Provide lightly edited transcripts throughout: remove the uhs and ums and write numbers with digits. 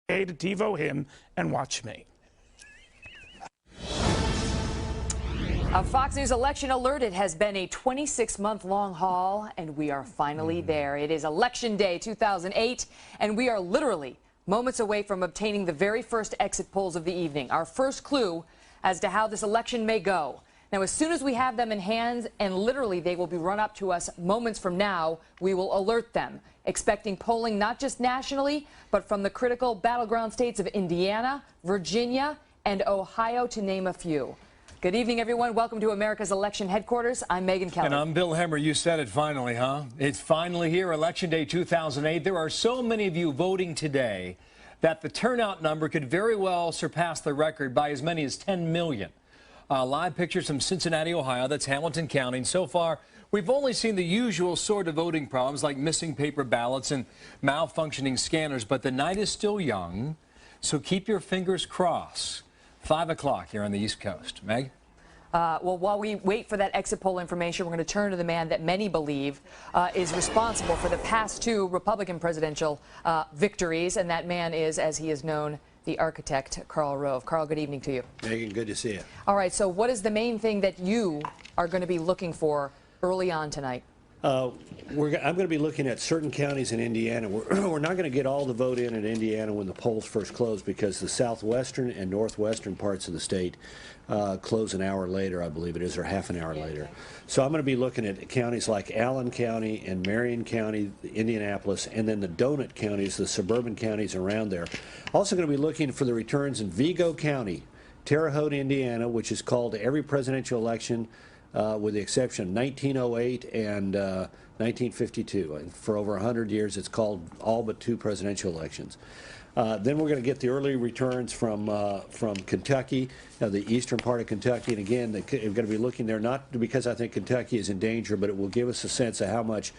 to TiVo him and watch me. A Fox News election alert. It has been a 26-month long haul, and we are finally there. It is Election Day 2008, and we are literally moments away from obtaining the very first exit polls of the evening, our first clue as to how this election may go. Now, as soon as we have them in hand, and literally they will be run up to us moments from now, we will alert them, expecting polling not just nationally, but from the critical battleground states of Indiana, Virginia, and Ohio, to name a few. Good evening, everyone. Welcome to America's Election Headquarters. I'm Megyn Kelly. And I'm Bill Hemmer. You said it finally, huh? It's finally here, Election Day 2008. There are so many of you voting today that the turnout number could very well surpass the record by as many as 10 million. Live pictures from Cincinnati, Ohio. That's Hamilton County. And so far, we've only seen the usual sort of voting problems like missing paper ballots and malfunctioning scanners. But the night is still young, so keep your fingers crossed. 5 o'clock here on the East Coast. Meg? Well, while we wait for that exit poll information, we're going to turn to the man that many believe is responsible for the past two Republican presidential victories, and that man is, as he is known, the architect, Karl Rove. Karl, good evening to you. Megyn, good to see you. All right, so what is the main thing that you are going to be looking for early on tonight? I'm going to be looking at certain counties in Indiana. We're not going to get all the vote in Indiana when the polls first close, because the southwestern and northwestern parts of the state close an hour later, I believe it is, or half an hour later. So I'm going to be looking at counties like Allen County and Marion County, Indianapolis, and then the donut counties, the suburban counties around there. Also going to be looking for the returns in Vigo County, Terre Haute, Indiana, which is called every presidential election with the exception of 1908 and 1952. And for over 100 years, it's called all but 2 presidential elections. Then we're going to get the early returns from Kentucky, the eastern part of Kentucky. And again, we're going to be looking there not because I think Kentucky is in danger, but it will give us a sense of how much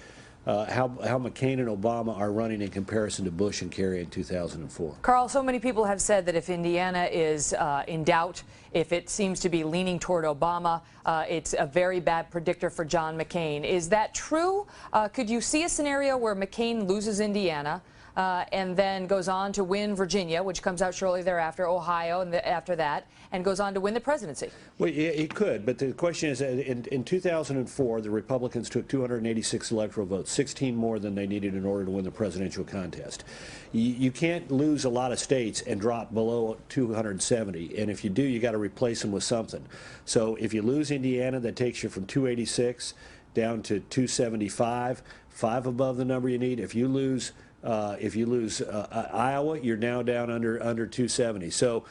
how McCain and Obama are running in comparison to Bush and Kerry in 2004. Karl, so many people have said that if Indiana is in doubt, if it seems to be leaning toward Obama, it's a very bad predictor for John McCain. Is that true? Could you see a scenario where McCain loses Indiana and then goes on to win Virginia, which comes out shortly thereafter, Ohio, and after that, and goes on to win the presidency? Well, yeah, he could, but the question is, in 2004, the Republicans took 286 electoral votes, 16 more than they needed in order to win the presidential contest. You can't lose a lot of states and drop below 270, and if you do, you got to replace them with something. So if you lose Indiana, that takes you from 286 down to 275, 5 above the number you need. If you lose Iowa, you're now down under 270. So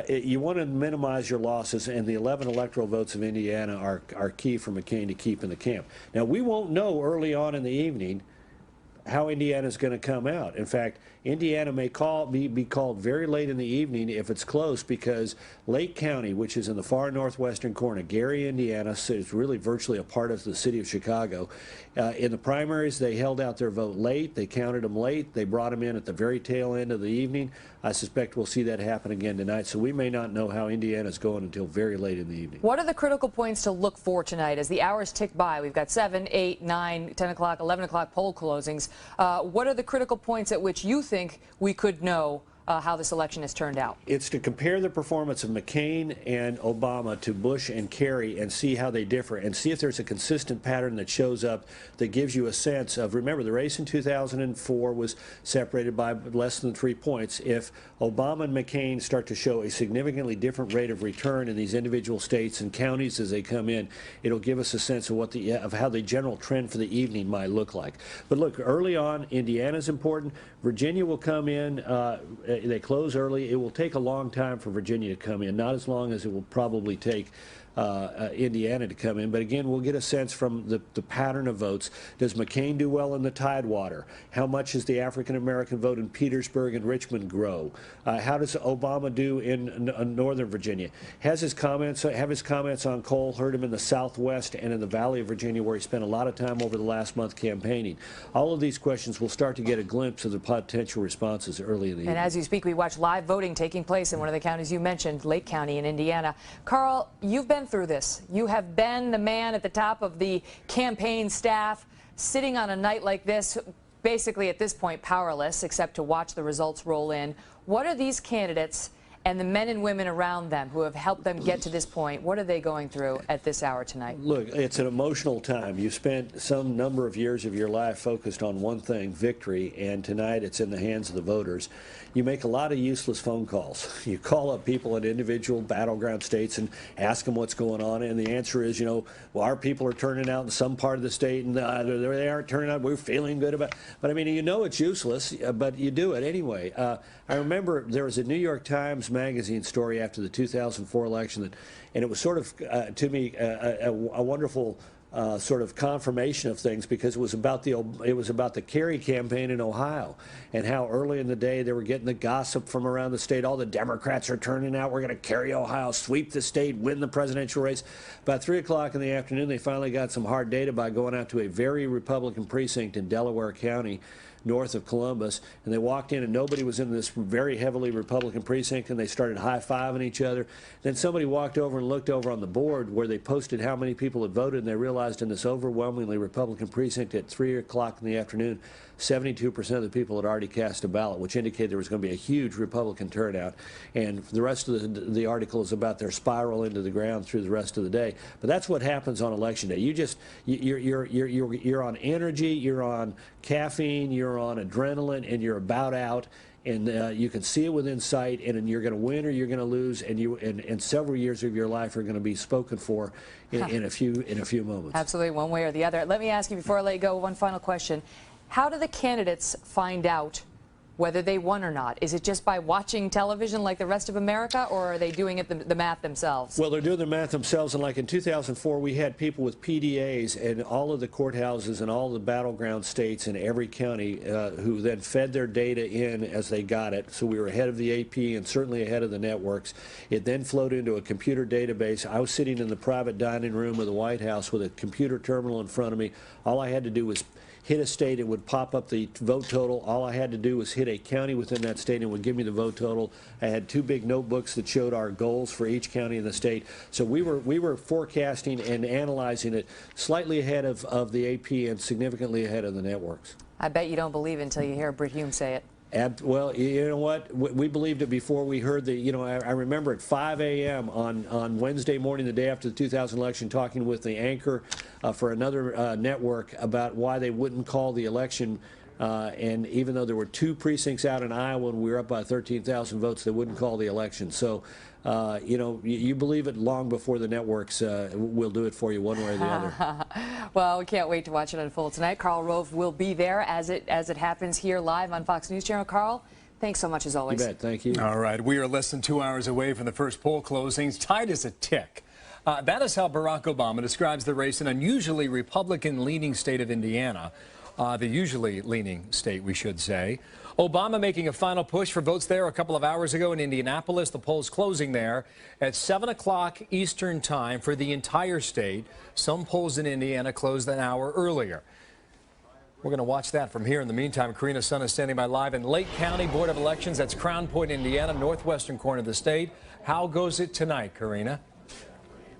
you want to minimize your losses, and the 11 electoral votes of Indiana are key for McCain to keep in the camp. Now, we won't know early on in the evening how Indiana is going to come out. In fact, Indiana may be called very late in the evening if it's close, because Lake County, which is in the far northwestern corner, Gary, Indiana, so it's really virtually a part of the city of Chicago. In the primaries, they held out their vote late. They counted them late. They brought them in at the very tail end of the evening. I suspect we'll see that happen again tonight, so we may not know how Indiana's going until very late in the evening. What are the critical points to look for tonight as the hours tick by? We've got 7, 8, 9, 10 o'clock, 11 o'clock poll closings. What are the critical points at which you think we could know how this election has turned out? It's to compare the performance of McCain and Obama to Bush and Kerry and see how they differ, and see if there's a consistent pattern that shows up that gives you a sense of, remember, the race in 2004 was separated by less than 3 points. If Obama and McCain start to show a significantly different rate of return in these individual states and counties as they come in, it'll give us a sense of how the general trend for the evening might look like. But look, early on, Indiana's important. Virginia will come in. They close early. It will take a long time for Virginia to come in, not as long as it will probably take Indiana to come in. But again, we'll get a sense from the pattern of votes. Does McCain do well in the Tidewater? How much does the African-American vote in Petersburg and Richmond grow? How does Obama do in Northern Virginia? Have his comments on coal hurt him in the Southwest and in the Valley of Virginia, where he spent a lot of time over the last month campaigning? All of these questions will start to get a glimpse of the potential responses early in the evening. And as you speak, we watch live voting taking place in one of the counties you mentioned, Lake County in Indiana. Karl, you've been through this. You have been the man at the top of the campaign staff, sitting on a night like this, basically at this point powerless, except to watch the results roll in. What are these candidates and the men and women around them who have helped them get to this point, what are they going through at this hour tonight? Look, it's an emotional time. You spent some number of years of your life focused on one thing, victory, and tonight it's in the hands of the voters. You make a lot of useless phone calls. You call up people in individual battleground states and ask them what's going on, and the answer is, well, our people are turning out in some part of the state, and they aren't turning out. We're feeling good about it. But, I mean, it's useless, but you do it anyway. I remember there was a New York Times magazine story after the 2004 election, and it was sort of, to me, a wonderful sort of confirmation of things, because it was about the Kerry campaign in Ohio, and how early in the day they were getting the gossip from around the state. All the Democrats are turning out. We're going to carry Ohio, sweep the state, win the presidential race. About 3 o'clock in the afternoon, they finally got some hard data by going out to a very Republican precinct in Delaware County, north of Columbus, and they walked in and nobody was in this very heavily Republican precinct, and they started high-fiving each other. Then somebody walked over and looked over on the board where they posted how many people had voted, and they realized in this overwhelmingly Republican precinct at 3 o'clock in the afternoon, 72% of the people had already cast a ballot, which indicated there was going to be a huge Republican turnout. And the rest of the article is about their spiral into the ground through the rest of the day. But that's what happens on Election Day. You're on energy, you're on caffeine, you're on adrenaline, and you're about out. And you can see it within sight, and you're going to win or you're going to lose, and several years of your life are going to be spoken for in a few moments. Absolutely, one way or the other. Let me ask you, before I let you go, one final question. How do the candidates find out whether they won or not? Is it just by watching television like the rest of America, or are they doing it the math themselves? Well, they're doing the math themselves, and like in 2004, we had people with PDAs in all of the courthouses and all the battleground states in every county who then fed their data in as they got it. So we were ahead of the AP and certainly ahead of the networks. It then flowed into a computer database. I was sitting in the private dining room of the White House with a computer terminal in front of me. All I had to do was hit a state, it would pop up the vote total. All I had to do was hit a county within that state, and it would give me the vote total. I had 2 big notebooks that showed our goals for each county in the state. So we were forecasting and analyzing it slightly ahead of the AP and significantly ahead of the networks. I bet you don't believe it until you hear Brit Hume say it. Well, you know what? We believed it before we heard the, I remember at 5 a.m. on Wednesday morning, the day after the 2000 election, talking with the anchor for another network about why they wouldn't call the election. And even though there were 2 precincts out in Iowa and we were up by 13,000 votes, they wouldn't call the election. So, you believe it long before the networks will do it for you one way or the other. Well, we can't wait to watch it unfold tonight. Karl Rove will be there as it happens here live on Fox News Channel. Karl, thanks so much as always. You bet. Thank you. All right. We are less than 2 hours away from the first poll closings, tight as a tick. That is how Barack Obama describes the race in unusually Republican-leaning state of Indiana. The usually leaning state, we should say. Obama making a final push for votes there a couple of hours ago in Indianapolis. The polls closing there at 7 o'clock Eastern time for the entire state. Some polls in Indiana closed an hour earlier. We're going to watch that from here. In the meantime, Karina Sun is standing by live in Lake County Board of Elections. That's Crown Point, Indiana, northwestern corner of the state. How goes it tonight, Karina?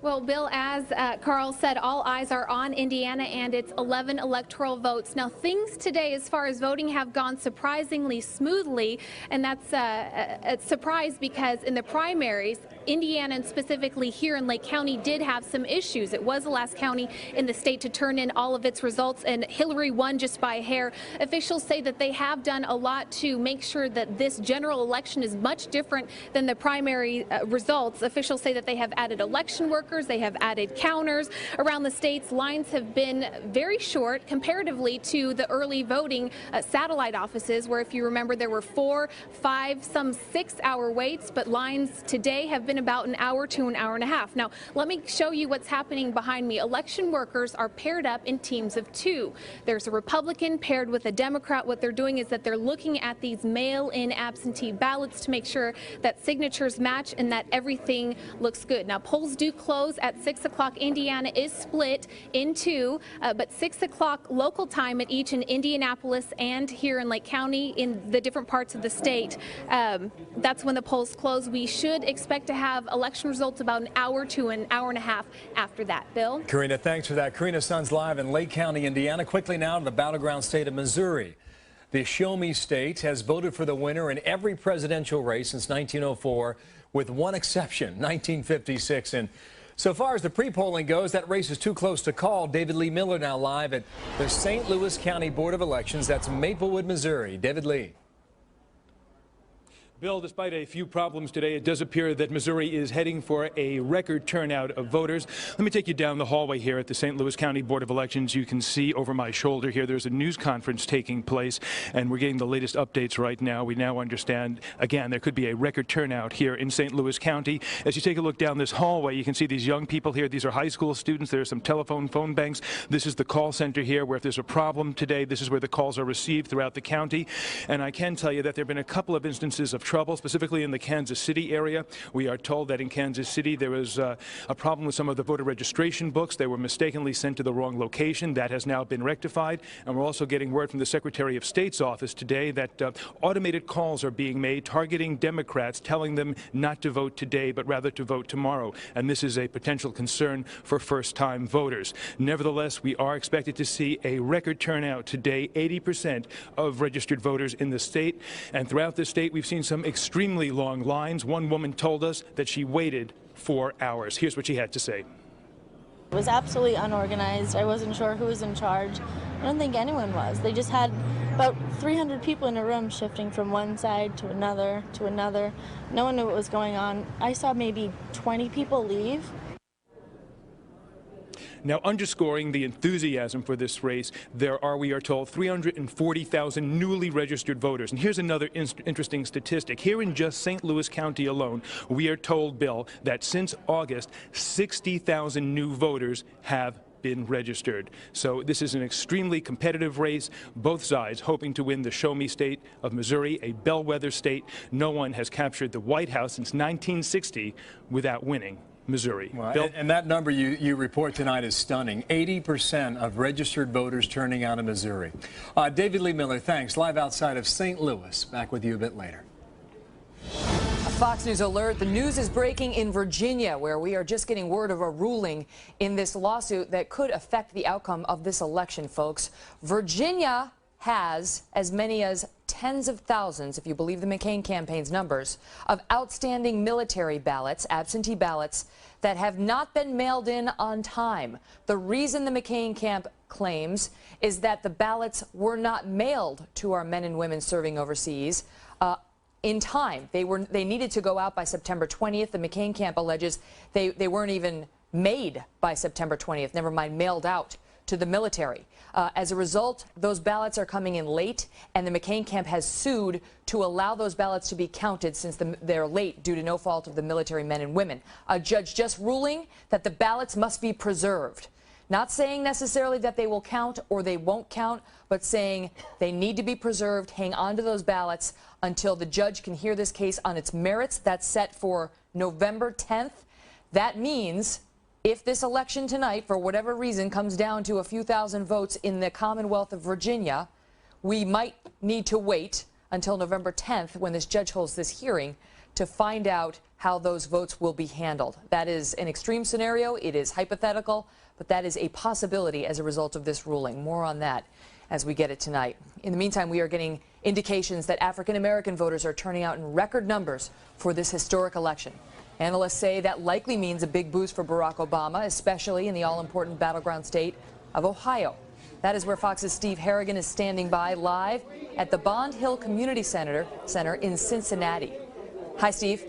Well, Bill, as Karl said, all eyes are on Indiana and its 11 electoral votes. Now, things today, as far as voting, have gone surprisingly smoothly, and that's a surprise because in the primaries, Indiana, and specifically here in Lake County, did have some issues. It was the last county in the state to turn in all of its results, and Hillary won just by a hair. Officials say that they have done a lot to make sure that this general election is much different than the primary results. Officials say that they have added election workers, they have added counters. Around the states, lines have been very short comparatively to the early voting satellite offices, where, if you remember, there were 4, 5, some 6-hour waits, but lines today have been about an hour to an hour and a half. Now, let me show you what's happening behind me. Election workers are paired up in teams of 2. There's a Republican paired with a Democrat. What they're doing is that they're looking at these mail-in absentee ballots to make sure that signatures match and that everything looks good. Now, polls do close at 6 o'clock. Indiana is split in 2, but 6 o'clock local time at each in Indianapolis and here in Lake County in the different parts of the state. That's when the polls close. We should expect to have election results about an hour to an hour and a half after that. Bill? Karina, thanks for that. Karina Sun's live in Lake County, Indiana. Quickly now to the battleground state of Missouri. The Show Me State has voted for the winner in every presidential race since 1904, with one exception, 1956. And so far as the pre-polling goes, that race is too close to call. David Lee Miller now live at the St. Louis County Board of Elections. That's Maplewood, Missouri. David Lee. Bill, despite a few problems today, it does appear that Missouri is heading for a record turnout of voters. Let me take you down the hallway here at the St. Louis County Board of Elections. You can see over my shoulder here there's a news conference taking place, and we're getting the latest updates right now. We now understand, again, there could be a record turnout here in St. Louis County. As you take a look down this hallway, you can see these young people here. These are high school students. There are some phone banks. This is the call center here, where if there's a problem today, this is where the calls are received throughout the county. And I can tell you that there have been a couple of instances of trouble, specifically in the Kansas City area. We are told that in Kansas City there was a problem with some of the voter registration books. They were mistakenly sent to the wrong location. That has now been rectified. And we're also getting word from the Secretary of State's office today that automated calls are being made targeting Democrats, telling them not to vote today, but rather to vote tomorrow. And this is a potential concern for first-time voters. Nevertheless, we are expected to see a record turnout today, 80% of registered voters in the state. And throughout the state, we've seen some extremely long lines. One woman told us that she waited 4 hours. Here's what she had to say. It was absolutely unorganized. I wasn't sure who was in charge. I don't think anyone was. They just had about 300 people in a room shifting from one side to another to another. No one knew what was going on. I saw maybe 20 people leave. Now, underscoring the enthusiasm for this race, there are, we are told, 340,000 newly registered voters. And here's another interesting statistic. Here in just St. Louis County alone, we are told, Bill, that since August, 60,000 new voters have been registered. So this is an extremely competitive race, both sides hoping to win the Show Me State of Missouri, a bellwether state. No one has captured the White House since 1960 without winning Missouri. Well, and that number you report tonight is stunning. 80% of registered voters turning out in Missouri. David Lee Miller, thanks. Live outside of St. Louis. Back with you a bit later. A Fox News alert. The news is breaking in Virginia, where we are just getting word of a ruling in this lawsuit that could affect the outcome of this election, folks. Virginia has as many as tens of thousands, if you believe the McCain campaign's numbers, of outstanding military ballots, absentee ballots, that have not been mailed in on time. The reason the McCain camp claims is that the ballots were not mailed to our men and women serving overseas in time. They needed to go out by September 20th. The McCain camp alleges they weren't even made by September 20th, never mind mailed out to the military. As a result, those ballots are coming in late, and the McCain camp has sued to allow those ballots to be counted since they're late due to no fault of the military men and women. A judge just ruling that the ballots must be preserved. Not saying necessarily that they will count or they won't count, but saying they need to be preserved. Hang on to those ballots until the judge can hear this case on its merits. That's set for November 10th. That means if this election tonight, for whatever reason, comes down to a few thousand votes in the Commonwealth of Virginia, we might need to wait until November 10th, when this judge holds this hearing, to find out how those votes will be handled. That is an extreme scenario. It is hypothetical, but that is a possibility as a result of this ruling. More on that as we get it tonight. In the meantime, we are getting indications that African-American voters are turning out in record numbers for this historic election. Analysts say that likely means a big boost for Barack Obama, especially in the all-important battleground state of Ohio. That is where Fox's Steve Harrigan is standing by live at the Bond Hill Community Center in Cincinnati. Hi, Steve.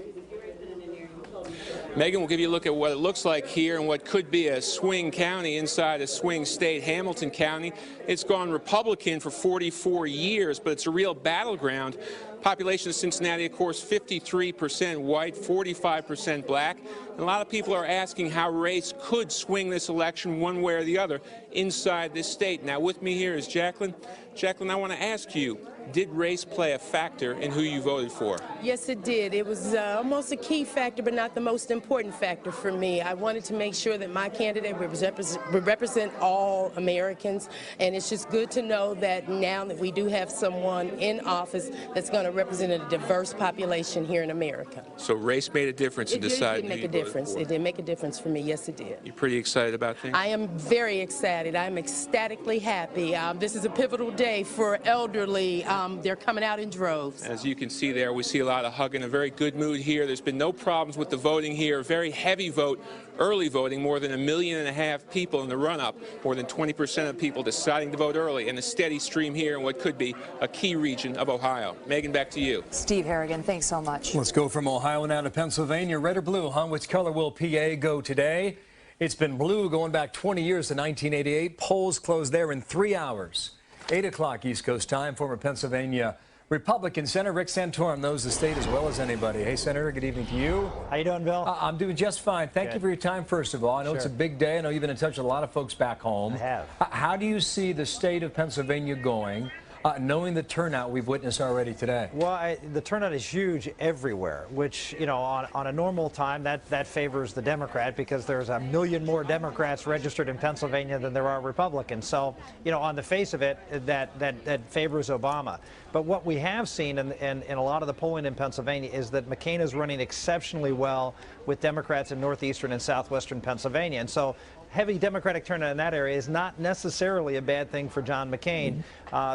Megan will give you a look at what it looks like here and what could be a swing county inside a swing state, Hamilton County. It's gone Republican for 44 years, but it's a real battleground. Population of Cincinnati, of course, 53% white, 45% black. And a lot of people are asking how race could swing this election one way or the other inside this state. Now, with me here is Jacqueline. Jacqueline, I want to ask you, Did race play a factor in who you voted for? Yes, it did. It was almost a key factor, but not the most important factor for me. I wanted to make sure that my candidate would represent all Americans, and it's just good to know that now that we do have someone in office that's going to represent a diverse population here in America. So race made a difference in deciding It did who make you a voted difference. for. It did make a difference for me. Yes, it did. You pretty excited about things? I am very excited. I'm ecstatically happy. This is a pivotal day for elderly. They're coming out in droves. As you can see there, we see a lot of hugging, a very good mood here. There's been no problems with the voting here. A very heavy vote, early voting, more than 1.5 million people in the run-up, more than 20% of people deciding to vote early, and a steady stream here in what could be a key region of Ohio. Megan, back to you. Steve Harrigan, thanks so much. Let's go from Ohio now to Pennsylvania. Red or blue, huh? Which color will PA go today? It's been blue going back 20 years to 1988. Polls closed there in 3 hours. 8 o'clock East Coast time. Former Pennsylvania Republican Senator Rick Santorum knows the state as well as anybody. Hey, Senator, good evening to you. How you doing, Bill? I'm doing just fine. Thank you for your time, first of all. I know it's a big day. I know you've been in touch with a lot of folks back home. I have. How do you see the state of Pennsylvania going, knowing the turnout we've witnessed already today? Well, the turnout is huge everywhere, which, you know, on a normal time, that favors the Democrat because there's 1 million more Democrats registered in Pennsylvania than there are Republicans. So, you know, on the face of it, that favors Obama. But what we have seen in a lot of the polling in Pennsylvania is that McCain is running exceptionally well with Democrats in northeastern and southwestern Pennsylvania. And so heavy Democratic turnout in that area is not necessarily a bad thing for John McCain.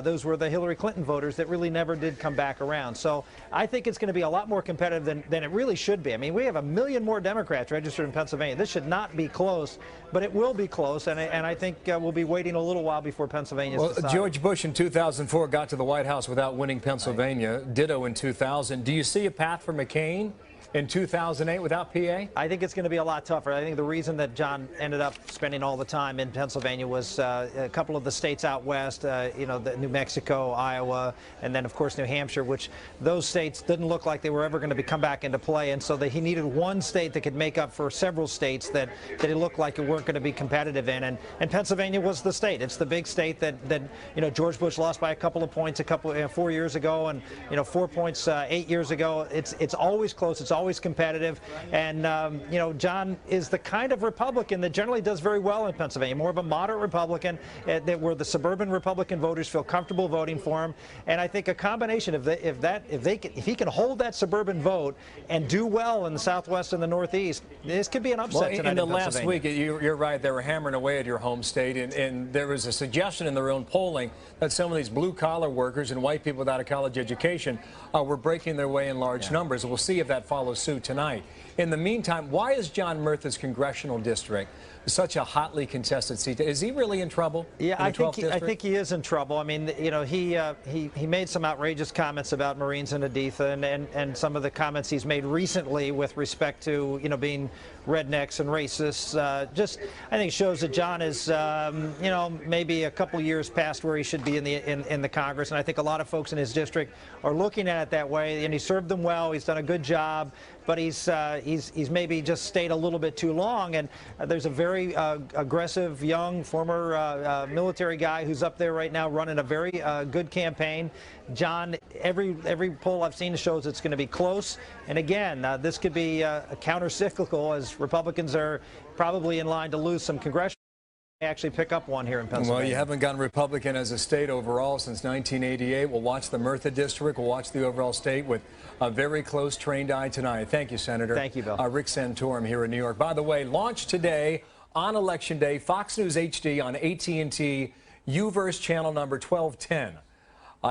Those were the Hillary Clinton voters that really never did come back around. So I think it's going to be a lot more competitive than it really should be. I mean, we have 1 million more Democrats registered in Pennsylvania. This should not be close, but it will be close, and I think we'll be waiting a little while before Pennsylvania is decided. George Bush in 2004 got to the White House without winning Pennsylvania. Right. Ditto in 2000. Do you see a path for McCain in 2008 without PA? I think it's going to be a lot tougher. I think the reason that John ended up spending all the time in Pennsylvania was a couple of the states out west, you know, New Mexico, Iowa, and then, of course, New Hampshire, which those states didn't look like they were ever going to come back into play. And so he needed one state that could make up for several states that it looked like it weren't going to be competitive in. And Pennsylvania was the state. It's the big state that you know, George Bush lost by a couple of points 4 years ago, and, you know, 4 points 8 years ago. It's always close. It's always competitive, and you know, John is the kind of Republican that generally does very well in Pennsylvania, more of a moderate Republican, where the suburban Republican voters feel comfortable voting for him. And I think a combination of if he can hold that suburban vote and do well in the Southwest and the Northeast, this could be an upset tonight in the in last week. You're right, they were hammering away at your home state, and there was a suggestion in their own polling that some of these blue-collar workers and white people without a college education were breaking their way in large numbers. We'll see if that follows suit tonight. In the meantime, why is John Murtha's congressional district such a hotly contested seat? Is he really in trouble? Yeah, I think he is in trouble. I mean, you know, he made some outrageous comments about Marines in Editha, and some of the comments he's made recently with respect to, you know, being rednecks and racists. Just, I think, shows that John is, you know, maybe a couple years past where he should be in the Congress. And I think a lot of folks in his district are looking at it that way. And he served them well. He's done a good job. But he's maybe just stayed a little bit too long. And there's a very aggressive, young, former military guy who's up there right now running a very good campaign. John, every poll I've seen shows it's going to be close. And again, this could be a counter-cyclical, as Republicans are probably in line to lose some congressional. Actually pick up one here in Pennsylvania. Well, you haven't gone Republican as a state overall since 1988. We'll watch the Murtha district. We'll watch the overall state with a very close trained eye tonight. Thank you, Senator. Thank you, Bill. Rick Santorum here in New York. By the way, launched today on Election Day, Fox News HD on AT&T UVerse channel number 1210.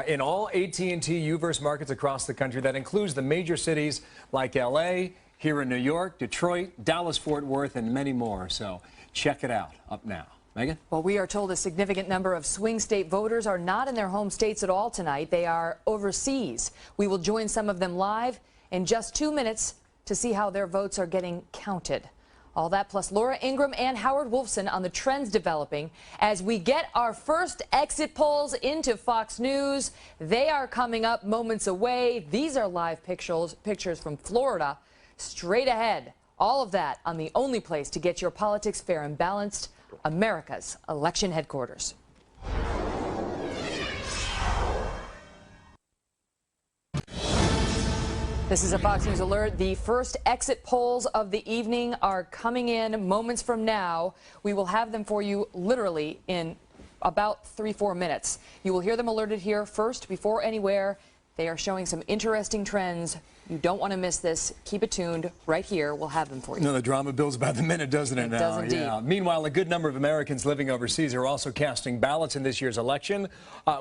In all AT&T UVerse markets across the country. That includes the major cities like L.A., here in New York, Detroit, Dallas, Fort Worth, and many more. So check it out up now. Megan? Well, we are told a significant number of swing state voters are not in their home states at all tonight. They are overseas. We will join some of them live in just 2 minutes to see how their votes are getting counted. All that plus Laura Ingraham and Howard Wolfson on the trends developing as we get our first exit polls into Fox News. They are coming up moments away. These are live pictures from Florida. Straight ahead. All of that on the only place to get your politics fair and balanced, America's election headquarters. This is a Fox News alert. The first exit polls of the evening are coming in moments from now. We will have them for you literally in about 3-4 minutes. You will hear them alerted here first before anywhere. They are showing some interesting trends. You don't want to miss this. Keep it tuned right here. We'll have them for you. No, the drama builds by the minute, doesn't it now? It does indeed. Yeah. Meanwhile, a good number of Americans living overseas are also casting ballots in this year's election.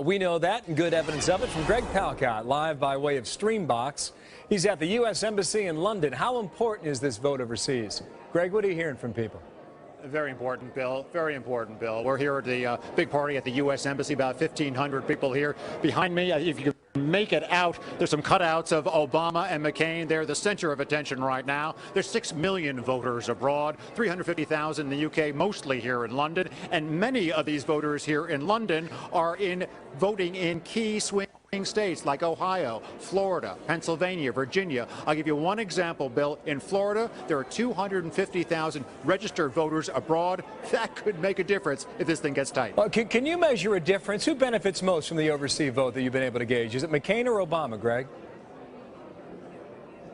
We know that, and good evidence of it from Greg Palkot, live by way of Streambox. He's at the U.S. Embassy in London. How important is this vote overseas? Greg, what are you hearing from people? Very important, Bill. Very important, Bill. We're here at the big party at the U.S. Embassy. About 1,500 people here. Behind me, if you can make it out, there's some cutouts of Obama and McCain. They're the center of attention right now. There's 6 million voters abroad, 350,000 in the U.K., mostly here in London. And many of these voters here in London are voting in key swing states like Ohio, Florida, Pennsylvania, Virginia. I'll give you one example, Bill. In Florida, there are 250,000 registered voters abroad. That could make a difference if this thing gets tight. Can you measure a difference? Who benefits most from the overseas vote that you've been able to gauge? Is it McCain or Obama, Greg?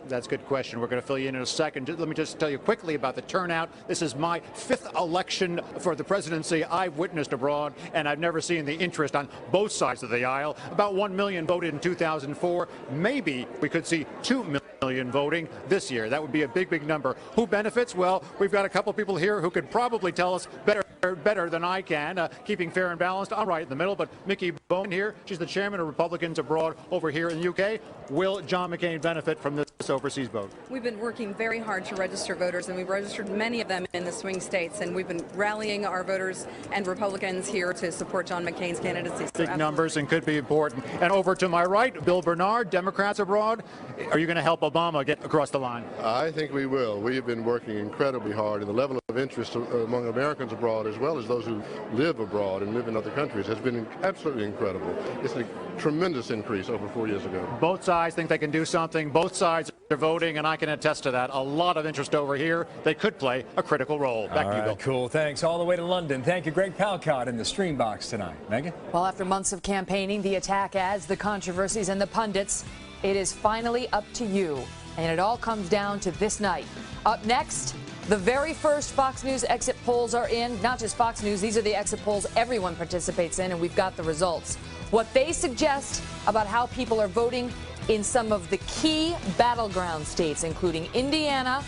That's a good question. We're going to fill you in a second. Let me just tell you quickly about the turnout. This is my 5th election for the presidency I've witnessed abroad, and I've never seen the interest on both sides of the aisle. About 1 million voted in 2004. Maybe we could see 2 million voting this year. That would be a big, big number. Who benefits? Well, we've got a couple people here who could probably tell us better than I can, keeping fair and balanced. I'm right in the middle, but Mickey Bone here, she's the chairman of Republicans abroad over here in the UK. Will John McCain benefit from this overseas vote? We've been working very hard to register voters, and we've registered many of them in the swing states, and we've been rallying our voters and Republicans here to support John McCain's candidacy. So big numbers and could be important. And over to my right, Bill Bernard, Democrats abroad. Are you going to help Obama get across the line? I think we will. We have been working incredibly hard, and the level of interest among Americans abroad, as well as those who live abroad and live in other countries, has been absolutely incredible. It's a tremendous increase over 4 years ago. Both sides think they can do something. Both sides are voting, and I can attest to that. A lot of interest over here. They could play a critical role. Back to you, Bill. Cool. Thanks. All the way to London. Thank you, Greg Palkot, in the Streambox tonight. Megan? Well, after months of campaigning, the attack ads, the controversies, and the pundits, it is finally up to you. And it all comes down to this night. Up next, the very first Fox News exit polls are in. Not just Fox News, these are the exit polls everyone participates in, and we've got the results. What they suggest about how people are voting in some of the key battleground states, including Indiana,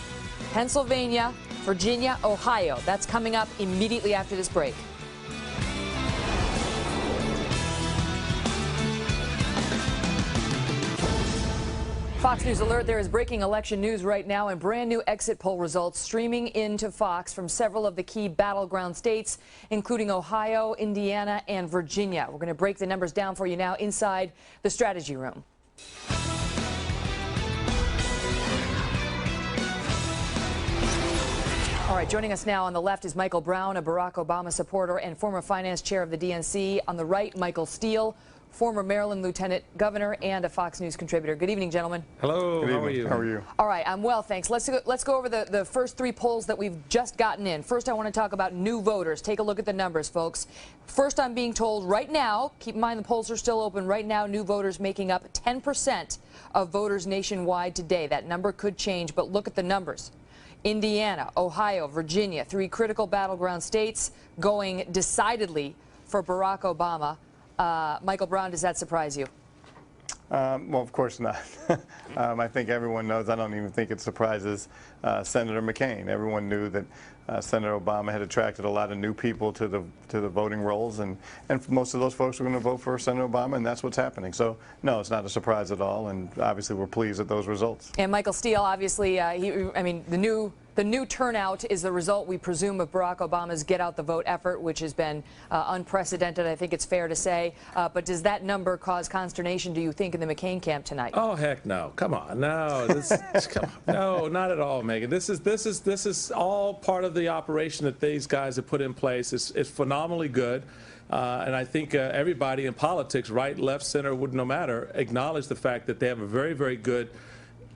Pennsylvania, Virginia, Ohio. That's coming up immediately after this break. Fox News alert, there is breaking election news right now and brand new exit poll results streaming into Fox from several of the key battleground states, including Ohio, Indiana, and Virginia. We're going to break the numbers down for you now inside the strategy room. All right, joining us now on the left is Michael Brown, a Barack Obama supporter and former finance chair of the DNC. On the right, Michael Steele, former Maryland lieutenant governor and a Fox News contributor. Good evening, gentlemen. Hello. How are you? How are you? All right, I'm well, thanks. Let's go over the first 3 polls that we've just gotten in. First, I want to talk about new voters. Take a look at the numbers, folks. First, I'm being told right now, keep in mind the polls are still open, right now new voters making up 10% of voters nationwide today. That number could change, but look at the numbers. Indiana, Ohio, Virginia, 3 critical battleground states going decidedly for Barack Obama. Michael Brown, does that surprise you? Well, of course not. I think everyone knows. I don't even think it surprises Senator McCain. Everyone knew that Senator Obama had attracted a lot of new people to the voting rolls, and most of those folks were going to vote for Senator Obama, and that's what's happening. So, no, it's not a surprise at all, and obviously we're pleased at those results. And Michael Steele, obviously, the new turnout is the result, we presume, of Barack Obama's Get Out the Vote effort, which has been unprecedented, I think it's fair to say. But does that number cause consternation, do you think, in the McCain camp tonight? Oh, heck no. Come on. No. No, not at all, Megan. This is all part of the operation that these guys have put in place. It's phenomenally good. And I think everybody in politics, right, left, center, no matter, acknowledge the fact that they have a very, very good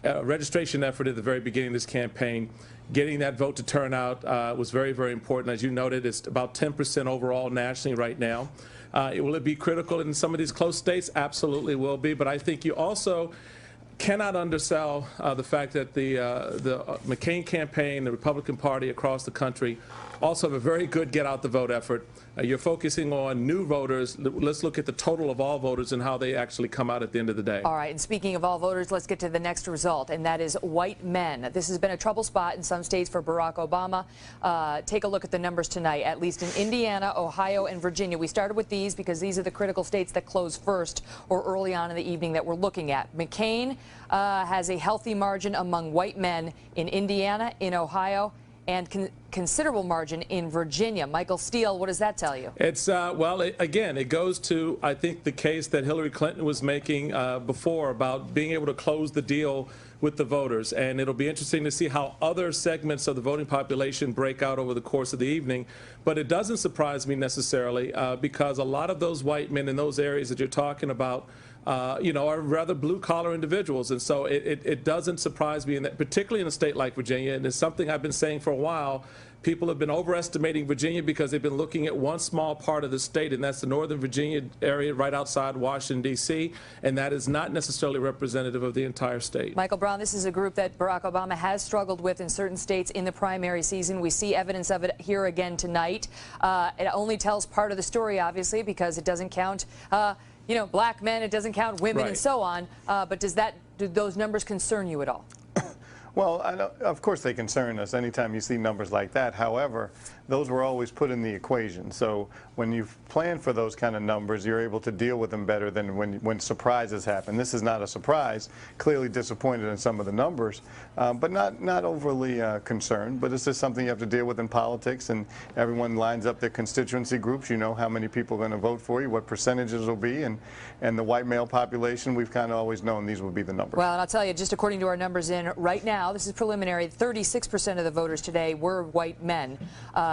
registration effort at the very beginning of this campaign. Getting that vote to turn out was very, very important. As you noted, it's about 10% overall nationally right now. Will it be critical in some of these close states? Absolutely will be. But I think you also cannot undersell the fact that the McCain campaign, the Republican Party across the country, also have a very good get-out-the-vote effort. You're focusing on new voters. Let's look at the total of all voters and how they actually come out at the end of the day. All right, and speaking of all voters, let's get to the next result, and that is white men. This has been a trouble spot in some states for Barack Obama. Take a look at the numbers tonight, at least in Indiana, Ohio, and Virginia. We started with these because these are the critical states that close first or early on in the evening that we're looking at. McCain has a healthy margin among white men in Indiana, in Ohio, and considerable margin in Virginia. Michael Steele, what does that tell you? It's, well, again, it goes to, I think, the case that Hillary Clinton was making before about being able to close the deal with the voters. And it'll be interesting to see how other segments of the voting population break out over the course of the evening. But it doesn't surprise me necessarily because a lot of those white men in those areas that you're talking about are rather blue-collar individuals. And so it doesn't surprise me, particularly in a state like Virginia, and it's something I've been saying for a while. People have been overestimating Virginia because they've been looking at one small part of the state, and that's the Northern Virginia area right outside Washington, D.C., and that is not necessarily representative of the entire state. Michael Brown, this is a group that Barack Obama has struggled with in certain states in the primary season. We see evidence of it here again tonight. It only tells part of the story, obviously, because it doesn't count black men, it doesn't count women, and so on. But do those numbers concern you at all? Well, of course they concern us anytime you see numbers like that. However, those were always put in the equation. So when you plan for those kind of numbers, you're able to deal with them better than when surprises happen. This is not a surprise. Clearly disappointed in some of the numbers, but not overly concerned. But it's just something you have to deal with in politics, and everyone lines up their constituency groups. You know how many people are going to vote for you, what percentages will be, and the white male population, we've kind of always known these would be the numbers. Well, and I'll tell you, just according to our numbers in right now, this is preliminary, 36% of the voters today were white men.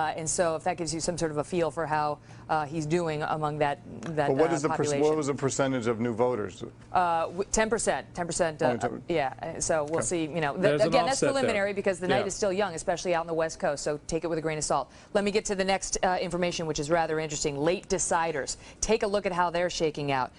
And so if that gives you some sort of a feel for how he's doing among that but what is population. What was the percentage of new voters? 10%. 10%. Yeah. So we'll see. Again, that's preliminary because the night is still young, especially out on the West Coast. So take it with a grain of salt. Let me get to the next information, which is rather interesting. Late deciders. Take a look at how they're shaking out.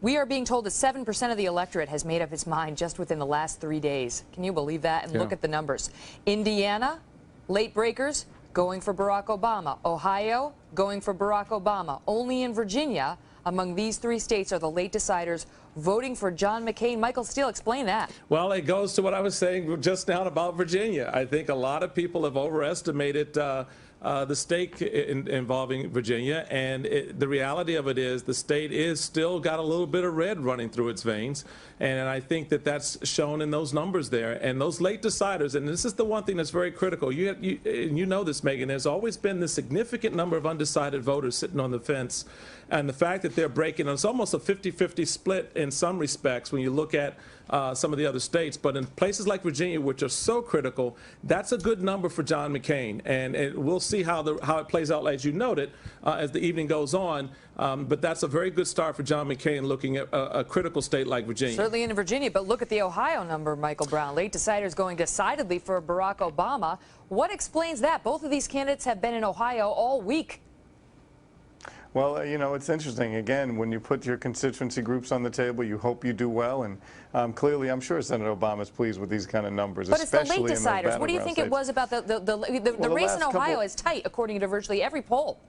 We are being told that 7% of the electorate has made up its mind just within the last 3 days. Can you believe that? And look at the numbers. Indiana, late breakers, going for Barack Obama. Ohio, going for Barack Obama. Only in Virginia, among these three states, are the late deciders voting for John McCain. Michael Steele, explain that. Well, it goes to what I was saying just now about Virginia. I think a lot of people have overestimated the stake involving Virginia, and the reality of it is the state is still got a little bit of red running through its veins, and I think that that's shown in those numbers there. And those late deciders, and this is the one thing that's very critical. You know this, Megan, there's always been this significant number of undecided voters sitting on the fence, and the fact that they're breaking, it's almost a 50-50 split in some respects when you look at some of the other states, but in places like Virginia, which are so critical, that's a good number for John McCain, and we'll see how it plays out, as you noted, as the evening goes on. But that's a very good start for John McCain looking at a critical state like Virginia. Certainly in Virginia, but look at the Ohio number, Michael Brown. Late deciders going decidedly for Barack Obama. What explains that? Both of these candidates have been in Ohio all week. Well, it's interesting. Again, when you put your constituency groups on the table, you hope you do well. And clearly, I'm sure Senator Obama is pleased with these kind of numbers. But it's the late deciders. What do you think it was about the race in Ohio is tight, according to virtually every poll?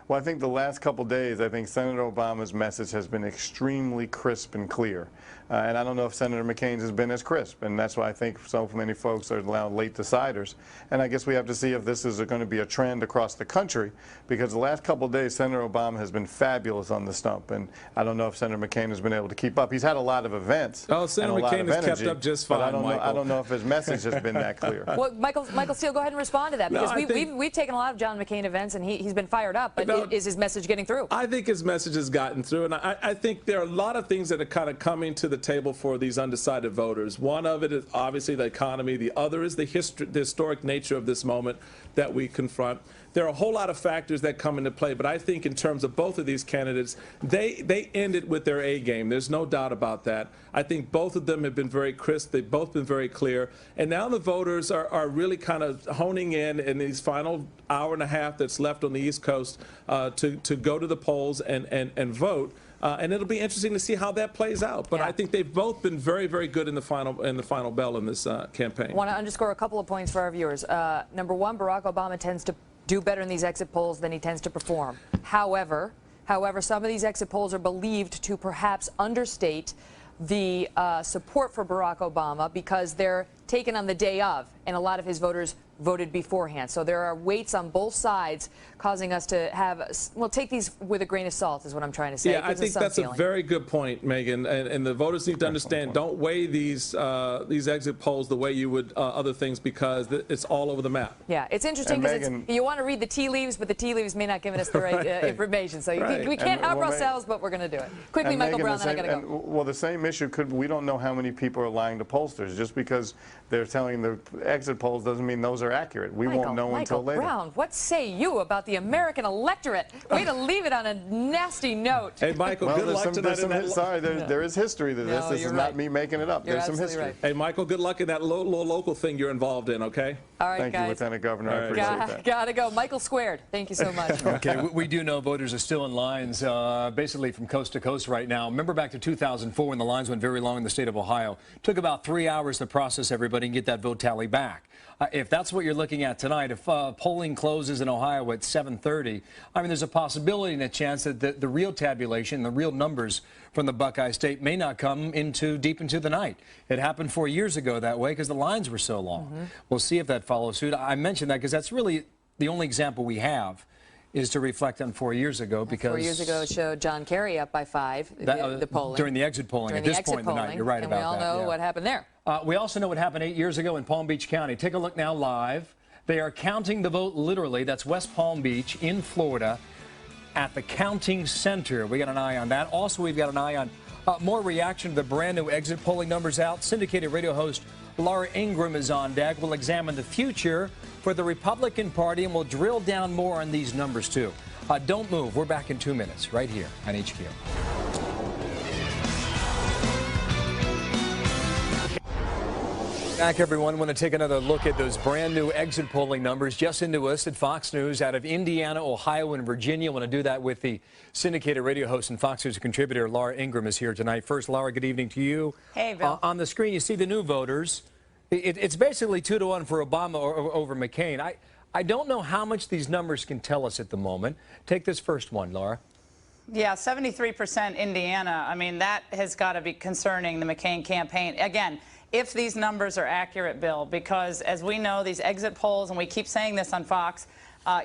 Well, I think the last couple days, I think Senator Obama's message has been extremely crisp and clear. And I don't know if Senator McCain's has been as crisp, and that's why I think so many folks are allowed late deciders. And I guess we have to see if this is going to be a trend across the country, because the last couple of days, Senator Obama has been fabulous on the stump, and I don't know if Senator McCain has been able to keep up. He's had a lot of events. Oh, Senator McCain has kept up just fine, I don't know if his message has been that clear. Well, Michael Steele, go ahead and respond to that, because we've taken a lot of John McCain events, and he's been fired up, but is his message getting through? I think his message has gotten through, and I think there are a lot of things that are kind of coming to the table for these undecided voters. One of it is obviously the economy. The other is the historic nature of this moment that we confront. There are a whole lot of factors that come into play, but I think in terms of both of these candidates, they ended with their A game. There's no doubt about that. I think both of them have been very crisp. They've both been very clear. And now the voters are really kind of honing in these final hour and a half that's left on the East Coast to go to the polls and vote. and it'll be interesting to see how that plays out. But I think they've both been very, very good in the final bell in this campaign. I want to underscore a couple of points for our viewers. Number one, Barack Obama tends to do better in these exit polls than he tends to perform. However, some of these exit polls are believed to perhaps understate the support for Barack Obama because they're taken on the day of, and a lot of his voters voted beforehand. So there are weights on both sides causing us to have, well, take these with a grain of salt is what I'm trying to say. Yeah, I think that's a very good point, Megan. And the voters need to understand, don't weigh these exit polls the way you would other things, because it's all over the map. Yeah, it's interesting because you want to read the tea leaves, but the tea leaves may not give us the right information. So we can't help ourselves, but we're going to do it. Quickly, Michael Brown, then I got to go. Well, the same issue we don't know how many people are lying to pollsters. Just because they're telling the exit polls doesn't mean those are accurate. We won't know until later. Michael Brown, what say you about the American electorate? Way to leave it on a nasty note. Hey, Michael, good luck tonight. Sorry, there is history to this. This is not me making it up. There's some history. Right. Hey, Michael, good luck in that local thing you're involved in, okay? All right, Thank you, Lieutenant Governor. I appreciate that. Gotta go. Michael Squared, thank you so much. Okay, we do know voters are still in lines basically from coast to coast right now. Remember back to 2004 when the lines went very long in the state of Ohio. It took about 3 hours to process everybody and get that vote tally back. If that's what you're looking at tonight, if polling closes in Ohio at 7:30, I mean, there's a possibility and a chance that the real tabulation, the real numbers from the Buckeye State may not come deep into the night. It happened 4 years ago that way because the lines were so long. We'll see if that follows suit. I mentioned that because that's really the only example we have is to reflect on 4 years ago, because 4 years ago it showed John Kerry up by 5, the polling. During the exit polling at this point in the night. You're right about that. And we all know what happened there. We also know what happened 8 years ago in Palm Beach County. Take a look now live. They are counting the vote literally. That's West Palm Beach in Florida at the counting center. We got an eye on that. Also, we've got an eye on more reaction to the brand new exit polling numbers out. Syndicated radio host Laura Ingraham is on deck. We'll examine the future for the Republican Party, and we'll drill down more on these numbers, too. Don't move. We're back in 2 minutes right here on HQ. Back, everyone. I want to take another look at those brand new exit polling numbers just into us at Fox News out of Indiana, Ohio, and Virginia. I want to do that with the syndicated radio host and Fox News contributor Laura Ingraham is here tonight. First, Laura, good evening to you. Hey, Bill. On the screen, you see the new voters. It's basically 2-1 for Obama over McCain. I don't know how much these numbers can tell us at the moment. Take this first one, Laura. Yeah, 73% Indiana. I mean, that has got to be concerning the McCain campaign. Again, if these numbers are accurate, Bill, because as we know, these exit polls, and we keep saying this on Fox,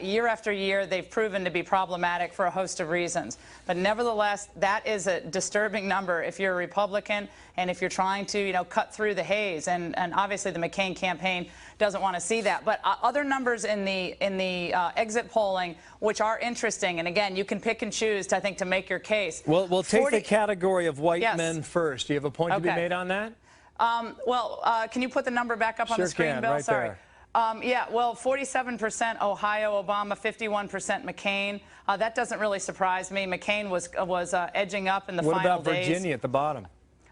year after year, they've proven to be problematic for a host of reasons. But nevertheless, that is a disturbing number if you're a Republican and if you're trying to, cut through the haze. And obviously, the McCain campaign doesn't want to see that. But other numbers in the exit polling, which are interesting, and again, you can pick and choose, I think, to make your case. Well, we'll take the category of white men first. Do you have a point to be made on that? Can you put the number back up on the screen, Bill? Right Sorry. there. Yeah, well, 47% Ohio, Obama, 51% McCain. That doesn't really surprise me. McCain was edging up in the final days. What about Virginia at the bottom?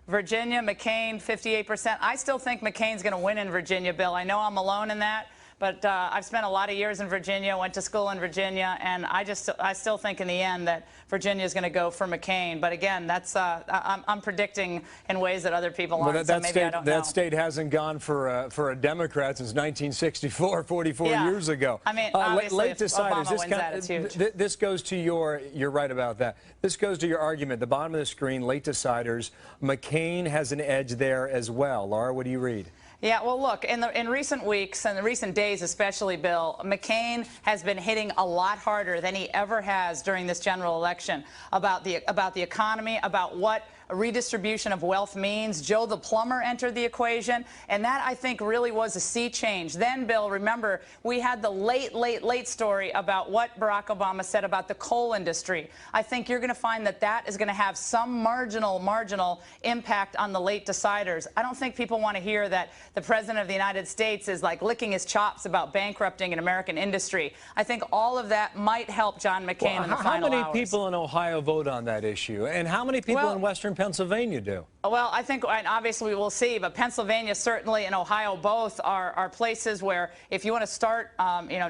Virginia, McCain, 58%. I still think McCain's going to win in Virginia, Bill. I know I'm alone in that. But I've spent a lot of years in Virginia, went to school in Virginia, and I still think in the end that Virginia is going to go for McCain. But again, that's I'm predicting in ways that other people aren't. So maybe I don't know. That state hasn't gone for a Democrat since 1964, 44 years ago. I mean, obviously, late if deciders. Obama wins that, it's huge. This goes to you're right about that. This goes to your argument. The bottom of the screen, late deciders. McCain has an edge there as well. Laura, what do you read? Yeah, well, look, in recent weeks and the recent days especially, Bill, McCain has been hitting a lot harder than he ever has during this general election about the economy, about what redistribution of wealth means. Joe the plumber entered the equation, and that, I think, really was a sea change. Then, Bill, remember, we had the late story about what Barack Obama said about the coal industry. I think you're going to find that that is going to have some marginal impact on the late deciders. I don't think people want to hear that the President of the United States is like licking his chops about bankrupting an American industry. I think all of that might help John McCain in the final hours. How many people in Ohio vote on that issue? And how many people in Western Pennsylvania do? Well, I think, and obviously we will see, but Pennsylvania certainly and Ohio both are places where if you want to start,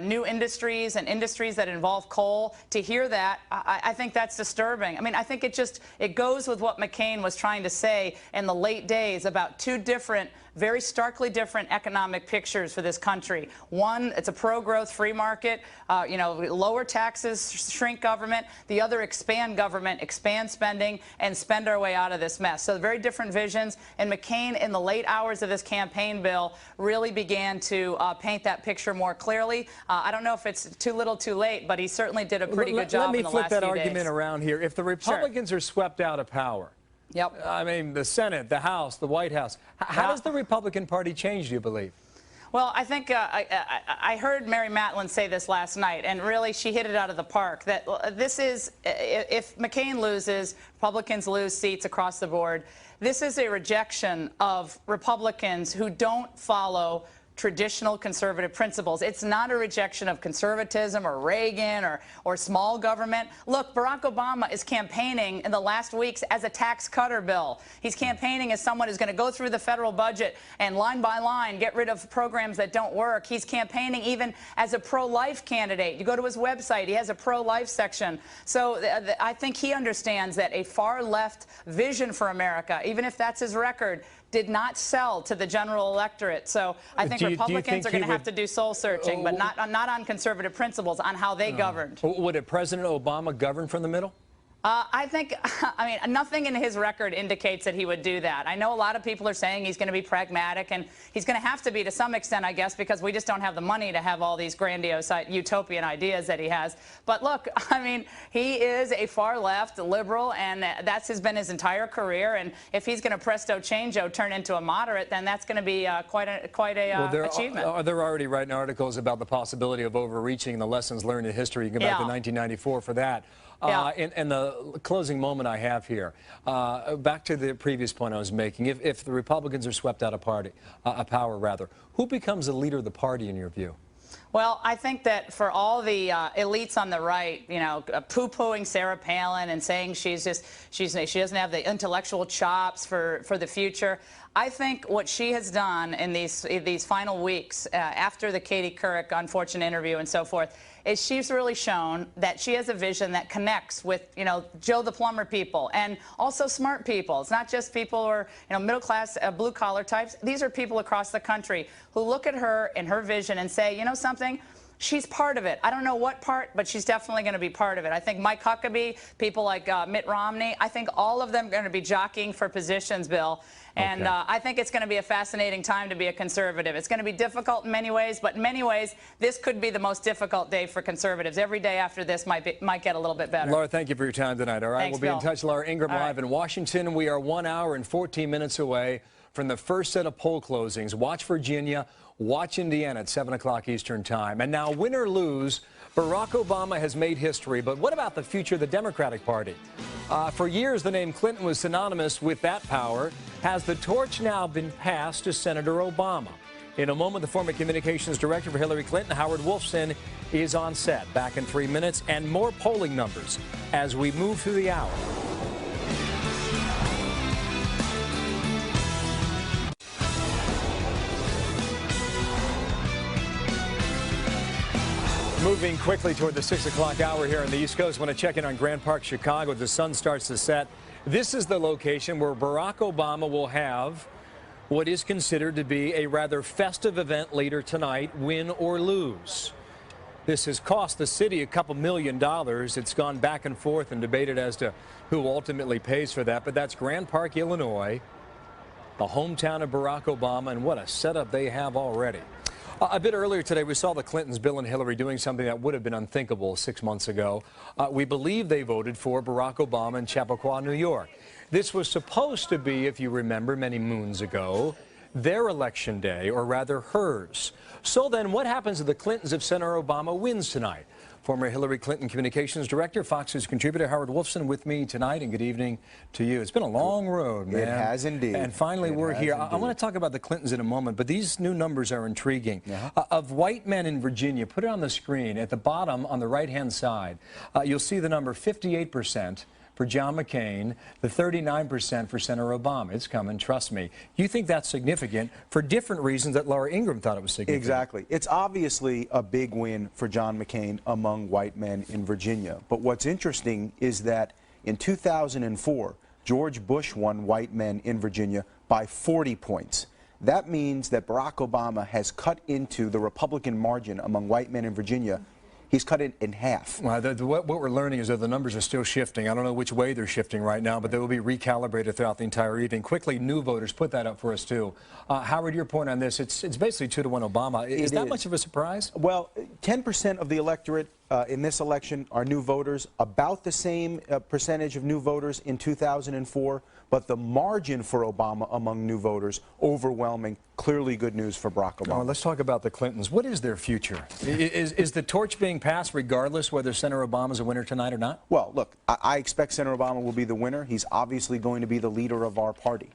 new industries and industries that involve coal, to hear that, I think that's disturbing. I mean, I think it goes with what McCain was trying to say in the late days about two different, very starkly different economic pictures for this country. One, it's a pro-growth free market, lower taxes, shrink government. The other, expand government, expand spending, and spend our way out of this mess. So very different visions. And McCain, in the late hours of this campaign, Bill, really began to paint that picture more clearly. I don't know if it's too little too late, but he certainly did a pretty good job in the last few days. Let me flip that argument around here. If the Republicans are swept out of power, yep. I mean, the Senate, the House, the White House, how does the Republican Party change, do you believe? Well, I think I heard Mary Matlin say this last night, and really she hit it out of the park, that this is, if McCain loses, Republicans lose seats across the board, this is a rejection of Republicans who don't follow traditional conservative principles. It's not a rejection of conservatism or Reagan or small government. Look, Barack Obama is campaigning in the last weeks as a tax cutter, Bill. He's campaigning as someone who's going to go through the federal budget and line by line get rid of programs that don't work. He's campaigning even as a pro-life candidate. You go to his website, he has a pro-life section. So I think he understands that a far-left vision for America, even if that's his record, did not sell to the general electorate. So I think Republicans are going to have to do soul searching, but not on conservative principles, on how they governed. Would President Obama govern from the middle? I think, nothing in his record indicates that he would do that. I know a lot of people are saying he's going to be pragmatic, and he's going to have to be to some extent, I guess, because we just don't have the money to have all these grandiose utopian ideas that he has. But look, he is a far-left liberal, and that's been his entire career. And if he's going to presto changeo turn into a moderate, then that's going to be quite a achievement. There are already writing articles about the possibility of overreaching the lessons learned in history. You can go back to 1994 for that. In the closing moment I have here, back to the previous point I was making, if the Republicans are swept out of power, who becomes the leader of the party in your view? Well, I think that for all the elites on the right, poo-pooing Sarah Palin and saying she doesn't have the intellectual chops for the future, I think what she has done in these final weeks after the Katie Couric unfortunate interview and so forth is she's really shown that she has a vision that connects with, Joe the plumber people and also smart people. It's not just people who are, middle class, blue collar types. These are people across the country who look at her and her vision and say, you know something? She's part of it. I don't know what part, but she's definitely going to be part of it. I think Mike Huckabee, people like Mitt Romney, I think all of them are going to be jockeying for positions, Bill. And I think it's going to be a fascinating time to be a conservative. It's going to be difficult in many ways, but in many ways, this could be the most difficult day for conservatives. Every day after this might get a little bit better. Laura, thank you for your time tonight. All right, Thanks, we'll be Bill. in touch. Laura Ingraham live in Washington. We are 1 hour and 14 minutes away from the first set of poll closings. Watch Virginia, watch Indiana at 7 o'clock Eastern time. And now, win or lose, Barack Obama has made history. But what about the future of the Democratic Party? For years, the name Clinton was synonymous with that power. Has the torch now been passed to Senator Obama? In a moment, the former communications director for Hillary Clinton, Howard Wolfson, is on set. Back in 3 minutes, and more polling numbers as we move through the hour. Moving quickly toward the 6 o'clock hour here on the East Coast. I want to check in on Grand Park, Chicago. The sun starts to set. This is the location where Barack Obama will have what is considered to be a rather festive event later tonight, win or lose. This has cost the city a couple $1 million. It's gone back and forth and debated as to who ultimately pays for that. But that's Grand Park, Illinois, the hometown of Barack Obama, and what a setup they have already. A bit earlier today, we saw the Clintons, Bill and Hillary, doing something that would have been unthinkable 6 months ago. We believe they voted for Barack Obama in Chappaqua, New York. This was supposed to be, if you remember, many moons ago, their election day, or rather hers. So then what happens to the Clintons if Senator Obama wins tonight? Former Hillary Clinton communications director, Fox News contributor Howard Wolfson with me tonight, and good evening to you. It's been a long road, man. It has indeed. And finally, we're here. I want to talk about the Clintons in a moment, but these new numbers are intriguing. Of white men in Virginia, put it on the screen. At the bottom, on the right-hand side, you'll see the number 58%. for John McCain, the 39% for Senator Obama. It's coming, trust me. You think that's significant for different reasons that Laura Ingraham thought it was significant. Exactly. It's obviously a big win for John McCain among white men in Virginia. But what's interesting is that in 2004, George Bush won white men in Virginia by 40 points. That means that Barack Obama has cut into the Republican margin among white men in Virginia. He's cut it in half. Well, what we're learning is that the numbers are still shifting. I don't know which way they're shifting right now, but they will be recalibrated throughout the entire evening. Quickly, new voters, put that up for us, too. Howard, your point on this, it's basically 2-1 Obama. Is that much of a surprise? Well, 10% of the electorate in this election are new voters, about the same percentage of new voters in 2004, but the margin for Obama among new voters, overwhelming. Clearly good news for Barack Obama. Well, let's talk about the Clintons. What is their future? Is the torch being passed regardless whether Senator Obama's a winner tonight or not? Well, look, I expect Senator Obama will be the winner. He's obviously going to be the leader of our party.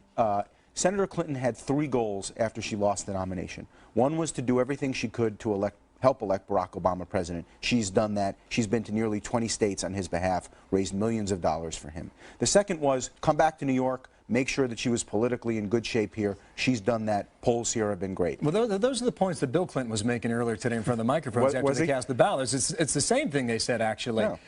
Senator Clinton had 3 goals after she lost the nomination. One was to do everything she could to help elect Barack Obama president. She's done that. She's been to nearly 20 states on his behalf, raised millions of dollars for him. The second was come back to New York, make sure that she was politically in good shape here. She's done that. Polls here have been great. Well, those are the points that Bill Clinton was making earlier today in front of the microphones after they cast the ballots. It's the same thing they said, actually. No.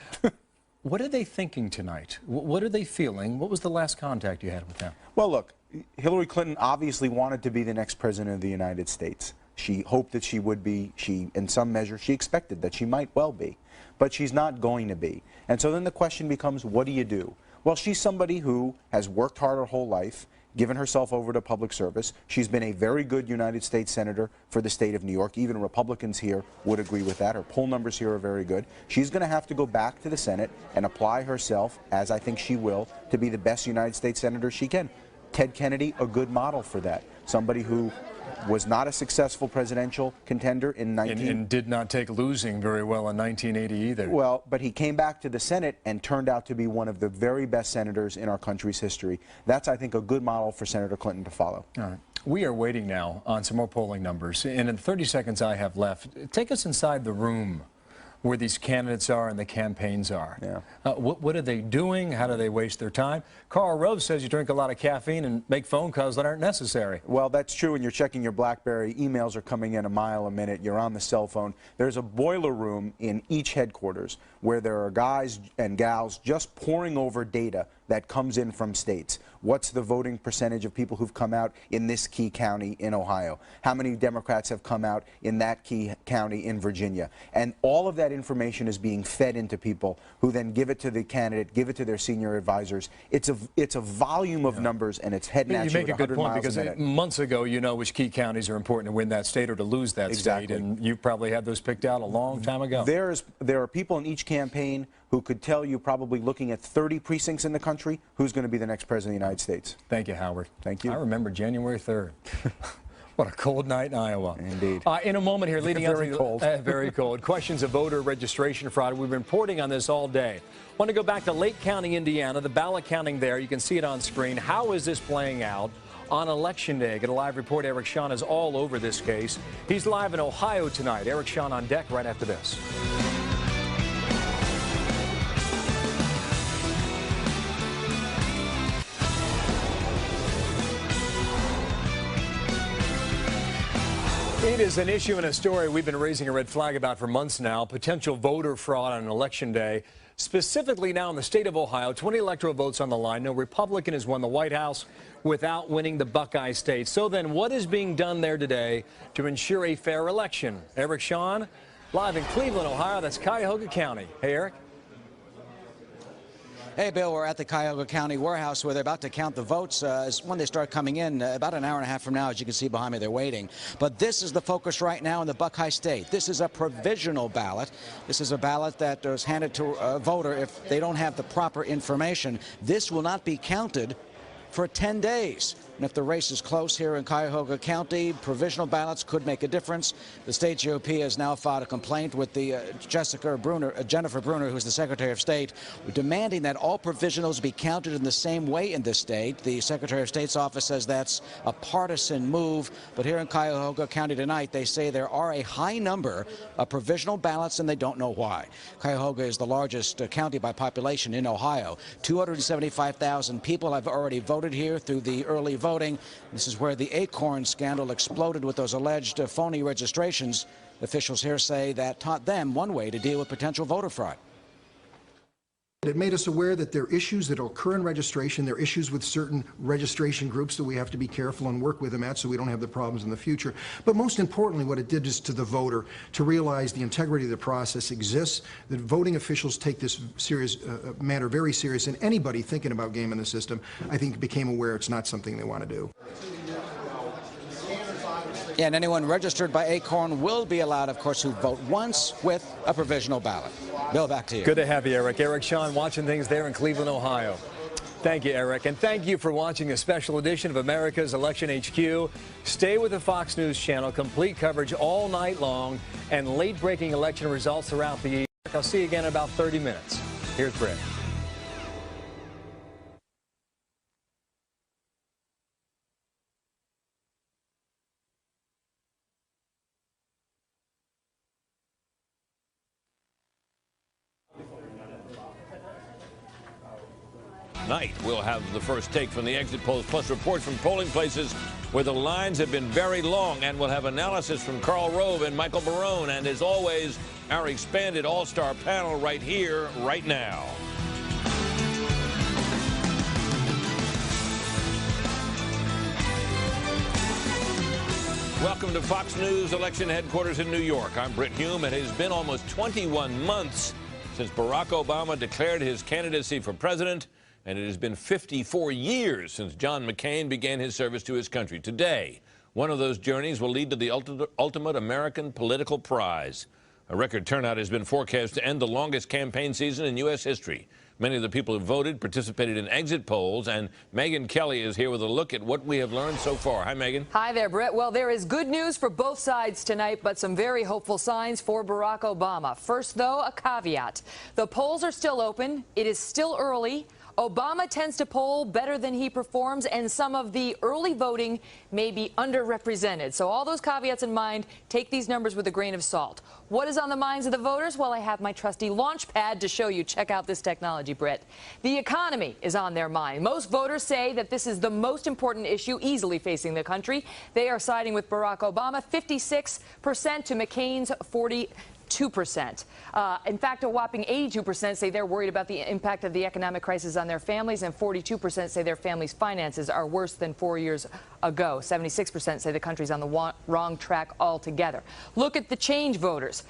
What are they thinking tonight? What are they feeling? What was the last contact you had with them? Well, look, Hillary Clinton obviously wanted to be the next president of the United States. She hoped that she would be. In some measure, she expected that she might well be. But she's not going to be. And so then the question becomes, what do you do? Well, she's somebody who has worked hard her whole life, given herself over to public service. She's been a very good United States Senator for the state of New York. Even Republicans here would agree with that. Her poll numbers here are very good. She's going to have to go back to the Senate and apply herself, as I think she will, to be the best United States Senator she can. Ted Kennedy, a good model for that. Somebody who was not a successful presidential contender in and did not take losing very well in 1980 either. Well, but he came back to the Senate and turned out to be one of the very best senators in our country's history. That's, I think, a good model for Senator Clinton to follow. All right. We are waiting now on some more polling numbers. And in the 30 seconds I have left, take us inside the room where these candidates are and the campaigns are. Yeah. What are they doing? How do they waste their time? Karl Rove says you drink a lot of caffeine and make phone calls that aren't necessary. Well, that's true, and you're checking your BlackBerry. Emails are coming in a mile a minute. You're on the cell phone. There's a boiler room in each headquarters where there are guys and gals just poring over data that comes in from states. What's the voting percentage of people who've come out in this key county in Ohio? How many Democrats have come out in that key county in Virginia? And all of that information is being fed into people who then give it to the candidate, give it to their senior advisors. It's a volume of numbers, and it's head and You make a good point, because months ago you know which key counties are important to win that state or to lose that state, and you probably had those picked out a long time ago. There are people in each campaign who could tell you, probably looking at 30 precincts in the country, who's going to be the next president of the United States. Thank you, Howard. Thank you. I remember January 3rd. What a cold night in Iowa. Indeed. In a moment here, leading very cold. Very cold. Questions of voter registration fraud. We've been reporting on this all day. Want to go back to Lake County, Indiana, the ballot counting there. You can see it on screen. How is this playing out on Election Day? Get a live report. Eric Shawn is all over this case. He's live in Ohio tonight. Eric Shawn on deck right after this. It is an issue and a story we've been raising a red flag about for months now. Potential voter fraud on Election Day. Specifically now in the state of Ohio, 20 electoral votes on the line. No Republican has won the White House without winning the Buckeye State. So then what is being done there today to ensure a fair election? Eric Shawn, live in Cleveland, Ohio. That's Cuyahoga County. Hey, Eric. Hey, Bill, we're at the Cuyahoga County warehouse where they're about to count the votes when they start coming in about an hour and a half from now. As you can see behind me, they're waiting. But this is the focus right now in the Buckeye State. This is a provisional ballot. This is a ballot that is handed to a voter if they don't have the proper information. This will not be counted for 10 days. And if the race is close here in Cuyahoga County, provisional ballots could make a difference. The state GOP has now filed a complaint with the Jennifer Brunner, who's the Secretary of State, demanding that all provisionals be counted in the same way in this state. The Secretary of State's office says that's a partisan move. But here in Cuyahoga County tonight, they say there are a high number of provisional ballots, and they don't know why. Cuyahoga is the largest county by population in Ohio. 275,000 people have already voted here through the early voting. This is where the Acorn scandal exploded with those alleged phony registrations. Officials here say that taught them one way to deal with potential voter fraud. It made us aware that there are issues that occur in registration. There are issues with certain registration groups that we have to be careful and work with them at so we don't have the problems in the future. But most importantly, what it did is to the voter to realize the integrity of the process exists, that voting officials take this matter very serious, and anybody thinking about gaming the system, I think, became aware it's not something they want to do. Yeah, and anyone registered by Acorn will be allowed, of course, to vote once with a provisional ballot. Bill, back to you. Good to have you, Eric. Eric Shawn watching things there in Cleveland, Ohio. Thank you, Eric. And thank you for watching a special edition of America's Election HQ. Stay with the Fox News channel. Complete coverage all night long and late-breaking election results throughout the year. I'll see you again in about 30 minutes. Here's Brett. Tonight, we'll have the first take from the exit polls, plus reports from polling places where the lines have been very long, and we'll have analysis from Karl Rove and Michael Barone, and as always, our expanded all-star panel right here, right now. Welcome to Fox News election headquarters in New York. I'm Britt Hume. It has been almost 21 months since Barack Obama declared his candidacy for president, and it has been 54 years since John McCain began his service to his country. Today, one of those journeys will lead to the ultimate American political prize. A record turnout has been forecast to end the longest campaign season in U.S. history. Many of the people who voted participated in exit polls, and Megyn Kelly is here with a look at what we have learned so far. Hi, Megyn. Hi there, Britt. Well, there is good news for both sides tonight, but some very hopeful signs for Barack Obama. First, though, a caveat. The polls are still open. It is still early. Obama tends to poll better than he performs, and some of the early voting may be underrepresented. So all those caveats in mind, take these numbers with a grain of salt. What is on the minds of the voters? Well, I have my trusty launch pad to show you. Check out this technology, Britt. The economy is on their mind. Most voters say that this is the most important issue easily facing the country. They are siding with Barack Obama, 56% to McCain's 42%. In fact, a whopping 82% say they're worried about the impact of the economic crisis on their families, and 42% say their families' finances are worse than 4 years ago. 76% say the country's on the wrong track altogether. Look at the change voters.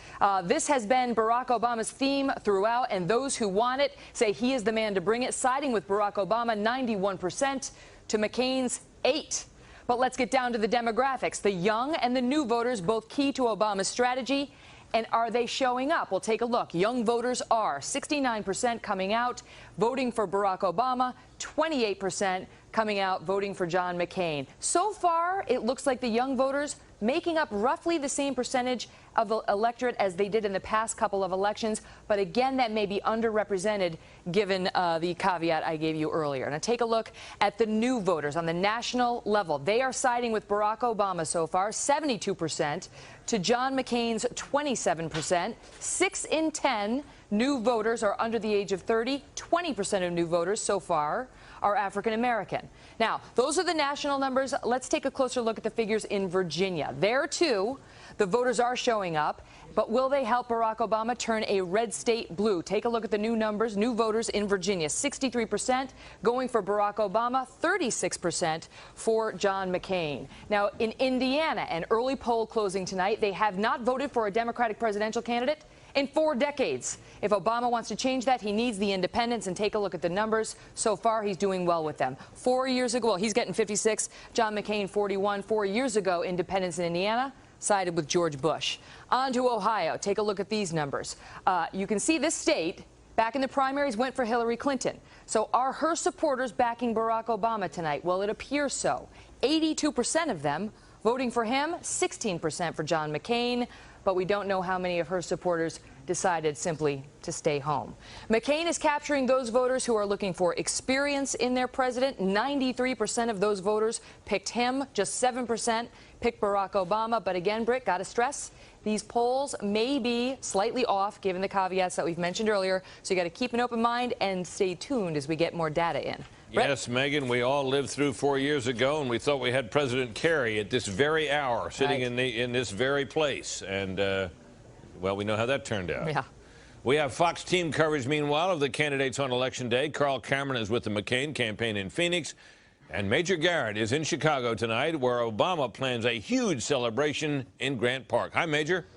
This has been Barack Obama's theme throughout, and those who want it say he is the man to bring it, siding with Barack Obama, 91% to McCain's 8%. But let's get down to the demographics. The young and the new voters, both key to Obama's strategy. And are they showing up? Well, take a look. Young voters are 69% coming out voting for Barack Obama, 28% coming out voting for John McCain. So far, it looks like the young voters making up roughly the same percentage of the electorate as they did in the past couple of elections. But again, that may be underrepresented given the caveat I gave you earlier. Now take a look at the new voters on the national level. They are siding with Barack Obama so far, 72% to John McCain's 27%. 6 in 10 new voters are under the age of 30. 20% of new voters so far are African American. Now, those are the national numbers. Let's take a closer look at the figures in Virginia. There, too, the voters are showing up. But will they help Barack Obama turn a red state blue? Take a look at the new numbers. New voters in Virginia, 63% going for Barack Obama, 36% for John McCain. Now, in Indiana, an early poll closing tonight, they have not voted for a Democratic presidential candidate in 4 decades. If Obama wants to change that, he needs the independents, and take a look at the numbers. So far, he's doing well with them. 4 years ago, well, he's getting 56, John McCain 41. 4 years ago, independents in Indiana sided with George Bush. On to Ohio. Take a look at these numbers. You can see this state back in the primaries went for Hillary Clinton. So are her supporters backing Barack Obama tonight? Well, it appears so. 82% of them voting for him, 16% for John McCain, but we don't know how many of her supporters decided simply to stay home. McCain is capturing those voters who are looking for experience in their president. 93% of those voters picked him. Just 7% picked Barack Obama. But again, Britt, got to stress, these polls may be slightly off given the caveats that we've mentioned earlier. So you got to keep an open mind and stay tuned as we get more data in. Brett? Yes, Megan, we all lived through 4 years ago, and we thought we had President Kerry at this very hour, sitting in this very place. And, well, we know how that turned out. Yeah. We have Fox team coverage, meanwhile, of the candidates on Election Day. Carl Cameron is with the McCain campaign in Phoenix. And Major Garrett is in Chicago tonight, where Obama plans a huge celebration in Grant Park. Hi, Major.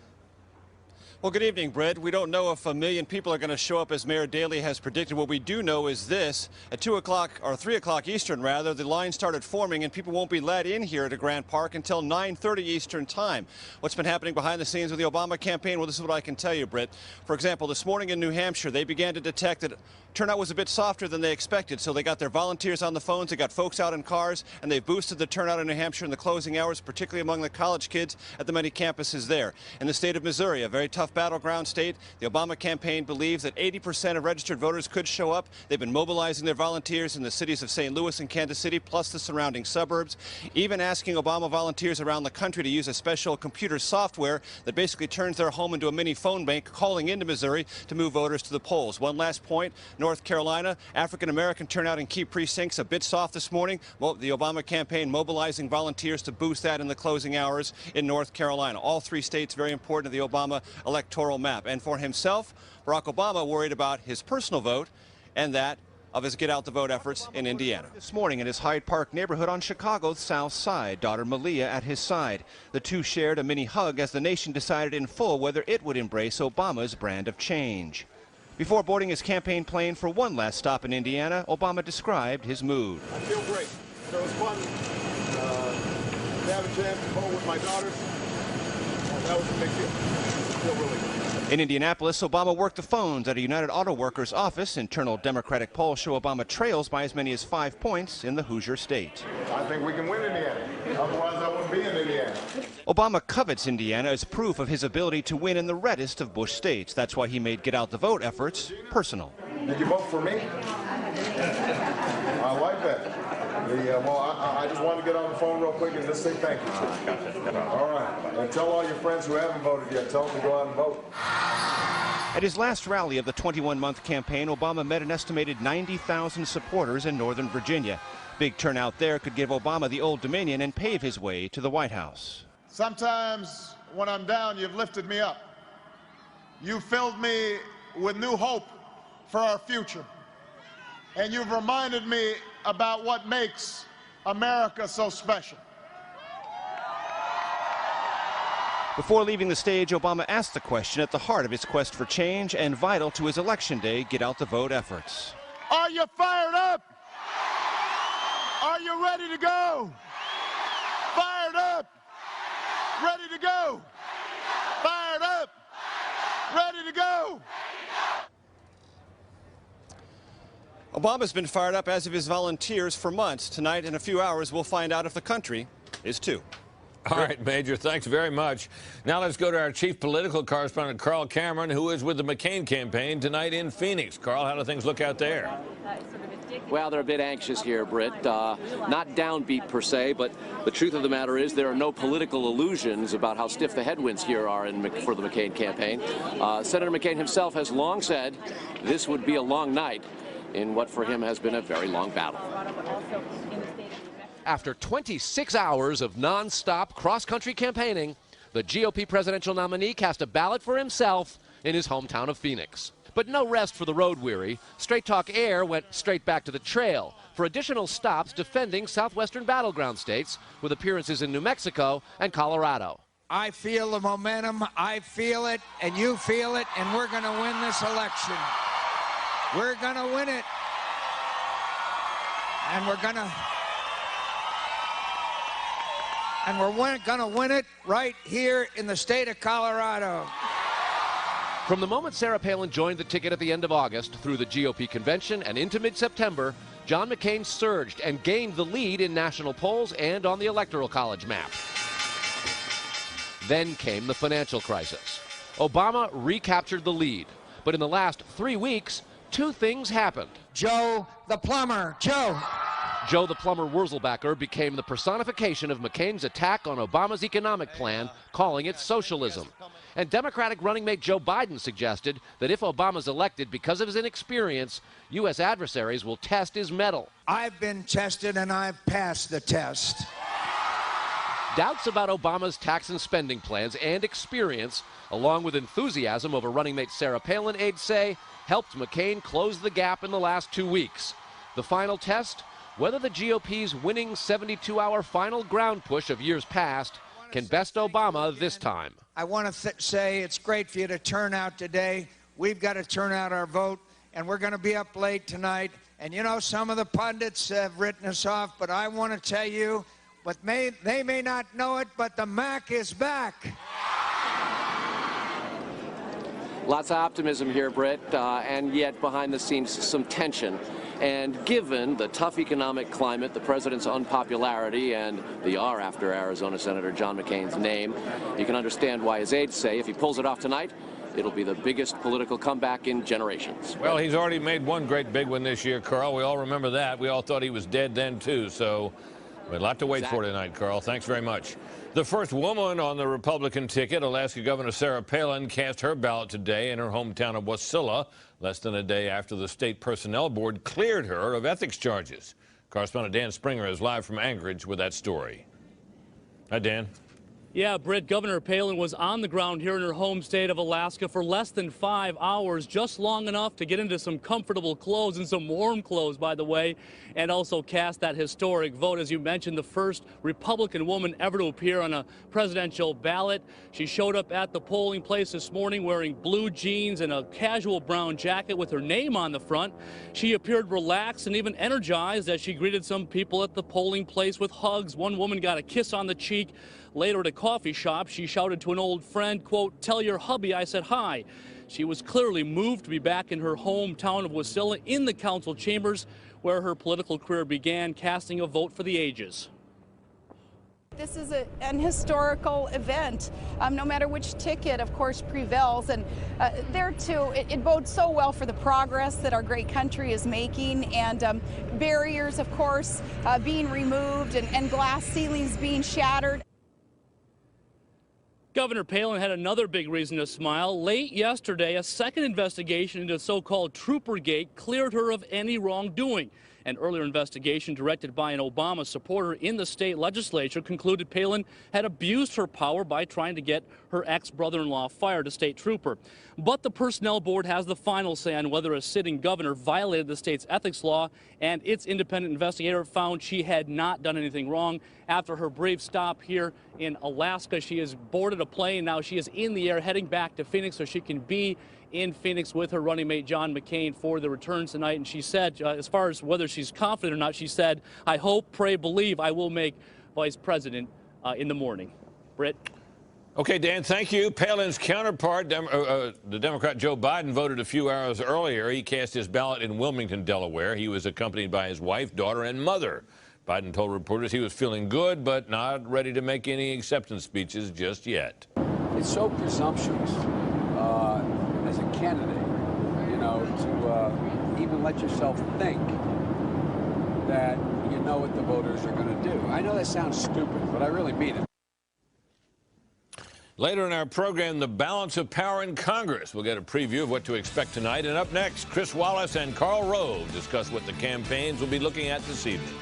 Well, good evening, Brett. We don't know if 1 million people are going to show up as Mayor Daley has predicted. What we do know is this: at 2 o'clock, or 3 o'clock Eastern, rather, the line started forming and people won't be let in here to Grant Park until 9:30 Eastern time. What's been happening behind the scenes with the Obama campaign? Well, this is what I can tell you, Britt. For example, this morning in New Hampshire, they began to detect that turnout was a bit softer than they expected, so they got their volunteers on the phones, they got folks out in cars, and they boosted the turnout in New Hampshire in the closing hours, particularly among the college kids at the many campuses there. In the state of Missouri, a very tough battleground state, the Obama campaign believes that 80% of registered voters could show up. They've been mobilizing their volunteers in the cities of St. Louis and Kansas City, plus the surrounding suburbs, even asking Obama volunteers around the country to use a special computer software that basically turns their home into a mini phone bank, calling into Missouri to move voters to the polls. One last point, North Carolina, African-American turnout in key precincts a bit soft this morning. Well, the Obama campaign mobilizing volunteers to boost that in the closing hours in North Carolina. All three states very important to the Obama electoral map. And for himself, Barack Obama worried about his personal vote and that of his get-out-the-vote efforts in Indiana. This morning in his Hyde Park neighborhood on Chicago's South Side, daughter Malia at his side. The two shared a mini hug as the nation decided in full whether it would embrace Obama's brand of change. Before boarding his campaign plane for one last stop in Indiana, Obama described his mood. I feel great. So it was fun to have a chance to vote with my daughters. That was a big deal. I feel really good. In Indianapolis, Obama worked the phones at a United Auto Workers office. Internal Democratic polls show Obama trails by as many as 5 points in the Hoosier state. I think we can win Indiana. Otherwise, I wouldn't be in Indiana. Obama covets Indiana as proof of his ability to win in the reddest of Bush states. That's why he made get-out-the-vote efforts personal. Did you vote for me? I like that. Well, I just wanted to get on the phone real quick and just say thank you. All right. And tell all your friends who haven't voted yet, tell them to go out and vote. At his last rally of the 21-month campaign, Obama met an estimated 90,000 supporters in Northern Virginia. Big turnout there could give Obama the Old Dominion and pave his way to the White House. Sometimes when I'm down, you've lifted me up. You filled me with new hope for our future. And you've reminded me about what makes America so special. Before leaving the stage, Obama asked the question at the heart of his quest for change and vital to his Election Day get-out-the-vote efforts. Are you fired up? Are you ready to go? Fired up? Ready to go? Fired up? Ready to go? Obama's been fired up, as of his volunteers, for months. Tonight, in a few hours, we'll find out if the country is too. All right, Major, thanks very much. Now let's go to our chief political correspondent, Carl Cameron, who is with the McCain campaign tonight in Phoenix. Carl, how do things look out there? Well, they're a bit anxious here, Britt. Not downbeat per se, but the truth of the matter is there are no political illusions about how stiff the headwinds here are for the McCain campaign. Senator McCain himself has long said this would be a long night in what for him has been a very long battle. After 26 hours of non-stop cross-country campaigning, the GOP presidential nominee cast a ballot for himself in his hometown of Phoenix. But no rest for the road-weary. Straight Talk Air went straight back to the trail for additional stops defending southwestern battleground states with appearances in New Mexico and Colorado. I feel the momentum, I feel it, and you feel it, and we're going to win this election. We're going to win it. And we're going to win it right here in the state of Colorado. From the moment Sarah Palin joined the ticket at the end of August through the GOP convention and into mid-September, John McCain surged and gained the lead in national polls and on the Electoral College map. Then came the financial crisis. Obama recaptured the lead, but in the last 3 weeks, two things happened. Joe the plumber, Joe the plumber Wurzelbacher became the personification of McCain's attack on Obama's economic plan, calling it socialism. And Democratic running mate Joe Biden suggested that if Obama's elected because of his inexperience, U.S. adversaries will test his mettle. I've been tested and I've passed the test. Doubts about Obama's tax and spending plans and experience, along with enthusiasm over running mate Sarah Palin, aides say, helped McCain close the gap in the last 2 weeks. The final test? Whether the GOP's winning 72-hour final ground push of years past can best Obama this time. I want to say it's great for you to turn out today. We've got to turn out our vote, and we're going to be up late tonight. And you know, some of the pundits have written us off, but I want to tell you, but they may not know it, but the Mac is back. Lots of optimism here, Britt, and yet behind the scenes some tension. And given the tough economic climate, the president's unpopularity, and the R after Arizona Senator John McCain's name, you can understand why his aides say if he pulls it off tonight, it'll be the biggest political comeback in generations. Well, he's already made one great big one this year, Carl. We all remember that. We all thought he was dead then, too. So we have a lot to wait for tonight, Carl. Thanks very much. The first woman on the Republican ticket, Alaska Governor Sarah Palin, cast her ballot today in her hometown of Wasilla, less than a day after the State Personnel Board cleared her of ethics charges. Correspondent Dan Springer is live from Anchorage with that story. Hi, Dan. Yeah, Britt, Governor Palin was on the ground here in her home state of Alaska for less than 5 hours, just long enough to get into some comfortable clothes and some warm clothes, by the way, and also cast that historic vote. As you mentioned, the first Republican woman ever to appear on a presidential ballot. She showed up at the polling place this morning wearing blue jeans and a casual brown jacket with her name on the front. She appeared relaxed and even energized as she greeted some people at the polling place with hugs. One woman got a kiss on the cheek. Later at a coffee shop, she shouted to an old friend, quote, "Tell your hubby I said hi." She was clearly moved to be back in her hometown of Wasilla in the council chambers where her political career began, casting a vote for the ages. This is an historical event, no matter which ticket, of course, prevails. And there, too, it bodes so well for the progress that our great country is making, and barriers, of course, being removed and glass ceilings being shattered. Governor Palin had another big reason to smile. Late yesterday, a second investigation into so-called Troopergate cleared her of any wrongdoing. An earlier investigation directed by an Obama supporter in the state legislature concluded Palin had abused her power by trying to get her ex-brother-in-law fired, a state trooper. But the Personnel Board has the final say on whether a sitting governor violated the state's ethics law, and its independent investigator found she had not done anything wrong. After her brief stop here in Alaska, she has boarded a plane. Now she is in the air heading back to Phoenix so she can be in Phoenix with her running mate John McCain for the return tonight. And she said, as far as whether she's confident or not, she said, "I hope, pray, believe I will make vice president in the morning." Britt? Okay, Dan, thank you. Palin's counterpart, the Democrat Joe Biden, voted a few hours earlier. He cast his ballot in Wilmington, Delaware. He was accompanied by his wife, daughter, and mother. Biden told reporters he was feeling good, but not ready to make any acceptance speeches just yet. It's so presumptuous as a candidate, you know, to even let yourself think that you know what the voters are going to do. I know that sounds stupid, but I really mean it. Later in our program, the balance of power in Congress. We'll get a preview of what to expect tonight. And up next, Chris Wallace and Karl Rove discuss what the campaigns will be looking at this evening.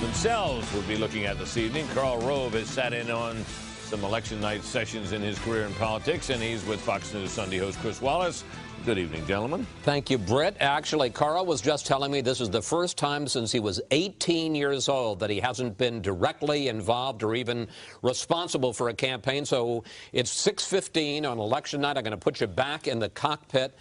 Themselves will be looking at this evening. Karl Rove has sat in on some election night sessions in his career in politics, and he's with Fox News Sunday host Chris Wallace. Good evening, gentlemen. Thank you, Britt. Actually, Carl was just telling me this is the first time since he was 18 years old that he hasn't been directly involved or even responsible for a campaign. So it's 6:15 on election night. I'm going to put you back in the cockpit.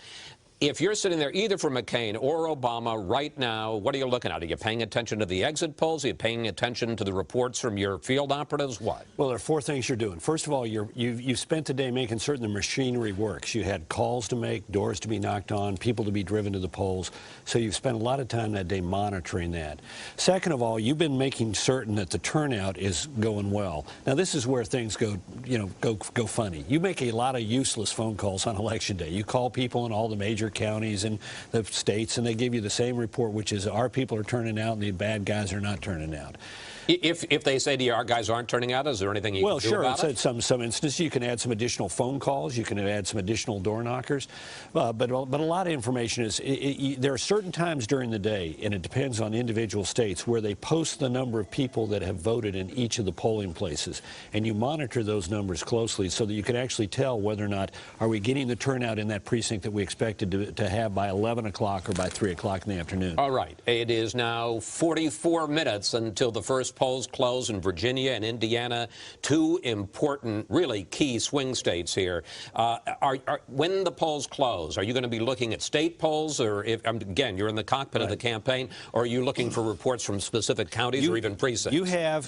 If you're sitting there either for McCain or Obama right now, what are you looking at? Are you paying attention to the exit polls? Are you paying attention to the reports from your field operatives? What? Well, there are four things you're doing. First of all, you spent the day making certain the machinery works. You had calls to make, doors to be knocked on, people to be driven to the polls. So you've spent a lot of time that day monitoring that. Second of all, you've been making certain that the turnout is going well. Now, this is where things go funny. You make a lot of useless phone calls on Election Day. You call people in all the major counties and the states, and they give you the same report, which is our people are turning out and the bad guys are not turning out. If they say to you, our guys aren't turning out, is there anything you can do about it? Well, sure. Some instances you can add some additional phone calls. You can add some additional door knockers. But a lot of information is, there are certain times during the day, and it depends on individual states, where they post the number of people that have voted in each of the polling places. And you monitor those numbers closely so that you can actually tell whether or not are we getting the turnout in that precinct that we expected to have by 11 o'clock or by 3 o'clock in the afternoon. All right. It is now 44 minutes until the first polls close in Virginia and Indiana, two important, really key swing states here. When the polls close, are you going to be looking at state polls, or again, you're in the cockpit of the campaign, or are you looking for reports from specific counties or even precincts?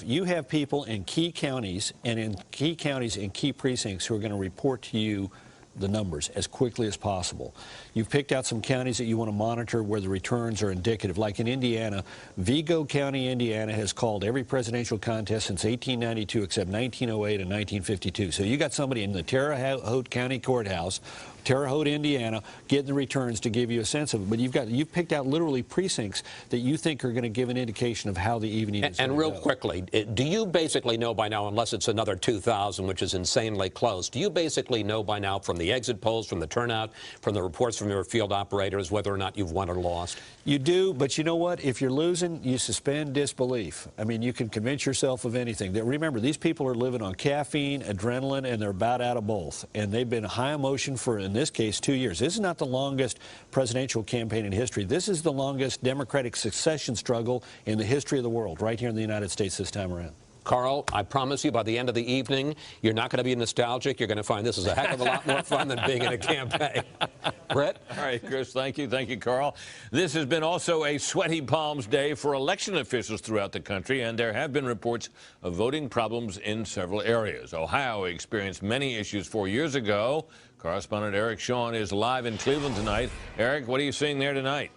You have people in key counties and key precincts who are going to report to you the numbers as quickly as possible. You've picked out some counties that you want to monitor where the returns are indicative. Like in Indiana, Vigo County, Indiana has called every presidential contest since 1892 except 1908 and 1952. So you got somebody in the Terre Haute County Courthouse, Terre Haute, Indiana, getting the returns to give you a sense of it. But you've picked out literally precincts that you think are going to give an indication of how the evening is going to go. And real quickly, do you basically know by now, unless it's another 2,000, which is insanely close, do you basically know by now from the exit polls, from the turnout, from the reports from your field operators, whether or not you've won or lost? You do, but you know what? If you're losing, you suspend disbelief. I mean, you can convince yourself of anything. Remember, these people are living on caffeine, adrenaline, and they're about out of both. And they've been high emotion for, in this case, 2 years. This is not the longest presidential campaign in history. This is the longest Democratic succession struggle in the history of the world, right here in the United States this time around. Carl, I promise you by the end of the evening, you're not going to be nostalgic. You're going to find this is a heck of a lot more fun than being in a campaign. Brett? All right, Chris, thank you. Thank you, Carl. This has been also a sweaty palms day for election officials throughout the country, and there have been reports of voting problems in several areas. Ohio experienced many issues 4 years ago. Correspondent Eric Shawn is live in Cleveland tonight. Eric, what are you seeing there tonight?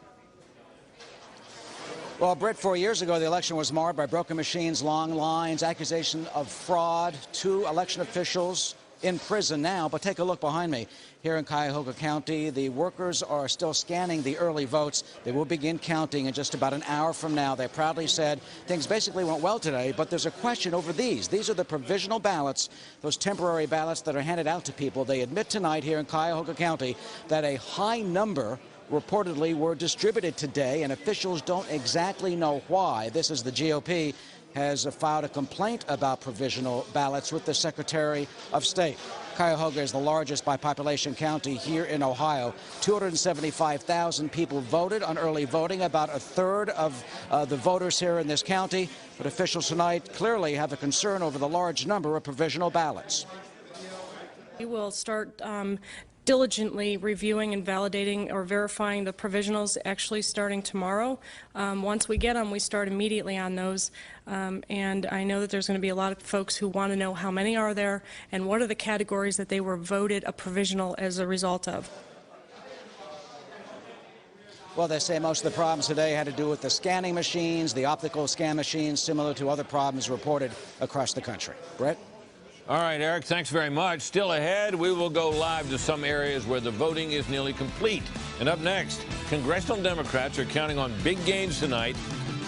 Well, Britt, 4 years ago, the election was marred by broken machines, long lines, accusation of fraud, 2 election officials in prison now. But take a look behind me. Here in Cuyahoga County, the workers are still scanning the early votes. They will begin counting in just about an hour from now. They proudly said things basically went well today, but there's a question over these. These are the provisional ballots, those temporary ballots that are handed out to people. They admit tonight here in Cuyahoga County that a high number reportedly were distributed today, and officials don't exactly know why. This is the GOP has filed a complaint about provisional ballots with the Secretary of State. Cuyahoga is the largest by population county here in Ohio. 275,000 people voted on early voting, about a third of the voters here in this county. But officials tonight clearly have a concern over the large number of provisional ballots. We will start diligently reviewing and validating or verifying the provisionals actually starting tomorrow. Once we get them, we start immediately on those. And I know that there's going to be a lot of folks who want to know how many are there and what are the categories that they were voted a provisional as a result of. Well, they say most of the problems today had to do with the scanning machines, the optical scan machines, similar to other problems reported across the country. Brett? All right, Eric, thanks very much. Still ahead, we will go live to some areas where the voting is nearly complete. And up next, congressional Democrats are counting on big gains tonight.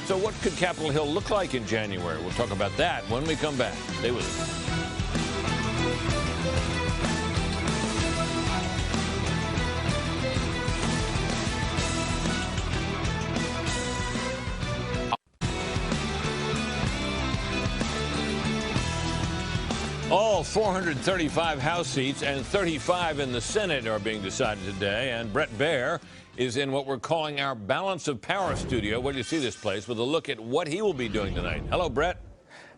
So what could Capitol Hill look like in January? We'll talk about that when we come back. Stay with us. All All 435 House seats and 35 in the Senate are being decided today, and Bret Baier is in what we're calling our Balance of Power studio. Where do you see this place? With a look at what he will be doing tonight. Hello, Bret.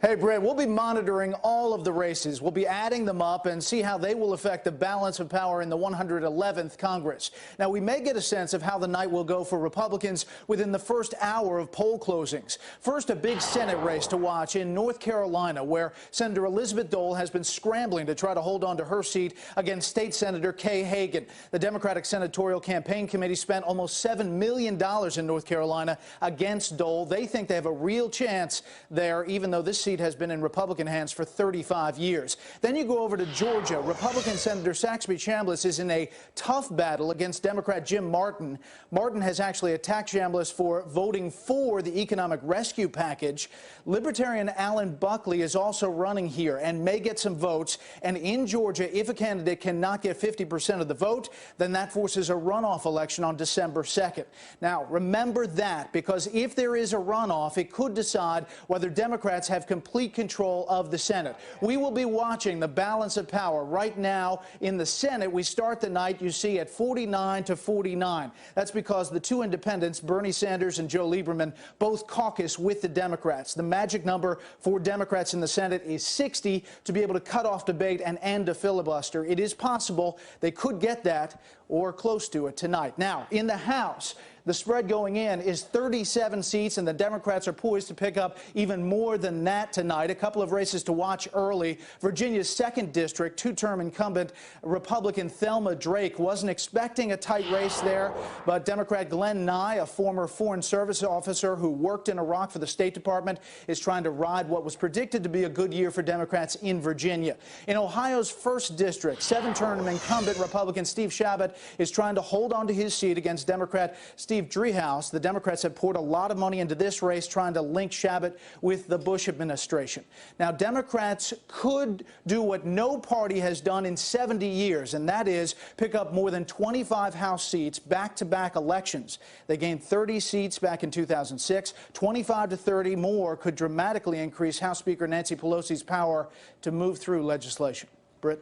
Hey, Brett, we'll be monitoring all of the races. We'll be adding them up and see how they will affect the balance of power in the 111th Congress. Now, we may get a sense of how the night will go for Republicans within the first hour of poll closings. First, a big Senate race to watch in North Carolina, where Senator Elizabeth Dole has been scrambling to try to hold on to her seat against State Senator Kay Hagan. The Democratic Senatorial Campaign Committee spent almost $7 million in North Carolina against Dole. They think they have a real chance there, even though this seat has been in Republican hands for 35 years. Then you go over to Georgia. Republican Senator Saxby Chambliss is in a tough battle against Democrat Jim Martin. Martin has actually attacked Chambliss for voting for the economic rescue package. Libertarian Alan Buckley is also running here and may get some votes. And in Georgia, if a candidate cannot get 50% of the vote, then that forces a runoff election on December 2nd. Now, remember that, because if there is a runoff, it could decide whether Democrats have complete control of the Senate. We will be watching the balance of power. Right now in the Senate, we start the night, you see, at 49 to 49. That's because the two independents, Bernie Sanders and Joe Lieberman, both caucus with the Democrats. The magic number for Democrats in the Senate is 60 to be able to cut off debate and end a filibuster. It is possible they could get that or close to it tonight. Now, in the House, the spread going in is 37 seats, and the Democrats are poised to pick up even more than that tonight. A couple of races to watch early. Virginia's 2nd District, two-term incumbent Republican Thelma Drake wasn't expecting a tight race there, but Democrat Glenn Nye, a former Foreign Service officer who worked in Iraq for the State Department, is trying to ride what was predicted to be a good year for Democrats in Virginia. In Ohio's 1st District, 7-term incumbent Republican Steve Chabot is trying to hold on to his seat against Democrat Steve Driehaus. The Democrats have poured a lot of money into this race trying to link Chabot with the Bush administration. Now, Democrats could do what no party has done in 70 years, and that is pick up more than 25 House seats back-to-back elections. They gained 30 seats back in 2006. 25 to 30 more could dramatically increase House Speaker Nancy Pelosi's power to move through legislation. Britt?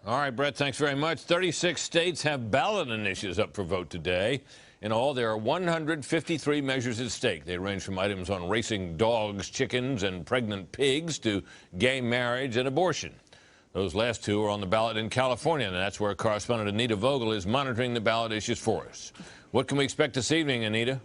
All right, Brett, thanks very much. 36 states have ballot initiatives up for vote today. In all, there are 153 measures at stake. They range from items on racing dogs, chickens, and pregnant pigs to gay marriage and abortion. Those last two are on the ballot in California, and that's where correspondent Anita Vogel is monitoring the ballot issues for us. What can we expect this evening, Anita?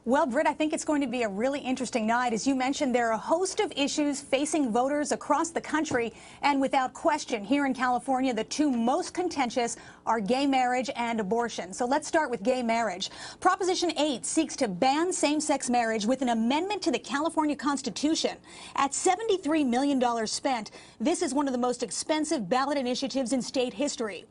Well, Britt, I think it's going to be a really interesting night. As you mentioned, there are a host of issues facing voters across the country. And without question, here in California, the two most contentious are gay marriage and abortion. So let's start with gay marriage. Proposition 8 seeks to ban same-sex marriage with an amendment to the California Constitution. At $73 million spent, this is one of the most expensive ballot initiatives in state history.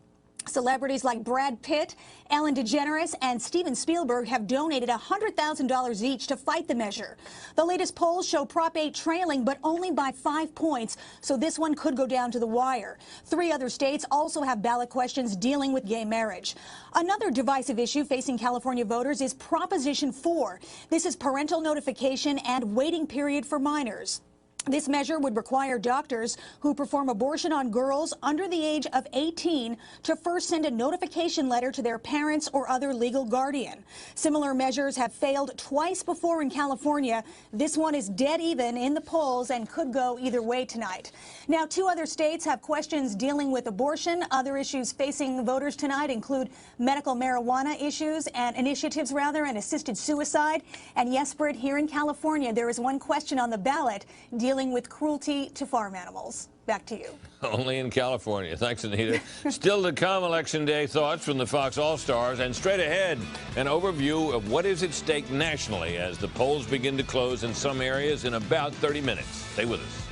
Celebrities like Brad Pitt, Ellen DeGeneres, and Steven Spielberg have donated $100,000 each to fight the measure. The latest polls show Prop 8 trailing, but only by 5 points, so this one could go down to the wire. 3 other states also have ballot questions dealing with gay marriage. Another divisive issue facing California voters is Proposition 4. This is parental notification and waiting period for minors. This measure would require doctors who perform abortion on girls under the age of 18 to first send a notification letter to their parents or other legal guardian. Similar measures have failed twice before in California. This one is dead even in the polls and could go either way tonight. Now, 2 other states have questions dealing with abortion. Other issues facing voters tonight include medical marijuana issues and initiatives, and assisted suicide. And yes, Britt, here in California, there is one question on the ballot dealing with cruelty to farm animals. Back to you. Only in California. Thanks, Anita. Still to come, Election Day thoughts from the Fox All-Stars, and straight ahead, an overview of what is at stake nationally as the polls begin to close in some areas in about 30 minutes. Stay with us.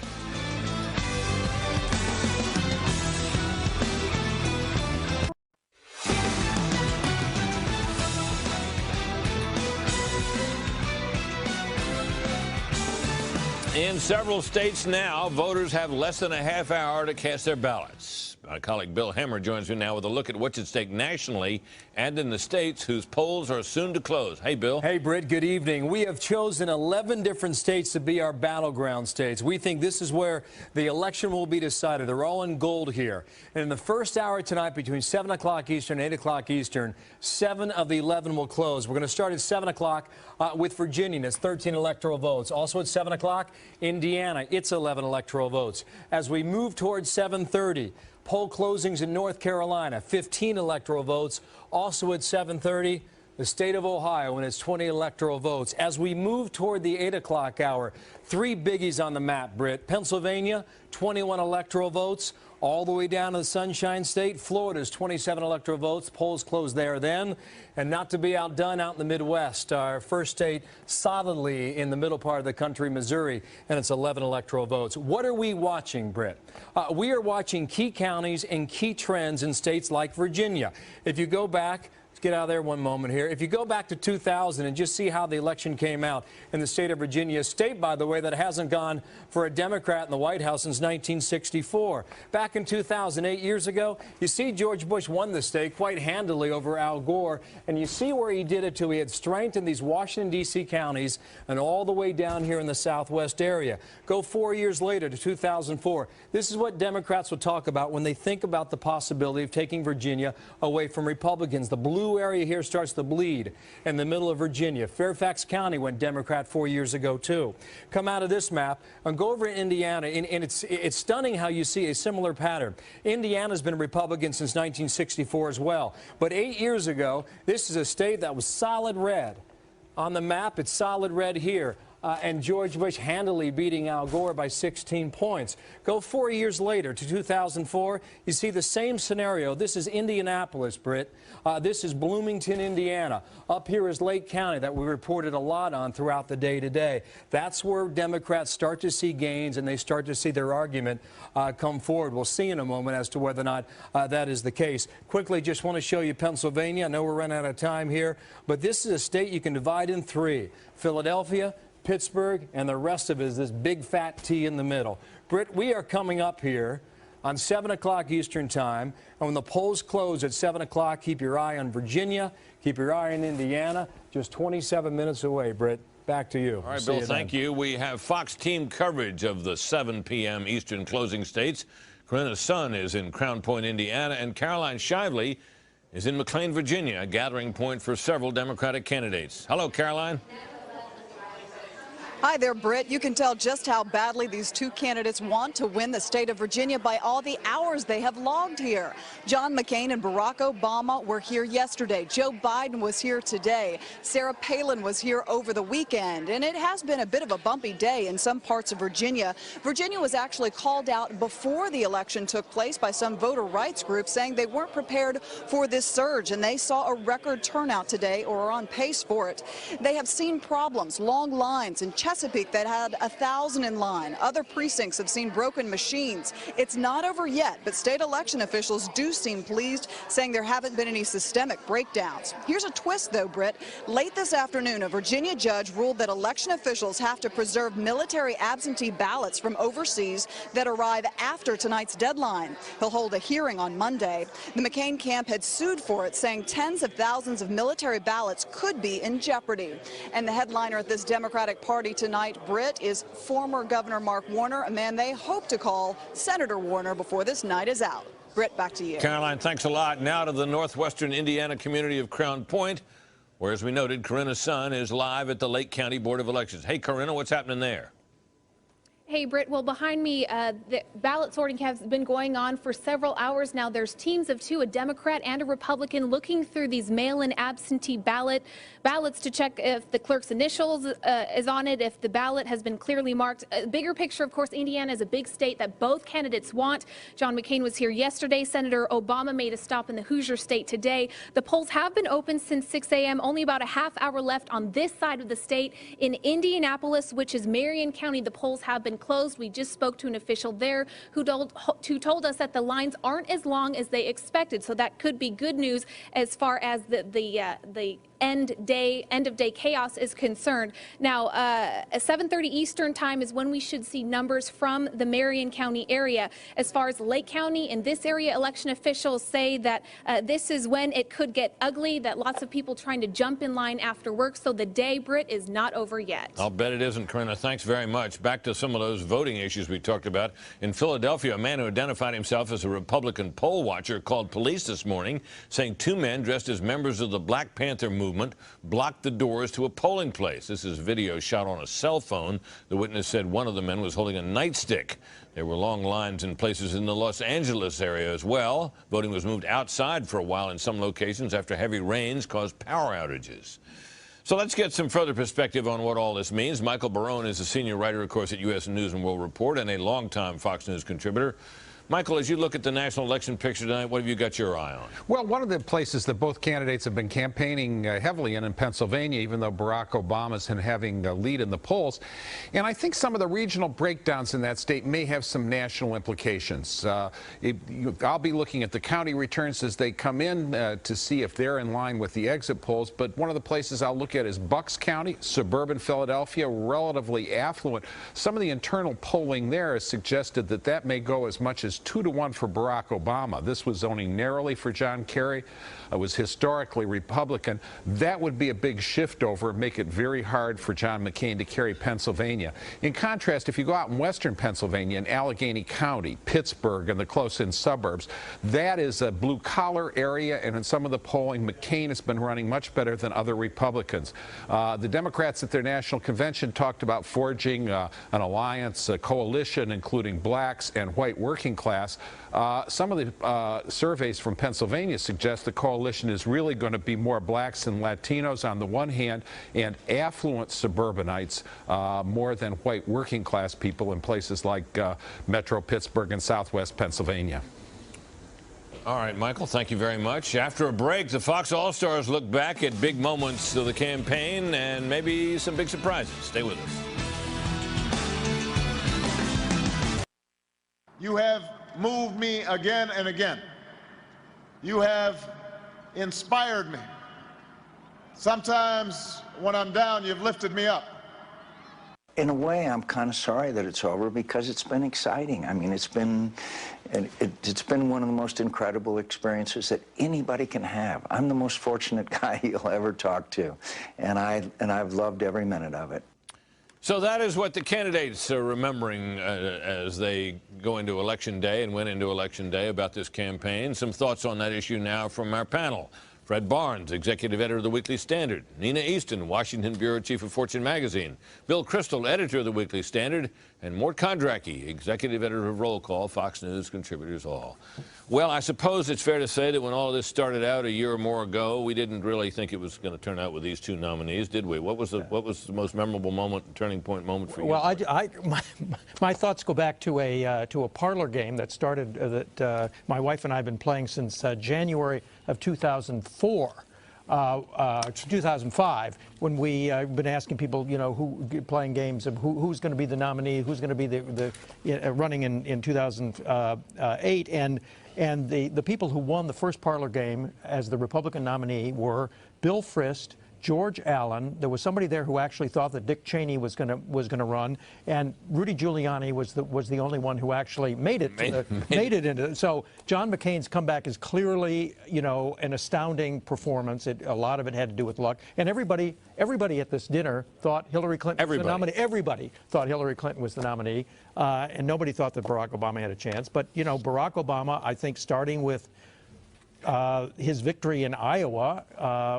In several states now, voters have less than a half hour to cast their ballots. My colleague Bill Hemmer joins me now with a look at what's at stake nationally and in the states whose polls are soon to close. Hey, Bill. Hey, Britt, good evening. We have chosen 11 different states to be our battleground states. We think this is where the election will be decided. They're all in gold here. And in the first hour tonight, between 7 o'clock Eastern and 8 o'clock Eastern, 7 of the 11 will close. We're going to start at 7 o'clock with Virginia. That's 13 electoral votes. Also at 7 o'clock, Indiana. It's 11 electoral votes. As we move towards 7:30, poll closings in North Carolina, 15 electoral votes. Also at 7:30, the state of Ohio and its 20 electoral votes. As we move toward the 8 o'clock hour, 3 biggies on the map, Britt. Pennsylvania, 21 electoral votes. All the way down to the Sunshine State, Florida's 27 electoral votes. Polls close there then. And not to be outdone, out in the Midwest, our first state solidly in the middle part of the country, Missouri, and it's 11 electoral votes. What are we watching, Britt? We are watching key counties and key trends in states like Virginia. If you go back, get out of there one moment here. If you go back to 2000 and just see how the election came out in the state of Virginia, a state, by the way, that hasn't gone for a Democrat in the White House since 1964. Back in 2000, 8 years ago, you see George Bush won the state quite handily over Al Gore, and you see where he did it to. He had strength in these Washington, D.C. counties and all the way down here in the Southwest area. Go 4 years later to 2004. This is what Democrats will talk about when they think about the possibility of taking Virginia away from Republicans. The blue area here starts to bleed in the middle of Virginia. Fairfax County went Democrat 4 years ago, too. Come out of this map and go over to Indiana, and it's stunning how you see a similar pattern. Indiana's been Republican since 1964 as well. But 8 years ago, this is a state that was solid red. On the map, it's solid red here. And George Bush handily beating Al Gore by 16 points. Go 4 years later to 2004, you see the same scenario. This is Indianapolis, Britt. This is Bloomington, Indiana. Up here is Lake County that we reported a lot on throughout the day today. That's where Democrats start to see gains and they start to see their argument come forward. We'll see in a moment as to whether or not that is the case. Quickly, just want to show you Pennsylvania. I know we're running out of time here, but this is a state you can divide in 3. Philadelphia, Pittsburgh, and the rest of it is this big fat T in the middle. Britt, we are coming up here on 7 o'clock Eastern time, and when the polls close at 7 o'clock, keep your eye on Virginia, keep your eye on Indiana, just 27 minutes away, Britt. Back to you. All right, Bill, thank you. We have Fox team coverage of the 7 p.m. Eastern closing states. Corinna's son is in Crown Point, Indiana, and Caroline Shively is in McLean, Virginia, a gathering point for several Democratic candidates. Hello, Caroline. Hi there, Britt. You can tell just how badly these 2 candidates want to win the state of Virginia by all the hours they have logged here. John McCain and Barack Obama were here yesterday. Joe Biden was here today. Sarah Palin was here over the weekend. And it has been a bit of a bumpy day in some parts of Virginia. Virginia was actually called out before the election took place by some voter rights groups saying they weren't prepared for this surge. And they saw a record turnout today, or are on pace for it. They have seen problems, long lines in Chesapeake that had 1,000 in line. Other precincts have seen broken machines. It's not over yet, but state election officials do seem pleased, saying there haven't been any systemic breakdowns. Here's a twist, though, Britt. Late this afternoon, a Virginia judge ruled that election officials have to preserve military absentee ballots from overseas that arrive after tonight's deadline. He'll hold a hearing on Monday. The McCain camp had sued for it, saying tens of thousands of military ballots could be in jeopardy. And the headliner at this Democratic Party tonight, Britt, is former Governor Mark Warner, a man they hope to call Senator Warner before this night is out. Britt, back to you. Caroline, thanks a lot. Now to the northwestern Indiana community of Crown Point, where, as we noted, Corinna's son is live at the Lake County Board of Elections. Hey, Corinna, what's happening there? Hey, Britt. Well, behind me, the ballot sorting has been going on for several hours now. There's teams of 2, a Democrat and a Republican, looking through these mail-in absentee ballots to check if the clerk's initials is on it, if the ballot has been clearly marked. A bigger picture, of course, Indiana is a big state that both candidates want. John McCain was here yesterday. Senator Obama made a stop in the Hoosier State today. The polls have been open since 6 a.m. Only about a half hour left on this side of the state. In Indianapolis, which is Marion County, the polls have been been closed. We just spoke to an official there who told us that the lines aren't as long as they expected. So that could be good news as far as the end of day chaos is concerned. Now, at 7:30 Eastern time is when we should see numbers from the Marion County area. As far as Lake County, in this area, election officials say that this is when it could get ugly, that lots of people trying to jump in line after work. So the day, Britt, is not over yet. I'll bet it isn't, Corinna. Thanks very much. Back to some of those voting issues we talked about. In Philadelphia, a man who identified himself as a Republican poll watcher called police this morning, saying two men dressed as members of the Black Panther movement blocked the doors to a polling place. This is video shot on a cell phone. The witness said one of the men was holding a nightstick. There were long lines in places in the Los Angeles area as well. Voting was moved outside for a while in some locations after heavy rains caused power outages. So let's get some further perspective on what all this means. Michael Barone is a senior writer, of course, at U.S. News and World Report and a longtime Fox News contributor. Michael, as you look at the national election picture tonight, what have you got your eye on? Well, one of the places that both candidates have been campaigning heavily in Pennsylvania, even though Barack Obama's been having a lead in the polls. And I think some of the regional breakdowns in that state may have some national implications. I'll be looking at the county returns as they come in to see if they're in line with the exit polls. But one of the places I'll look at is Bucks County, suburban Philadelphia, relatively affluent. Some of the internal polling there has suggested that that may go as much as 2-to-1 for Barack Obama. This was zoning narrowly for John Kerry. It was historically Republican. That would be a big shift over, make it very hard for John McCain to carry Pennsylvania. In contrast, if you go out in western Pennsylvania, in Allegheny County, Pittsburgh, and the close-in suburbs, that is a blue-collar area, and in some of the polling, McCain has been running much better than other Republicans. The Democrats at their national convention talked about forging an alliance, a coalition, including blacks and white working class. Some of the surveys from Pennsylvania suggest the coalition is really going to be more blacks and Latinos on the one hand and affluent suburbanites more than white working class people in places like Metro Pittsburgh and Southwest Pennsylvania. All right, Michael, thank you very much. After a break, the Fox All-Stars look back at big moments of the campaign and maybe some big surprises. Stay with us. You have moved me again and again. You have inspired me. Sometimes when I'm down, you've lifted me up. In a way, I'm kind of sorry that it's over because it's been exciting. I mean, it's been one of the most incredible experiences that anybody can have. I'm the most fortunate guy you'll ever talk to, and I've loved every minute of it. So that is what the candidates are remembering as they go into Election Day and went into Election Day about this campaign. Some thoughts on that issue now from our panel. Fred Barnes, executive editor of the Weekly Standard. Nina Easton, Washington bureau chief of Fortune magazine. Bill Kristol, editor of the Weekly Standard. And Mort Kondracki, executive editor of Roll Call, Fox News contributors all. Well, I suppose it's fair to say that when all of this started out a year or more ago, we didn't really think it was going to turn out with these two nominees, did we? What was the most memorable moment, turning point moment for you? Well, my thoughts go back to a parlor game that started that my wife and I have been playing since January of 2004. 2005, when we been asking people, you know, playing games of who's going to be the nominee, who's going to be the running in 2008, and the people who won the first parlor game as the Republican nominee were Bill Frist, George Allen. There was somebody there who actually thought that Dick Cheney was going to run, and Rudy Giuliani was the only one who actually made it into. So John McCain's comeback is clearly, you know, an astounding performance. A lot of it had to do with luck, and everybody at this dinner thought Hillary Clinton was the nominee. Everybody thought Hillary Clinton was the nominee, and nobody thought that Barack Obama had a chance. But you know, Barack Obama, I think, starting with his victory in Iowa,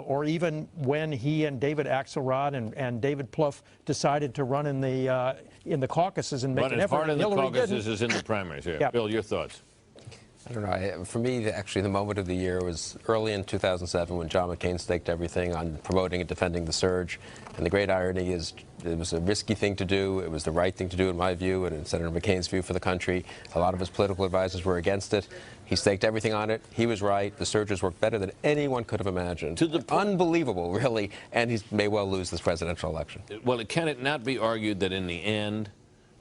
or even when he and David Axelrod and David Plouffe decided to run in the caucuses and make an effort. Run as hard in the caucuses as in the primaries. Yeah. Bill, your thoughts? I don't know. For me, actually, the moment of the year was early in 2007 when John McCain staked everything on promoting and defending the surge. And the great irony is it was a risky thing to do. It was the right thing to do, in my view, and in Senator McCain's view for the country. A lot of his political advisors were against it. He staked everything on it. He was right. The surges worked better than anyone could have imagined. Unbelievable, really. And he may well lose this presidential election. Well, can it not be argued that in the end,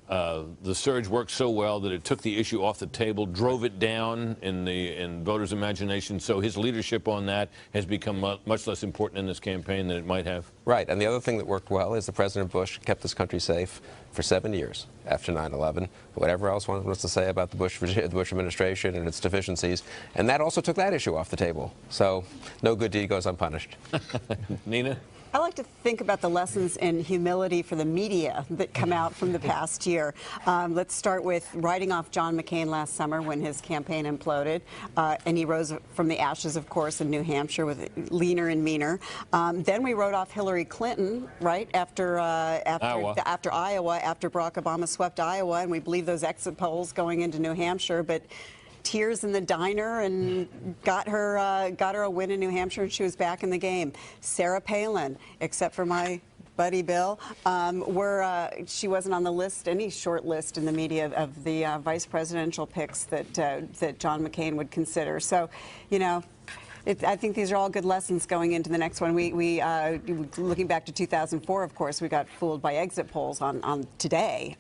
the surge worked so well that it took the issue off the table, drove it down in voters' imagination. So his leadership on that has become much less important in this campaign than it might have. Right. And the other thing that worked well is that President Bush kept this country safe for 7 years after 9/11. Whatever else one wants to say about the Bush administration and its deficiencies, and that also took that issue off the table. So no good deed goes unpunished. Nina? I like to think about the lessons in humility for the media that come out from the past year. Let's start with writing off John McCain last summer when his campaign imploded, and he rose from the ashes, of course, in New Hampshire with leaner and meaner. Then we wrote off Hillary Clinton, right, after Iowa, after Barack Obama swept Iowa, and we believe those exit polls going into New Hampshire, but tears in the diner and got her a win in New Hampshire, and she was back in the game. Sarah Palin, except for my buddy Bill, she wasn't on the list, any short list in the media of the vice presidential picks that John McCain would consider. So, you know, I think these are all good lessons going into the next one. We looking back to 2004, of course, we got fooled by exit polls on today.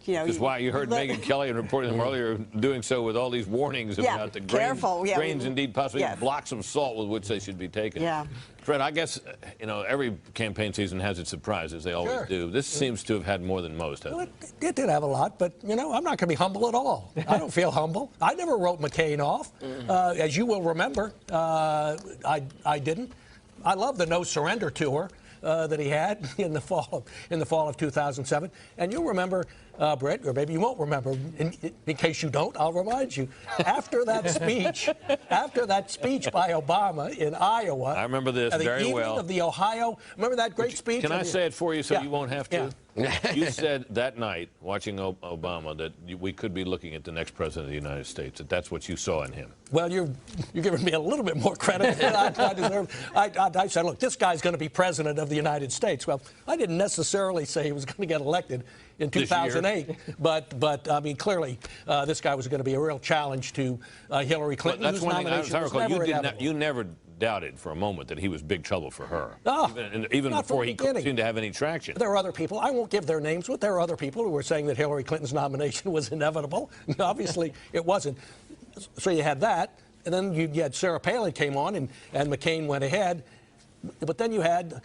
You know, Because why you heard Megyn Kelly and reporting them earlier doing so with all these warnings about the grains, indeed possibly blocks of salt with which they should be taken. Yeah. Fred, I guess, you know, every campaign season has its surprises. They always do. This seems to have had more than most, hasn't it? It did have a lot, but, you know, I'm not going to be humble at all. I don't feel humble. I never wrote McCain off. As you will remember, I didn't. I love the No Surrender tour that he had in the fall of 2007. And you'll remember, Brett, or maybe you won't remember. In case you don't, I'll remind you. After that speech by Obama in Iowa, I remember this very well. The evening of the Ohio. Remember that great speech? Can I say it for you so you won't have to? You said that night, watching Obama, that we could be looking at the next president of the United States. That's what you saw in him. Well, you're giving me a little bit more credit than I deserve. I said, look, this guy's going to be president of the United States. Well, I didn't necessarily say he was going to get elected in 2008, but I mean, clearly, this guy was going to be a real challenge to Hillary Clinton. Well, that's one thing I recall. You never doubted for a moment that he was big trouble for her, even before he seemed to have any traction. There are other people. I won't give their names, but there are other people who were saying that Hillary Clinton's nomination was inevitable. Obviously, it wasn't. So you had that, and then you had Sarah Palin came on, and McCain went ahead. But then you had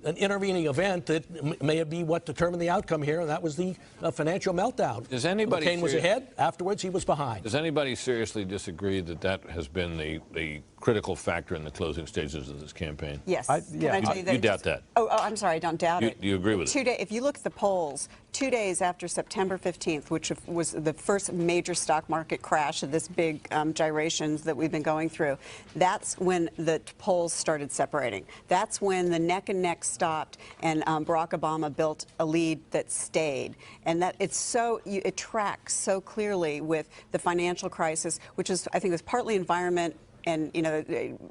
an intervening event that may be what determined the outcome here, and that was the financial meltdown. Does anybody McCain was ahead. Afterwards, he was behind. Does anybody seriously disagree that that has been the critical factor in the closing stages of this campaign? Yes. Can I tell you that you doubt that? Oh, I'm sorry, I don't doubt it. You agree with it? If you look at the polls, 2 days after September 15th, which was the first major stock market crash of this big gyrations that we've been going through, that's when the polls started separating. That's when the neck and neck stopped, and Barack Obama built a lead that stayed. And that it tracks so clearly with the financial crisis, which is, I think, was partly environment. And, you know,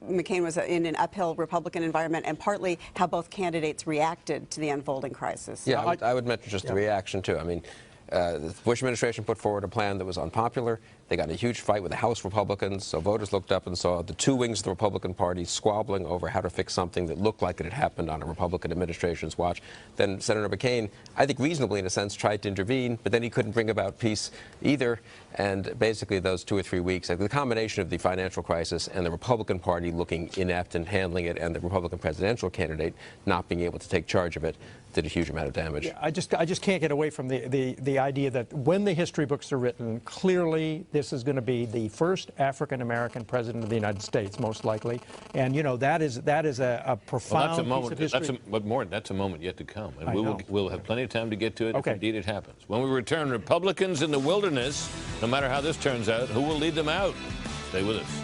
McCain was in an uphill Republican environment, and partly how both candidates reacted to the unfolding crisis. Yeah, I would mention just the reaction, too. I mean, the Bush administration put forward a plan that was unpopular. They got in a huge fight with the House Republicans, so voters looked up and saw the two wings of the Republican Party squabbling over how to fix something that looked like it had happened on a Republican administration's watch. Then Senator McCain, I think reasonably in a sense, tried to intervene, but then he couldn't bring about peace either. And basically those 2 or 3 weeks, the combination of the financial crisis and the Republican Party looking inept in handling it, and the Republican presidential candidate not being able to take charge of it, did a huge amount of damage. Yeah, I just can't get away from the idea that when the history books are written, clearly this is going to be the first African-American president of the United States, most likely. And, you know, that is a profound piece of history. That's a moment yet to come. And we'll have plenty of time to get to it if indeed it happens. When we return, Republicans in the wilderness, no matter how this turns out, who will lead them out? Stay with us.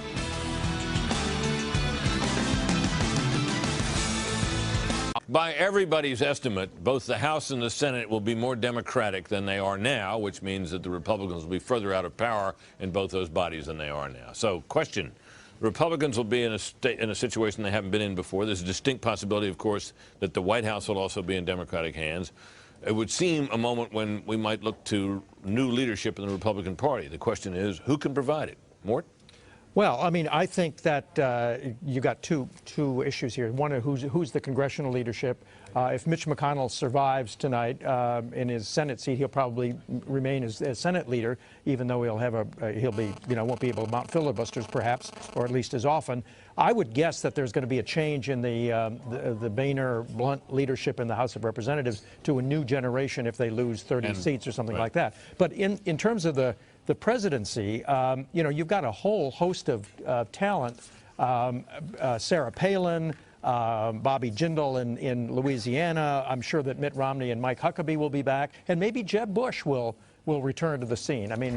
By everybody's estimate, both the House and the Senate will be more Democratic than they are now, which means that the Republicans will be further out of power in both those bodies than they are now. So, question. Republicans will be in a situation they haven't been in before. There's a distinct possibility, of course, that the White House will also be in Democratic hands. It would seem a moment when we might look to new leadership in the Republican Party. The question is, who can provide it? Mort? Well, I mean, I think that you got two issues here. One, who's the congressional leadership. If Mitch McConnell survives tonight in his Senate seat, he'll probably remain as Senate leader, even though he'll have he'll be, won't be able to mount filibusters perhaps, or at least as often. I would guess that there's going to be a change in the Boehner-Blunt leadership in the House of Representatives to a new generation if they lose 30 seats or something like that. But in terms of the presidency, you've got a whole host of talent. Sarah Palin, Bobby Jindal in Louisiana. I'm sure that Mitt Romney and Mike Huckabee will be back, and maybe Jeb Bush will return to the scene. I mean,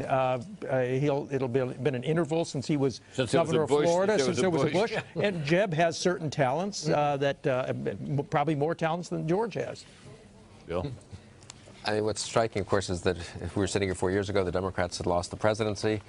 it'll been an interval since he was governor of Florida, since there was a Bush, and Jeb has certain talents that probably more talents than George has. Bill? I mean, what's striking, of course, is that if we were sitting here 4 years ago, the Democrats had lost the presidency.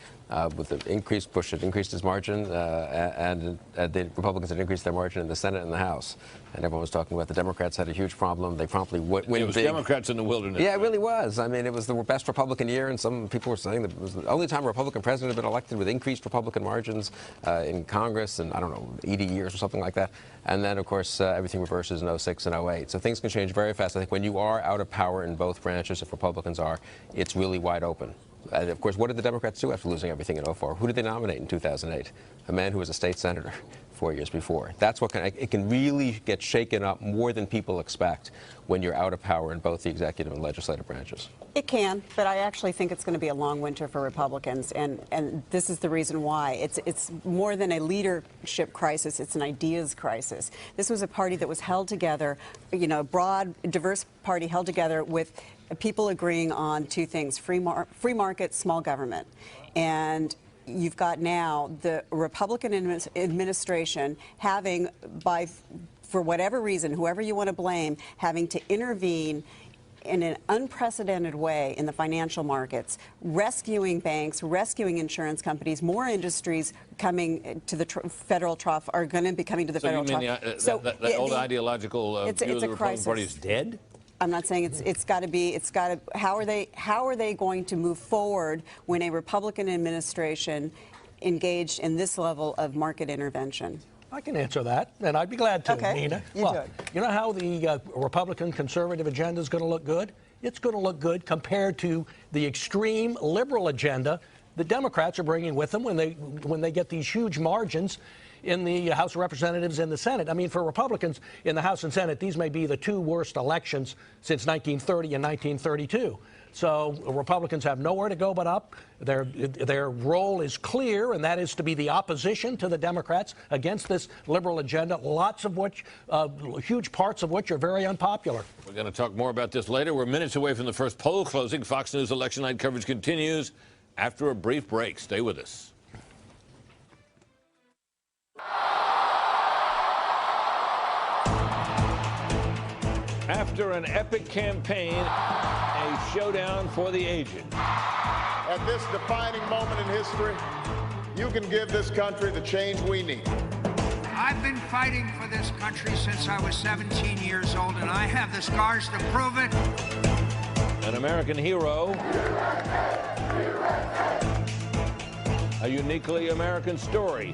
With the increased, Bush had increased his margin, and the Republicans had increased their margin in the Senate and the House. And everyone was talking about the Democrats had a huge problem. They promptly win big. It was Democrats in the wilderness. Yeah, it really was. I mean, it was the best Republican year, and some people were saying that it was the only time a Republican president had been elected with increased Republican margins in Congress in, I don't know, 80 years or something like that. And then, of course, everything reverses in 06 and 08. So things can change very fast. I think when you are out of power in both branches, if Republicans are, it's really wide open. And of course, what did the Democrats do after losing everything in 04? Who did they nominate in 2008? A man who was a state senator 4 years before. That's what it can really get shaken up more than people expect when you're out of power in both the executive and legislative branches. It can, but I actually think it's going to be a long winter for Republicans, and this is the reason why. It's more than a leadership crisis, it's an ideas crisis. This was a party that was held together, a broad, diverse party held together with people agreeing on two things: free market, small government. And you've got now the Republican administration having, for whatever reason, whoever you want to blame, having to intervene in an unprecedented way in the financial markets, rescuing banks, rescuing insurance companies. More industries coming to the federal trough are going to be coming to the federal trough. So you mean that old ideological view of the Republican Party is dead? I'm not saying it's got to be. How are they going to move forward when a Republican administration engaged in this level of market intervention? I can answer that, and I'd be glad to, okay. Nina. Well, you know how the Republican conservative agenda is going to look good? It's going to look good compared to the extreme liberal agenda the Democrats are bringing with them when they get these huge margins in the House of Representatives and the Senate. I mean, for Republicans in the House and Senate, these may be the two worst elections since 1930 and 1932. So Republicans have nowhere to go but up. Their role is clear, and that is to be the opposition to the Democrats against this liberal agenda, lots of which, huge parts of which are very unpopular. We're going to talk more about this later. We're minutes away from the first poll closing. Fox News election night coverage continues after a brief break. Stay with us. After an epic campaign, a showdown for the aged. At this defining moment in history, you can give this country the change we need. I've been fighting for this country since I was 17 years old, and I have the scars to prove it. An American hero. A uniquely American story.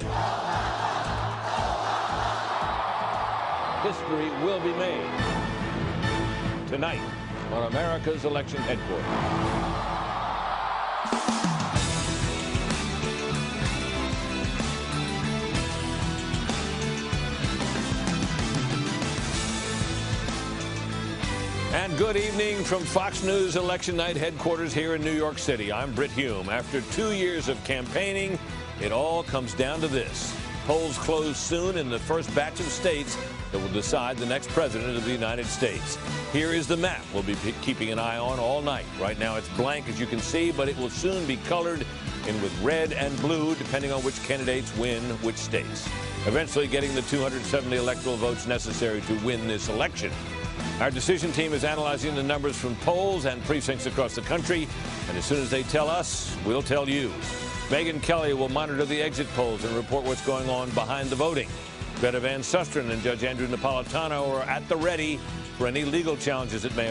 History will be made tonight on America's election headquarters. And good evening from Fox News Election Night headquarters here in New York City. I'm Britt Hume. After 2 years of campaigning, it all comes down to this. Polls close soon in the first batch of states that will decide the next president of the United States. Here is the map we'll be keeping an eye on all night. Right now it's blank, as you can see, but it will soon be colored in with red and blue, depending on which candidates win which states, eventually getting the 270 electoral votes necessary to win this election. Our decision team is analyzing the numbers from polls and precincts across the country, and as soon as they tell us, we'll tell you. Megyn Kelly will monitor the exit polls and report what's going on behind the voting. Greta Van Susteren and Judge Andrew Napolitano are at the ready for any legal challenges that may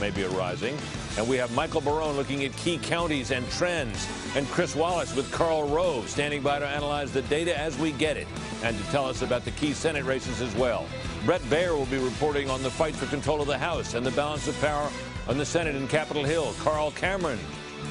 be arising. And we have Michael Barone looking at key counties and trends, and Chris Wallace with Karl Rove standing by to analyze the data as we get it and to tell us about the key Senate races as well. Brett Baer will be reporting on the fight for control of the House and the balance of power on the Senate in Capitol Hill. Carl Cameron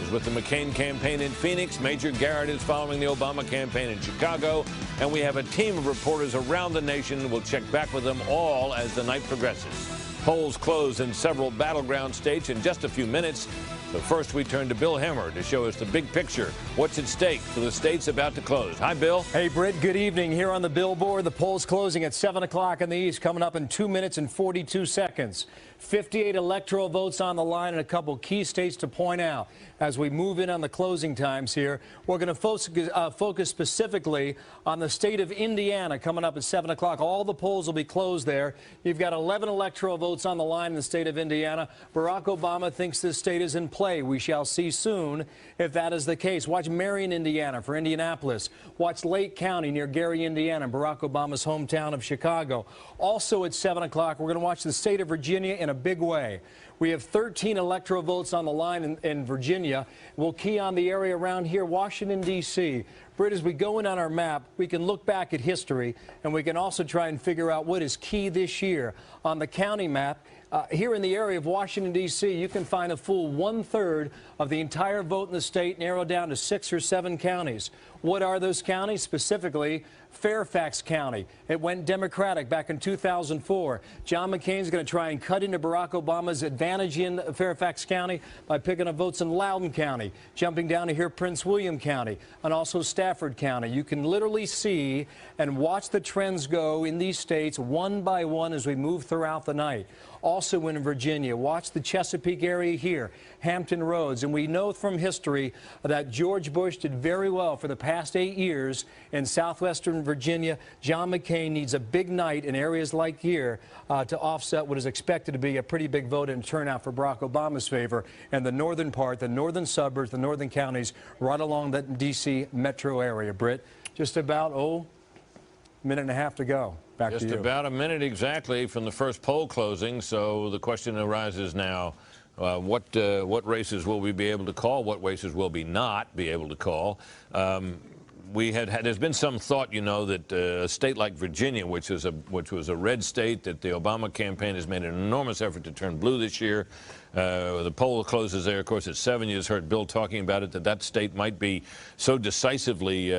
is with the McCain campaign in Phoenix. Major Garrett is following the Obama campaign in Chicago. And we have a team of reporters around the nation. We'll check back with them all as the night progresses. Polls close in several battleground states in just a few minutes. So first we turn to Bill Hemmer to show us the big picture. What's at stake for the states about to close? Hi, Bill. Hey, Britt. Good evening. Here on the billboard, the polls closing at 7 o'clock in the East, coming up in 2 minutes and 42 seconds. 58 electoral votes on the line and a couple key states to point out. As we move in on the closing times here, we're going to focus specifically on the state of Indiana coming up at 7 o'clock. All the polls will be closed there. You've got 11 electoral votes on the line in the state of Indiana. Barack Obama thinks this state is in play. We shall see soon if that is the case. Watch Marion, Indiana for Indianapolis. Watch Lake County near Gary, Indiana, Barack Obama's hometown of Chicago. Also at 7 o'clock, we're going to watch the state of Virginia in a big way. We have 13 electoral votes on the line in Virginia. We'll key on the area around here, Washington, D.C. Britt, as we go in on our map, we can look back at history, and we can also try and figure out what is key this year. On the county map, here in the area of Washington, D.C., you can find a full 1/3 of the entire vote in the state narrowed down to 6 or 7 counties. What are those counties? Specifically, Fairfax County. It went Democratic back in 2004. John McCain's going to try and cut into Barack Obama's advantage in Fairfax County by picking up votes in Loudoun County, jumping down to here Prince William County, and also Stafford County. You can literally see and watch the trends go in these states one by one as we move throughout the night. Also in Virginia, watch the Chesapeake area here, Hampton Roads. And we know from history that George Bush did very well for the past 8 years in southwestern Virginia. John McCain needs a big night in areas like here to offset what is expected to be a pretty big vote and turnout for Barack Obama's favor. And the northern part, the northern suburbs, the northern counties, right along the D.C. metro area. Britt, just about, minute and a half to go. Back to you. Just about a minute exactly from the first poll closing. So the question arises now, what races will we be able to call? What races will we not be able to call? There's been some thought, you know, that a state like Virginia, which was a red state, that the Obama campaign has made an enormous effort to turn blue this year. The poll closes there, of course, at 7. You just heard Bill talking about it, that state might be so decisively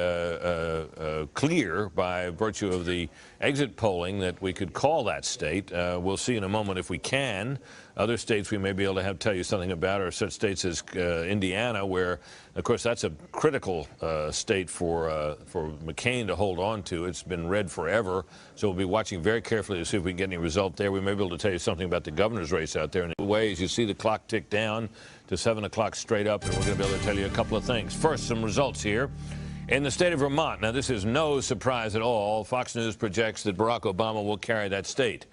clear by virtue of the exit polling that we could call that state. We'll see in a moment if we can. Other states we may be able to tell you something about are such states as Indiana, where, of course, that's a critical state for McCain to hold on to. It's been red forever, so we'll be watching very carefully to see if we can get any result there. We may be able to tell you something about the governor's race out there in ways. You see the clock tick down to 7 o'clock straight up, and we're going to be able to tell you a couple of things. First, some results here. In the state of Vermont, now this is no surprise at all, Fox News projects that Barack Obama will carry that state.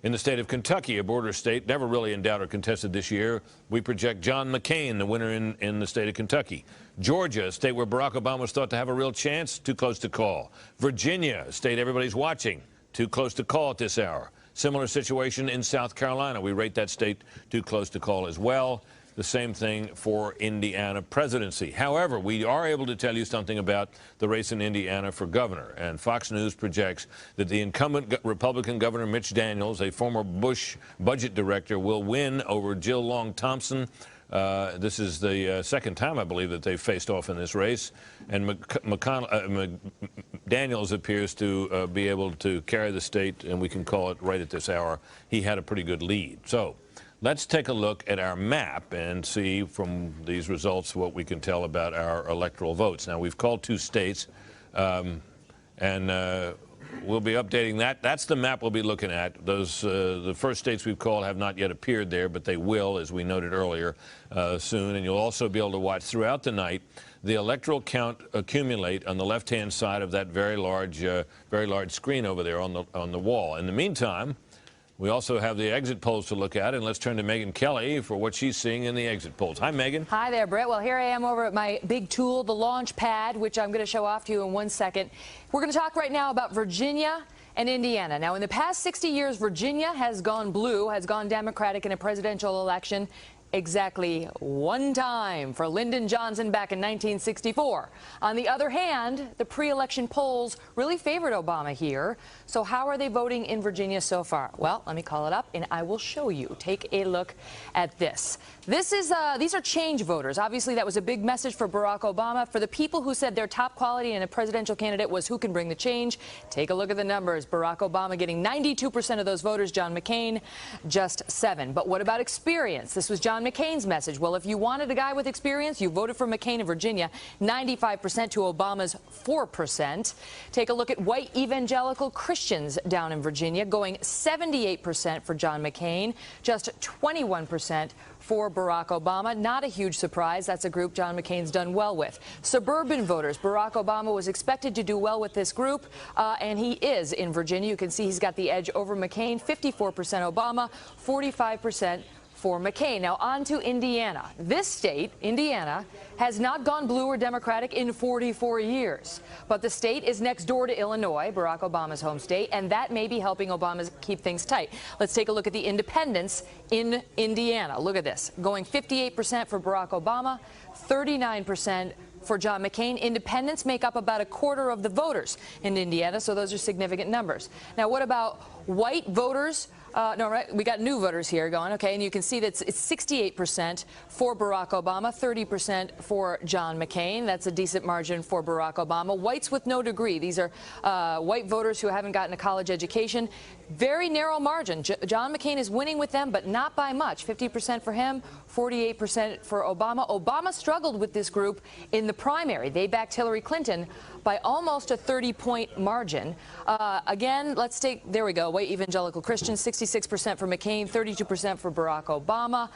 In the state of Kentucky, a border state, never really in doubt or contested this year, we project John McCain, the winner in the state of Kentucky. Georgia, a state where Barack Obama was thought to have a real chance, too close to call. Virginia, a state everybody's watching, too close to call at this hour. Similar situation in South Carolina. We rate that state too close to call as well. The same thing for Indiana presidency. However, we are able to tell you something about the race in Indiana for governor. And Fox News projects that the incumbent Republican Governor Mitch Daniels, a former Bush budget director, will win over Jill Long Thompson. This is the second time, I believe, that they've faced off in this race. And Daniels appears to be able to carry the state, and we can call it right at this hour. He had a pretty good lead. So let's take a look at our map and see from these results what we can tell about our electoral votes. Now, we've called 2 states, and we'll be updating that. That's the map we'll be looking at. Those the first states we've called have not yet appeared there, but they will, as we noted earlier, soon. And you'll also be able to watch throughout the night the electoral count accumulate on the left-hand side of that very large screen over there on the wall. In the meantime, we also have the exit polls to look at, and let's turn to Megyn Kelly for what she's seeing in the exit polls. Hi, Megyn. Hi there, Britt. Well, here I am over at my big tool, the Launch Pad, which I'm going to show off to you in 1 second. We're going to talk right now about Virginia and Indiana. Now, in the past 60 years, Virginia has gone blue, has gone Democratic in a presidential election exactly one time, for Lyndon Johnson back in 1964. On the other hand, the pre-election polls really favored Obama here. So how are they voting in Virginia so far? Well, let me call it up and I will show you. Take a look at this. These are change voters. Obviously, that was a big message for Barack Obama. For the people who said their top quality in a presidential candidate was who can bring the change, take a look at the numbers. Barack Obama getting 92% of those voters, John McCain just 7%. But what about experience? This was John McCain's message. Well, if you wanted a guy with experience, you voted for McCain in Virginia, 95% to Obama's 4%. Take a look at white evangelical Christians down in Virginia, going 78% for John McCain, just 21% for Barack Obama. Not a huge surprise. That's a group John McCain's done well with. Suburban voters. Barack Obama was expected to do well with this group, and he is in Virginia. You can see he's got the edge over McCain, 54% Obama, 45% for McCain. Now on to Indiana. This state, Indiana, has not gone blue or Democratic in 44 years. But the state is next door to Illinois, Barack Obama's home state, and that may be helping Obama keep things tight. Let's take a look at the independents in Indiana. Look at this. Going 58% for Barack Obama, 39% for John McCain. Independents make up about a quarter of the voters in Indiana, so those are significant numbers. Now, what about white voters? No, right, we got new voters here going, okay, and you can see that it's 68% for Barack Obama, 30% for John McCain. That's a decent margin for Barack Obama. Whites with no degree. These are white voters who haven't gotten a college education. Very narrow margin. John McCain is winning with them, but not by much. 50% for him, 48% for Obama. Obama struggled with this group in the primary. They backed Hillary Clinton by almost a 30-point margin. Again, let's take, there we go, white evangelical Christians, 66% for McCain, 32% for Barack Obama.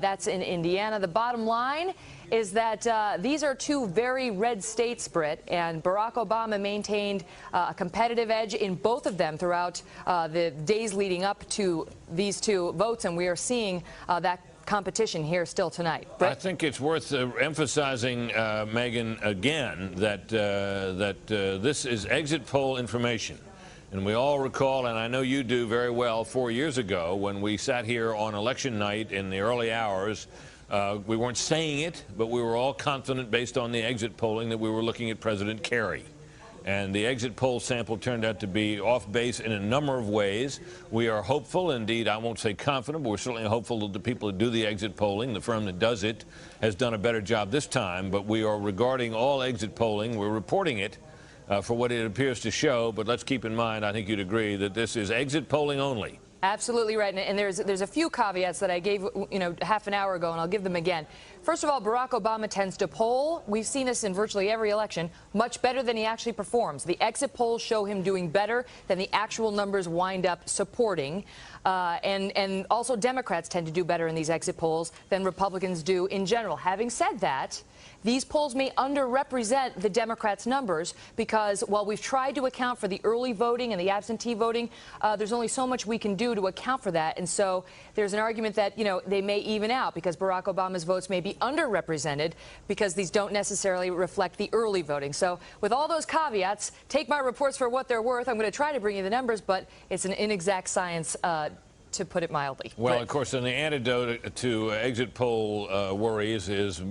That's in Indiana. The bottom line is that these are two very red states, Britt, and Barack Obama maintained a competitive edge in both of them throughout the days leading up to these two votes, and we are seeing that competition here still tonight. Britt? I think it's worth emphasizing, Megan, again, that this is exit poll information. And we all recall, and I know you do very well, 4 years ago when we sat here on election night in the early hours. We weren't saying it, but we were all confident based on the exit polling that we were looking at President Kerry. And the exit poll sample turned out to be off base in a number of ways. We are hopeful, indeed, I won't say confident, but we're certainly hopeful that the people who do the exit polling, the firm that does it, has done a better job this time. But we are regarding all exit polling, we're reporting it for what it appears to show. But let's keep in mind, I think you'd agree, that this is exit polling only. Absolutely right, and there's a few caveats that I gave, half an hour ago, and I'll give them again. First of all, Barack Obama tends to poll, we've seen this in virtually every election, much better than he actually performs. The exit polls show him doing better than the actual numbers wind up supporting. And also Democrats tend to do better in these exit polls than Republicans do in general. Having said that, these polls may underrepresent the Democrats' numbers because while we've tried to account for the early voting and the absentee voting, there's only so much we can do to account for that. And so there's an argument that, they may even out because Barack Obama's votes may be underrepresented because these don't necessarily reflect the early voting. So with all those caveats, take my reports for what they're worth. I'm going to try to bring you the numbers, but it's an inexact science, to put it mildly. Well, of course, and the antidote to exit poll worries is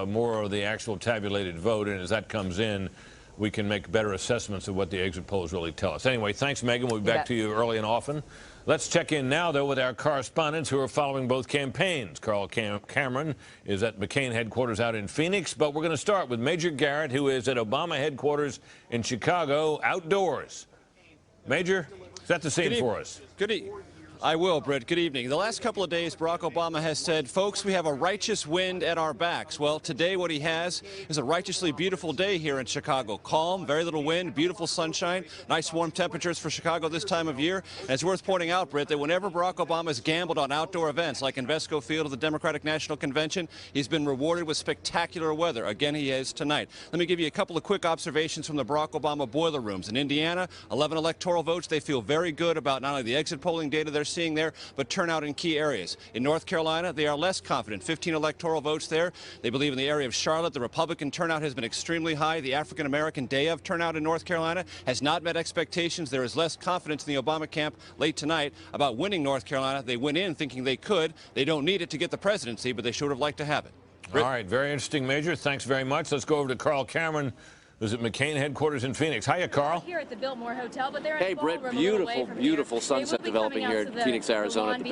more of the actual tabulated vote, and as that comes in, we can make better assessments of what the exit polls really tell us. Anyway, thanks, Megan. We'll be back to you early and often. Let's check in now, though, with our correspondents who are following both campaigns. Carl Cameron is at McCain headquarters out in Phoenix, but we're going to start with Major Garrett, who is at Obama headquarters in Chicago, outdoors. Major, set the scene for us. Good evening. I will, Britt. Good evening. The last couple of days, Barack Obama has said, folks, we have a righteous wind at our backs. Well, today what he has is a righteously beautiful day here in Chicago. Calm, very little wind, beautiful sunshine, nice warm temperatures for Chicago this time of year. And it's worth pointing out, Britt, that whenever Barack Obama has gambled on outdoor events like Invesco Field of the Democratic National Convention, he's been rewarded with spectacular weather. Again, he is tonight. Let me give you a couple of quick observations from the Barack Obama boiler rooms. In Indiana, 11 electoral votes. They feel very good about not only the exit polling data they're seeing there, but turnout in key areas. In North Carolina, they are less confident. 15 electoral votes there. They believe in the area of Charlotte, the Republican turnout has been extremely high. The African-American day of turnout in North Carolina has not met expectations. There is less confidence in the Obama camp late tonight about winning North Carolina. They went in thinking they could. They don't need it to get the presidency, but they sure would have liked to have it. All right, very interesting, Major. Thanks very much. Let's go over to Carl Cameron, who's at McCain headquarters in Phoenix. Hiya, Carl. Here at the Biltmore Hotel, but they're Hey, Britt, beautiful sunset developing here in Phoenix, Arizona at the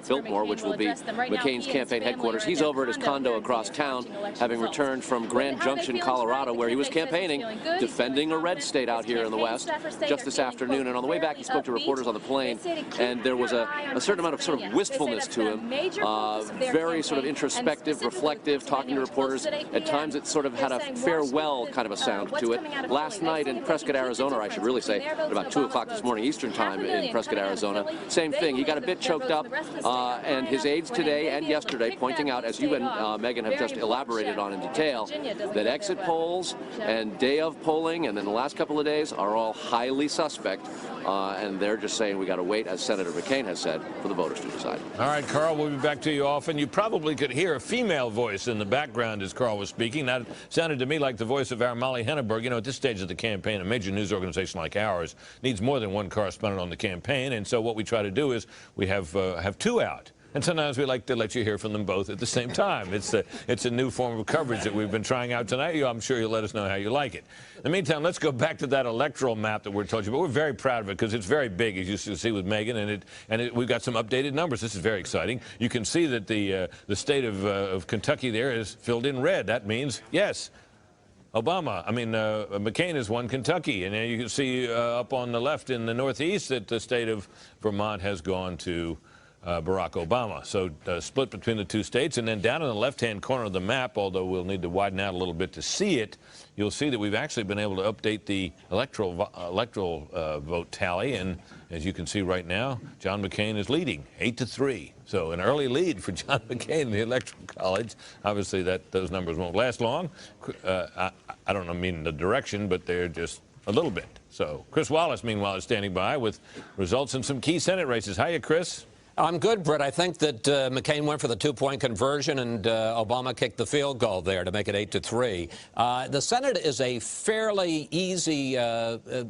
Biltmore, which will be McCain's campaign headquarters. He's over at his condo across town, having returned from Grand Junction, Colorado, where he was campaigning, defending a red state out here in the West just this afternoon. And on the way back, he spoke to reporters on the plane, and there was a certain amount of sort of wistfulness to him, very sort of introspective, reflective, talking to reporters. At times, it sort of had a farewell kind of a sound to it. Last night in Prescott, Arizona, I should really say, at about 2 o'clock this morning Eastern time in Prescott, Arizona, same thing. He got a bit choked up, and his aides today and yesterday pointing out, as you and Megan have just elaborated on in detail, that exit polls and day of polling and then the last couple of days are all highly suspect, and they're just saying we got to wait, as Senator McCain has said, for the voters to decide. All right, Carl, we'll be back to you often. You probably could hear a female voice in the background as Carl was speaking. That sounded to me like the voice of our Molly Henneberg. You know, at this stage of the campaign, a major news organization like ours needs more than one correspondent on the campaign, and so what we try to do is we have two out. And sometimes we like to let you hear from them both at the same time. It's a new form of coverage that we've been trying out tonight. I'm sure you'll let us know how you like it. In the meantime, let's go back to that electoral map that we're told you about. We're very proud of it because it's very big, as you see with Megan, and we've got some updated numbers. This is very exciting. You can see that the state of Kentucky there is filled in red. That means, yes, McCain has won Kentucky. And you can see up on the left in the Northeast that the state of Vermont has gone to Barack Obama. So split between the two states. And then down in the left-hand corner of the map, although we'll need to widen out a little bit to see it, you'll see that we've actually been able to update the electoral vote tally. And as you can see right now, John McCain is leading 8-3. So an early lead for John McCain in the Electoral College. Obviously, those numbers won't last long. I don't mean the direction, but they're just a little bit. So Chris Wallace, meanwhile, is standing by with results in some key Senate races. Hiya, Chris. I'm good, Britt. I think that McCain went for the two-point conversion, and Obama kicked the field goal there to make it 8-3. The Senate is a fairly easy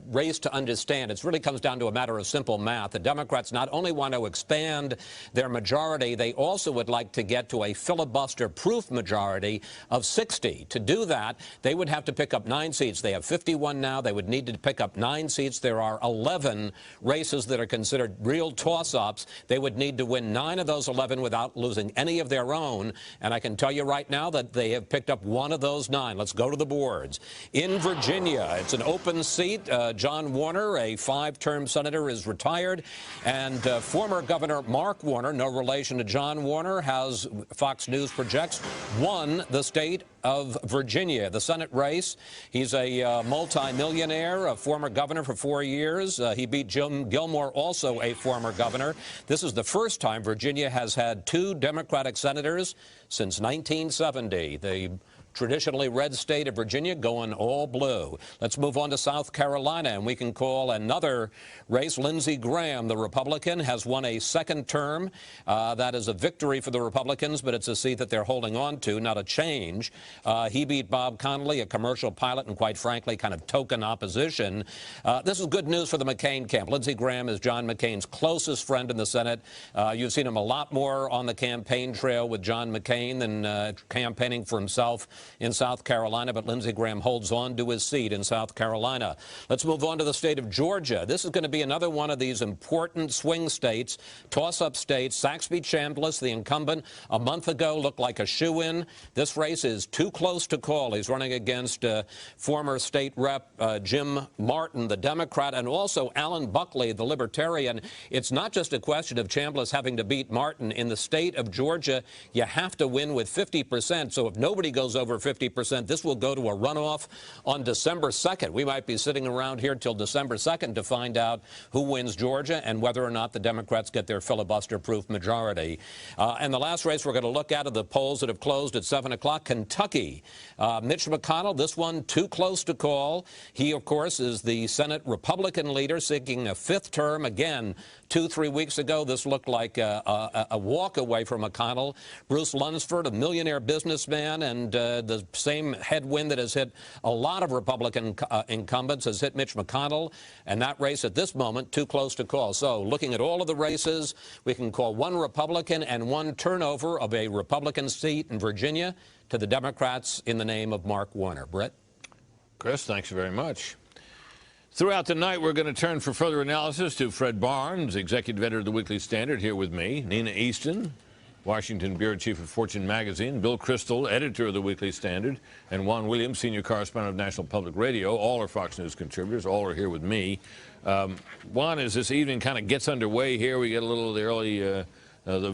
race to understand. It really comes down to a matter of simple math. The Democrats not only want to expand their majority, they also would like to get to a filibuster-proof majority of 60. To do that, they would have to pick up 9 seats. They have 51 now. They would need to pick up 9 seats. There are 11 races that are considered real toss-ups. They would need to win 9 of those 11 without losing any of their own. And I can tell you right now that they have picked up 1 of those 9. Let's go to the boards. In Virginia, it's an open seat. John Warner, a 5-term senator, is retired. And former Governor Mark Warner, no relation to John Warner, has, Fox News projects, won the state of Virginia, the Senate race. He's a multi-millionaire, a former governor for 4 years. He beat Jim Gilmore, also a former governor. This is the first time Virginia has had 2 Democratic senators since 1970. The traditionally red state of Virginia going all blue. Let's move on to South Carolina, and we can call another race. Lindsey Graham, the Republican, has won a 2nd term. That is a victory for the Republicans, but it's a seat that they're holding on to, not a change. He beat Bob Connolly, a commercial pilot, and quite frankly, kind of token opposition. This is good news for the McCain camp. Lindsey Graham is John McCain's closest friend in the Senate. You've seen him a lot more on the campaign trail with John McCain than campaigning for himself in South Carolina, but Lindsey Graham holds on to his seat in South Carolina. Let's move on to the state of Georgia. This is going to be another one of these important swing states, toss-up states. Saxby Chambliss, the incumbent, a month ago looked like a shoo-in. This race is too close to call. He's running against former state rep Jim Martin, the Democrat, and also Alan Buckley, the Libertarian. It's not just a question of Chambliss having to beat Martin. In the state of Georgia, you have to win with 50%, so if nobody goes over over 50%. This will go to a runoff on December 2nd. We might be sitting around here till December 2nd to find out who wins Georgia and whether or not the Democrats get their filibuster-proof majority. And the last race we're going to look at are the polls that have closed at 7 o'clock. Kentucky. Mitch McConnell, this one too close to call. He, of course, is the Senate Republican leader seeking a 5th term. Again, 2-3 weeks ago, this looked like a walk away from McConnell. Bruce Lunsford, a millionaire businessman, and the same headwind that has hit a lot of Republican incumbents has hit Mitch McConnell. And that race at this moment, too close to call. So looking at all of the races, we can call one Republican and one turnover of a Republican seat in Virginia to the Democrats in the name of Mark Warner. Brett? Chris, thanks very much. Throughout the night, we're going to turn for further analysis to Fred Barnes, executive editor of the Weekly Standard, here with me, Nina Easton, Washington bureau chief of Fortune magazine, Bill Kristol, editor of the Weekly Standard, and Juan Williams, senior correspondent of National Public Radio. All are Fox News contributors. All are here with me. Juan, as this evening kind of gets underway here, we get a little of the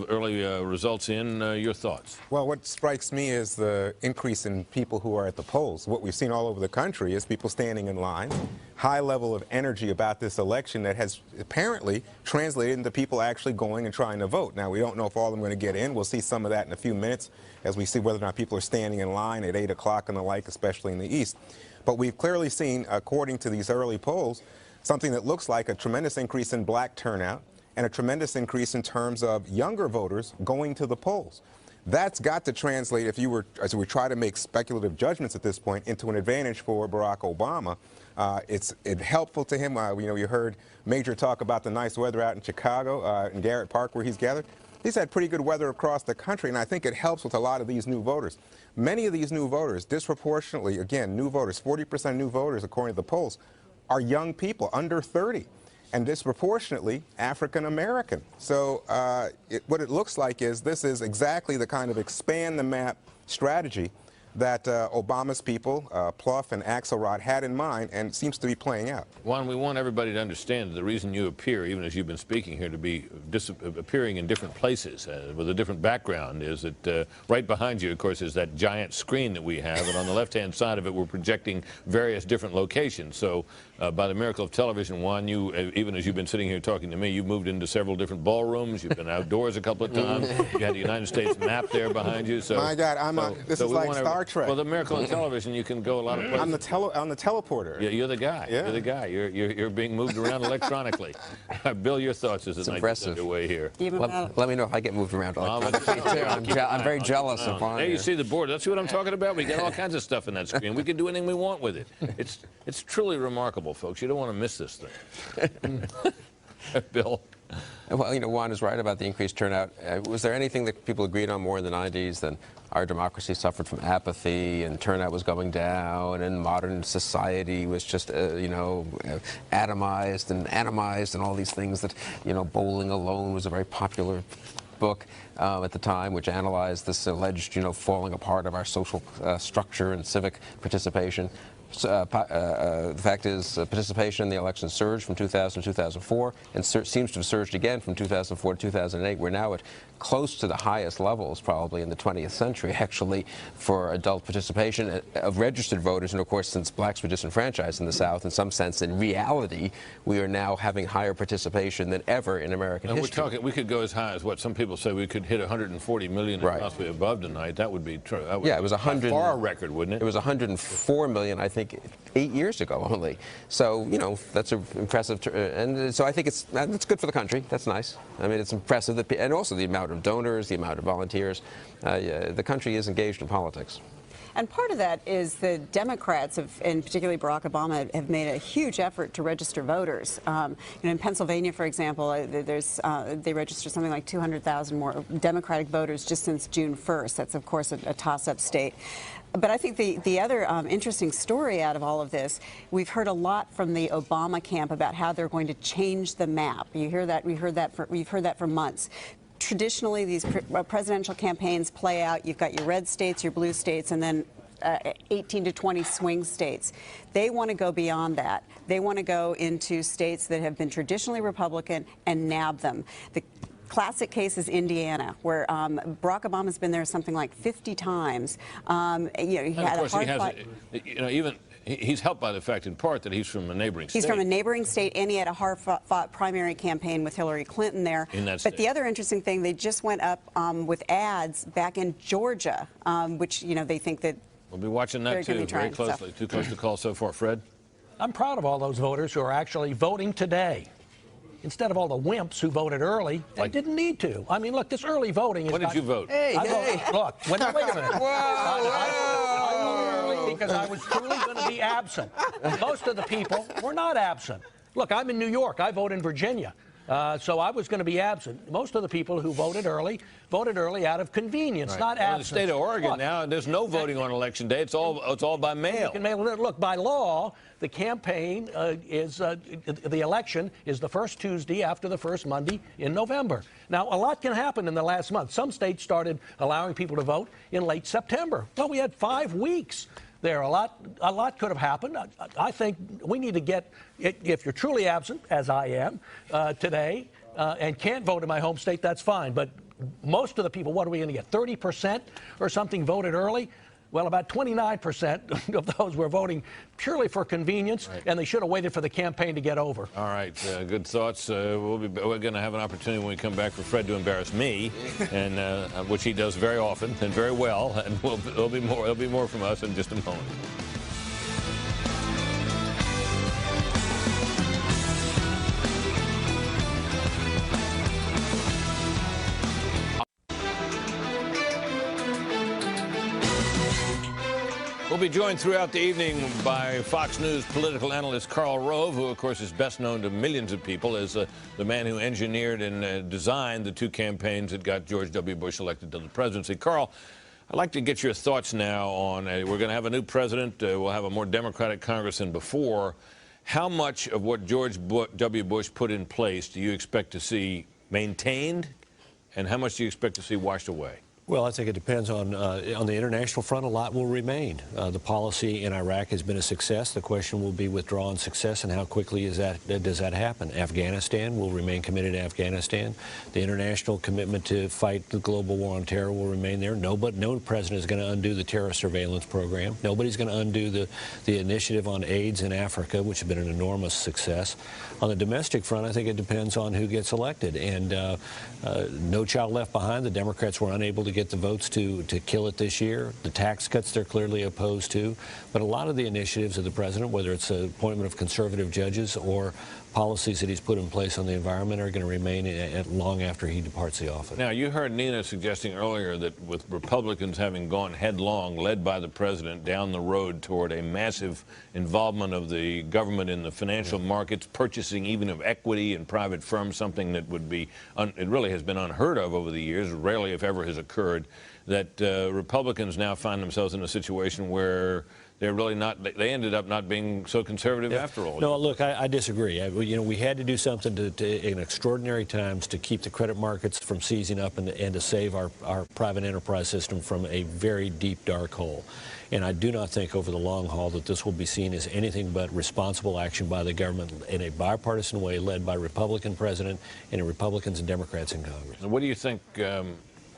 early results in. Your thoughts? Well, what strikes me is the increase in people who are at the polls. What we've seen all over the country is people standing in line, high level of energy about this election that has apparently translated into people actually going and trying to vote. Now, we don't know if all of them are going to get in. We'll see some of that in a few minutes as we see whether or not people are standing in line at 8 o'clock and the like, especially in the East. But we've clearly seen, according to these early polls, something that looks like a tremendous increase in black turnout and a tremendous increase in terms of younger voters going to the polls. That's got to translate, if you were, as we try to make speculative judgments at this point, into an advantage for Barack Obama. It's helpful to him. You heard Major talk about the nice weather out in Chicago, in Garrett Park, where he's gathered. He's had pretty good weather across the country, and I think it helps with a lot of these new voters. Many of these new voters, disproportionately, again, new voters, 40% of new voters, according to the polls, are young people, under 30. And disproportionately African American. So what it looks like is this is exactly the kind of expand the map strategy that Obama's people, Plouffe and Axelrod, had in mind, and it seems to be playing out. Juan, we want everybody to understand that the reason you appear, even as you've been speaking here, to be appearing in different places with a different background is that right behind you, of course, is that giant screen that we have, and on the left-hand side of it, we're projecting various different locations. So by the miracle of television, Juan, you, even as you've been sitting here talking to me, you've moved into several different ballrooms, you've been outdoors a couple of times, you had the United States map there behind you. So, my God, this is like Star Trek. Well, the miracle of television, you can go a lot of places. On the teleporter. Yeah, you're the guy. Yeah. You're the guy. You're being moved around electronically. Bill, your thoughts as the night gets underway here. Let me know if I get moved around electronically. I'm very jealous of Juan. Hey, you see the board. That's what I'm talking about. We got all kinds of stuff in that screen. We can do anything we want with it. It's truly remarkable, folks. You don't want to miss this thing. Bill. Well, Juan is right about the increased turnout. Was there anything that people agreed on more in the 90s than our democracy suffered from apathy and turnout was going down and modern society was just, atomized and animized and all these things that, Bowling Alone was a very popular book at the time, which analyzed this alleged, falling apart of our social structure and civic participation. The fact is participation in the election surged from 2000 to 2004 and seems to have surged again from 2004 to 2008. We're now at close to the highest levels probably in the 20th century actually for adult participation of registered voters. And of course, since blacks were disenfranchised in the South, in some sense, in reality, we are now having higher participation than ever in American history. We could go as high as what some people say we could hit 140 million and possibly above tonight. That would be true. That would it was a far record, wouldn't it? It was 104 million, I think, 8 years ago only. So, that's impressive. And so I think that's good for the country. That's nice. I mean, it's impressive. And also the amount of donors, the amount of volunteers. The country is engaged in politics. And part of that is the Democrats, and particularly Barack Obama, have made a huge effort to register voters. In Pennsylvania, for example, they registered something like 200,000 more Democratic voters just since June 1st. That's, of course, a toss-up state. But I think the other interesting story out of all of this, we've heard a lot from the Obama camp about how they're going to change the map. You hear that? We've heard that for months. Traditionally, these presidential campaigns play out. You've got your red states, your blue states, and then 18 to 20 swing states. They want to go beyond that. They want to go into states that have been traditionally Republican and nab them. The classic case is Indiana, where Barack Obama's been there something like 50 times. You know, he had a hard fight. You know, even he's helped by the fact, in part, that he's from a neighboring state. He's from a neighboring state, and he had a hard-fought primary campaign with Hillary Clinton there. In that but state. the other interesting thing, they just went up with ads back in Georgia, which, you know, they think that we'll be watching that too, very closely. So. Too close to call so far. Fred? I'm proud of all those voters who are actually voting today, instead of all the wimps who voted early and didn't need to. I mean, look, this early voting is When did you vote? Hey, look, wait a minute. I voted early because I was truly going to be absent. Most of the people were not absent. Look, I'm in New York. I vote in Virginia. So I was going to be absent. Most of the people who voted early out of convenience, not absence. In the state of Oregon now, there's no voting on Election Day. It's all by mail. You can mail it. Look, by law, the campaign the election is the first Tuesday after the first Monday in November. Now, a lot can happen in the last month. Some states started allowing people to vote in late September. Well, we had 5 weeks. There, a lot could have happened. I think we need to get, if you're truly absent, as I am today, and can't vote in my home state, that's fine. But most of the people, what are we going to get? 30% or something voted early? Well, about 29% of those were voting purely for convenience, and they should have waited for the campaign to get over. All right, good thoughts. We're going to have an opportunity when we come back for Fred to embarrass me, and which he does very often and very well. And there'll be more from us in just a moment. We'll be joined throughout the evening by Fox News political analyst Karl Rove, who, of course, is best known to millions of people as the man who engineered and designed the 2 campaigns that got George W. Bush elected to the presidency. Karl, I'd like to get your thoughts now on we're going to have a new president. We'll have a more Democratic Congress than before. How much of what George W. Bush put in place do you expect to see maintained, and how much do you expect to see washed away? Well, I think it depends on the international front. A lot will remain. The policy in Iraq has been a success. The question will be withdrawal success, and how quickly does that happen? Afghanistan will remain committed to Afghanistan. The international commitment to fight the global war on terror will remain there. No president is going to undo the terror surveillance program. Nobody's going to undo the initiative on AIDS in Africa, which has been an enormous success. On the domestic front, I think it depends on who gets elected. And No Child Left Behind, the Democrats were unable to get the votes to kill it this year. The tax cuts they're clearly opposed to. But a lot of the initiatives of the president, whether it's the appointment of conservative judges or policies that he's put in place on the environment, are going to remain long after he departs the office. Now, you heard Nina suggesting earlier that with Republicans having gone headlong, led by the president, down the road toward a massive involvement of the government in the financial markets, purchasing even of equity in private firms, something that would be, it really has been unheard of over the years, rarely if ever has occurred, that Republicans now find themselves in a situation where they're really not, they ended up not being so conservative after all. No, look, I disagree. We had to do something in extraordinary times to keep the credit markets from seizing up and to save our private enterprise system from a very deep, dark hole. And I do not think over the long haul that this will be seen as anything but responsible action by the government in a bipartisan way, led by a Republican president and Republicans and Democrats in Congress. And what do you think?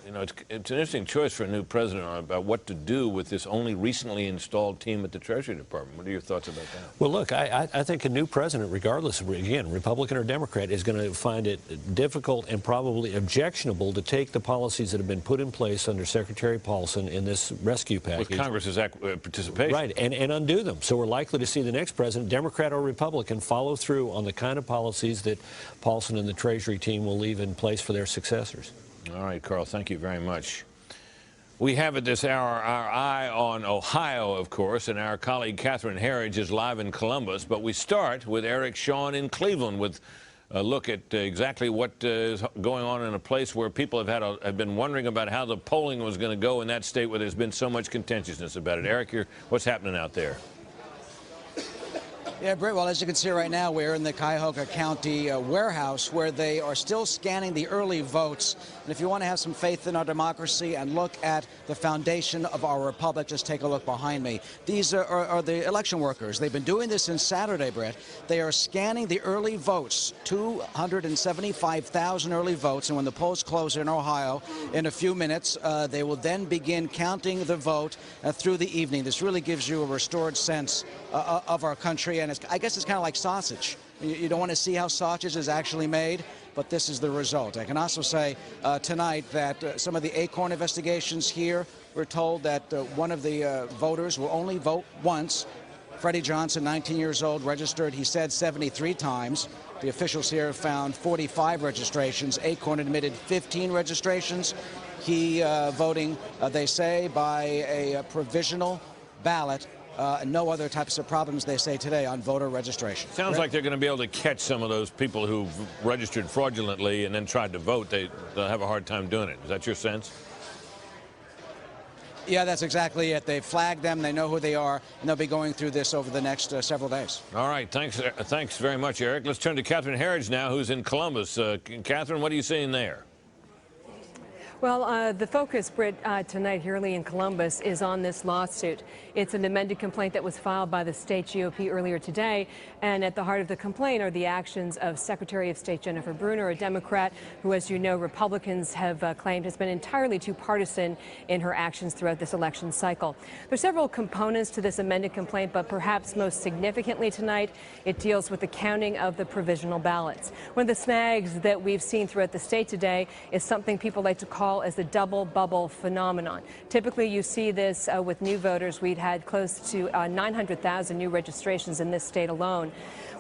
You know, it's an interesting choice for a new president about what to do with this only recently installed team at the Treasury Department. What are your thoughts about that? Well, look, I think a new president, regardless of, again, Republican or Democrat, is going to find it difficult and probably objectionable to take the policies that have been put in place under Secretary Paulson in this rescue package. With Congress's participation. Right, and undo them. So we're likely to see the next president, Democrat or Republican, follow through on the kind of policies that Paulson and the Treasury team will leave in place for their successors. All right, Karl, thank you very much. We have at this hour our eye on Ohio, of course, and our colleague Catherine Herridge is live in Columbus. But we start with Eric Shawn in Cleveland with a look at exactly what is going on in a place where people have been wondering about how the polling was going to go in that state where there's been so much contentiousness about it. Eric, what's happening out there? Yeah, Britt, well, as you can see right now, we're in the Cuyahoga County warehouse where they are still scanning the early votes. And if you want to have some faith in our democracy and look at the foundation of our republic, just take a look behind me. These are the election workers. They've been doing this since Saturday, Britt. They are scanning the early votes, 275,000 early votes. And when the polls close in Ohio in a few minutes, they will then begin counting the vote through the evening. This really gives you a restored sense of our country. And I guess it's kind of like sausage. You don't want to see how sausage is actually made, but this is the result. I can also say tonight that some of the Acorn investigations here, we're told that one of the voters will only vote once. Freddie Johnson, 19 years old, registered, he said, 73 times. The officials here found 45 registrations. Acorn admitted 15 registrations. He voting, they say, by a provisional ballot. No other types of problems, they say today, on voter registration. Sounds like they're going to be able to catch some of those people who've registered fraudulently and then tried to vote. They'll have a hard time doing it. Is that your sense? Yeah, that's exactly it. They've flagged them. They know who they are, and they'll be going through this over the next several days. All right. Thanks very much, Eric. Let's turn to Catherine Herridge now, who's in Columbus. Catherine, what are you seeing there? Well, the focus, Britt, tonight here in Columbus is on this lawsuit. It's an amended complaint that was filed by the state GOP earlier today, and at the heart of the complaint are the actions of Secretary of State Jennifer Brunner, a Democrat who, as you know, Republicans have claimed has been entirely too partisan in her actions throughout this election cycle. There are several components to this amended complaint, but perhaps most significantly tonight, it deals with the counting of the provisional ballots. One of the snags that we've seen throughout the state today is something people like to call as the double bubble phenomenon. Typically, you see this with new voters. We'd had close to 900,000 new registrations in this state alone.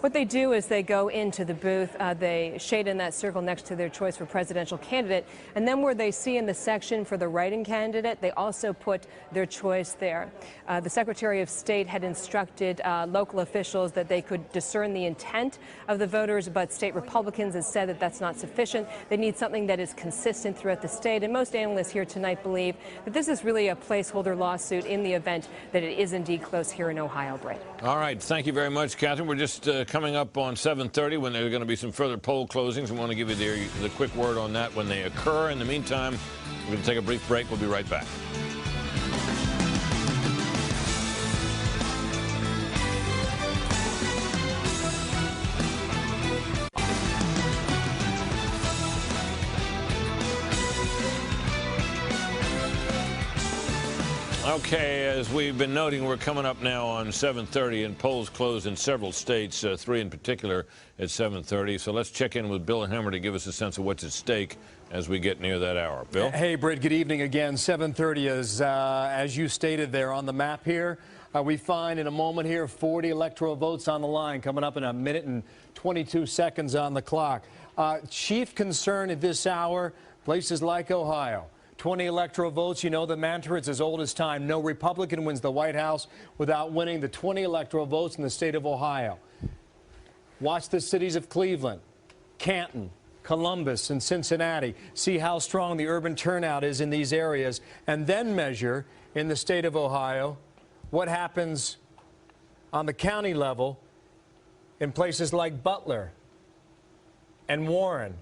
What they do is they go into the booth, they shade in that circle next to their choice for presidential candidate, and then where they see in the section for the write-in candidate, they also put their choice there. The Secretary of State had instructed local officials that they could discern the intent of the voters, but state Republicans have said that that's not sufficient. They need something that is consistent throughout the state, and most analysts here tonight believe that this is really a placeholder lawsuit in the event that it is indeed close here in Ohio, Brett. All right. Thank you very much, Catherine. We're just coming up on 7:30 when there are going to be some further poll closings. We want to give you the quick word on that when they occur. In the meantime, we're going to take a brief break. We'll be right back. Okay, as we've been noting, we're coming up now on 7:30, and polls close in several states, 3 in particular at 7:30. So let's check in with Bill Hemmer to give us a sense of what's at stake as we get near that hour. Bill? Hey, Britt, good evening again. 7:30 is, as you stated there on the map here, we find in a moment here 40 electoral votes on the line, coming up in a minute and 22 seconds on the clock. Chief concern at this hour, places like Ohio. 20 electoral votes. You know the mantra, it's as old as time. No Republican wins the White House without winning the 20 electoral votes in the state of Ohio. Watch the cities of Cleveland, Canton, Columbus, and Cincinnati. See how strong the urban turnout is in these areas, and then measure in the state of Ohio what happens on the county level in places like Butler and Warren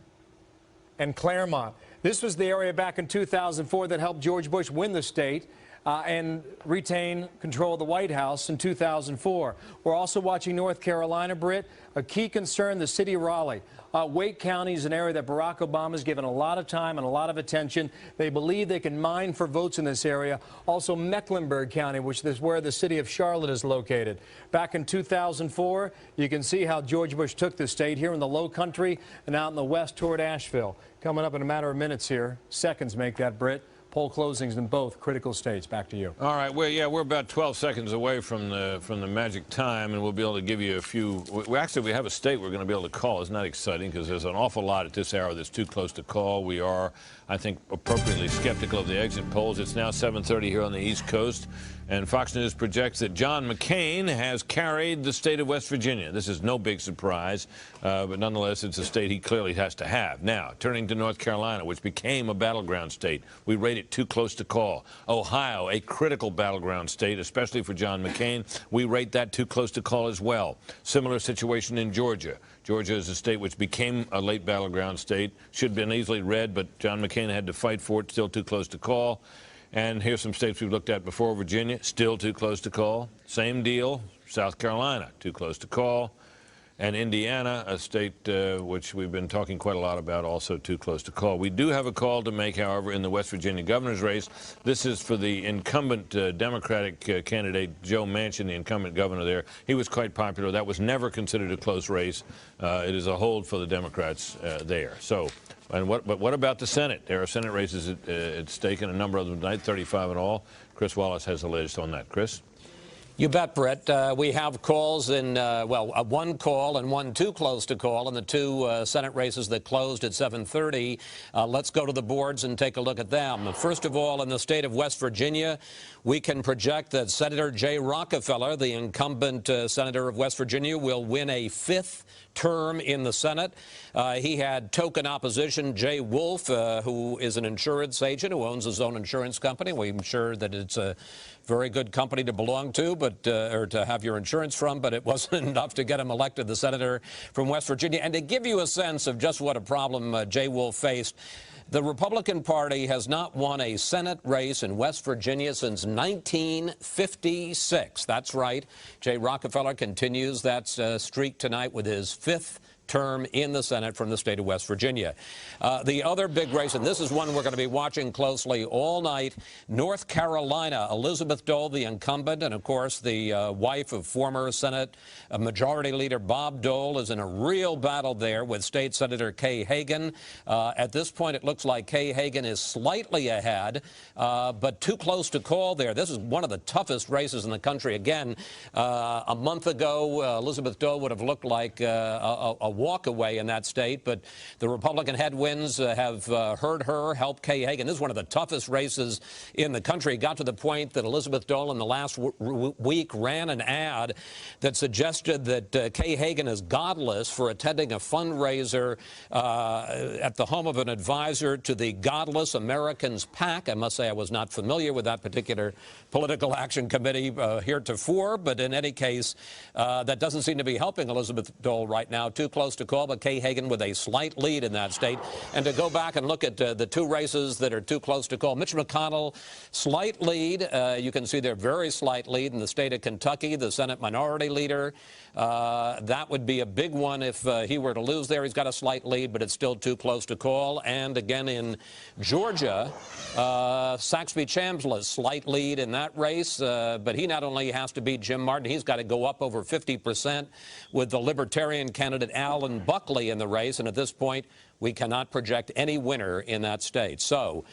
and Claremont. This was the area back in 2004 that helped George Bush win the state and retain control of the White House in 2004. We're also watching North Carolina, Britt. A key concern, the city of Raleigh. Wake County is an area that Barack Obama has given a lot of time and a lot of attention. They believe they can mine for votes in this area. Also Mecklenburg County, which is where the city of Charlotte is located. Back in 2004, you can see how George Bush took the state here in the low country and out in the west toward Asheville. Coming up in a matter of minutes here. Seconds make that, Britt. Poll closings in both critical states. Back to you. All right. Well, yeah, we're about 12 seconds away from the magic time, and we'll be able to give you a few. We have a state we're going to be able to call. It's not exciting because there's an awful lot at this hour that's too close to call. We are, I think, appropriately skeptical of the exit polls. It's now 7:30 here on the East Coast, And Fox News projects that John McCain has carried the state of West Virginia. This is no big surprise, but nonetheless, it's a state he clearly has to have. Now, turning to North Carolina, which became a battleground state, we rate it too close to call. Ohio, a critical battleground state, especially for John McCain, we rate that too close to call as well. Similar situation in Georgia. Georgia is a state which became a late battleground state, should have been easily read, but John McCain had to fight for it, still too close to call. And here's some states we've looked at before. Virginia, still too close to call. Same deal. South Carolina, too close to call. And Indiana, a state which we've been talking quite a lot about, also too close to call. We do have a call to make, however, in the West Virginia governor's race. This is for the incumbent Democratic candidate, Joe Manchin, the incumbent governor there. He was quite popular. That was never considered a close race. It is a hold for the Democrats there. So, but what about the Senate? There are Senate races at stake, and a number of them tonight, 35 in all. Chris Wallace has the latest on that. Chris? You bet, Brett. We have calls in, one call and one too close to call in the two Senate races that closed at 7:30. Let's go to the boards and take a look at them. First of all, in the state of West Virginia, we can project that Senator Jay Rockefeller, the incumbent senator of West Virginia, will win a 5th term in the Senate. He had token opposition Jay Wolf, who is an insurance agent who owns his own insurance company. We're sure that it's a very good company to belong to, but or to have your insurance from, but it wasn't enough to get him elected the senator from West Virginia. And to give you a sense of just what a problem Jay Wolf faced, the Republican Party has not won a Senate race in West Virginia since 1956. That's right. Jay Rockefeller continues that streak tonight with his 5th term in the Senate from the state of West Virginia. The other big race, and this is one we're going to be watching closely all night, North Carolina. Elizabeth Dole, the incumbent, and of course the wife of former Senate Majority Leader Bob Dole, is in a real battle there with State Senator Kay Hagan. At this point, it looks like Kay Hagan is slightly ahead, but too close to call there. This is one of the toughest races in the country. Again, a month ago, Elizabeth Dole would have looked like a walk away in that state, but the Republican headwinds have hurt her, helped Kay Hagan. This is one of the toughest races in the country. It got to the point that Elizabeth Dole in the last week ran an ad that suggested that Kay Hagan is godless for attending a fundraiser at the home of an advisor to the Godless Americans PAC. I must say I was not familiar with that particular political action committee heretofore, but in any case, that doesn't seem to be helping Elizabeth Dole right now. Too close to call, but Kay Hagan with a slight lead in that state. And to go back and look at the two races that are too close to call, Mitch McConnell, slight lead. You can see their very slight lead in the state of Kentucky, the Senate Minority Leader. That would be a big one if he were to lose there. He's got a slight lead, but it's still too close to call. And again in Georgia, Saxby Chambliss, slight lead in that race, but he not only has to beat Jim Martin, he's got to go up over 50% with the Libertarian candidate Alan Buckley in the race, and at this point, we cannot project any winner in that state. So,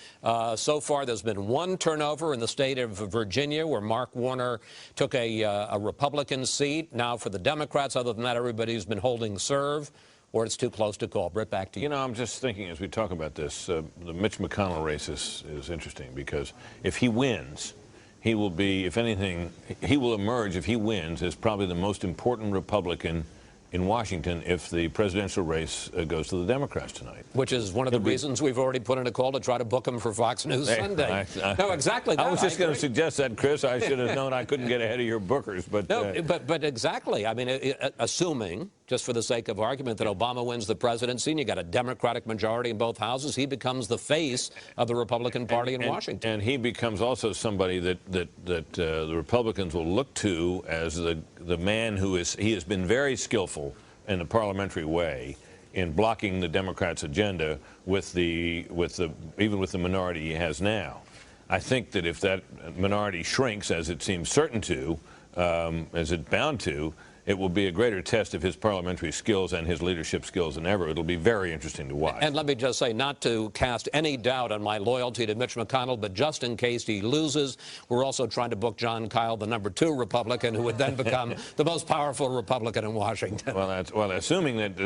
so far, there's been one turnover in the state of Virginia where Mark Warner took a Republican seat. Now for the Democrats, other than that, everybody's been holding serve, or it's too close to call. Brett, back to you. You know, I'm just thinking as we talk about this, the Mitch McConnell race is interesting because if he wins, he will be, if anything, he will emerge, if he wins, as probably the most important Republican in Washington if the presidential race goes to the Democrats tonight. Which is one of the reasons we've already put in a call to try to book him for Fox News Sunday. No, exactly that. I was just going to suggest that, Chris. I should have known I couldn't get ahead of your bookers. But no, but exactly. I mean, assuming, just for the sake of argument, that Obama wins the presidency and you got a Democratic majority in both houses, he becomes the face of the Republican Party in Washington. And he becomes also somebody that the Republicans will look to as the man who he has been very skillful in a parliamentary way in blocking the Democrats' agenda even with the minority he has now. I think that if that minority shrinks, as it seems certain to, as it's bound to, it will be a greater test of his parliamentary skills and his leadership skills than ever. It'll be very interesting to watch. And let me just say, not to cast any doubt on my loyalty to Mitch McConnell, but just in case he loses, we're also trying to book John Kyle, the #2 Republican, who would then become the most powerful Republican in Washington. Well, assuming that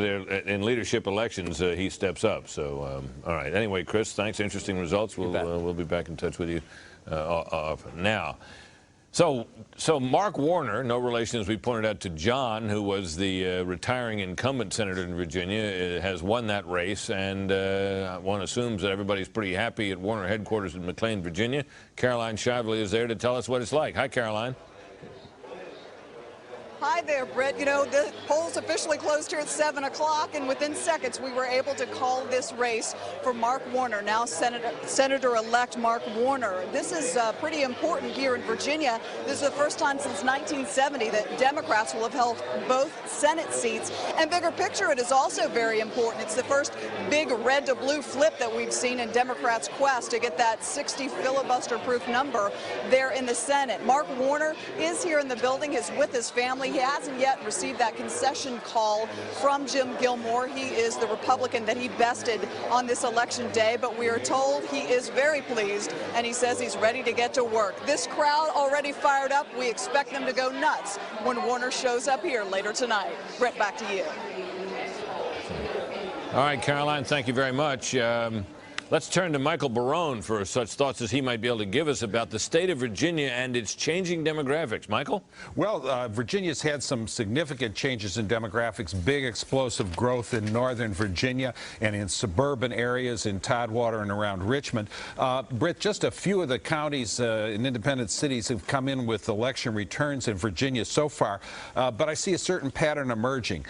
in leadership elections he steps up. So, all right. Anyway, Chris, thanks. Interesting results. We'll be back in touch with you often. Now, So Mark Warner, no relation, as we pointed out, to John, who was the retiring incumbent senator in Virginia, has won that race, and one assumes that everybody's pretty happy at Warner headquarters in McLean, Virginia. Caroline Shively is there to tell us what it's like. Hi, Caroline. Hi there, Britt. You know, the polls officially closed here at 7 o'clock, and within seconds we were able to call this race for Mark Warner, now Senator-elect Mark Warner. This is pretty important here in Virginia. This is the first time since 1970 that Democrats will have held both Senate seats. And bigger picture, it is also very important. It's the first big red to blue flip that we've seen in Democrats' quest to get that 60 filibuster-proof number there in the Senate. Mark Warner is here in the building. He's with his family. He hasn't yet received that concession call from Jim Gilmore. He is the Republican that he bested on this election day, but we are told he is very pleased, and he says he's ready to get to work. This crowd already fired up. We expect them to go nuts when Warner shows up here later tonight. Brett, back to you. All right, Caroline, thank you very much. Let's turn to Michael Barone for such thoughts as he might be able to give us about the state of Virginia and its changing demographics. Michael? Well, Virginia's had some significant changes in demographics, big explosive growth in northern Virginia and in suburban areas in Tidewater and around Richmond. Britt, just a few of the counties and independent cities have come in with election returns in Virginia so far, but I see a certain pattern emerging.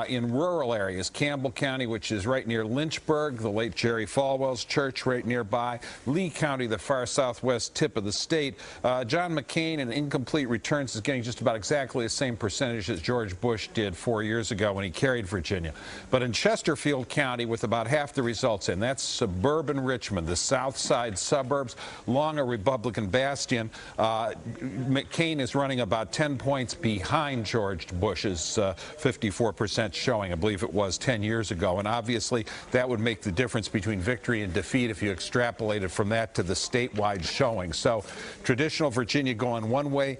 In rural areas, Campbell County, which is right near Lynchburg, the late Jerry Falwell's church right nearby, Lee County, the far southwest tip of the state. John McCain in incomplete returns is getting just about exactly the same percentage as George Bush did 4 years ago when he carried Virginia. But in Chesterfield County, with about half the results in, that's suburban Richmond, the south side suburbs, long a Republican bastion, McCain is running about 10 points behind George Bush's 54% showing, I believe it was 10 years ago. And obviously that would make the difference between victory and defeat if you extrapolated from that to the statewide showing. So traditional Virginia going one way,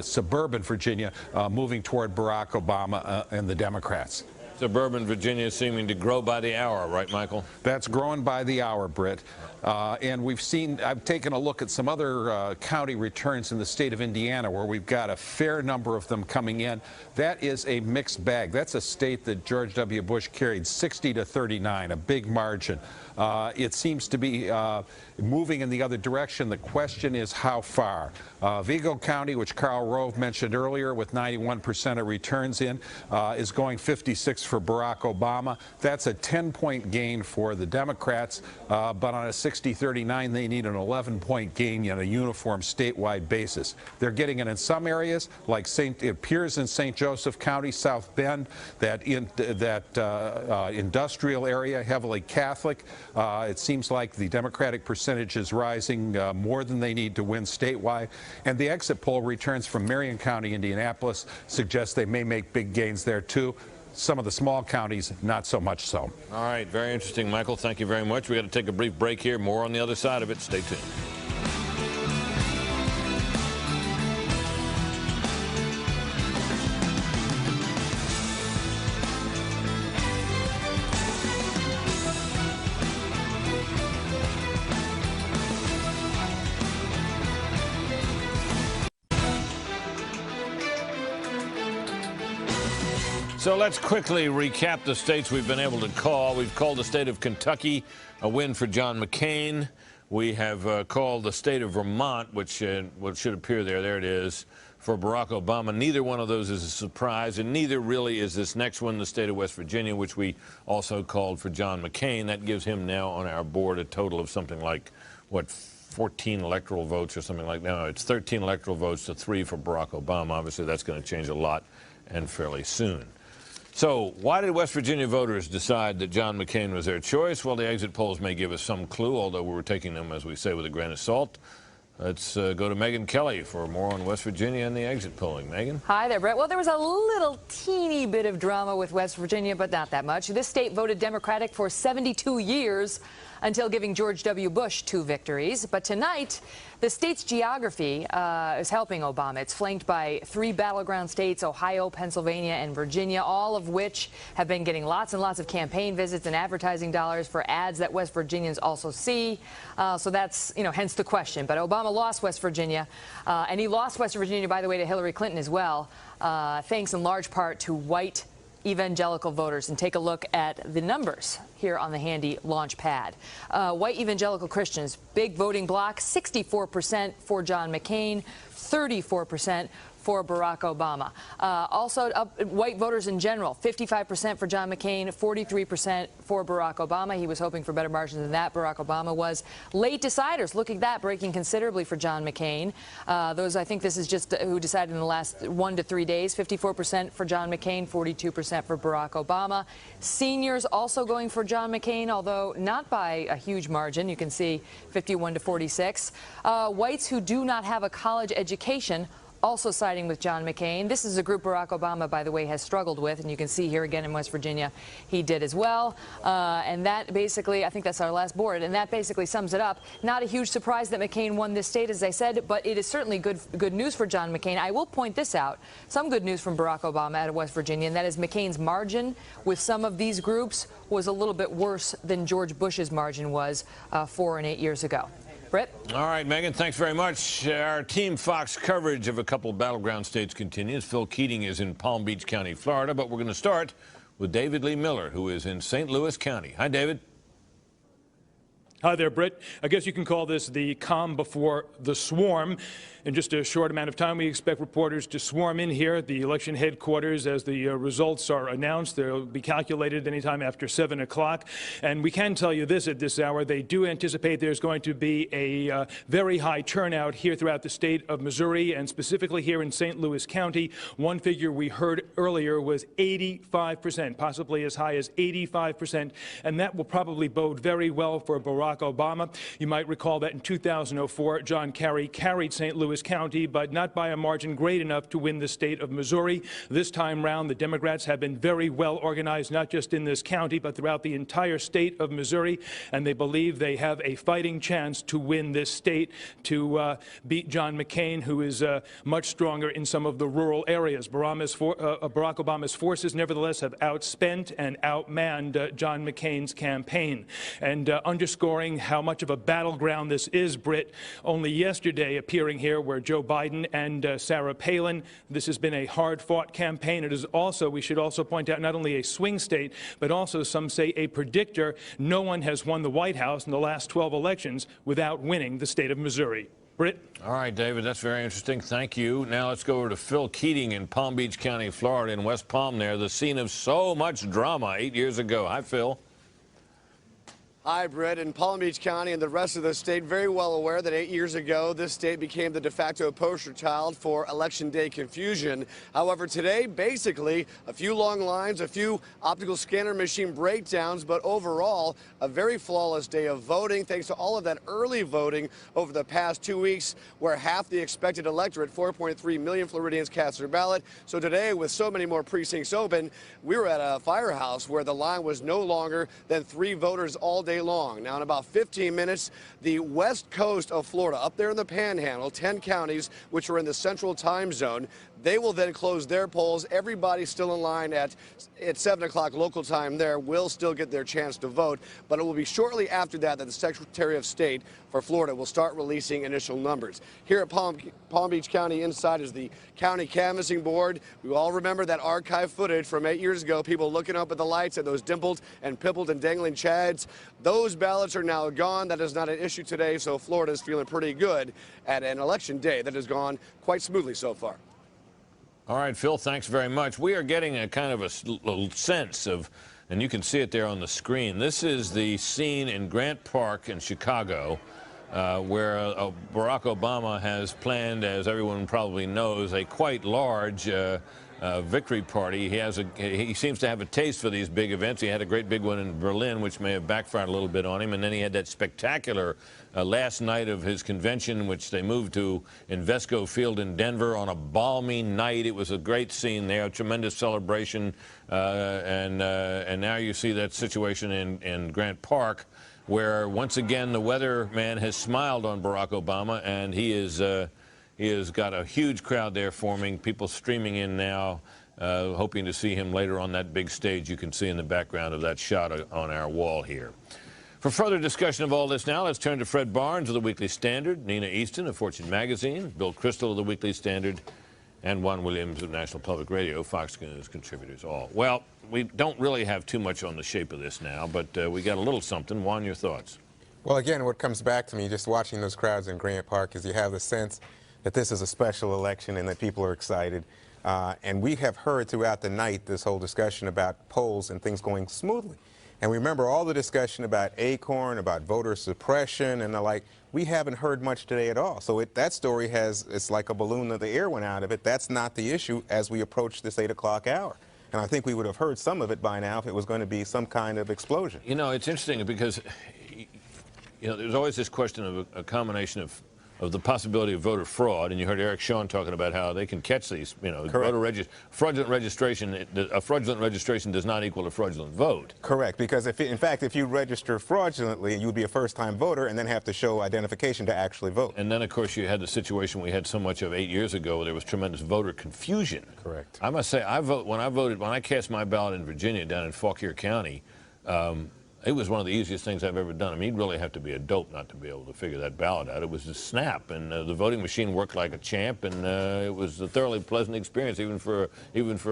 suburban Virginia moving toward Barack Obama and the Democrats. Suburban Virginia seeming to grow by the hour, right, Michael? That's growing by the hour, Britt. And we've seen, I've taken a look at some other county returns in the state of Indiana where we've got a fair number of them coming in. That is a mixed bag. That's a state that George W. Bush carried 60-39, a big margin. It seems to be moving in the other direction. The question is how far. Vigo County, which Karl Rove mentioned earlier, with 91% of returns in, is going 56 for Barack Obama. That's a 10-point gain for the Democrats, but on a 60-39, they need an 11-point gain on a uniform statewide basis. They're getting it in some areas, like it appears in St. Joseph County, South Bend, that industrial area, heavily Catholic. It seems like the Democratic percentage is rising more than they need to win statewide. And the exit poll returns from Marion County, Indianapolis, suggest they may make big gains there, too. Some of the small counties, not so much so. All right, very interesting, Michael. Thank you very much. We got to take a brief break here. More on the other side of it. Stay tuned. So let's quickly recap the states we've been able to call. We've called the state of Kentucky a win for John McCain. We have called the state of Vermont, which should appear there. There it is, for Barack Obama. Neither one of those is a surprise, and neither really is this next one, the state of West Virginia, which we also called for John McCain. That gives him now on our board a total of something like, what, 14 electoral votes or something like that. No, it's 13 electoral votes to 3 for Barack Obama. Obviously, that's going to change a lot and fairly soon. So why did West Virginia voters decide that John McCain was their choice? Well, the exit polls may give us some clue, although we're taking them, as we say, with a grain of salt. Let's go to Megyn Kelly for more on West Virginia and the exit polling. Megyn? Hi there, Brett. Well, there was a little teeny bit of drama with West Virginia, but not that much. This state voted Democratic for 72 years. until giving George W. Bush 2 victories. But tonight, the state's geography is helping Obama. It's flanked by 3 battleground states, Ohio, Pennsylvania, and Virginia, all of which have been getting lots and lots of campaign visits and advertising dollars for ads that West Virginians also see. So that's, hence the question. But Obama lost West Virginia, and he lost West Virginia, by the way, to Hillary Clinton as well, thanks in large part to white evangelical voters. And take a look at the numbers here on the handy launch pad. White evangelical Christians, big voting bloc, 64% for John McCain, 34% for Barack Obama. Also, white voters in general, 55% for John McCain, 43% for Barack Obama. He was hoping for better margins than that. Barack Obama was. Late deciders, look at that, breaking considerably for John McCain. Those, I think this is just who decided in the last 1 to 3 days. 54% for John McCain, 42% for Barack Obama. Seniors also going for John McCain, although not by a huge margin. You can see 51 to 46. Whites who do not have a college education also siding with John McCain. This is a group Barack Obama, by the way, has struggled with, and you can see here again in West Virginia, he did as well. And that basically, I think that's our last board, and that basically sums it up. Not a huge surprise that McCain won this state, as I said, but it is certainly good news for John McCain. I will point this out, some good news from Barack Obama out of West Virginia, and that is McCain's margin with some of these groups was a little bit worse than George Bush's margin was 4 and 8 years ago. Britt? All right, Megan, thanks very much. Our Team Fox coverage of a couple battleground states continues. Phil Keating is in Palm Beach County, Florida, but we're going to start with David Lee Miller, who is in St. Louis County. Hi, David. Hi there, Britt. I guess you can call this the calm before the swarm. In just a short amount of time, we expect reporters to swarm in here at the election headquarters as the results are announced. They'll be calculated anytime after 7 o'clock. And we can tell you this at this hour. They do anticipate there's going to be a very high turnout here throughout the state of Missouri, and specifically here in St. Louis County. One figure we heard earlier was 85%, possibly as high as 85%. And that will probably bode very well for Barack Obama. You might recall that in 2004, John Kerry carried St. Louis County, but not by a margin great enough to win the state of Missouri. This time round, the Democrats have been very well organized, not just in this county, but throughout the entire state of Missouri, and they believe they have a fighting chance to win this state, to beat John McCain, who is much stronger in some of the rural areas. Barack Obama's forces, nevertheless, have outspent and outmanned John McCain's campaign. And underscoring how much of a battleground this is, Britt, only yesterday appearing here were Joe Biden and Sarah Palin. This has been a hard-fought campaign. It is also, we should also point out, not only a swing state, but also, some say, a predictor. No one has won the White House in the last 12 elections without winning the state of Missouri. Britt? All right, David, that's very interesting. Thank you. Now let's go over to Phil Keating in Palm Beach County, Florida, in West Palm there, the scene of so much drama 8 years ago. Hi, Phil. Hi, Britt. In Palm Beach County and the rest of the state, very well aware that 8 years ago, this state became the de facto poster child for Election Day confusion. However, today, basically, a few long lines, a few optical scanner machine breakdowns, but overall, a very flawless day of voting, thanks to all of that early voting over the past 2 weeks, where half the expected electorate, 4.3 million Floridians, cast their ballot. So today, with so many more precincts open, we were at a firehouse where the line was no longer than 3 voters all day long. Now, in about 15 minutes, the west coast of Florida, up there in the Panhandle, 10 counties, which are in the central time zone, they will then close their polls. Everybody still in line at 7 o'clock local time there will still get their chance to vote. But it will be shortly after that that the Secretary of State for Florida will start releasing initial numbers. Here at Palm Beach County inside is the county canvassing board. We all remember that archive footage from 8 years ago, people looking up at the lights at those dimpled and pimpled and dangling chads. Those ballots are now gone. That is not an issue today, so Florida is feeling pretty good at an election day that has gone quite smoothly so far. All right, Phil, thanks very much. We are getting a kind of a little sense of, and you can see it there on the screen, this is the scene in Grant Park in Chicago where Barack Obama has planned, as everyone probably knows, a quite large victory party. He seems to have a taste for these big events. He had a great big one in Berlin, which may have backfired a little bit on him, and then he had that spectacular last night of his convention, which they moved to Invesco Field in Denver on a balmy night. It was a great scene there, a tremendous celebration, and now you see that situation in Grant Park. where once again the weatherman has smiled on Barack Obama, and he has got a huge crowd there forming, people streaming in now, hoping to see him later on that big stage you can see in the background of that shot on our wall here. For further discussion of all this now, let's turn to Fred Barnes of the Weekly Standard, Nina Easton of Fortune Magazine, Bill Kristol of the Weekly Standard, and Juan Williams of National Public Radio, Fox News contributors all. Well, we don't really have too much on the shape of this now, but we got a little something. Juan, your thoughts? Well, again, what comes back to me just watching those crowds in Grant Park is you have the sense that this is a special election and that people are excited. And we have heard throughout the night this whole discussion about polls and things going smoothly. And we remember all the discussion about Acorn, about voter suppression and the like. We haven't heard much today at all. So that story it's like a balloon that the air went out of it. That's not the issue as we approach this 8 o'clock hour. And I think we would have heard some of it by now if it was going to be some kind of explosion. You know, it's interesting because, you know, there's always this question of a combination of the possibility of voter fraud, and you heard Eric Shawn talking about how they can catch these, you know, fraudulent registration. A fraudulent registration does not equal a fraudulent vote. Correct, because in fact, if you register fraudulently, you would be a first-time voter and then have to show identification to actually vote. And then, of course, you had the situation we had so much of 8 years ago where there was tremendous voter confusion. Correct. I must say, when I cast my ballot in Virginia down in Fauquier County, it was one of the easiest things I've ever done. I mean, you'd really have to be a dope not to be able to figure that ballot out. It was a snap, and the voting machine worked like a champ, and it was a thoroughly pleasant experience, even for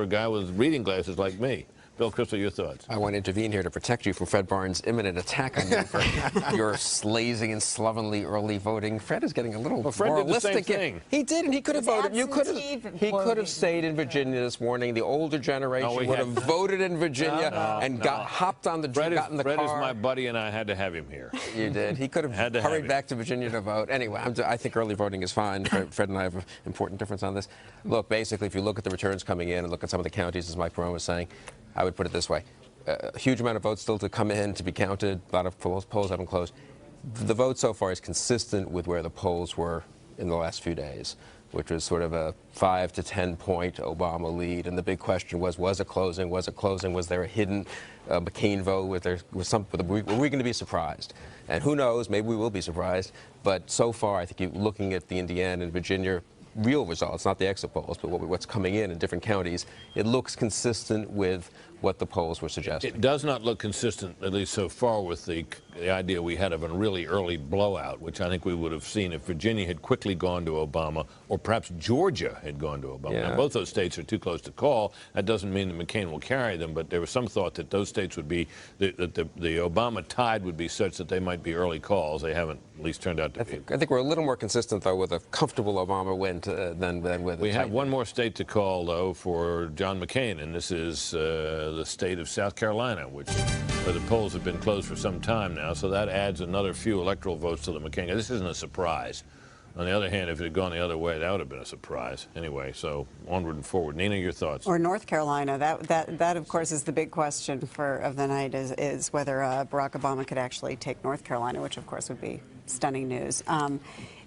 a guy with reading glasses like me. Bill Kristol, your thoughts? I want to intervene here to protect you from Fred Barnes' imminent attack on you for your slazing and slovenly early voting. Fred is getting a little moralistic. He did, and he could have voted. He could have stayed in Virginia this morning. The older generation would have voted in Virginia and hopped on the got in the car. Fred is my buddy, and I had to have him here. You did. He could have hurried back to Virginia to vote. Anyway, I think early voting is fine. Fred and I have an important difference on this. Look, basically, if you look at the returns coming in and look at some of the counties, as Mike Perone was saying, I would put it this way. A huge amount of votes still to come in, to be counted. A lot of polls haven't closed. The vote so far is consistent with where the polls were in the last few days, which was sort of a 5 to 10 point Obama lead. And the big question was it closing? Was it closing? Was there a hidden McCain vote? Were we going to be surprised? And who knows, maybe we will be surprised. But so far, I think looking at the Indiana and Virginia real results, not the exit polls, but what's coming in different counties, it looks consistent with what the polls were suggesting. It does not look consistent, at least so far, with the idea we had of a really early blowout, which I think we would have seen if Virginia had quickly gone to Obama, or perhaps Georgia had gone to Obama. Yeah. Now, both those states are too close to call. That doesn't mean that McCain will carry them, but there was some thought that those states would be, that the Obama tide would be such that they might be early calls. They haven't at least turned out to be. I think we're a little more consistent, though, with a comfortable Obama win than with We have one more state to call, though, for John McCain, and this is the state of South Carolina, where the polls have been closed for some time now, so that adds another few electoral votes to the McCain. This isn't a surprise. On the other hand, if it had gone the other way, that would have been a surprise. Anyway, so onward and forward. Nina, your thoughts? Or North Carolina. That of course, is the big question of the night is whether Barack Obama could actually take North Carolina, which of course would be stunning news.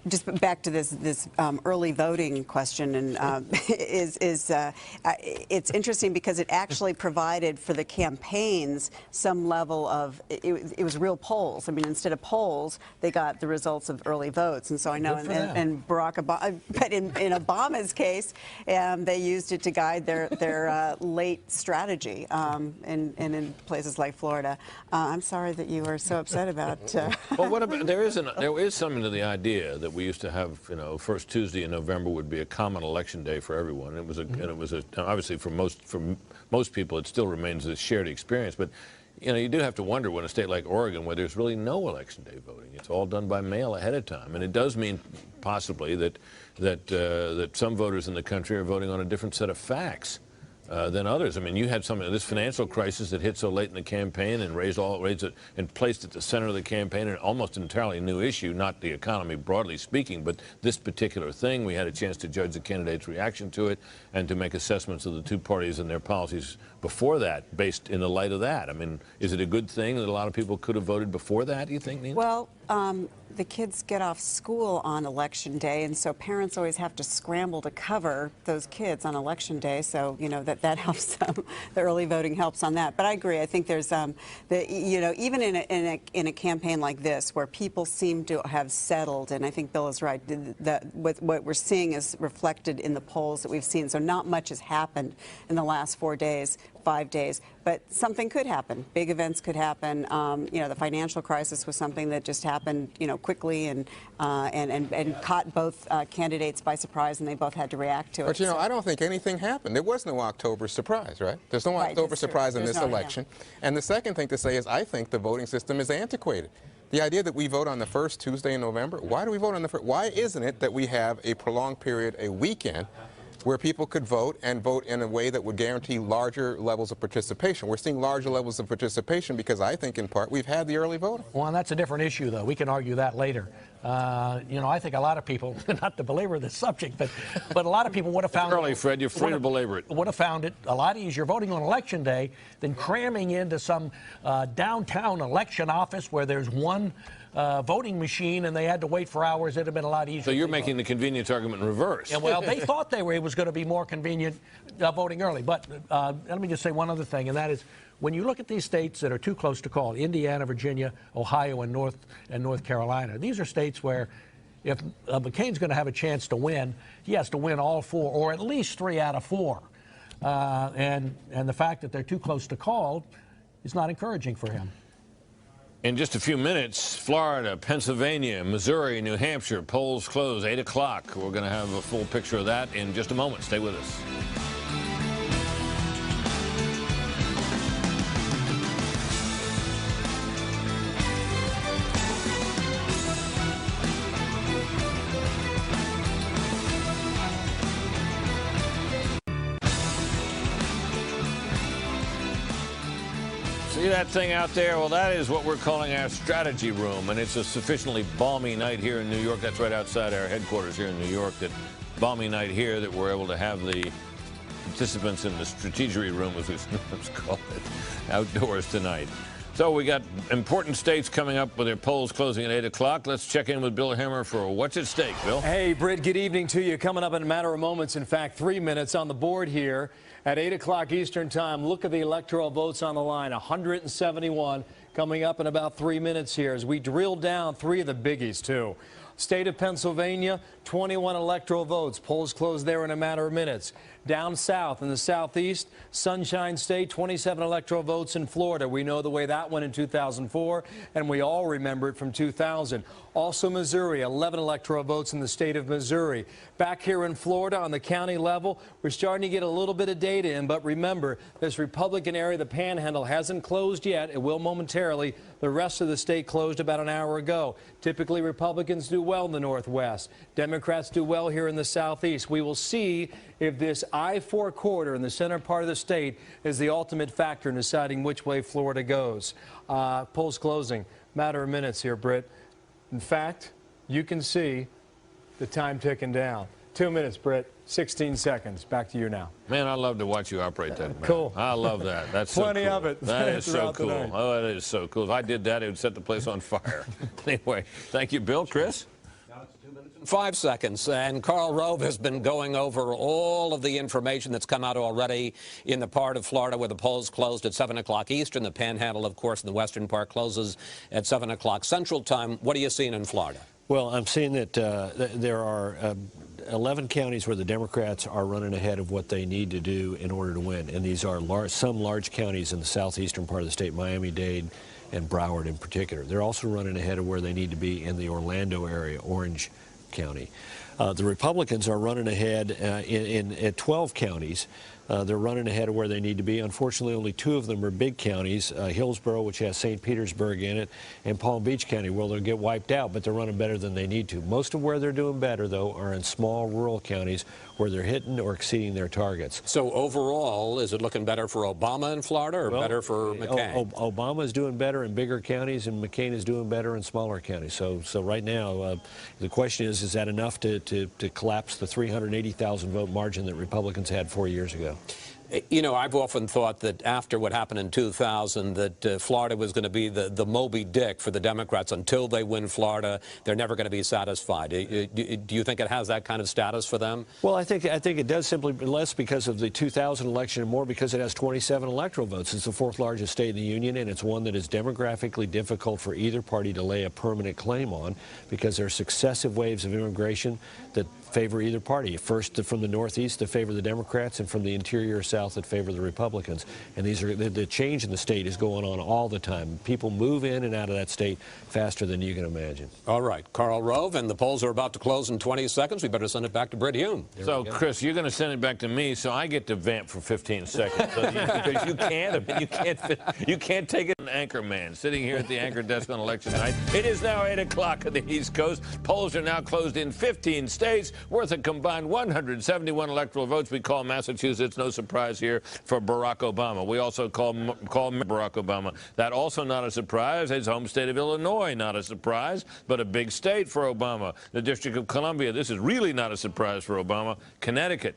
Just back to this early voting question, and it's interesting because it actually provided for the campaigns some level of it was real polls. I mean, instead of polls, they got the results of early votes, and so I know in Barack Obama, but in Obama's case, they used it to guide their late strategy, in places like Florida. I'm sorry that you were so upset about. Well, what about there is something to the idea that we used to have, first Tuesday in November would be a common election day for everyone. It was obviously for most people it still remains a shared experience, but you do have to wonder when a state like Oregon, where there's really no election day voting, it's all done by mail ahead of time, and it does mean possibly that some voters in the country are voting on a different set of facts than others. I mean, you had this financial crisis that hit so late in the campaign and raised it and placed at the center of the campaign an almost entirely new issue, not the economy broadly speaking, but this particular thing. We had a chance to judge the candidates' reaction to it and to make assessments of the two parties and their policies before that, based in the light of that. I mean, is it a good thing that a lot of people could have voted before that, do you think, Nina? Well, the kids get off school on Election Day, and so parents always have to scramble to cover those kids on Election Day. So, you know, that helps them. The early voting helps on that. But I agree. I think there's, you know, even in a campaign like this where people seem to have settled, and I think Bill is right, that what we're seeing is reflected in the polls that we've seen. So not much has happened in the last 4 days. 5 days, but something could happen. Big events could happen. You know, the financial crisis was something that just happened, you know, quickly and caught both candidates by surprise, and they both had to react to it. But you know, I don't think anything happened. There was no October surprise, right? There's no October surprise in this election. And the second thing to say is, I think the voting system is antiquated. The idea that we vote on the first Tuesday in November, why do we vote on the first? Why isn't it that we have a prolonged period, a weekend, where people could vote and vote in a way that would guarantee larger levels of participation? We're seeing larger levels of participation because I think in part we've had the early voting. Well, and that's a different issue, though. We can argue that later. You know, I think a lot of people, not to belabor this subject, but a lot of people would have found it early, Fred. You're free to belabor it. Would have found it a lot easier voting on Election Day than cramming into some downtown election office where there's one voting machine and they had to wait for hours. It'd have been a lot easier. So you're making the convenience argument in reverse. And well, they thought it was going to be more convenient voting early. But let me just say one other thing, and that is, when you look at these states that are too close to call, Indiana, Virginia, Ohio, and North Carolina, these are states where if McCain's going to have a chance to win, he has to win all 4, or at least 3 out of 4. And the fact that they're too close to call is not encouraging for him. In just a few minutes, Florida, Pennsylvania, Missouri, New Hampshire, polls close, 8 o'clock. We're going to have a full picture of that in just a moment. Stay with us. See that thing out there? Well, that is what we're calling our strategy room, and it's a sufficiently balmy night here in New York. That's right outside our headquarters here in New York. That balmy night here that we're able to have the participants in the strategery room, as we sometimes call it, outdoors tonight. So we got important states coming up with their polls closing at 8 o'clock. Let's check in with Bill Hemmer for What's at Stake. Bill? Hey, Britt, good evening to you. Coming up in a matter of moments, in fact, 3 minutes on the board here at 8 o'clock Eastern time. Look at the electoral votes on the line, 171 coming up in about 3 minutes here as we drill down 3 of the biggies, too. State of Pennsylvania, 21 electoral votes. Polls close there in a matter of minutes. Down south in the southeast, Sunshine State, 27 electoral votes in Florida. We know the way that went in 2004, and we all remember it from 2000. Also Missouri, 11 electoral votes in the state of Missouri. Back here in Florida on the county level, we're starting to get a little bit of data in, but remember, this Republican area, the Panhandle, hasn't closed yet. It will momentarily. The rest of the state closed about an hour ago. Typically, Republicans do well in the Northwest. Democrats do well here in the Southeast. We will see if this I-4 corridor in the center part of the state is the ultimate factor in deciding which way Florida goes. Polls closing. Matter of minutes here, Britt. In fact, you can see the time ticking down. 2 minutes, Britt. 16 seconds. Back to you now. Man, I love to watch you operate that. Man. Cool. I love that. That's plenty so cool. of it. That is so cool. Oh, that is so cool. If I did that, it would set the place on fire. Anyway, thank you, Bill. Chris? 5 seconds, and Karl Rove has been going over all of the information that's come out already in the part of Florida where the polls closed at 7 o'clock Eastern. The Panhandle, of course, in the western part closes at 7 o'clock Central Time. What are you seeing in Florida? Well, I'm seeing that there are 11 counties where the Democrats are running ahead of what they need to do in order to win, and these are some large counties in the southeastern part of the state, Miami-Dade and Broward in particular. They're also running ahead of where they need to be in the Orlando area, Orange County. The Republicans are running ahead at 12 counties. They're running ahead of where they need to be. Unfortunately, only 2 of them are big counties, Hillsborough, which has St. Petersburg in it, and Palm Beach County, where they'll get wiped out, but they're running better than they need to. Most of where they're doing better, though, are in small rural counties where they're hitting or exceeding their targets. So overall, is it looking better for Obama in Florida or better for McCain? Obama is doing better in bigger counties, and McCain is doing better in smaller counties. So right now, the question is that enough to collapse the 380,000 vote margin that Republicans had 4 years ago? You know, I've often thought that after what happened in 2000, that Florida was going to be the Moby Dick for the Democrats. Until they win Florida, they're never going to be satisfied. Do you think it has that kind of status for them? Well, I think it does, simply less because of the 2000 election and more because it has 27 electoral votes. It's the fourth largest state in the union, and it's one that is demographically difficult for either party to lay a permanent claim on because there are successive waves of immigration that favor either party. First from the Northeast that favor the Democrats, and from the interior South that favor the Republicans. And these are the change in the state is going on all the time. People move in and out of that state faster than you can imagine. All right, Karl Rove, and the polls are about to close in 20 seconds. We better send it back to Brit Hume. So, Chris, you're going to send it back to me, so I get to vamp for 15 seconds. Because you can't take it. An anchor man sitting here at the anchor desk on election night. It is now 8 o'clock on the East Coast. Polls are now closed in 15 states, worth a combined 171 electoral votes. We call Massachusetts, no surprise here, for Barack Obama. We also call Barack Obama. That also not a surprise. His home state of Illinois, not a surprise, but a big state for Obama. The District of Columbia, this is really not a surprise for Obama. Connecticut,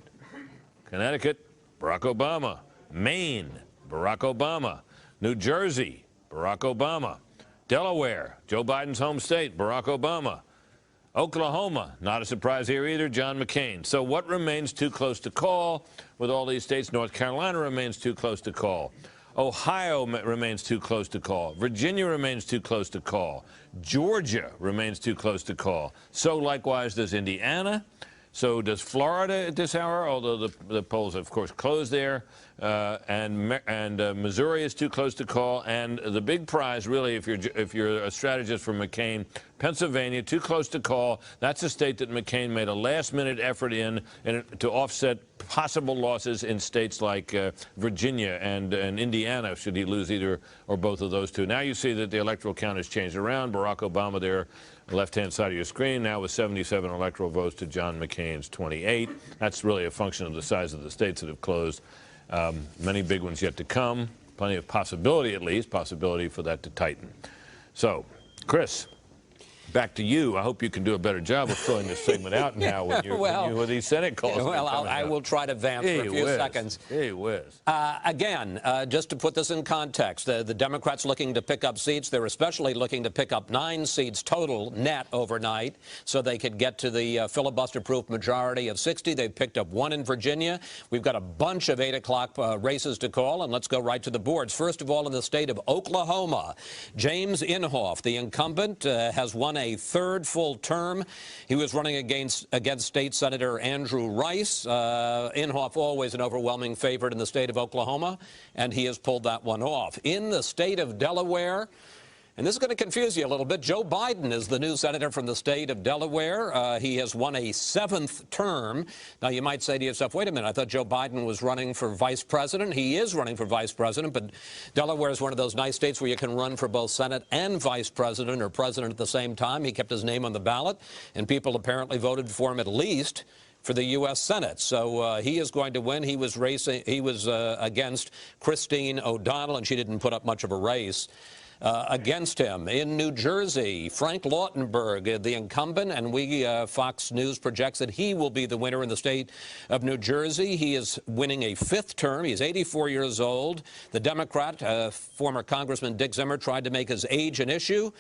Barack Obama. Maine, Barack Obama. New Jersey, Barack Obama. Delaware, Joe Biden's home state, Barack Obama. Oklahoma, not a surprise here either, John McCain. So what remains too close to call with all these states? North Carolina remains too close to call. Ohio remains too close to call. Virginia remains too close to call. Georgia remains too close to call. So likewise does Indiana. So does Florida at this hour, although the polls, of course, closed there. And Missouri is too close to call. And the big prize, really, if you're a strategist for McCain, Pennsylvania, too close to call. That's a state that McCain made a last-minute effort in to offset possible losses in states like Virginia and Indiana, should he lose either or both of those two. Now you see that the electoral count has changed around. Barack Obama there, left-hand side of your screen, now with 77 electoral votes to John McCain's 28. That's really a function of the size of the states that have closed. Many big ones yet to come. Plenty of possibility, at least, possibility for that to tighten. So, Chris, back to you. I hope you can do a better job of filling this segment out now when these Senate calls. Well, I will try to vamp for a few seconds. Hey, whiz. Again, just to put this in context, the Democrats looking to pick up seats. They're especially looking to pick up 9 seats total net overnight so they could get to the filibuster-proof majority of 60. They've picked up 1 in Virginia. We've got a bunch of 8 o'clock races to call, and let's go right to the boards. First of all, in the state of Oklahoma, James Inhofe, the incumbent, has won a 3rd full term. He was running against State Senator Andrew Rice. Inhofe, always an overwhelming favorite in the state of Oklahoma, and he has pulled that one off. In the state of Delaware, and this is going to confuse you a little bit, Joe Biden is the new senator from the state of Delaware. He has won a 7th term. Now, you might say to yourself, wait a minute, I thought Joe Biden was running for vice president. He is running for vice president, but Delaware is one of those nice states where you can run for both Senate and vice president or president at the same time. He kept his name on the ballot, and people apparently voted for him at least for the U.S. Senate. So he is going to win. He was against Christine O'Donnell, and she didn't put up much of a race against him. In New Jersey, Frank Lautenberg, the incumbent, and Fox News projects that he will be the winner in the state of New Jersey. He is winning a 5th term. He's 84 years old. The Democrat, former Congressman Dick Zimmer, tried to make his age an issue.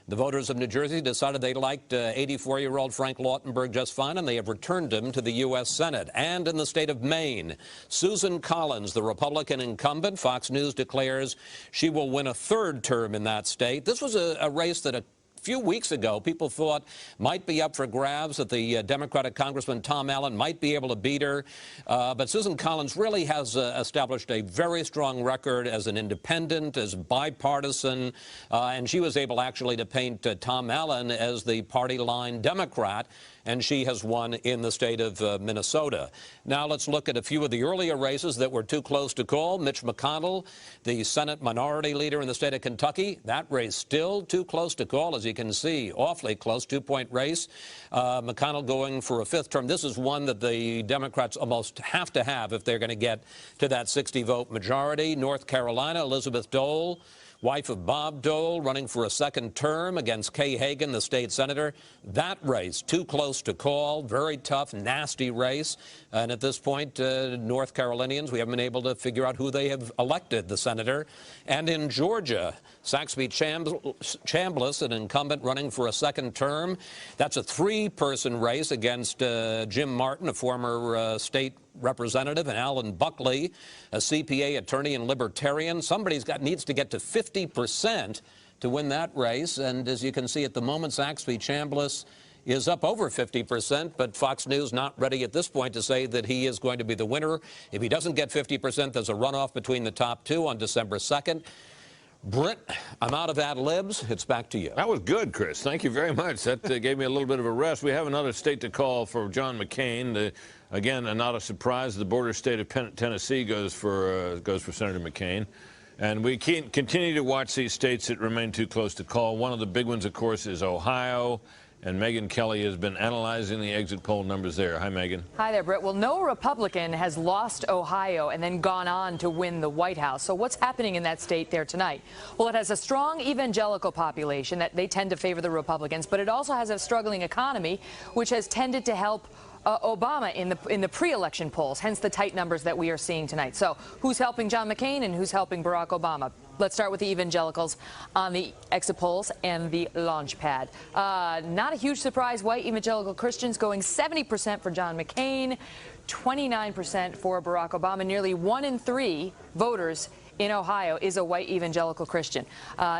The voters of New Jersey decided they liked 84-year-old Frank Lautenberg just fine, and they have returned him to the U.S. Senate. And in the state of Maine, Susan Collins, the Republican incumbent, Fox News declares she will win a 3rd term in that state. This was a race that a few weeks ago people thought might be up for grabs, that the Democratic Congressman Tom Allen might be able to beat her. But Susan Collins really has established a very strong record as an independent, as bipartisan, and she was able actually to paint Tom Allen as the party line Democrat, and she has won in the state of Minnesota. Now let's look at a few of the earlier races that were too close to call. Mitch McConnell, the Senate minority leader in the state of Kentucky, that race still too close to call, as you can see, awfully close, 2-point race. McConnell going for a 5th term. This is one that the Democrats almost have to have if they're going to get to that 60-vote majority. North Carolina, Elizabeth Dole wife of Bob Dole, running for a second term against Kay Hagan, the state senator. That race, too close to call, very tough, nasty race. And at this point, North Carolinians, we haven't been able to figure out who they have elected, the senator. And in Georgia, Saxby Chambliss, an incumbent running for a second term. That's a three-person race against Jim Martin, a former state representative, and Alan Buckley, a CPA attorney and libertarian. Somebody's needs to get to 50% to win that race. And as you can see at the moment, Saxby Chambliss is up over 50%, but Fox News not ready at this point to say that he is going to be the winner. If he doesn't get 50%, there's a runoff between the top two on December 2nd. Britt, I'm out of ad libs. It's back to you. That was good, Chris. Thank you very much. That gave me a little bit of a rest. We have another state to call for John McCain. Again, not a surprise. The border state of Tennessee goes for Senator McCain. And we can't continue to watch these states that remain too close to call. One of the big ones, of course, is Ohio. And Megyn Kelly has been analyzing the exit poll numbers there. Hi, Megyn. Hi there, Britt. Well, no Republican has lost Ohio and then gone on to win the White House. So what's happening in that state there tonight? Well, it has a strong evangelical population that they tend to favor the Republicans, but it also has a struggling economy, which has tended to help Obama in the pre-election polls, hence the tight numbers that we are seeing tonight. So who's helping John McCain and who's helping Barack Obama? Let's start with the evangelicals on the exit polls and the launch pad. Not a huge surprise, white evangelical Christians going 70% for John McCain, 29% for Barack Obama. Nearly 1 in 3 voters in Ohio is a white evangelical Christian.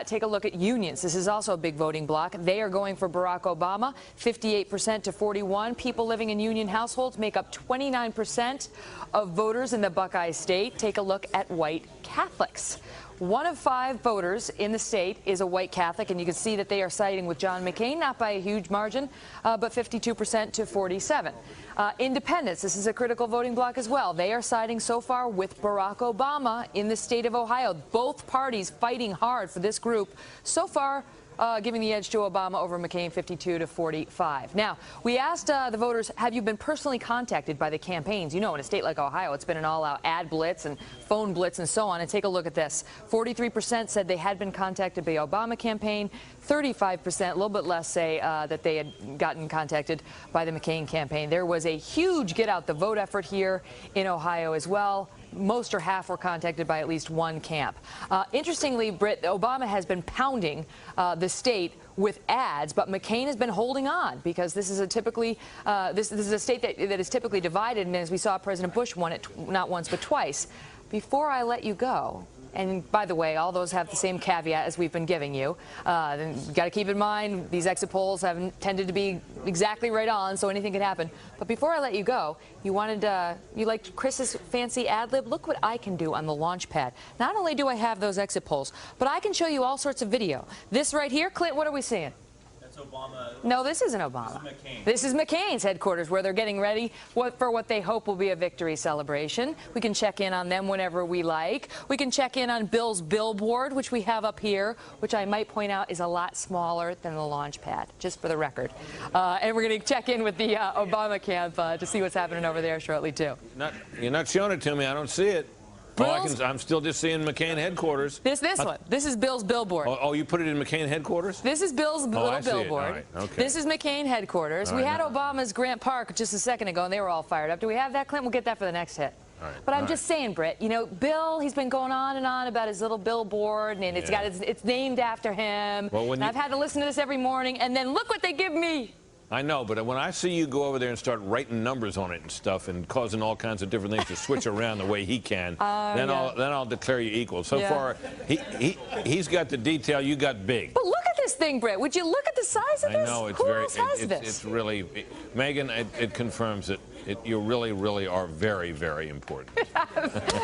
Take a look at unions. This is also a big voting bloc. They are going for Barack Obama, 58% to 41. People living in union households make up 29% of voters in the Buckeye State. Take a look at white Catholics. 1 of 5 voters in the state is a white Catholic, and you can see that they are siding with John McCain, not by a huge margin, but 52% to 47%. Independents, this is a critical voting bloc as well. They are siding so far with Barack Obama in the state of Ohio. Both parties fighting hard for this group. So far, giving the edge to Obama over McCain, 52 to 45. Now, we asked the voters, have you been personally contacted by the campaigns? You know, in a state like Ohio, it's been an all-out ad blitz and phone blitz and so on. And take a look at this. 43% said they had been contacted by the Obama campaign. 35%, a little bit less, say that they had gotten contacted by the McCain campaign. There was a huge get-out-the-vote effort here in Ohio as well. Most or half were contacted by at least one camp. Interestingly, Britt, Obama has been pounding the state with ads, but McCain has been holding on because this is a typically this is a state that is typically divided, and as we saw, President Bush won it not once but twice. Before I let you go, and by the way, all those have the same caveat as we've been giving you. You've got to keep in mind these exit polls haven't tended to be exactly right on, so anything could happen. But before I let you go, you liked Chris's fancy ad lib. Look what I can do on the launch pad. Not only do I have those exit polls, but I can show you all sorts of video. This right here, Clint, what are we seeing? Obama. No, this isn't Obama. This is McCain. This is McCain's headquarters, where they're getting ready for what they hope will be a victory celebration. We can check in on them whenever we like. We can check in on Bill's billboard, which we have up here, which I might point out is a lot smaller than the launch pad, just for the record. And we're going to check in with the Obama camp to see what's happening over there shortly, too. You're not showing it to me. I don't see it. I'm still just seeing McCain headquarters. This one. This is Bill's billboard. Oh, you put it in McCain headquarters? This is Bill's little billboard. All right. Okay. This is McCain headquarters. We had Obama's Grant Park just a second ago, and they were all fired up. Do we have that, Clint? We'll get that for the next hit. Right. But I'm just saying, Britt, you know, Bill, he's been going on and on about his little billboard, and it's named after him. Well, and I've had to listen to this every morning, and then look what they give me. I know, but when I see you go over there and start writing numbers on it and stuff and causing all kinds of different things to switch around the way he can, then I'll declare you equal. So far, he's got the detail, you got big. But look at this thing, Britt. Would you look at the size of this? I know, it's Who else has this? It's really, Megyn, it confirms that you really, really are very, very important.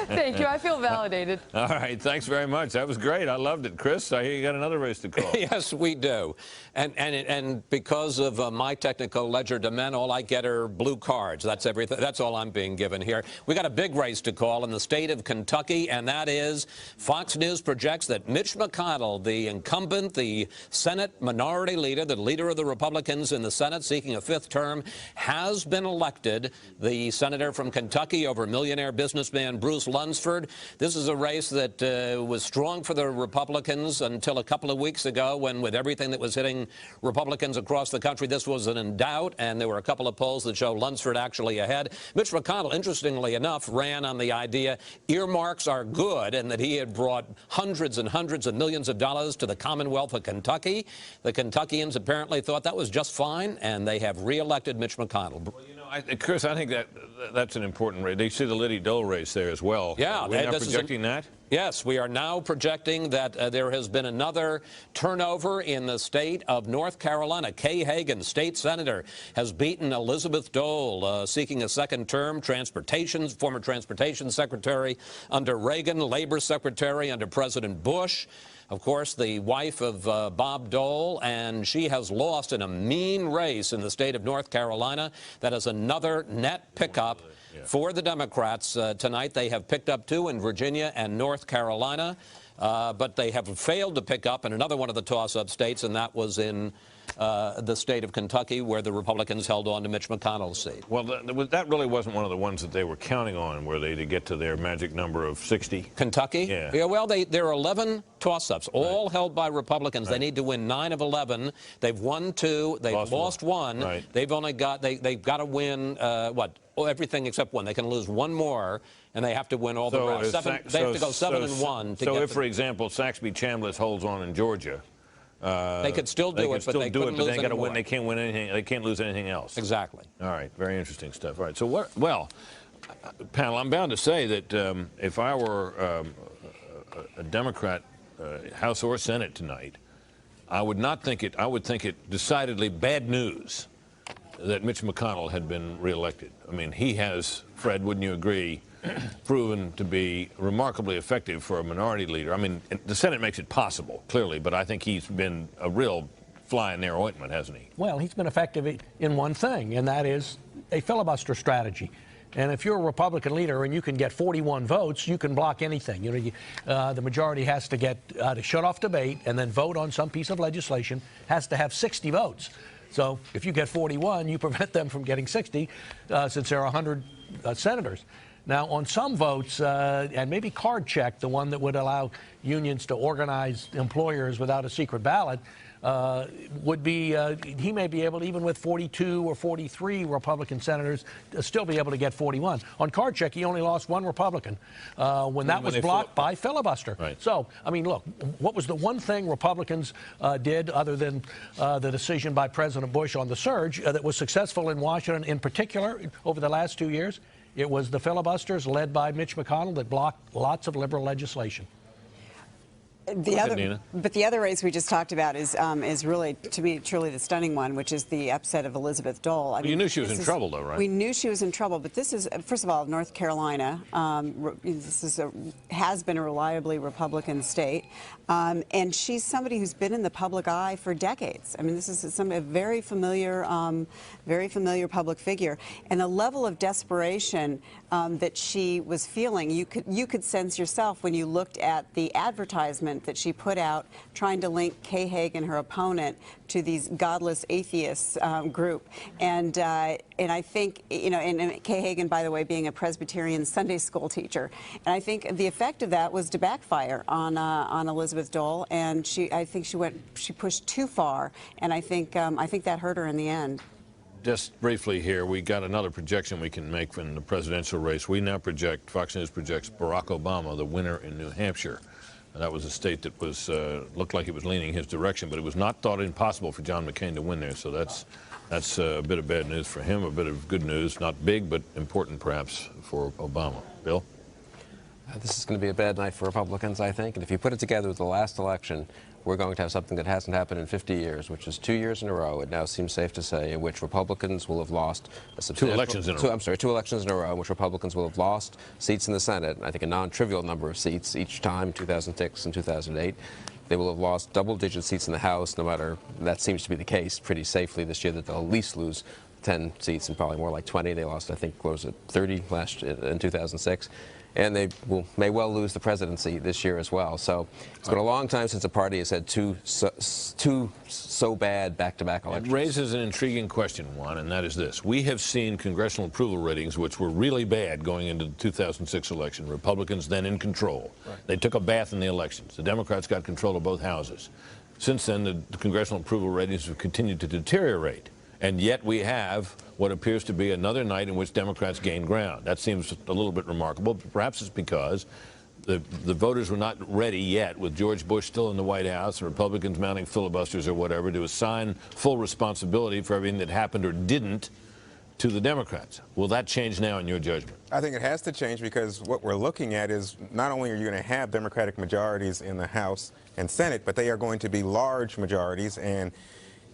Thank you. I feel validated. All right. Thanks very much. That was great. I loved it. Chris, I hear you got another race to call. Yes, we do. And because of my technical legerdemain, all I get are blue cards. That's everything. That's all I'm being given here. We got a big race to call in the state of Kentucky, and that is Fox News projects that Mitch McConnell, the incumbent, the Senate minority leader, the leader of the Republicans in the Senate seeking a 5th term, has been elected defeated the senator from Kentucky over millionaire businessman Bruce Lunsford. This is a race that was strong for the Republicans until a couple of weeks ago, when with everything that was hitting Republicans across the country, this wasn't in doubt, and there were a couple of polls that show Lunsford actually ahead. Mitch McConnell, interestingly enough, ran on the idea earmarks are good and that he had brought hundreds and hundreds of millions of dollars to the Commonwealth of Kentucky. The Kentuckians apparently thought that was just fine, and they have reelected Mitch McConnell. Well, you know, Chris, I think that's an important race. They see the Liddy Dole race there as well. Yeah, we're not projecting that. Yes, we are now projecting that there has been another turnover in the state of North Carolina. Kay Hagan, state senator, has beaten Elizabeth Dole, seeking a second term, former transportation secretary under Reagan, labor secretary under President Bush. Of course, the wife of Bob Dole, and she has lost in a mean race in the state of North Carolina. That is another net pickup for the Democrats tonight. They have picked up 2 in Virginia and North Carolina, but they have failed to pick up in another one of the toss-up states, and that was in the state of Kentucky, where the Republicans held on to Mitch McConnell's seat. Well, that really wasn't one of the ones that they were counting on, were they, to get to their magic number of 60? Kentucky? Yeah. Well, there are 11 toss-ups, all held by Republicans. They need to win 9 of 11. They've won 2. They've lost 1. Right. They've only got they've got to win everything except 1. They can lose 1 more, and they have to win all the rest. They have to go 7-1 to get. So if, for example, Saxby-Chambliss holds on in Georgia, they could still do it, but they couldn't lose they got to anymore. win. They can't win anything. They can't lose anything else. Exactly. All right. Very interesting stuff. All right. So what? Well, panel, I'm bound to say that if I were a Democrat, House or Senate tonight, I would not think it. I would think it decidedly bad news that Mitch McConnell had been reelected. I mean, he has, Fred, wouldn't you agree, proven to be remarkably effective for a minority leader. I mean, the Senate makes it possible, clearly, but I think he's been a real fly in their ointment, hasn't he? Well, he's been effective in one thing, and that is a filibuster strategy. And if you're a Republican leader and you can get 41 votes, you can block anything. You know, the majority has to get to shut off debate and then vote on some piece of legislation, has to have 60 votes. So if you get 41, you prevent them from getting 60, since there are 100 senators. Now, on some votes, and maybe card check, the one that would allow unions to organize employers without a secret ballot, would be, he may be able to, even with 42 or 43 Republican senators, still be able to get 41. On card check, he only lost 1 Republican when that was blocked by filibuster. Right. So, I mean, look, what was the one thing Republicans did, other than the decision by President Bush on the surge, that was successful in Washington, in particular, over the last 2 years? It was the filibusters led by Mitch McConnell that blocked lots of liberal legislation. But the other race we just talked about is really, to me, truly the stunning one, which is the upset of Elizabeth Dole. I mean, you knew she was in trouble, though, right? We knew she was in trouble, but this is, first of all, North Carolina. This has been a reliably Republican state, and she's somebody who's been in the public eye for decades. I mean, this is a very familiar public figure, and the level of desperation that she was feeling, you could sense yourself when you looked at the advertisement that she put out trying to link Kay Hagan, her opponent, to these godless atheists group. And I think, you know, and Kay Hagan, by the way, being a Presbyterian Sunday school teacher, and I think the effect of that was to backfire on Elizabeth Dole, and I think she pushed too far, and I think that hurt her in the end. Just briefly here, we got another projection we can make from the presidential race. We now project, Fox News projects Barack Obama the winner in New Hampshire. That was a state that was looked like it was leaning his direction, but it was not thought impossible for John McCain to win there. So that's a bit of bad news for him, a bit of good news, not big, but important perhaps for Obama. Bill? This is going to be a bad night for Republicans, I think. And if you put it together with the last election, we're going to have something that hasn't happened in 50 years, which is 2 years in a row, it now seems safe to say, in which Republicans will have lost a substantial... 2 elections in a row. I'm sorry, 2 elections in a row in which Republicans will have lost seats in the Senate, I think a non-trivial number of seats each time, 2006 and 2008. They will have lost double-digit seats in the House, no matter, that seems to be the case pretty safely this year, that they'll at least lose 10 seats and probably more like 20. They lost, I think, what was it, 30 in 2006. and they may well lose the presidency this year as well. So it's been a long time since a party has had two so bad back-to-back elections. It raises an intriguing question, Juan, and that is this. We have seen congressional approval ratings which were really bad going into the 2006 election. Republicans then in control. Right. They took a bath in the elections. The Democrats got control of both houses. Since then, the congressional approval ratings have continued to deteriorate. And yet we have what appears to be another night in which Democrats gain ground. That seems a little bit remarkable. Perhaps it's because the voters were not ready yet, with George Bush still in the White House and Republicans mounting filibusters or whatever, to assign full responsibility for everything that happened or didn't to the Democrats. Will that change now in your judgment? I think it has to change, because what we're looking at is not only are you going to have Democratic majorities in the House and Senate, but they are going to be large majorities. And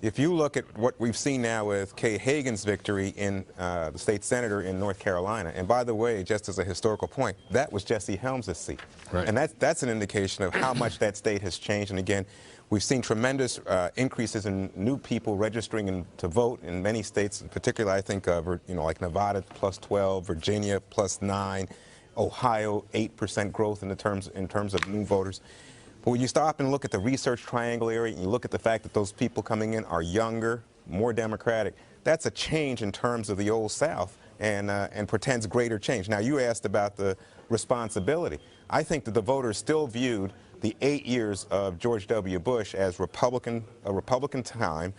if you look at what we've seen now with Kay Hagan's victory in the state senator in North Carolina, and by the way, just as a historical point, that was Jesse Helms' seat. Right. And that's an indication of how much that state has changed. And again, we've seen tremendous increases in new people registering to vote in many states, particularly I think like Nevada +12, Virginia +9, Ohio 8% growth in terms of new voters. But when you stop and look at the research triangle area, and you look at the fact that those people coming in are younger, more Democratic, that's a change in terms of the old South, and portends greater change. Now, you asked about the responsibility. I think that the voters still viewed the 8 years of George W. Bush as a Republican time,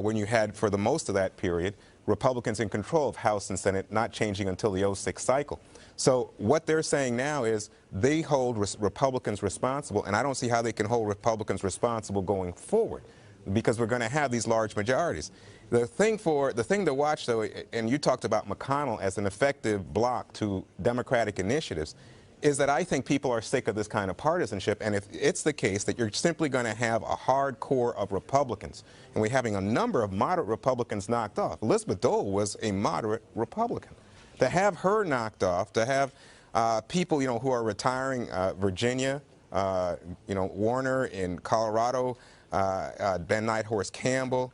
when you had, for the most of that period, Republicans in control of House and Senate, not changing until the 06 cycle. So what they're saying now is they hold Republicans responsible, and I don't see how they can hold Republicans responsible going forward, because we're going to have these large majorities. The thing to watch, though, and you talked about McConnell as an effective block to Democratic initiatives, is that I think people are sick of this kind of partisanship, and if it's the case that you're simply going to have a hard core of Republicans, and we're having a number of moderate Republicans knocked off. Elizabeth Dole was a moderate Republican. To have her knocked off, to have people, who are retiring, Virginia, Warner in Colorado, Ben Nighthorse Campbell,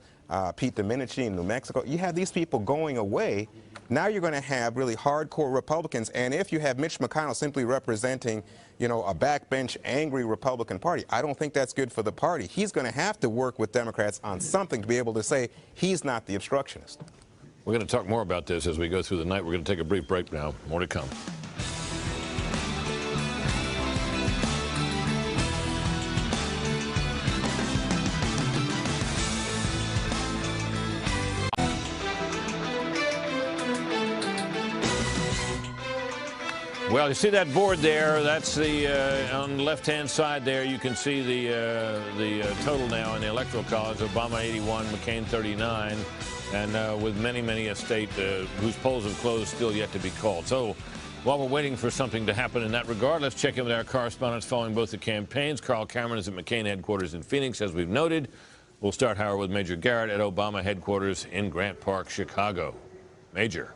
Pete Domenici in New Mexico, you have these people going away. Now you're going to have really hardcore Republicans, and if you have Mitch McConnell simply representing, a backbench, angry Republican Party, I don't think that's good for the party. He's going to have to work with Democrats on something to be able to say he's not the obstructionist. We're going to talk more about this as we go through the night. We're going to take a brief break now. More to come. Well, you see that board there? That's the on the left-hand side there. You can see the total now in the Electoral College. Obama 81, McCain 39, and with many a state whose polls have closed, still yet to be called. So, while we're waiting for something to happen in that regard, let's check in with our correspondents following both the campaigns. Carl Cameron is at McCain headquarters in Phoenix, as we've noted. We'll start, however, with Major Garrett at Obama headquarters in Grant Park, Chicago. Major.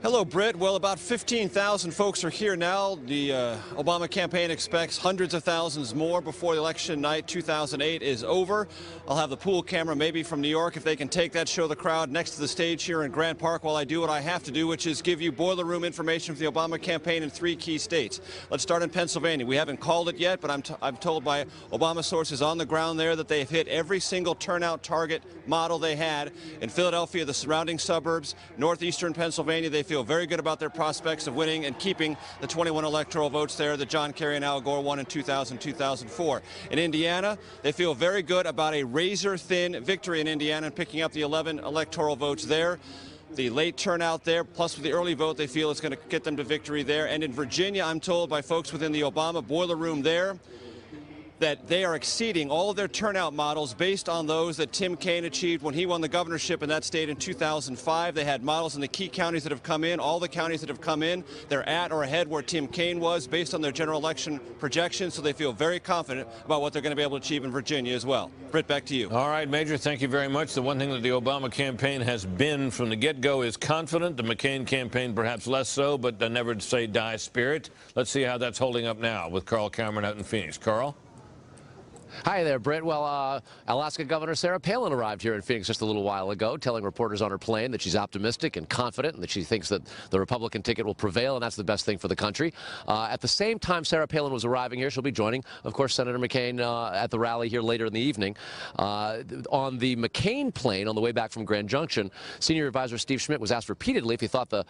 Hello, Britt. Well, about 15,000 folks are here now. The Obama campaign expects hundreds of thousands more before the election night 2008 is over. I'll have the pool camera maybe from New York, if they can take that, show the crowd next to the stage here in Grant Park while I do what I have to do, which is give you boiler room information for the Obama campaign in 3 key states. Let's start in Pennsylvania. We haven't called it yet, but I'm told by Obama sources on the ground there that they've hit every single turnout target model they had. In Philadelphia, the surrounding suburbs, northeastern Pennsylvania, they feel very good about their prospects of winning and keeping the 21 electoral votes there that John Kerry and Al Gore won in 2000-2004. In Indiana, they feel very good about a razor-thin victory in Indiana and picking up the 11 electoral votes there. The late turnout there, plus with the early vote, they feel it's going to get them to victory there. And in Virginia, I'm told by folks within the Obama boiler room there that they are exceeding all of their turnout models based on those that Tim Kaine achieved when he won the governorship in that state in 2005. They had models in the key counties that have come in. All the counties that have come in, they're at or ahead where Tim Kaine was based on their general election projections, so they feel very confident about what they're going to be able to achieve in Virginia as well. Britt, back to you. All right, Major, thank you very much. The one thing that the Obama campaign has been from the get-go is confident. The McCain campaign perhaps less so, but the never say die spirit. Let's see how that's holding up now with Carl Cameron out in Phoenix. Carl? Hi there, Britt. Well, Alaska Governor Sarah Palin arrived here in Phoenix just a little while ago, telling reporters on her plane that she's optimistic and confident and that she thinks that the Republican ticket will prevail, and that's the best thing for the country. At the same time Sarah Palin was arriving here, she'll be joining, of course, Senator McCain at the rally here later in the evening. On the McCain plane on the way back from Grand Junction, Senior Advisor Steve Schmidt was asked repeatedly if he thought the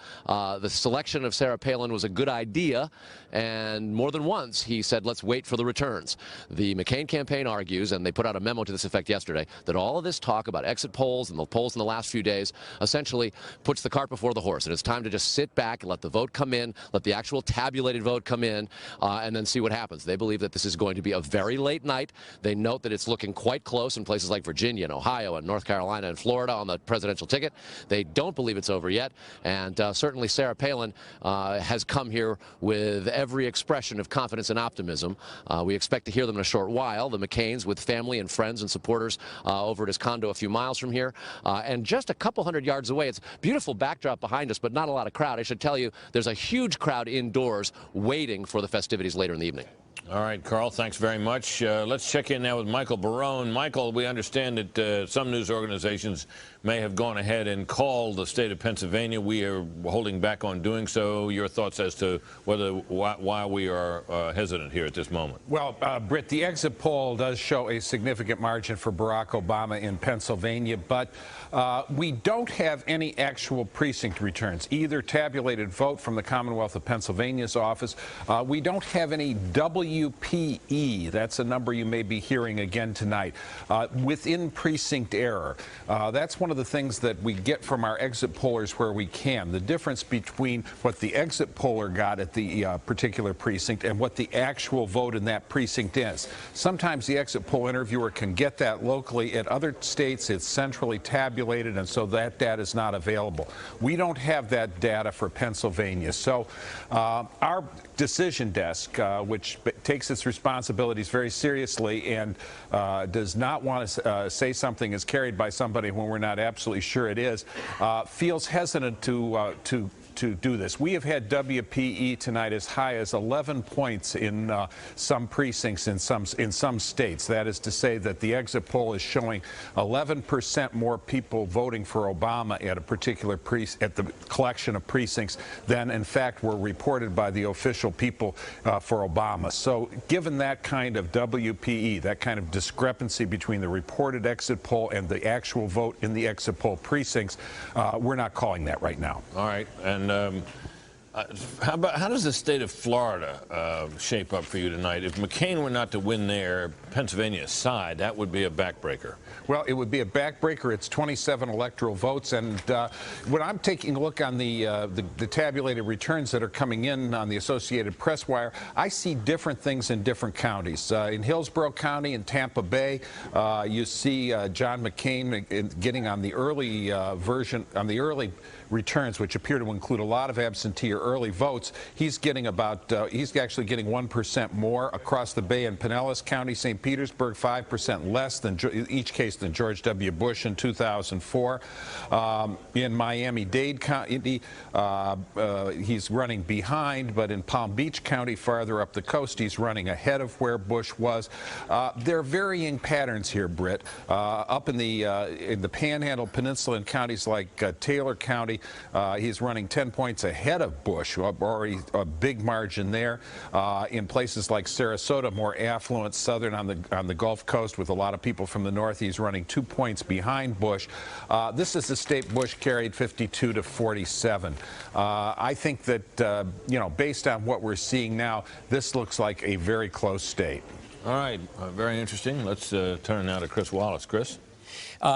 selection of Sarah Palin was a good idea, and more than once he said, let's wait for the returns. The McCain campaign argues, and they put out a memo to this effect yesterday, that all of this talk about exit polls and the polls in the last few days essentially puts the cart before the horse, and it's time to just sit back and let the vote come in, let the actual tabulated vote come in, and then see what happens. They believe that this is going to be a very late night. They note that it's looking quite close in places like Virginia and Ohio and North Carolina and Florida on the presidential ticket. They don't believe it's over yet, and certainly Sarah Palin has come here with every expression of confidence and optimism. We expect to hear them in a short while, the McCains, with family and friends and supporters over at his condo a few miles from here. And just a couple hundred yards away, it's a beautiful backdrop behind us, but not a lot of crowd. I should tell you, there's a huge crowd indoors waiting for the festivities later in the evening. All right, Carl, thanks very much. Let's check in now with Michael Barone. Michael, we understand that some news organizations may have gone ahead and called the state of Pennsylvania. We are holding back on doing so. Your thoughts as to why we are hesitant here at this moment? Well, Britt, the exit poll does show a significant margin for Barack Obama in Pennsylvania, but we don't have any actual precinct returns, either tabulated vote from the Commonwealth of Pennsylvania's office. We don't have any WPE, that's a number you may be hearing again tonight, within precinct error. That's one of the things that we get from our exit pollers where we can. The difference between what the exit poller got at the particular precinct and what the actual vote in that precinct is. Sometimes the exit poll interviewer can get that locally. At other states, it's centrally tabulated, and so that data is not available. We don't have that data for Pennsylvania. So our decision desk, which takes its responsibilities very seriously and does not want to say something is carried by somebody when we're not absolutely sure it is, feels hesitant to do this. We have had WPE tonight as high as 11 points in some precincts in some states. That is to say that the exit poll is showing 11% more people voting for Obama at a particular at the collection of precincts than in fact were reported by the official people for Obama. So given that kind of WPE, that kind of discrepancy between the reported exit poll and the actual vote in the exit poll precincts, we're not calling that right now. All right. And how does the state of Florida shape up for you tonight? If McCain were not to win there, Pennsylvania aside, that would be a backbreaker. Well, it would be a backbreaker. It's 27 electoral votes, and when I'm taking a look on the tabulated returns that are coming in on the Associated Press wire, I see different things in different counties. In Hillsborough County and Tampa Bay, you see John McCain getting on the early early returns, which appear to include a lot of absentee or early votes. He's getting he's actually getting 1% more across the Bay in Pinellas County. St. Petersburg, 5% less than each case than George W. Bush in 2004. In Miami-Dade County, he's running behind, but in Palm Beach County, farther up the coast, he's running ahead of where Bush was. There are varying patterns here, Britt. Up in the Panhandle Peninsula in counties like Taylor County, he's running 10 points ahead of Bush, already a big margin there. In places like Sarasota, more affluent, southern on the Gulf Coast with a lot of people from the north, he's running 2 points behind Bush. This is the state Bush carried 52 to 47. I think that, based on what we're seeing now, this looks like a very close state. All right, very interesting. Let's turn now to Chris Wallace. Chris?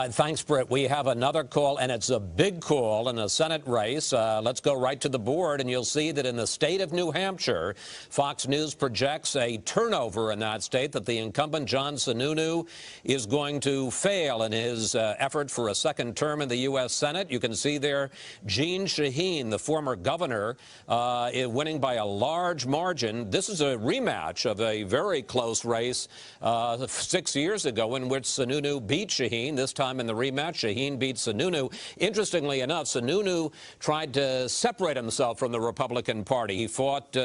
Thanks, Britt. We have another call, and it's a big call in a Senate race. Let's go right to the board, and you'll see that in the state of New Hampshire, Fox News projects a turnover in that state, that the incumbent John Sununu is going to fail in his effort for a second term in the U.S. Senate. You can see there Jeanne Shaheen, the former governor, winning by a large margin. This is a rematch of a very close race 6 years ago in which Sununu beat Shaheen. Shaheen. This time in the rematch, Shaheen beat Sununu. Interestingly enough, Sununu tried to separate himself from the Republican Party. He fought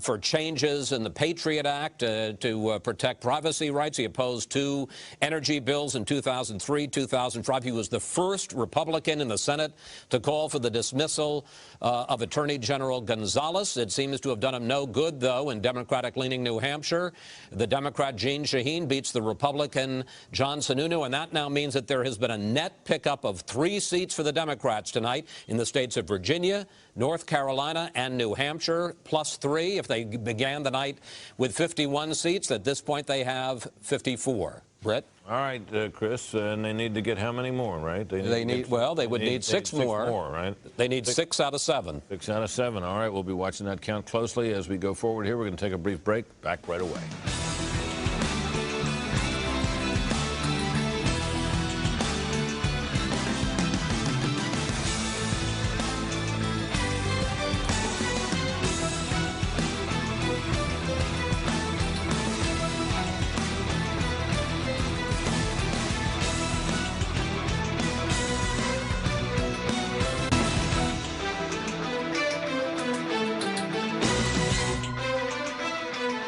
for changes in the Patriot Act to protect privacy rights. He opposed 2 energy bills in 2003, 2005. He was the first Republican in the Senate to call for the dismissal of Attorney General Gonzales. It seems to have done him no good, though, in Democratic-leaning New Hampshire. The Democrat Jeanne Shaheen beats the Republican John Sununu, and that now means that there has been a net pickup of 3 seats for the Democrats tonight in the states of Virginia, North Carolina, and New Hampshire, plus 3. If they began the night with 51 seats, at this point they have 54. Britt? All right, Chris, and they need to get how many more, right? They would need 6 more. Right? They need 6 out of 7. 6 out of 7. All right, we'll be watching that count closely as we go forward here. We're going to take a brief break. Back right away.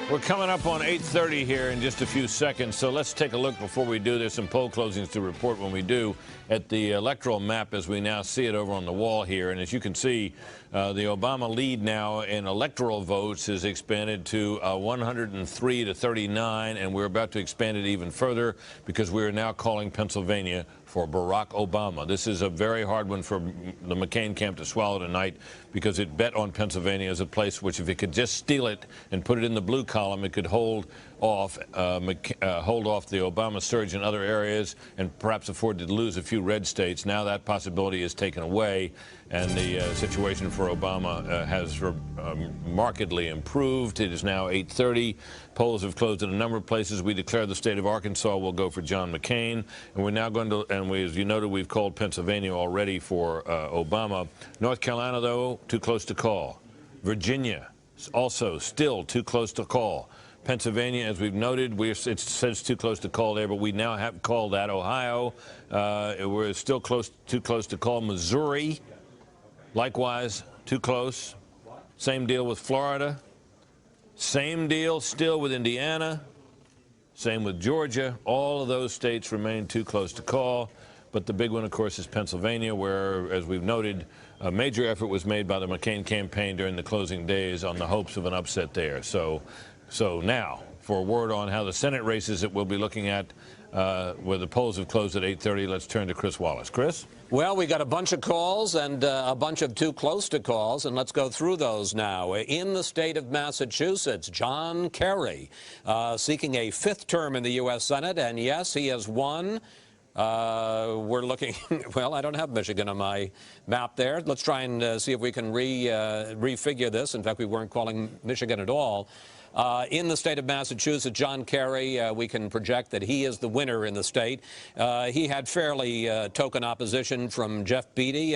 We're coming up on 8:30 here in just a few seconds, so let's take a look before we do. There's some poll closings to report when we do at the electoral map as we now see it over on the wall here. And as you can see, the Obama lead now in electoral votes has expanded to 103 to 39, and we're about to expand it even further because we're now calling Pennsylvania for Barack Obama. This is a very hard one for the McCain camp to swallow tonight because it bet on Pennsylvania as a place which, if it could just steal it and put it in the blue column, it could hold off the Obama surge in other areas and perhaps afford to lose a few red states. Now that possibility is taken away, and the situation for Obama has markedly improved. It is now 8:30. Polls have closed in a number of places. We declare the state of Arkansas will go for John McCain, and we're now going to, and we, as you noted, we've called Pennsylvania already for Obama. North Carolina, though, too close to call. Virginia, also still too close to call. Pennsylvania, as we've noted, it says too close to call there, but we now have called that. Ohio, we're still too close to call. Missouri, likewise, too close. Same deal with Florida. Same deal still with Indiana. Same with Georgia. All of those states remain too close to call. But the big one, of course, is Pennsylvania, where, as we've noted, a major effort was made by the McCain campaign during the closing days on the hopes of an upset there. So now, for a word on how the Senate races that we'll be looking at, where the polls have closed at 8:30, let's turn to Chris Wallace. Chris? Well, we got a bunch of calls and a bunch of too close to calls, and let's go through those now. In the state of Massachusetts, John Kerry seeking a 5th term in the U.S. Senate, and yes, he has won. We're looking, well, I don't have Michigan on my map there. Let's try and see if we can refigure this. In fact, we weren't calling Michigan at all. In the state of Massachusetts, John Kerry, we can project that he is the winner in the state. He had fairly token opposition from Jeff Beatty,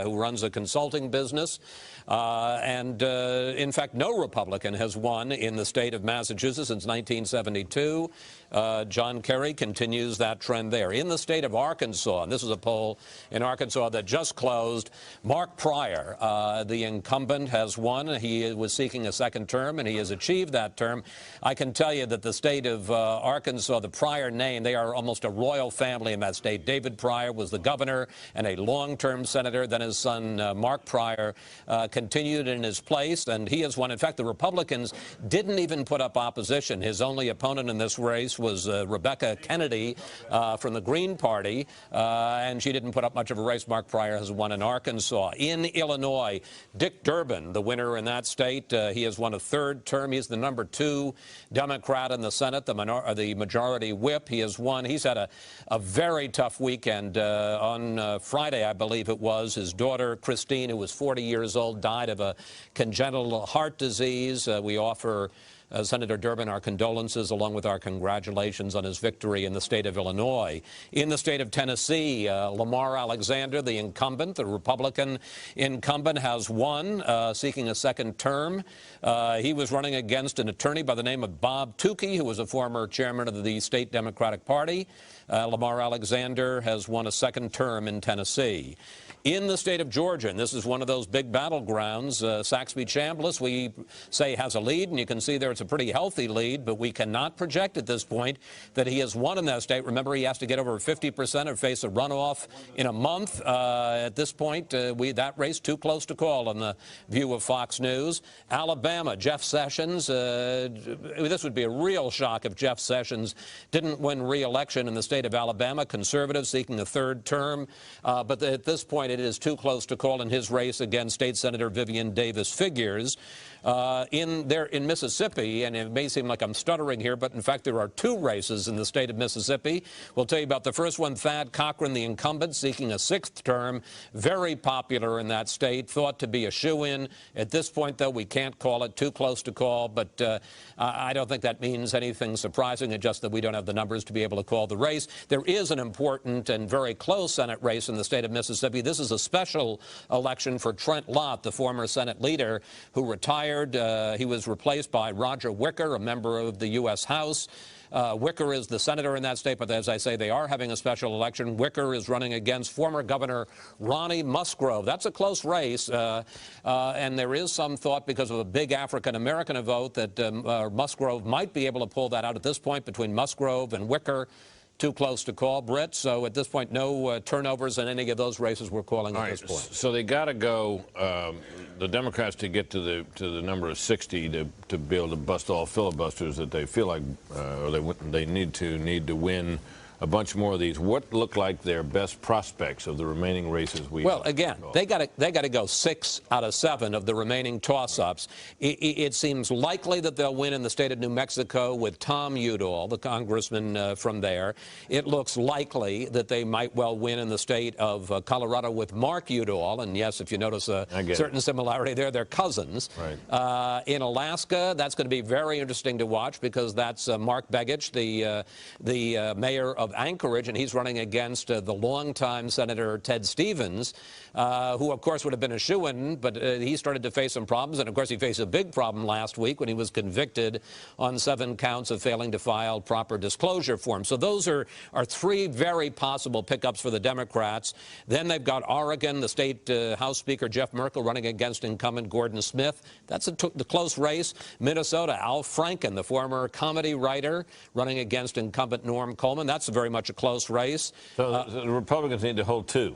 who runs a consulting business. In fact, no Republican has won in the state of Massachusetts since 1972. John Kerry continues that trend there. In the state of Arkansas, and this is a poll in Arkansas that just closed, Mark Pryor, the incumbent, has won. He was seeking a 2nd term, and he has achieved that term. I can tell you that the state of Arkansas, the Pryor name, they are almost a royal family in that state. David Pryor was the governor and a long-term senator. Then his son, Mark Pryor, continued in his place, and he has won. In fact, the Republicans didn't even put up opposition. His only opponent in this race was Rebecca Kennedy from the Green Party, and she didn't put up much of a race. Mark Pryor has won in Arkansas. In Illinois, Dick Durbin, the winner in that state, he has won a 3rd term. He's the number 2 Democrat in the Senate, the majority whip. He has won. He's had a very tough weekend. On Friday, I believe it was, his daughter, Christine, who was 40 years old, died of a congenital heart disease. We offer Senator Durbin, our condolences along with our congratulations on his victory in the state of Illinois. In the state of Tennessee, Lamar Alexander, the incumbent, the Republican incumbent, has won, seeking a second term. He was running against an attorney by the name of Bob Tukey, who was a former chairman of the state Democratic Party. Lamar Alexander has won a second term in Tennessee. In the state of Georgia, and this is one of those big battlegrounds, Saxby Chambliss, we say, has a lead, and you can see there it's a pretty healthy lead, but we cannot project at this point that he has won in that state. Remember, he has to get over 50% or face a runoff in a month. At this point, that race too close to call in the view of Fox News. Alabama, Jeff Sessions. This would be a real shock if Jeff Sessions didn't win re-election in the state of Alabama. Conservative seeking a third term, but at this point, it is too close to call in his race against State Senator Vivian Davis Figures. In Mississippi, and it may seem like I'm stuttering here, but in fact there are two races in the state of Mississippi. We'll tell you about the first one. Thad Cochran, the incumbent, seeking a sixth term, very popular in that state, thought to be a shoo-in. At this point, though, we can't call it, too close to call, but I don't think that means anything surprising, it's just that we don't have the numbers to be able to call the race. There is an important and very close Senate race in the state of Mississippi. This is a special election for Trent Lott, the former Senate leader who retired. He was replaced by Roger Wicker, a member of the U.S. House. Wicker is the senator in that state, but as I say, they are having a special election. Wicker is running against former Governor Ronnie Musgrove. That's a close race, and there is some thought, because of a big African-American vote, that Musgrove might be able to pull that out at this point between Musgrove and Wicker. Too close to call, Brett. So at this point, no turnovers in any of those races we're calling at this point. So they got to go, the Democrats, to get to the number of 60 to be able to bust all filibusters that they feel like, or they need to win a bunch more of these. What look like their best prospects of the remaining races we Well, again, they got to go 6 out of 7 of the remaining toss-ups. It seems likely that they'll win in the state of New Mexico with Tom Udall, the congressman from there. It looks likely that they might well win in the state of Colorado with Mark Udall. And yes, if you notice a certain similarity there, they're cousins. Right. In Alaska, that's going to be very interesting to watch, because that's Mark Begich, the mayor of Anchorage, and he's running against the longtime Senator Ted Stevens, who, of course, would have been a shoo-in, but he started to face some problems. And, of course, he faced a big problem last week when he was convicted on 7 counts of failing to file proper disclosure forms. So those are 3 very possible pickups for the Democrats. Then they've got Oregon, the state House Speaker Jeff Merkel running against incumbent Gordon Smith. That's the close race. Minnesota, Al Franken, the former comedy writer, running against incumbent Norm Coleman. That's very much a close race. So the Republicans need to hold 2.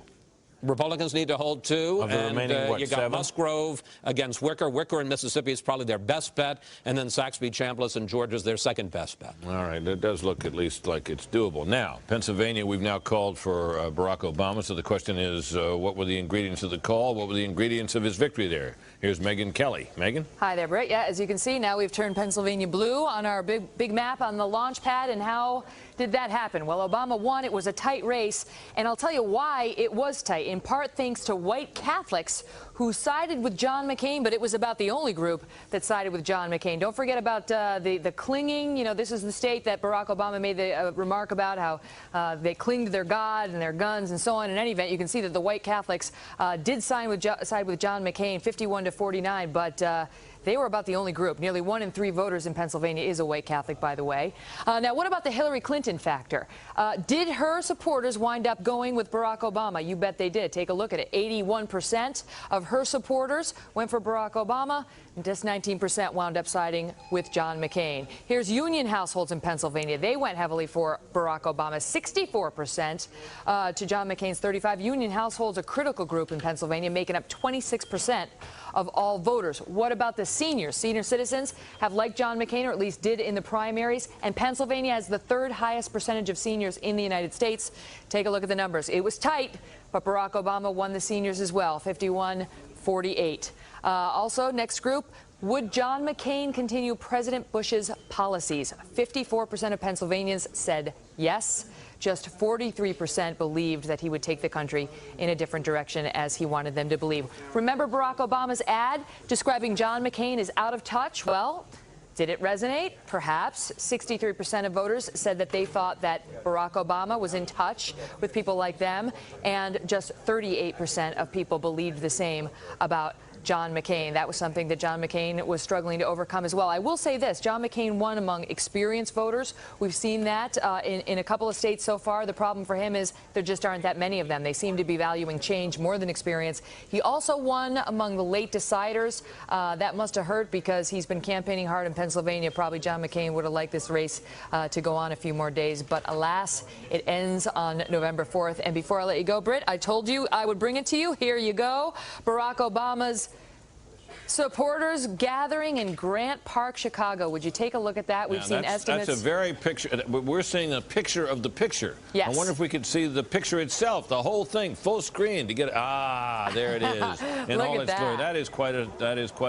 Republicans need to hold 2, of the and remaining, you got 7? Musgrove against Wicker. Wicker in Mississippi is probably their best bet, and then Saxby Chambliss in Georgia is their second best bet. All right, it does look at least like it's doable. Now, Pennsylvania, we've now called for Barack Obama, so the question is, what were the ingredients of the call? What were the ingredients of his victory there? Here's Megyn Kelly. Megyn? Hi there, Brett. Yeah, as you can see, now we've turned Pennsylvania blue on our big map on the launch pad, and how did that happen? Well, Obama won. It was a tight race, and I'll tell you why it was tight, in part thanks to white Catholics who sided with John McCain, but it was about the only group that sided with John McCain. Don't forget about the clinging. You know, this is the state that Barack Obama made the remark about how they cling to their God and their guns and so on. In any event, you can see that the white Catholics did side with John McCain, 51-49, but they were about the only group. Nearly 1 in 3 voters in Pennsylvania is a white Catholic, by the way. Now, what about the Hillary Clinton factor? Did her supporters wind up going with Barack Obama? You bet they did. Take a look at it. 81% of her supporters went for Barack Obama, and just 19% wound up siding with John McCain. Here's union households in Pennsylvania. They went heavily for Barack Obama, 64% to John McCain's 35%. Union households, a critical group in Pennsylvania, making up 26% of all voters. What about the seniors? Senior citizens have liked John McCain, or at least did in the primaries, and Pennsylvania has the 3rd highest percentage of seniors in the United States. Take a look at the numbers. It was tight, but Barack Obama won the seniors as well, 51-48. Also, next group, would John McCain continue President Bush's policies? 54% of Pennsylvanians said yes. Just 43% believed that he would take the country in a different direction, as he wanted them to believe. Remember Barack Obama's ad describing John McCain as out of touch? Well, Did it resonate? Perhaps. 63% of voters said that they thought that Barack Obama was in touch with people like them, and just 38% of people believed the same about John McCain. That was something that John McCain was struggling to overcome as well. I will say this, John McCain won among experienced voters. We've seen that in a couple of states so far. The problem for him is there just aren't that many of them. They seem to be valuing change more than experience. He also won among the late deciders. That must have hurt because he's been campaigning hard in Pennsylvania. Probably John McCain would have liked this race to go on a few more days. But alas, it ends on November 4th. And before I let you go, Britt, I told you I would bring it to you. Here you go. Barack Obama's supporters gathering in Grant Park, Chicago. Would you take a look at that? We've seen estimates. That's a very picture. We're seeing a picture of the picture. Yes. I wonder if we could see the picture itself, the whole thing, full screen to get. Ah, there it is. In all its glory. That is quite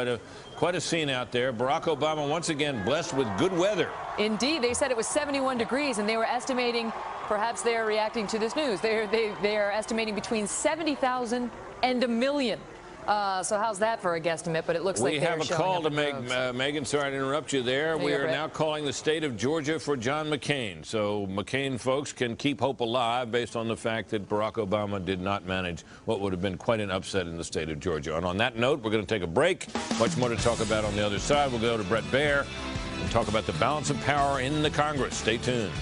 a scene out there. Barack Obama once again blessed with good weather. Indeed, they said it was 71 degrees, and they were estimating. Perhaps they are reacting to this news. They are estimating between 70,000 and 1 million. So how's that for a guesstimate? But it looks like we have a call to make, Megan. Sorry to interrupt you there. We are now calling the state of Georgia for John McCain. So McCain folks can keep hope alive based on the fact that Barack Obama did not manage what would have been quite an upset in the state of Georgia. And on that note, we're going to take a break. Much more to talk about on the other side. We'll go to Bret Baier and talk about the balance of power in the Congress. Stay tuned.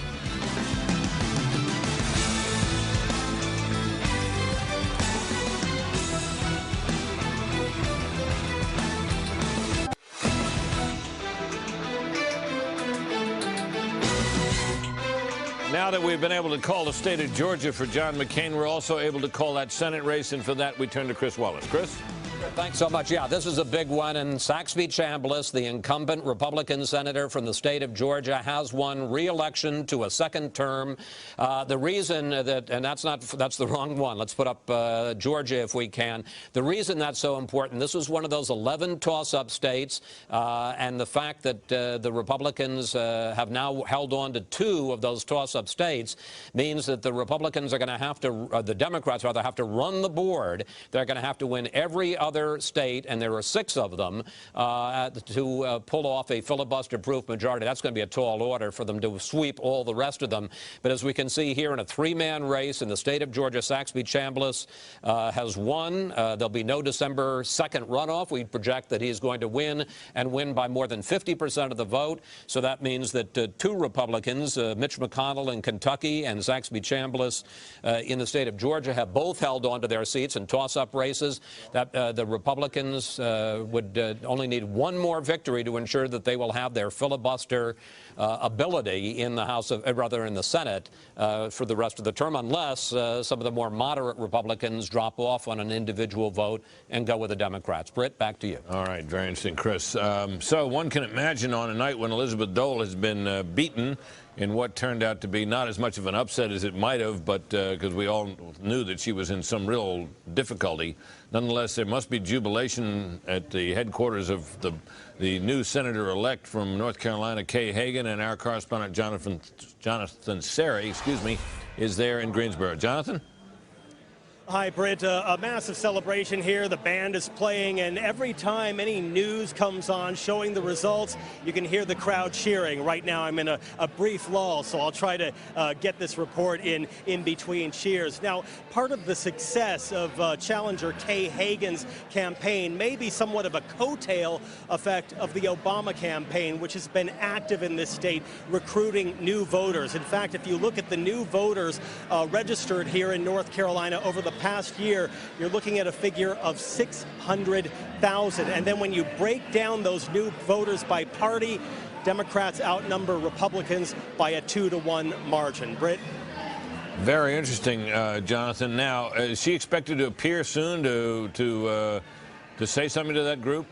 Now that we've been able to call the state of Georgia for John McCain, we're also able to call that Senate race, and for that we turn to Chris Wallace. Chris? Thanks so much. Yeah, this is a big one, and Saxby Chambliss, the incumbent Republican senator from the state of Georgia, has won re-election to a second term. The reason that, and that's the wrong one. Let's put up Georgia if we can. The reason that's so important, this was one of those 11 toss-up states, and the fact that the Republicans have now held on to 2 of those toss-up states means that the Republicans are going to have to, the Democrats rather, have to run the board. They're going to have to win every other state, and there are 6 of them, to pull off a filibuster-proof majority. That's going to be a tall order for them to sweep all the rest of them. But as we can see here in a 3-man race in the state of Georgia, Saxby Chambliss has won. There'll be no December 2nd runoff. We project that he's going to win, and win by more than 50% of the vote. So that means that 2 Republicans, Mitch McConnell in Kentucky and Saxby Chambliss in the state of Georgia, have both held on to their seats in toss-up races. That the Republicans would only need 1 more victory to ensure that they will have their filibuster ability in the House of, rather in the Senate for the rest of the term, unless some of the more moderate Republicans drop off on an individual vote and go with the Democrats. Britt, back to you. All right, very interesting, Chris. So one can imagine on a night when Elizabeth Dole has been beaten in what turned out to be not as much of an upset as it might have, but because we all knew that she was in some real difficulty. Nonetheless, there must be jubilation at the headquarters of the new senator-elect from North Carolina, Kay Hagan, and our correspondent Jonathan Serry, is there in Greensboro. Jonathan? Hi, Britt. A massive celebration here. The band is playing, and every time any news comes on showing the results, you can hear the crowd cheering. Right now, I'm in a brief lull, so I'll try to get this report in between cheers. Now, part of the success of challenger Kay Hagan's campaign may be somewhat of a coattail effect of the Obama campaign, which has been active in this state, recruiting new voters. In fact, if you look at the new voters registered here in North Carolina over the past year, you're looking at a figure of 600,000. And then when you break down those new voters by party, Democrats outnumber Republicans by a 2-to-1 margin. Britt? Very interesting, Jonathan. Now, is she expected to appear soon to say something to that group?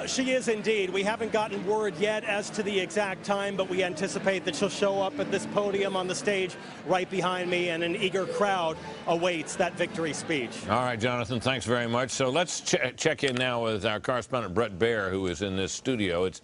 She is indeed. We haven't gotten word yet as to the exact time, but we anticipate that she'll show up at this podium on the stage right behind me, and an eager crowd awaits that victory speech. All right, Jonathan, thanks very much. So let's check in now with our correspondent, Bret Baier, who is in this studio. It's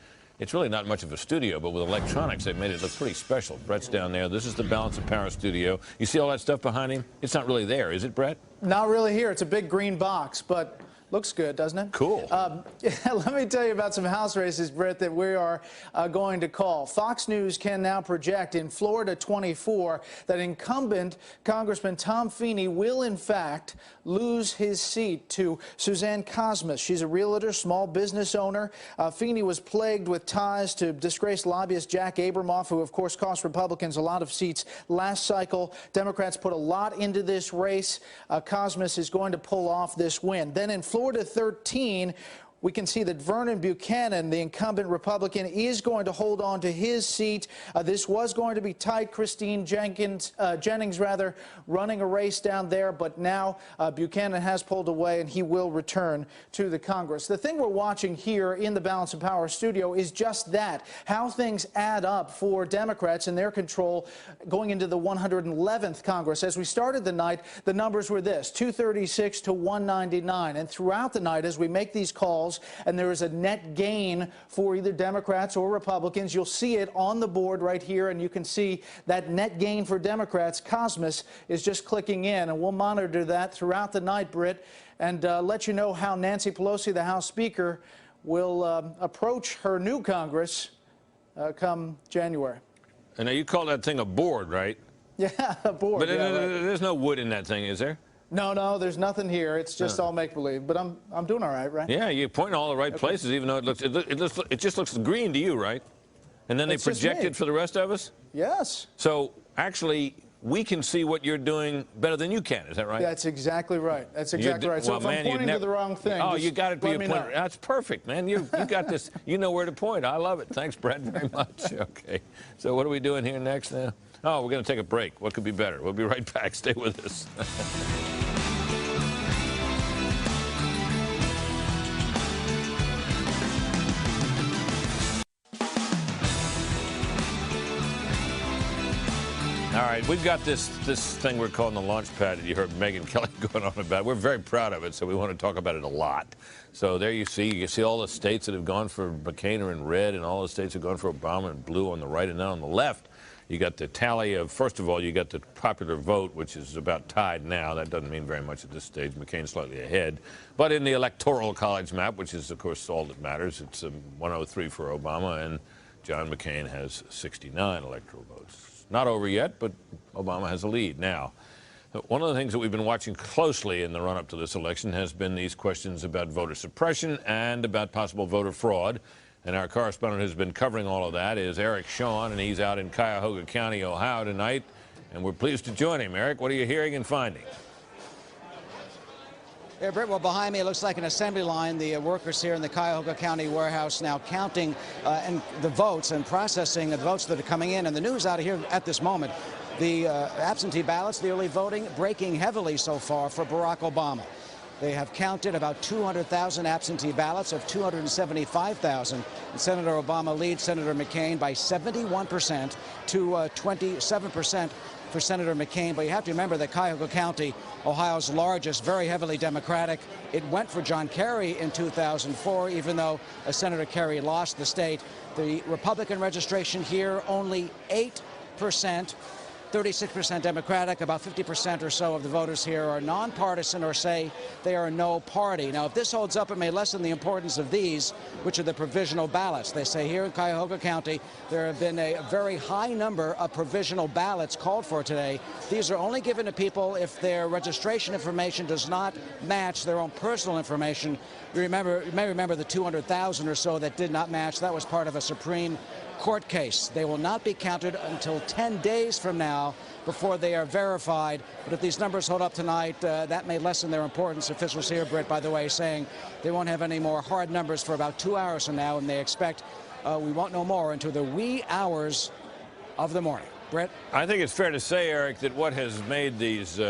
really not much of a studio, but with electronics, they've made it look pretty special. Bret's down there. This is the Balance of Power studio. You see all that stuff behind him? It's not really there, is it, Bret? Not really here. It's a big green box, but Looks good, doesn't it? Cool. Let me tell you about some House races, Britt, that we are going to call. Fox News can now project in Florida 24 that incumbent Congressman Tom Feeney will, in fact, lose his seat to Suzanne Cosmas. She's a realtor, small business owner. Feeney was plagued with ties to disgraced lobbyist Jack Abramoff, who, of course, cost Republicans a lot of seats last cycle. Democrats put a lot into this race. Cosmas is going to pull off this win. Then in Florida 13, we can see that Vernon Buchanan, the incumbent Republican, is going to hold on to his seat. This was going to be tight. Christine Jennings, running a race down there, but now Buchanan has pulled away and he will return to the Congress. The thing we're watching here in the Balance of Power studio is just that, how things add up for Democrats and their control going into the 111th Congress. As we started the night, the numbers were this, 236 to 199. And throughout the night, as we make these calls, and there is a net gain for either Democrats or Republicans. You'll see it on the board right here, and you can see that net gain for Democrats. Cosmas is just clicking in, and we'll monitor that throughout the night, Britt, and let you know how Nancy Pelosi, the House Speaker, will approach her new Congress come January. And now you call that thing a board, right? Yeah, a board. But yeah, there's no wood in that thing, is there? No, there's nothing here. It's just all make-believe. But I'm doing all right, right? Yeah, you point in all the right places, even though it just looks green to you, right? And then they project it for the rest of us? Yes. So actually, we can see what you're doing better than you can. Is that right? That's exactly right. That's exactly right. So well, if I'm pointing to the wrong thing, oh, you got to be a pointer. pointer. That's perfect, man. You got this. You know where to point. I love it. Thanks, Brett, very much. Okay. So what are we doing here next now? Oh, we're going to take a break. What could be better? We'll be right back. Stay with us. All right, we've got this thing we're calling the launch pad that you heard Megyn Kelly going on about. We're very proud of it, so we want to talk about it a lot. So there you see all the states that have gone for McCain are in red, and all the states have gone for Obama in blue on the right, and then on the left, you got the tally of, first of all, you got the popular vote, which is about tied now. That doesn't mean very much at this stage. McCain's slightly ahead. But in the Electoral College map, which is, of course, all that matters, it's 103 for Obama, and John McCain has 69 electoral votes. Not over yet, but Obama has a lead. Now, one of the things that we've been watching closely in the run-up to this election has been these questions about voter suppression and about possible voter fraud. And our correspondent who's been covering all of that is Eric Shawn, and he's out in Cuyahoga County, Ohio tonight. And we're pleased to join him. Eric, what are you hearing and finding? Yeah, Britt, well, behind me it looks like an assembly line. The workers here in the Cuyahoga County warehouse now counting and the votes and processing the votes that are coming in. And the news out of here at this moment, the absentee ballots, the early voting, breaking heavily so far for Barack Obama. They have counted about 200,000 absentee ballots of 275,000. And Senator Obama leads Senator McCain by 71% to 27% for Senator McCain. But you have to remember that Cuyahoga County, Ohio's largest, very heavily Democratic, it went for John Kerry in 2004, even though Senator Kerry lost the state. The Republican registration here, only 8%. 36% Democratic, about 50% or so of the voters here are nonpartisan or say they are no party. Now, if this holds up, it may lessen the importance of these, which are the provisional ballots. They say here in Cuyahoga County, there have been a very high number of provisional ballots called for today. These are only given to people if their registration information does not match their own personal information. You may remember the 200,000 or so that did not match. That was part of a Supreme Court case. They will not be counted until 10 days from now before they are verified. But if these numbers hold up tonight, that may lessen their importance. Officials here, Britt, by the way, saying they won't have any more hard numbers for about 2 hours from now, and they expect we won't know more until the wee hours of the morning. Brett? I think it's fair to say, Eric, that what has made these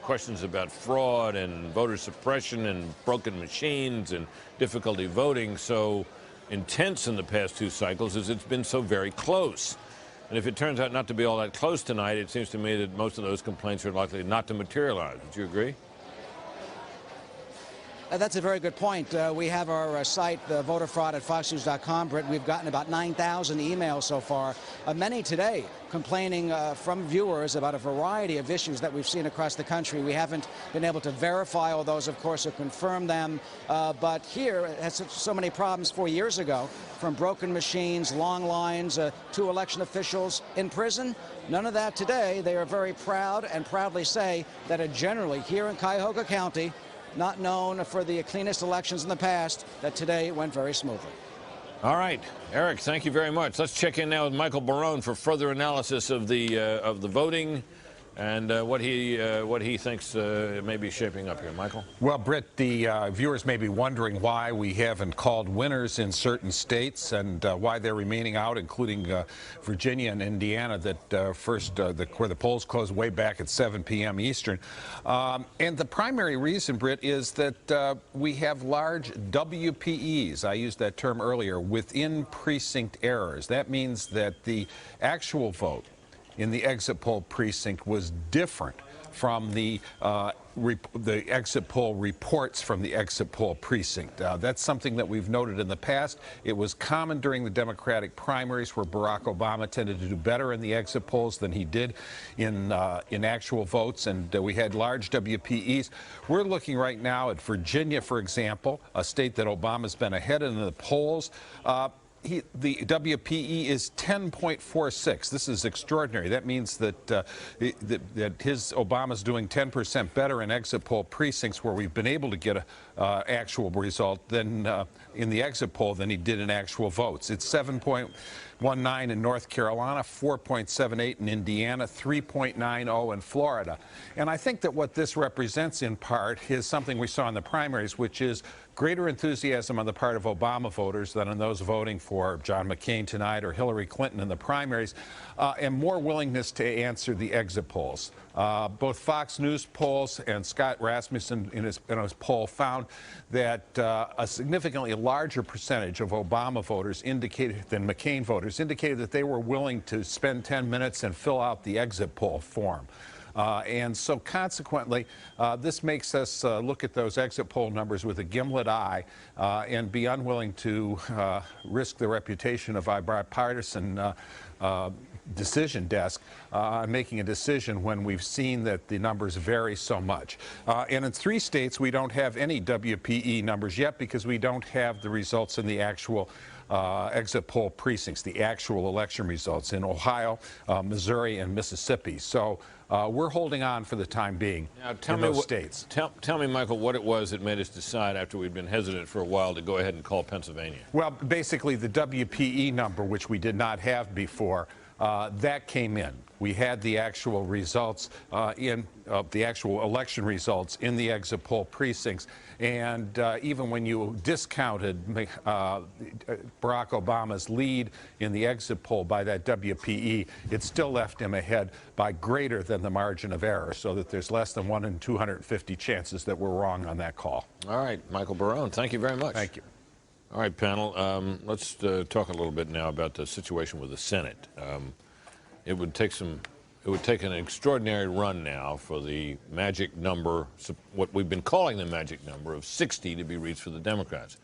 questions about fraud and voter suppression and broken machines and difficulty voting so intense in the past two cycles is it's been so very close. And if it turns out not to be all that close tonight, it seems to me that most of those complaints are likely not to materialize. Would you agree? That's a very good point. We have our site, voterfraud at foxnews.com, Britt. We've gotten about 9,000 emails so far, many today complaining from viewers about a variety of issues that we've seen across the country. We haven't been able to verify all those, of course, or confirm them. But here, it has so many problems 4 years ago, from broken machines, long lines, 2 election officials in prison. None of that today. They are very proud and proudly say that generally here in Cuyahoga County, not known for the cleanest elections in the past, that today went very smoothly. All right, Eric, thank you very much. Let's check in now with Michael Barone for further analysis of the voting and what he thinks may be shaping up here. Michael? Well, Britt, the viewers may be wondering why we haven't called winners in certain states and why they're remaining out, including Virginia and Indiana, that where the polls closed way back at 7 p.m. Eastern. And the primary reason, Britt, is that we have large WPEs, I used that term earlier, within precinct errors. That means that the actual vote in the exit poll precinct was different from the exit poll reports from the exit poll precinct. That's something that we've noted in the past. It was common during the Democratic primaries, where Barack Obama tended to do better in the exit polls than he did in actual votes, and we had large WPEs. We're looking right now at Virginia, for example, a state that Obama's been ahead in the polls. The WPE is 10.46. This is extraordinary. That means that Obama's doing 10% better in exit poll precincts where we've been able to get an actual result than in the exit poll than he did in actual votes. It's 7.19 in North Carolina, 4.78 in Indiana, 3.90 in Florida. And I think that what this represents in part is something we saw in the primaries, which is greater enthusiasm on the part of Obama voters than on those voting for John McCain tonight or Hillary Clinton in the primaries, and more willingness to answer the exit polls. Both Fox News polls and Scott Rasmussen in his poll found that a significantly larger percentage of Obama voters indicated than McCain voters indicated that they were willing to spend 10 minutes and fill out the exit poll form. And so consequently, this makes us look at those exit poll numbers with a gimlet eye and be unwilling to risk the reputation of our bipartisan decision desk making a decision when we've seen that the numbers vary so much. And in 3 states, we don't have any WPE numbers yet because we don't have the results in the actual exit poll precincts, the actual election results in Ohio, Missouri, and Mississippi. So we're holding on for the time being in those states. Tell me, Michael, what it was that made us decide, after we'd been hesitant for a while, to go ahead and call Pennsylvania. Well, basically the WPE number, which we did not have before, that came in. We had the actual results the actual election results in the exit poll precincts, and even when you discounted Barack Obama's lead in the exit poll by that WPE, it still left him ahead by greater than the margin of error, so that there's less than 1 in 250 chances that we're wrong on that call. All right, Michael Barone, thank you very much. Thank you. All right, panel, let's talk a little bit now about the situation with the Senate. It would take an extraordinary run now for the magic number, what we've been calling the magic number of 60, to be reached for the Democrats.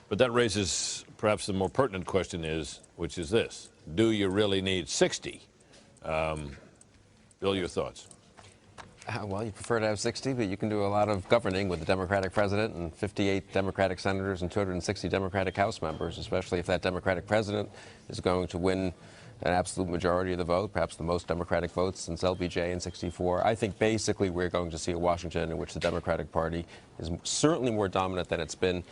But that raises perhaps the more pertinent question which is this: do you really need 60? Bill, your thoughts? Well, you prefer to have 60, but you can do a lot of governing with the Democratic president and 58 Democratic senators and 260 Democratic House members, especially if that Democratic president is going to win an absolute majority of the vote, perhaps the most Democratic votes since LBJ in '64. I think basically we're going to see a Washington in which the Democratic Party is certainly more dominant than it's been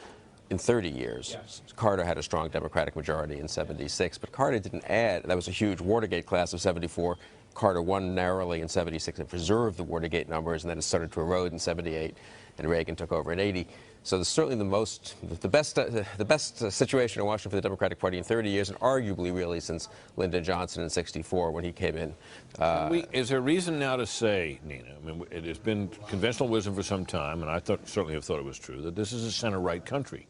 in 30 years. Yes. Carter had a strong Democratic majority in '76, but Carter didn't add. That was a huge Watergate class of '74. Carter won narrowly in '76 and preserved the Watergate numbers, and then it started to erode in '78, and Reagan took over in '80. So there's certainly the best situation in Washington for the Democratic Party in 30 years, and arguably really since Lyndon Johnson in '64 when he came in. Is there reason now to say, Nina, I mean, it has been conventional wisdom for some time, and I certainly have thought it was true, that this is a center-right country.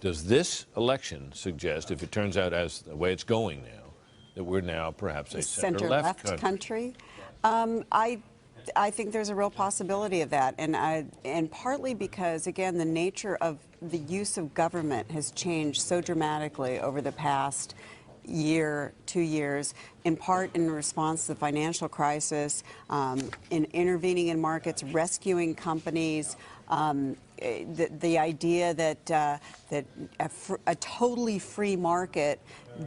Does this election suggest, if it turns out as the way it's going now, that we're now perhaps a center-left country? I I think there's a real possibility of that, and partly because, again, the nature of the use of government has changed so dramatically over the past year, 2 years, in part in response to the financial crisis, in intervening in markets, rescuing companies. The idea that a totally free market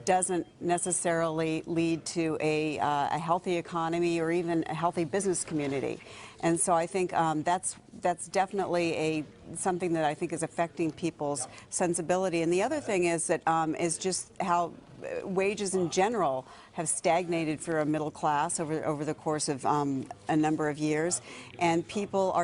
doesn't necessarily lead to a healthy economy or even a healthy business community. And so I think that's definitely something that I think is affecting people's sensibility. And the other thing is that is just how wages in general have stagnated for a middle class over the course of a number of years, and people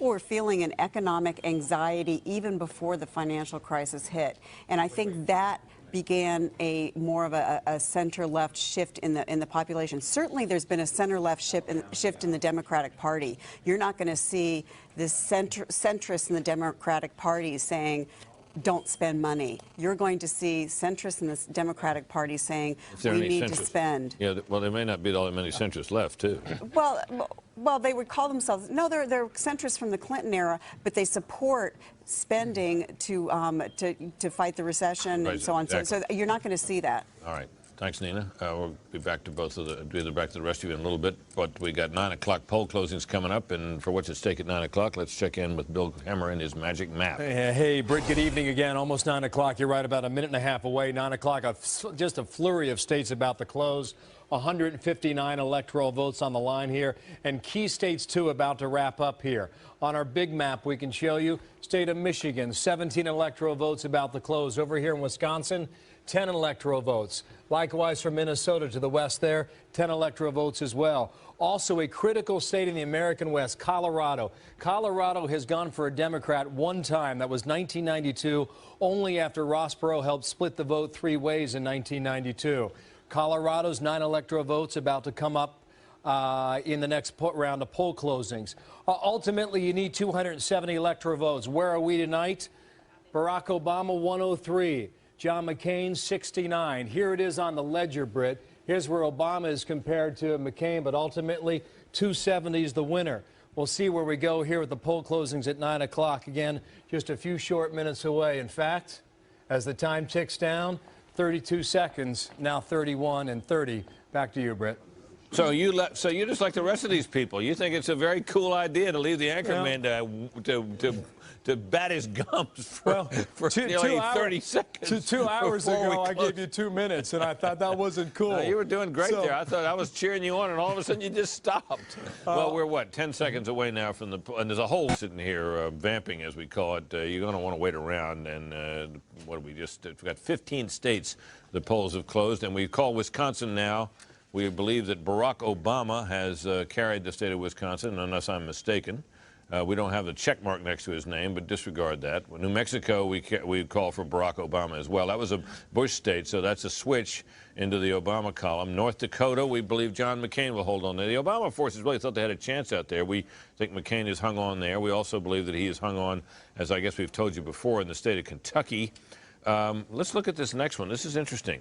were feeling an economic anxiety even before the financial crisis hit, and I think that began more of a center-left shift in the population. Certainly, there's been a center-left shift in the Democratic Party. You're not going to see this centrists in the Democratic Party saying, don't spend money. You're going to see centrists in the Democratic Party saying, we need to spend. Yeah, well, there may not be all that many centrists left, too. Well, they would call themselves, no, they're centrists from the Clinton era, but they support spending to fight the recession and so on. Exactly. So you're not going to see that. All right. Thanks, Nina. We'll be back to back to the rest of you in a little bit. But we got 9 o'clock poll closings coming up, and for what's at stake at 9 o'clock, let's check in with Bill Hemmer and his magic map. Hey, Britt, good evening again. Almost 9 o'clock. You're right, about a minute and a half away. 9 o'clock, just a flurry of states about to close. 159 electoral votes on the line here, and key states, too, about to wrap up here. On our big map, we can show you state of Michigan, 17 electoral votes about to close. Over here in Wisconsin, 10 electoral votes. Likewise for Minnesota to the west there, 10 electoral votes as well. Also a critical state in the American West, Colorado. Colorado has gone for a Democrat one time. That was 1992, only after Ross Perot helped split the vote 3 ways in 1992. Colorado's 9 electoral votes about to come up in the next round of poll closings. Ultimately, you need 270 electoral votes. Where are we tonight? Barack Obama, 103. John McCain, 69. Here it is on the ledger, Britt. Here's where Obama is compared to McCain, but ultimately 270 is the winner. We'll see where we go here with the poll closings at 9 o'clock. Again, just a few short minutes away. In fact, as the time ticks down, 32 seconds, now 31 and 30. Back to you, Britt. So you're just like the rest of these people. You think it's a very cool idea to leave the anchorman to bat his gums for nearly 30 seconds. 2 hours ago, I close. gave you 2 minutes, and I thought that wasn't cool. No, you were doing great there. I thought I was cheering you on, and all of a sudden you just stopped. Well, we're, 10 seconds away now from the... And there's a hole sitting here, vamping, as we call it. You're going to want to wait around. And what do we just... We've got 15 states the polls have closed, and we call Wisconsin now. We believe that Barack Obama has carried the state of Wisconsin, unless I'm mistaken. We don't have the check mark next to his name, but disregard that. New Mexico, we call for Barack Obama as well. That was a Bush state, so that's a switch into the Obama column. North Dakota, we believe John McCain will hold on there. The Obama forces really thought they had a chance out there. We think McCain is hung on there. We also believe that he is hung on, as I guess we've told you before, in the state of Kentucky. Let's look at this next one. This is interesting.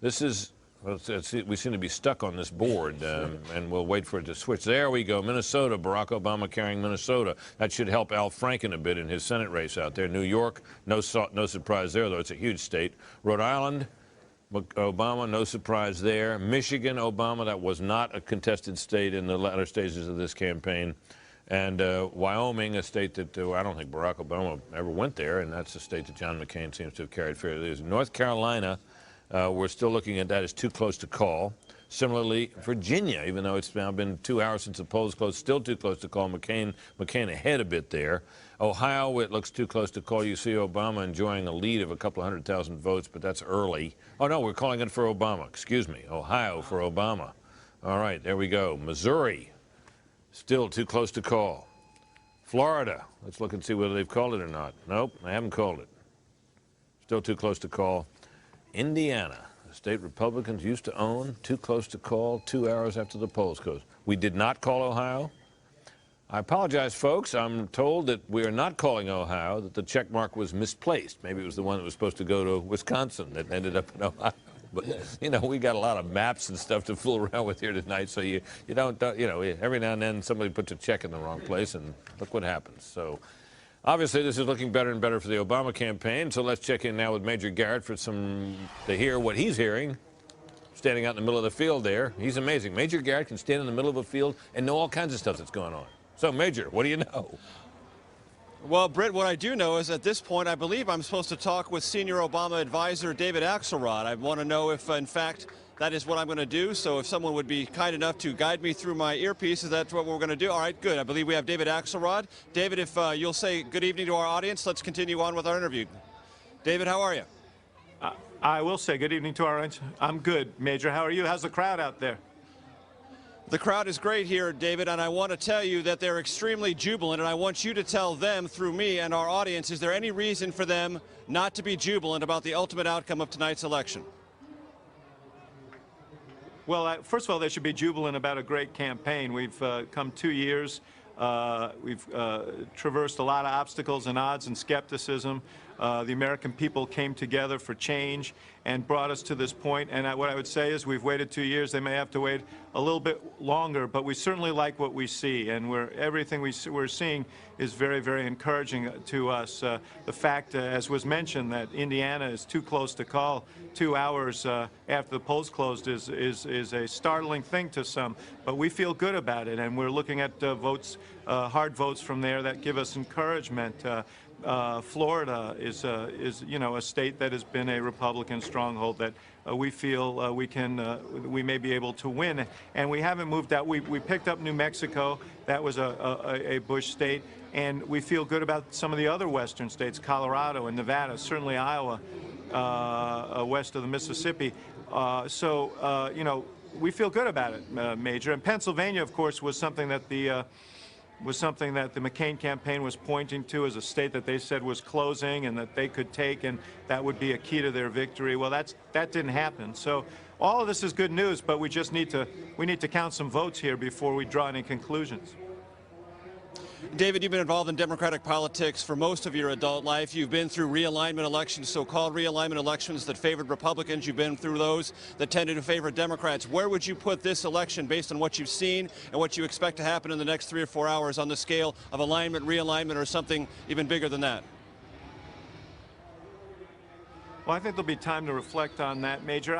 This is... Well, we seem to be stuck on this board, and we'll wait for it to switch. There we go. Minnesota, Barack Obama carrying Minnesota. That should help Al Franken a bit in his Senate race out there. New York, no surprise there, though. It's a huge state. Rhode Island, Obama, no surprise there. Michigan, Obama. That was not a contested state in the latter stages of this campaign. And Wyoming, a state that I don't think Barack Obama ever went there, and that's a state that John McCain seems to have carried fairly easily. North Carolina, we're still looking at that as too close to call. Similarly, Virginia, even though it's now been 2 hours since the polls closed, still too close to call. McCain ahead a bit there. Ohio, it looks too close to call. You see Obama enjoying a lead of a couple 100,000 votes, but that's early. Oh, no, we're calling it for Obama. Excuse me. Ohio for Obama. All right, there we go. Missouri, still too close to call. Florida, let's look and see whether they've called it or not. Nope, they haven't called it. Still too close to call. Indiana, the state Republicans used to own, too close to call 2 hours after the polls closed. We did not call Ohio. I apologize, folks. I'm told that we are not calling Ohio, that the check mark was misplaced. Maybe it was the one that was supposed to go to Wisconsin that ended up in Ohio. But, you know, we got a lot of maps and stuff to fool around with here tonight, so you don't, you know, every now and then somebody puts a check in the wrong place, and look what happens. So, obviously, this is looking better and better for the Obama campaign, so let's check in now with Major Garrett to hear what he's hearing. Standing out in the middle of the field there. He's amazing. Major Garrett can stand in the middle of a field and know all kinds of stuff that's going on. So, Major, what do you know? Well, Britt, what I do know is at this point, I believe I'm supposed to talk with Senior Obama Advisor David Axelrod. I want to know if, in fact, that is what I'm going to do. So if someone would be kind enough to guide me through my earpiece, is that what we're going to do? All right, good. I believe we have David Axelrod. David, if you'll say good evening to our audience, let's continue on with our interview. David, how are you? I will say good evening to our audience. I'm good, Major. How are you? How's the crowd out there? The crowd is great here, David, and I want to tell you that they're extremely jubilant, and I want you to tell them through me and our audience, is there any reason for them not to be jubilant about the ultimate outcome of tonight's election? Well, first of all, they should be jubilant about a great campaign. We've come 2 years. We've traversed a lot of obstacles and odds and skepticism. The American people came together for change and brought us to this point. And what I would say is we've waited 2 years. They may have to wait a little bit longer, but we certainly like what we see. And everything we're seeing is very, very encouraging to us. The fact, as was mentioned, that Indiana is too close to call 2 hours after the polls closed is a startling thing to some. But we feel good about it, and we're looking at votes, hard votes from there that give us encouragement. Florida is you know, a state that has been a Republican stronghold that we feel we may be able to win, and we haven't moved out. We picked up New Mexico. That was a Bush state, and we feel good about some of the other western states, Colorado and Nevada, certainly Iowa, west of the Mississippi. So you know, we feel good about it, Major. And Pennsylvania, of course, was something that the McCain campaign was pointing to as a state that they said was closing and that they could take, and that would be a key to their victory. Well, that didn't happen. So all of this is good news, but we just need to count some votes here before we draw any conclusions. David, you've been involved in Democratic politics for most of your adult life. You've been through realignment elections, so-called realignment elections that favored Republicans. You've been through those that tended to favor Democrats. Where would you put this election based on what you've seen and what you expect to happen in the next 3 or 4 hours on the scale of alignment, realignment, or something even bigger than that? Well, I think there'll be time to reflect on that, Major.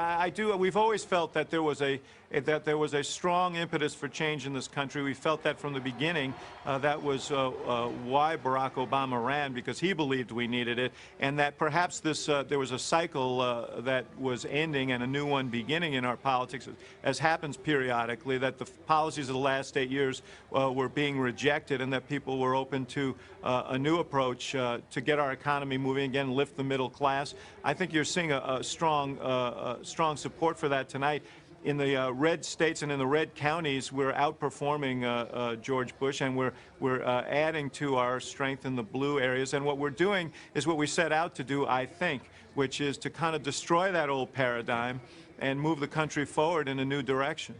We've always felt that there was a strong impetus for change in this country. We felt that from the beginning. That was why Barack Obama ran, because he believed we needed it, and that perhaps there was a cycle that was ending and a new one beginning in our politics, as happens periodically, that the policies of the last 8 years were being rejected, and that people were open to a new approach to get our economy moving again, lift the middle class. I think you're seeing a strong support for that tonight. In the red states and in the red counties, we're outperforming George Bush, and we're adding to our strength in the blue areas. And what we're doing is what we set out to do, I think, which is to kind of destroy that old paradigm and move the country forward in a new direction.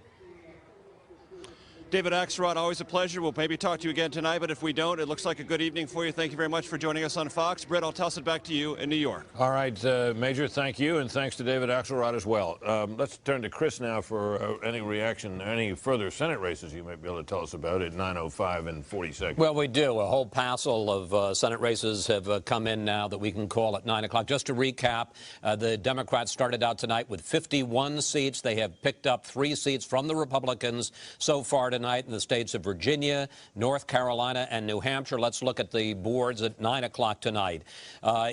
David Axelrod, always a pleasure. We'll maybe talk to you again tonight, but if we don't, it looks like a good evening for you. Thank you very much for joining us on Fox. Britt, I'll toss it back to you in New York. All right, Major, thank you, and thanks to David Axelrod as well. Let's turn to Chris now for any reaction, any further Senate races you might be able to tell us about at 9:05 and 40 seconds. Well, we do. A whole passel of Senate races have come in now that we can call at 9 o'clock. Just to recap, the Democrats started out tonight with 51 seats. They have picked up 3 seats from the Republicans so far tonight in the states of Virginia, North Carolina, and New Hampshire. Let's look at the boards at 9 o'clock tonight.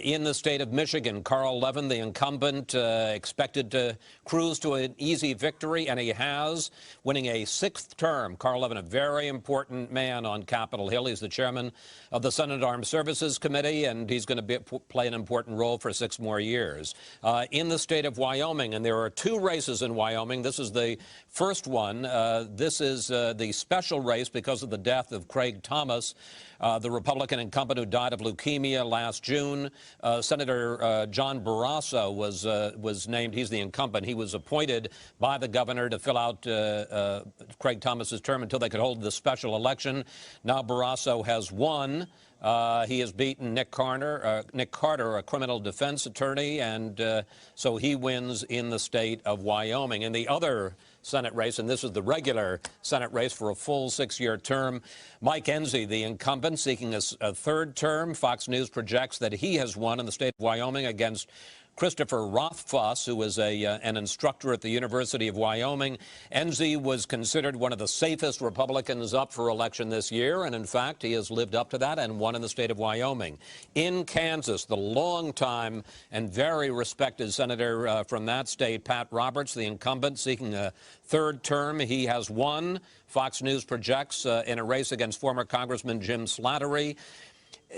In the state of Michigan, Carl Levin, the incumbent, expected to cruise to an easy victory, and he has, winning a 6th term. Carl Levin, a very important man on Capitol Hill. He's the chairman of the Senate Armed Services Committee, and he's going to play an important role for 6 more years. In the state of Wyoming, and there are 2 races in Wyoming. This is the first one. This is the special race because of the death of Craig Thomas, the Republican incumbent who died of leukemia last June. Senator John Barrasso was named. He's the incumbent. He was appointed by the governor to fill out Craig Thomas's term until they could hold the special election. Now Barrasso has won He has beaten Nick Carter, a criminal defense attorney, and so he wins in the state of Wyoming. In the other Senate race, and this is the regular Senate race for a full 6-year term, Mike Enzi, the incumbent, seeking a third term. Fox News projects that he has won in the state of Wyoming against Christopher Rothfuss, who was an instructor at the University of Wyoming. Enzi was considered one of the safest Republicans up for election this year, and in fact, he has lived up to that and won in the state of Wyoming. In Kansas, the longtime and very respected senator from that state, Pat Roberts, the incumbent, seeking a third term. He has won, Fox News projects, in a race against former Congressman Jim Slattery.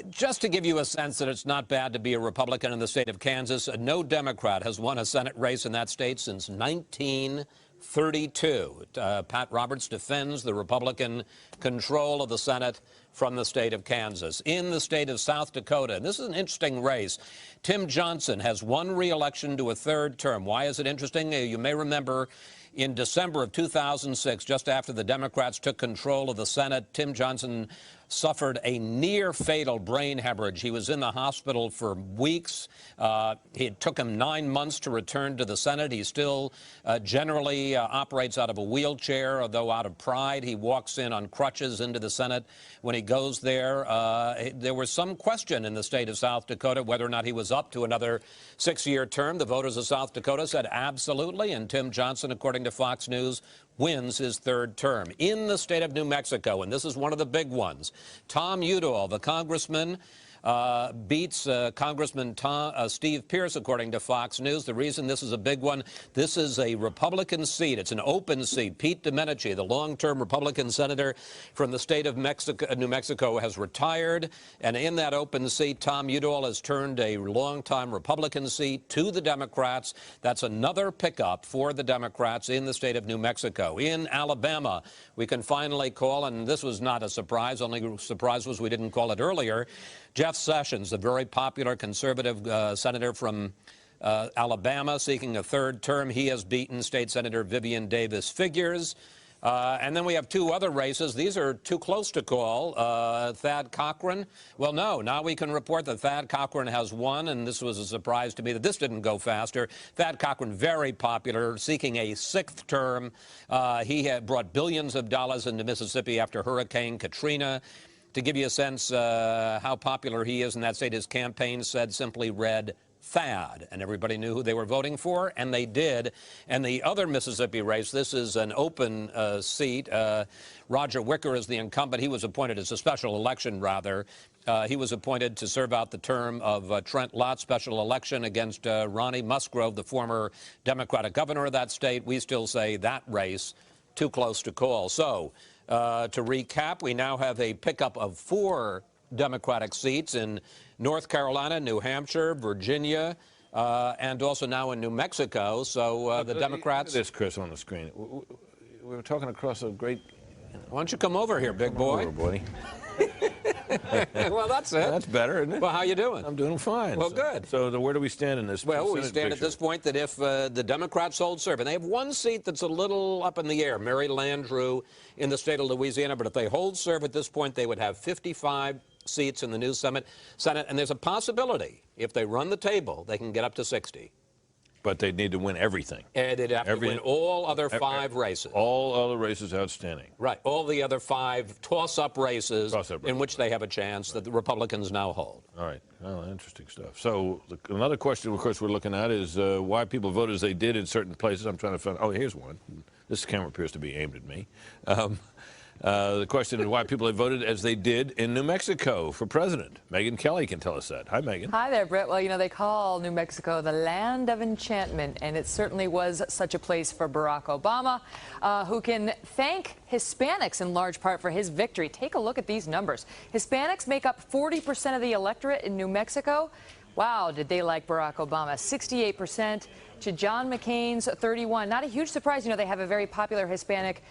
Just to give you a sense that it's not bad to be a Republican in the state of Kansas, no Democrat has won a Senate race in that state since 1932. Pat Roberts defends the Republican control of the Senate from the state of Kansas. In the state of South Dakota, and this is an interesting race, Tim Johnson has won re-election to a third term. Why is it interesting? You may remember in December of 2006, just after the Democrats took control of the Senate, Tim Johnson suffered a near-fatal brain hemorrhage. He was in the hospital for weeks. It took him 9 months to return to the Senate. He still generally operates out of a wheelchair, although out of pride, he walks in on crutches into the Senate. When he goes there, there was some question in the state of South Dakota whether or not he was up to another 6-year term. The voters of South Dakota said absolutely, and Tim Johnson, according to Fox News, wins his third term. In the state of New Mexico, and this is one of the big ones, Tom Udall, the congressman, beats Congressman Steve Pearce, according to Fox News. The reason this is a big one, this is a Republican seat. It's an open seat. Pete Domenici, the long-term Republican senator from the state of New Mexico, has retired. And in that open seat, Tom Udall has turned a long-time Republican seat to the Democrats. That's another pickup for the Democrats in the state of New Mexico. In Alabama, we can finally call, and this was not a surprise, only surprise was we didn't call it earlier, Jeff Sessions, the very popular conservative senator from Alabama, seeking a third term. He has beaten State Senator Vivian Davis Figures. And then we have two other races. These are too close to call. Thad Cochran. Well, no. Now we can report that Thad Cochran has won, and this was a surprise to me that this didn't go faster. Thad Cochran, very popular, seeking a 6th term. He had brought billions of dollars into Mississippi after Hurricane Katrina. To give you a sense how popular he is in that state, his campaign simply read Thad, and everybody knew who they were voting for, and they did. And the other Mississippi race, this is an open seat. Roger Wicker is the incumbent. He was appointed as a special election, rather. He was appointed to serve out the term of Trent Lott, special election against Ronnie Musgrove, the former Democratic governor of that state. We still say that race too close to call. So, to recap, we now have a pickup of 4 Democratic seats in North Carolina, New Hampshire, Virginia, and also now in New Mexico. So the Democrats... Look at this, Chris, on the screen. We were talking across a great... Why don't you come over here, big boy? Come over, buddy. Well, that's it. That's better, isn't it? Well, how you doing? I'm doing fine. Well, good. So where do we stand in this? Well, we Senate stand picture? at this point that if the Democrats hold serve, and they have one seat that's a little up in the air, Mary Landrieu in the state of Louisiana, but if they hold serve at this point, they would have 55 seats in the new Senate, and there's a possibility, if they run the table, they can get up to 60. But they'd need to win everything. And they'd have to win all other 5 races. All other races outstanding. Right. All the other 5 toss-up races in which they have a chance that the Republicans now hold. All right. Well, interesting stuff. So another question, of course, we're looking at is why people voted as they did in certain places. I'm trying to find... Oh, here's one. This camera appears to be aimed at me. The question is why people have voted as they did in New Mexico for president. Megyn Kelly can tell us that. Hi, Megyn. Hi there, Britt. Well, you know, they call New Mexico the land of enchantment, and it certainly was such a place for Barack Obama, who can thank Hispanics in large part for his victory. Take a look at these numbers. Hispanics make up 40% of the electorate in New Mexico. Wow, did they like Barack Obama? 68%. to John McCain's 31. Not a huge surprise. You know, they have a very popular Hispanic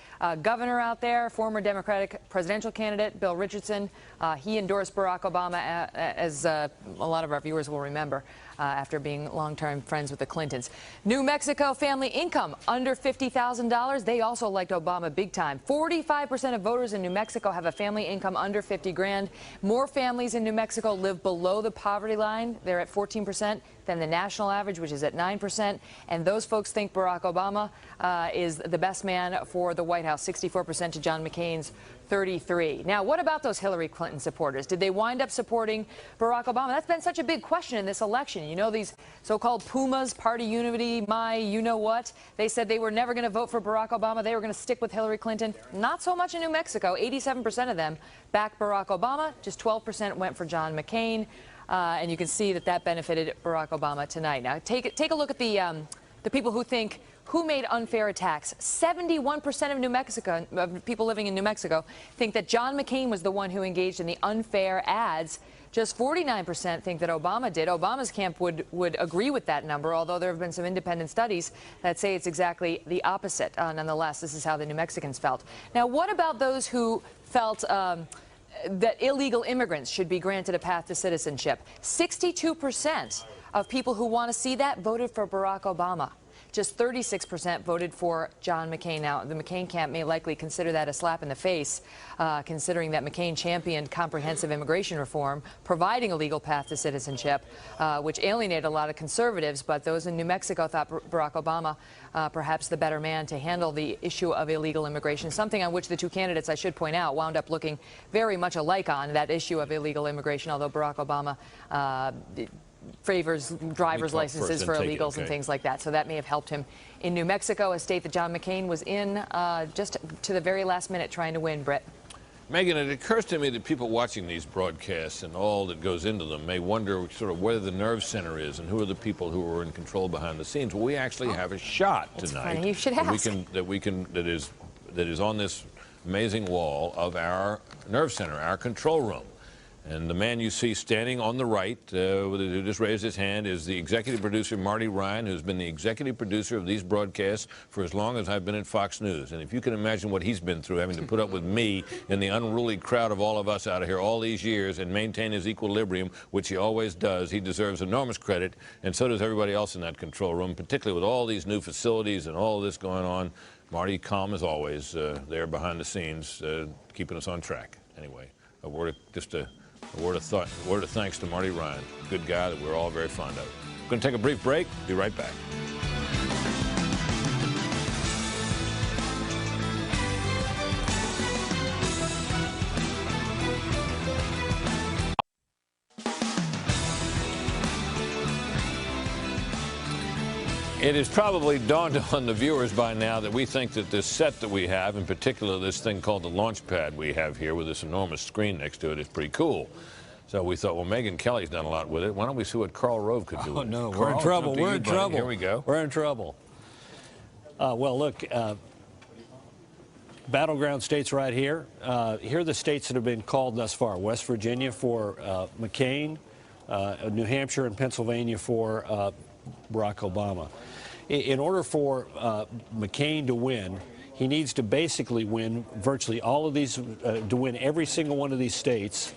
governor out there, former Democratic presidential candidate Bill Richardson. He endorsed Barack Obama, as a lot of our viewers will remember, after being longtime friends with the Clintons. New Mexico family income under $50,000. They also liked Obama big time. 45% of voters in New Mexico have a family income under 50 grand. More families in New Mexico live below the poverty line. They're at 14% than the national average, which is at 9%. And those folks think Barack Obama is the best man for the White House, 64% to John McCain's 33. Now, what about those Hillary Clinton supporters? Did they wind up supporting Barack Obama? That's been such a big question in this election. You know, these so-called Pumas, party unity, you-know-what. They said they were never going to vote for Barack Obama. They were going to stick with Hillary Clinton. Not so much in New Mexico. 87% of them backed Barack Obama. Just 12% went for John McCain. And you can see that that benefited Barack Obama tonight. Now, take a look at the people who think, who made unfair attacks? 71% of New Mexico, of people living in New Mexico, think that John McCain was the one who engaged in the unfair ads. Just 49% think that Obama did. Obama's camp would agree with that number, although there have been some independent studies that say it's exactly the opposite. Nonetheless, this is how the New Mexicans felt. Now, what about those who felt that illegal immigrants should be granted a path to citizenship? 62% of people who want to see that voted for Barack Obama. Just 36% voted for John McCain. Now, the McCain camp may likely consider that a slap in the face, considering that McCain championed comprehensive immigration reform, providing a legal path to citizenship, which alienated a lot of conservatives. But those in New Mexico thought Barack Obama perhaps the better man to handle the issue of illegal immigration, something on which the two candidates, I should point out, wound up looking very much alike on, that issue of illegal immigration, although Barack Obama favors driver's licenses for illegals and things like that. So that may have helped him in New Mexico, a state that John McCain was in just to the very last minute trying to win, Brett. Megan, it occurs to me that people watching these broadcasts and all that goes into them may wonder sort of where the nerve center is and who are the people who are in control behind the scenes. Well, we actually have a shot tonight. Funny. You should ask. that is on this amazing wall of our nerve center, our control room. And the man you see standing on the right, who just raised his hand, is the executive producer, Marty Ryan, who's been the executive producer of these broadcasts for as long as I've been at Fox News. And if you can imagine what he's been through, having to put up with me and the unruly crowd of all of us out of here all these years and maintain his equilibrium, which he always does, he deserves enormous credit, and so does everybody else in that control room, particularly with all these new facilities and all of this going on. Marty, calm as always, there behind the scenes, keeping us on track. Anyway, a word of thanks to Marty Ryan, a good guy that we're all very fond of. We're going to take a brief break. Be right back. It is probably dawned on the viewers by now that we think that this set that we have, in particular this thing called the launch pad we have here with this enormous screen next to it, is pretty cool. So we thought, well, Megyn Kelly's done a lot with it. Why don't we see what Karl Rove could do with it? Oh, no, Karl, we're in trouble. We're in trouble. Here we go. We're in trouble. Well, look, battleground states right here. Here are the states that have been called thus far. West Virginia for McCain, New Hampshire and Pennsylvania for Barack Obama. In order for McCain to win, he needs to basically win virtually all of these, to win every single one of these states,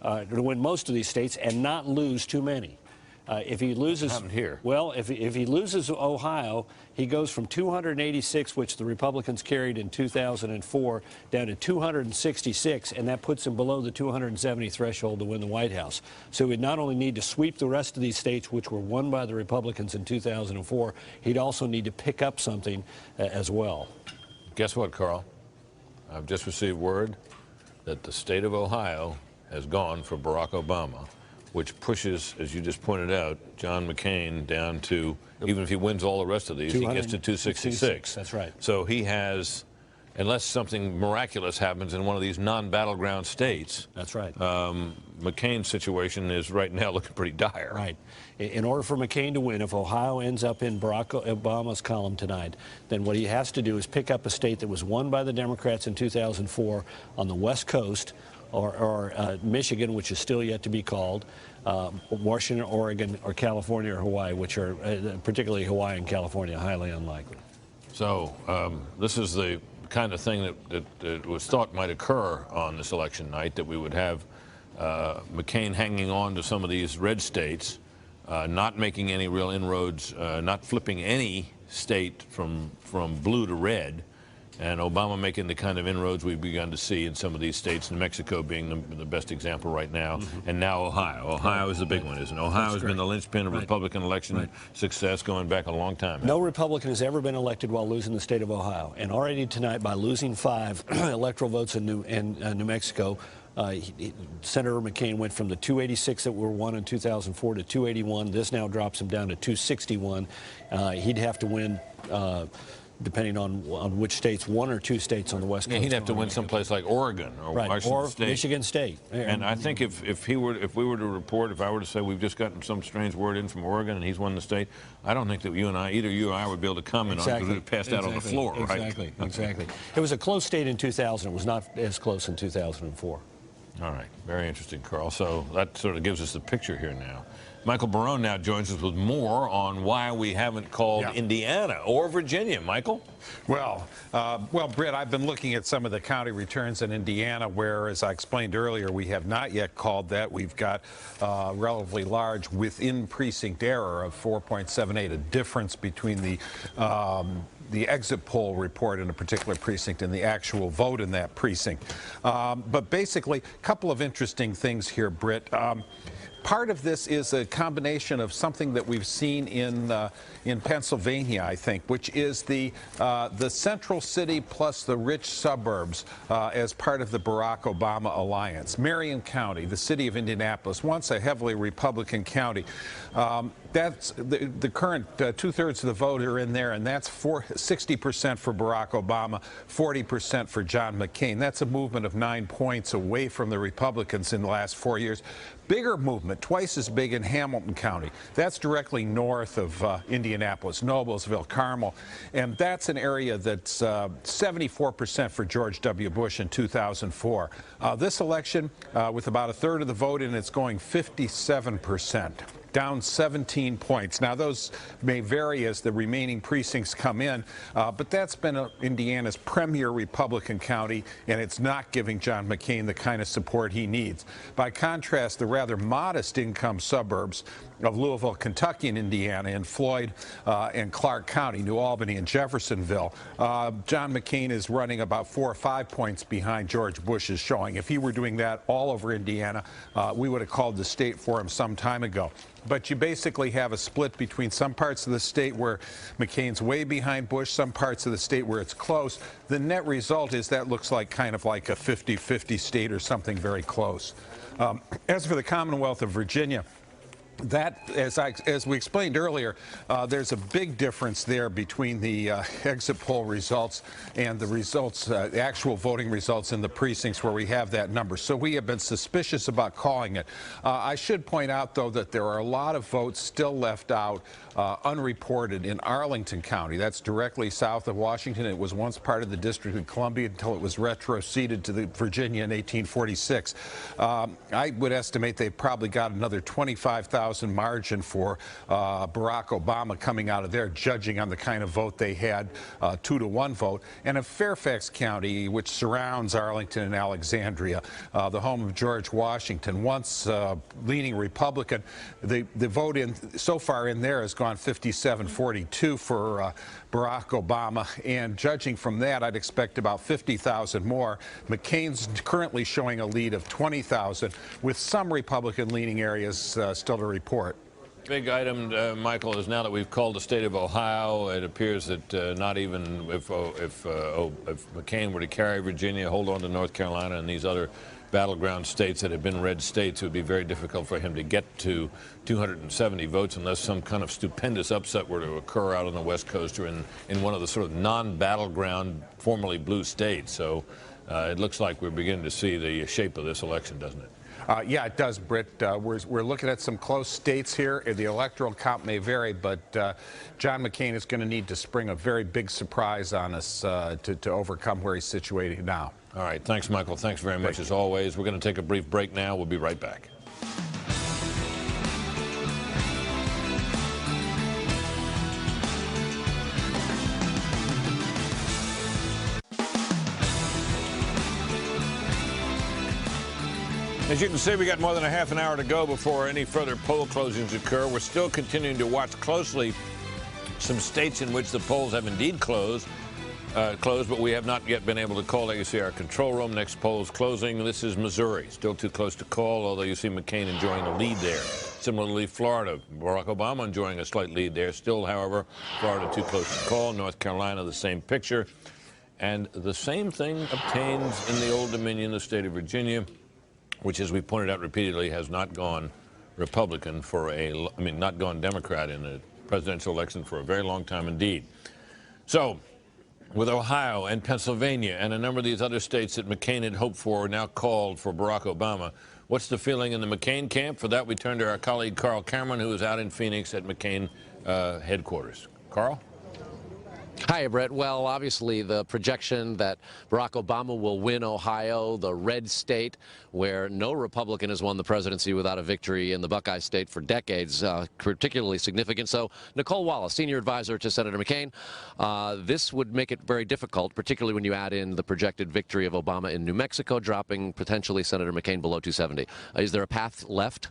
to win most of these states and not lose too many. If he loses, well, if he loses Ohio, he goes from 286, which the Republicans carried in 2004, down to 266, and that puts him below the 270 threshold to win the White House. So he'd not only need to sweep the rest of these states, which were won by the Republicans in 2004, he'd also need to pick up something as well. Guess what, Karl? I've just received word that the state of Ohio has gone for Barack Obama, which pushes, as you just pointed out, John McCain down to, even if he wins all the rest of these, he gets to 266. That's right. So he has, unless something miraculous happens in one of these non-battleground states. That's right. McCain's situation is right now looking pretty dire. Right. In order for McCain to win, if Ohio ends up in Barack Obama's column tonight, then what he has to do is pick up a state that was won by the Democrats in 2004 on the West Coast, or Michigan, which is still yet to be called, Washington, Oregon, or California or Hawaii, which are particularly Hawaii and California, highly unlikely. So this is the kind of thing that was thought might occur on this election night, that we would have McCain hanging on to some of these red states, not making any real inroads, not flipping any state from blue to red, and Obama making the kind of inroads we've begun to see in some of these states, New Mexico being the best example right now, and now Ohio. Ohio is the big one, isn't it? Ohio has been the linchpin of Republican election success going back a long time. No Republican has ever been elected while losing the state of Ohio, and already tonight, by losing 5 electoral votes in New Mexico, Senator McCain went from the 286 that were won in 2004 to 281. This now drops him down to 261. He'd have to win, depending on which states, 1 or 2 states on the West Coast. He'd have to win someplace like Oregon or Washington State. Michigan State. And I think if we were to report, if I were to say we've just gotten some strange word in from Oregon and he's won the state, I don't think that either you or I would be able to comment on it because it passed out on the floor, right? Exactly. It was a close state in 2000. It was not as close in 2004. All right. Very interesting, Carl. So that sort of gives us the picture here now. Michael Barone now joins us with more on why we haven't called Indiana or Virginia. Michael? Well, Britt, I've been looking at some of the county returns in Indiana where, as I explained earlier, we have not yet called that. We've got relatively large within precinct error of 4.78, a difference between the exit poll report in a particular precinct and the actual vote in that precinct. But basically, a couple of interesting things here, Britt. Part of this is a combination of something that we've seen in Pennsylvania, I think, which is the central city plus the rich suburbs as part of the Barack Obama alliance. Marion County, the city of Indianapolis, once a heavily Republican county. That's the current 2/3 of the vote are in there, and that's 60% for Barack Obama, 40% for John McCain. That's a movement of 9 points away from the Republicans in the last 4 years. Bigger movement, twice as big in Hamilton County. That's directly north of Indianapolis, Noblesville, Carmel, and that's an area that's 74% for George W. Bush in 2004. This election, with about 1/3 of the vote in, it's going 57%. Down 17 points. Now, those may vary as the remaining precincts come in, but that's been Indiana's premier Republican county, and it's not giving John McCain the kind of support he needs. By contrast, the rather modest income suburbs of Louisville, Kentucky, and Indiana, and Floyd and Clark County, New Albany, and Jeffersonville, John McCain is running about 4 or 5 points behind George Bush's showing. If he were doing that all over Indiana, we would have called the state for him some time ago. But you basically have a split between some parts of the state where McCain's way behind Bush, some parts of the state where it's close. The net result is that looks like kind of like a 50-50 state or something very close. As for the Commonwealth of Virginia, that, as we explained earlier, there's a big difference there between the exit poll results and the results, the actual voting results in the precincts where we have that number. So we have been suspicious about calling it. I should point out, though, that there are a lot of votes still left out unreported in Arlington County. That's directly south of Washington. It was once part of the District of Columbia until it was retroceded to Virginia in 1846. I would estimate they probably got another 25,000 margin for Barack Obama coming out of there, judging on the kind of vote they had, 2-to-1 vote. And in Fairfax County, which surrounds Arlington and Alexandria, the home of George Washington, once leaning Republican, the vote so far in there has gone 57-42 for Barack Obama, and judging from that, I'd expect about 50,000 more. McCain's currently showing a lead of 20,000, with some Republican-leaning areas still to report. Big item, Michael, is now that we've called the state of Ohio, it appears that not even if McCain were to carry Virginia, hold on to North Carolina and these other battleground states that have been red states, it would be very difficult for him to get to 270 votes unless some kind of stupendous upset were to occur out on the West Coast or in one of the sort of non-battleground, formerly blue states. So it looks like we're beginning to see the shape of this election, doesn't it? Yeah, it does, Britt. We're looking at some close states here. The electoral count may vary, but John McCain is going to need to spring a very big surprise on us to overcome where he's situated now. All right. Thanks, Michael. Thanks very much, as always. We're going to take a brief break now. We'll be right back. As you can see, we got more than a half an hour to go before any further poll closings occur. We're still continuing to watch closely some states in which the polls have indeed closed, but we have not yet been able to call. You see our control room. Next poll's closing. This is Missouri. Still too close to call, although you see McCain enjoying a lead there. Similarly, Florida. Barack Obama enjoying a slight lead there. Still, however, Florida too close to call. North Carolina, the same picture. And the same thing obtains in the Old Dominion, the state of Virginia, which, as we pointed out repeatedly, has not gone Republican not gone Democrat in a presidential election for a very long time indeed. So, with Ohio and Pennsylvania and a number of these other states that McCain had hoped for now called for Barack Obama, what's the feeling in the McCain camp? For that, we turn to our colleague Carl Cameron, who is out in Phoenix at McCain headquarters. Carl? Hi, Brett. Well, obviously, the projection that Barack Obama will win Ohio, the red state, where no Republican has won the presidency without a victory in the Buckeye State for decades, particularly significant. So, Nicole Wallace, senior advisor to Senator McCain, this would make it very difficult, particularly when you add in the projected victory of Obama in New Mexico, dropping potentially Senator McCain below 270. Is there a path left?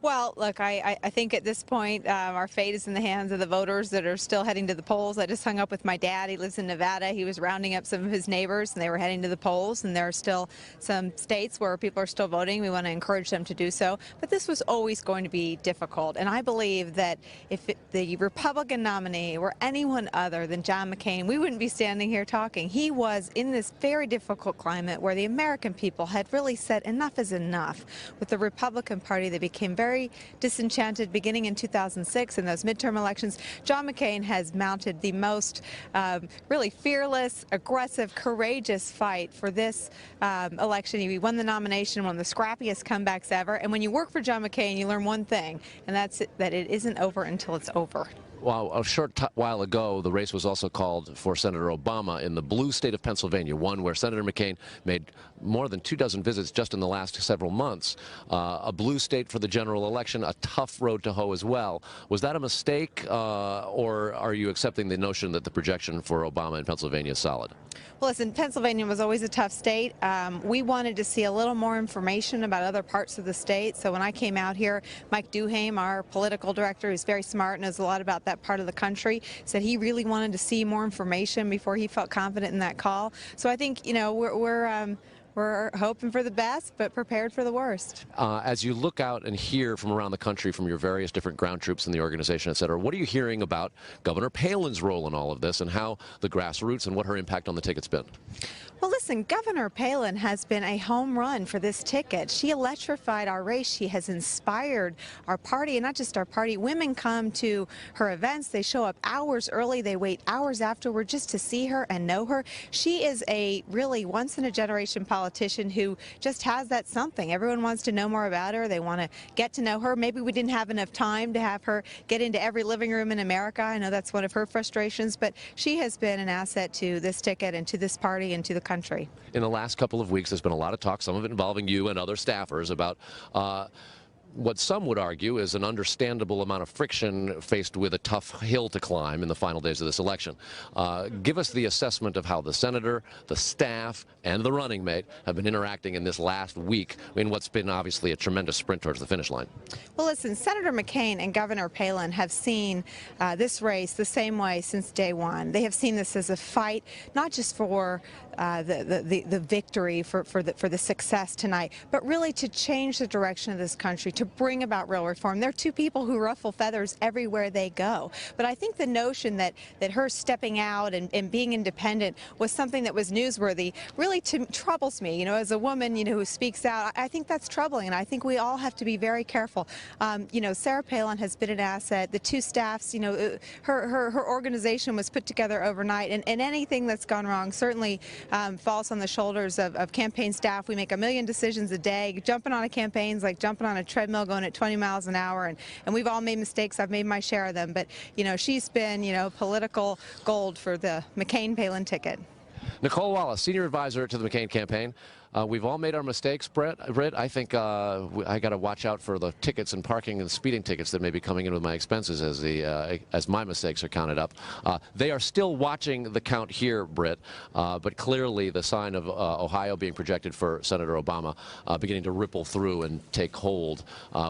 Well, look, I think at this point our fate is in the hands of the voters that are still heading to the polls. I just hung up with my dad. He lives in Nevada. He was rounding up some of his neighbors, and they were heading to the polls. And there are still some states where people are still voting. We want to encourage them to do so. But this was always going to be difficult. And I believe that if the Republican nominee were anyone other than John McCain, we wouldn't be standing here talking. He was in this very difficult climate where the American people had really said enough is enough with the Republican Party. They became very disenchanted beginning in 2006 in those midterm elections. John McCain has mounted the most really fearless, aggressive, courageous fight for this election. He won the nomination, one of the scrappiest comebacks ever. And when you work for John McCain, you learn one thing, and that's that it isn't over until it's over. Well, a short while ago, the race was also called for Senator Obama in the blue state of Pennsylvania, one where Senator McCain made more than 24 visits just in the last several months. A blue state for the general election, a tough road to hoe as well. Was that a mistake, or are you accepting the notion that the projection for Obama in Pennsylvania is solid? Well, listen, Pennsylvania was always a tough state. We wanted to see a little more information about other parts of the state. So when I came out here, Mike Duhame, our political director, who's very smart, knows a lot about that part of the country, said he really wanted to see more information before he felt confident in that call. So I think, you know, we're hoping for the best, but prepared for the worst. As you look out and hear from around the country from your various different ground troops in the organization, et cetera, what are you hearing about Governor Palin's role in all of this and how the grassroots and what her impact on the ticket's been? Well, listen, Governor Palin has been a home run for this ticket. She electrified our race. She has inspired our party, and not just our party. Women come to her events. They show up hours early. They wait hours afterward just to see her and know her. She is a really once-in-a-generation politician who just has that something. Everyone wants to know more about her. They want to get to know her. Maybe we didn't have enough time to have her get into every living room in America. I know that's one of her frustrations, but she has been an asset to this ticket and to this party and to the country. In the last couple of weeks, there's been a lot of talk, some of it involving you and other staffers, about what some would argue is an understandable amount of friction faced with a tough hill to climb in the final days of this election. Give us the assessment of how the senator, the staff, and the running mate have been interacting in this last week in what's been obviously a tremendous sprint towards the finish line. Well, listen, Senator McCain and Governor Palin have seen this race the same way since day one. They have seen this as a fight, not just for the victory, for the success tonight, but really to change the direction of this country, to bring about real reform. They're two people who ruffle feathers everywhere they go. But I think the notion that her stepping out and being independent was something that was newsworthy really troubles me. You know, as a woman, you know, who speaks out, I think that's troubling, and I think we all have to be very careful. You know, Sarah Palin has been an asset. The two staffs, you know, her organization was put together overnight, and anything that's gone wrong certainly falls on the shoulders of campaign staff. We make a million decisions a day. Jumping on a campaign's like jumping on a treadmill going at 20 miles an hour, and we've all made mistakes. I've made my share of them, but you know, she's been, you know, political gold for the McCain-Palin ticket. Nicole Wallace, senior advisor to the McCain campaign. We've all made our mistakes, Britt. I think I got to watch out for the tickets and parking and speeding tickets that may be coming in with my expenses as my mistakes are counted up. They are still watching the count here, Britt, but clearly the sign of Ohio being projected for Senator Obama beginning to ripple through and take hold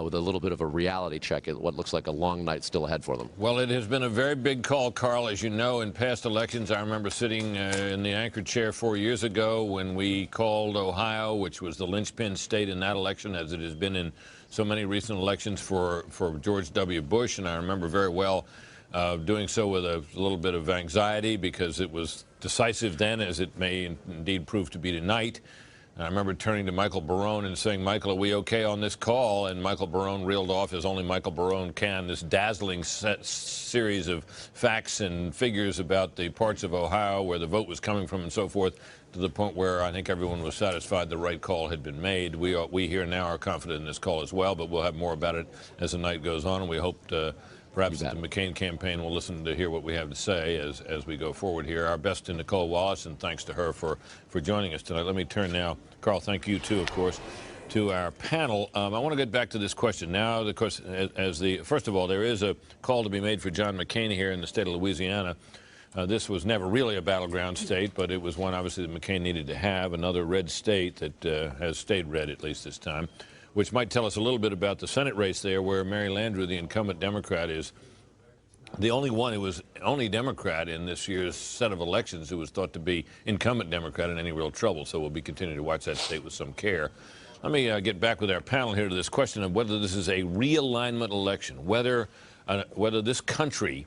with a little bit of a reality check at what looks like a long night still ahead for them. Well, it has been a very big call, Carl. As you know, in past elections, I remember sitting in the anchor chair 4 years ago when we called Ohio, which was the linchpin state in that election, as it has been in so many recent elections for George W. Bush. And I remember very well doing so with a little bit of anxiety because it was decisive then, as it may indeed prove to be tonight. And I remember turning to Michael Barone and saying, Michael, are we okay on this call? And Michael Barone reeled off, as only Michael Barone can, this dazzling series of facts and figures about the parts of Ohio where the vote was coming from and so forth, to the point where I think everyone was satisfied the right call had been made. We here now are confident in this call as well, but we'll have more about it as the night goes on, and we hope perhaps that the McCain campaign will listen to hear what we have to say as we go forward here. Our best to Nicole Wallace, and thanks to her for joining us tonight. Let me turn now, Carl, thank you too, of course, to our panel. I want to get back to this question now. Of course, first of all, there is a call to be made for John McCain here in the state of Louisiana. This was never really a battleground state, but it was one obviously that McCain needed to have, another red state that has stayed red at least this time, which might tell us a little bit about the Senate race there, where Mary Landrieu, the incumbent Democrat, is the only one who was only Democrat in this year's set of elections who was thought to be incumbent Democrat in any real trouble. So we'll be continuing to watch that state with some care. Let me get back with our panel here to this question of whether this is a realignment election, whether this country,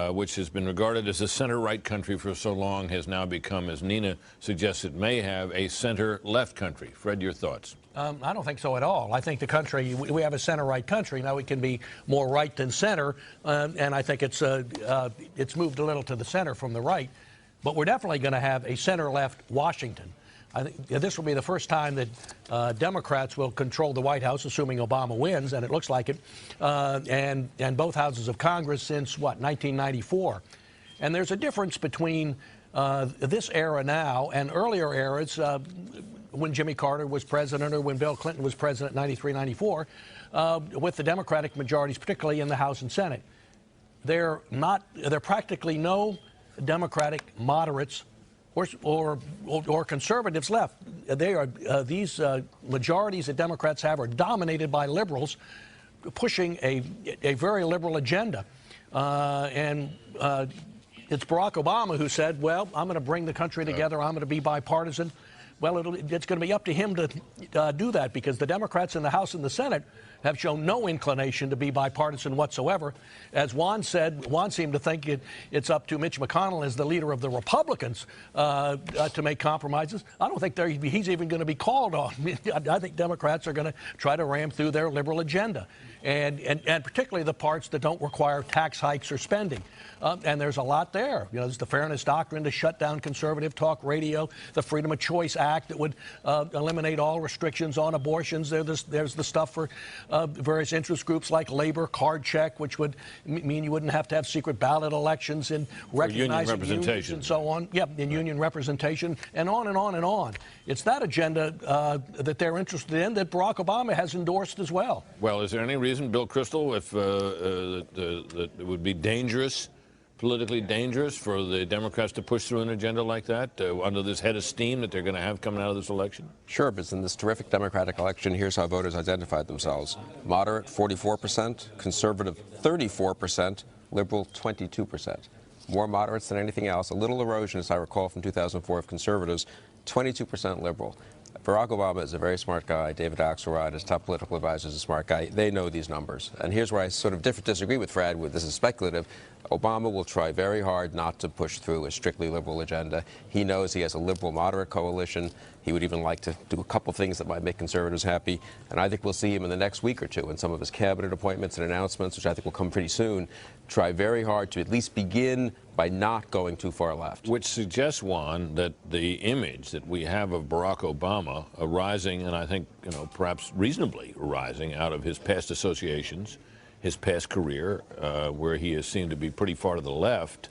which has been regarded as a center-right country for so long, has now become, as Nina suggested, may have a center-left country. Fred, your thoughts? I don't think so at all. I think the country, we have a center-right country. Now, it can be more right than center, and I think it's moved a little to the center from the right. But we're definitely going to have a center-left Washington. I think this will be the first time that Democrats will control the White House, assuming Obama wins, and it looks like it, and both houses of Congress since, what, 1994. And there's a difference between this era now and earlier eras, when Jimmy Carter was president or when Bill Clinton was president in 93, 94, with the Democratic majorities, particularly in the House and Senate. There are practically no Democratic moderates or conservatives left. These majorities that Democrats have are dominated by liberals pushing a very liberal agenda. It's Barack Obama who said, well, I'm going to bring the country together. I'm going to be bipartisan. Well, it's going to be up to him to do that, because the Democrats in the House and the Senate have shown no inclination to be bipartisan whatsoever. As Juan said, Juan seemed to think it's up to Mitch McConnell as the leader of the Republicans to make compromises. I don't think he's even going to be called on. I think Democrats are going to try to ram through their liberal agenda, and particularly the parts that don't require tax hikes or spending. And there's a lot there. You know, there's the Fairness Doctrine to shut down conservative talk radio, the Freedom of Choice Act that would eliminate all restrictions on abortions. There's the stuff for various interest groups like labor, card check, which would mean you wouldn't have to have secret ballot elections and recognizing unions and so on. Yeah, in union representation, and on and on and on. It's that agenda that they're interested in that Barack Obama has endorsed as well. Well, is there any reason, Bill Kristol, if that it would be dangerous, politically dangerous, for the Democrats to push through an agenda like that under this head of steam that they're going to have coming out of this election? Sure, but in this terrific Democratic election, here's how voters identified themselves. Moderate, 44%, conservative, 34%, liberal, 22%. More moderates than anything else. A little erosion, as I recall, from 2004 of conservatives, 22% liberal. Barack Obama is a very smart guy. David Axelrod, his top political advisor, is a smart guy. They know these numbers. And here's where I sort of disagree with Fred, with this is speculative. Obama will try very hard not to push through a strictly liberal agenda. He knows he has a liberal moderate coalition. He would even like to do a couple things that might make conservatives happy. And I think we'll see him in the next week or two in some of his cabinet appointments and announcements, which I think will come pretty soon, try very hard to at least begin by not going too far left. Which suggests, Juan, that the image that we have of Barack Obama arising, and I think, perhaps reasonably arising out of his past associations, his past career, where he has seemed to be pretty far to the left,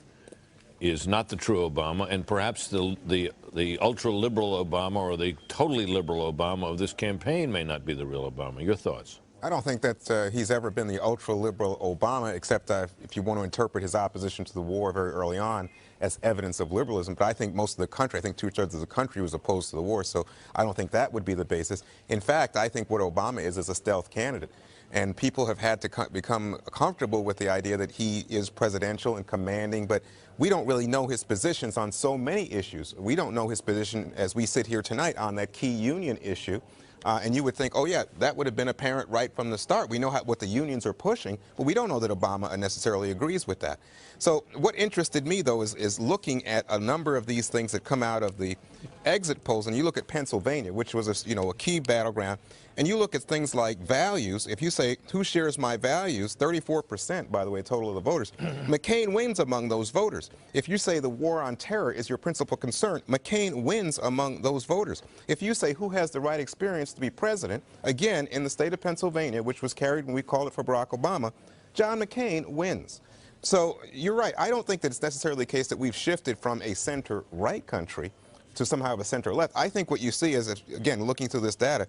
is not the true Obama, and perhaps the ultra-liberal Obama or the totally liberal Obama of this campaign may not be the real Obama. Your thoughts? I don't think that he's ever been the ultra-liberal Obama, except if you want to interpret his opposition to the war very early on as evidence of liberalism. But I think most of the country, I think 2/3 of the country was opposed to the war, so I don't think that would be the basis. In fact, I think what Obama is a stealth candidate. And people have had to become comfortable with the idea that he is presidential and commanding, but we don't really know his positions on so many issues. We don't know his position as we sit here tonight on that key union issue. And you would think, oh yeah, that would have been apparent right from the start. We know what the unions are pushing, but we don't know that Obama necessarily agrees with that. So what interested me, though, is looking at a number of these things that come out of the exit polls, and you look at Pennsylvania, which was a key battleground, and you look at things like values. If you say, who shares my values, 34%, by the way, total of the voters, McCain wins among those voters. If you say the war on terror is your principal concern, McCain wins among those voters. If you say who has the right experience to be president, again, in the state of Pennsylvania, which was carried when we called it for Barack Obama, John McCain wins. So you're right. I don't think that it's necessarily the case that we've shifted from a center-right country to somehow a center-left. I think what you see is, again, looking through this data,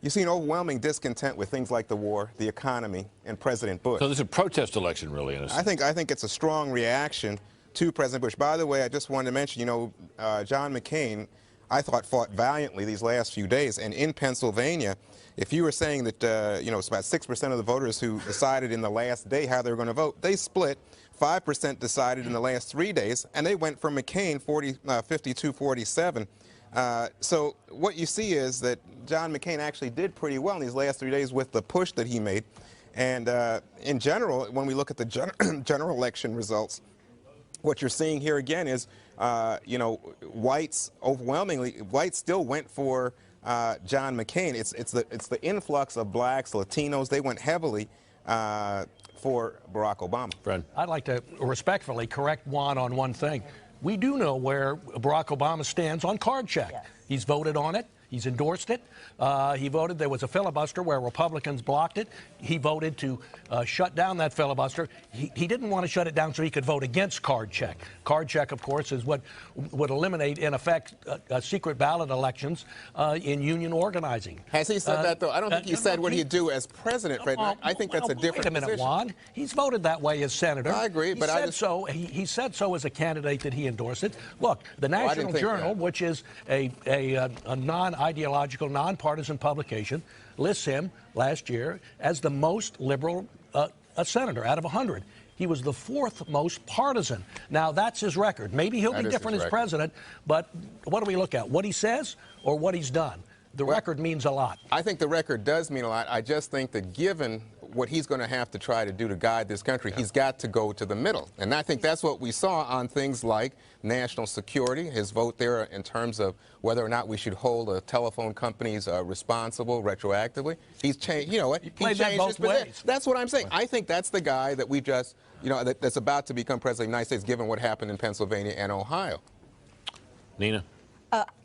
you see an overwhelming discontent with things like the war, the economy, and President Bush. So this is a protest election, really, in a sense. I think it's a strong reaction to President Bush. By the way, I just wanted to mention, John McCain, I thought, fought valiantly these last few days. And in Pennsylvania, if you were saying that, it's about 6% of the voters who decided in the last day how they were going to vote, they split. 5% decided in the last 3 days, and they went for McCain 52-47. So what you see is that John McCain actually did pretty well in these last 3 days with the push that he made. And in general, when we look at the general election results, what you're seeing here again is, whites overwhelmingly, whites still went for John McCain. It's the influx of blacks, Latinos. They went heavily for Barack Obama. Fred. I'd like to respectfully correct Juan on one thing. We do know where Barack Obama stands on card check. Yes. He's voted on it. He's endorsed it. He voted. There was a filibuster where Republicans blocked it. He voted to shut down that filibuster. He didn't want to shut it down so he could vote against card check. Card check, of course, is what would eliminate, in effect, secret ballot elections in union organizing. Has he said that, though? I don't think he said what he'd do as president, Fred. I think that's a different position. Wait a minute, Juan. He's voted that way as senator. I agree, but he said so as a candidate that he endorsed it. Look, the National Journal, which is a non-ideological, nonpartisan publication, lists him last year as the most liberal senator out of 100. He was the 4th most partisan. Now, that's his record. Maybe he'll be different as president, but what do we look at? What he says or what he's done? The record means a lot. I think the record does mean a lot. I just think that given what he's going to have to try to do to guide this country, he's got to go to the middle. And I think that's what we saw on things like national security, his vote there in terms of whether or not we should hold telephone companies responsible retroactively. He's changed, you know what? He played that both ways. That's what I'm saying. I think that's the guy that we just, that's about to become president of the United States, given what happened in Pennsylvania and Ohio. Nina?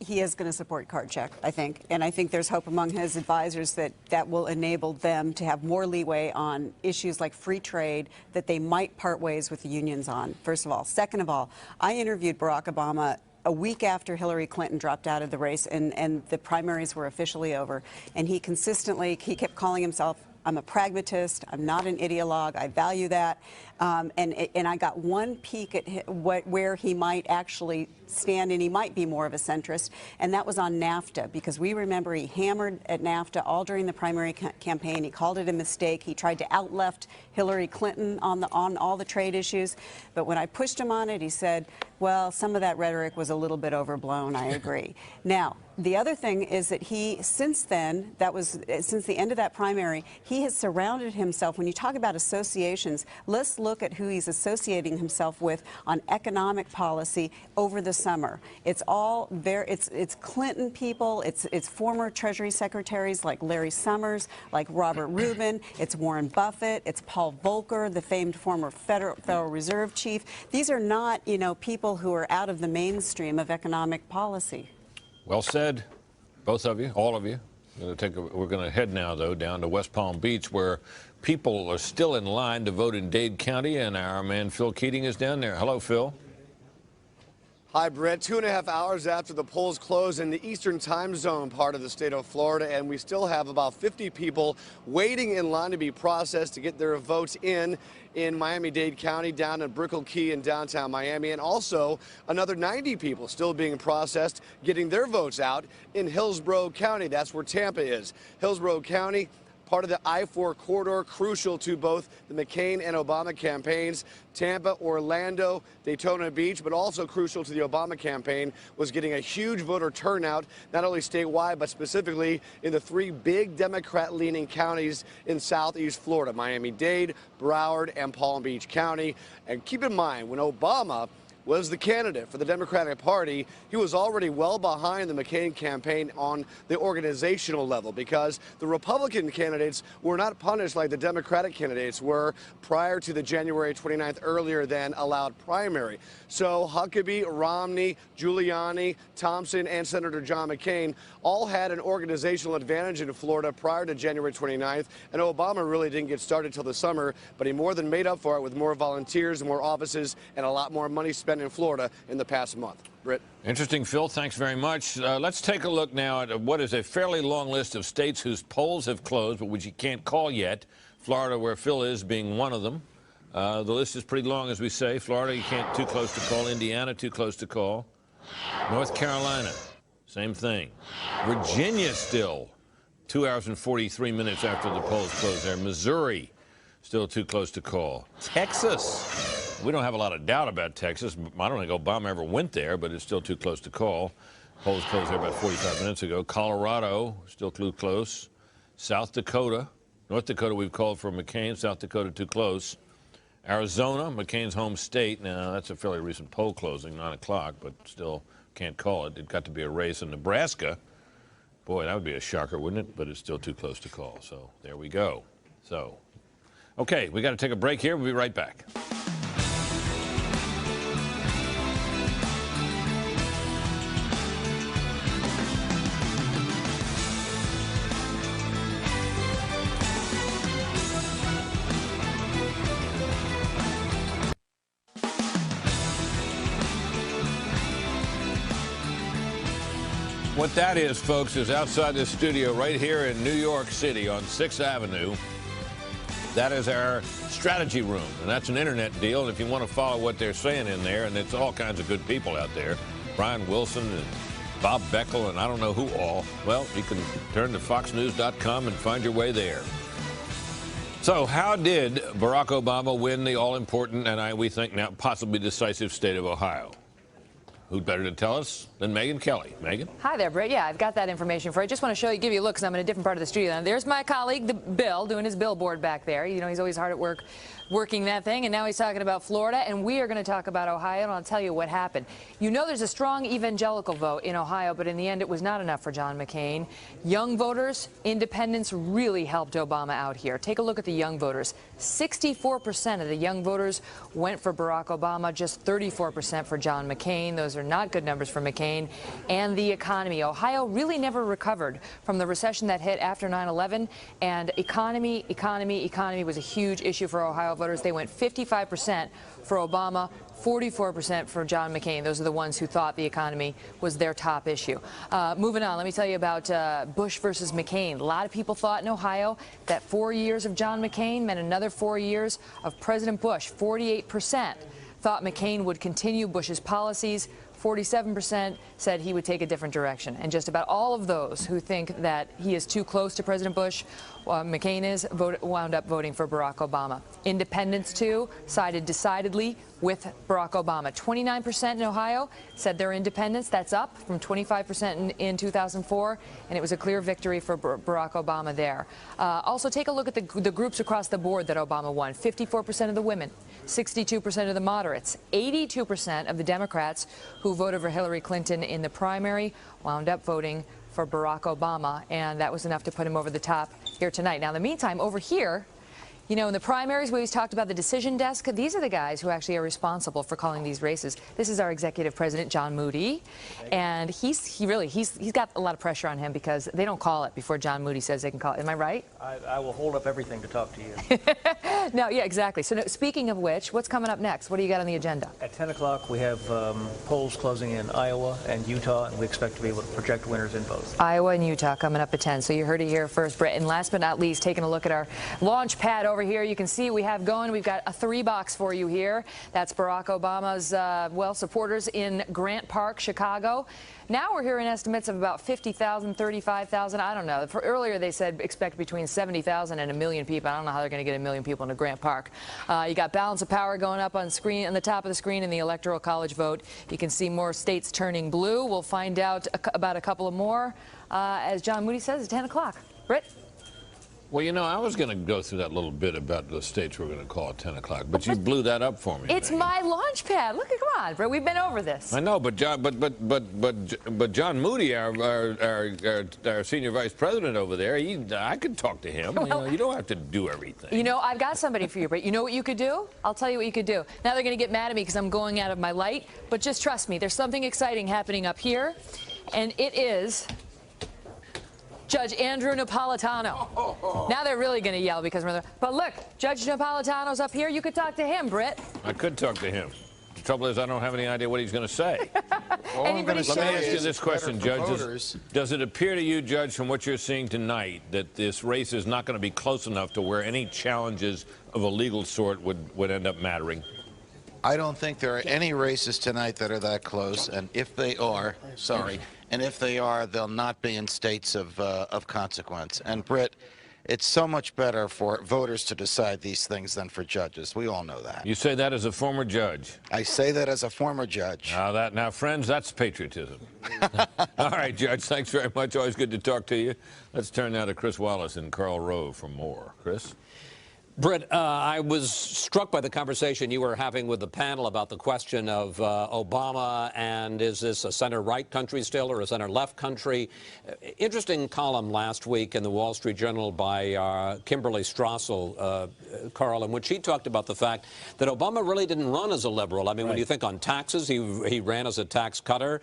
He is going to support card check, I think. And I think there's hope among his advisors that will enable them to have more leeway on issues like free trade that they might part ways with the unions on, first of all. Second of all, I interviewed Barack Obama a week after Hillary Clinton dropped out of the race and the primaries were officially over. And he kept calling himself, I'm a pragmatist, I'm not an ideologue, I value that. And I got one peek at where he might actually stand, and he might be more of a centrist, and that was on NAFTA, because we remember he hammered at NAFTA all during the primary campaign. He called it a mistake. He tried to out-left Hillary Clinton on all the trade issues, but when I pushed him on it, he said, well, some of that rhetoric was a little bit overblown. I agree. Now, the other thing is that since then, since the end of that primary, he has surrounded himself. When you talk about associations, let's look at who he's associating himself with on economic policy over the summer. It's all it's Clinton people, it's former Treasury secretaries like Larry Summers, like Robert Rubin, it's Warren Buffett, it's Paul Volcker, the famed former Federal Reserve chief. These are not, people who are out of the mainstream of economic policy. Well said, both of you, all of you. We're going to head now, though, down to West Palm Beach, where people are still in line to vote in Dade County, and our man Phil Keating is down there. Hello, Phil. Hi, Brett. 2.5 hours after the polls close in the Eastern Time Zone part of the state of Florida, and we still have about 50 people waiting in line to be processed to get their votes in Miami-Dade County, down in Brickell Key in downtown Miami, and also another 90 people still being processed, getting their votes out in Hillsborough County. That's where Tampa is. Hillsborough County, part of the I-4 corridor, crucial to both the McCain and Obama campaigns. Tampa, Orlando, Daytona Beach, but also crucial to the Obama campaign, was getting a huge voter turnout, not only statewide, but specifically in the 3 big Democrat-leaning counties in southeast Florida, Miami-Dade, Broward, and Palm Beach County. And keep in mind, when Obama was the candidate for the Democratic Party, he was already well behind the McCain campaign on the organizational level, because the Republican candidates were not punished like the Democratic candidates were prior to the January 29th earlier than allowed primary. So Huckabee, Romney, Giuliani, Thompson, and Senator John McCain all had an organizational advantage in Florida prior to January 29th, and Obama really didn't get started till the summer, but he more than made up for it with more volunteers, more offices, and a lot more money spent in Florida in the past month. Britt. Interesting, Phil. Thanks very much. Let's take a look now at what is a fairly long list of states whose polls have closed, but which you can't call yet. Florida, where Phil is, being one of them. The list is pretty long, as we say. Florida, you can't, too close to call. Indiana, too close to call. North Carolina, same thing. Virginia still 2 hours and 43 minutes after the polls closed there. Missouri, still too close to call. Texas. We don't have a lot of doubt about Texas. I don't think Obama ever went there, but it's still too close to call. Polls closed there about 45 minutes ago. Colorado, still too close. South Dakota. North Dakota, we've called for McCain. South Dakota, too close. Arizona, McCain's home state. Now, that's a fairly recent poll closing, 9 o'clock, but still can't call it. It got to be a race in Nebraska. Boy, that would be a shocker, wouldn't it? But it's still too close to call. So there we go. So, okay, we got to take a break here. We'll be right back. What that is, folks, is outside the studio right here in New York City on 6th Avenue. That is our strategy room, and that's an internet deal. And if you want to follow what they're saying in there, and it's all kinds of good people out there, Brian Wilson and Bob Beckel and I don't know who all, well, you can turn to foxnews.com and find your way there. So how did Barack Obama win the all-important and we think now possibly decisive state of Ohio? Who'd better to tell us than Megyn Kelly? Megyn? Hi there, Britt. Yeah, I've got that information for you. I just want to give you a look, because I'm in a different part of the studio now. There's my colleague, Bill, doing his billboard back there. You know, he's always hard at work working that thing, and now he's talking about Florida, and we are going to talk about Ohio, and I'll tell you what happened. You know there's a strong evangelical vote in Ohio, but in the end it was not enough for John McCain. Young voters, independents really helped Obama out here. Take a look at the young voters. 64% of the young voters went for Barack Obama, just 34% for John McCain. Those are are not good numbers for McCain. And the economy. Ohio really never recovered from the recession that hit after 9/11, and economy was a huge issue for Ohio voters. They went 55% for Obama, 44% for John McCain. Those are the ones who thought the economy was their top issue. Moving on, let me tell you about Bush versus McCain. A lot of people thought in Ohio that 4 years of John McCain meant another 4 years of President Bush. 48% thought McCain would continue Bush's policies. 47% said he would take a different direction. And just about all of those who think that he is too close to President Bush, McCain is, wound up voting for Barack Obama. Independents, too, sided decidedly with Barack Obama. 29% in Ohio said they're independents. That's up from 25% in 2004, and it was a clear victory for Barack Obama there. Also, take a look at the groups across the board that Obama won. 54% of the women, 62% of the moderates, 82% of the Democrats who voted for Hillary Clinton in the primary wound up voting for Barack Obama, and that was enough to put him over the top here tonight. Now, in the meantime, over here, you know, in the primaries, we always talked about the decision desk. These are the guys who actually are responsible for calling these races. This is our executive president, John Moody, and he's got a lot of pressure on him because they don't call it before John Moody says they can call it. Am I right? I will hold up everything to talk to you. No, yeah, exactly. So, speaking of which, what's coming up next? What do you got on the agenda? At 10 o'clock, we have polls closing in Iowa and Utah, and we expect to be able to project winners in both. Iowa and Utah coming up at 10. So you heard it here first, Britt. And last but not least, taking a look at our launch pad over here. You can see we have going. We've got a 3-box for you here. That's Barack Obama's, supporters in Grant Park, Chicago. Now we're hearing estimates of about 50,000, 35,000. I don't know. Earlier they said expect between 70,000 and 1 million people. I don't know how they're going to get 1 million people into Grant Park. You got balance of power going up on screen, on the top of the screen in the Electoral College vote. You can see more states turning blue. We'll find out about a couple of more, as John Moody says, at 10 o'clock. Britt? Well, you know, I was going to go through that little bit about the states we're going to call at 10 o'clock, but you blew that up for me. It's my launch pad. Look, come on, Britt. We've been over this. I know, but John, but John Moody, our senior vice president over there, I could talk to him. Well, you don't have to do everything. You know, I've got somebody for you, Britt. You know what you could do? I'll tell you what you could do. Now they're going to get mad at me because I'm going out of my light, but just trust me. There's something exciting happening up here, and it is Judge Andrew Napolitano. Now they're really going to yell because we're there. But look, Judge Napolitano's up here. You could talk to him, Britt. I could talk to him. The trouble is I don't have any idea what he's going to say. Let me ask you this question, Judge. Does it appear to you, Judge, from what you're seeing tonight, that this race is not going to be close enough to where any challenges of a legal sort would end up mattering? I don't think there are any races tonight that are that close, and if they are, and if they are, they'll not be in states of consequence. And Britt, it's so much better for voters to decide these things than for judges. We all know that. You say that as a former judge? I say that as a former judge. Now, friends, that's patriotism. All right, Judge, thanks very much. Always good to talk to you. Let's turn now to Chris Wallace and Karl Rove for more. Chris? Britt, I was struck by the conversation you were having with the panel about the question of Obama and is this a center-right country still or a center-left country? Interesting column last week in the Wall Street Journal by Kimberly Strassel, Karl, in which she talked about the fact that Obama really didn't run as a liberal. I mean, when you think on taxes, he ran as a tax cutter.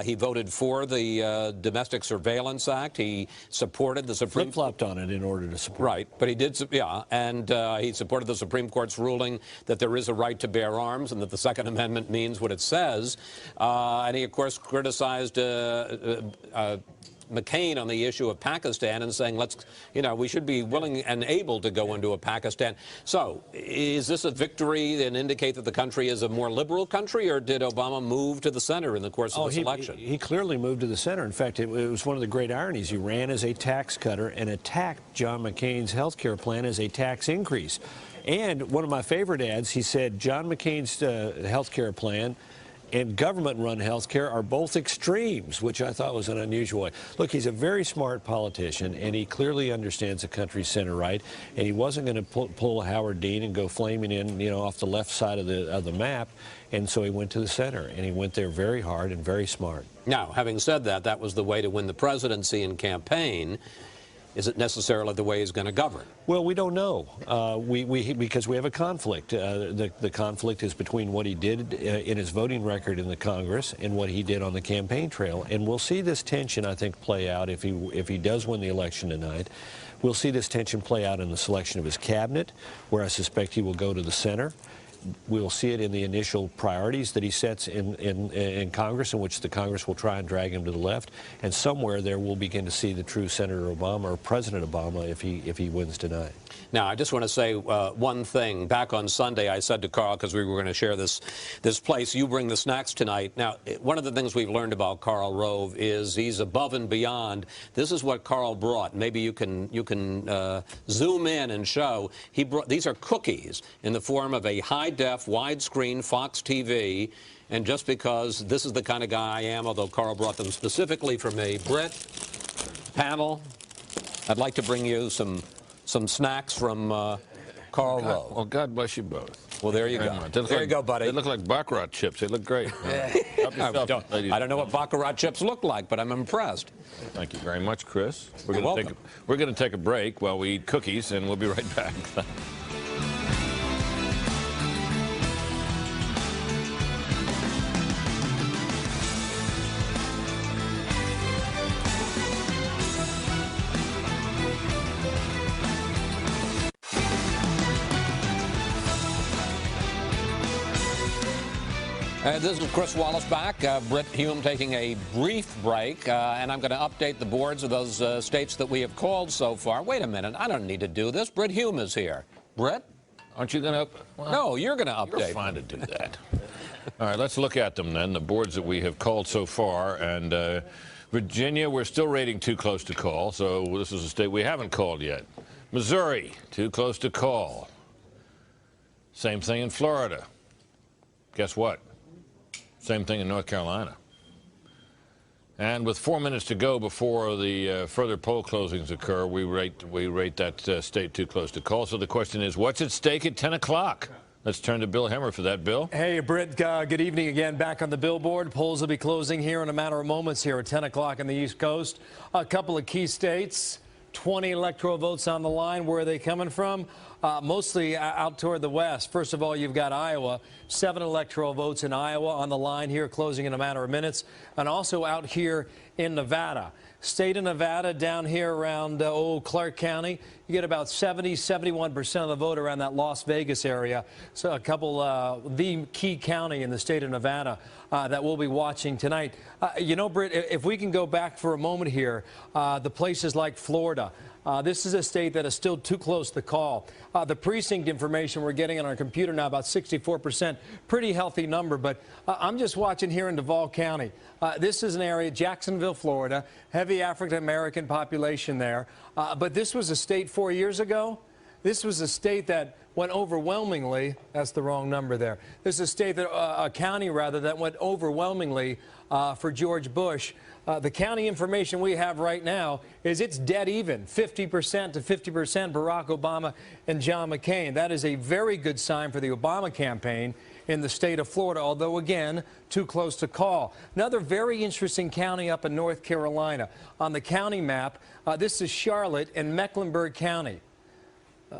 He voted for the Domestic Surveillance Act. He supported the Supreme... Flip-flopped on it in order to support. Right, but he did, yeah, and he supported the Supreme Court's ruling that there is a right to bear arms and that the Second Amendment means what it says. And he, of course, criticized McCain on the issue of Pakistan and saying, we should be willing and able to go into a Pakistan. So is this a victory and indicate that the country is a more liberal country, or did Obama move to the center in the course of this election? He clearly moved to the center. In fact, it was one of the great ironies. He ran as a tax cutter and attacked John McCain's health care plan as a tax increase. And one of my favorite ads, he said John McCain's health care plan and government-run health care are both extremes, which I thought was an unusual way. Look, he's a very smart politician, and he clearly understands the country's center-right, and he wasn't going to pull Howard Dean and go flaming in, off the left side of the map, and so he went to the center, and he went there very hard and very smart. Now, having said that, that was the way to win the presidency and campaign. is it necessarily the way he's going to govern? Well, we don't know because we have a conflict. The conflict is between what he did in his voting record in the Congress and what he did on the campaign trail. And we'll see this tension, I think, play out if he does win the election tonight. We'll see this tension play out in the selection of his cabinet, where I suspect he will go to the center. We'll see it in the initial priorities that he sets in Congress, in which the Congress will try and drag him to the left. And somewhere there we'll begin to see the true Senator Obama or President Obama if he wins tonight. Now, I just want to say one thing. Back on Sunday, I said to Karl, because we were going to share this place, you bring the snacks tonight. Now, one of the things we've learned about Karl Rove is he's above and beyond. This is what Karl brought. Maybe you can zoom in and show. He brought, these are cookies in the form of a high-def, widescreen Fox TV. And just because this is the kind of guy I am, although Karl brought them specifically for me, Britt, panel, I'd like to bring you some snacks from Karl Rove. Well, God bless you both. Well, there you go. There you go, buddy. They look like Baccarat chips. They look great. I don't know what Baccarat chips look like, but I'm impressed. Thank you very much, Chris. We're going to take a break while we eat cookies, and we'll be right back. This is Chris Wallace back. Britt Hume taking a brief break, and I'm going to update the boards of those states that we have called so far. Wait a minute. I don't need to do this. Britt Hume is here. Britt? Aren't you going to? Well, no, you're going to update. You're fine to do that. All right, let's look at them then, the boards that we have called so far. And Virginia, we're still rating too close to call, so this is a state we haven't called yet. Missouri, too close to call. Same thing in Florida. Guess what? Same thing in North Carolina. And with 4 minutes to go before the further poll closings occur, we rate that state too close to call. So the question is, what's at stake at 10 o'clock? Let's turn to Bill Hemmer for that, Bill. Hey, Britt, good evening again. Back on the billboard. Polls will be closing here in a matter of moments here at 10 o'clock on the East Coast. A couple of key states, 20 electoral votes on the line. Where are they coming from? Mostly out toward the west. First of all, you've got Iowa. 7 electoral votes in Iowa on the line here, closing in a matter of minutes. And also out here in Nevada. State of Nevada down here around Clark County, you get about 71% of the vote around that Las Vegas area. So a couple, the key county in the state of Nevada that we'll be watching tonight. You know, Britt, if we can go back for a moment here, the places like Florida. This is a state that is still too close to call. The precinct information we're getting on our computer now, about 64%. Pretty healthy number, but I'm just watching here in Duval County. This is an area, Jacksonville, Florida, heavy African-American population there. But this was a state 4 years ago. This was a state that went overwhelmingly, that's the wrong number there. This is a state, that, a county rather, that went overwhelmingly for George Bush. The county information we have right now is it's dead even, 50% to 50% Barack Obama and John McCain. That is a very good sign for the Obama campaign in the state of Florida, although, again, too close to call. Another very interesting county up in North Carolina. On the county map, this is Charlotte and Mecklenburg County.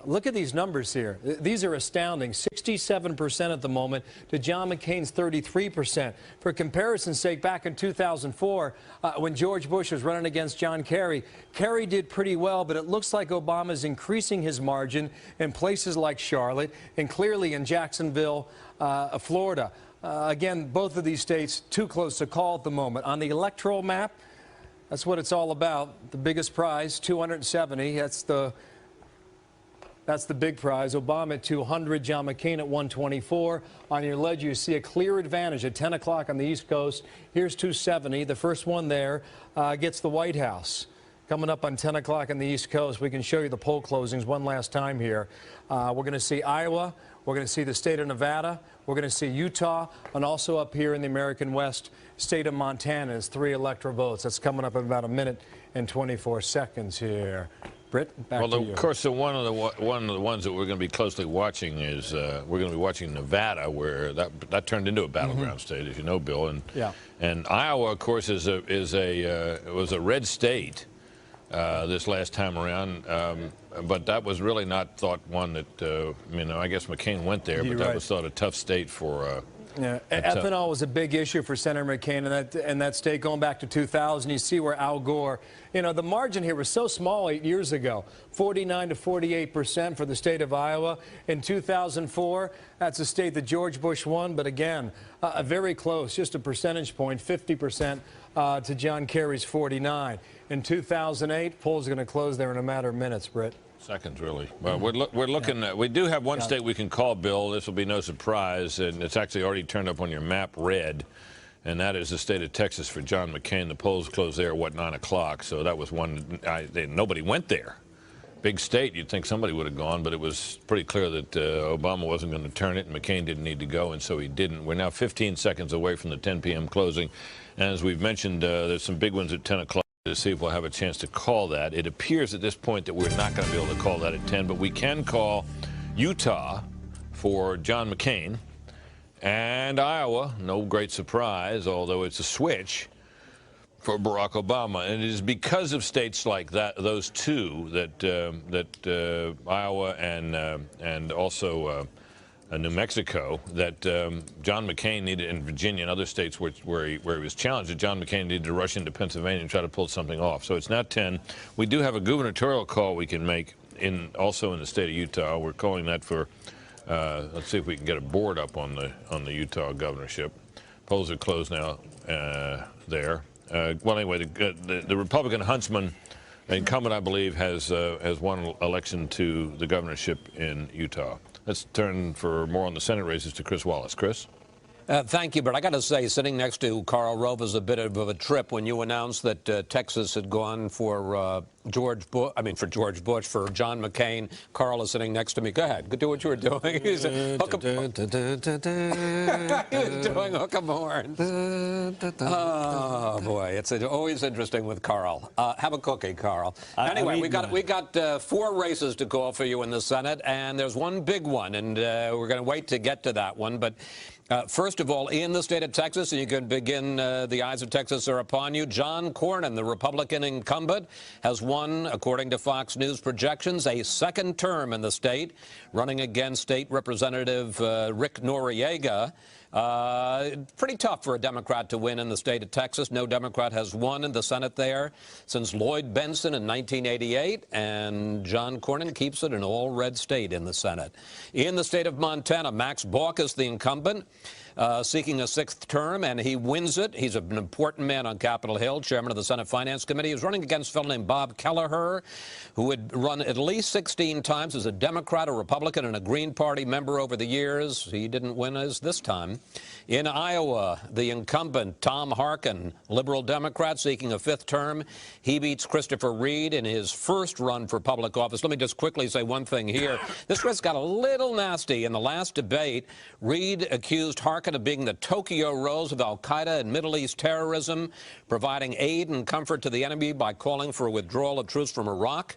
Look at these numbers here. These are astounding. 67% at the moment to John McCain's 33%. For comparison's sake, back in 2004, when George Bush was running against John Kerry, Kerry did pretty well, but it looks like Obama's increasing his margin in places like Charlotte and clearly in Jacksonville, Florida. Again, both of these states too close to call at the moment. On the electoral map, that's what it's all about. The biggest prize, 270. That's the big prize. Obama at 200, John McCain at 124. On your ledge, you see a clear advantage at 10 o'clock on the East Coast. Here's 270. The first one there gets the White House. Coming up on 10 o'clock on the East Coast, we can show you the poll closings one last time here. We're going to see Iowa. We're going to see the state of Nevada. We're going to see Utah. And also up here in the American West, state of Montana is 3 electoral votes. That's coming up in about a minute and 24 seconds here. Britt, back to you. Of course, one of the ones that we're going to be closely watching is we're going to be watching Nevada, where that turned into a battleground state, as you know, Bill. And Iowa, of course, was a red state this last time around. But that was really not thought one that, I guess McCain went there, but that was thought a tough state for. Yeah, ethanol was a big issue for Senator McCain in that state going back to 2000. You see where Al Gore, the margin here was so small 8 years ago, 49 to 48% for the state of Iowa. In 2004, that's a state that George Bush won, but again, very close, just a percentage point, 50% to John Kerry's 49. In 2008, polls are going to close there in a matter of minutes, Britt. Seconds, really. Well, we're looking at, we do have one state we can call, Bill. This will be no surprise, and it's actually already turned up on your map red, and that is the state of Texas for John McCain. The polls closed there at, 9 o'clock, so that was one, nobody went there. Big state, you'd think somebody would have gone, but it was pretty clear that Obama wasn't going to turn it, and McCain didn't need to go, and so he didn't. We're now 15 seconds away from the 10 p.m. closing, and as we've mentioned, there's some big ones at 10 o'clock. To see if we'll have a chance to call that. It appears at this point that we're not going to be able to call that at 10, but we can call Utah for John McCain and Iowa, no great surprise, although it's a switch for Barack Obama. And it is because of states like that, those two, that Iowa and also New Mexico, that John McCain needed, in Virginia and other states where he was challenged, that John McCain needed to rush into Pennsylvania and try to pull something off. So it's not 10. We do have a gubernatorial call we can make also in the state of Utah. We're calling that for, let's see if we can get a board up on the Utah governorship. Polls are closed now there. Well, anyway, the Republican huntsman, incumbent, I believe, has won election to the governorship in Utah. Let's turn for more on the Senate races to Chris Wallace. Chris? Thank you, but I got to say, sitting next to Karl Rove is a bit of a trip when you announced that Texas had gone for George Bush, for John McCain. Karl is sitting next to me. Go ahead, do what you were doing. He's doing hook 'em horns. Oh boy, it's always interesting with Karl. Have a cookie, Karl. Anyway, we got 4 races to call for you in the Senate, and there's one big one, and we're going to wait to get to that one, but. First of all, in the state of Texas, and you can begin, the eyes of Texas are upon you, John Cornyn, the Republican incumbent, has won, according to Fox News projections, a second term in the state, running against State Representative Rick Noriega. Pretty tough for a Democrat to win in the state of Texas. No Democrat has won in the Senate there since Lloyd Bentsen in 1988, and John Cornyn keeps it an all-red state in the Senate. In the state of Montana, Max Baucus, the incumbent, seeking a 6th term, and he wins it. He's an important man on Capitol Hill, chairman of the Senate Finance Committee. He's running against a fellow named Bob Kelleher, who had run at least 16 times as a Democrat, a Republican, and a Green Party member over the years. He didn't win as this time. In Iowa, the incumbent, Tom Harkin, liberal Democrat, seeking a 5th term. He beats Christopher Reed in his first run for public office. Let me just quickly say one thing here. This race got a little nasty. In the last debate, Reed accused Harkin of being the Tokyo Rose of al-Qaeda and Middle East terrorism, providing aid and comfort to the enemy by calling for a withdrawal of troops from Iraq.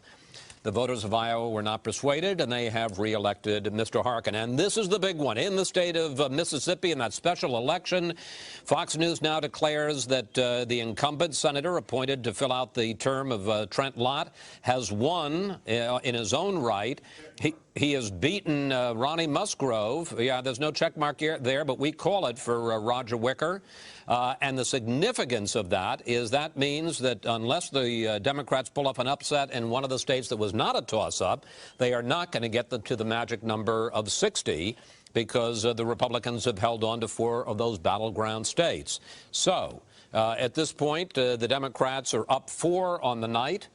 The voters of Iowa were not persuaded, and they have reelected Mr. Harkin. And this is the big one. In the state of Mississippi, in that special election, Fox News now declares that the incumbent senator appointed to fill out the term of Trent Lott has won in his own right. He has beaten Ronnie Musgrove. Yeah, there's no check mark there, but we call it for Roger Wicker. And the significance of that is that means that unless the Democrats pull up an upset in one of the states that was not a toss-up, they are not going to get to the magic number of 60 because the Republicans have held on to 4 of those battleground states. So at this point, the Democrats are up 4 on the night.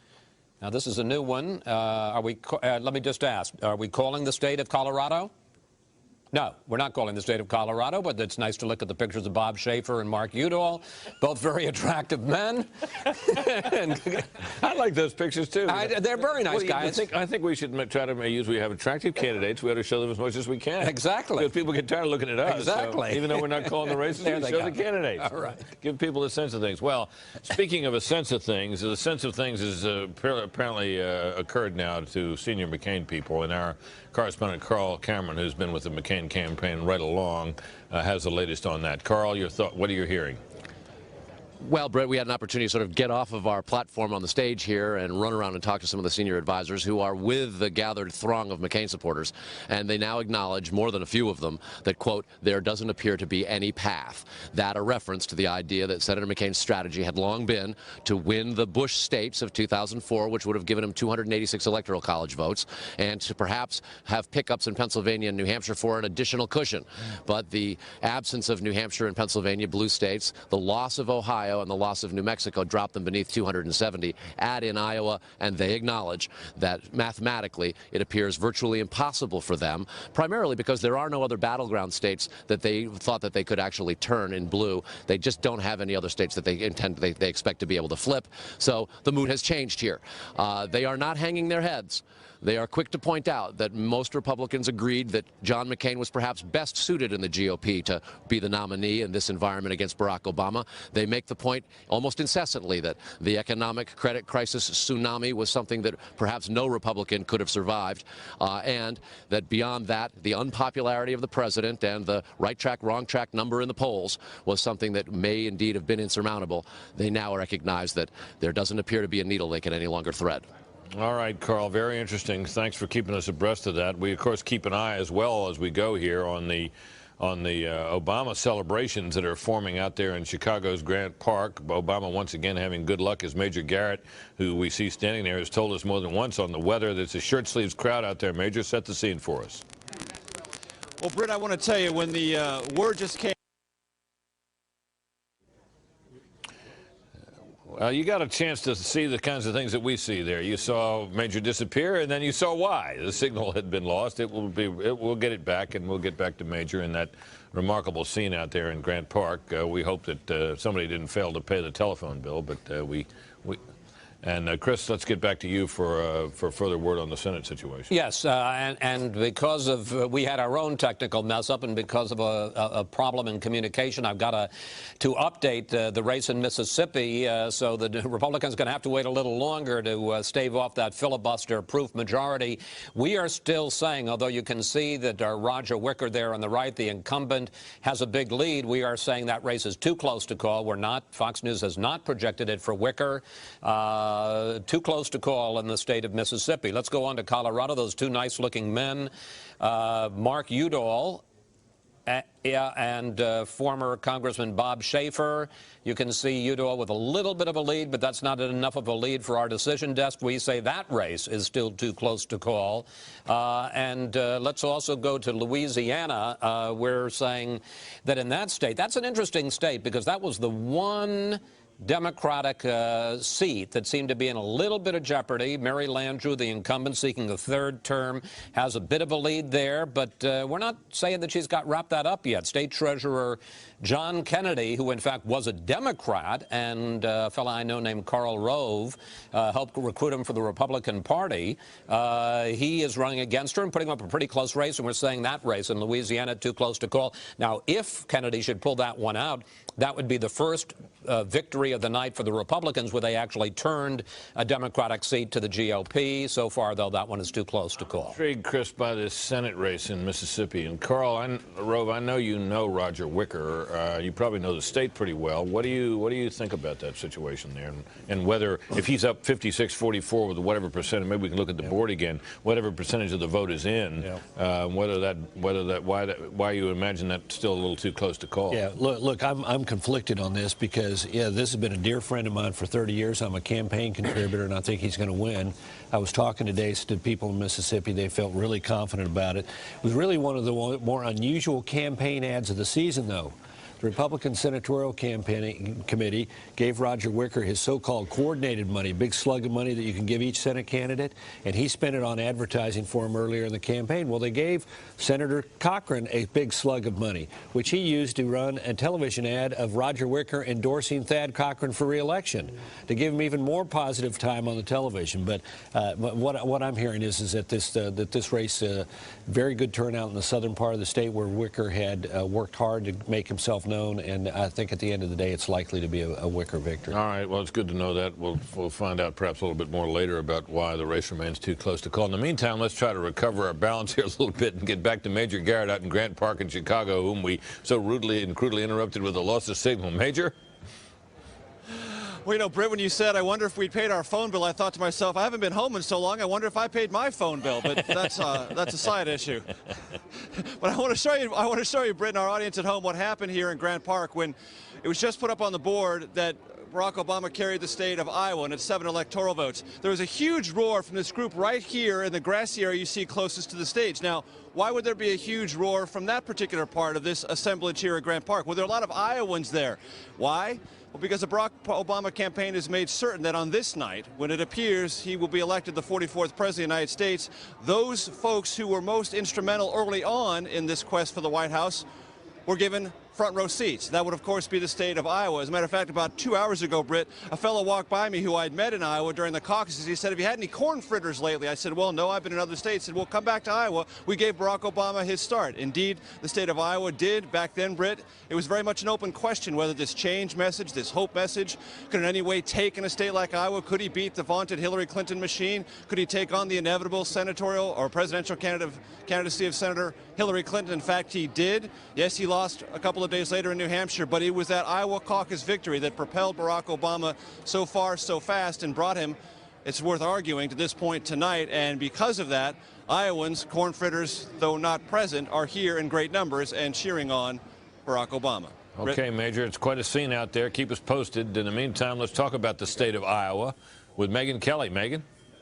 Now, this is a new one. Let me just ask, are we calling the state of Colorado? No, we're not calling the state of Colorado, but it's nice to look at the pictures of Bob Schaefer and Mark Udall, both very attractive men. I like those pictures, too. They're very nice guys. I think we should try to use, we have attractive candidates. We ought to show them as much as we can. Exactly. Because people get tired of looking at us. Exactly. So even though we're not calling the races, we show the candidates. All right. Give people a sense of things. Well, speaking of a sense of things, the sense of things has apparently occurred now to senior McCain people, and our correspondent Carl Cameron, who's been with the McCain campaign right along, has the latest on that. Carl, your thought? What are you hearing? Well, Brett, we had an opportunity to sort of get off of our platform on the stage here and run around and talk to some of the senior advisors who are with the gathered throng of McCain supporters, and they now acknowledge, more than a few of them, that, quote, there doesn't appear to be any path. That a reference to the idea that Senator McCain's strategy had long been to win the Bush states of 2004, which would have given him 286 electoral college votes, and to perhaps have pickups in Pennsylvania and New Hampshire for an additional cushion. But the absence of New Hampshire and Pennsylvania, blue states, the loss of Ohio and the loss of New Mexico dropped them beneath 270. Add in Iowa, and they acknowledge that mathematically it appears virtually impossible for them, primarily because there are no other battleground states that they thought that they could actually turn in blue. They just don't have any other states that they expect to be able to flip. So the mood has changed here. They are not hanging their heads. They are quick to point out that most Republicans agreed that John McCain was perhaps best suited in the GOP to be the nominee in this environment against Barack Obama. They make the point almost incessantly that the economic credit crisis tsunami was something that perhaps no Republican could have survived, and that beyond that, the unpopularity of the president and the right track, wrong track number in the polls was something that may indeed have been insurmountable. They now recognize that there doesn't appear to be a needle they can any longer thread. All right, Carl, very interesting. Thanks for keeping us abreast of that. We, of course, keep an eye as well as we go here on the Obama celebrations that are forming out there in Chicago's Grant Park. Obama once again having good luck, as Major Garrett, who we see standing there, has told us more than once on the weather. There's a shirt sleeves crowd out there. Major, set the scene for us. Well, Britt, I want to tell you, when the word just came. You got a chance to see the kinds of things that we see there. You saw Major disappear, and then you saw why. The signal had been lost. We'll get it back, and we'll get back to Major in that remarkable scene out there in Grant Park. We hope that somebody didn't fail to pay the telephone bill, but And Chris, let's get back to you for further word on the Senate situation. Yes, and because of we had our own technical mess up, and because of a problem in communication, I've got to update the race in Mississippi. So the Republicans are going to have to wait a little longer to stave off that filibuster-proof majority. We are still saying, although you can see that Roger Wicker there on the right, the incumbent, has a big lead, we are saying that race is too close to call. We're not. Fox News has not projected it for Wicker. Too close to call in the state of Mississippi. Let's go on to Colorado. Those two nice-looking men, Mark Udall and former Congressman Bob Schaefer. You can see Udall with a little bit of a lead, but that's not enough of a lead for our decision desk. We say that race is still too close to call. Let's also go to Louisiana. We're saying that in that state, that's an interesting state because that was the one Democratic seat that seemed to be in a little bit of jeopardy. Mary Landrieu, the incumbent seeking a third term, has a bit of a lead there, but we're not saying that she's got wrapped that up yet. State Treasurer John Kennedy, who in fact was a Democrat, and a fellow I know named Karl Rove helped recruit him for the Republican Party. He is running against her and putting up a pretty close race, and we're saying that race in Louisiana too close to call. Now, if Kennedy should pull that one out, that would be the first victory of the night for the Republicans, where they actually turned a Democratic seat to the GOP. So far, though, that one is too close to call. Intrigued, Chris, by this Senate race in Mississippi. And Carl, Rove, I know you know Roger Wicker. You probably know the state pretty well. What do you think about that situation there, and whether if he's up 56-44 with whatever percentage, maybe we can look at the board again, whatever percentage of the vote is in, why you imagine that's still a little too close to call? Yeah, look, I'm conflicted on this because this has been a dear friend of mine for 30 years. I'm a campaign contributor, and I think he's going to win. I was talking today to people in Mississippi. They felt really confident about it. It was really one of the more unusual campaign ads of the season, though. The Republican Senatorial Campaign Committee gave Roger Wicker his so-called coordinated money, a big slug of money that you can give each Senate candidate, and he spent it on advertising for him earlier in the campaign. Well, they gave Senator Cochran a big slug of money, which he used to run a television ad of Roger Wicker endorsing Thad Cochran for re-election to give him even more positive time on the television. But what I'm hearing is that this race, very good turnout in the southern part of the state where Wicker had worked hard to make himself known, and I think at the end of the day it's likely to be a Wicker victory. All right, well, it's good to know that. We'll find out perhaps a little bit more later about why the race remains too close to call. In the meantime, let's try to recover our balance here a little bit and get back to Major Garrett out in Grant Park in Chicago, whom we so rudely and crudely interrupted with a loss of signal. Major? Well, you know, Britt, when you said, I wonder if we'd paid our phone bill, I thought to myself, I haven't been home in so long, I wonder if I paid my phone bill. But that's a side issue. But I want to show you, Britt, and our audience at home, what happened here in Grant Park when it was just put up on the board that Barack Obama carried the state of Iowa and its 7 electoral votes. There was a huge roar from this group right here in the grassy area you see closest to the stage. Now, why would there be a huge roar from that particular part of this assemblage here at Grant Park? Well, there are a lot of Iowans there. Why? Well, because the Barack Obama campaign has made certain that on this night, when it appears he will be elected the 44th President of the United States, those folks who were most instrumental early on in this quest for the White House were given front row seats. That would, of course, be the state of Iowa. As a matter of fact, about 2 hours ago, Britt, a fellow walked by me who I'd met in Iowa during the caucuses. He said, have you had any corn fritters lately? I said, well, no, I've been in other states. He said, well, come back to Iowa. We gave Barack Obama his start. Indeed, the state of Iowa did back then, Britt. It was very much an open question whether this change message, this hope message, could in any way take in a state like Iowa. Could he beat the vaunted Hillary Clinton machine? Could he take on the inevitable senatorial or presidential candidacy of Senator Hillary Clinton? In fact, he did. Yes, he lost a couple of days later in New Hampshire, but it was that Iowa caucus victory that propelled Barack Obama so far, so fast, and brought him, it's worth arguing, to this point tonight. And because of that, Iowans, corn fritters, though not present, are here in great numbers and cheering on Barack Obama. Okay, Major, it's quite a scene out there. Keep us posted. In the meantime, let's talk about the state of Iowa with Megyn Kelly. Megyn?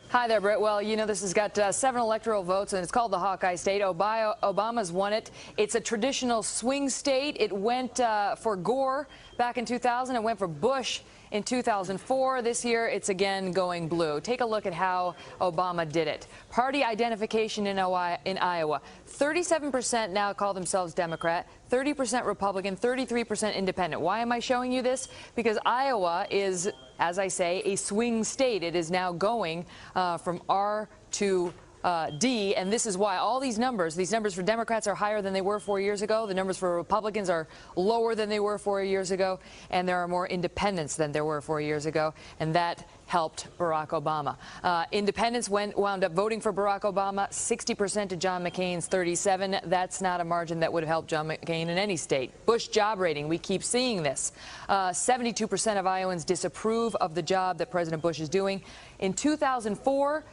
Hi there, Britt. Well, you know, this has got 7 electoral votes, and it's called the Hawkeye State. Obama's won it. It's a traditional swing state. It went for Gore back in 2000. It went for Bush in 2004. This year, it's again going blue. Take a look at how Obama did it. Party identification in Iowa. 37% now call themselves Democrat, 30% Republican, 33% Independent. Why am I showing you this? Because Iowa is, as I say, a swing state. It is now going from R to D, and this is why all these numbers for Democrats are higher than they were 4 years ago. The numbers for Republicans are lower than they were 4 years ago, and there are more independents than there were 4 years ago, and that helped Barack Obama. Independents wound up voting for Barack Obama, 60% to John McCain's 37%. That's not a margin that would have helped John McCain in any state. Bush job rating, we keep seeing this. 72% of Iowans disapprove of the job that President Bush is doing. In 2004,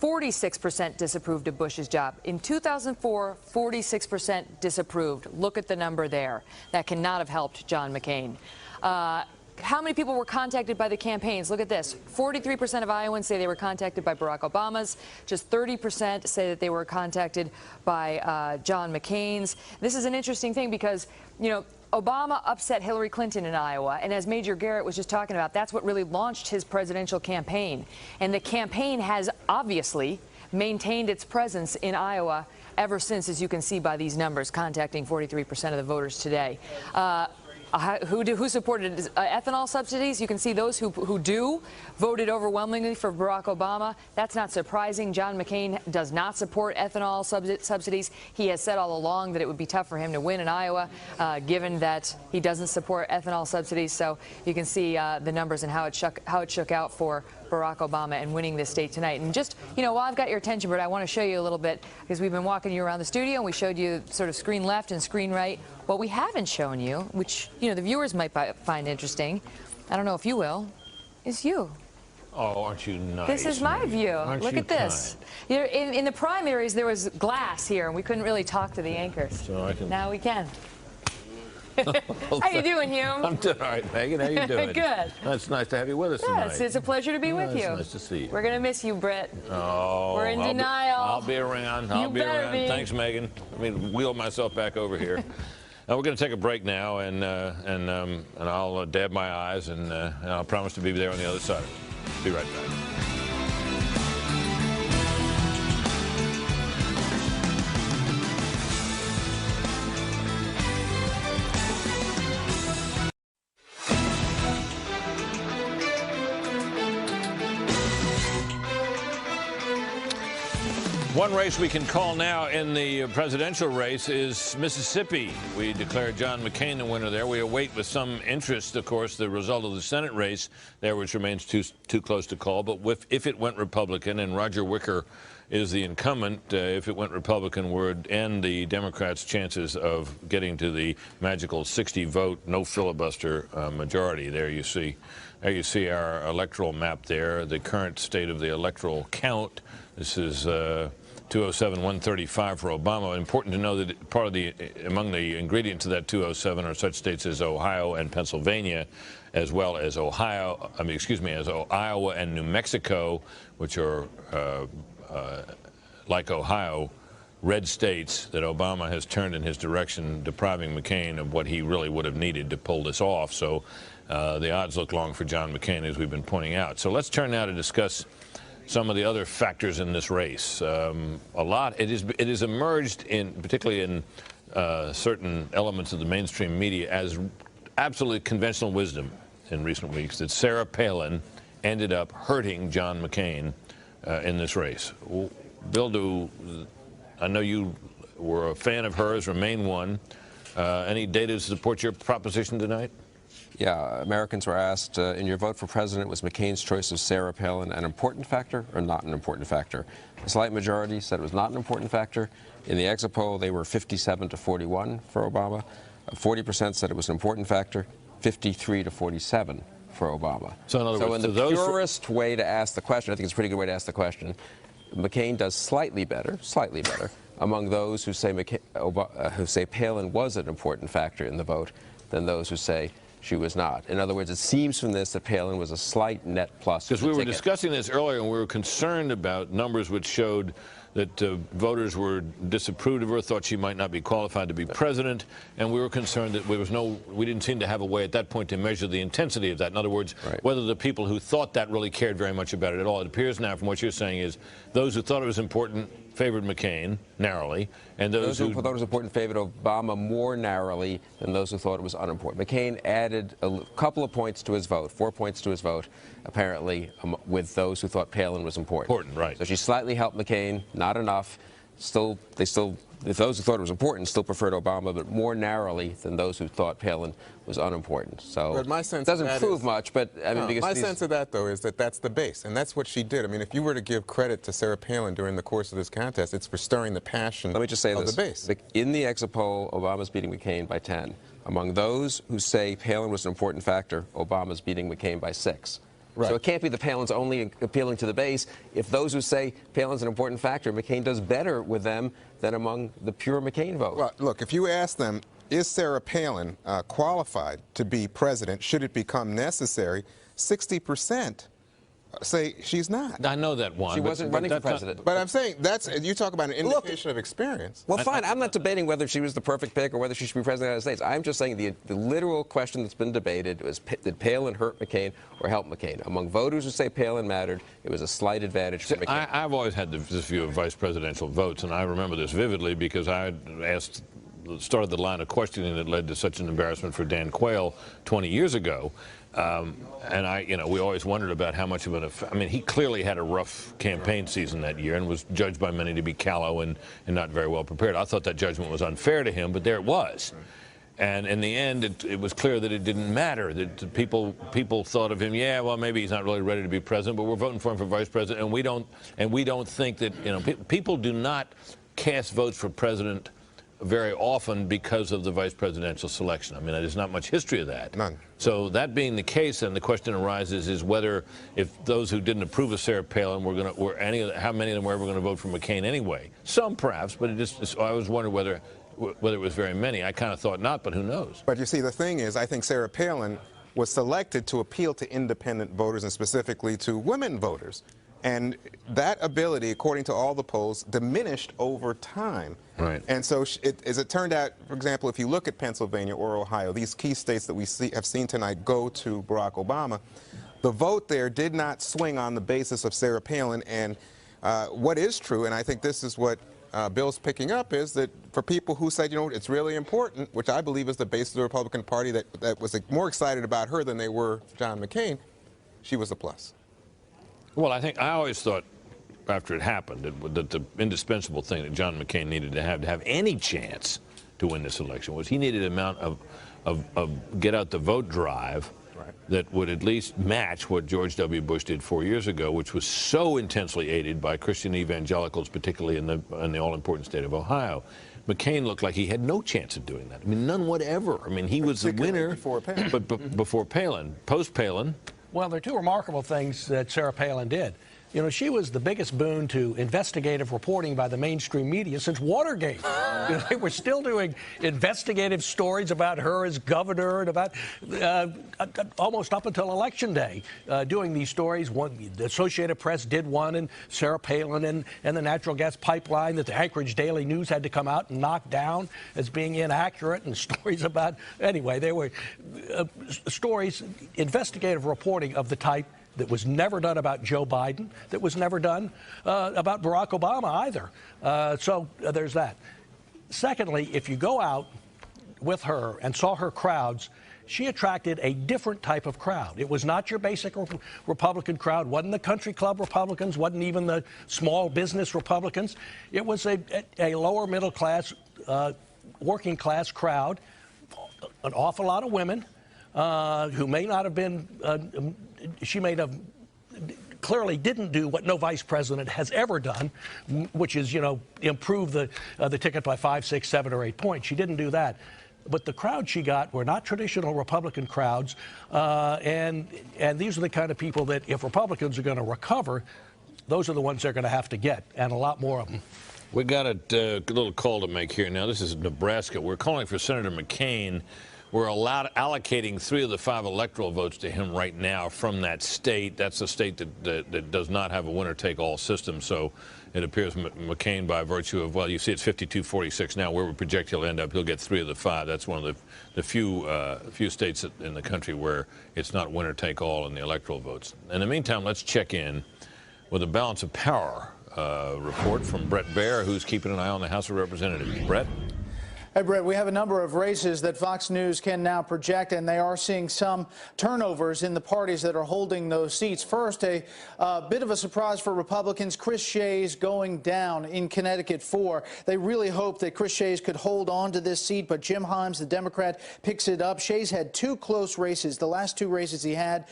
46% disapproved of Bush's job. In 2004, 46% disapproved. Look at the number there. That cannot have helped John McCain. How many people were contacted by the campaigns? Look at this. 43% of Iowans say they were contacted by Barack Obama's. Just 30% say that they were contacted by John McCain's. This is an interesting thing because, you know, Obama upset Hillary Clinton in Iowa, and as Major Garrett was just talking about, that's what really launched his presidential campaign. And the campaign has obviously maintained its presence in Iowa ever since, as you can see by these numbers, contacting 43% of the voters today. Who supported ethanol subsidies? You can see those who do voted overwhelmingly for Barack Obama. That's not surprising. John McCain does not support ethanol subsidies. He has said all along that it would be tough for him to win in Iowa, given that he doesn't support ethanol subsidies. So you can see the numbers and how it shook out for Barack Obama and winning this state tonight. And just, you know, while I've got your attention, Bert, I want to show you a little bit, because we've been walking you around the studio and we showed you sort of screen left and screen right. What we haven't shown you, which, you know, the viewers might find interesting, I don't know if you will, is you. Oh, aren't you nice? This is my view. Aren't Look at this. You know, in the primaries, there was glass here, and we couldn't really talk to the anchors. So I can... Now we can. How you doing, Hume? I'm doing all right, Megyn. How you doing? Good. It's nice to have you with us tonight. Yes, it's a pleasure to be with you. It's nice to see you. We're going to miss you, Britt. Oh, we're in denial. I'll be around. I'll be around. Thanks, Megyn. Let me wheel myself back over here. Now we're going to take a break now, and I'll dab my eyes, and I'll promise to be there on the other side. Be right back. One race we can call now in the presidential race is Mississippi. We declared John McCain the winner there. We await with some interest, of course, the result of the Senate race there, which remains too close to call. But if it went Republican, and Roger Wicker is the incumbent, if it went Republican, would end the Democrats' chances of getting to the magical 60-vote, no filibuster majority. There you see There you see our electoral map there, the current state of the electoral count. This is 207, 135 for Obama. Important to know that part of among the ingredients of that 207 are such states as Ohio and Pennsylvania, as well as Iowa and New Mexico, which are like Ohio, red states that Obama has turned in his direction, depriving McCain of what he really would have needed to pull this off. So the odds look long for John McCain, as we've been pointing out. So let's turn now to discuss some of the other factors in this race. It has emerged, particularly in certain elements of the mainstream media, as absolutely conventional wisdom in recent weeks that Sarah Palin ended up hurting John McCain in this race. Bill, I know you were a fan of hers, remain one. Any data to support your proposition tonight? Yeah, Americans were asked, in your vote for president, was McCain's choice of Sarah Palin an important factor or not an important factor? A slight majority said it was not an important factor. In the exit poll, they were 57 to 41 for Obama. 40% said it was an important factor, 53 to 47 for Obama. So in other words, in the purest way to ask the question, I think it's a pretty good way to ask the question, McCain does slightly better among those who say Palin was an important factor in the vote than those who say she was not. In other words, it seems from this that Palin was a slight net plus. Because we were discussing this earlier, and we were concerned about numbers which showed that voters were disapproved of her, thought she might not be qualified to be president, and we were concerned that we didn't seem to have a way at that point to measure the intensity of that. In other words, whether the people who thought that really cared very much about it at all. It appears now from what you're saying is those who thought it was important favored McCain narrowly, and those who thought it was important favored Obama more narrowly than those who thought it was unimportant. McCain added a couple of points to his vote, 4 points to his vote, apparently, with those who thought Palin was important. Right. So she slightly helped McCain, not enough. If those who thought it was important still preferred Obama, but more narrowly than those who thought Palin was unimportant. So but my sense it doesn't prove much, but I mean, because my sense of that, though, is that that's the base, and that's what she did. I mean, if you were to give credit to Sarah Palin during the course of this contest, it's for stirring the passion Let me just say of this. the base. In the exit poll, Obama's beating McCain by 10. Among those who say Palin was an important factor, Obama's beating McCain by 6. Right. So it can't be that Palin's only appealing to the base. If those who say Palin's an important factor, McCain does better with them than among the pure McCain vote. Well, look, if you ask them, is Sarah Palin qualified to be president, should it become necessary, 60% say she's not. I know that one. She wasn't running for president. But I'm saying, you talk about an indication of experience. Well, fine. I'm not debating whether she was the perfect pick or whether she should be president of the United States. I'm just saying the literal question that's been debated was, did Palin hurt McCain or help McCain? Among voters who say Palin mattered, it was a slight advantage for McCain. I've always had this view of vice presidential votes, and I remember this vividly because I started the line of questioning that led to such an embarrassment for Dan Quayle 20 years ago. And we always wondered about how much of an effect. I mean, he clearly had a rough campaign season that year and was judged by many to be callow and not very well prepared. I thought that judgment was unfair to him, but there it was. And in the end, it was clear that it didn't matter. That people thought of him, yeah, well, maybe he's not really ready to be president, but we're voting for him for vice president, and we don't think that people do not cast votes for president very often because of the vice presidential selection. I mean, there's not much history of that. None. So that being the case, then the question arises is whether, if those who didn't approve of Sarah Palin how many of them were ever going to vote for McCain anyway? Some perhaps, but I was wondering whether it was very many. I kind of thought not, but who knows? But you see, the thing is, I think Sarah Palin was selected to appeal to independent voters and specifically to women voters. And that ability, according to all the polls, diminished over time. Right. And so, as it turned out, for example, if you look at Pennsylvania or Ohio, these key states that we have seen tonight go to Barack Obama, the vote there did not swing on the basis of Sarah Palin. And what is true, and I think this is what Bill's picking up, is that for people who said, it's really important, which I believe is the base of the Republican Party that was more excited about her than they were John McCain, she was a plus. Well, I always thought after it happened that the indispensable thing that John McCain needed to have any chance to win this election was he needed an amount of get out the vote drive that would at least match what George W. Bush did 4 years ago, which was so intensely aided by Christian evangelicals, particularly in the all-important state of Ohio. McCain looked like he had no chance of doing that. I mean, none whatever. I mean, he was the winner, before Palin. but before Palin. Post-Palin, Well, there are two remarkable things that Sarah Palin did. You know, she was the biggest boon to investigative reporting by the mainstream media since Watergate. You know, they were still doing investigative stories about her as governor and about almost up until Election Day doing these stories. The Associated Press did one, and Sarah Palin and the natural gas pipeline that the Anchorage Daily News had to come out and knock down as being inaccurate, and stories about, anyway, there were stories, investigative reporting of the type that was never done about Joe Biden, that was never done about Barack Obama either. So there's that. Secondly, if you go out with her and saw her crowds, she attracted a different type of crowd. It was not your basic Republican crowd, wasn't the country club Republicans, wasn't even the small business Republicans. It was a lower middle class, working class crowd, an awful lot of women who may not have been, she may have clearly didn't do what no vice president has ever done, which is, you know, improve the ticket by 5, 6, 7, or 8 points. She didn't do that. But the crowd she got were not traditional Republican crowds, and these are the kind of people that, if Republicans are going to recover, those are the ones they're going to have to get, and a lot more of them. We got a little call to make here now. This is Nebraska. We're calling for Senator McCain. We're allocating 3 of the 5 electoral votes to him right now from that state. That's a state that does not have a winner-take-all system. So it appears McCain, by virtue of, well, you see it's 52-46 now. Where we project he'll end up, he'll get 3 of the 5. That's one of the few states in the country where it's not winner-take-all in the electoral votes. In the meantime, let's check in with a balance of power report from Bret Baier, who's keeping an eye on the House of Representatives. Bret? Hey, Brett, we have a number of races that Fox News can now project, and they are seeing some turnovers in the parties that are holding those seats. First, a bit of a surprise for Republicans. Chris Shays going down in Connecticut 4. They really hoped that Chris Shays could hold on to this seat, but Jim Himes, the Democrat, picks it up. Shays had 2 close races. The last 2 races he had,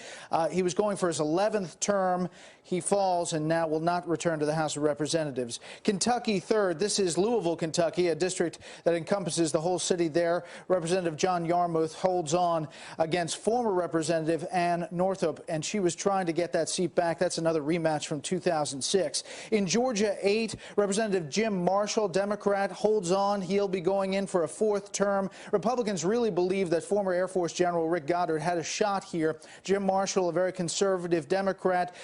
he was going for his 11th term. He falls and now will not return to the House of Representatives. Kentucky 3rd. This is Louisville, Kentucky, a district that encompasses the whole city there. Representative John Yarmouth holds on against former Representative Ann Northup, and she was trying to get that seat back. That's another rematch from 2006. In Georgia 8, Representative Jim Marshall, Democrat, holds on. He'll be going in for a 4th term. Republicans really believe that former Air Force General Rick Goddard had a shot here. Jim Marshall, a very conservative Democrat,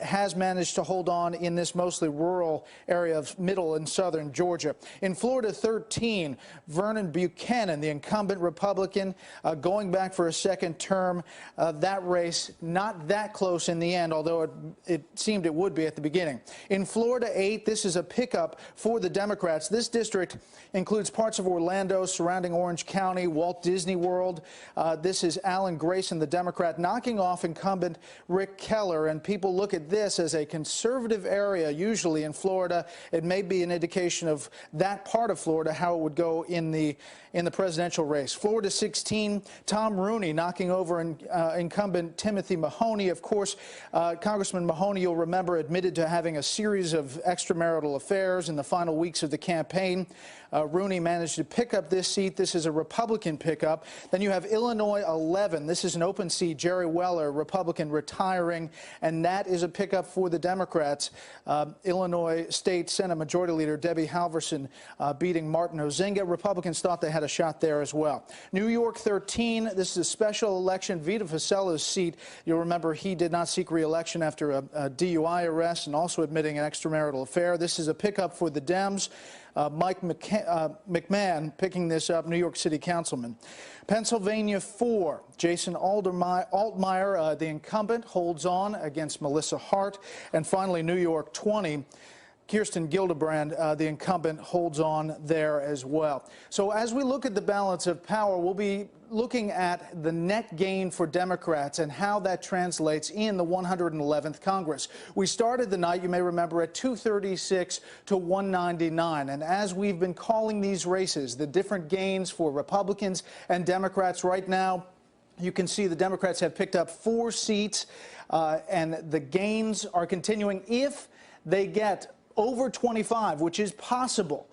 has managed to hold on in this mostly rural area of middle and southern Georgia. In Florida 13, Vernon Buchanan, the incumbent Republican, going back for a 2nd term. That race not that close in the end, although it seemed it would be at the beginning. In Florida 8, this is a pickup for the Democrats. This district includes parts of Orlando, surrounding Orange County, Walt Disney World. This is Alan Grayson, the Democrat, knocking off incumbent Rick Keller, and people look at this as a conservative area, usually in Florida. It may be an indication of that part of Florida, how it would go in the presidential race. Florida 16, Tom Rooney knocking over incumbent Timothy Mahoney. Of course, Congressman Mahoney, you'll remember, admitted to having a series of extramarital affairs in the final weeks of the campaign. Rooney managed to pick up this seat. This is a Republican pickup. Then you have Illinois 11. This is an open seat. Jerry Weller, Republican, retiring, and that is a pickup for the Democrats. Illinois State Senate Majority Leader Debbie Halverson beating Martin Ozinga. Republicans thought they had a shot there as well. New York 13. This is a special election. Vito Focella's seat. You'll remember he did not seek re-election after a DUI arrest and also admitting an extramarital affair. This is a pickup for the Dems. Mike McMahon picking this up, New York City Councilman. Pennsylvania 4, Jason Altmaier, the incumbent, holds on against Melissa Hart. And finally, New York 20, Kirsten Gillibrand, the incumbent, holds on there as well. So as we look at the balance of power, we'll be looking at the net gain for Democrats and how that translates in the 111th Congress. We started the night, you may remember, at 236 to 199. And as we've been calling these races, the different gains for Republicans and Democrats right now, you can see the Democrats have picked up 4 seats, and the gains are continuing if they get over 25, which is possible.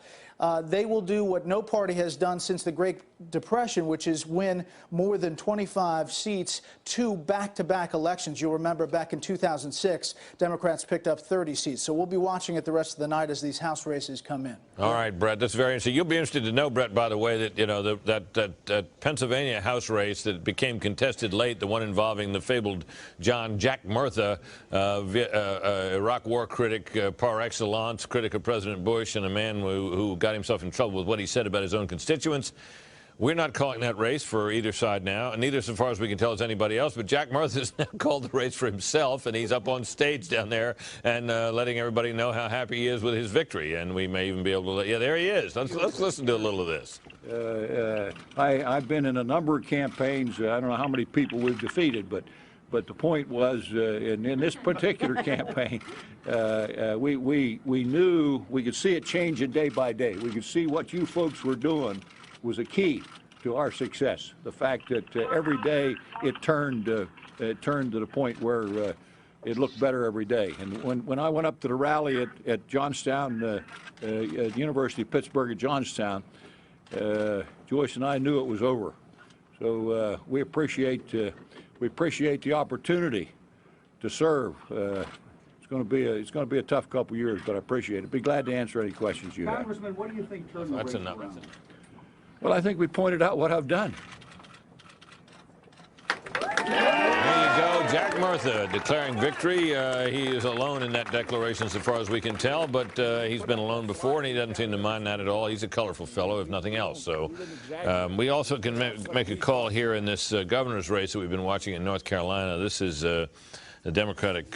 they will do what no party has done since the Great Depression, which is win more than 25 seats, 2 back-to-back elections. You'll remember back in 2006, Democrats picked up 30 seats. So we'll be watching it the rest of the night as these House races come in. All right, Brett, that's very interesting. You'll be interested to know, Brett, by the way, that, you know, that Pennsylvania House race that became contested late, the one involving the fabled Jack Murtha, Iraq war critic par excellence, critic of President Bush, and a man who got himself in trouble with what he said about his own constituents. We're not calling that race for either side now, and neither, so far as we can tell, is anybody else. But Jack Murtha has now called the race for himself, and he's up on stage down there and letting everybody know how happy he is with his victory. And we may even be able to let, yeah, there he is. Let's listen to a little of this. I've been in a number of campaigns. I don't know how many people we've defeated, but the point was, in this particular campaign, we knew we could see it changing day by day. We could see what you folks were doing was a key to our success. The fact that every day it turned to the point where it looked better every day. And when I went up to the rally at Johnstown, at University of Pittsburgh at Johnstown, Joyce and I knew it was over. So we appreciate the opportunity to serve. It's going to be a tough couple years, but I appreciate it. Be glad to answer any questions you have. Congressman, what do you think turned the race around? Well, I think we pointed out what I've done. There you go, Jack Murtha declaring victory. He is alone in that declaration as far as we can tell, but he's been alone before, and he doesn't seem to mind that at all. He's a colorful fellow, if nothing else. So we also can make a call here in this governor's race that we've been watching in North Carolina. This is the Democratic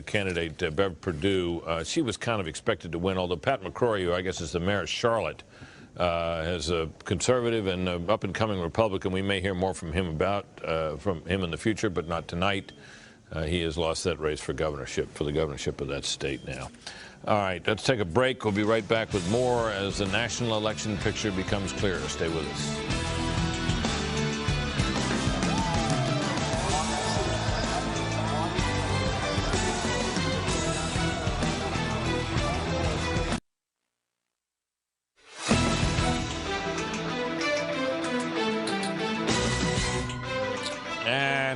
candidate, Bev Perdue. She was kind of expected to win, although Pat McCrory, who I guess is the mayor of Charlotte, as a conservative and up-and-coming Republican. We may hear more from him in the future, but not tonight. He has lost that race for the governorship of that state now. All right, let's take a break. We'll be right back with more as the national election picture becomes clearer. Stay with us.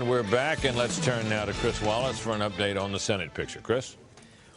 We're back, and let's turn now to Chris Wallace for an update on the Senate picture. Chris?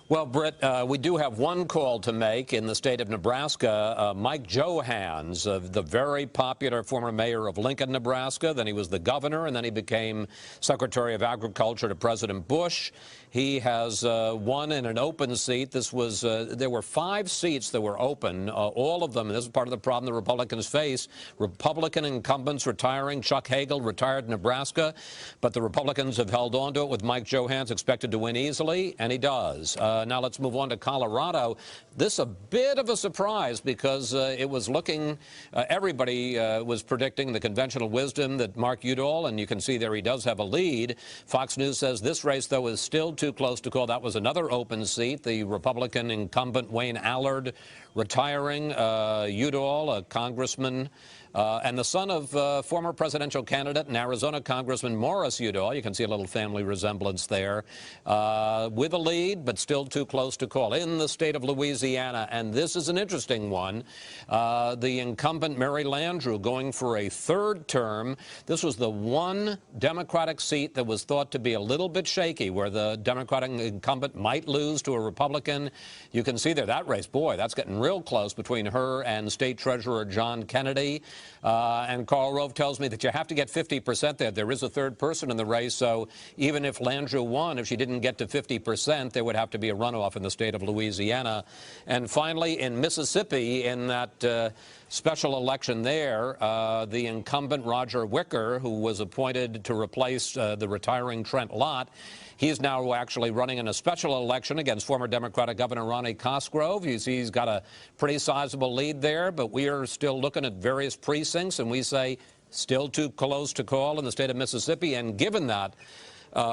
Well, Britt, we do have one call to make in the state of Nebraska. Mike Johanns, the very popular former mayor of Lincoln, Nebraska. Then he was the governor, and then he became Secretary of Agriculture to President Bush. He has won in an open seat. This was there were 5 seats that were open, all of them. And this is part of the problem the Republicans face. Republican incumbents retiring. Chuck Hagel retired in Nebraska, but the Republicans have held on to it with Mike Johanns expected to win easily, and he does. Now let's move on to Colorado. This a bit of a surprise because it was looking, everybody was predicting the conventional wisdom that Mark Udall, and you can see there he does have a lead. Fox News says this race, though, is still too close to call. That was another open seat. The Republican incumbent Wayne Allard retiring. Udall, a congressman, and the son of former presidential candidate and Arizona Congressman Morris Udall. You can see a little family resemblance there. With a lead, but still too close to call. In the state of Louisiana, and this is an interesting one, the incumbent Mary Landrieu going for a 3rd term. This was the one Democratic seat that was thought to be a little bit shaky, where the Democratic incumbent might lose to a Republican. You can see there that race, boy, that's getting real close between her and State Treasurer John Kennedy. And Karl Rove tells me that you have to get 50% there. There is a 3rd person in the race, so even if Landrieu won, if she didn't get to 50%, there would have to be a runoff in the state of Louisiana. And finally, in Mississippi, in that special election there, the incumbent Roger Wicker, who was appointed to replace the retiring Trent Lott, he's now actually running in a special election against former Democratic Governor Ronnie Cosgrove. He's got a pretty sizable lead there, but we are still looking at various precincts, and we say still too close to call in the state of Mississippi. And given that,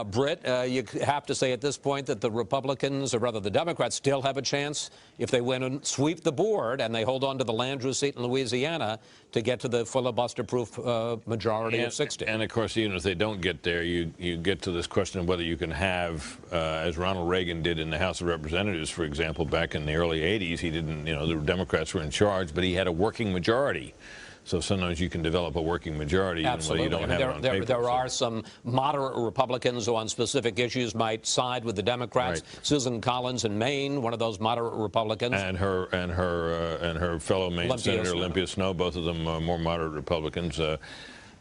Britt, you have to say at this point that the Republicans, or rather the Democrats, still have a chance if they win and sweep the board and they hold on to the Landrieu seat in Louisiana to get to the filibuster-proof majority of 60. And of course, even if they don't get there, you get to this question of whether you can have, as Ronald Reagan did in the House of Representatives, for example, back in the early 80s, he didn't, the Democrats were in charge, but he had a working majority. So sometimes you can develop a working majority even though you don't have it on paper. There are some moderate Republicans who on specific issues might side with the Democrats. Right. Susan Collins in Maine, one of those moderate Republicans. And her fellow Maine Senator Olympia Snowe, both of them more moderate Republicans.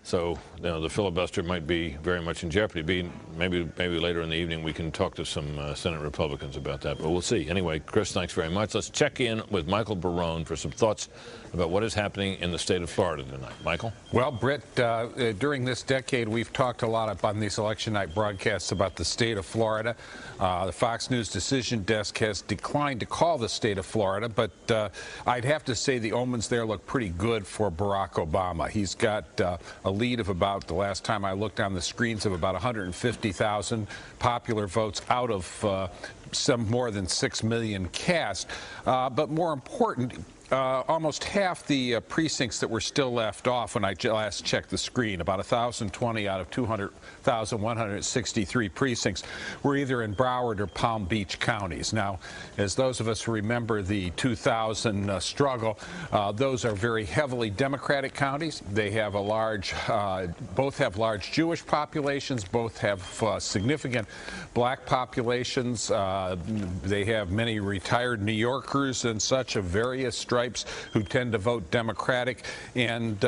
So the filibuster might be very much in jeopardy. Maybe later in the evening we can talk to some Senate Republicans about that, but we'll see. Anyway, Chris, thanks very much. Let's check in with Michael Barone for some thoughts about what is happening in the state of Florida tonight. Michael? Well, Britt, during this decade, we've talked a lot on these election night broadcasts about the state of Florida. The Fox News decision desk has declined to call the state of Florida, but I'd have to say the omens there look pretty good for Barack Obama. He's got a lead of about, the last time I looked on the screens, of about 150,000 popular votes out of some more than 6 million cast. But more important, almost half the precincts that were still left off when I last checked the screen, about 1,020 out of 200,163 precincts, were either in Broward or Palm Beach counties. Now, as those of us who remember the 2000 struggle, those are very heavily Democratic counties. They have a large, both have large Jewish populations, both have significant black populations. They have many retired New Yorkers and such of various stripes who tend to vote Democratic, and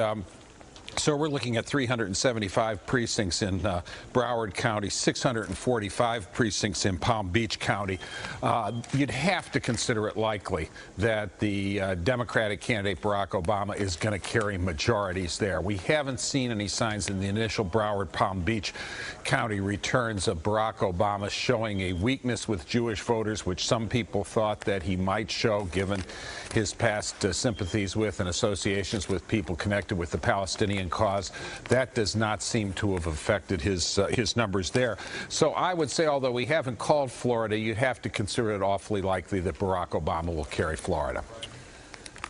so we're looking at 375 precincts in Broward County, 645 precincts in Palm Beach County. You'd have to consider it likely that the Democratic candidate Barack Obama is going to carry majorities there. We haven't seen any signs in the initial Broward Palm Beach County returns of Barack Obama showing a weakness with Jewish voters, which some people thought that he might show given his past sympathies with and associations with people connected with the Palestinian cause. That does not seem to have affected his numbers there. So I would say, although we haven't called Florida, you'd have to consider it awfully likely that Barack Obama will carry Florida.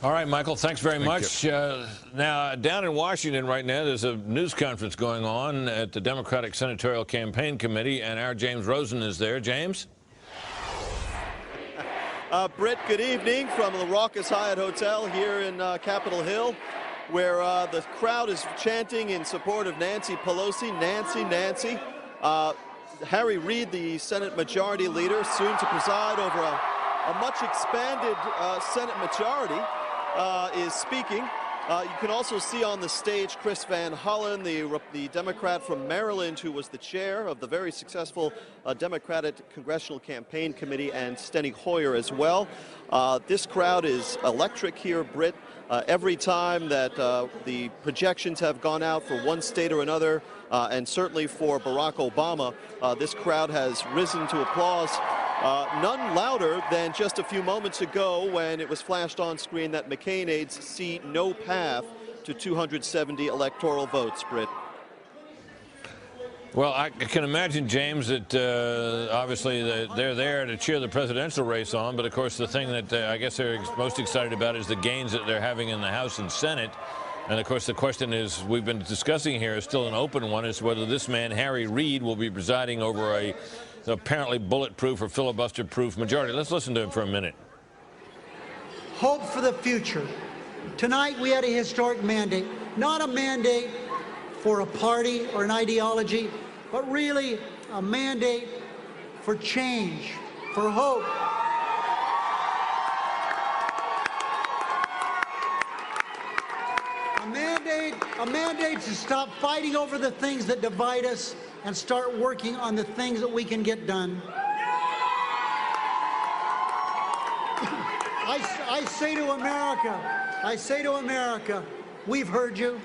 All right, Michael, thanks very much. Now, down in Washington right now, there's a news conference going on at the Democratic Senatorial Campaign Committee, and our James Rosen is there. James? Britt, good evening from the Raucous Hyatt Hotel here in Capitol Hill, where the crowd is chanting in support of Nancy Pelosi. Nancy, Nancy. Harry Reid, the Senate Majority Leader, soon to preside over a much expanded Senate majority, is speaking. You can also see on the stage Chris Van Hollen, the Democrat from Maryland, who was the chair of the very successful Democratic Congressional Campaign Committee, and Steny Hoyer as well. This crowd is electric here, Britt. Every time that the projections have gone out for one state or another, and certainly for Barack Obama, this crowd has risen to applause. None louder than just a few moments ago when it was flashed on screen that McCain aides see no path to 270 electoral votes, Britt. Well, I can imagine, James, that obviously they're there to cheer the presidential race on, but of course the thing that I guess they're most excited about is the gains that they're having in the House and Senate. And of course the question is, we've been discussing here, is still an open one, is whether this man, Harry Reid, will be presiding over a apparently bulletproof or filibuster-proof majority. Let's listen to him for a minute. Hope for the future. Tonight we had a historic mandate, not a mandate for a party or an ideology, but really a mandate for change, for hope. A mandate to stop fighting over the things that divide us and start working on the things that we can get done. I say to America, we've heard you.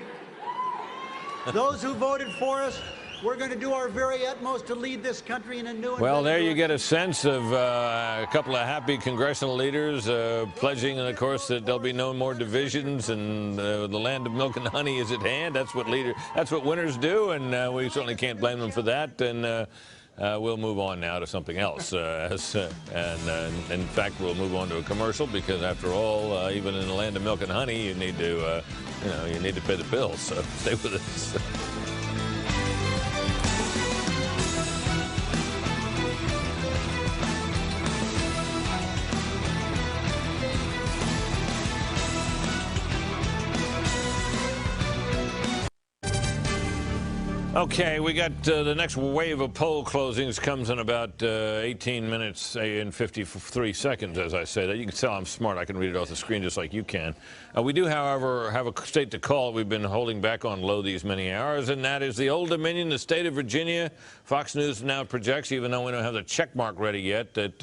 Those who voted for us, We're going to do our very utmost to lead this country in a new and Well, better there you direction. get a sense of a couple of happy congressional leaders pledging, of course, that there'll be no more divisions and the land of milk and honey is at hand. That's what winners do, and we certainly can't blame them for that. And we'll move on now to something else. In fact, we'll move on to a commercial because, after all, even in the land of milk and honey, you need to, you need to pay the bills. So stay with us. Okay, we got the next wave of poll closings comes in about 18 minutes and 53 seconds, as I say that. You can tell I'm smart. I can read it off the screen just like you can. We do, however, have a state to call we've been holding back on low these many hours, and that is the Old Dominion, the state of Virginia. Fox News now projects, even though we don't have the check mark ready yet, that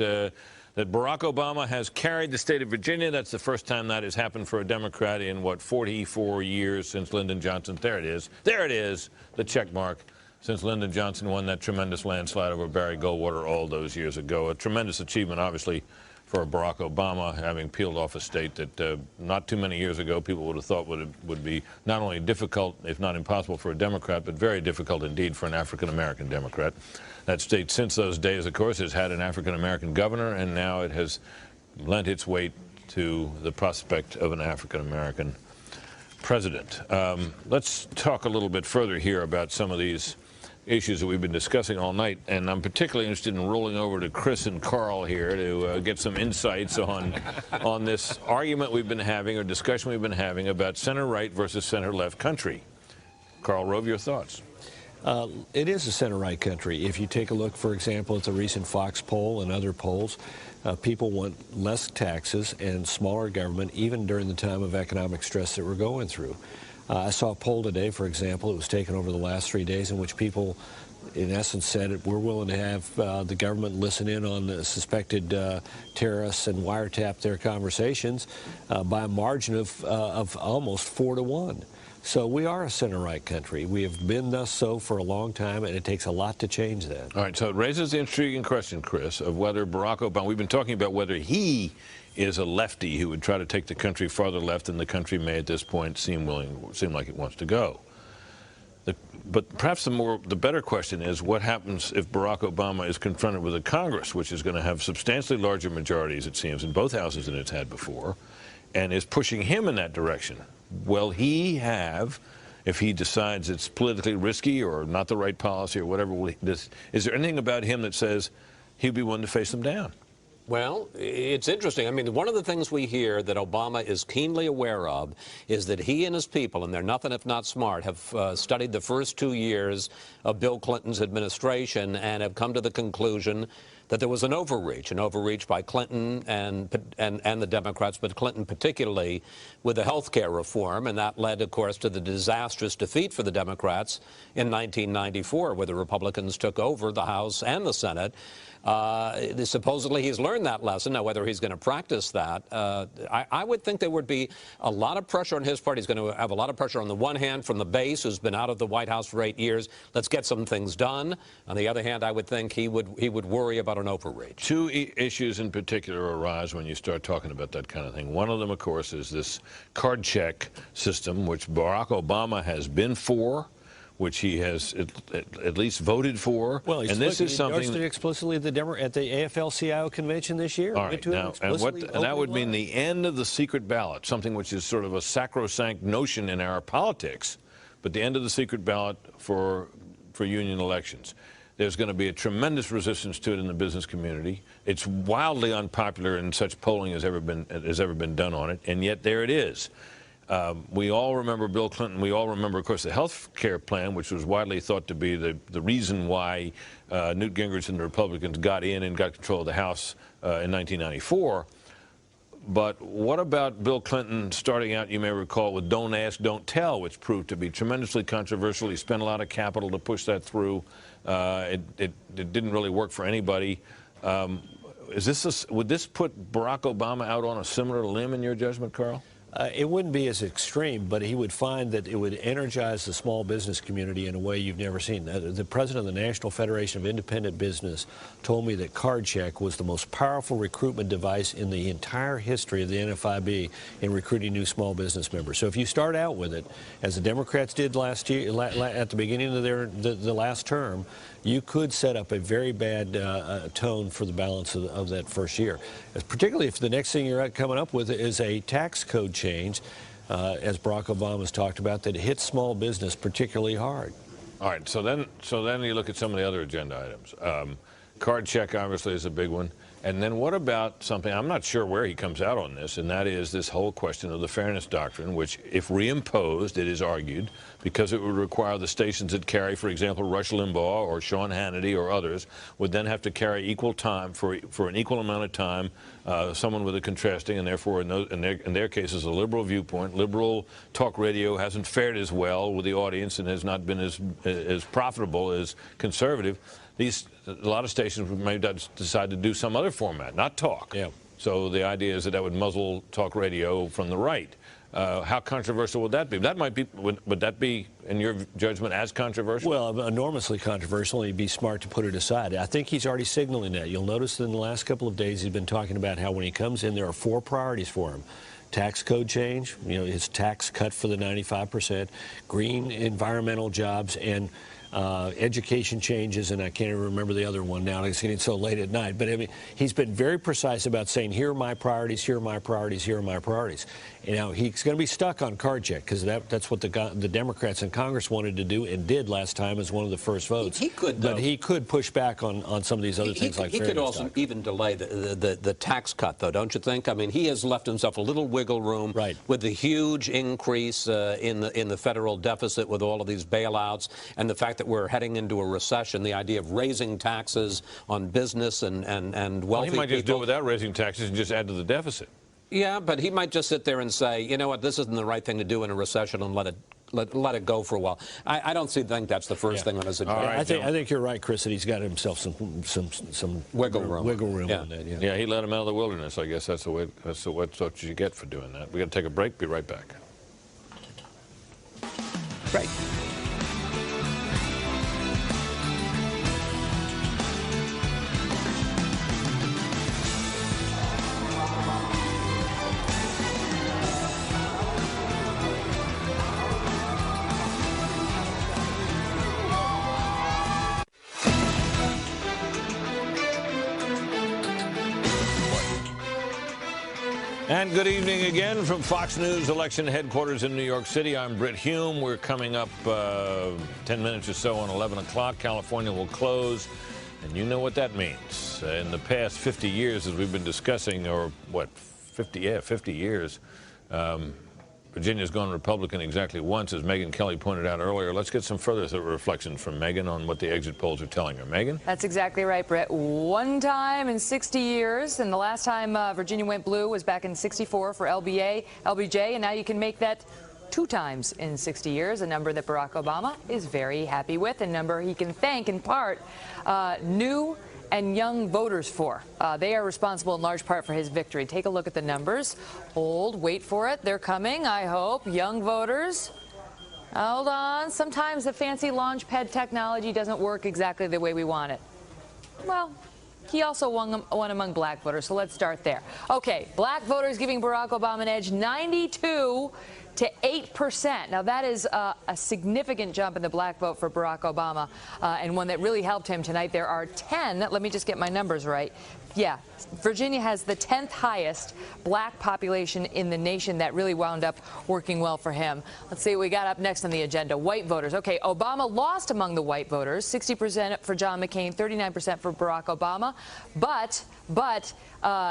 Barack Obama has carried the state of Virginia. That's the first time that has happened for a Democrat in, what, 44 years since Lyndon Johnson. There it is. There it is, the check mark, since Lyndon Johnson won that tremendous landslide over Barry Goldwater all those years ago. A tremendous achievement, obviously, for Barack Obama, having peeled off a state that not too many years ago people would have thought would be not only difficult, if not impossible for a Democrat, but very difficult indeed for an African-American Democrat. That state, since those days, of course, has had an African-American governor, and now it has lent its weight to the prospect of an African-American president. Let's talk a little bit further here about some of these issues that we've been discussing all night, and I'm particularly interested in rolling over to Chris and Carl here to get some insights on this argument we've been having, or discussion we've been having, about center-right versus center-left country. Karl Rove, your thoughts? It is a center-right country. If you take a look, for example, at the recent Fox poll and other polls, people want less taxes and smaller government, even during the time of economic stress that we're going through. I saw a poll today, for example, it was taken over the last 3 days, in which people, in essence, said we're willing to have the government listen in on the suspected terrorists and wiretap their conversations by a margin of almost 4-1. So we are a center-right country. We have been thus so for a long time, and it takes a lot to change that. All right, so it raises the intriguing question, Chris, of whether Barack Obama, we've been talking about whether he is a lefty who would try to take the country farther left than the country may at this point seem like it wants to go. But perhaps the better question is, what happens if Barack Obama is confronted with a Congress which is going to have substantially larger majorities, it seems, in both houses than it's had before, and is pushing him in that direction? Will he have, if he decides it's politically risky or not the right policy or whatever, is there anything about him that says he'd be willing to face them down? Well, it's interesting. I mean, one of the things we hear that Obama is keenly aware of is that he and his people, and they're nothing if not smart, have studied the first 2 years of Bill Clinton's administration and have come to the conclusion that there was an overreach by Clinton and the Democrats, but Clinton particularly with the health care reform, and that led, of course, to the disastrous defeat for the Democrats in 1994, where the Republicans took over the House and the Senate. Supposedly he's learned that lesson. Now, whether he's going to practice that, I would think there would be a lot of pressure on his part. He's going to have a lot of pressure on the one hand from the base, who's been out of the White House for 8 years. Let's get some things done. On the other hand, I would think he would worry about an overreach. Two issues in particular arise when you start talking about that kind of thing. One of them, of course, is this card check system, which Barack Obama has been for, which he has at least voted for. Well, and this is something endorsed it explicitly at the AFL-CIO convention this year. All right, now, and that would mean the end of the secret ballot, something which is sort of a sacrosanct notion in our politics, but the end of the secret ballot for union elections. There's going to be a tremendous resistance to it in the business community. It's wildly unpopular, and such polling has ever been done on it, and yet there it is. We all remember Bill Clinton. We all remember, of course, the health care plan, which was widely thought to be the reason why Newt Gingrich and the Republicans got in and got control of the House in 1994. But what about Bill Clinton starting out, you may recall, with Don't Ask, Don't Tell, which proved to be tremendously controversial. He spent a lot of capital to push that through. It didn't really work for anybody. Would this put Barack Obama out on a similar limb, in your judgment, Carl? It wouldn't be as extreme, but he would find that it would energize the small business community in a way you've never seen. The president of the National Federation of Independent Business told me that card check was the most powerful recruitment device in the entire history of the NFIB in recruiting new small business members. So if you start out with it, as the Democrats did last year, at the beginning of the last term, you could set up a very bad tone for the balance of that first year. Particularly if the next thing you're coming up with is a tax code change, as Barack Obama's talked about, that hits small business particularly hard. All right, so then you look at some of the other agenda items. Card check obviously is a big one. And then what about something, I'm not sure where he comes out on this, and that is this whole question of the fairness doctrine, which if reimposed, it is argued, because it would require the stations that carry, for example, Rush Limbaugh or Sean Hannity or others, would then have to carry equal time for an equal amount of time, someone with a contrasting, and therefore in their cases a liberal viewpoint. Liberal talk radio hasn't fared as well with the audience and has not been as profitable as conservative. A lot of stations may decide to do some other format, not talk. Yeah. So the idea is that would muzzle talk radio from the right. How controversial would that be? That might be. Would that be, in your judgment, as controversial? Well, enormously controversial, and he'd be smart to put it aside. I think he's already signaling that. You'll notice that in the last couple of days he's been talking about how when he comes in, there are 4 priorities for him. Tax code change, his tax cut for the 95%, green environmental jobs, and education changes, and I can't even remember the other one now. It's getting so late at night. But I mean, he's been very precise about saying, here are my priorities, here are my priorities, here are my priorities. He's going to be stuck on card check because that's what the Democrats in Congress wanted to do and did last time as one of the first votes. He could, but he could push back on some of these other things like fairness. He could also even delay the tax cut, though, don't you think? I mean, he has left himself a little wiggle room with the huge increase in the federal deficit with all of these bailouts and the fact that we're heading into a recession. The idea of raising taxes on business and wealthy well, he might just do people. it without raising taxes and just add to the deficit. Yeah, but he might just sit there and say, you know what, this isn't the right thing to do in a recession and let it go for a while. I don't think that's the first thing on his agenda. Right, I think you're right, Chris, that he's got himself some wiggle room. Yeah. On that. Yeah, he let him out of the wilderness. I guess that's what you get for doing that. We got to take a break. Be right back. Right. And good evening again from Fox News election headquarters in New York City. I'm Britt Hume. We're coming up 10 minutes or so on 11 o'clock. California will close, and you know what that means. In the past 50 years, as we've been discussing, or what, 50 years, Virginia's gone Republican exactly once, as Megyn Kelly pointed out earlier. Let's get some further reflections from Megyn on what the exit polls are telling her. Megyn? That's exactly right, Britt. One time in 60 years, and the last time Virginia went blue was back in '64 for LBJ, and now you can make that 2 times in 60 years, a number that Barack Obama is very happy with, a number he can thank in part new and young voters for. They are responsible in large part for his victory. Take a look at the numbers. Wait for it. They're coming, I hope. Young voters. Hold on. Sometimes the fancy launch pad technology doesn't work exactly the way we want it. Well, he also won among black voters, so let's start there. Okay, black voters giving Barack Obama an edge, 92 to 8%. Now, that is a significant jump in the black vote for Barack Obama, and one that really helped him tonight. There are 10, let me just get my numbers right. Yeah, Virginia has the 10th highest black population in the nation. That really wound up working well for him. Let's see what we got up next on the agenda. White voters. Okay, Obama lost among the white voters, 60% for John McCain, 39% for Barack Obama. But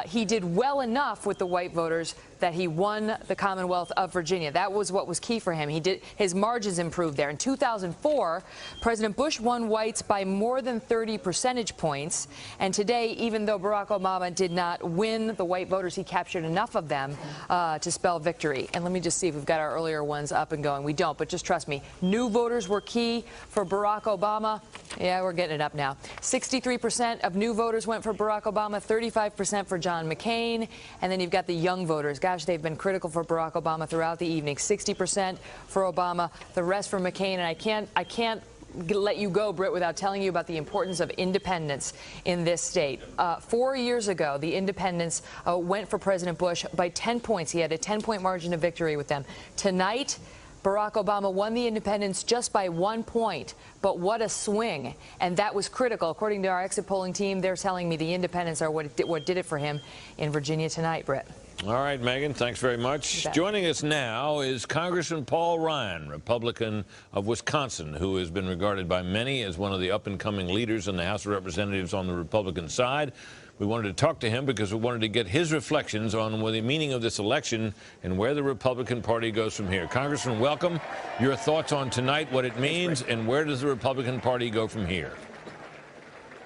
he did well enough with the white voters that he won the Commonwealth of Virginia. That was what was key for him. His margins improved there. In 2004, President Bush won whites by more than 30 percentage points. And today, even though Barack Obama did not win the white voters, he captured enough of them to spell victory. And let me just see if we've got our earlier ones up and going. We don't, but just trust me. New voters were key for Barack Obama. Yeah, we're getting it up now. 63% of new voters went for Barack Obama, 35% for John McCain. And then you've got the young voters. gosh, they've been critical for Barack Obama throughout the evening. 60% for Obama, the rest for McCain. And I can't let you go, Britt, without telling you about the importance of independents in this state. 4 years ago, the independents went for President Bush by 10 points. He had a 10-point margin of victory with them. Tonight, Barack Obama won the independents just by 1 point, but what a swing. And that was critical. According to our exit polling team, they're telling me the independents are what did it for him in Virginia tonight, Britt. All right, Megan, thanks very much. Joining us now is Congressman Paul Ryan, Republican of Wisconsin, who has been regarded by many as one of the up-and-coming leaders in the House of Representatives on the Republican side. We wanted to talk to him because we wanted to get his reflections on the meaning of this election and where the Republican Party goes from here. Congressman, welcome. Your thoughts on tonight, what it means, and where does the Republican Party go from here?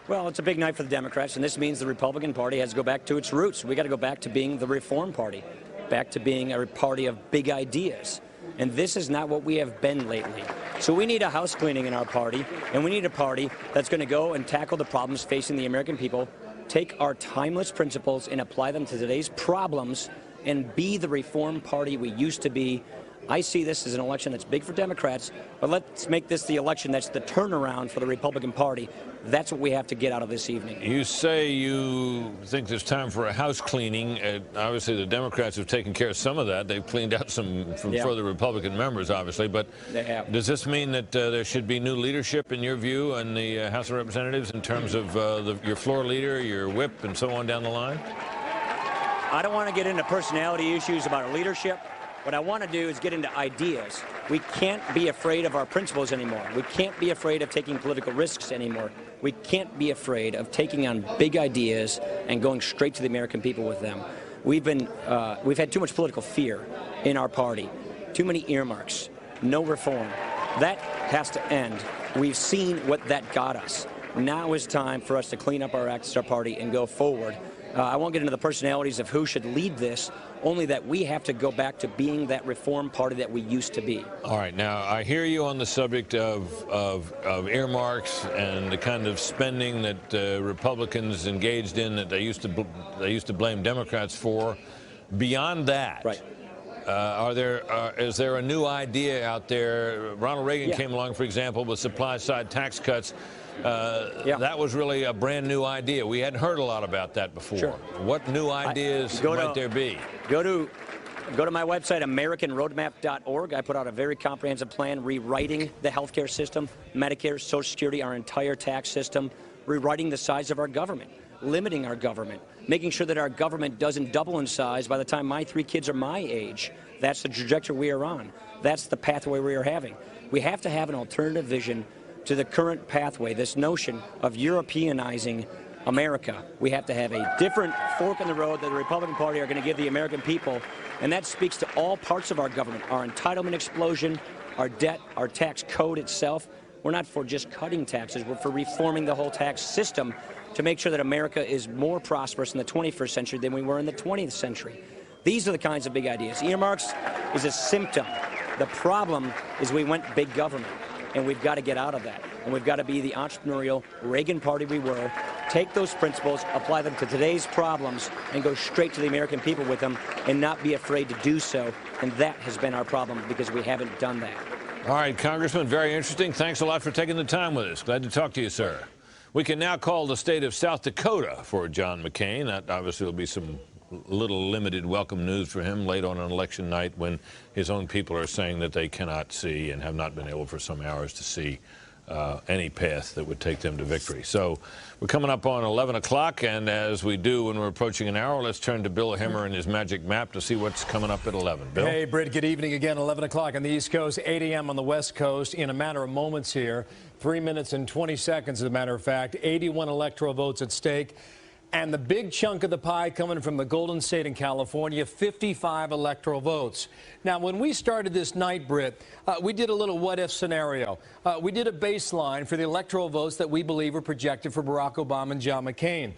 Well, it's a big night for the Democrats, and this means the Republican Party has to go back to its roots. We got to go back to being the Reform Party, back to being a party of big ideas. And this is not what we have been lately. So we need a house cleaning in our party, and we need a party that's going to go and tackle the problems facing the American people, take our timeless principles and apply them to today's problems, and be the Reform Party we used to be. I see this as an election that's big for Democrats, but let's make this the election that's the turnaround for the Republican Party. That's what we have to get out of this evening. You say you think there's time for a house cleaning. Obviously, the Democrats have taken care of some of that. They've cleaned out some from further Republican members, obviously. But does this mean that there should be new leadership, in your view, in the House of Representatives in terms of your floor leader, your whip, and so on down the line? I don't want to get into personality issues about our leadership. What I want to do is get into ideas. We can't be afraid of our principles anymore. We can't be afraid of taking political risks anymore. We can't be afraid of taking on big ideas and going straight to the American people with them. We've had too much political fear in our party, too many earmarks, no reform. That has to end. We've seen what that got us. Now is time for us to clean up our act as our party and go forward. I won't get into the personalities of who should lead this, only that we have to go back to being that Reform Party that we used to be. All right. Now, I hear you on the subject of earmarks and the kind of spending that Republicans engaged in that they used to blame Democrats for. Beyond that, right. Is there a new idea out there? Ronald Reagan came along, for example, with supply-side tax cuts. That was really a brand new idea. We hadn't heard a lot about that before. Sure. What new ideas might there be? Go to my website, AmericanRoadmap.org. I put out a very comprehensive plan rewriting the healthcare system, Medicare, Social Security, our entire tax system, rewriting the size of our government, limiting our government, making sure that our government doesn't double in size by the time my 3 kids are my age. That's the trajectory we are on. That's the pathway we are having. We have to have an alternative vision to the current pathway, this notion of Europeanizing America. We have to have a different fork in the road that the Republican Party are going to give the American people, and that speaks to all parts of our government, our entitlement explosion, our debt, our tax code itself. We're not for just cutting taxes, we're for reforming the whole tax system to make sure that America is more prosperous in the 21st century than we were in the 20th century. These are the kinds of big ideas. Earmarks is a symptom. The problem is we went big government. And we've got to get out of that. And we've got to be the entrepreneurial Reagan Party we were, take those principles, apply them to today's problems, and go straight to the American people with them and not be afraid to do so. And that has been our problem because we haven't done that. All right, Congressman, very interesting. Thanks a lot for taking the time with us. Glad to talk to you, sir. We can now call the state of South Dakota for John McCain. That obviously will be some little limited welcome news for him late on an election night when his own people are saying that they cannot see and have not been able for some hours to see any path that would take them to victory. So we're coming up on 11 o'clock, and as we do when we're approaching an hour, let's turn to Bill Hemmer and his magic map to see what's coming up at 11. Bill? Hey, Britt, good evening again. 11 o'clock on the East Coast, 8 a.m. on the West Coast. In a matter of moments here, 3 minutes and 20 seconds, as a matter of fact, 81 electoral votes at stake. And the big chunk of the pie coming from the Golden State in California, 55 electoral votes. Now, when we started this night, Britt, we did a little what-if scenario. We did a baseline for the electoral votes that we believe are projected for Barack Obama and John McCain.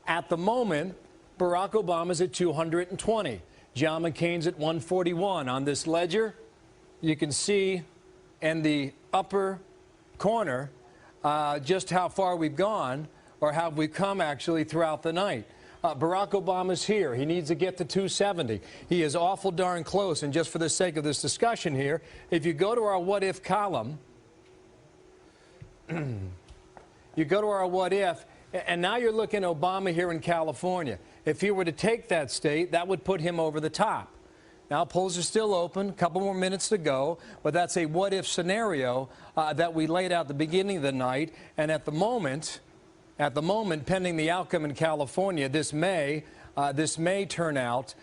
At the moment, Barack Obama's at 220. John McCain's at 141. On this ledger, you can see in the upper corner just how far we've gone, or how we've come actually throughout the night. Barack Obama's here. He needs to get to 270. He is awful darn close. And just for the sake of this discussion here, if you go to our what if column, you go to our what if, and now you're looking at Obama here in California. If he were to take that state, that would put him over the top. Now, polls are still open, a couple more minutes to go, but that's a what-if scenario that we laid out at the beginning of the night. And at the moment, pending the outcome in California, this may turn out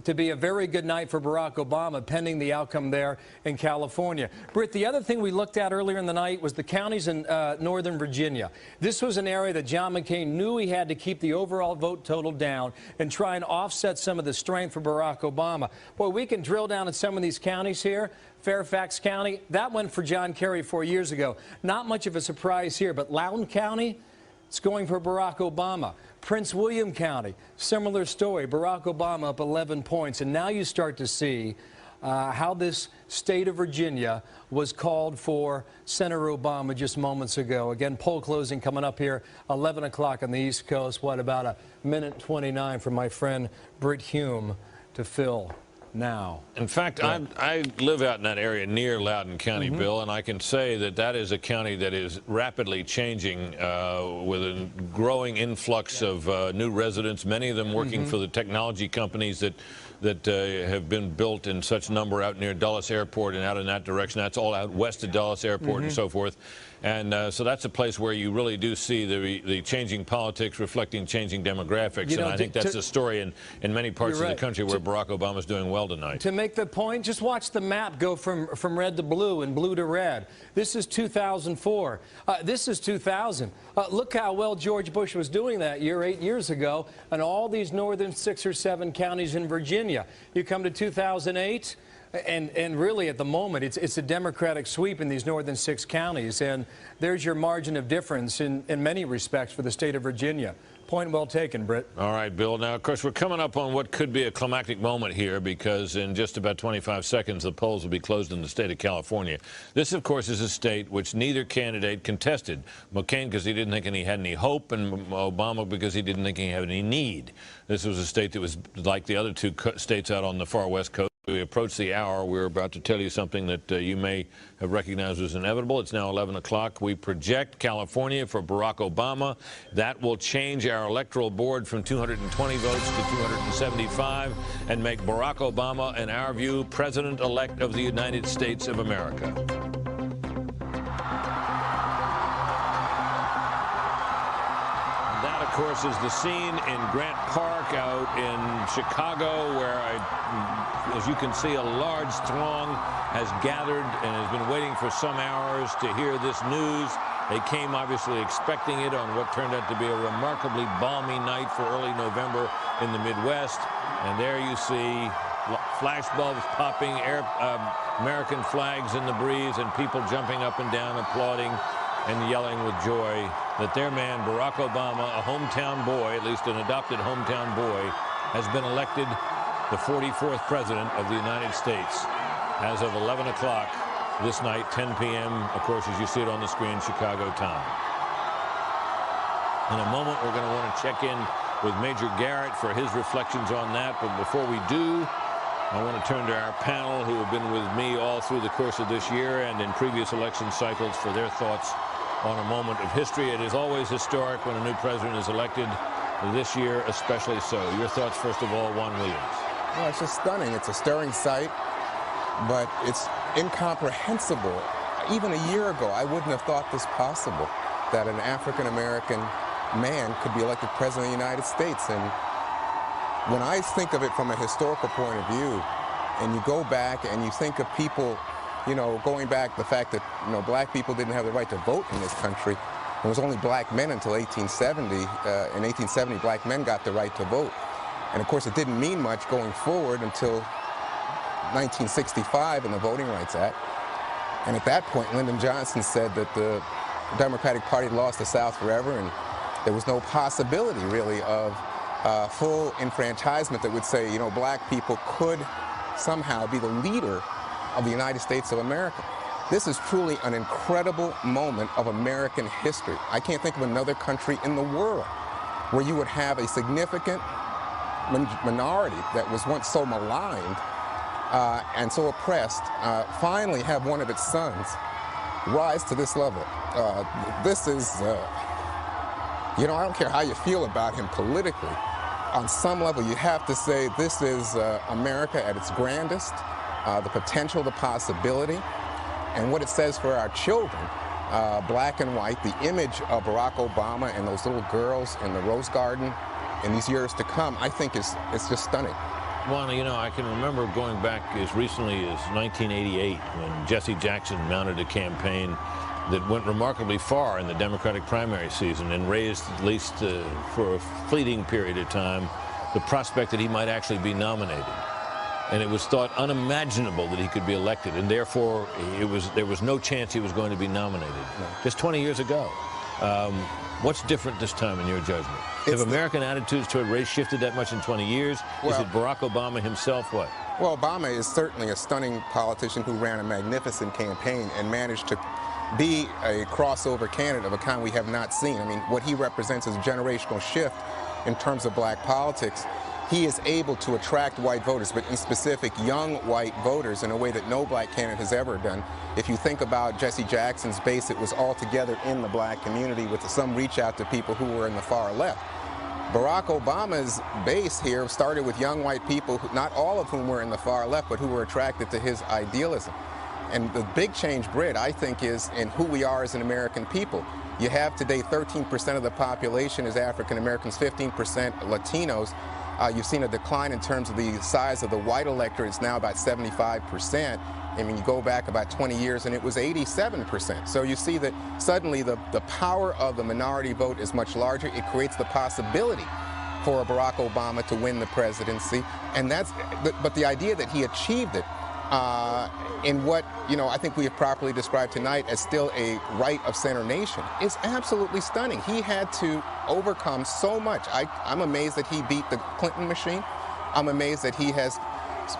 to be a very good night for Barack Obama, pending the outcome there in California. Britt, the other thing we looked at earlier in the night was the counties in Northern Virginia. This was an area that John McCain knew he had to keep the overall vote total down and try and offset some of the strength for Barack Obama. Boy, we can drill down in some of these counties here. Fairfax County, that went for John Kerry 4 years ago. Not much of a surprise here, but Loudoun County, it's going for Barack Obama. Prince William County, similar story. Barack Obama up 11 points. And now you start to see how this state of Virginia was called for Senator Obama just moments ago. Again, poll closing coming up here, 11 o'clock on the East Coast. What, about a minute 29 for my friend Britt Hume to fill now. In fact, I live out in that area near Loudoun County, Bill, and I can say that that is a county that is rapidly changing with a growing influx of new residents, many of them working for the technology companies that have been built in such number out near Dulles Airport and out in that direction. That's all out west of Dulles Airport and so forth. And so that's a place where you really do see the changing politics reflecting changing demographics. You know, and I think that's a story in many parts of the country where Barack Obama is doing well tonight. To make the point, just watch the map go from red to blue and blue to red. This is 2004. This is 2000. Look how well George Bush was doing that year, 8 years ago, in all these northern 6 or 7 counties in Virginia. You come to 2008. And really, at the moment, it's a Democratic sweep in these northern 6 counties. And there's your margin of difference in many respects for the state of Virginia. Point well taken, Britt. All right, Bill. Now, of course, we're coming up on what could be a climactic moment here, because in just about 25 seconds, the polls will be closed in the state of California. This, of course, is a state which neither candidate contested. McCain because he didn't think he had any hope, and Obama because he didn't think he had any need. This was a state that was like the other 2 states out on the far west coast. We approach the hour. We're about to tell you something that you may have recognized as inevitable. It's now 11 o'clock. We project California for Barack Obama. That will change our electoral board from 220 votes to 275 and make Barack Obama, in our view, President-elect of the United States of America. That, of course, is the scene in Grant Park out in Chicago, where as you can see, a large throng has gathered and has been waiting for some hours to hear this news. They came obviously expecting it on what turned out to be a remarkably balmy night for early November in the Midwest. And there you see flash bulbs popping, American flags in the breeze, and people jumping up and down, applauding and yelling with joy that their man, Barack Obama, a hometown boy, at least an adopted hometown boy, has been elected the 44th President of the United States as of 11 o'clock this night, 10 p.m., of course, as you see it on the screen, Chicago time. In a moment, we're going to want to check in with Major Garrett for his reflections on that. But before we do, I want to turn to our panel who have been with me all through the course of this year and in previous election cycles for their thoughts on a moment of history. It is always historic when a new president is elected, this year especially so. Your thoughts, first of all, Juan Williams. Well, it's just stunning. It's a stirring sight, but it's incomprehensible. Even a year ago, I wouldn't have thought this possible, that an African-American man could be elected president of the United States. And when I think of it from a historical point of view, and you go back and you think of people, you know, going back the fact that, you know, black people didn't have the right to vote in this country. It was only black men until 1870. In 1870, black men got the right to vote. And of course, it didn't mean much going forward until 1965 in the Voting Rights Act. And at that point, Lyndon Johnson said that the Democratic Party had lost the South forever, and there was no possibility, really, of full enfranchisement that would say, you know, black people could somehow be the leader of the United States of America. This is truly an incredible moment of American history. I can't think of another country in the world where you would have a significant minority that was once so maligned and so oppressed finally have one of its sons rise to this level. This is, you know, I don't care how you feel about him politically. On some level, you have to say this is America at its grandest, the potential, the possibility, and what it says for our children, black and white, the image of Barack Obama and those little girls in the Rose Garden in these years to come, I think it's just stunning. Juana, you know, I can remember going back as recently as 1988 when Jesse Jackson mounted a campaign that went remarkably far in the Democratic primary season and raised, at least for a fleeting period of time, the prospect that he might actually be nominated. And it was thought unimaginable that he could be elected, and therefore there was no chance he was going to be nominated. No. Just 20 years ago. What's different this time in your judgment? Have American attitudes toward race shifted that much in 20 years? Well, is it Barack Obama himself? What? Well, Obama is certainly a stunning politician who ran a magnificent campaign and managed to be a crossover candidate of a kind we have not seen. I mean, what he represents is a generational shift in terms of black politics. He is able to attract white voters, but in specific young white voters in a way that no black candidate has ever done. If you think about Jesse Jackson's base, it was all together in the black community with some reach out to people who were in the far left. Barack Obama's base here started with young white people, not all of whom were in the far left, but who were attracted to his idealism. And the big change, Britt, I think, is in who we are as an American people. You have today 13% of the population is African Americans, 15% Latinos. You've seen a decline in terms of the size of the white electorate. It's now about 75%. I mean, you go back about 20 years and it was 87%. So you see that suddenly the power of the minority vote is much larger. It creates the possibility for Barack Obama to win the presidency. And but the idea that he achieved it in what, you know, I think we have properly described tonight as still a right of center nation is absolutely stunning. He had to overcome so much. I'm amazed that he beat the Clinton machine. I'm amazed that he has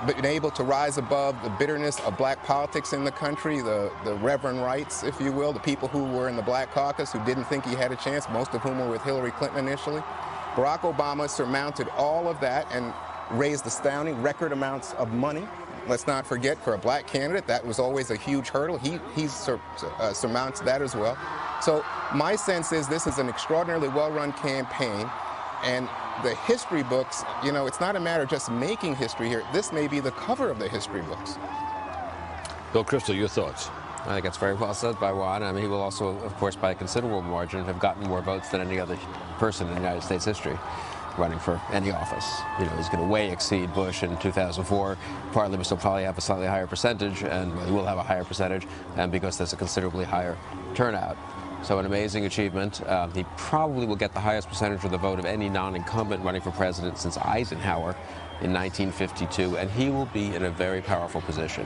been able to rise above the bitterness of black politics in the country, the Reverend Rights, if you will, the people who were in the Black Caucus who didn't think he had a chance, most of whom were with Hillary Clinton initially. Barack Obama surmounted all of that and raised astounding record amounts of money. Let's not forget, for a black candidate, that was always a huge hurdle. He surmounts that as well. So my sense is this is an extraordinarily well-run campaign, and the history books, you know, it's not a matter of just making history here. This may be the cover of the history books. Bill Kristol, your thoughts? I think that's very well said by Juan. I mean, he will also, of course, by a considerable margin, have gotten more votes than any other person in United States history running for any office. You know, he's going to way exceed Bush in 2004, partly because he'll probably have a slightly higher percentage, and he will have a higher percentage, and because there's a considerably higher turnout. So an amazing achievement. He probably will get the highest percentage of the vote of any non-incumbent running for president since Eisenhower in 1952, and he will be in a very powerful position.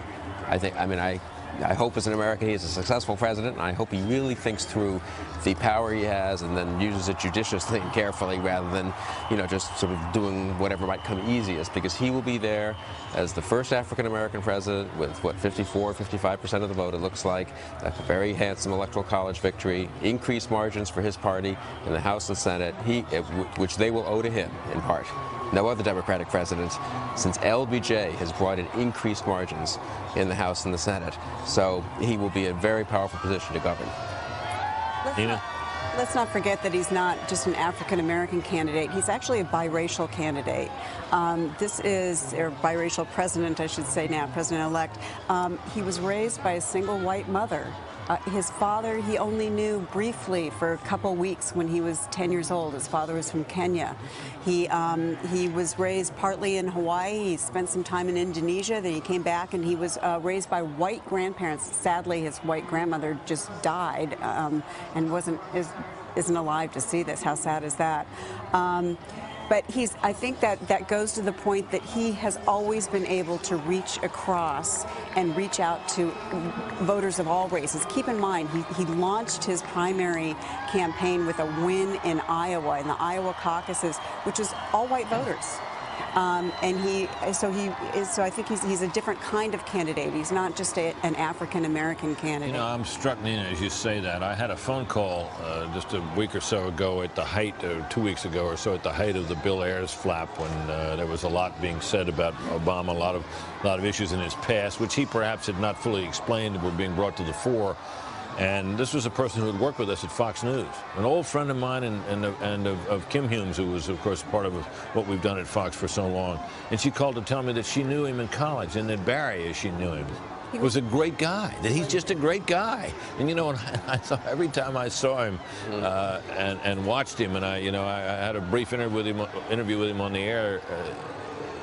I hope as an American he is a successful president, and I hope he really thinks through the power he has and then uses it judiciously and carefully rather than, you know, just sort of doing whatever might come easiest, because he will be there as the first African-American president with, what, 55% of the vote, it looks like, a very handsome electoral college victory, increased margins for his party in the House and Senate, which they will owe to him in part. No other Democratic president since LBJ has brought in increased margins in the House and the Senate. So he will be in a very powerful position to govern. Let's not forget that he's not just an African-American candidate. He's actually a biracial candidate. This is, or biracial president, I should say now, president-elect. He was raised by a single white mother. His father, he only knew briefly for a couple weeks when he was 10 years old. His father was from Kenya. He was raised partly in Hawaii. He spent some time in Indonesia. Then he came back, and he was raised by white grandparents. Sadly, his white grandmother just died and isn't alive to see this. How sad is that? But I think that goes to the point that he has always been able to reach across and reach out to voters of all races. Keep in mind, he launched his primary campaign with a win in Iowa, in the Iowa caucuses, which is all white voters. So I think he's a different kind of candidate. He's not just an African American candidate. You know, I'm struck, Nina, as you say that. I had a phone call just a week or so ago at the height, 2 weeks ago or so, at the height of the Bill Ayers flap, when there was a lot being said about Obama, a lot of issues in his past, which he perhaps had not fully explained, were being brought to the fore. And this was a person who had worked with us at Fox News, an old friend of mine and of Kim Humes, who was, of course, part of what we've done at Fox for so long. And she called to tell me that she knew him in college, and that Barry, as she knew him, was a great guy, that he's just a great guy. And, you know, I thought every time I saw him and watched him, and I had a brief interview with him on the air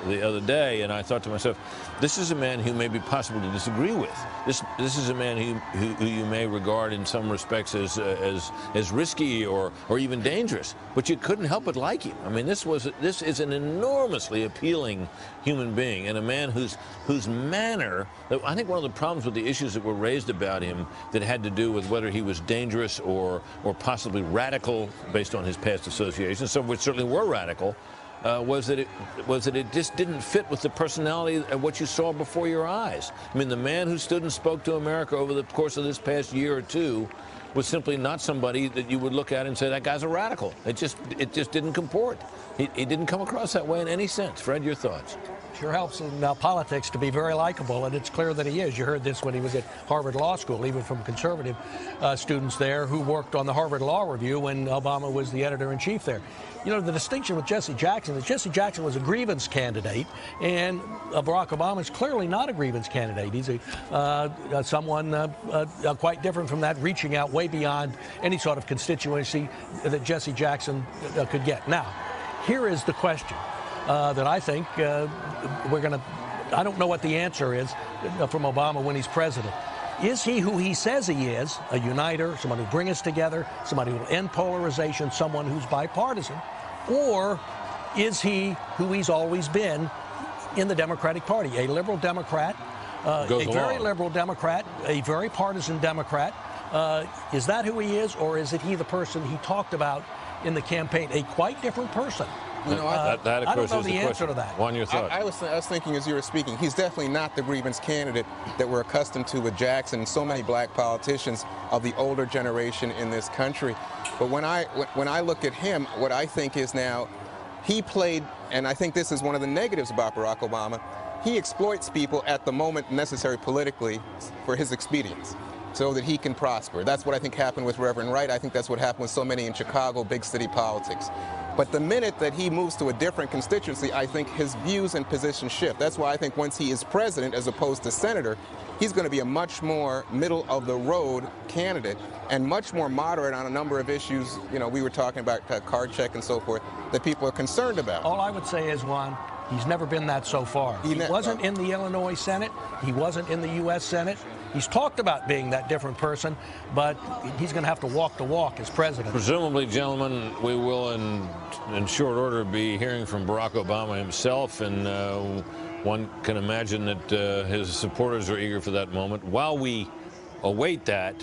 the other day, and I thought to myself, this is a man who may be possible to disagree with. This is a man who you may regard in some respects as risky or even dangerous, but you couldn't help but like him. I mean, this is an enormously appealing human being, and a man whose manner. I think one of the problems with the issues that were raised about him that had to do with whether he was dangerous or possibly radical based on his past associations, some of which certainly were radical, was that it just didn't fit with the personality of what you saw before your eyes. I mean, the man who stood and spoke to America over the course of this past year or two was simply not somebody that you would look at and say, that guy's a radical. It just didn't comport. He didn't come across that way in any sense. Fred, your thoughts? Sure helps in politics to be very likable, and it's clear that he is. You heard this when he was at Harvard Law School, even from conservative students there who worked on the Harvard Law Review when Obama was the editor-in-chief there. You know, the distinction with Jesse Jackson is Jesse Jackson was a grievance candidate, and Barack Obama is clearly not a grievance candidate. He's someone quite different from that, reaching out way beyond any sort of constituency that Jesse Jackson could get. Now, here is the question that I think I don't know what the answer is from Obama when he's president. Is he who he says he is, a uniter, someone who brings us together, somebody who will end polarization, someone who's bipartisan, or is he who he's always been in the Democratic Party, a liberal Democrat, a very liberal Democrat, a very partisan Democrat? Is that who he is, or is it he the person he talked about in the campaign, a quite different person? You know, that of course, I don't know is the answer to that. Juan, your thought? I was thinking as you were speaking, he's definitely not the grievance candidate that we're accustomed to with Jackson and so many black politicians of the older generation in this country. But when I look at him, what I think is now, he played, and I think this is one of the negatives about Barack Obama, he exploits people at the moment necessary politically for his expedience, so that he can prosper. That's what I think happened with Reverend Wright. I think that's what happened with so many in Chicago, big city politics. But the minute that he moves to a different constituency, I think his views and positions shift. That's why I think once he is president as opposed to senator, he's going to be a much more middle-of-the-road candidate and much more moderate on a number of issues. You know, we were talking about card check and so forth that people are concerned about. All I would say is, Juan, he's never been that so far. He wasn't in the Illinois Senate. He wasn't in the U.S. Senate. He's talked about being that different person, but he's going to have to walk the walk as president. Presumably, gentlemen, we will in short order be hearing from Barack Obama himself, and one can imagine that his supporters are eager for that moment. While we await that,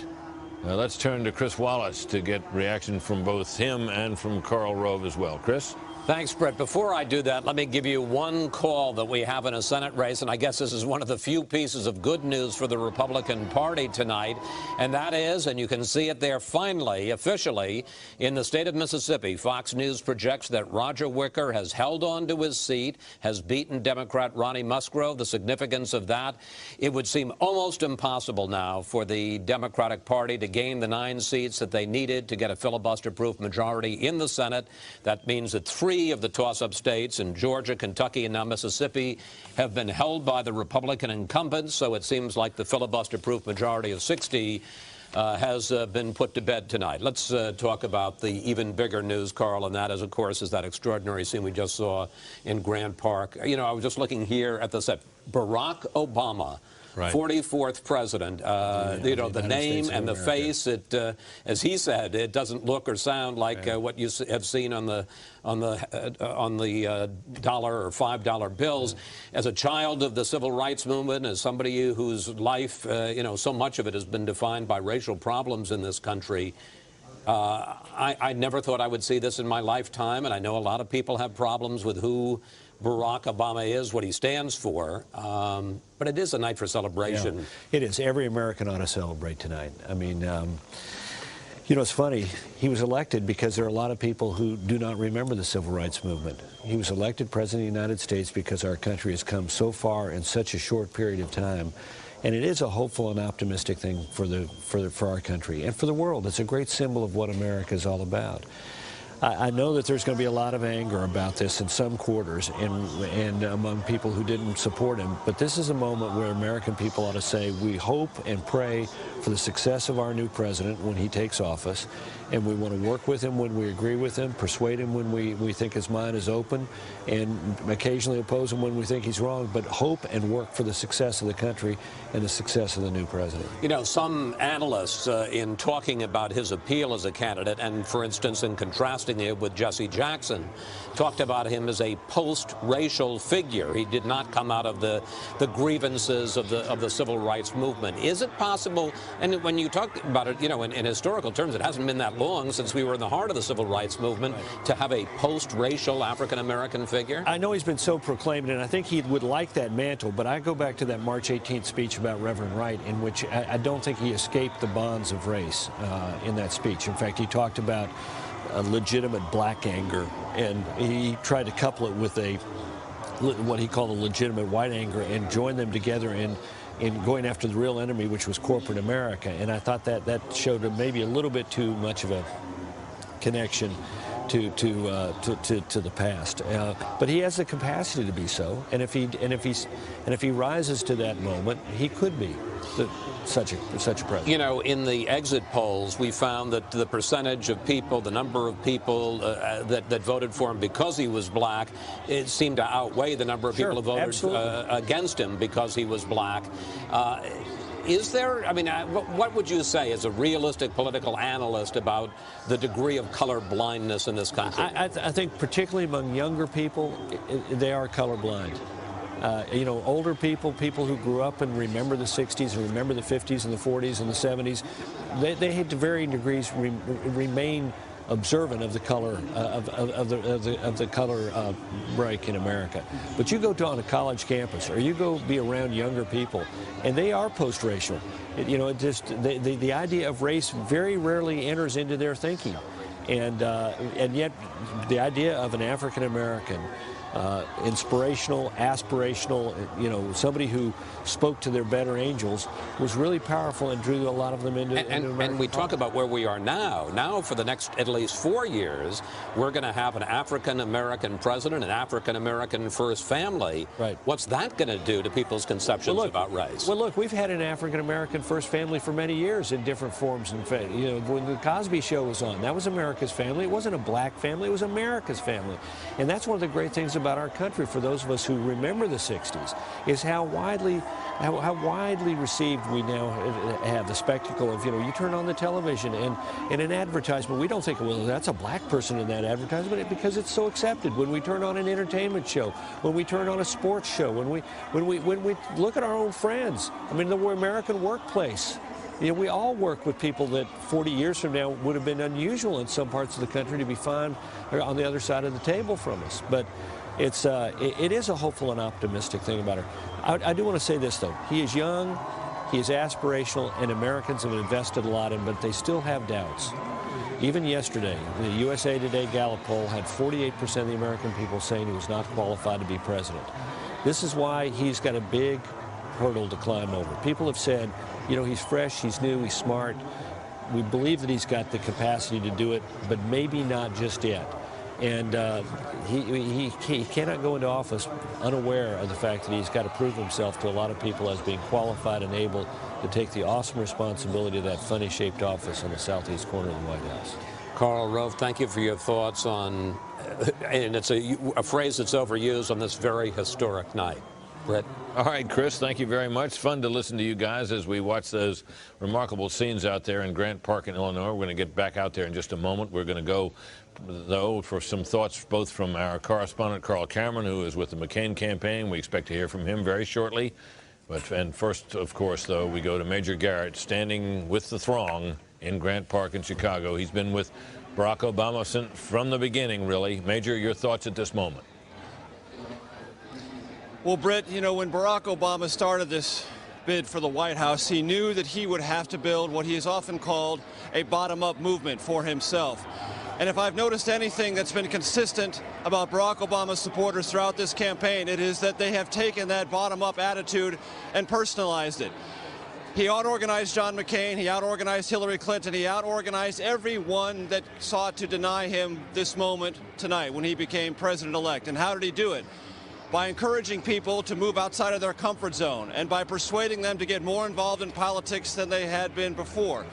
let's turn to Chris Wallace to get reaction from both him and from Karl Rove as well. Chris? Thanks, Brett. Before I do that, let me give you one call that we have in a Senate race, and I guess this is one of the few pieces of good news for the Republican Party tonight, and that is, and you can see it there finally, officially, in the state of Mississippi, Fox News projects that Roger Wicker has held on to his seat, has beaten Democrat Ronnie Musgrove. The significance of that, it would seem almost impossible now for the Democratic Party to gain the 9 seats that they needed to get a filibuster-proof majority in the Senate. That means that 3 of the toss-up states in Georgia, Kentucky, and now Mississippi have been held by the Republican incumbents, so it seems like the filibuster-proof majority of 60 has been put to bed tonight. Let's talk about the even bigger news, Karl, and that is, of course, is that extraordinary scene we just saw in Grant Park. You know, I was just looking here at the set. Barack Obama, right. 44th president. You know, the name and the face. It, as he said, it doesn't look or sound like what you have seen on the dollar or $5 bills. As a child of the civil rights movement, as somebody whose life, you know, so much of it has been defined by racial problems in this country, I never thought I would see this in my lifetime, and I know a lot of people have problems with who Barack Obama is, what he stands for. But it is a night for celebration. Yeah, it is. Every American ought to celebrate tonight. I mean, you know, it's funny. He was elected because there are a lot of people who do not remember the Civil Rights Movement. He was elected President of the United States because our country has come so far in such a short period of time. And it is a hopeful and optimistic thing for our country and for the world. It's a great symbol of what America is all about. I know that there's going to be a lot of anger about this in some quarters and among people who didn't support him. But this is a moment where American people ought to say we hope and pray for the success of our new president when he takes office. And we want to work with him when we agree with him, persuade him when we think his mind is open, and occasionally oppose him when we think he's wrong, but hope and work for the success of the country and the success of the new president. You know, some analysts, in talking about his appeal as a candidate, and for instance, in contrasting it with Jesse Jackson, talked about him as a post-racial figure. He did not come out of the grievances of the civil rights movement. Is it possible, and when you talk about it, you know, in historical terms, it hasn't been that long since we were in the heart of the civil rights movement, to have a post-racial African-American figure? I know he's been so proclaimed, and I think he would like that mantle, but I go back to that March 18th speech about Reverend Wright, in which I don't think he escaped the bonds of race in that speech. In fact, he talked about legitimate black anger, and he tried to couple it with what he called a legitimate white anger and join them together in going after the real enemy, which was corporate America. And I thought that showed maybe a little bit too much of a connection to the past. But he has the capacity to be so, and if he rises to that moment, he could be such a president. You know, in the exit polls, we found that the percentage of people, the number of people that voted for him because he was black, it seemed to outweigh the number of people who voted against him because he was black. Is there, I mean, what would you say as a realistic political analyst about the degree of color blindness in this country? I think particularly among younger people, they are colorblind. You know, older people who grew up and remember the 60s and remember the 50s and the 40s and the 70s, they to varying degrees remain observant of the color of the color break in America. But you go on a college campus, or you go be around younger people, and they are post-racial. You know, it just the idea of race very rarely enters into their thinking, and yet the idea of an African American, inspirational, aspirational, you know, somebody who spoke to their better angels, was really powerful and drew a lot of them into American And we talk about where we are now. Now, for the next at least 4 years, we're going to have an African-American president, an African-American first family. Right. What's that going to do to people's conceptions about race? Well, look, we've had an African-American first family for many years in different forms and you know, when the Cosby Show was on, that was America's family. It wasn't a black family, it was America's family. And that's one of the great things about our country, for those of us who remember the 60s, is how widely received we now have the spectacle of, you know, you turn on the television and in an advertisement, we don't think, well, that's a black person in that advertisement, because it's so accepted. When we turn on an entertainment show, when we turn on a sports show, when we look at our own friends, I mean, the American workplace. You know, we all work with people that 40 years from now would have been unusual in some parts of the country to be found on the other side of the table from us. But it is a hopeful and optimistic thing about her. I do want to say this, though. He is young, he is aspirational, and Americans have invested a lot in him, but they still have doubts. Even yesterday, the USA Today Gallup poll had 48% of the American people saying he was not qualified to be president. This is why he's got a big hurdle to climb over. People have said, you know, he's fresh, he's new, he's smart. We believe that he's got the capacity to do it, but maybe not just yet. And he cannot go into office unaware of the fact that he's got to prove himself to a lot of people as being qualified and able to take the awesome responsibility of that funny-shaped office in the southeast corner of the White House. Karl Rove, thank you for your thoughts on, and it's a phrase that's overused on this very historic night. Brett. All right, Chris, thank you very much. Fun to listen to you guys as we watch those remarkable scenes out there in Grant Park in Illinois. We're going to get back out there in just a moment. We're going to go, though, for some thoughts both from our correspondent, Carl Cameron, who is with the McCain campaign. We expect to hear from him very shortly. And first, of course, though, we go to Major Garrett, standing with the throng in Grant Park in Chicago. He's been with Barack Obama from the beginning, really. Major, your thoughts at this moment? Well, Britt, you know, when Barack Obama started this bid for the White House, he knew that he would have to build what he has often called a bottom-up movement for himself. And if I've noticed anything that's been consistent about Barack Obama's supporters throughout this campaign, it is that they have taken that bottom-up attitude and personalized it. He out-organized John McCain, he out-organized Hillary Clinton, he out-organized everyone that sought to deny him this moment tonight when he became president-elect. And how did he do it? By encouraging people to move outside of their comfort zone and by persuading them to get more involved in politics than they had been before.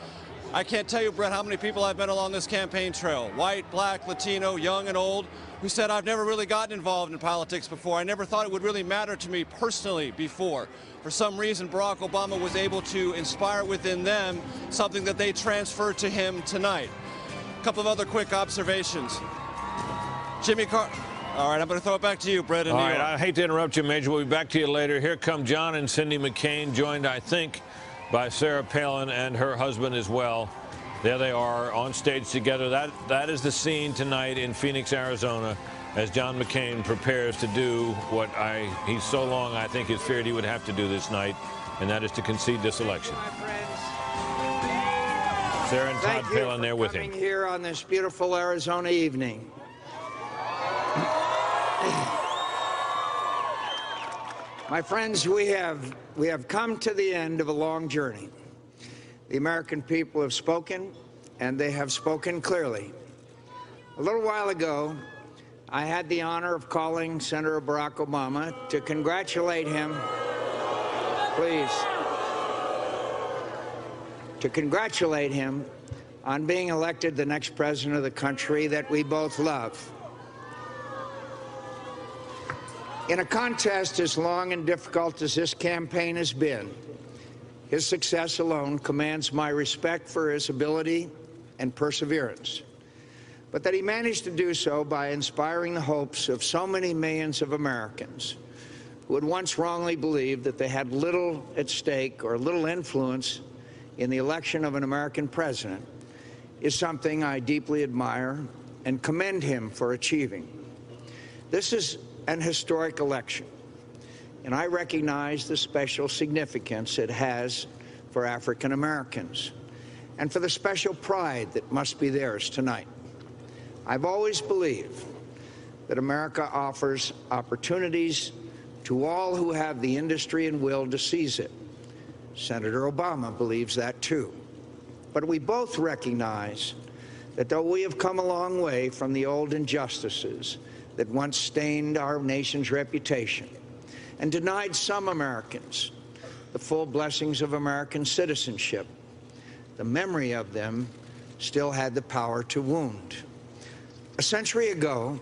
I can't tell you, Brett, how many people I've met along this campaign trail, white, black, Latino, young and old, who said, I've never really gotten involved in politics before. I never thought it would really matter to me personally before. For some reason, Barack Obama was able to inspire within them something that they transferred to him tonight. A couple of other quick observations. Jimmy Carter. All right, I'm going to throw it back to you, Brett. All right, I hate to interrupt you, Major. We'll be back to you later. Here come John and Cindy McCain, joined, I think, by Sarah Palin and her husband as well. There they are on stage together. That is the scene tonight in Phoenix, Arizona, as John McCain prepares to do what he's so long, I think, has feared he would have to do this night, and that is to concede this election. Sarah and Todd Palin there with him. Here on this beautiful Arizona evening. My friends, we have come to the end of a long journey. The American people have spoken, and they have spoken clearly. A little while ago, I had the honor of calling Senator Barack Obama to congratulate him, to congratulate him on being elected the next president of the country that we both love. In a contest as long and difficult as this campaign has been, his success alone commands my respect for his ability and perseverance. But that he managed to do so by inspiring the hopes of so many millions of Americans who had once wrongly believed that they had little at stake or little influence in the election of an American president is something I deeply admire and commend him for achieving. This is an historic election, and I recognize the special significance it has for African Americans and for the special pride that must be theirs tonight. I've always believed that America offers opportunities to all who have the industry and will to seize it. Senator Obama believes that too. But we both recognize that though we have come a long way from the old injustices that once stained our nation's reputation and denied some Americans the full blessings of American citizenship, the memory of them still had the power to wound. A century ago,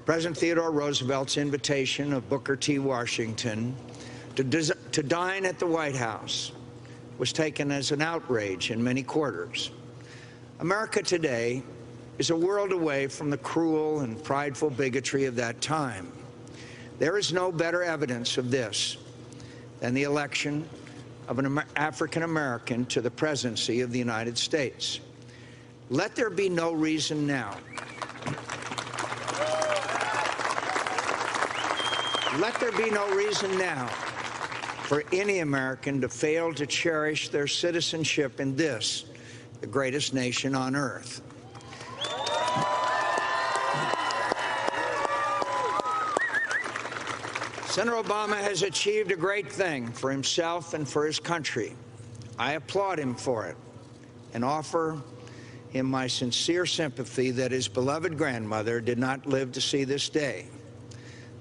President Theodore Roosevelt's invitation of Booker T. Washington to dine at the White House was taken as an outrage in many quarters. America today is a world away from the cruel and prideful bigotry of that time. There is no better evidence of this than the election of an African American to the presidency of the United States. Let there be no reason now. Let there be no reason now for any American to fail to cherish their citizenship in this, the greatest nation on earth. Senator Obama has achieved a great thing for himself and for his country. I applaud him for it and offer him my sincere sympathy that his beloved grandmother did not live to see this day.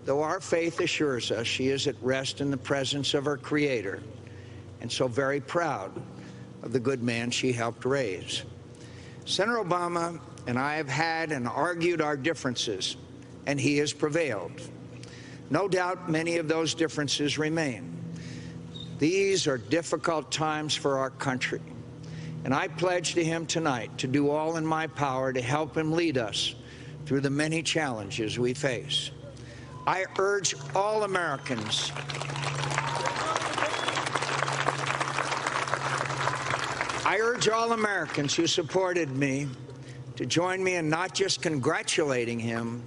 Though our faith assures us she is at rest in the presence of her Creator, and so very proud of the good man she helped raise. Senator Obama and I have had and argued our differences, and he has prevailed. No doubt many of those differences remain. These are difficult times for our country, and I pledge to him tonight to do all in my power to help him lead us through the many challenges we face. I urge all Americans who supported me to join me in not just congratulating him,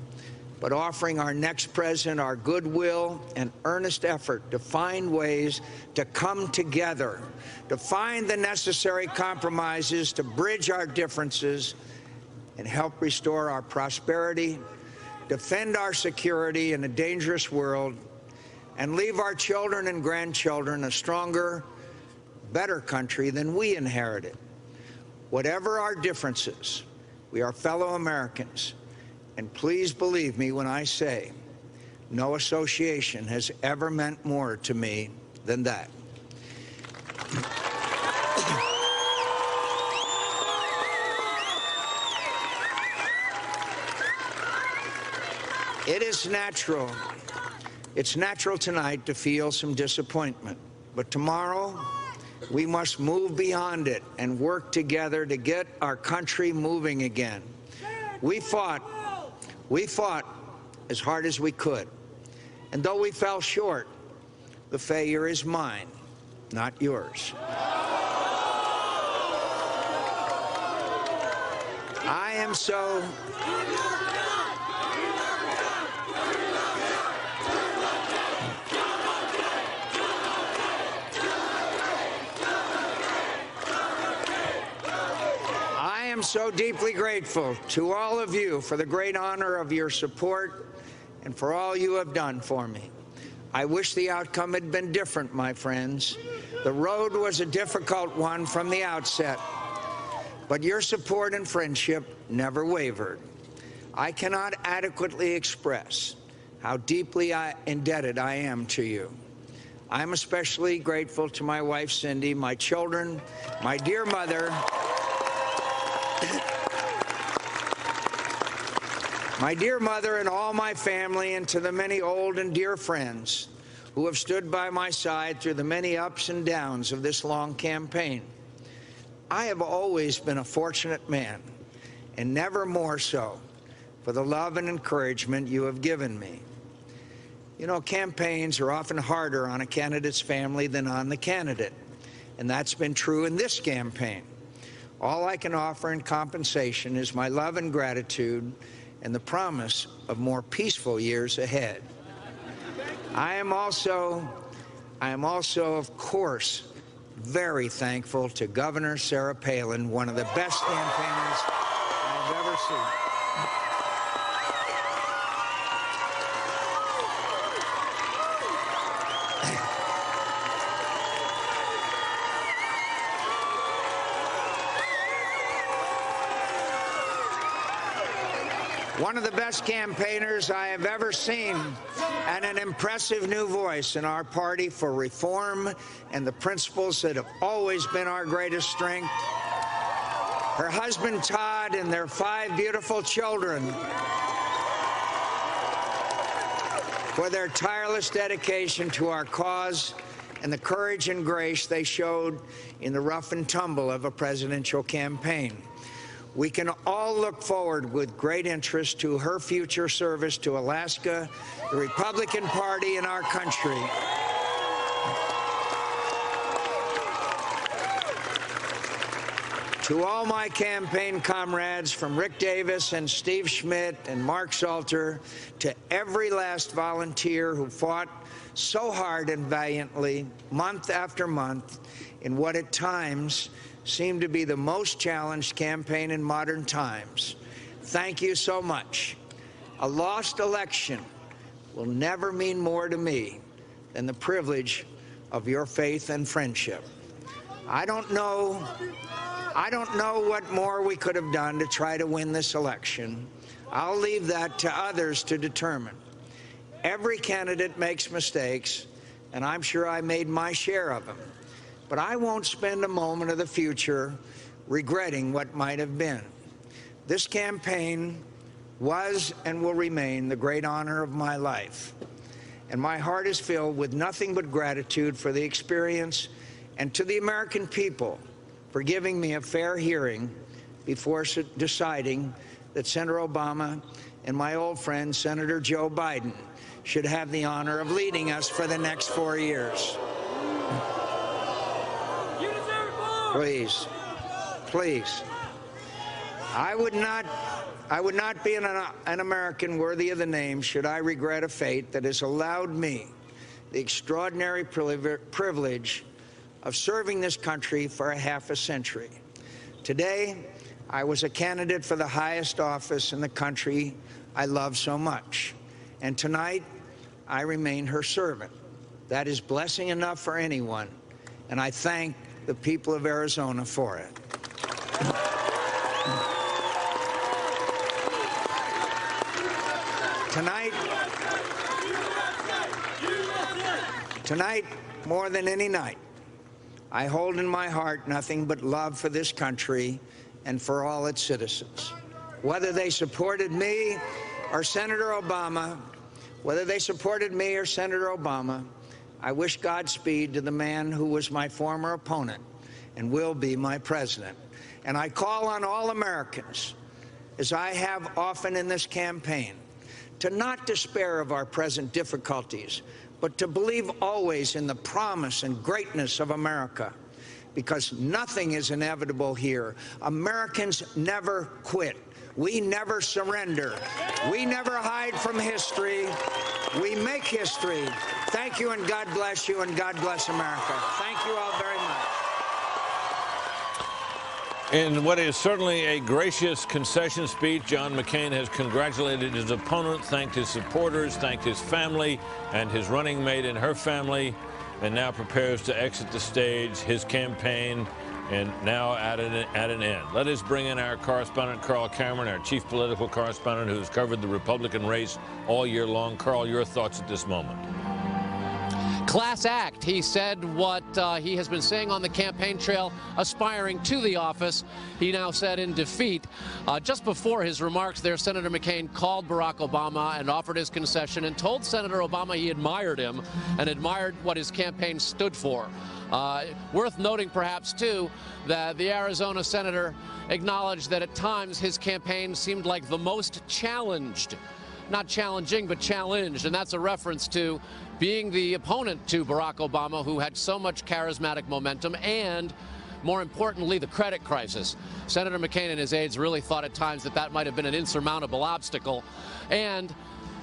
but offering our next president our goodwill and earnest effort to find ways to come together, to find the necessary compromises, to bridge our differences, and help restore our prosperity, defend our security in a dangerous world, and leave our children and grandchildren a stronger, better country than we inherited. Whatever our differences, we are fellow Americans. And please believe me when I say, no association has ever meant more to me than that. It is natural. It's natural tonight to feel some disappointment. But tomorrow, we must move beyond it and work together to get our country moving again. We fought as hard as we could. And though we fell short, the failure is mine, not yours. I am so... I am so deeply grateful to all of you for the great honor of your support and for all you have done for me. I wish the outcome had been different, my friends. The road was a difficult one from the outset, but your support and friendship never wavered. I cannot adequately express how deeply indebted I am to you. I'm especially grateful to my wife, Cindy, my children, my dear mother, and all my family, and to the many old and dear friends who have stood by my side through the many ups and downs of this long campaign. I have always been a fortunate man, and never more so, for the love and encouragement you have given me. You know, campaigns are often harder on a candidate's family than on the candidate, and that's been true in this campaign. All I can offer in compensation is my love and gratitude and the promise of more peaceful years ahead. I am also, of course, very thankful to Governor Sarah Palin, one of the best campaigners I've ever seen. One of the best campaigners I have ever seen, and an impressive new voice in our party for reform and the principles that have always been our greatest strength. Her husband, Todd, and their 5 beautiful children for their tireless dedication to our cause and the courage and grace they showed in the rough and tumble of a presidential campaign. We can all look forward with great interest to her future service to Alaska, the Republican Party, and our country. To all my campaign comrades, from Rick Davis and Steve Schmidt and Mark Salter, to every last volunteer who fought so hard and valiantly, month after month, in what at times seemed to be the most challenged campaign in modern times. Thank you so much. A lost election will never mean more to me than the privilege of your faith and friendship. I don't know what more we could have done to try to win this election. I'll leave that to others to determine. Every candidate makes mistakes, and I'm sure I made my share of them. But I won't spend a moment of the future regretting what might have been. This campaign was and will remain the great honor of my life. And my heart is filled with nothing but gratitude for the experience, and to the American people for giving me a fair hearing before deciding that Senator Obama and my old friend, Senator Joe Biden, should have the honor of leading us for the next 4 years. Please, please. I would I would not be an American worthy of the name should I regret a fate that has allowed me the extraordinary privilege of serving this country for a half a century. Today, I was a candidate for the highest office in the country I love so much. And tonight, I remain her servant. That is blessing enough for anyone, and I thank the people of Arizona for it. Tonight, more than any night, I hold in my heart nothing but love for this country and for all its citizens. Whether they supported me or Senator Obama, I wish Godspeed to the man who was my former opponent and will be my president. And I call on all Americans, as I have often in this campaign, to not despair of our present difficulties, but to believe always in the promise and greatness of America, because nothing is inevitable here. Americans never quit. We never surrender. We never hide from history. We make history. Thank you, and God bless you, and God bless America. Thank you all very much. In what is certainly a gracious concession speech, John McCain has congratulated his opponent, thanked his supporters, thanked his family and his running mate and her family, and now prepares to exit the stage, his campaign, and now at an end. Let us bring in our correspondent, Carl Cameron, our chief political correspondent, who's covered the Republican race all year long. Carl, your thoughts at this moment. Class act. He said what he has been saying on the campaign trail, aspiring to the office. He now said in defeat. Just before his remarks there, Senator McCain called Barack Obama and offered his concession and told Senator Obama he admired him and admired what his campaign stood for. Worth noting, perhaps, too, that the Arizona senator acknowledged that at times his campaign seemed like the most challenged. Not challenging, but challenged, and that's a reference to being the opponent to Barack Obama, who had so much charismatic momentum and, more importantly, the credit crisis. Senator McCain and his aides really thought at times that that might have been an insurmountable obstacle, and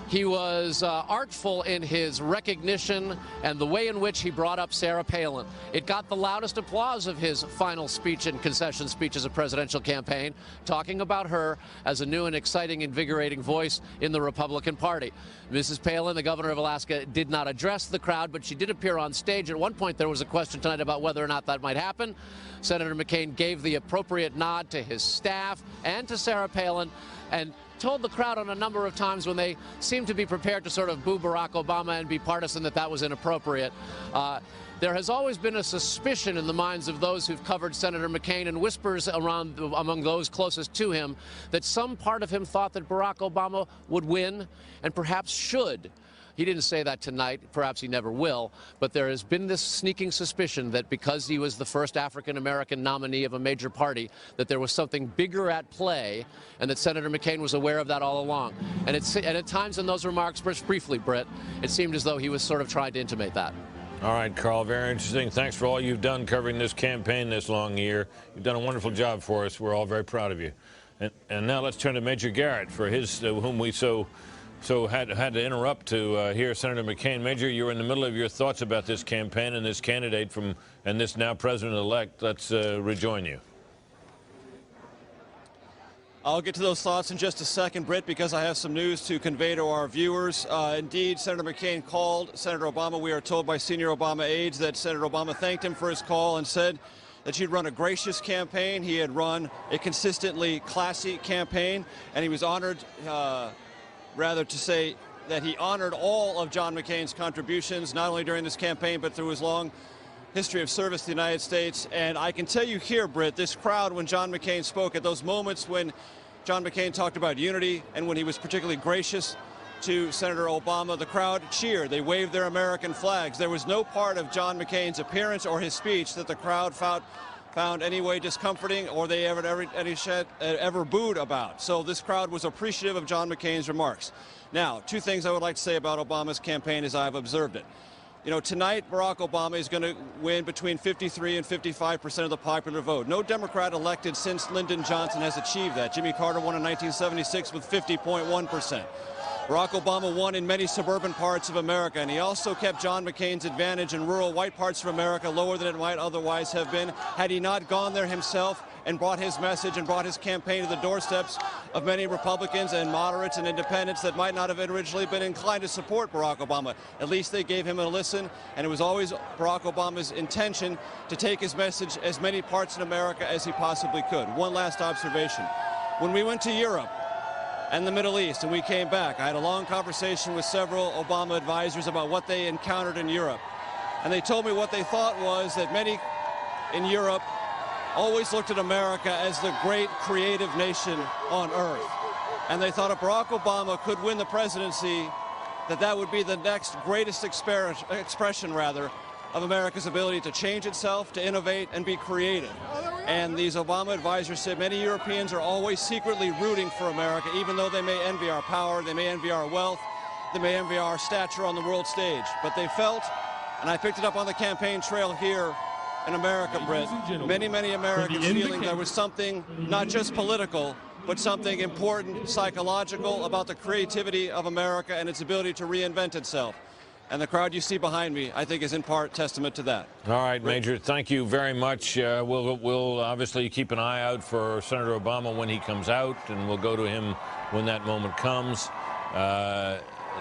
he was artful in his recognition and the way in which he brought up Sarah Palin. It got the loudest applause of his final speech and concession speech as a presidential campaign, talking about her as a new and exciting, invigorating voice in the Republican Party. Mrs. Palin, the governor of Alaska, did not address the crowd, but she did appear on stage. At one point, there was a question tonight about whether or not that might happen. Senator McCain gave the appropriate nod to his staff and to Sarah Palin, and told the crowd on a number of times when they seemed to be prepared to sort of boo Barack Obama and be partisan that that was inappropriate. There has always been a suspicion in the minds of those who've covered Senator McCain and whispers around among those closest to him that some part of him thought that Barack Obama would win and perhaps should. He didn't say that tonight. Perhaps he never will. But there has been this sneaking suspicion that because he was the first African-American nominee of a major party, that there was something bigger at play, and that Senator McCain was aware of that all along. And at times in those remarks, briefly, Britt, it seemed as though he was sort of trying to intimate that. All right, Carl, very interesting. Thanks for all you've done covering this campaign this long year. You've done a wonderful job for us. We're all very proud of you. And now let's turn to Major Garrett for his, whom we so had to interrupt to hear Senator McCain. Major, you're in the middle of your thoughts about this campaign and this candidate and this now president-elect. Let's rejoin you. I'll get to those thoughts in just a second, Britt, because I have some news to convey to our viewers. Indeed, Senator McCain called Senator Obama. We are told by senior Obama aides that Senator Obama thanked him for his call and said that he'd run a gracious campaign. He had run a consistently classy campaign, and he was honored, rather to say that he honored all of John McCain's contributions, not only during this campaign, but through his long history of service to the United States. And I can tell you here, Britt, this crowd, when John McCain spoke, at those moments when John McCain talked about unity and when he was particularly gracious to Senator Obama, the crowd cheered. They waved their American flags. There was no part of John McCain's appearance or his speech that the crowd found any way discomforting or they ever booed about. So this crowd was appreciative of John McCain's remarks. Now, two things I would like to say about Obama's campaign as I've observed it. You know, tonight Barack Obama is going to win between 53 and 55% of the popular vote. No Democrat elected since Lyndon Johnson has achieved that. Jimmy Carter won in 1976 with 50.1%. Barack Obama won in many suburban parts of America, and he also kept John McCain's advantage in rural white parts of America lower than it might otherwise have been had he not gone there himself and brought his message and brought his campaign to the doorsteps of many Republicans and moderates and independents that might not have originally been inclined to support Barack Obama. At least they gave him a listen, and it was always Barack Obama's intention to take his message as many parts in America as he possibly could. One last observation. When we went to Europe and the Middle East and we came back, I had a long conversation with several Obama advisors about what they encountered in Europe. And they told me what they thought was that many in Europe always looked at America as the great creative nation on earth. And they thought if Barack Obama could win the presidency, that would be the next greatest expression of America's ability to change itself, to innovate, and be creative. And these Obama advisors said many Europeans are always secretly rooting for America, even though they may envy our power, they may envy our wealth, they may envy our stature on the world stage. But they felt, and I picked it up on the campaign trail here in America, Britt, many Americans feeling there was something not just political, but something important, psychological, about the creativity of America and its ability to reinvent itself. And the crowd you see behind me, I think, is in part testament to that. All right, Major, thank you very much. We'll obviously keep an eye out for Senator Obama when he comes out, and we'll go to him when that moment comes.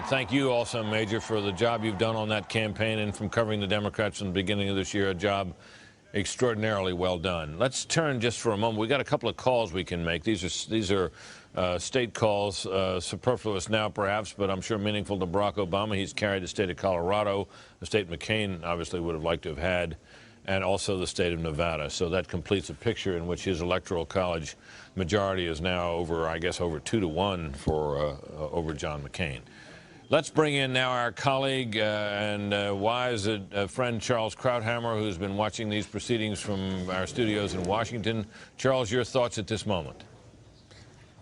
Thank you also, Major, for the job you've done on that campaign and from covering the Democrats from the beginning of this year, a job extraordinarily well done. Let's turn just for a moment. We've got a couple of calls we can make. These are state calls, superfluous now perhaps, but I'm sure meaningful to Barack Obama. He's carried the state of Colorado, the state McCain obviously would have liked to have had, and also the state of Nevada. So that completes a picture in which his electoral college majority is now over, I guess, over 2-1 for over John McCain. Let's bring in now our colleague and wise friend Charles Krauthammer, who's been watching these proceedings from our studios in Washington. Charles, your thoughts at this moment?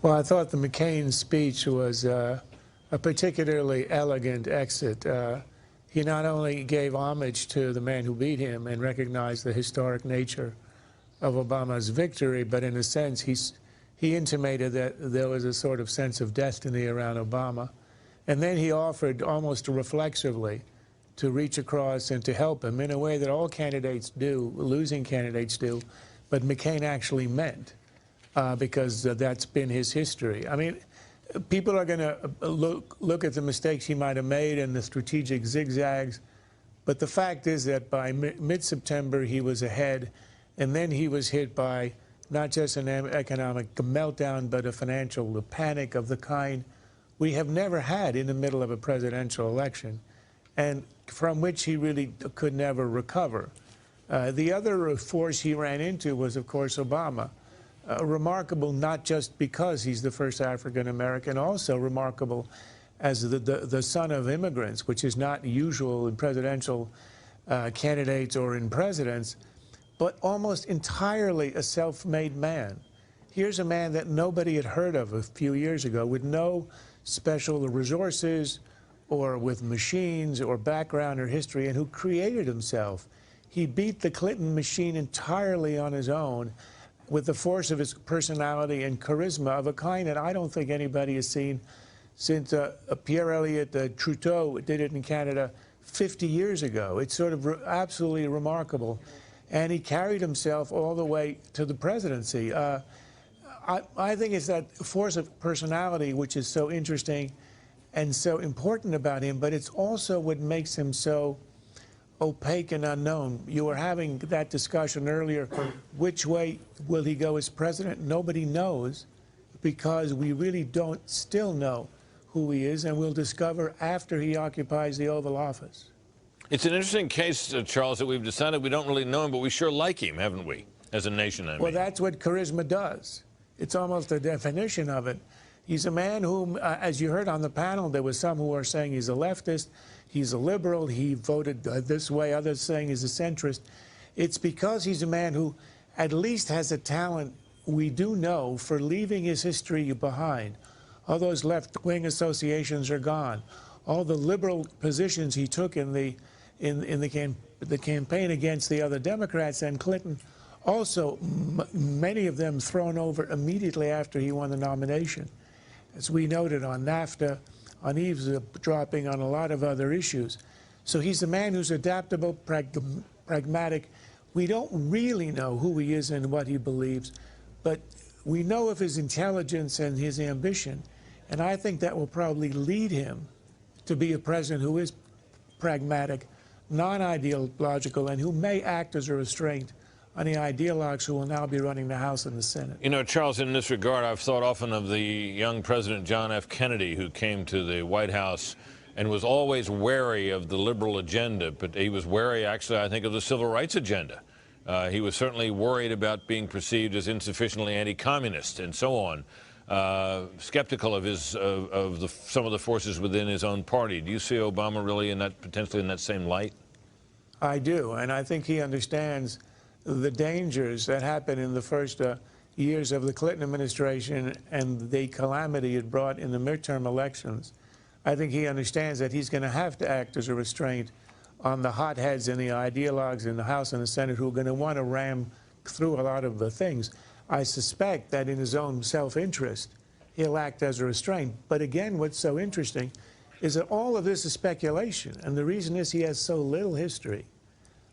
Well, I thought the McCain speech was a particularly elegant exit. He not only gave homage to the man who beat him and recognized the historic nature of Obama's victory, but in a sense, he intimated that there was a sort of sense of destiny around Obama. And then he offered almost reflexively to reach across and to help him in a way that all candidates do, losing candidates do, but McCain actually meant, because that's been his history. I mean, people are going to look at the mistakes he might have made and the strategic zigzags, but the fact is that by mid-September he was ahead, and then he was hit by not just an economic meltdown, but a financial panic of the kind we have never had in the middle of a presidential election, and from which he really could never recover. The other force he ran into was, of course, Obama. Remarkable not just because he's the first African-American, also remarkable as the son of immigrants, which is not usual in presidential candidates or in presidents, but almost entirely a self-made man. Here's a man that nobody had heard of a few years ago, with no special resources or with machines or background or history, and who created himself. He beat the Clinton machine entirely on his own with the force of his personality and charisma of a kind that I don't think anybody has seen since Pierre Elliott Trudeau did it in Canada 50 years ago. It's sort of absolutely remarkable. And he carried himself all the way to the presidency. I think it's that force of personality which is so interesting and so important about him, but it's also what makes him so opaque and unknown. You were having that discussion earlier. Which way will he go as president? Nobody knows, because we really don't still know who he is, and we'll discover after he occupies the Oval Office. It's an interesting case, Charles, that we've decided we don't really know him, but we sure like him, haven't we, as a nation, I mean. Well, that's what charisma does. It's almost a definition of it. He's a man whom, as you heard on the panel, there was some who are saying he's a leftist, he's a liberal, he voted this way, others saying he's a centrist. It's because he's a man who at least has a talent, we do know, for leaving his history behind. All those left-wing associations are gone. All the liberal positions he took in the in the campaign against the other Democrats, and Clinton also, many of them thrown over immediately after he won the nomination. As we noted on NAFTA, on eavesdropping, on a lot of other issues. So he's a man who's adaptable, pragmatic. We don't really know who he is and what he believes, but we know of his intelligence and his ambition, and I think that will probably lead him to be a president who is pragmatic, non-ideological, and who may act as a restraint on the ideologues who will now be running the House and the Senate. You know, Charles, in this regard, I've thought often of the young President John F. Kennedy, who came to the White House and was always wary of the liberal agenda, but he was wary, actually, I think, of the civil rights agenda. He was certainly worried about being perceived as insufficiently anti-communist and so on. Skeptical of some of the forces within his own party. Do you see Obama really potentially in that same light? I do, and I think he understands the dangers that happened in the first years of the Clinton administration and the calamity it brought in the midterm elections. I think he understands that he's going to have to act as a restraint on the hotheads and the ideologues in the House and the Senate who are going to want to ram through a lot of the things. I suspect that in his own self-interest, he'll act as a restraint. But again, what's so interesting is that all of this is speculation, and the reason is he has so little history.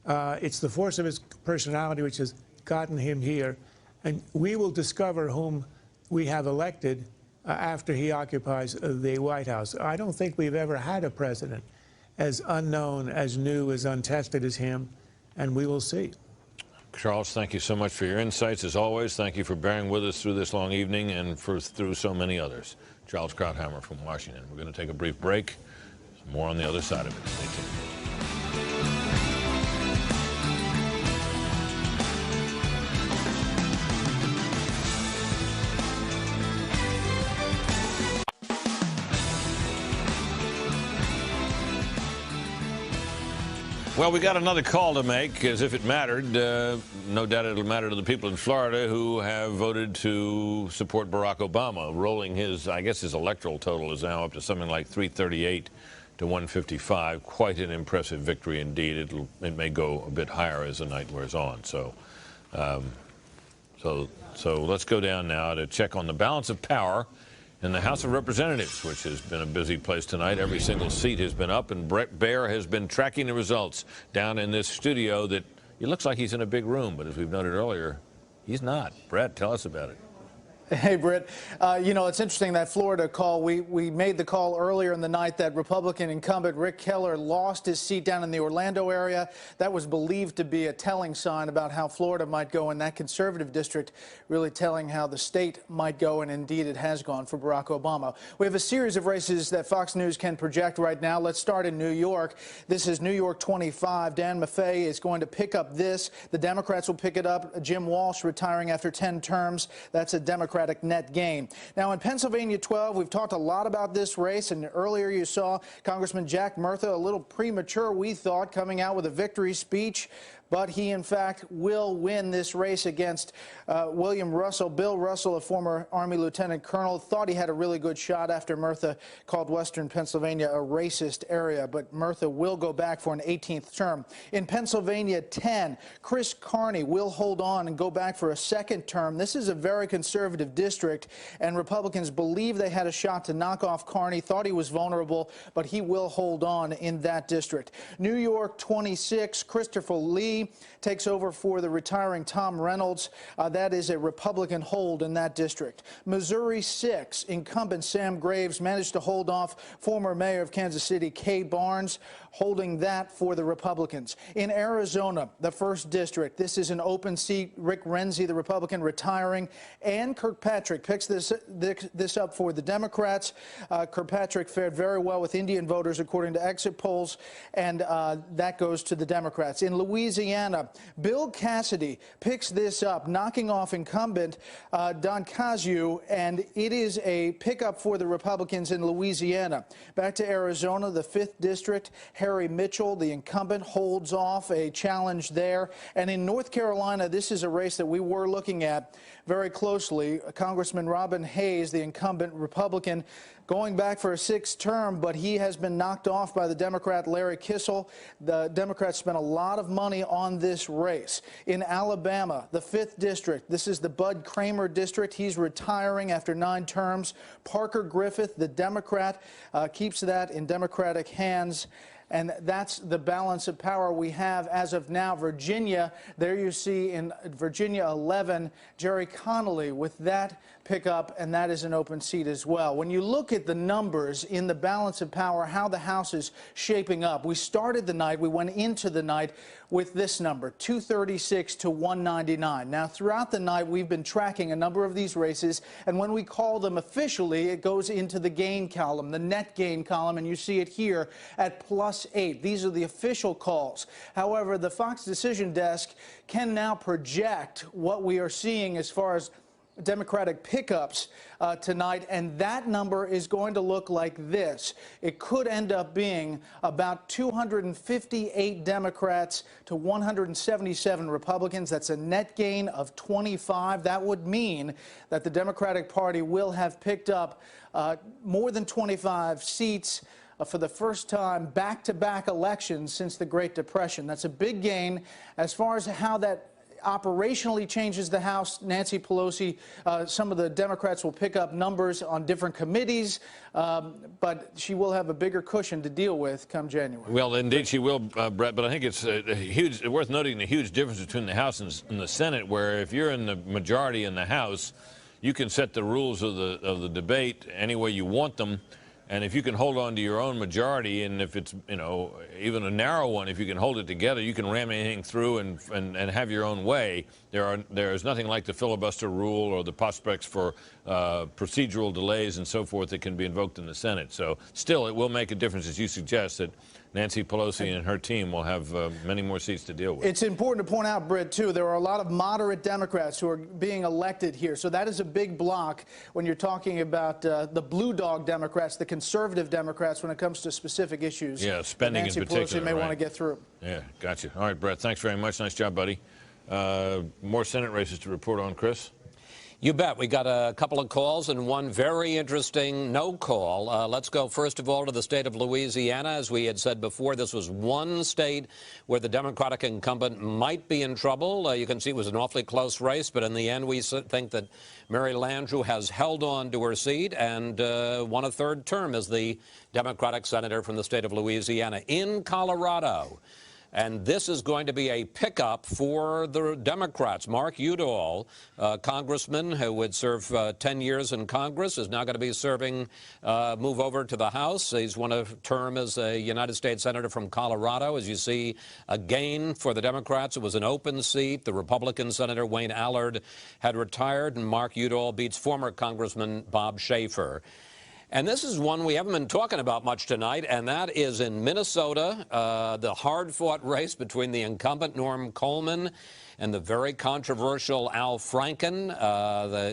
It's the force of his personality which has gotten him here, and we will discover whom we have elected after he occupies the White House. I don't think we've ever had a president as unknown, as new, as untested as him, and we will see. Charles, thank you so much for your insights, as always. Thank you for bearing with us through this long evening and through so many others. Charles Krauthammer from Washington. We're going to take a brief break. Some more on the other side of it. Stay tuned. Well, we got another call to make, as if it mattered. No doubt it'll matter to the people in Florida who have voted to support Barack Obama, rolling I guess his electoral total is now up to something like 338 to 155. Quite an impressive victory indeed. It may go a bit higher as the night wears on. So let's go down now to check on the balance of power in the House of Representatives, which has been a busy place tonight. Every single seat has been up, and Bret Baier has been tracking the results down in this studio that it looks like he's in a big room, but as we've noted earlier, he's not. Bret, tell us about it. Hey, Britt. You know, it's interesting, that Florida call. We made the call earlier in the night that Republican incumbent Rick Keller lost his seat down in the Orlando area. That was believed to be a telling sign about how Florida might go in that conservative district, really telling how the state might go, and indeed it has gone for Barack Obama. We have a series of races that Fox News can project right now. Let's start in New York. This is New York 25. Dan Maffei is going to pick up this. The Democrats will pick it up. Jim Walsh retiring after 10 terms. That's a Democratic net gain. Now in Pennsylvania 12, we've talked a lot about this race, and earlier you saw Congressman Jack Murtha, a little premature, we thought, coming out with a victory speech. But he, in fact, will win this race against William Russell. Bill Russell, a former Army lieutenant colonel, thought he had a really good shot after Murtha called Western Pennsylvania a racist area. But Murtha will go back for an 18th term. In Pennsylvania 10, Chris Carney will hold on and go back for a second term. This is a very conservative district, and Republicans believe they had a shot to knock off Carney, thought he was vulnerable, but he will hold on in that district. New York 26, Christopher Lee takes over for the retiring Tom Reynolds. That is a Republican hold in that district. Missouri 6, incumbent Sam Graves managed to hold off former mayor of Kansas City, Kay Barnes, holding that for the Republicans. In Arizona, the 1st district, this is an open seat. Rick Renzi, the Republican, retiring. Ann Kirkpatrick picks this up for the Democrats. Kirkpatrick fared very well with Indian voters, according to exit polls, and that goes to the Democrats. In Louisiana, Bill Cassidy picks this up, knocking off incumbent Don Caziu, and it is a pickup for the Republicans in Louisiana. Back to Arizona, the 5th district, Harry Mitchell, the incumbent, holds off a challenge there. And in North Carolina, this is a race that we were looking at very closely. Congressman Robin Hayes, the incumbent Republican, going back for a 6th term, but he has been knocked off by the Democrat Larry Kissel. The Democrats spent a lot of money on this race. In Alabama, the 5th district, this is the Bud Kramer district. He's retiring after 9 terms. Parker Griffith, the Democrat, keeps that in Democratic hands. And that's the balance of power we have as of now. Virginia, there you see in Virginia 11, Jerry Connolly with that pickup, and that is an open seat as well. When you look at the numbers in the balance of power, how the House is shaping up, we started the night, we went into the night with this number, 236 to 199. Now, throughout the night, we've been tracking a number of these races, and when we call them officially, it goes into the gain column, the net gain column, and you see it here at +8. These are the official calls. However, the Fox Decision Desk can now project what we are seeing as far as Democratic pickups tonight, and that number is going to look like this. It could end up being about 258 Democrats to 177 Republicans. That's a net gain of 25. That would mean that the Democratic Party will have picked up more than 25 seats for the first time back-to-back elections since the Great Depression. That's a big gain. As far as how that operationally changes the House, Nancy Pelosi, some of the Democrats will pick up numbers on different committees, but she will have a bigger cushion to deal with come January. Well, indeed she will, Brett, but I think it's worth noting the huge difference between the House and the Senate, where if you're in the majority in the House, you can set the rules of the debate any way you want them. And if you can hold on to your own majority, and if it's, you know, even a narrow one, if you can hold it together, you can ram anything through and have your own way. There is nothing like the filibuster rule or the prospects for procedural delays and so forth that can be invoked in the Senate. So still, it will make a difference, as you suggest, that Nancy Pelosi and her team will have many more seats to deal with. It's important to point out, Britt, too, there are a lot of moderate Democrats who are being elected here. So that is a big block when you're talking about the blue dog Democrats, the conservative Democrats, when it comes to specific issues. Yeah, spending Nancy in particular. Pelosi may right. want to get through. Yeah, gotcha. All right, Brett, thanks very much. Nice job, buddy. More Senate races to report on, Chris. You bet. We got a couple of calls and one very interesting no call. Let's go first of all to the state of Louisiana. As we had said before, this was one state where the Democratic incumbent might be in trouble. You can see it was an awfully close race, but in the end we think that Mary Landrieu has held on to her seat and won a 3rd term as the Democratic senator from the state of Louisiana. In Colorado, and this is going to be a pickup for the Democrats. Mark Udall, congressman who would serve 10 years in Congress, is now going to be serving, move over to the House. He's won a term as a United States Senator from Colorado. As you see, a gain for the Democrats. It was an open seat. The Republican Senator Wayne Allard had retired, and Mark Udall beats former Congressman Bob Schaefer. And this is one we haven't been talking about much tonight, and that is in Minnesota, the hard-fought race between the incumbent Norm Coleman and the very controversial Al Franken,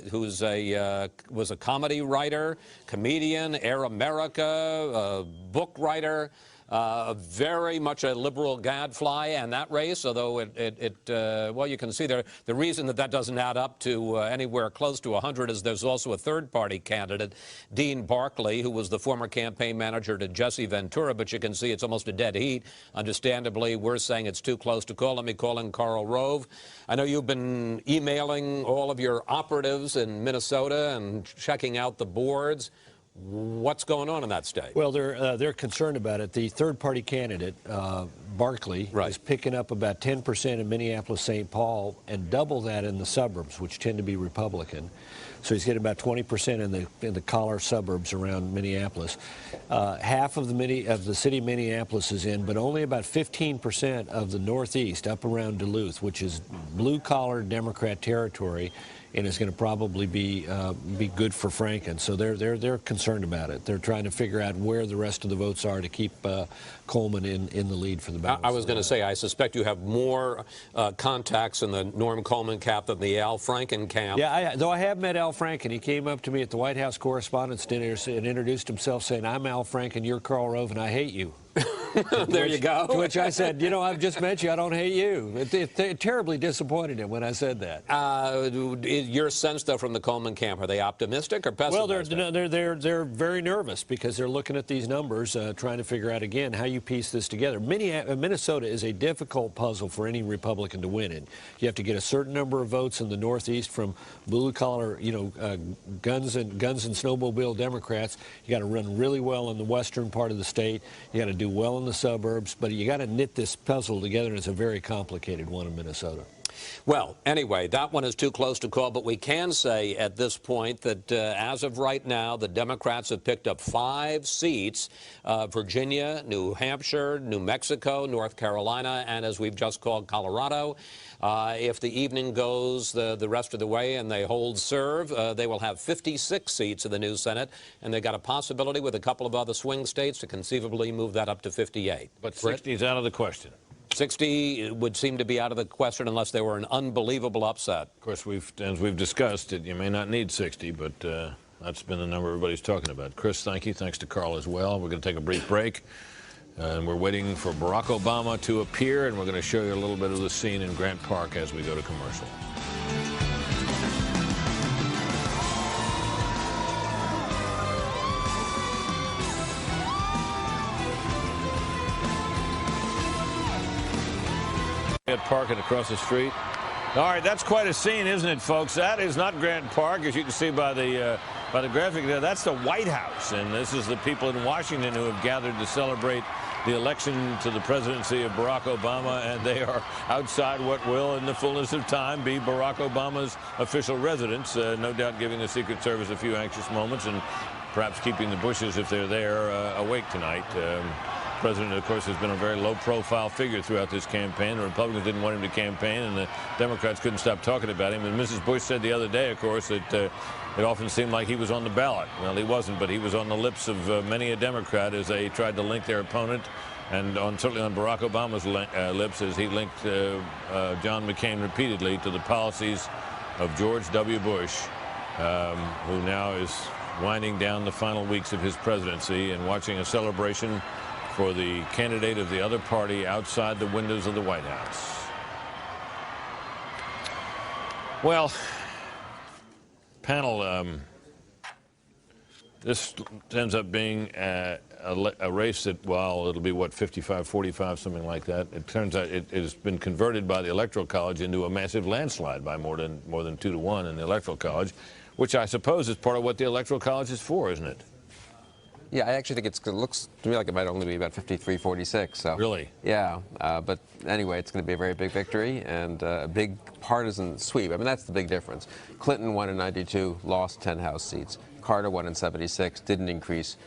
who was a comedy writer, comedian, Air America, book writer. Very much a liberal gadfly, and that race, although well, you can see there, the reason that doesn't add up to anywhere close to 100 is there's also a third-party candidate, Dean Barkley, who was the former campaign manager to Jesse Ventura, but you can see it's almost a dead heat. Understandably, we're saying it's too close to call. Let me call in Karl Rove. I know you've been emailing all of your operatives in Minnesota and checking out the boards. What's going on in that state? Well, they're concerned about it. The third-party candidate, Barkley, is picking up about 10% in Minneapolis-St. Paul and double that in the suburbs, which tend to be Republican. So he's getting about 20% in the collar suburbs around Minneapolis. Half of the city of Minneapolis is in, but only about 15% of the Northeast, up around Duluth, which is blue-collar Democrat territory, and it's going to probably be good for Franken. So they're concerned about it. They're trying to figure out where the rest of the votes are to keep Coleman in the lead for the balance. I was going to say, I suspect you have more contacts in the Norm Coleman camp than the Al Franken camp. Yeah, though I have met Al Franken. He came up to me at the White House Correspondents' Dinner and introduced himself, saying, "I'm Al Franken, you're Karl Rove, and I hate you." There you go. To which I said, you know, I've just met you. I don't hate you. It terribly disappointed him when I said that. Your sense, though, from the Coleman camp, are they optimistic or pessimistic? Well, they're very nervous because they're looking at these numbers, trying to figure out again how you piece this together. Minnesota is a difficult puzzle for any Republican to win in. You have to get a certain number of votes in the Northeast from blue-collar, guns and snowmobile Democrats. You got to run really well in the western part of the state. You got to do well in the suburbs, but you got to knit this puzzle together, and it's a very complicated one in Minnesota. Well, anyway, that one is too close to call, but we can say at this point that as of right now, the Democrats have picked up 5 seats, Virginia, New Hampshire, New Mexico, North Carolina, and as we've just called, Colorado. If the evening goes the rest of the way and they hold serve, they will have 56 seats in the new Senate, and they've got a possibility with a couple of other swing states to conceivably move that up to 58. But 60 is out of the question. 60 would seem to be out of the question unless there were an unbelievable upset. Of course, as we've discussed, you may not need 60, but that's been the number everybody's talking about. Chris, thank you. Thanks to Carl as well. We're going to take a brief break, and we're waiting for Barack Obama to appear, and we're going to show you a little bit of the scene in Grant Park as we go to commercial. Park and across the street. All right, that's quite a scene, isn't it, folks? That is not Grant Park, as you can see by the graphic there. That's the White House, and this is the people in Washington who have gathered to celebrate the election to the presidency of Barack Obama, and they are outside what will, in the fullness of time, be Barack Obama's official residence, no doubt giving the Secret Service a few anxious moments and perhaps keeping the Bushes, if they're there, awake tonight. The president, of course, has been a very low-profile figure throughout this campaign. The Republicans didn't want him to campaign, and the Democrats couldn't stop talking about him. And Mrs. Bush said the other day, of course, that it often seemed like he was on the ballot. Well, he wasn't, but he was on the lips of many a Democrat as they tried to link their opponent, and certainly on Barack Obama's lips as he linked John McCain repeatedly to the policies of George W. Bush, who now is winding down the final weeks of his presidency and watching a celebration for the candidate of the other party outside the windows of the White House. Well, panel, this ends up being a race that, well, it'll be, what, 55-45, something like that. It turns out it has been converted by the Electoral College into a massive landslide by more than 2-1 in the Electoral College, which I suppose is part of what the Electoral College is for, isn't it? Yeah, I actually think it looks to me like it might only be about 53-46. So really, yeah. But anyway, it's going to be a very big victory and a big partisan sweep. I mean, that's the big difference. Clinton won in '92, lost 10 House seats. Carter won in '76, didn't increase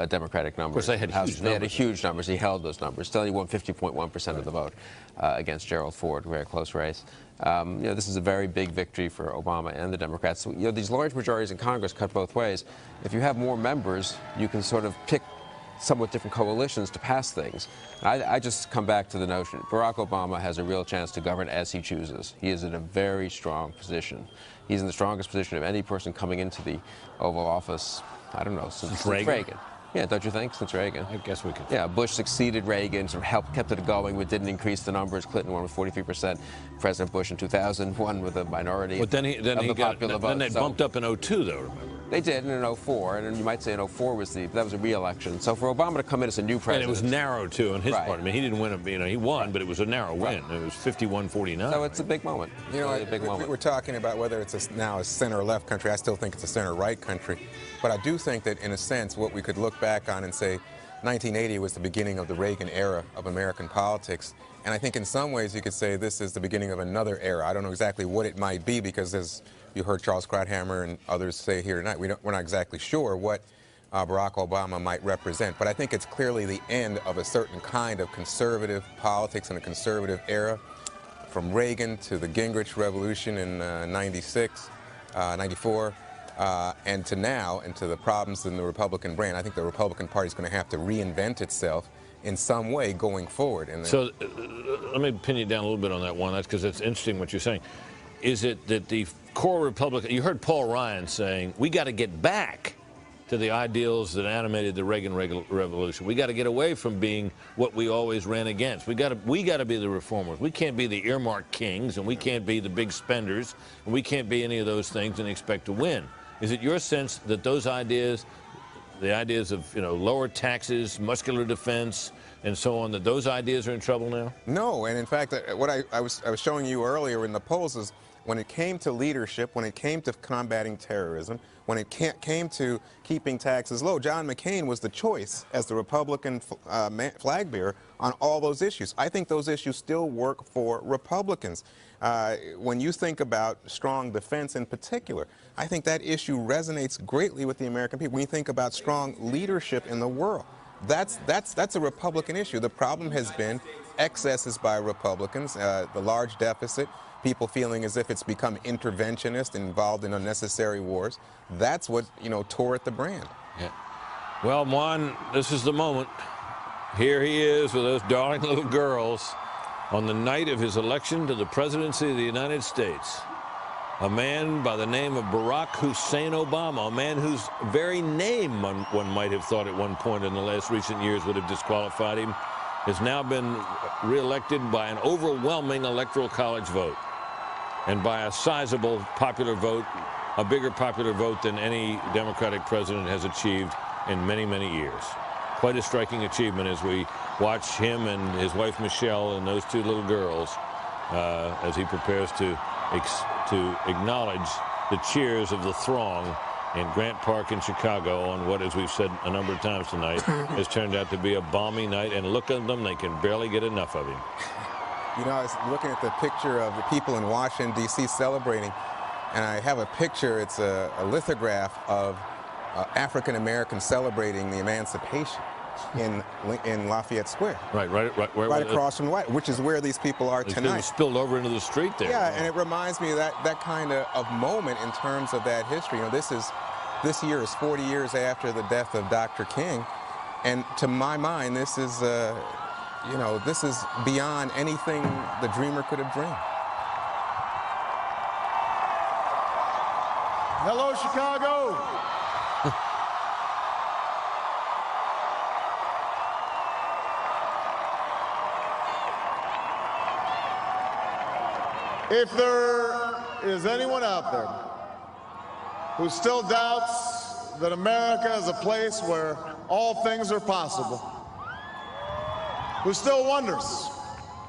Democratic numbers. Of course, they had huge numbers. They had huge numbers. He held those numbers. Still, he won 50.1% of the vote against Gerald Ford. Very close race. This is a very big victory for Obama and the Democrats. These large majorities in Congress cut both ways. If you have more members, you can sort of pick somewhat different coalitions to pass things. I just come back to the notion Barack Obama has a real chance to govern as he chooses. He is in a very strong position. He's in the strongest position of any person coming into the Oval Office, I don't know, since Reagan. Yeah, don't you think, since Reagan? I guess we could. Yeah, Bush succeeded Reagan, sort of kept it going, but didn't increase the numbers. Clinton won with 43%. President Bush in 2000 won with a minority but then the popular vote. Then they bumped up in 02, though, remember? They did, in 04, and you might say in 04 that was a re-election. So for Obama to come in as a new president. And it was narrow, too, on his part. I mean, he didn't win, he won, but it was a narrow win. It was 51-49. So it's a big moment. You know, we're talking about whether it's now a center or left country. I still think it's a center-right country. But I do think that, in a sense, what we could look back on and say 1980 was the beginning of the Reagan era of American politics. And I think in some ways you could say this is the beginning of another era. I don't know exactly what it might be because, as you heard Charles Krauthammer and others say here tonight, we're not exactly sure what Barack Obama might represent. But I think it's clearly the end of a certain kind of conservative politics and a conservative era, from Reagan to the Gingrich Revolution in 96, 94. And to now, and to the problems in the Republican brain. I think the Republican Party is going to have to reinvent itself in some way going forward. So let me pin you down a little bit on that one. That's because it's interesting what you're saying. Is it that the core Republican, you heard Paul Ryan saying, we got to get back to the ideals that animated the Reagan Revolution. We got to get away from being what we always ran against. We got to be the reformers. We can't be the earmark kings, and we can't be the big spenders, and we can't be any of those things and expect to win. Is it your sense that those ideas, the ideas of lower taxes, muscular defense, and so on, that those ideas are in trouble now? No, and in fact, what I was showing you earlier in the polls is when it came to leadership, when it came to combating terrorism, when it came to keeping taxes low, John McCain was the choice as the Republican flag bearer on all those issues. I think those issues still work for Republicans. When you think about strong defense in particular, I think that issue resonates greatly with the American people. When you think about strong leadership in the world, that's a Republican issue. The problem has been excesses by Republicans, the large deficit, people feeling as if it's become interventionist and involved in unnecessary wars. That's what, tore at the brand. Yeah. Well, Juan, this is the moment. Here he is with those darling little girls on the night of his election to the presidency of the United States. A man by the name of Barack Hussein Obama, a man whose very name one might have thought at one point in the last recent years would have disqualified him, has now been reelected by an overwhelming electoral college vote and by a sizable popular vote, a bigger popular vote than any Democratic president has achieved in many, many years. Quite a striking achievement as we watch him and his wife Michelle and those two little girls as he prepares to acknowledge the cheers of the throng in Grant Park in Chicago on what, as we've said a number of times tonight, has turned out to be a balmy night. And look at them, they can barely get enough of him. I was looking at the picture of the people in Washington, D.C. celebrating, and I have a picture. It's a lithograph of African Americans celebrating the emancipation in Lafayette Square. Right across from the White, which is where these people are tonight. It's spilled over into the street there. Yeah, and it reminds me of that kind of moment in terms of that history. This year is 40 years after the death of Dr. King, and to my mind, this is this is beyond anything the dreamer could have dreamed. Hello, Chicago. If there is anyone out there who still doubts that America is a place where all things are possible, who still wonders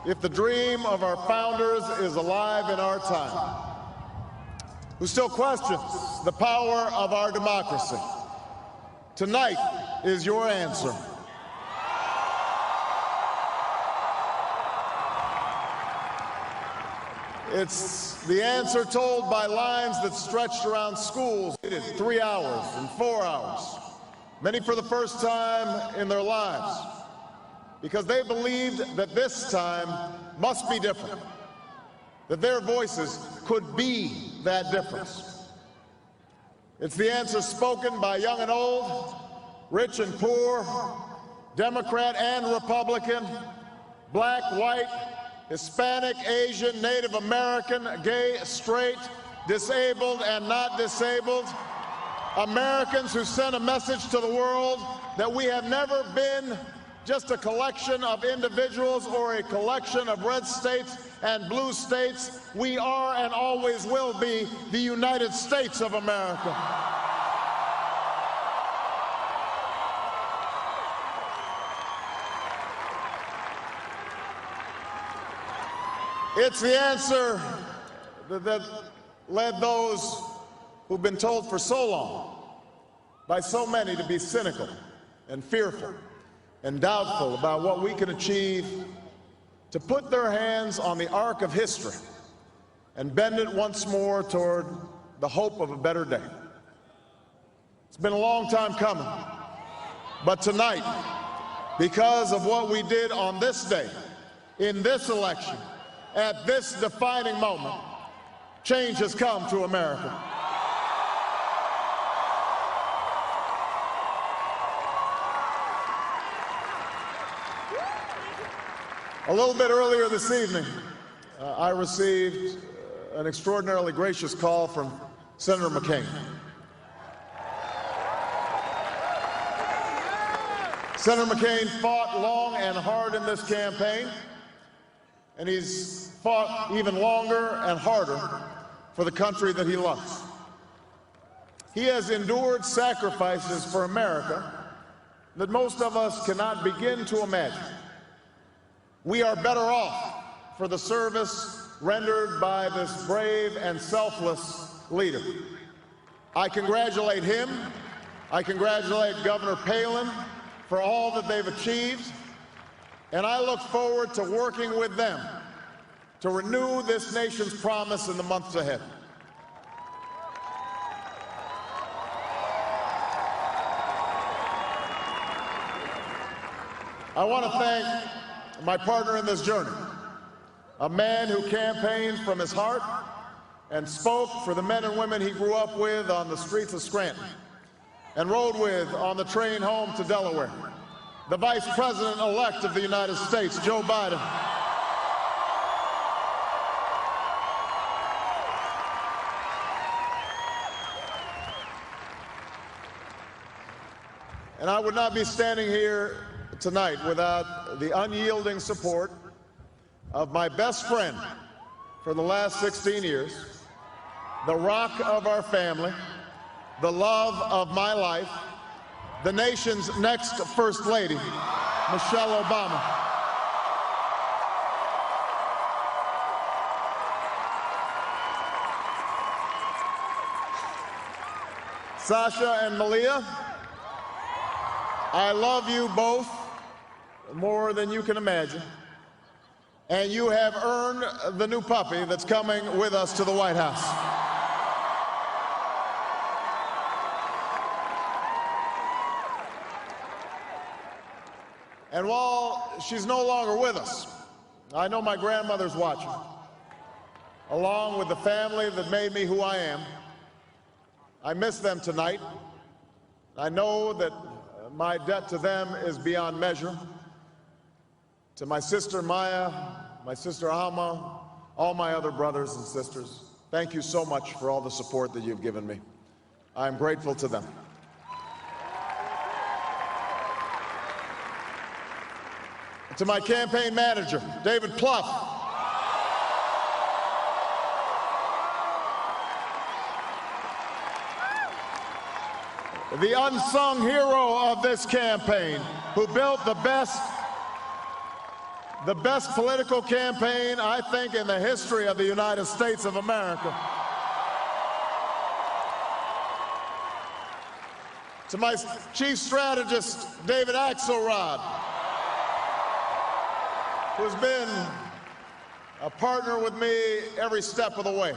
if the dream of our founders is alive in our time, who still questions the power of our democracy, tonight is your answer. It's the answer told by lines that stretched around schools, 3 hours and 4 hours, many for the first time in their lives, because they believed that this time must be different, that their voices could be that difference. It's the answer spoken by young and old, rich and poor, Democrat and Republican, black, white, Hispanic, Asian, Native American, gay, straight, disabled and not disabled, Americans who sent a message to the world that we have never been just a collection of individuals or a collection of red states and blue states. We are and always will be the United States of America. It's the answer that led those who've been told for so long by so many to be cynical and fearful and doubtful about what we can achieve, to put their hands on the arc of history and bend it once more toward the hope of a better day. It's been a long time coming, but tonight, because of what we did on this day, in this election, at this defining moment, change has come to America. A little bit earlier this evening, I received an extraordinarily gracious call from Senator McCain. Senator McCain fought long and hard in this campaign, and he's fought even longer and harder for the country that he loves. He has endured sacrifices for America that most of us cannot begin to imagine. We are better off for the service rendered by this brave and selfless leader. I congratulate him. I congratulate Governor Palin for all that they've achieved, and I look forward to working with them to renew this nation's promise in the months ahead. I want to thank my partner in this journey, a man who campaigned from his heart and spoke for the men and women he grew up with on the streets of Scranton and rode with on the train home to Delaware, the Vice President-elect of the United States, Joe Biden. And I would not be standing here tonight without the unyielding support of my best friend for the last 16 years, the rock of our family, the love of my life, the nation's next First Lady, Michelle Obama. Sasha and Malia, I love you both more than you can imagine, and you have earned the new puppy that's coming with us to the White House. And while she's no longer with us, I know my grandmother's watching, along with the family that made me who I am. I miss them tonight. I know that my debt to them is beyond measure. To my sister Maya, my sister Alma, all my other brothers and sisters, thank you so much for all the support that you've given me. I'm grateful to them. To my campaign manager, David Plouffe, the unsung hero of this campaign, who built the best political campaign, I think, in the history of the United States of America. To my chief strategist, David Axelrod, who's been a partner with me every step of the way.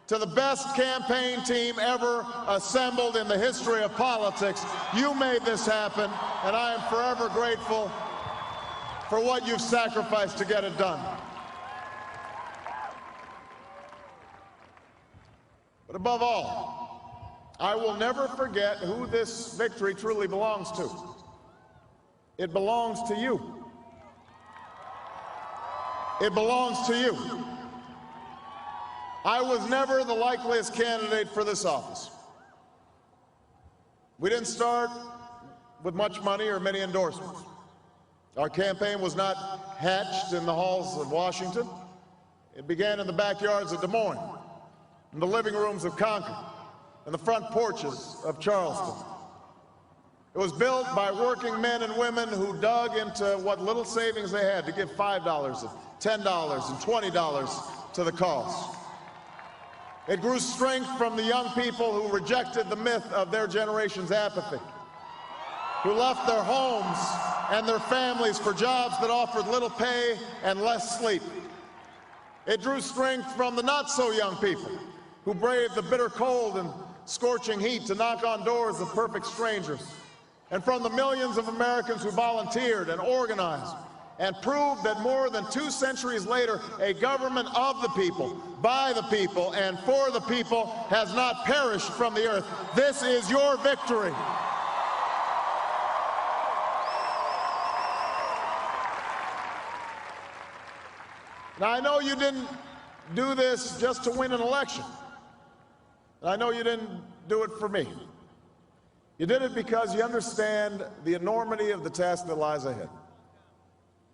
To the best campaign team ever assembled in the history of politics, you made this happen, and I am forever grateful for what you've sacrificed to get it done. But above all, I will never forget who this victory truly belongs to. It belongs to you. It belongs to you. I was never the likeliest candidate for this office. We didn't start with much money or many endorsements. Our campaign was not hatched in the halls of Washington. It began in the backyards of Des Moines, in the living rooms of Concord, and the front porches of Charleston. It was built by working men and women who dug into what little savings they had to give $5 and $10 and $20 to the cause. It grew strength from the young people who rejected the myth of their generation's apathy, who left their homes and their families for jobs that offered little pay and less sleep. It drew strength from the not-so-young people who braved the bitter cold and scorching heat to knock on doors of perfect strangers, and from the millions of Americans who volunteered and organized and proved that more than 2 centuries later, a government of the people, by the people, and for the people has not perished from the earth. This is your victory. Now, I know you didn't do this just to win an election. I know you didn't do it for me. You did it because you understand the enormity of the task that lies ahead.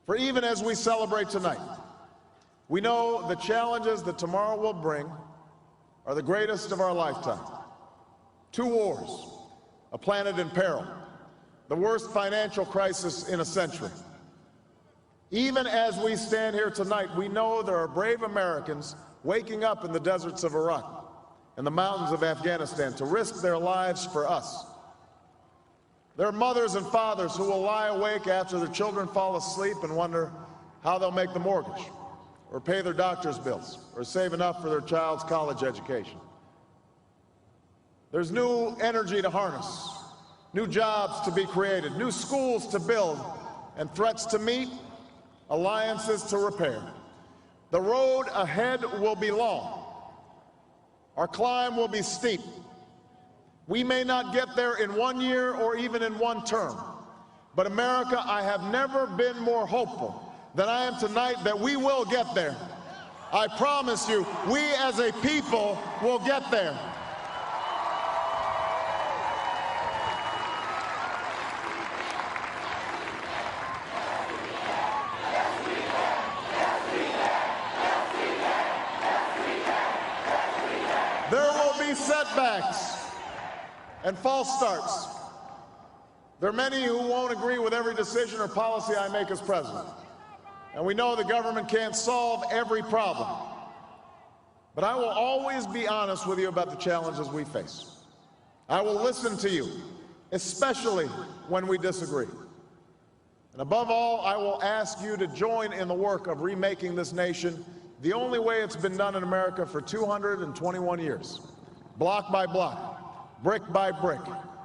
For even as we celebrate tonight, we know the challenges that tomorrow will bring are the greatest of our lifetime. 2 wars, a planet in peril, the worst financial crisis in a century. Even as we stand here tonight, we know there are brave Americans waking up in the deserts of Iraq and the mountains of Afghanistan to risk their lives for us. There are mothers and fathers who will lie awake after their children fall asleep and wonder how they'll make the mortgage, or pay their doctor's bills, or save enough for their child's college education. There's new energy to harness, new jobs to be created, new schools to build, and threats to meet, alliances to repair. The road ahead will be long. Our climb will be steep. We may not get there in 1 year or even in 1 term, but America, I have never been more hopeful than I am tonight that we will get there. I promise you, we as a people will get there. There will be setbacks and false starts. There are many who won't agree with every decision or policy I make as president. And we know the government can't solve every problem. But I will always be honest with you about the challenges we face. I will listen to you, especially when we disagree. And above all, I will ask you to join in the work of remaking this nation the only way it's been done in America for 221 years. Block by block, brick by brick,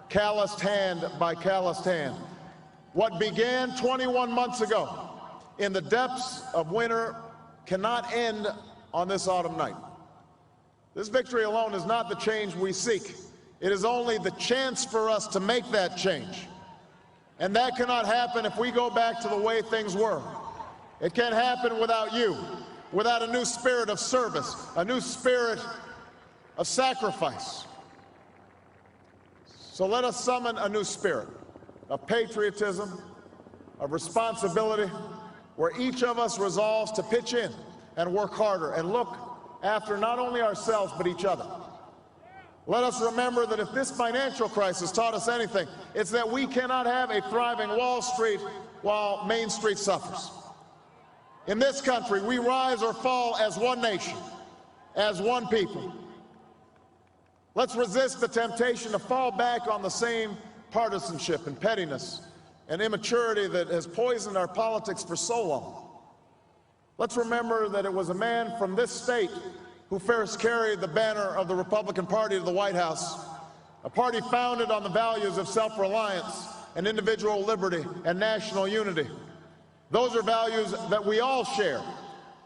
calloused hand by calloused hand. What began 21 months ago in the depths of winter cannot end on this autumn night. This victory alone is not the change we seek. It is only the chance for us to make that change. And that cannot happen if we go back to the way things were. It can't happen without you, without a new spirit of service, a new spirit of sacrifice. So let us summon a new spirit of patriotism, of responsibility, where each of us resolves to pitch in and work harder and look after not only ourselves but each other. Let us remember that if this financial crisis taught us anything, it's that we cannot have a thriving Wall Street while Main Street suffers. In this country, we rise or fall as one nation, as one people. Let's resist the temptation to fall back on the same partisanship and pettiness and immaturity that has poisoned our politics for so long. Let's remember that it was a man from this state who first carried the banner of the Republican Party to the White House, a party founded on the values of self-reliance and individual liberty and national unity. Those are values that we all share.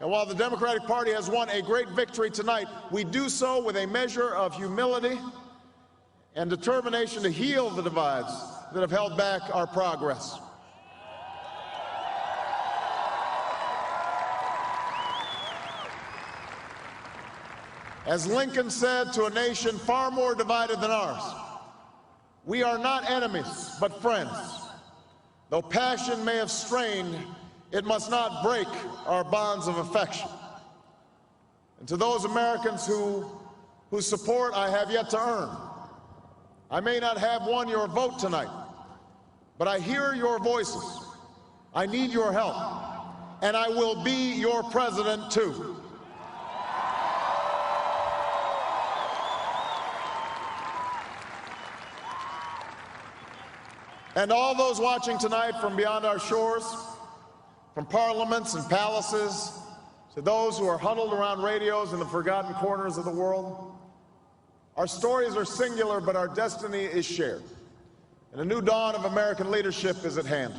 And while the Democratic Party has won a great victory tonight, we do so with a measure of humility and determination to heal the divides that have held back our progress. As Lincoln said to a nation far more divided than ours, we are not enemies, but friends. Though passion may have strained, it must not break our bonds of affection. And to those Americans whose support I have yet to earn, I may not have won your vote tonight, but I hear your voices. I need your help, and I will be your president too. And all those watching tonight from beyond our shores, from parliaments and palaces, to those who are huddled around radios in the forgotten corners of the world, our stories are singular, but our destiny is shared. And a new dawn of American leadership is at hand.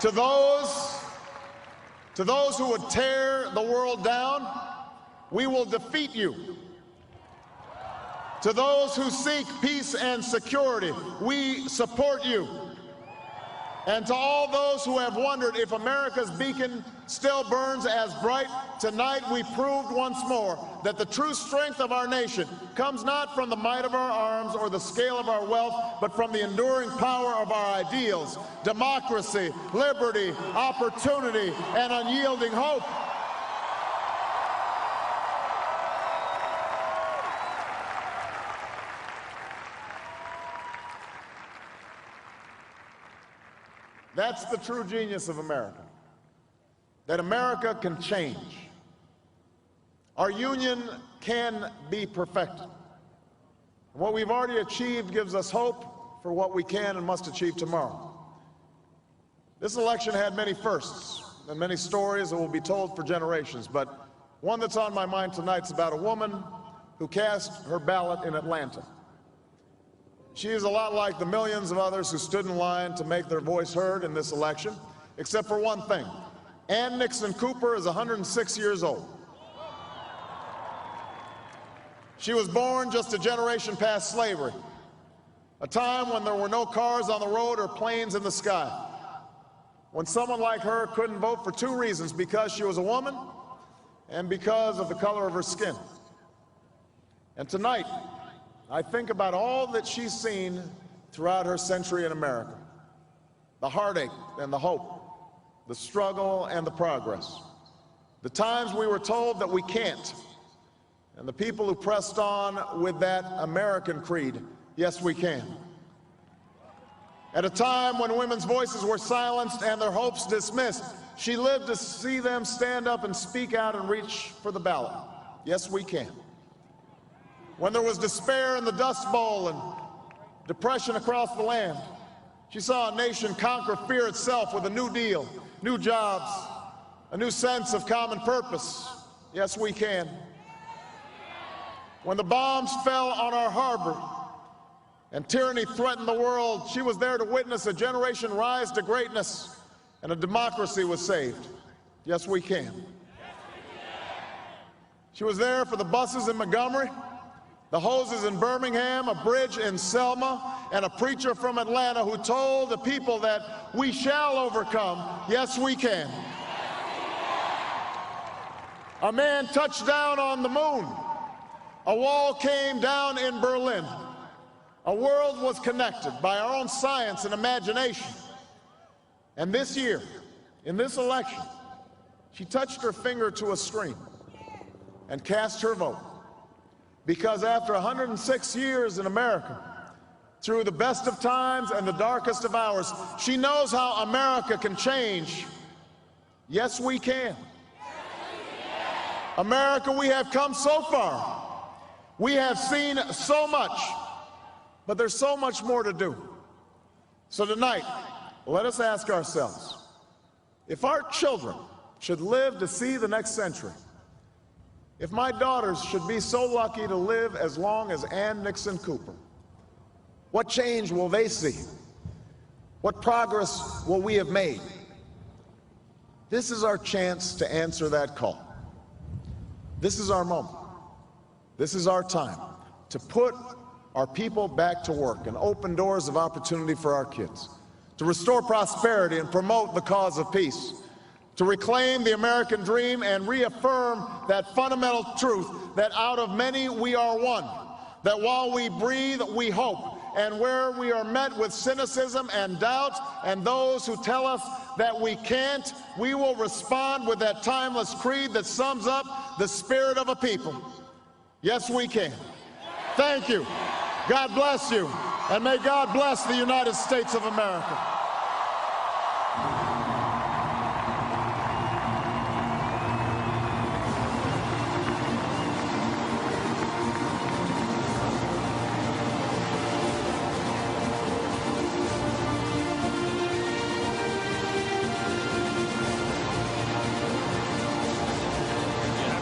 To those who would tear the world down, we will defeat you. To those who seek peace and security, we support you. And to all those who have wondered if America's beacon still burns as bright, tonight we proved once more that the true strength of our nation comes not from the might of our arms or the scale of our wealth, but from the enduring power of our ideals: democracy, liberty, opportunity, and unyielding hope. That's the true genius of America, that America can change. Our union can be perfected. What we've already achieved gives us hope for what we can and must achieve tomorrow. This election had many firsts and many stories that will be told for generations, but one that's on my mind tonight is about a woman who cast her ballot in Atlanta. She is a lot like the millions of others who stood in line to make their voice heard in this election, except for one thing. Ann Nixon Cooper is 106 years old. She was born just a generation past slavery, a time when there were no cars on the road or planes in the sky, when someone like her couldn't vote for two reasons: because she was a woman and because of the color of her skin. And tonight, I think about all that she's seen throughout her century in America: the heartache and the hope, the struggle and the progress, the times we were told that we can't, and the people who pressed on with that American creed: yes, we can. At a time when women's voices were silenced and their hopes dismissed, she lived to see them stand up and speak out and reach for the ballot: yes, we can. When there was despair in the Dust Bowl and depression across the land, she saw a nation conquer fear itself with a New Deal, new jobs, a new sense of common purpose: yes, we can. When the bombs fell on our harbor and tyranny threatened the world, she was there to witness a generation rise to greatness and a democracy was saved: yes, we can. She was there for the buses in Montgomery, the hoses in Birmingham, a bridge in Selma, and a preacher from Atlanta who told the people that we shall overcome: yes, we can. A man touched down on the moon. A wall came down in Berlin. A world was connected by our own science and imagination. And this year, in this election, she touched her finger to a screen and cast her vote. Because after 106 years in America, through the best of times and the darkest of hours, she knows how America can change. Yes, we can. America, we have come so far. We have seen so much, but there's so much more to do. So tonight, let us ask ourselves, if our children should live to see the next century, if my daughters should be so lucky to live as long as Ann Nixon Cooper, what change will they see? What progress will we have made? This is our chance to answer that call. This is our moment. This is our time to put our people back to work and open doors of opportunity for our kids, to restore prosperity and promote the cause of peace, to reclaim the American dream and reaffirm that fundamental truth that out of many we are one, that while we breathe, we hope, and where we are met with cynicism and doubt and those who tell us that we can't, we will respond with that timeless creed that sums up the spirit of a people. Yes, we can. Thank you. God bless you, and may God bless the United States of America.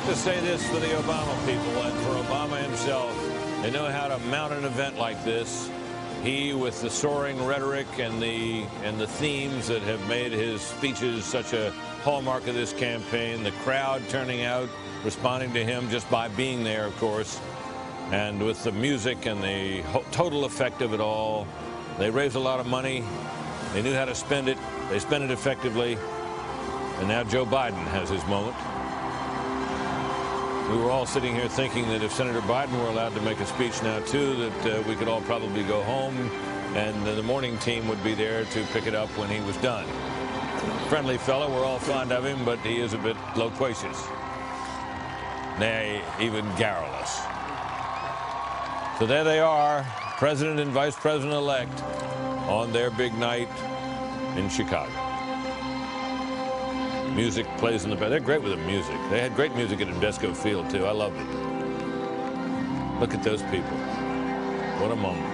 To say this for the Obama people and for Obama himself, they know how to mount an event like this. He, with the soaring rhetoric and the themes that have made his speeches such a hallmark of this campaign, the crowd turning out, responding to him just by being there, of course, and with the music and the total effect of it all. They raised a lot of money. They knew how to spend it. They spent it effectively. And now Joe Biden has his moment. We were all sitting here thinking that if Senator Biden were allowed to make a speech now, too, that we could all probably go home and the morning team would be there to pick it up when he was done. Friendly fellow, we're all fond of him, but he is a bit loquacious. Nay, even garrulous. So there they are, President and Vice President-elect on their big night in Chicago. Music plays in the back. They're great with the music. They had great music at Invesco Field, too. I loved it. Look at those people. What a moment.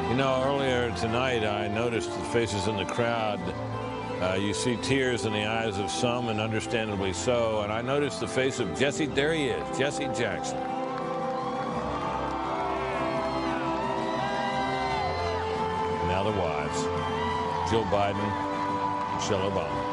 You know, earlier tonight, I noticed the faces in the crowd. You see tears in the eyes of some, and understandably so. And I noticed the face of Jesse. There he is, Jesse Jackson. Now the wives, Jill Biden, Michelle Obama.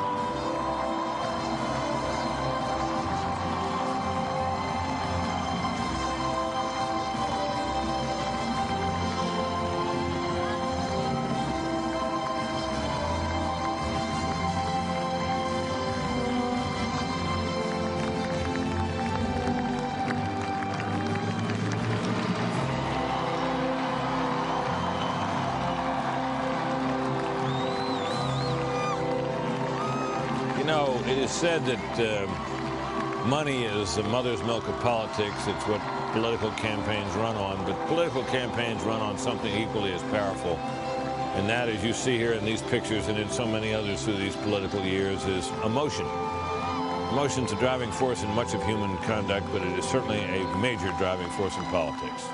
You know, it is said that money is the mother's milk of politics. It's what political campaigns run on. But political campaigns run on something equally as powerful. And that, as you see here in these pictures and in so many others through these political years, is emotion. Emotion's a driving force in much of human conduct, but it is certainly a major driving force in politics.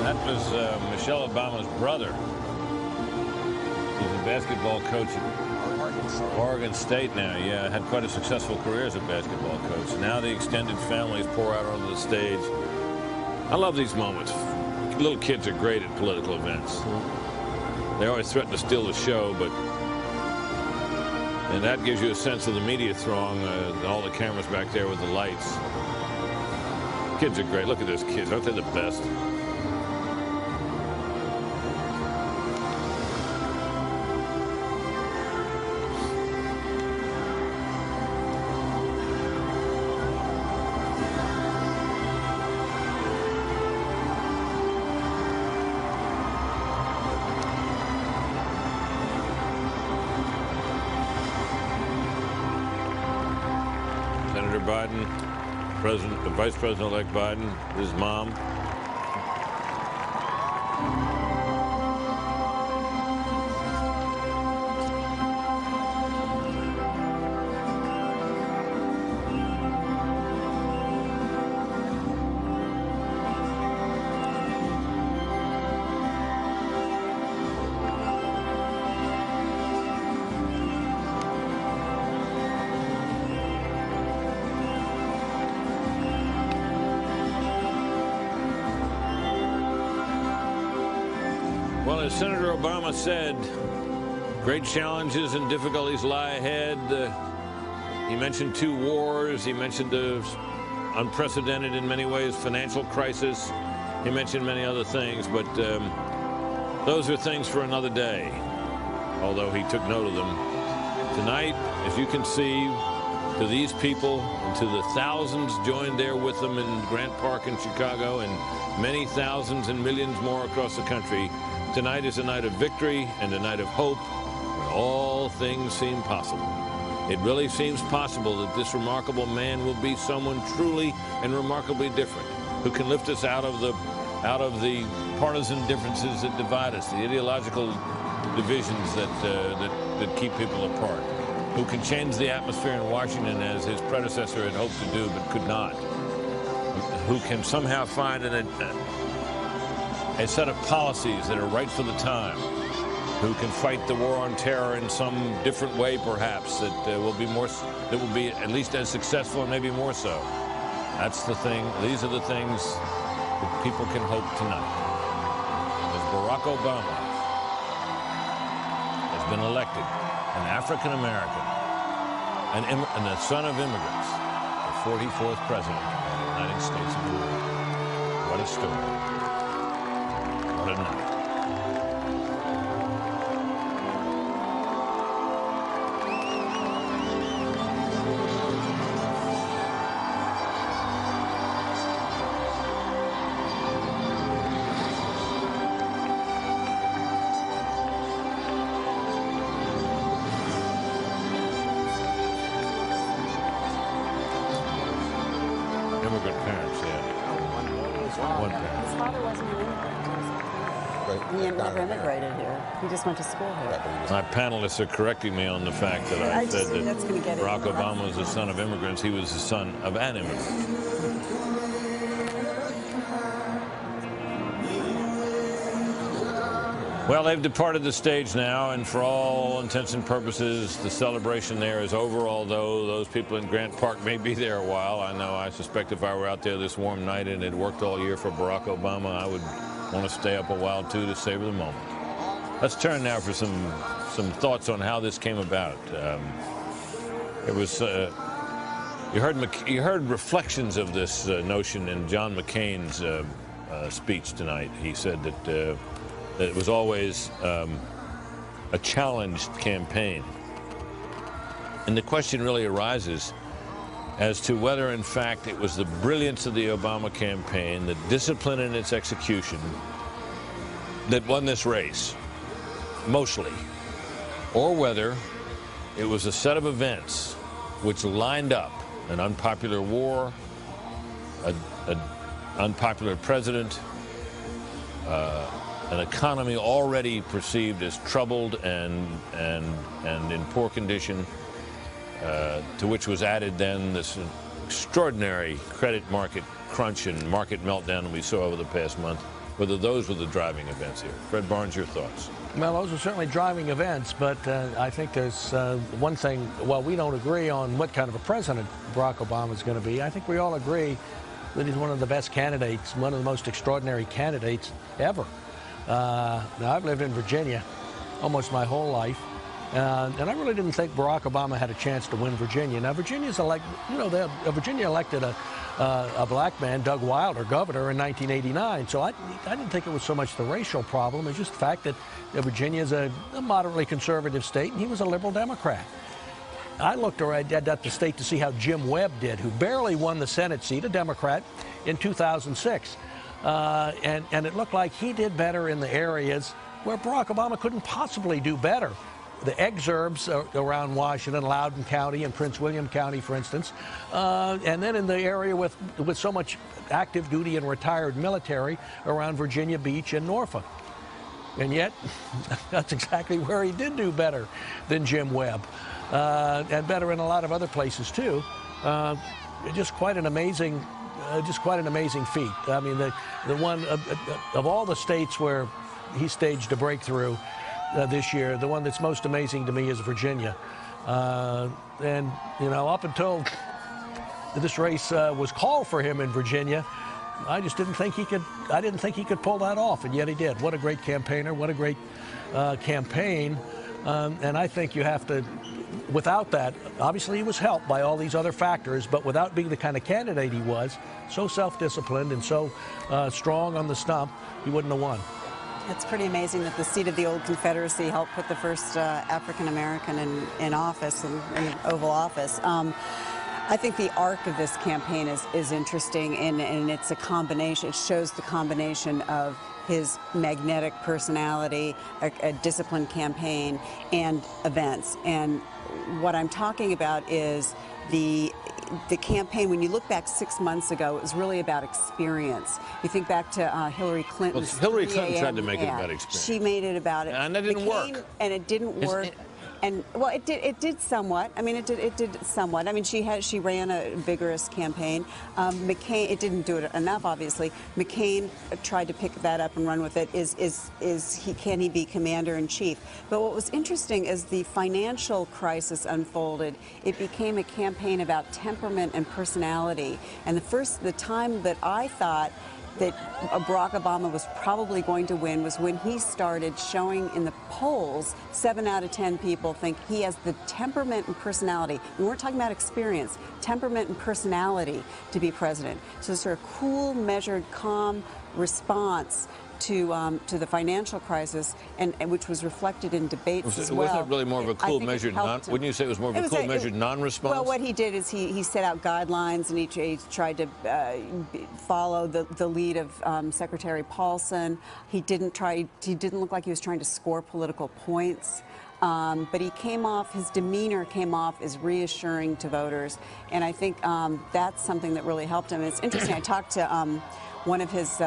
That was Michelle Obama's brother. He's a basketball coach at Oregon State now. Yeah, had quite a successful career as a basketball coach. Now the extended families pour out onto the stage. I love these moments. Little kids are great at political events. They always threaten to steal the show, and that gives you a sense of the media throng, all the cameras back there with the lights. Kids are great. Look at those kids. Aren't they the best? Senator Biden, Vice President-elect Biden, his mom. Well, as Senator Obama said, great challenges and difficulties lie ahead. He mentioned 2 wars. He mentioned the unprecedented, in many ways, financial crisis. He mentioned many other things, but those are things for another day. although he took note of them. Tonight, as you can see, to these people and to the thousands joined there with them in Grant Park in Chicago and many thousands and millions more across the country, tonight is a night of victory and a night of hope when all things seem possible. It really seems possible that this remarkable man will be someone truly and remarkably different, who can lift us out of the partisan differences that divide us, the ideological divisions that keep people apart, who can change the atmosphere in Washington as his predecessor had hoped to do but could not, who can somehow find a set of policies that are right for the time, who can fight the war on terror in some different way, perhaps, that will be at least as successful and maybe more so. That's the thing. These are the things that people can hope tonight. As Barack Obama has been elected, an African-American, and the son of immigrants, the 44th president of the United States of America. What a story. What a night. Immigrant parents, yeah. One parent. His father wasn't an immigrant. He never immigrated here. He just went to school here. My panelists are correcting me on the fact that I said that Barack Obama was the son of immigrants. He was the son of an immigrant. Well, they've departed the stage now, and for all intents and purposes, the celebration there is over, although those people in Grant Park may be there a while. I suspect if I were out there this warm night and it worked all year for Barack Obama, I would want to stay up a while, too, to savor the moment. Let's turn now for some thoughts on how this came about. It was, you heard reflections of this notion in John McCain's speech tonight. He said that it was always a challenged campaign. And the question really arises as to whether, in fact, it was the brilliance of the Obama campaign, the discipline in its execution, that won this race, mostly, or whether it was a set of events which lined up an unpopular war, an unpopular president, an economy already perceived as troubled and in poor condition, to which was added then this extraordinary credit market crunch and market meltdown we saw over the past month, whether those were the driving events here. Fred Barnes, your thoughts? Well, those are certainly driving events, but I think there's one thing. While we don't agree on what kind of a president Barack Obama is going to be, I think we all agree that he's one of the best candidates, one of the most extraordinary candidates ever. Now, I've lived in Virginia almost my whole life, and I really didn't think Barack Obama had a chance to win Virginia. Now, Virginia elected a black man, Doug Wilder, governor in 1989, so I didn't think it was so much the racial problem. It's just the fact that Virginia is a moderately conservative state, and he was a liberal Democrat. I looked at the state to see how Jim Webb did, who barely won the Senate seat, a Democrat, in 2006. And it looked like he did better in the areas where Barack Obama couldn't possibly do better. The exurbs around Washington, Loudoun County and Prince William County, for instance, and then in the area with so much active duty and retired military around Virginia Beach and Norfolk. And yet, that's exactly where he did do better than Jim Webb, and better in a lot of other places too. Just quite an amazing feat. I mean, the one of all the states where he staged a breakthrough this year, the one that's most amazing to me is Virginia. And up until this race was called for him in Virginia, I just didn't think he could. I didn't think he could pull that off, and yet he did. What a great campaigner! What a great campaign! And I think you have to. Without that, obviously he was helped by all these other factors, but without being the kind of candidate he was, so self-disciplined and so strong on the stump, he wouldn't have won. It's pretty amazing that the seat of the old Confederacy helped put the first African American in office, in Oval Office. I think the arc of this campaign is interesting, and it's a combination. It shows the combination of his magnetic personality, a disciplined campaign, and events. And what I'm talking about is the campaign. When you look back 6 months ago, it was really about experience. You think back to Hillary Clinton's. Well, Hillary Clinton tried to make it about experience. She made it about it, and that didn't work. And it didn't work. And well, it did somewhat. I mean, it did somewhat. I mean, she ran a vigorous campaign. McCain, it didn't do it enough, obviously. McCain tried to pick that up and run with it. Can he be commander in chief? But what was interesting is the financial crisis unfolded. It became a campaign about temperament and personality. And the time that I thought that Barack Obama was probably going to win was when he started showing in the polls, 7 out of 10 people think he has the temperament and personality. We weren't talking about experience, temperament and personality to be president. So sort of cool, measured, calm response to the financial crisis, and which was reflected in debates as well. Wasn't it really more of a cool, measured, wouldn't you say it was more of a cool, measured non-response? Well, what he did is he set out guidelines, and he tried to follow the lead of Secretary Paulson. He didn't look like he was trying to score political points. But his demeanor came off as reassuring to voters, and I think that's something that really helped him. It's interesting. I talked to one of his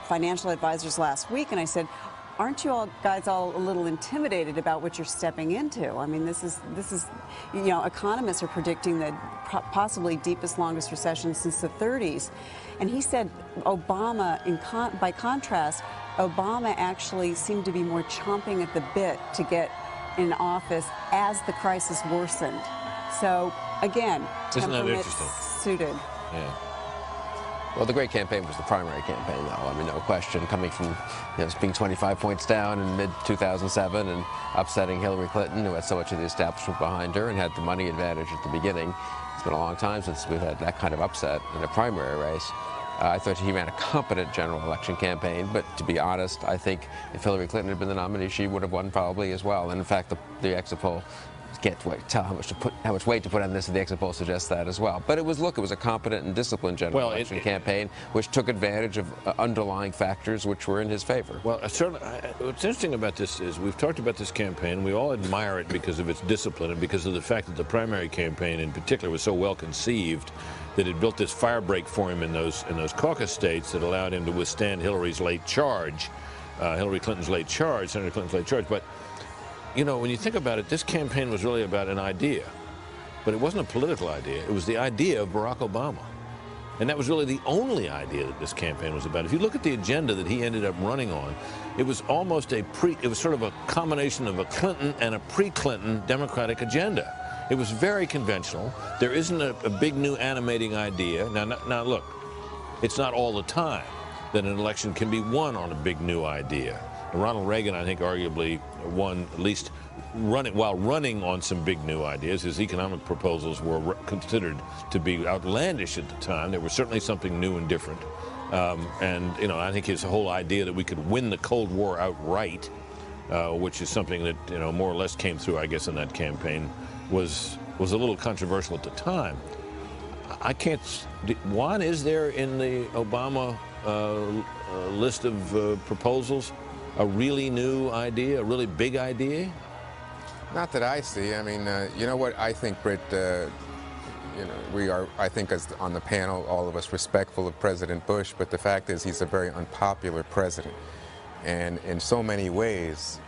financial advisors last week, and I said, aren't you guys all a little intimidated about what you're stepping into? I mean, this is economists are predicting the possibly deepest, longest recession since the 30s. And he said Obama, by contrast, Obama actually seemed to be more chomping at the bit to get in office as the crisis worsened. So again, temperament suited. Yeah. Well, the great campaign was the primary campaign, though. I mean, no question. Coming from being 25 points down in mid-2007 and upsetting Hillary Clinton, who had so much of the establishment behind her and had the money advantage at the beginning. It's been a long time since we've had that kind of upset in a primary race. I thought he ran a competent general election campaign, but to be honest, I think if Hillary Clinton had been the nominee, she would have won probably as well. And in fact, the exit poll, can't tell how much weight to put on this, and the exit poll suggests that as well. But it was a competent and disciplined general election campaign, which took advantage of underlying factors which were in his favor. Well, certainly, what's interesting about this is we've talked about this campaign. We all admire it because of its discipline and because of the fact that the primary campaign in particular was so well conceived that it built this firebreak for him in those caucus states that allowed him to withstand Hillary's late charge, Hillary Clinton's late charge, Senator Clinton's late charge. But you know, when you think about it, this campaign was really about an idea. But it wasn't a political idea. It was the idea of Barack Obama. And that was really the only idea that this campaign was about. If you look at the agenda that he ended up running on, it was almost it was sort of a combination of a Clinton and a pre-Clinton Democratic agenda. It was very conventional. There isn't a big new animating idea. Now look, it's not all the time that an election can be won on a big new idea. Ronald Reagan, I think, arguably won, at least while running on some big new ideas. His economic proposals were considered to be outlandish at the time. They were certainly something new and different. And I think his whole idea that we could win the Cold War outright, which is something that more or less came through, I guess, in that campaign, was a little controversial at the time. I can't. Juan, is there in the Obama list of proposals a really new idea, a really big idea? Not that I see. I mean, you know what? I think, Britt, we are, I think, as on the panel, all of us respectful of President Bush, but the fact is he's a very unpopular president. And in so many ways,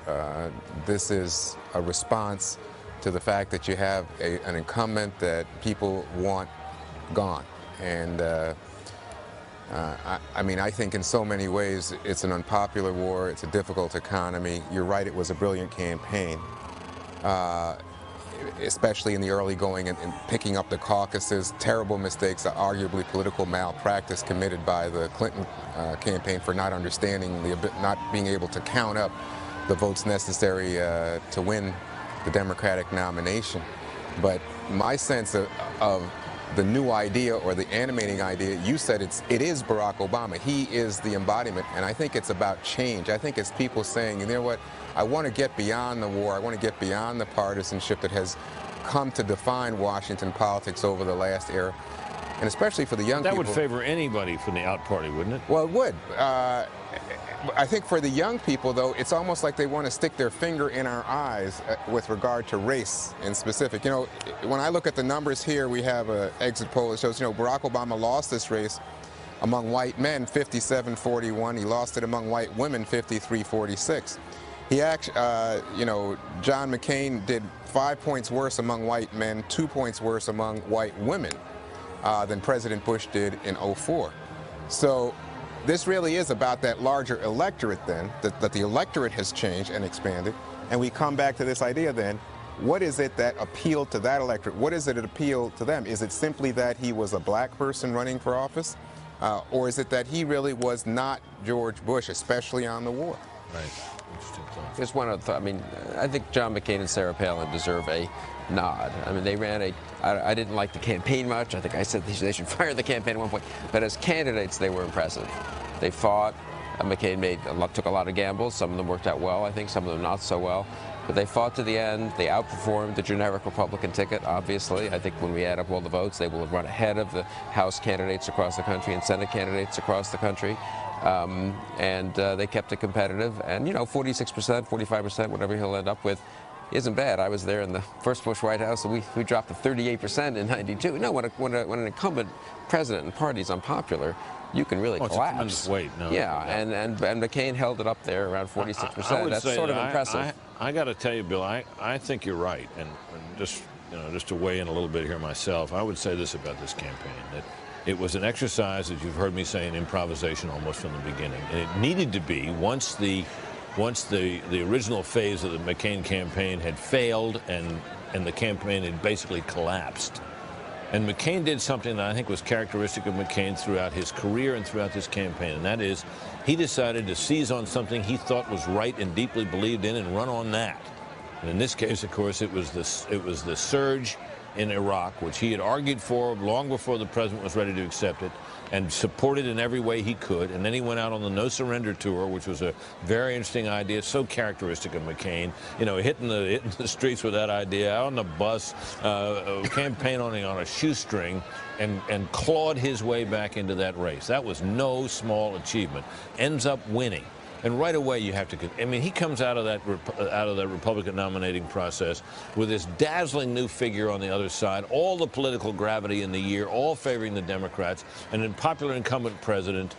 this is a response to the fact that you have an incumbent that people want gone. And I mean, I think in so many ways it's an unpopular war, it's a difficult economy. You're right, it was a brilliant campaign, especially in the early going and picking up the caucuses. Terrible mistakes, arguably political malpractice committed by the Clinton campaign for not understanding, not being able to count up the votes necessary to win the Democratic nomination. But my sense of the new idea or the animating idea. You said it is Barack Obama. He is the embodiment, and I think it's about change. I think it's people saying, you know what, I want to get beyond the war. I want to get beyond the partisanship that has come to define Washington politics over the last era, and especially for the young people. That would favor anybody from the out party, wouldn't it? Well, it would. I think for the young people, though, it's almost like they want to stick their finger in our eyes with regard to race in specific. You know, when I look at the numbers here, we have an exit poll that shows, you know, Barack Obama lost this race among white men 57-41. He lost it among white women 53-46. He actually, you know, John McCain did 5 points worse among white men, 2 points worse among white women than President Bush did in '04. So this really is about that larger electorate then, that the electorate has changed and expanded. And we come back to this idea then, what is it that appealed to that electorate? What is it that appealed to them? Is it simply that he was a black person running for office? Or is it that he really was not George Bush, especially on the war? Right. Just one other thought. I mean, I think John McCain and Sarah Palin deserve a nod. I mean, they ran I didn't like the campaign much. I think I said they should fire the campaign at one point. But as candidates, they were impressive. They fought. McCain took a lot of gambles. Some of them worked out well, I think. Some of them not so well. But they fought to the end. They outperformed the generic Republican ticket, obviously. I think when we add up all the votes, they will have run ahead of the House candidates across the country and Senate candidates across the country. They kept it competitive. And, you know, 46%, 45%, whatever he'll end up with, isn't bad. I was there in the first Bush White House, and we dropped to 38% in '92. No, when an incumbent president and party is unpopular, you can really collapse. It's a tremendous weight, no. Yeah, and McCain held it up there around 46%. That's sort of impressive. I got to tell you, Bill, I think you're right. And just, you know, just to weigh in a little bit here myself, I would say this about this campaign, that it was an exercise, as you've heard me say, in improvisation almost from the beginning. And it needed to be once the original phase of the McCain campaign had failed and the campaign had basically collapsed. And McCain did something that I think was characteristic of McCain throughout his career and throughout this campaign, and that is he decided to seize on something he thought was right and deeply believed in and run on that. And in this case, of course, it was the surge in Iraq, which he had argued for long before the president was ready to accept it, and supported in every way he could. And then he went out on the No Surrender tour, which was a very interesting idea, so characteristic of McCain. You know, hitting the streets with that idea, out on the bus, campaign on a shoestring, and clawed his way back into that race. That was no small achievement. Ends up winning. And right away you have to, I mean, he comes out of that Republican nominating process with this dazzling new figure on the other side, all the political gravity in the year, all favoring the Democrats, an unpopular incumbent president,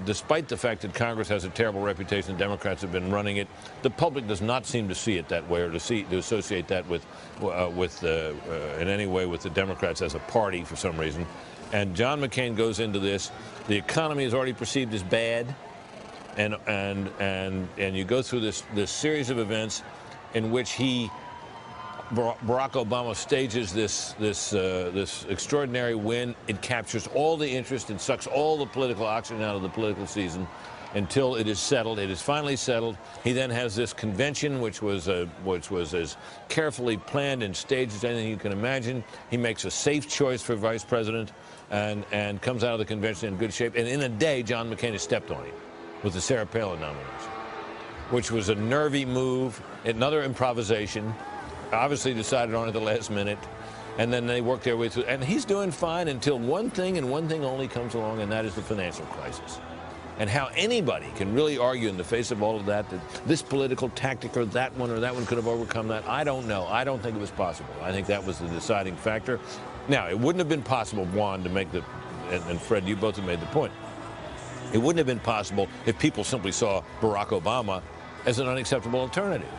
despite the fact that Congress has a terrible reputation, the Democrats have been running it. The public does not seem to see it that way, or to associate that with in any way with the Democrats as a party for some reason. And John McCain goes into this. The economy is already perceived as bad. And you go through this series of events in which Barack Obama stages this extraordinary win. It captures all the interest and sucks all the political oxygen out of the political season until it is settled. It is finally settled. He then has this convention, which was as carefully planned and staged as anything you can imagine. He makes a safe choice for vice president and comes out of the convention in good shape. And in a day, John McCain has stepped on him with the Sarah Palin nomination, which was a nervy move, another improvisation, obviously decided on at the last minute, and then they worked their way through. And he's doing fine until one thing and one thing only comes along, and that is the financial crisis. And how anybody can really argue in the face of all of that this political tactic or that one could have overcome that, I don't know. I don't think it was possible. I think that was the deciding factor. Now, it wouldn't have been possible, Juan, to make and Fred, you both have made the point. It wouldn't have been possible if people simply saw Barack Obama as an unacceptable alternative.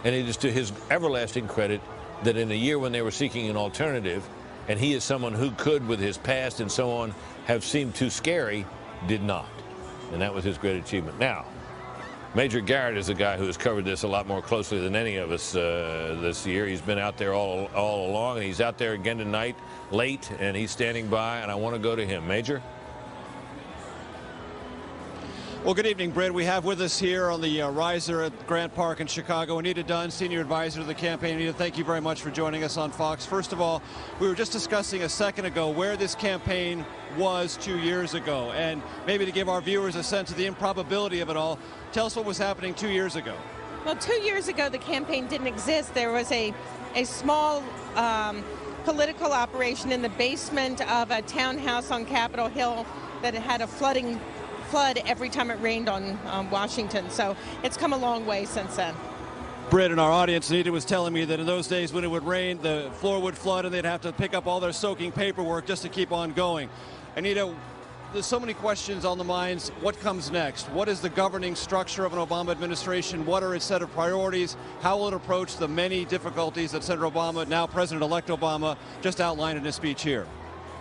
And it is to his everlasting credit that in a year when they were seeking an alternative, and he is someone who could, with his past and so on, have seemed too scary, did not. And that was his great achievement. Now, Major Garrett is a guy who has covered this a lot more closely than any of us this year. He's been out there all along, and he's out there again tonight, late, and he's standing by, and I want to go to him. Major? Well, good evening, Britt. We have with us here on the riser at Grant Park in Chicago, Anita Dunn, Senior Advisor to the campaign. Anita, thank you very much for joining us on Fox. First of all, we were just discussing a second ago where this campaign was 2 years ago, and maybe to give our viewers a sense of the improbability of it all, tell us what was happening 2 years ago. Well, 2 years ago, the campaign didn't exist. There was a small political operation in the basement of a townhouse on Capitol Hill that had a flood every time it rained on Washington. So it's come a long way since then. Britt, in our audience, Anita was telling me that in those days when it would rain, the floor would flood and they'd have to pick up all their soaking paperwork just to keep on going. Anita, there's so many questions on the minds. What comes next? What is the governing structure of an Obama administration? What are its set of priorities? How will it approach the many difficulties that Senator Obama, now President-elect Obama, just outlined in his speech here?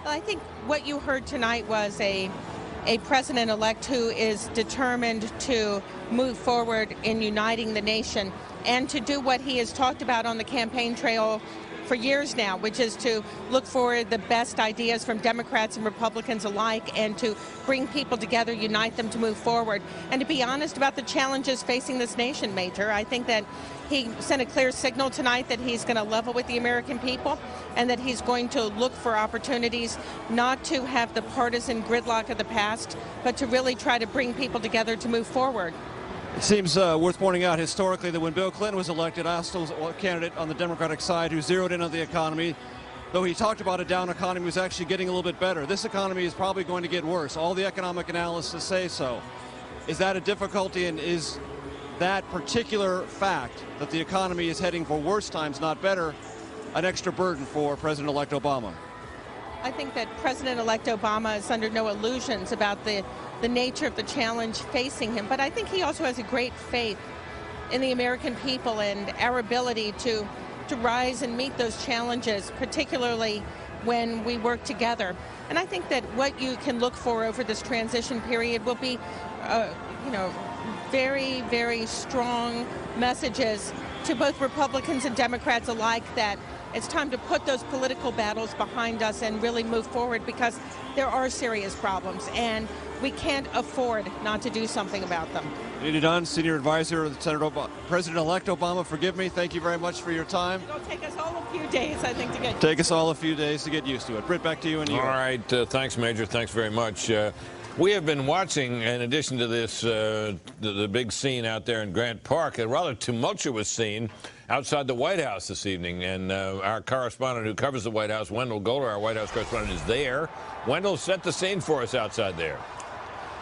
Well, I think what you heard tonight was a president-elect who is determined to move forward in uniting the nation and to do what he has talked about on the campaign trail for years now, which is to look for the best ideas from Democrats and Republicans alike and to bring people together, unite them to move forward, and to be honest about the challenges facing this nation, Major. I think that he sent a clear signal tonight that he's going to level with the American people and that he's going to look for opportunities not to have the partisan gridlock of the past, but to really try to bring people together to move forward. It seems worth pointing out historically that when Bill Clinton was elected, I was a candidate on the Democratic side who zeroed in on the economy. Though he talked about a down economy, was actually getting a little bit better. This economy is probably going to get worse. All the economic analysts say so. Is that a difficulty, and is that particular fact that the economy is heading for worse times, not better, an extra burden for President-elect Obama? I think that President-elect Obama is under no illusions about the nature of the challenge facing him, but I think he also has a great faith in the American people and our ability to rise and meet those challenges, particularly when we work together. And I think that what you can look for over this transition period will be, very, very strong messages to both Republicans and Democrats alike that it's time to put those political battles behind us and really move forward, because there are serious problems and we can't afford not to do something about them. Anita Dunn, Senior Advisor to President-elect Obama, forgive me. Thank you very much for your time. It'll take us all a few days, I think, to get Take us all a few days to get used to it. Britt, back to you in New York. All right. Thanks, Major. Thanks very much. We have been watching, in addition to this, the big scene out there in Grant Park, a rather tumultuous scene outside the White House this evening. And our correspondent who covers the White House, Wendell Golder, our White House correspondent, is there. Wendell, set the scene for us outside there.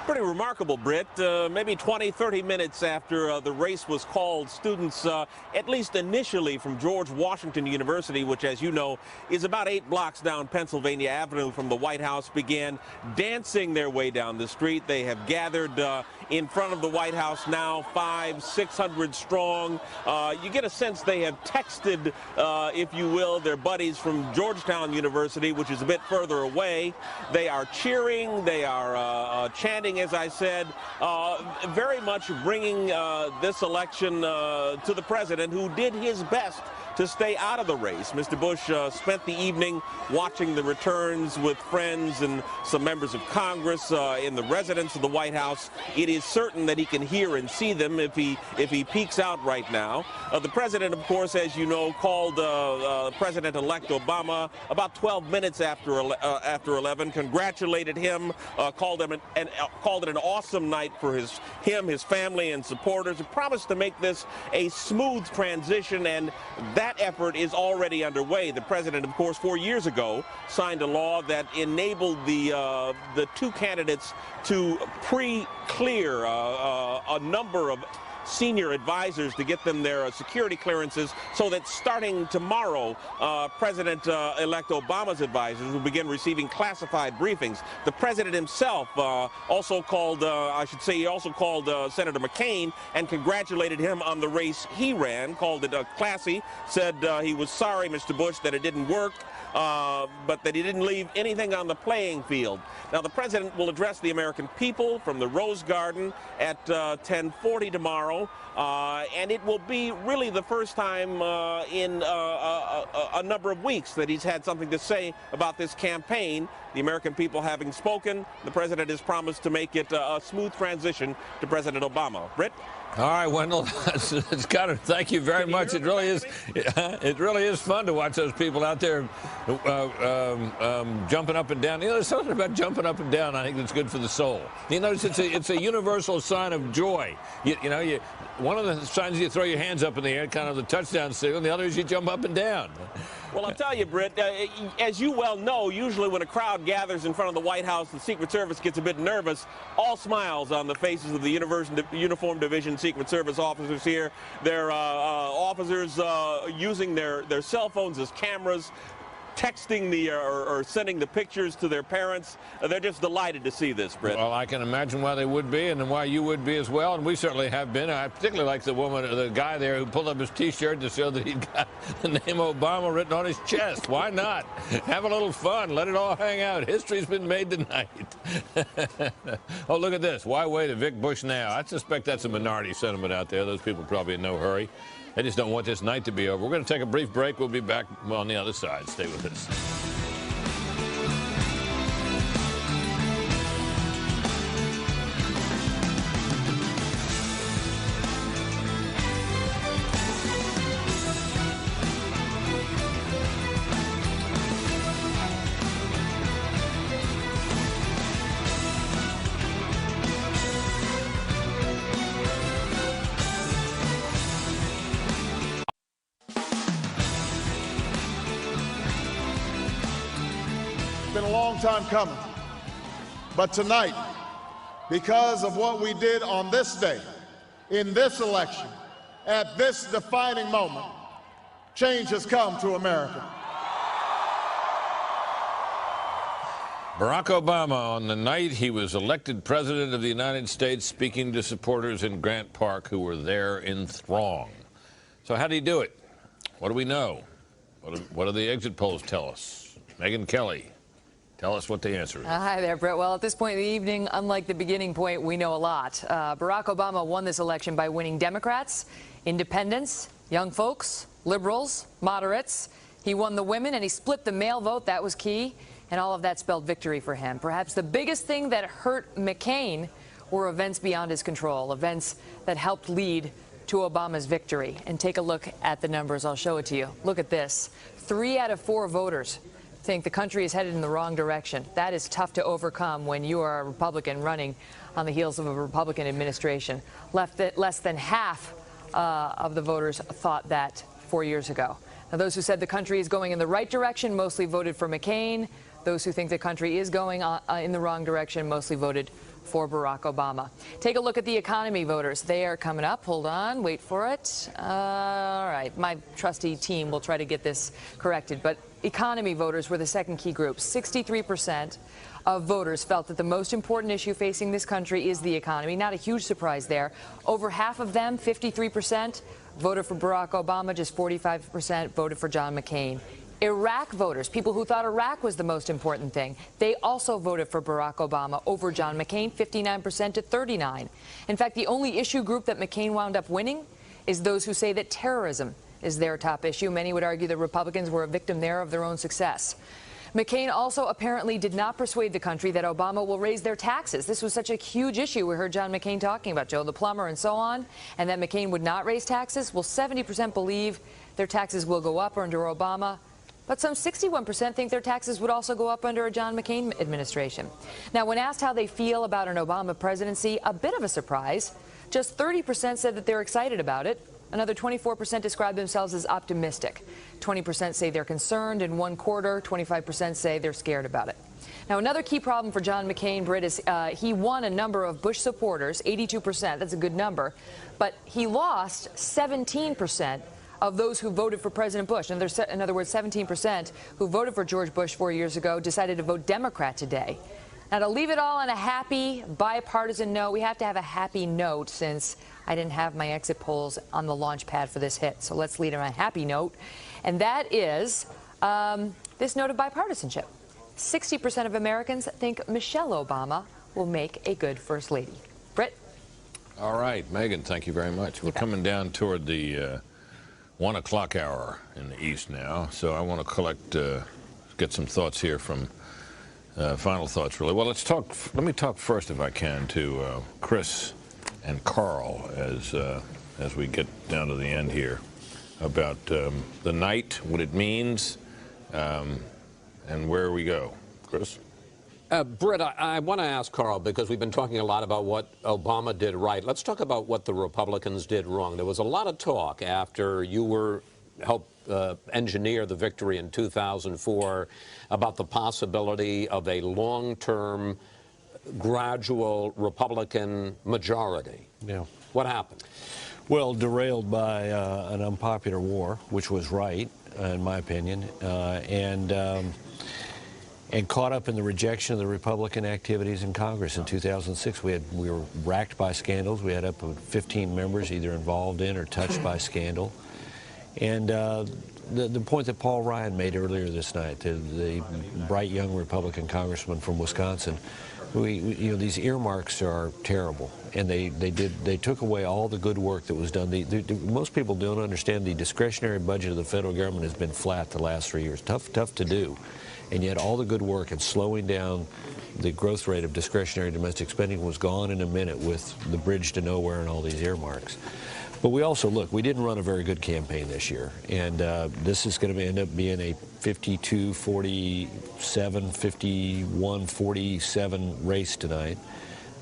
Pretty remarkable, Britt. Maybe 20, 30 minutes after the race was called, students, at least initially from George Washington University, which, as you know, is about 8 blocks down Pennsylvania Avenue from the White House, began dancing their way down the street. They have gathered in front of the White House now, 500-600 strong. You get a sense they have texted, if you will, their buddies from Georgetown University, which is a bit further away. They are cheering. They are chanting, as I said, very much bringing this election to the president, who did his best to stay out of the race. Mr. Bush spent the evening watching the returns with friends and some members of Congress in the residence of the White House. It is certain that he can hear and see them if he peeks out right now. The president, of course, as you know, called President-elect Obama about 12 minutes after 11, congratulated him, called it an awesome night for him, his family, and supporters. He promised to make this a smooth transition, and that effort is already underway. The president, of course, 4 years ago signed a law that enabled the two candidates to pre-clear a number of senior advisors to get them their security clearances, so that starting tomorrow, President-elect Obama's advisors will begin receiving classified briefings. The president himself also called, he also called Senator McCain and congratulated him on the race he ran, called it classy, said he was sorry, Mr. Bush, that it didn't work, but that he didn't leave anything on the playing field. Now, the president will address the American people from the Rose Garden at 10:40 tomorrow. tomorrow, and it will be really the first time in a number of weeks that he's had something to say about this campaign. The American people having spoken, the president has promised to make it a smooth transition to President Obama. Britt? All right, Wendell, Scott, thank you very much. It really is fun to watch those people out there jumping up and down. You know, there's something about jumping up and down I think that's good for the soul. You know, it's a universal sign of joy. One of the signs you throw your hands up in the air, kind of the touchdown signal, and the other is you jump up and down. Well, I'll tell you, Britt, as you well know, usually when a crowd gathers in front of the White House, the Secret Service gets a bit nervous. All smiles on the faces of the Uniform Division Secret Service officers here. They're officers using their cell phones as cameras, texting or sending the pictures to their parents. They're just delighted to see this, Britt. Well, I can imagine why they would be and why you would be as well, and we certainly have been. I particularly like the guy there who pulled up his T-shirt to show that he'd got the name Obama written on his chest. Why not? Have a little fun. Let it all hang out. History's been made tonight. Oh, look at this. Why wait a Vic Bush now? I suspect that's a minority sentiment out there. Those people probably in no hurry. They just don't want this night to be over. We're going to take a brief break. We'll be back on the other side. Stay with us. Been a long time coming, but tonight, because of what we did on this day, in this election, at this defining moment, change has come to America. Barack Obama, on the night he was elected president of the United States, speaking to supporters in Grant Park who were there in throng. So how did he do it? What do we know? What do the exit polls tell us? Megyn Kelly, tell us what the answer is. Hi there, Brett. Well, at this point in the evening, unlike the beginning point, we know a lot. Barack Obama won this election by winning Democrats, independents, young folks, liberals, moderates. He won the women, and he split the male vote. That was key, and all of that spelled victory for him. Perhaps the biggest thing that hurt McCain were events beyond his control, events that helped lead to Obama's victory. And take a look at the numbers. I'll show it to you. Look at this. 3 out of 4 voters think the country is headed in the wrong direction. That is tough to overcome when you are a Republican running on the heels of a Republican administration. Less than half of the voters thought that 4 years ago. Now, those who said the country is going in the right direction mostly voted for McCain. Those who think the country is going in the wrong direction mostly voted for Barack Obama. Take a look at the economy voters. They are coming up. Hold on. Wait for it. All right. My trusty team will try to get this corrected. But economy voters were the second key group. 63% of voters felt that the most important issue facing this country is the economy. Not a huge surprise there. Over half of them, 53%, voted for Barack Obama. Just 45% voted for John McCain. Iraq voters, people who thought Iraq was the most important thing, they also voted for Barack Obama over John McCain, 59% to 39%. In fact, the only issue group that McCain wound up winning is those who say that terrorism is their top issue. Many would argue the Republicans were a victim there of their own success. McCain also apparently did not persuade the country that Obama will raise their taxes. This was such a huge issue. We heard John McCain talking about Joe the plumber and so on, and that McCain would not raise taxes. Well, 70% believe their taxes will go up under Obama. But some 61% think their taxes would also go up under a John McCain administration. Now, when asked how they feel about an Obama presidency, a bit of a surprise. Just 30% said that they're excited about it. Another 24% describe themselves as optimistic. 20% say they're concerned, and 1/4, 25% say they're scared about it. Now, another key problem for John McCain, Britt, is he won a number of Bush supporters, 82%. That's a good number. But he lost 17% of those who voted for President Bush. In other words, 17% who voted for George Bush 4 years ago decided to vote Democrat today. Now, to leave it all on a happy, bipartisan note, we have to have a happy note since I didn't have my exit polls on the launch pad for this hit. So let's lead on a happy note. And that is this note of bipartisanship. 60% of Americans think Michelle Obama will make a good First Lady. Britt? All right, Megan, thank you very much. We're coming down toward the 1 o'clock hour in the East now, so I want to get some thoughts here from final thoughts, really. Well, let me talk first, if I can, to Chris and Carl as we get down to the end here about the night, what it means, and where we go. Chris? Britt, I want to ask Carl, because we've been talking a lot about what Obama did right. Let's talk about what the Republicans did wrong. There was a lot of talk after you helped engineer the victory in 2004 about the possibility of a long-term, gradual Republican majority. Yeah. What happened? Well, derailed by an unpopular war, which was right, in my opinion, and caught up in the rejection of the Republican activities in Congress in 2006. We were racked by scandals. We had up to 15 members either involved in or touched by scandal. And the point that Paul Ryan made earlier this night, the bright young Republican congressman from Wisconsin, these earmarks are terrible, and they took away all the good work that was done. Most people don't understand the discretionary budget of the federal government has been flat the last 3 years. Tough to do. And yet all the good work in slowing down the growth rate of discretionary domestic spending was gone in a minute with the bridge to nowhere and all these earmarks. But we also, look, we didn't run a very good campaign this year, and this is going to end up being a 52-47, 51-47 race tonight,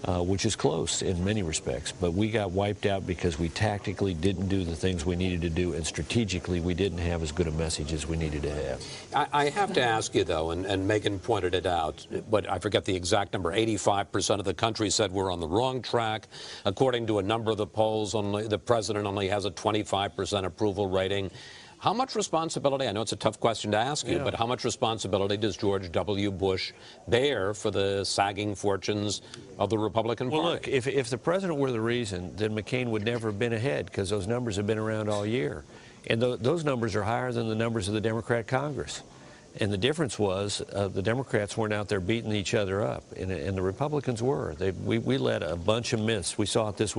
which is close in many respects. But we got wiped out because we tactically didn't do the things we needed to do, and strategically we didn't have as good a message as we needed to have. I have to ask you, though, and Megan pointed it out, but I forget the exact number, 85% of the country said we're on the wrong track. According to a number of the polls, the president only has a 25% approval rating. How much responsibility, I know it's a tough question to ask you, but how much responsibility does George W. Bush bear for the sagging fortunes of the Republican Party? Well, look, if the president were the reason, then McCain would never have been ahead, because those numbers have been around all year. And those numbers are higher than the numbers of the Democrat Congress. And the difference was the Democrats weren't out there beating each other up, and the Republicans were. We led a bunch of myths. We saw it this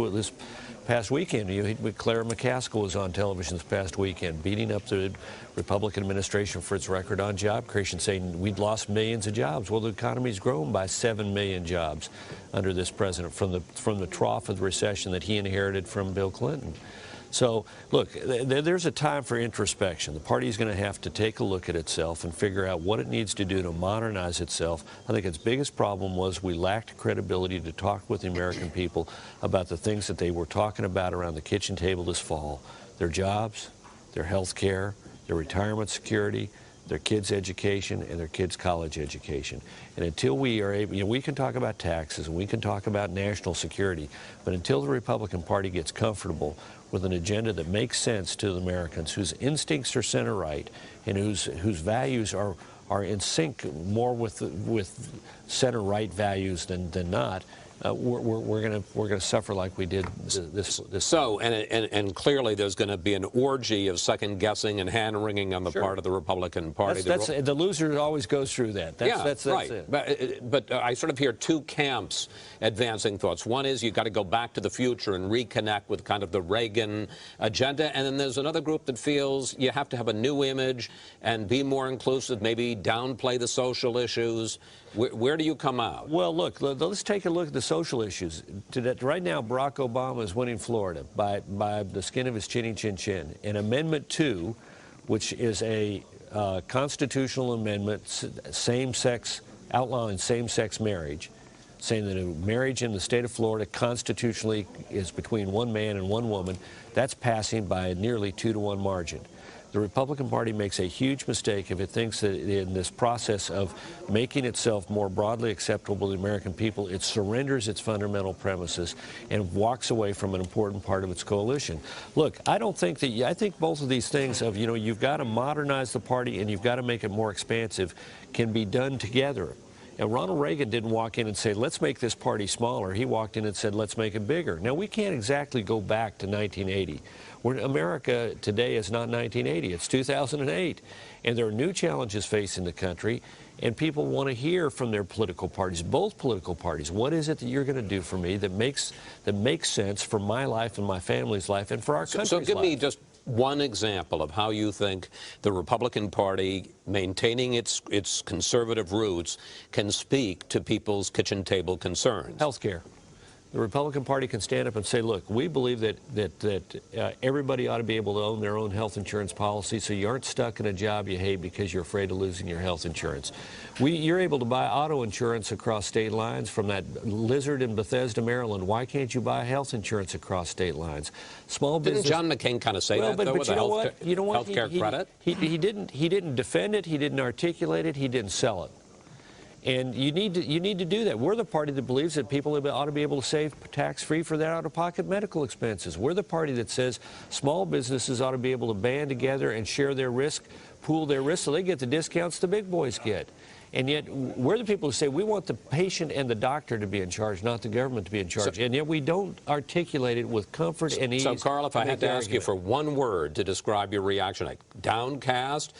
past weekend. Clara McCaskill was on television this past weekend, beating up the Republican administration for its record on job creation, saying we'd lost millions of jobs. Well, the economy's grown by 7 million jobs under this president from the trough of the recession that he inherited from Bill Clinton. So, look, there's a time for introspection. The party is going to have to take a look at itself and figure out what it needs to do to modernize itself. I think its biggest problem was we lacked credibility to talk with the American people about the things that they were talking about around the kitchen table this fall. Their jobs, their health care, their retirement security, their kids' education, and their kids' college education. And until we are able, we can talk about taxes and we can talk about national security, but until the Republican Party gets comfortable with an agenda that makes sense to the Americans, whose instincts are center-right, and whose values are in sync more with center-right values than not, we're gonna suffer like we did this. So, and clearly there's going to be an orgy of second guessing and hand wringing on the part of the Republican Party. The loser always goes through that. That's right. It. But I sort of hear two camps advancing thoughts. One is you've got to go back to the future and reconnect with kind of the Reagan agenda, and then there's another group that feels you have to have a new image and be more inclusive, maybe downplay the social issues. Where do you come out? Well, look, let's take a look at the social issues. Right now, Barack Obama is winning Florida by the skin of his chinny chin chin. And Amendment 2, which is a constitutional amendment, outlawing same-sex marriage, saying that a marriage in the state of Florida constitutionally is between one man and one woman, that's passing by a nearly 2-to-1 margin. The Republican Party makes a huge mistake if it thinks that in this process of making itself more broadly acceptable to the American people, it surrenders its fundamental premises and walks away from an important part of its coalition. Look, I think both of these things of, you've got to modernize the party and you've got to make it more expansive can be done together. And Ronald Reagan didn't walk in and say, let's make this party smaller. He walked in and said, let's make it bigger. Now, we can't exactly go back to 1980. America today is not 1980. It's 2008. And there are new challenges facing the country. And people want to hear from their political parties, both political parties. What is it that you're going to do for me that makes sense for my life and my family's life and for our country's life? So give me just one example of how you think the Republican Party, maintaining its conservative roots, can speak to people's kitchen table concerns. Health care. The Republican Party can stand up and say, look, we believe that everybody ought to be able to own their own health insurance policy, so you aren't stuck in a job you hate because you're afraid of losing your health insurance. You're able to buy auto insurance across state lines from that lizard in Bethesda, Maryland. Why can't you buy health insurance across state lines? Small business. Didn't John McCain kind of say that, though, with the health care credit? He didn't defend it. He didn't articulate it. He didn't sell it. And you need to do that. We're the party that believes that people ought to be able to save tax-free for their out-of-pocket medical expenses. We're the party that says small businesses ought to be able to band together and share their risk, pool their risk, so they get the discounts the big boys get. And yet, we're the people who say we want the patient and the doctor to be in charge, not the government to be in charge. And yet we don't articulate it with comfort and ease. So, Carl, if I had to ask you for one word to describe your reaction, like downcast,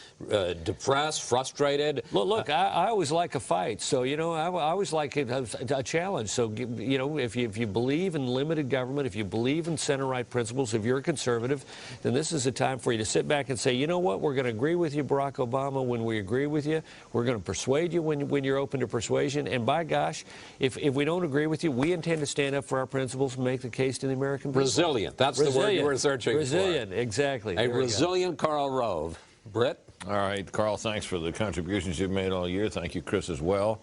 depressed, frustrated? Look, I always like a fight. So, you know, I always like a challenge. So, you know, if you believe in limited government, if you believe in center-right principles, if you're a conservative, then this is a time for you to sit back and say, you know what, we're going to agree with you, Barack Obama, when we agree with you. We're going to persuade you when you're open to persuasion, and by gosh, if we don't agree with you, we intend to stand up for our principles and make the case to the American people. Resilient. That's the word you were searching for. Resilient, exactly. A resilient Karl Rove. Britt? All right, Carl, thanks for the contributions you've made all year. Thank you, Chris, as well.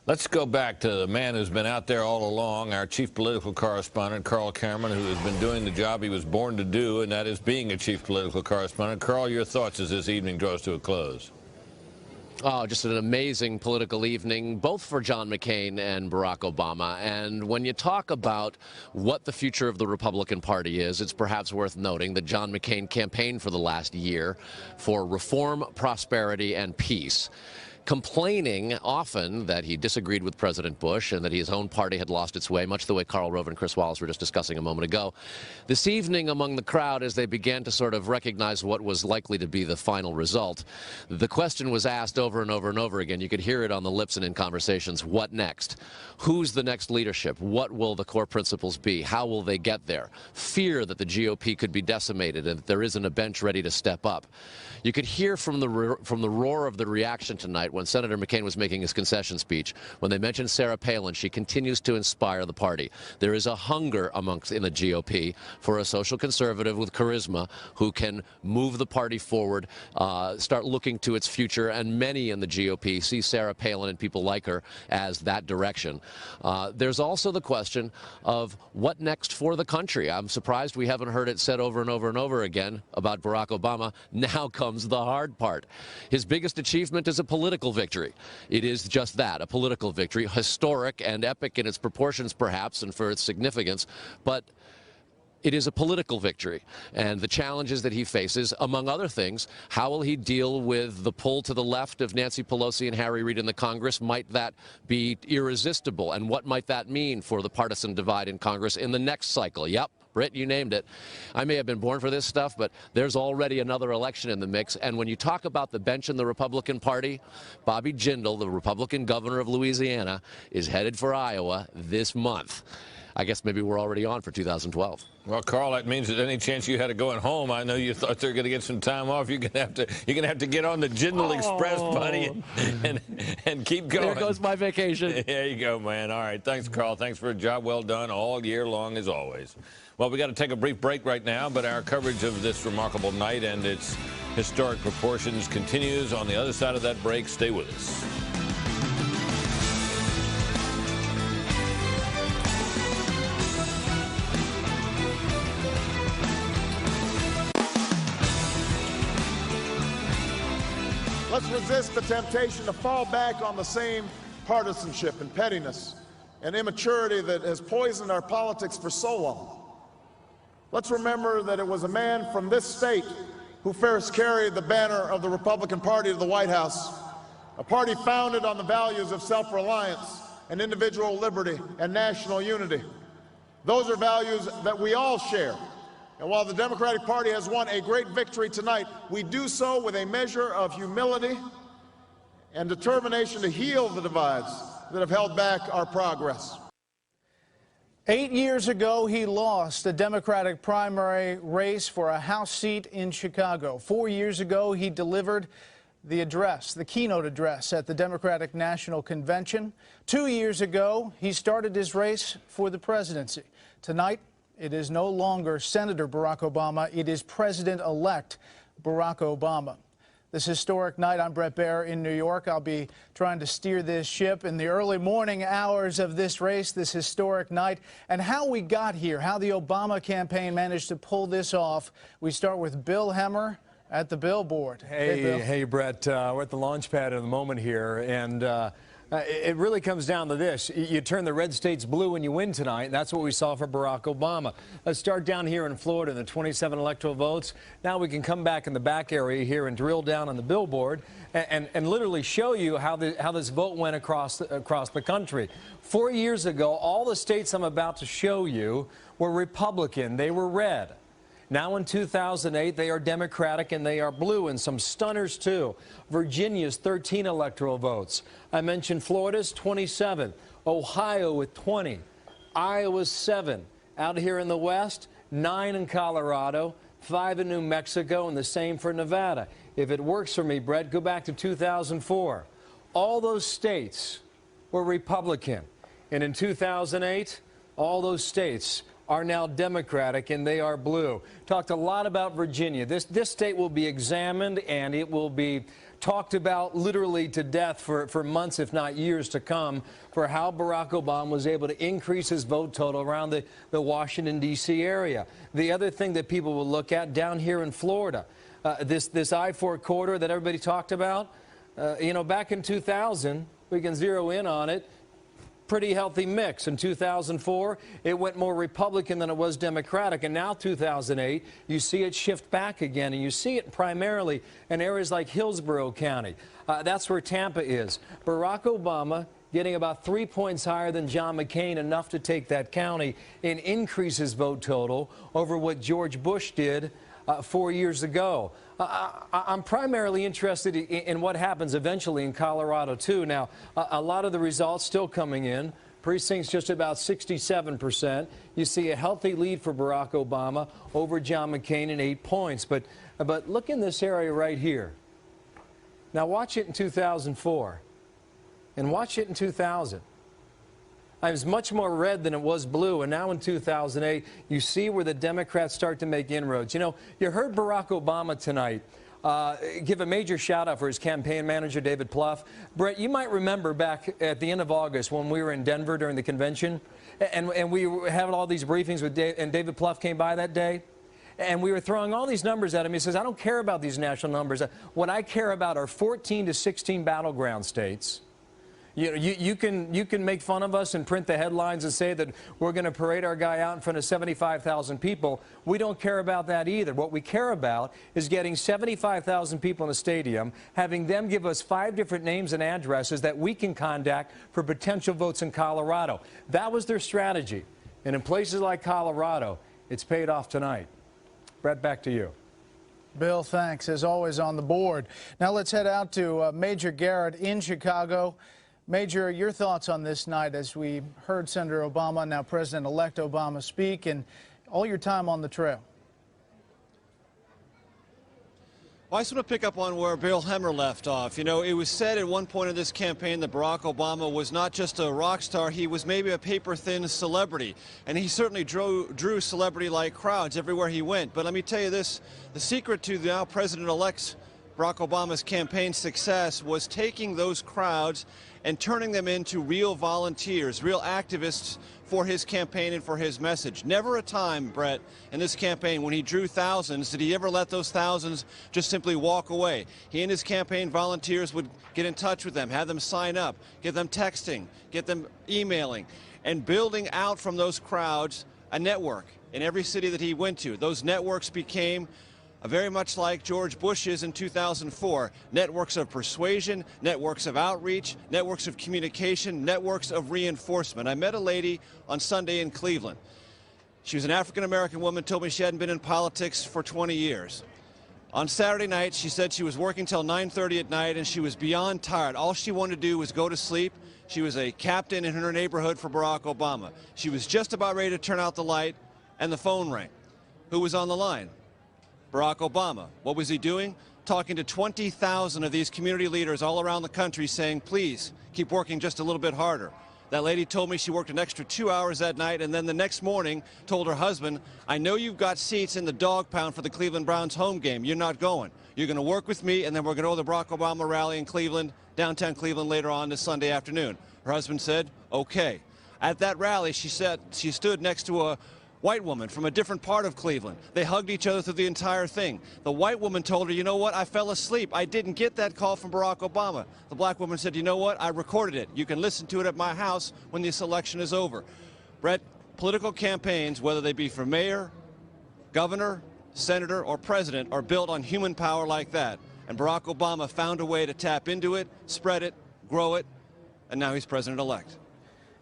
Let's go back to the man who's been out there all along, our chief political correspondent, Carl Cameron, who has been doing the job he was born to do, and that is being a chief political correspondent. Carl, your thoughts as this evening draws to a close? Oh, just an amazing political evening, both for John McCain and Barack Obama. And when you talk about what the future of the Republican Party is, it's perhaps worth noting that John McCain campaigned for the last year for reform, prosperity, and peace, complaining often that he disagreed with President Bush and that his own party had lost its way, much the way Karl Rove and Chris Wallace were just discussing a moment ago. This evening among the crowd, as they began to sort of recognize what was likely to be the final result, the question was asked over and over and over again. You could hear it on the lips and in conversations. What next? Who's the next leadership? What will the core principles be? How will they get there? Fear that the GOP could be decimated and that there isn't a bench ready to step up. You could hear from the roar of the reaction tonight when Senator McCain was making his concession speech. When they mentioned Sarah Palin, she continues to inspire the party. There is a hunger in the GOP for a social conservative with charisma who can move the party forward, start looking to its future, and many in the GOP see Sarah Palin and people like her as that direction. There's also the question of what next for the country. I'm surprised we haven't heard it said over and over and over again about Barack Obama. Now comes the hard part. His biggest achievement is a political victory. It is just that, a political victory, historic and epic in its proportions perhaps and for its significance, but it is a political victory. And the challenges that he faces, among other things, how will he deal with the pull to the left of Nancy Pelosi and Harry Reid in the Congress? Might that be irresistible? And what might that mean for the partisan divide in Congress in the next cycle? Yep. Britt, you named it. I may have been born for this stuff, but there's already another election in the mix. And when you talk about the bench in the Republican Party, Bobby Jindal, the Republican governor of Louisiana, is headed for Iowa this month. I guess maybe we're already on for 2012. Well, Carl, that means that any chance you had of going home, I know you thought they were going to get some time off. You're going to have to get on the Jindal Express, buddy, and keep going. There goes my vacation. There you go, man. All right, thanks, Carl. Thanks for a job well done all year long, as always. Well, we got to take a brief break right now, but our coverage of this remarkable night and its historic proportions continues on the other side of that break. Stay with us. Let's resist the temptation to fall back on the same partisanship and pettiness and immaturity that has poisoned our politics for so long. Let's remember that it was a man from this state who first carried the banner of the Republican Party to the White House, a party founded on the values of self-reliance and individual liberty and national unity. Those are values that we all share. And while the Democratic Party has won a great victory tonight, we do so with a measure of humility and determination to heal the divides that have held back our progress. 8 years ago, he lost the Democratic primary race for a House seat in Chicago. 4 years ago, he delivered the address, the keynote address at the Democratic National Convention. 2 years ago, he started his race for the presidency. Tonight, it is no longer Senator Barack Obama, it is President-elect Barack Obama. This historic night, I'm Bret Baier in New York. I'll be trying to steer this ship in the early morning hours of this race, this historic night. And how we got here, how the Obama campaign managed to pull this off. We start with Bill Hemmer at the billboard. Hey, Bret, we're at the launch pad at the moment here, and it really comes down to this. You turn the red states blue and you win tonight, and that's what we saw for Barack Obama. Let's start down here in Florida, the 27 electoral votes. Now we can come back in the back area here and drill down on the billboard and literally show you how this vote went across the country. 4 years ago, all the states I'm about to show you were Republican. They were red. Now in 2008, they are Democratic and they are blue, and some stunners too. Virginia's 13 electoral votes. I mentioned Florida's 27, Ohio with 20, Iowa's 7. Out here in the West, 9 in Colorado, 5 in New Mexico, and the same for Nevada. If it works for me, Bret, go back to 2004. All those states were Republican. And in 2008, all those states are now Democratic, and they are blue. Talked a lot about Virginia. This state will be examined, and it will be talked about literally to death for months, if not years to come, for how Barack Obama was able to increase his vote total around the Washington, D.C. area. The other thing that people will look at down here in Florida, this I-4 corridor that everybody talked about, you know, back in 2000, we can zero in on it, pretty healthy mix. In 2004, it went more Republican than it was Democratic, and now 2008, you see it shift back again, and you see it primarily in areas like Hillsborough County. That's where Tampa is. Barack Obama getting about 3 points higher than John McCain, enough to take that county and increase his vote total over what George Bush did 4 years ago. I'm primarily interested in what happens eventually in Colorado, too. Now, a lot of the results still coming in. Precincts just about 67%. You see a healthy lead for Barack Obama over John McCain in 8 points. But look in this area right here. Now, watch it in 2004. And watch it in 2000. It was much more red than it was blue, and now in 2008, you see where the Democrats start to make inroads. You know, you heard Barack Obama tonight give a major shout-out for his campaign manager, David Plouffe. Bret, you might remember back at the end of August when we were in Denver during the convention, and we were having all these briefings with and David Plouffe came by that day. And we were throwing all these numbers at him. He says, I don't care about these national numbers. What I care about are 14 to 16 battleground states. You can make fun of us and print the headlines and say that we're going to parade our guy out in front of 75,000 people. We don't care about that either. What we care about is getting 75,000 people in a stadium, having them give us 5 different names and addresses that we can contact for potential votes in Colorado. That was their strategy. And in places like Colorado, it's paid off tonight. Bret, back to you. Bill, thanks, as always, on the board. Now let's head out to Major Garrett in Chicago. Major, your thoughts on this night as we heard Senator Obama, now President-elect Obama, speak, and all your time on the trail. Well, I just want to pick up on where Bill Hemmer left off. You know, it was said at one point in this campaign that Barack Obama was not just a rock star, he was maybe a paper-thin celebrity. And he certainly drew celebrity-like crowds everywhere he went. But let me tell you this, the secret to the now President-elect's Barack Obama's campaign success was taking those crowds and turning them into real volunteers, real activists for his campaign and for his message. Never a time, Bret, in this campaign when he drew thousands did he ever let those thousands just simply walk away. He and his campaign volunteers would get in touch with them, have them sign up, get them texting, get them emailing, and building out from those crowds a network in every city that he went to. Those networks became very much like George Bush's in 2004, networks of persuasion, networks of outreach, networks of communication, networks of reinforcement. I met a lady on Sunday in Cleveland. She was an African-American woman, told me she hadn't been in politics for 20 years. On Saturday night, she said she was working till 9:30 at night and she was beyond tired. All she wanted to do was go to sleep. She was a captain in her neighborhood for Barack Obama. She was just about ready to turn out the light and the phone rang. Who was on the line? Barack Obama. What was he doing? Talking to 20,000 of these community leaders all around the country saying, please keep working just a little bit harder. That lady told me she worked an extra 2 hours that night and then the next morning told her husband, I know you've got seats in the dog pound for the Cleveland Browns home game. You're not going. You're going to work with me and then we're going to go to the Barack Obama rally in Cleveland, downtown Cleveland later on this Sunday afternoon. Her husband said, okay. At that rally, she said she stood next to a white woman from a different part of Cleveland. They hugged each other through the entire thing. The white woman told her, you know what, I fell asleep. I didn't get that call from Barack Obama. The black woman said, you know what, I recorded it. You can listen to it at my house when this election is over. Brett, political campaigns, whether they be for mayor, governor, senator, or president, are built on human power like that. And Barack Obama found a way to tap into it, spread it, grow it, and now he's president-elect.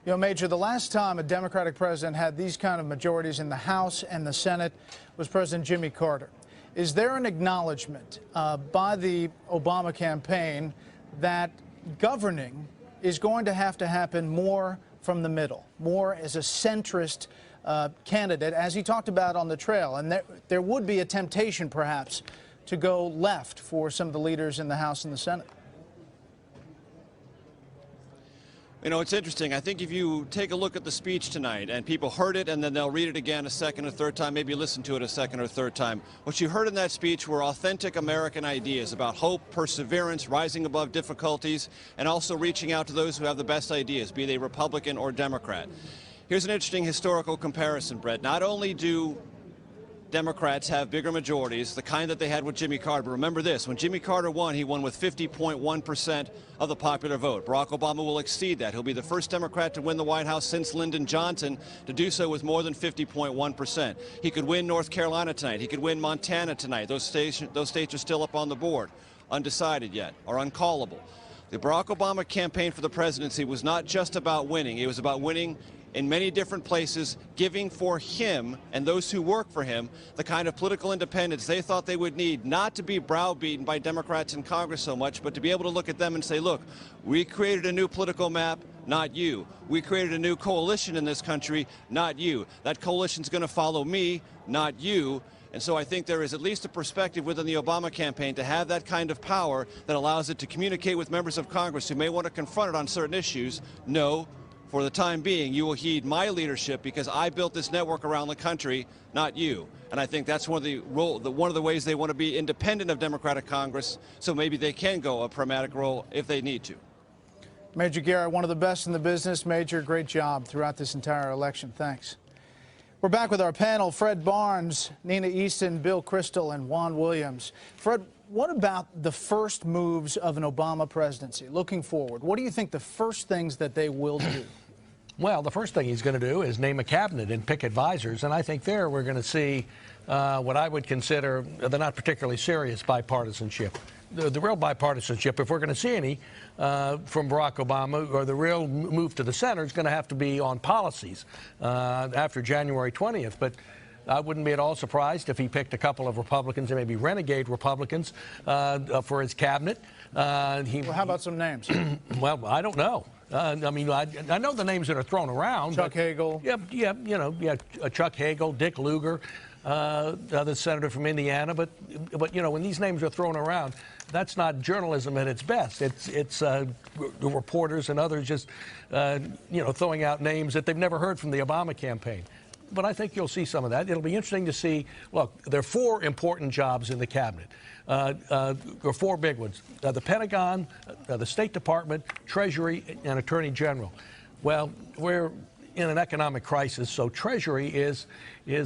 You know, Major, the last time a Democratic president had these kind of majorities in the House and the Senate was President Jimmy Carter. Is there an acknowledgement by the Obama campaign that governing is going to have to happen more from the middle, more as a centrist candidate, as he talked about on the trail? And there would be a temptation, perhaps, to go left for some of the leaders in the House and the Senate. You know, it's interesting. I think if you take a look at the speech tonight and people heard it and then they'll read it again a second or third time, maybe listen to it a second or third time, what you heard in that speech were authentic American ideas about hope, perseverance, rising above difficulties, and also reaching out to those who have the best ideas, be they Republican or Democrat. Here's an interesting historical comparison, Brett. Not only do Democrats have bigger majorities, the kind that they had with Jimmy Carter. But remember this, when Jimmy Carter won, he won with 50.1% of the popular vote. Barack Obama will exceed that. He'll be the first Democrat to win the White House since Lyndon Johnson to do so with more than 50.1%. He could win North Carolina tonight. He could win Montana tonight. Those states are still up on the board, undecided yet, or uncallable. The Barack Obama campaign for the presidency was not just about winning. It was about winning in many different places, giving for him and those who work for him the kind of political independence they thought they would need, not to be browbeaten by Democrats in Congress so much, but to be able to look at them and say, look, we created a new political map, not you. We created a new coalition in this country, not you. That coalition's going to follow me, not you. And so I think there is at least a perspective within the Obama campaign to have that kind of power that allows it to communicate with members of Congress who may want to confront it on certain issues. No. For the time being, you will heed my leadership because I built this network around the country, not you. And I think that's one of the ways they want to be independent of Democratic Congress, so maybe they can go a pragmatic role if they need to. Major Garrett, one of the best in the business. Major, great job throughout this entire election. Thanks. We're back with our panel, Fred Barnes, Nina Easton, Bill Kristol, and Juan Williams. Fred, what about the first moves of an Obama presidency? Looking forward, what do you think the first things that they will do? Well, the first thing he's going to do is name a cabinet and pick advisors, and I think there we're going to see what I would consider the not particularly serious bipartisanship. The real bipartisanship, if we're going to see any from Barack Obama, or the real move to the center, is going to have to be on policies after January 20th. But I wouldn't be at all surprised if he picked a couple of Republicans and maybe renegade Republicans for his cabinet. Well, how about some names? Well, I don't know. I mean, I know the names that are thrown around. Chuck Hagel. Yeah, Chuck Hagel, Dick Lugar, the senator from Indiana. But you know, when these names are thrown around, that's not journalism at its best. It's the reporters and others just throwing out names that they've never heard from the Obama campaign. But I think you'll see some of that. It'll be interesting to see. Look, there are four important jobs in the cabinet. There are four big ones: the Pentagon, the State Department, Treasury, and Attorney General. Well, we're in an economic crisis, so Treasury is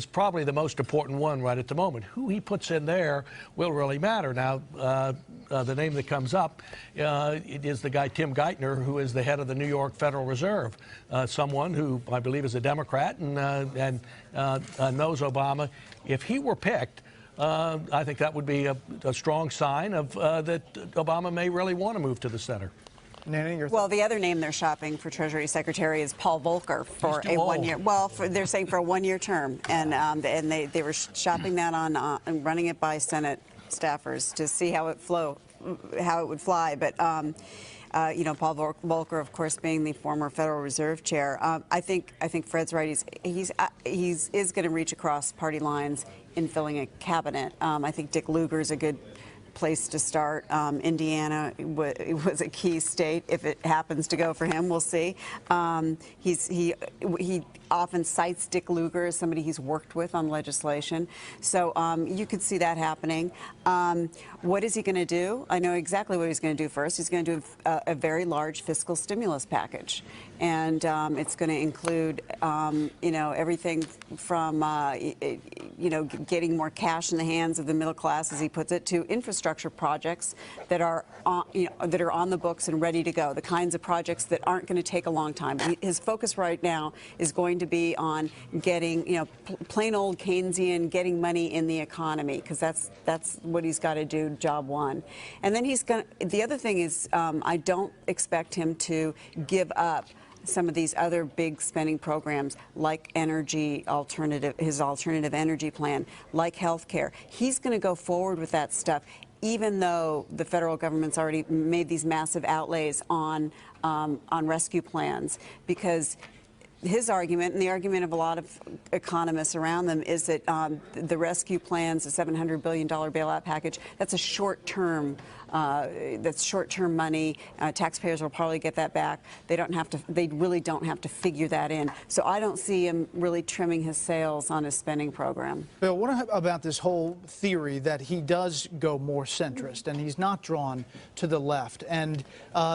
probably the most important one right at the moment. Who he puts in there will really matter. Now, the name that comes up it is the guy Tim Geithner, who is the head of the New York Federal Reserve, someone who I believe is a Democrat and knows Obama. If he were picked, I think that would be a strong sign of that Obama may really want to move to the center. Nina, well, the other name they're shopping for Treasury Secretary is Paul Volcker for a 1 year. Well, they're saying for a 1 year term, and they were shopping that on and running it by Senate staffers to see how it would fly. But you know, Paul Volcker, of course, being the former Federal Reserve Chair, I think Fred's right. He is going to reach across party lines in filling a cabinet. I think Dick Lugar is a good place to start. Indiana was a key state. If it happens to go for him, we'll see. He often cites Dick Lugar as somebody he's worked with on legislation. So you could see that happening. What is he going to do? I know exactly what he's going to do first. He's going to do a very large fiscal stimulus package. And it's going to include, you know, everything from, you know, getting more cash in the hands of the middle class, as he puts it, to infrastructure projects that are on, you know, that are on the books and ready to go. The kinds of projects that aren't going to take a long time. His focus right now is going to be on getting, you know, plain old Keynesian, getting money in the economy, because that's what he's got to do, job one. And then he's going to, the other thing is, I don't expect him to give up some of these other big spending programs like energy alternative, his alternative energy plan, like health care. He's going to go forward with that stuff, even though the federal government's already made these massive outlays on rescue plans, because his argument, and the argument of a lot of economists around them, is that the rescue plans, the $700 billion bailout package, that's a short-term, that's short-term money. Taxpayers will probably get that back. They don't have to. They really don't have to figure that in. So I don't see him really trimming his sails on his spending program. Bill, what about this whole theory that he does go more centrist and he's not drawn to the left? And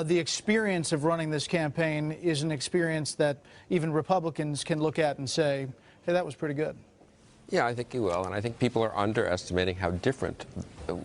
the experience of running this campaign is an experience that even Republicans can look at and say, hey, that was pretty good. Yeah, I think he will. And I think people are underestimating how different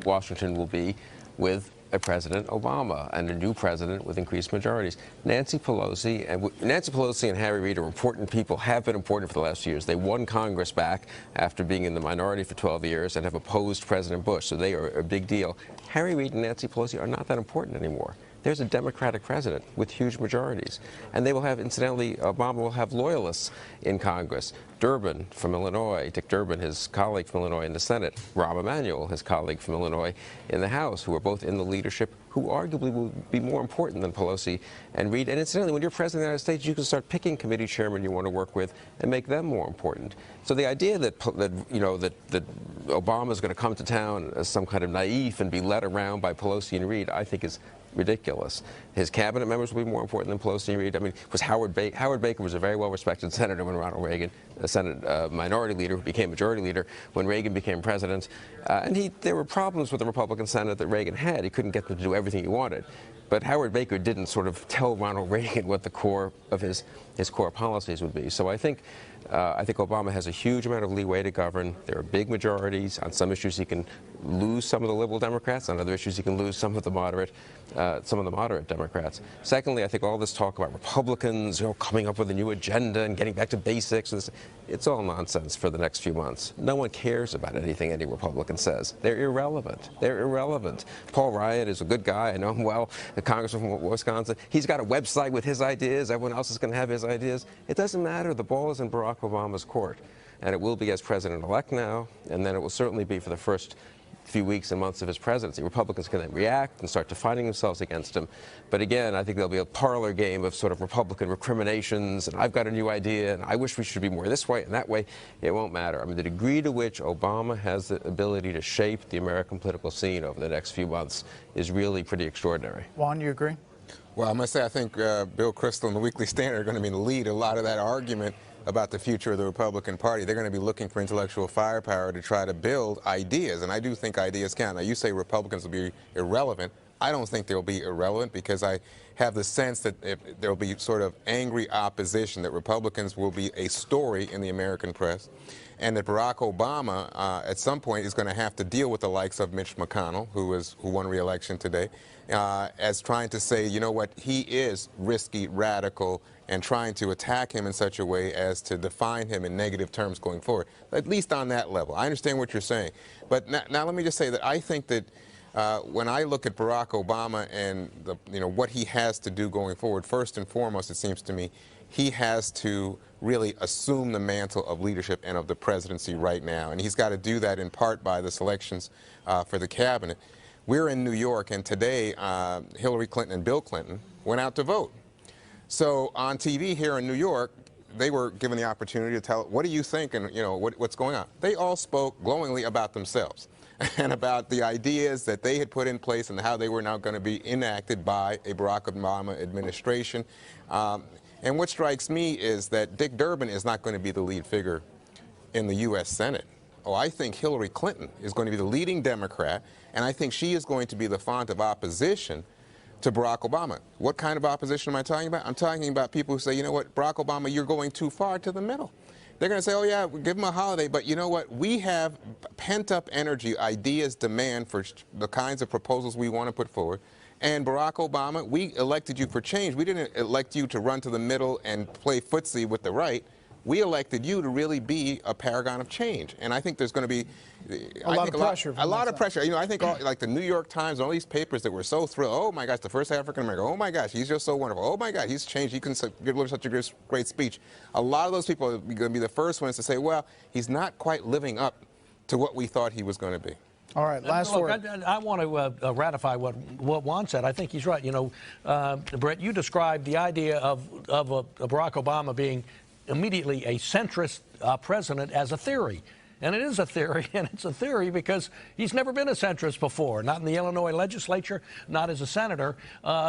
Washington will be with a President Obama and a new president with increased majorities. Nancy Pelosi and Harry Reid are important people, have been important for the last few years. They won Congress back after being in the minority for 12 years and have opposed President Bush, so they are a big deal. Harry Reid and Nancy Pelosi are not that important anymore. There's a Democratic president with huge majorities. And they will have, incidentally, Obama will have loyalists in Congress. Durbin from Illinois, Dick Durbin, his colleague from Illinois in the Senate, Rahm Emanuel, his colleague from Illinois in the House, who are both in the leadership, who arguably will be more important than Pelosi and Reid. And incidentally, when you're president of the United States, you can start picking committee chairmen you want to work with and make them more important. So the idea that Obama is going to come to town as some kind of naif and be led around by Pelosi and Reid, I think is ridiculous. His cabinet members will be more important than Pelosi and Reid. I mean, was Howard Baker was a very well-respected senator when Ronald Reagan, a Senate minority leader who became majority leader when Reagan became president. And there were problems with the Republican Senate that Reagan had. He couldn't get them to do everything he wanted. But Howard Baker didn't sort of tell Ronald Reagan what the core of his core policies would be. So I think Obama has a huge amount of leeway to govern. There are big majorities. On some issues he can lose some of the liberal Democrats. On other issues he can lose some of the moderate Democrats. Secondly, I think all this talk about Republicans, you know, coming up with a new agenda and getting back to basics, it's all nonsense for the next few months. No one cares about anything any Republican says. They're irrelevant. They're irrelevant. Paul Ryan is a good guy. I know him well, the congressman from Wisconsin. He's got a website with his ideas. Everyone else is going to have his ideas. It doesn't matter. The ball is in Barack Obama's court. And it will be as president-elect now, and then it will certainly be for the first few weeks and months of his presidency. Republicans can then react and start defining themselves against him. But again, I think there'll be a parlor game of sort of Republican recriminations, and I've got a new idea, and I wish we should be more this way and that way. It won't matter. I mean, the degree to which Obama has the ability to shape the American political scene over the next few months is really pretty extraordinary. Juan, you agree? Well, I must say, I think Bill Kristol and the Weekly Standard are going to be in the lead a lot of that argument about the future of the Republican Party. They're going to be looking for intellectual firepower to try to build ideas, and I do think ideas count. Now, you say Republicans will be irrelevant. I don't think they'll be irrelevant, because I have the sense that there'll be sort of angry opposition, that Republicans will be a story in the American press, and that Barack Obama at some point is going to have to deal with the likes of Mitch McConnell, who won re-election today, as trying to say, you know what, he is risky, radical, and trying to attack him in such a way as to define him in negative terms going forward, at least on that level. I understand what you're saying. But now let me just say that I think that when I look at Barack Obama and what he has to do going forward, first and foremost, it seems to me, he has to really assume the mantle of leadership and of the presidency right now. And he's got to do that in part by the selections for the cabinet. We're in New York, and today Hillary Clinton and Bill Clinton went out to vote. So on TV here in New York, they were given the opportunity to tell, what do you think, and what's going on? They all spoke glowingly about themselves and about the ideas that they had put in place and how they were now going to be enacted by a Barack Obama administration. And what strikes me is that Dick Durbin is not going to be the lead figure in the U.S. Senate. Oh, I think Hillary Clinton is going to be the leading Democrat, and I think she is going to be the font of opposition to Barack Obama. What kind of opposition am I talking about? I'm talking about people who say, you know what, Barack Obama, you're going too far to the middle. They're going to say, oh, yeah, give him a holiday, but you know what? We have pent-up energy, ideas, demand for the kinds of proposals we want to put forward. And Barack Obama, we elected you for change. We didn't elect you to run to the middle and play footsie with the right. We elected you to really be a paragon of change. And I think there's going to be a lot of pressure. A lot of pressure. You know, I think like the New York Times, all these papers that were so thrilled. Oh my gosh, the first African American. Oh my gosh, he's just so wonderful. Oh my God, he's changed. He can deliver such a great speech. A lot of those people are going to be the first ones to say, well, he's not quite living up to what we thought he was going to be. All right, last word. I want to ratify what Juan said. I think he's right. You know, Brett, you described the idea of Barack Obama being immediately a centrist president as a theory. And it is a theory, and it's a theory because he's never been a centrist before, not in the Illinois legislature, not as a senator.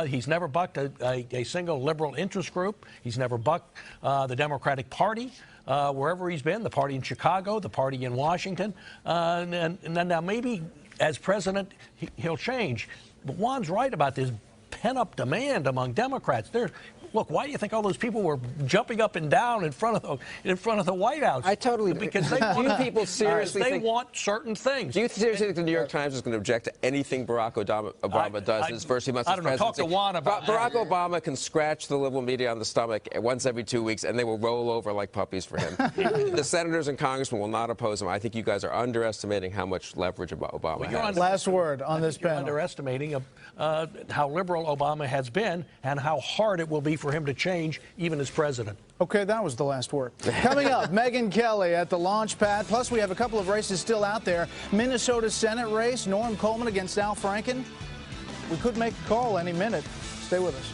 He's never bucked a single liberal interest group. He's never bucked the Democratic Party. Wherever he's been, the party in Chicago, the party in Washington. And then now maybe as president, he'll change. But Juan's right about this pent-up demand among Democrats. Look, why do you think all those people were jumping up and down in front of the White House? I totally because they want people seriously want certain things. Do you seriously think the New York Times is going to object to anything Barack Obama does in his first few months as presidency? Talk to Juan about Barack Obama can scratch the liberal media on the stomach once every 2 weeks, and they will roll over like puppies for him. The senators and congressmen will not oppose him. I think you guys are underestimating how much leverage Obama has. Last word on this panel. You're underestimating how liberal Obama has been and how hard it will be for him to change even as president. Okay, that was the last word. Coming up, Megyn Kelly at the launch pad. Plus, we have a couple of races still out there. Minnesota Senate race, Norm Coleman against Al Franken. We could make a call any minute. Stay with us.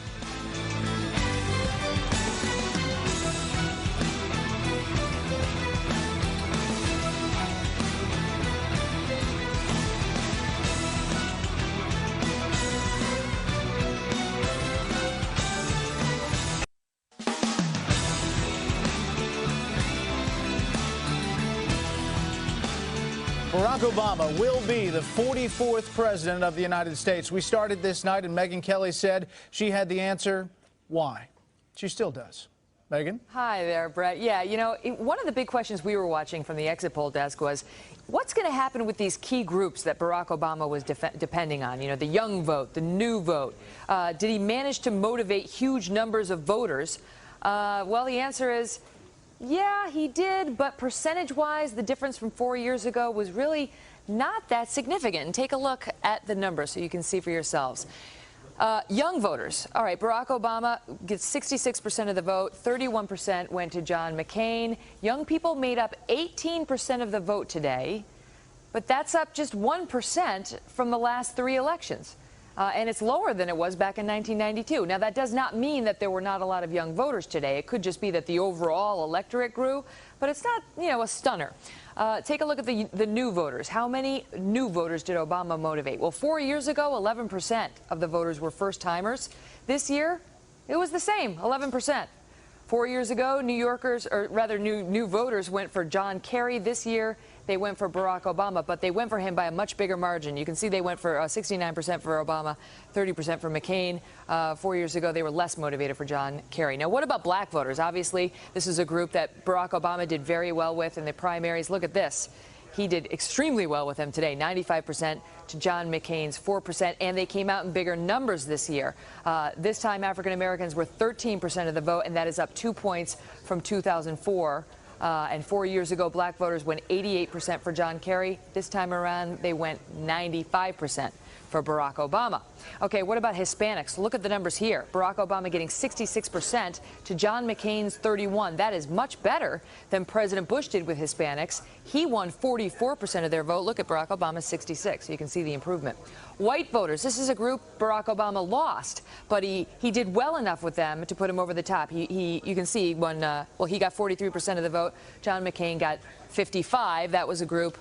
Barack Obama will be the 44th president of the United States. We started this night, and Megyn Kelly said she had the answer. Why? She still does. Megyn? Hi there, Brett. Yeah, you know, one of the big questions we were watching from the exit poll desk was, what's going to happen with these key groups that Barack Obama was depending on? You know, the young vote, the new vote. Did he manage to motivate huge numbers of voters? Well, the answer is, yeah, he did, but percentage-wise, the difference from 4 years ago was really not that significant. And take a look at the numbers so you can see for yourselves. Young voters. All right, Barack Obama gets 66% of the vote. 31% went to John McCain. Young people made up 18% of the vote today, but that's up just 1% from the last 3 elections. And it's lower than it was back in 1992. Now, that does not mean that there were not a lot of young voters today. It could just be that the overall electorate grew, but it's not, you know, a stunner. Take a look at the new voters. How many new voters did Obama motivate? Well, 4 years ago, 11% of the voters were first-timers. This year, it was the same, 11%. 4 years ago, New Yorkers, or rather new voters went for John Kerry. This year, they went for Barack Obama, but they went for him by a much bigger margin. You can see they went for 69% for Obama, 30% for McCain. 4 years ago, they were less motivated for John Kerry. Now, what about black voters? Obviously, this is a group that Barack Obama did very well with in the primaries. Look at this. He did extremely well with them today, 95% to John McCain's 4%, and they came out in bigger numbers this year. This time, African Americans were 13% of the vote, and that is up 2 points from 2004. And 4 years ago, black voters went 88% for John Kerry. This time around, they went 95% for Barack Obama. Okay, what about Hispanics? Look at the numbers here. Barack Obama getting 66% to John McCain's 31%. That is much better than President Bush did with Hispanics. He won 44% of their vote. Look at Barack Obama's 66%. So you can see the improvement. White voters, this is a group Barack Obama lost, but he did well enough with them to put him over the top. You can see when, well, he got 43% of the vote. John McCain got 55%. That was a group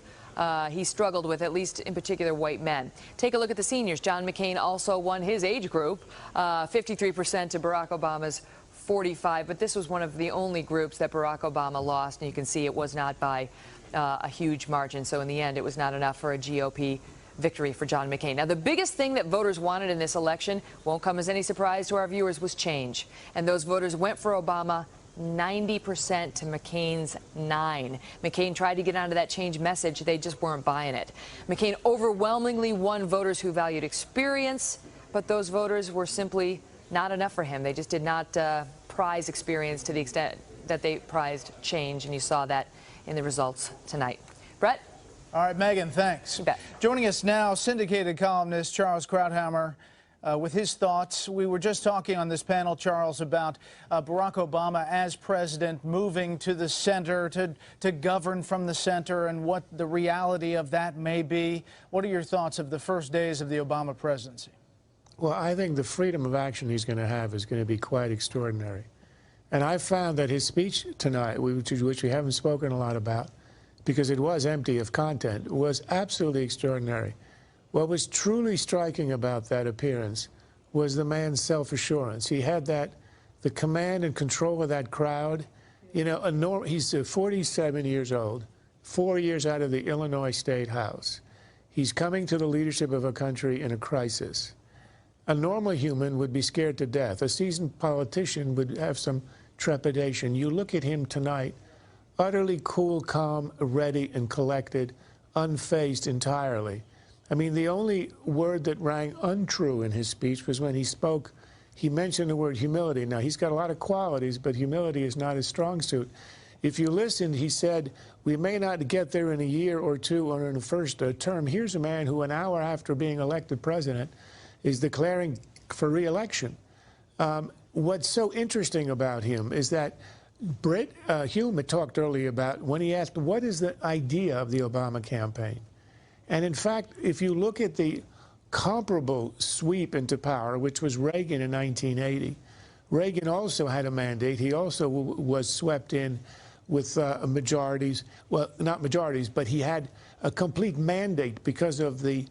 he struggled with, at least in particular white men. Take a look at the seniors. John McCain also won his age group, 53% to Barack Obama's 45%. But this was one of the only groups that Barack Obama lost. And you can see it was not by a huge margin. So in the end, it was not enough for a GOP victory for John McCain. Now, the biggest thing that voters wanted in this election, won't come as any surprise to our viewers, was change. And those voters went for Obama 90% to McCain's 9%. McCain tried to get onto that change message. They just weren't buying it. McCain overwhelmingly won voters who valued experience, but those voters were simply not enough for him. They just did not prize experience to the extent that they prized change, and you saw that in the results tonight. Brett? All right, Megan, thanks. You bet. Joining us now, syndicated columnist Charles Krauthammer. With his thoughts. We were just talking on this panel, Charles, about Barack Obama as president moving to the center, to govern from the center, and what the reality of that may be. What are your thoughts of the first days of the Obama presidency? Well, I think the freedom of action he's going to have is going to be quite extraordinary. And I found that his speech tonight, which we haven't spoken a lot about, because it was empty of content, was absolutely extraordinary. What was truly striking about that appearance was the man's self-assurance. He had the command and control of that crowd. You know, he's 47 years old, 4 years out of the Illinois State House. He's coming to the leadership of a country in a crisis. A normal human would be scared to death. A seasoned politician would have some trepidation. You look at him tonight, utterly cool, calm, ready, and collected, unfazed entirely. I mean, the only word that rang untrue in his speech was when he spoke, he mentioned the word humility. Now, he's got a lot of qualities, but humility is not his strong suit. If you listened, he said, we may not get there in a year or two or in the first term. Here's a man who, an hour after being elected president, is declaring for re-election. What's so interesting about him is that Britt Hume had talked earlier about when he asked, what is the idea of the Obama campaign? And in fact, if you look at the comparable sweep into power, which was Reagan in 1980, Reagan also had a mandate. He also was swept in with majorities. Well, not majorities, but he had a complete mandate because of the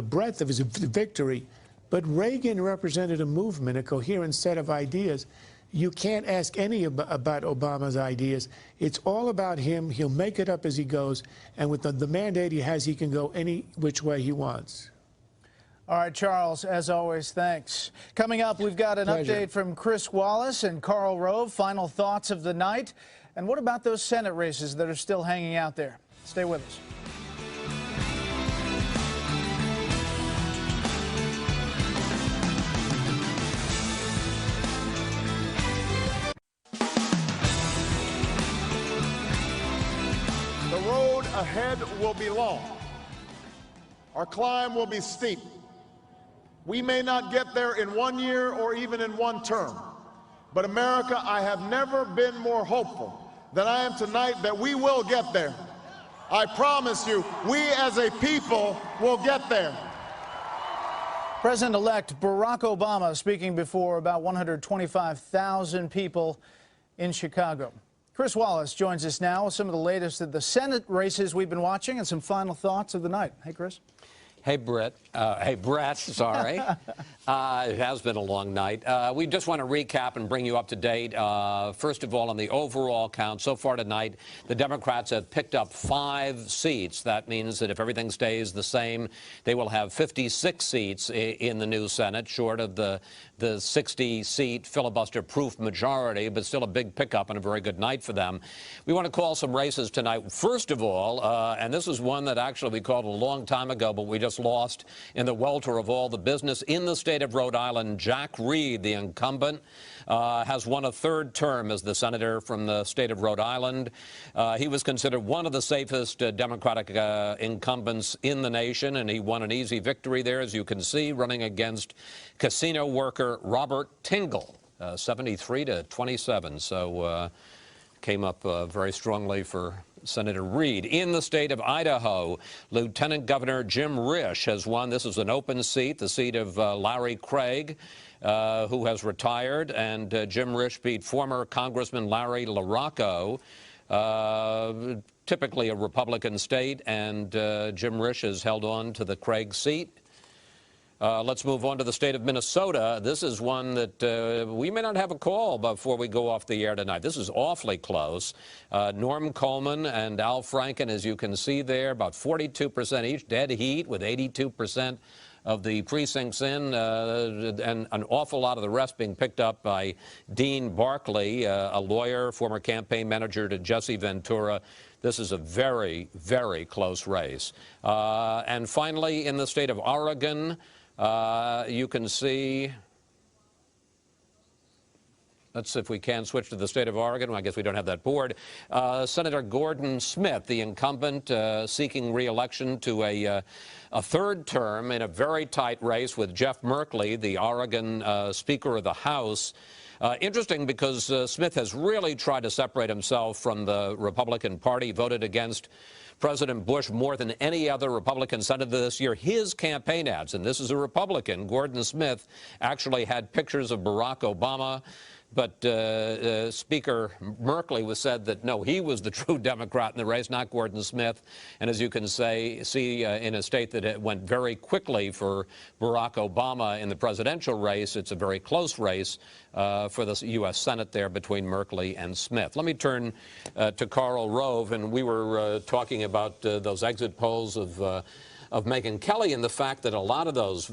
breadth of his victory. But Reagan represented a movement, a coherent set of ideas. You can't ask any about Obama's ideas. It's all about him. He'll make it up as he goes. And with the mandate he has, he can go any which way he wants. All right, Charles, as always, thanks. Coming up, we've got an update from Chris Wallace and Karl Rove. Final thoughts of the night. And what about those Senate races that are still hanging out there? Stay with us. Ahead will be long. Our climb will be steep. We may not get there in 1 year or even in one term. But America, I have never been more hopeful than I am tonight that we will get there. I promise you, we as a people will get there. President-elect Barack Obama speaking before about 125,000 people in Chicago. Chris Wallace joins us now with some of the latest of the Senate races we've been watching and some final thoughts of the night. Hey, Chris. Hey, Brett, sorry. It has been a long night. We just want to recap and bring you up to date. First of all, on the overall count, so far tonight, the Democrats have picked up 5 seats. That means that if everything stays the same, they will have 56 seats in the new Senate, short of the 60-seat filibuster-proof majority, but still a big pickup and a very good night for them. We want to call some races tonight. First of all, and this is one that actually we called a long time ago, but we just just lost in the welter of all the business in the state of Rhode Island. Jack Reed, the incumbent, has won a third term as the senator from the state of Rhode Island. He was considered one of the safest Democratic incumbents in the nation, and he won an easy victory there, as you can see, running against casino worker Robert Tingle, 73 to 27. So came up very strongly for Senator Reed. In the state of Idaho, Lieutenant Governor Jim Risch has won. This is an open seat, the seat of Larry Craig, who has retired, and Jim Risch beat former Congressman Larry LaRocco, typically a Republican state, and Jim Risch has held on to the Craig seat. Let's move on to the state of Minnesota. This is one that we may not have a call before we go off the air tonight. This is awfully close. Norm Coleman and Al Franken, as you can see there, about 42% each, dead heat with 82% of the precincts in, and an awful lot of the rest being picked up by Dean Barkley, a lawyer, former campaign manager to Jesse Ventura. This is a very, very close race. And finally, in the state of Oregon, you can see, let's see if we can switch to the state of Oregon. Well, I guess we don't have that board. Senator Gordon Smith, the incumbent, seeking re-election to a third term in a very tight race with Jeff Merkley, the Oregon Speaker of the House. Interesting because Smith has really tried to separate himself from the Republican Party, voted against President Bush more than any other Republican senator this year. His campaign ads, and this is a Republican, Gordon Smith, actually had pictures of Barack Obama. But Speaker Merkley said that, no, he was the true Democrat in the race, not Gordon Smith. And as you can see in a state that it went very quickly for Barack Obama in the presidential race, it's a very close race for the U.S. Senate there between Merkley and Smith. Let me turn to Karl Rove, and we were talking about those exit polls of Megyn Kelly and the fact that a lot of those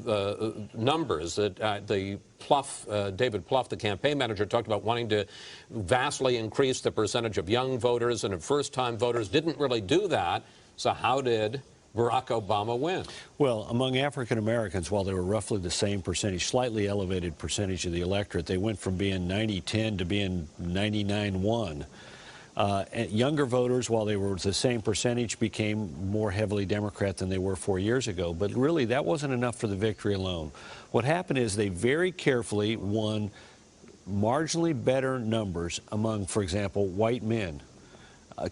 numbers that David Plouffe, the campaign manager, talked about wanting to vastly increase the percentage of young voters and of first-time voters, didn't really do that. So how did Barack Obama win? Well, among African Americans, while they were roughly the same percentage, slightly elevated percentage of the electorate, they went from being 90-10 to being 99-1. Younger voters, while they were the same percentage, became more heavily Democrat than they were 4 years ago. But really, that wasn't enough for the victory alone. What happened is they very carefully won marginally better numbers among, for example, white men.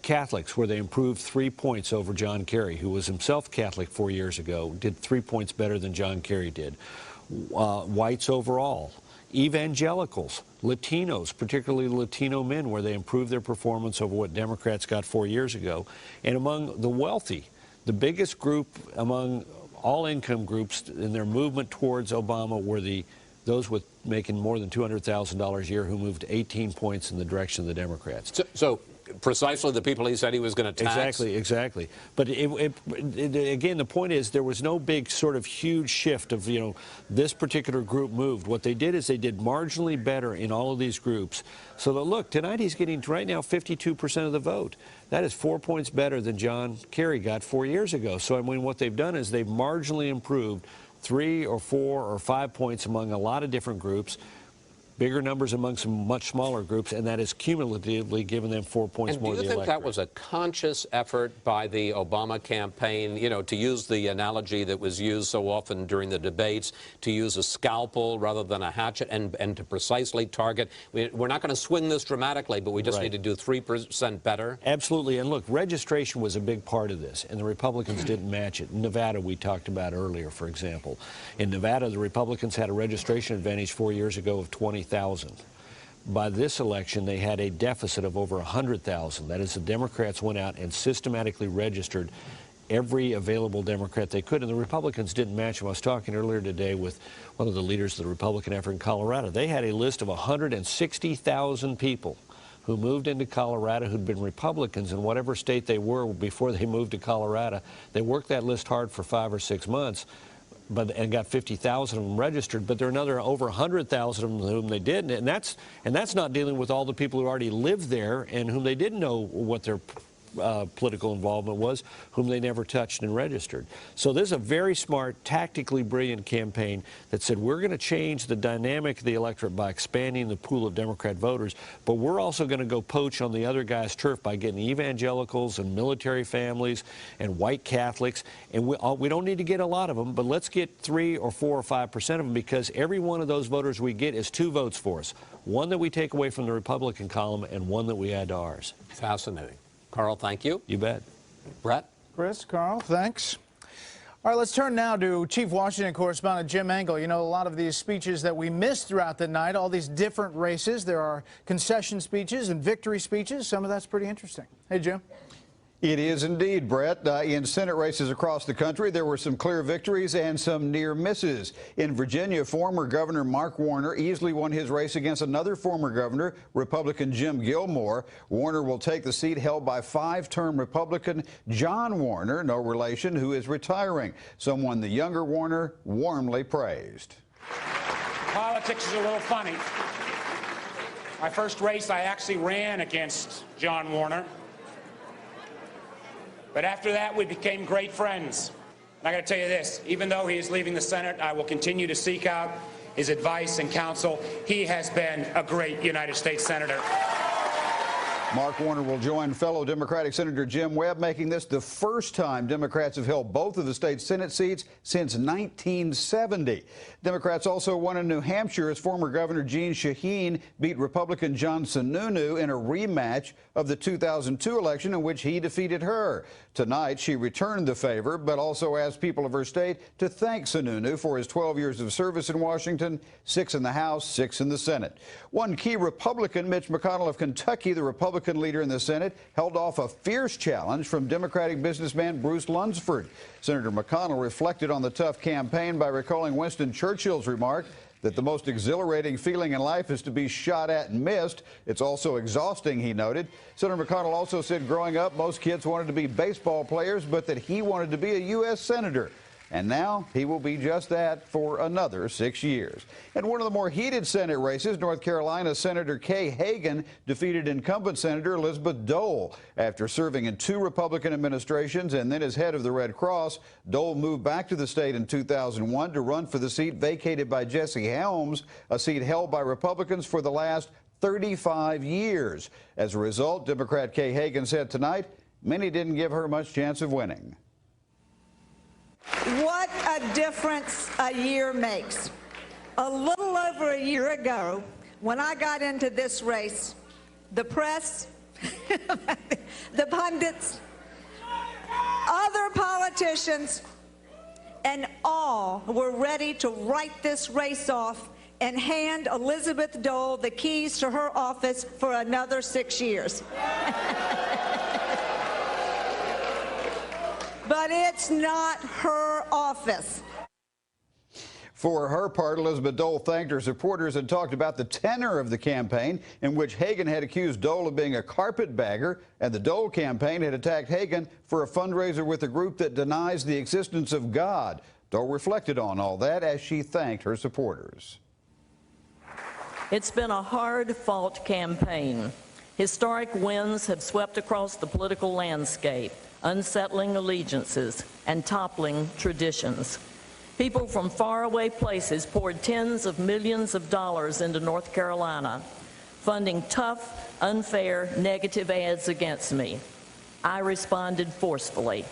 Catholics, where they improved 3 points over John Kerry, who was himself Catholic 4 years ago, did 3 points better than John Kerry did. Whites overall. Evangelicals, Latinos, particularly Latino men, where they improved their performance over what Democrats got 4 years ago. And among the wealthy, the biggest group among all income groups in their movement towards Obama were those with making more than $200,000 a year, who moved 18 points in the direction of the Democrats. So precisely the people he said he was going to tax? Exactly. But again, the point is there was no big sort of huge shift of, this particular group moved. What they did is they did marginally better in all of these groups. So that, look, tonight he's getting right now 52% of the vote. That is 4 points better than John Kerry got 4 years ago. So I mean, what they've done is they've marginally improved 3 or 4 or 5 points among a lot of different groups. Bigger numbers among some much smaller groups, and that is cumulatively given them 4 points more than the electorate. Do you think that was a conscious effort by the Obama campaign, to use the analogy that was used so often during the debates, to use a scalpel rather than a hatchet, and to precisely target? We're not going to swing this dramatically, but we just need to do 3% better? Absolutely. And look, registration was a big part of this, and the Republicans didn't match it. In Nevada, we talked about earlier, for example. In Nevada, the Republicans had a registration advantage 4 years ago of 20,000. By this election, they had a deficit of over 100,000. That is, the Democrats went out and systematically registered every available Democrat they could, and the Republicans didn't match them. I was talking earlier today with one of the leaders of the Republican effort in Colorado. They had a list of 160,000 people who moved into Colorado who'd been Republicans in whatever state they were before they moved to Colorado. They worked that list hard for 5 or 6 months. And got 50,000 of them registered, but there are another over 100,000 of them whom they didn't, and that's not dealing with all the people who already lived there and whom they didn't know what their political involvement was, whom they never touched and registered. So this is a very smart, tactically brilliant campaign that said we're going to change the dynamic of the electorate by expanding the pool of Democrat voters, but we're also going to go poach on the other guy's turf by getting evangelicals and military families and white Catholics. And we don't need to get a lot of them, but let's get 3 or 4 or 5% of them, because every one of those voters we get is 2 votes for us. One that we take away from the Republican column and one that we add to ours. Fascinating. Carl, thank you. You bet. Brett? Chris, Carl, thanks. All right, let's turn now to Chief Washington correspondent Jim Engel. You know, a lot of these speeches that we missed throughout the night, all these different races. There are concession speeches and victory speeches. Some of that's pretty interesting. Hey, Jim. It is indeed, Brett. In Senate races across the country, there were some clear victories and some near misses. In Virginia, former Governor Mark Warner easily won his race against another former governor, Republican Jim Gilmore. Warner will take the seat held by 5-term Republican John Warner, no relation, who is retiring, someone the younger Warner warmly praised. Politics is a little funny. My first race, I actually ran against John Warner. But after that, we became great friends. And I got to tell you this, even though he is leaving the Senate, I will continue to seek out his advice and counsel. He has been a great United States Senator. Mark Warner will join fellow Democratic Senator Jim Webb, making this the first time Democrats have held both of the state's Senate seats since 1970. Democrats also won in New Hampshire as former Governor Jeanne Shaheen beat Republican John Sununu in a rematch of the 2002 election in which he defeated her. Tonight, she returned the favor, but also asked people of her state to thank Sununu for his 12 years of service in Washington, 6 in the House, 6 in the Senate. One key Republican, Mitch McConnell of Kentucky, the Republican leader in the Senate, held off a fierce challenge from Democratic businessman Bruce Lunsford. Senator McConnell reflected on the tough campaign by recalling Winston Churchill's remark that the most exhilarating feeling in life is to be shot at and missed. It's also exhausting, he noted. Senator McConnell also said growing up, most kids wanted to be baseball players, but that he wanted to be a U.S. Senator. And now he will be just that for another 6 years. And one of the more heated Senate races, North Carolina Senator Kay Hagan defeated incumbent Senator Elizabeth Dole. After serving in 2 Republican administrations and then as head of the Red Cross, Dole moved back to the state in 2001 to run for the seat vacated by Jesse Helms, a seat held by Republicans for the last 35 years. As a result, Democrat Kay Hagan said tonight, many didn't give her much chance of winning. What a difference a year makes. A little over a year ago, when I got into this race, the press, the pundits, other politicians, and all were ready to write this race off and hand Elizabeth Dole the keys to her office for another 6 years. But it's not her office. For her part, Elizabeth Dole thanked her supporters and talked about the tenor of the campaign, in which Hagan had accused Dole of being a carpetbagger, and the Dole campaign had attacked Hagan for a fundraiser with a group that denies the existence of God. Dole reflected on all that as she thanked her supporters. It's been a hard-fought campaign. Historic winds have swept across the political landscape, unsettling allegiances and toppling traditions. People from faraway places poured tens of millions of dollars into North Carolina, funding tough, unfair, negative ads against me. I responded forcefully.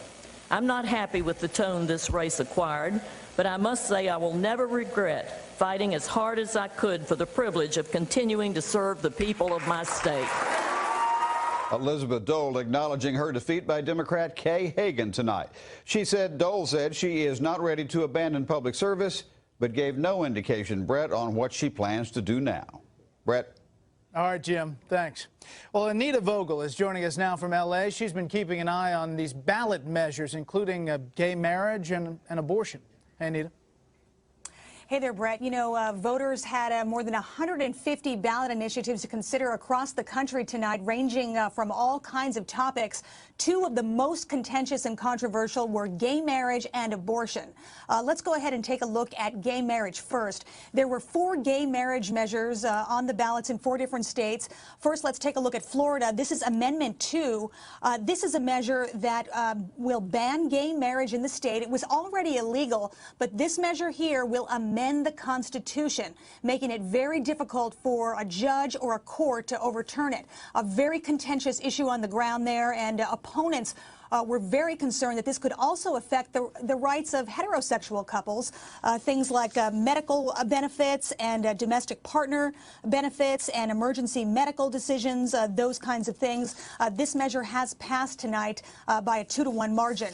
I'm not happy with the tone this race acquired, but I must say I will never regret fighting as hard as I could for the privilege of continuing to serve the people of my state. Elizabeth Dole acknowledging her defeat by Democrat Kay Hagan tonight. Dole said she is not ready to abandon public service, but gave no indication, Brett, on what she plans to do now. Brett. All right, Jim, thanks. Well, Anita Vogel is joining us now from L.A. She's been keeping an eye on these ballot measures, including gay marriage and abortion. Hey, Anita. Hey there, Brett. You know, voters had more than 150 ballot initiatives to consider across the country tonight, ranging from all kinds of topics. Two of the most contentious and controversial were gay marriage and abortion. Let's go ahead and take a look at gay marriage first. There were 4 gay marriage measures on the ballots in 4 different states. First, let's take a look at Florida. This is Amendment 2. This is a measure that will ban gay marriage in the state. It was already illegal, but this measure here will amend the Constitution, making it very difficult for a judge or a court to overturn it. A very contentious issue on the ground there, and opponents were very concerned that this could also affect the rights of heterosexual couples, things like medical benefits and domestic partner benefits and emergency medical decisions, those kinds of things. This measure has passed tonight by a 2-to-1 margin.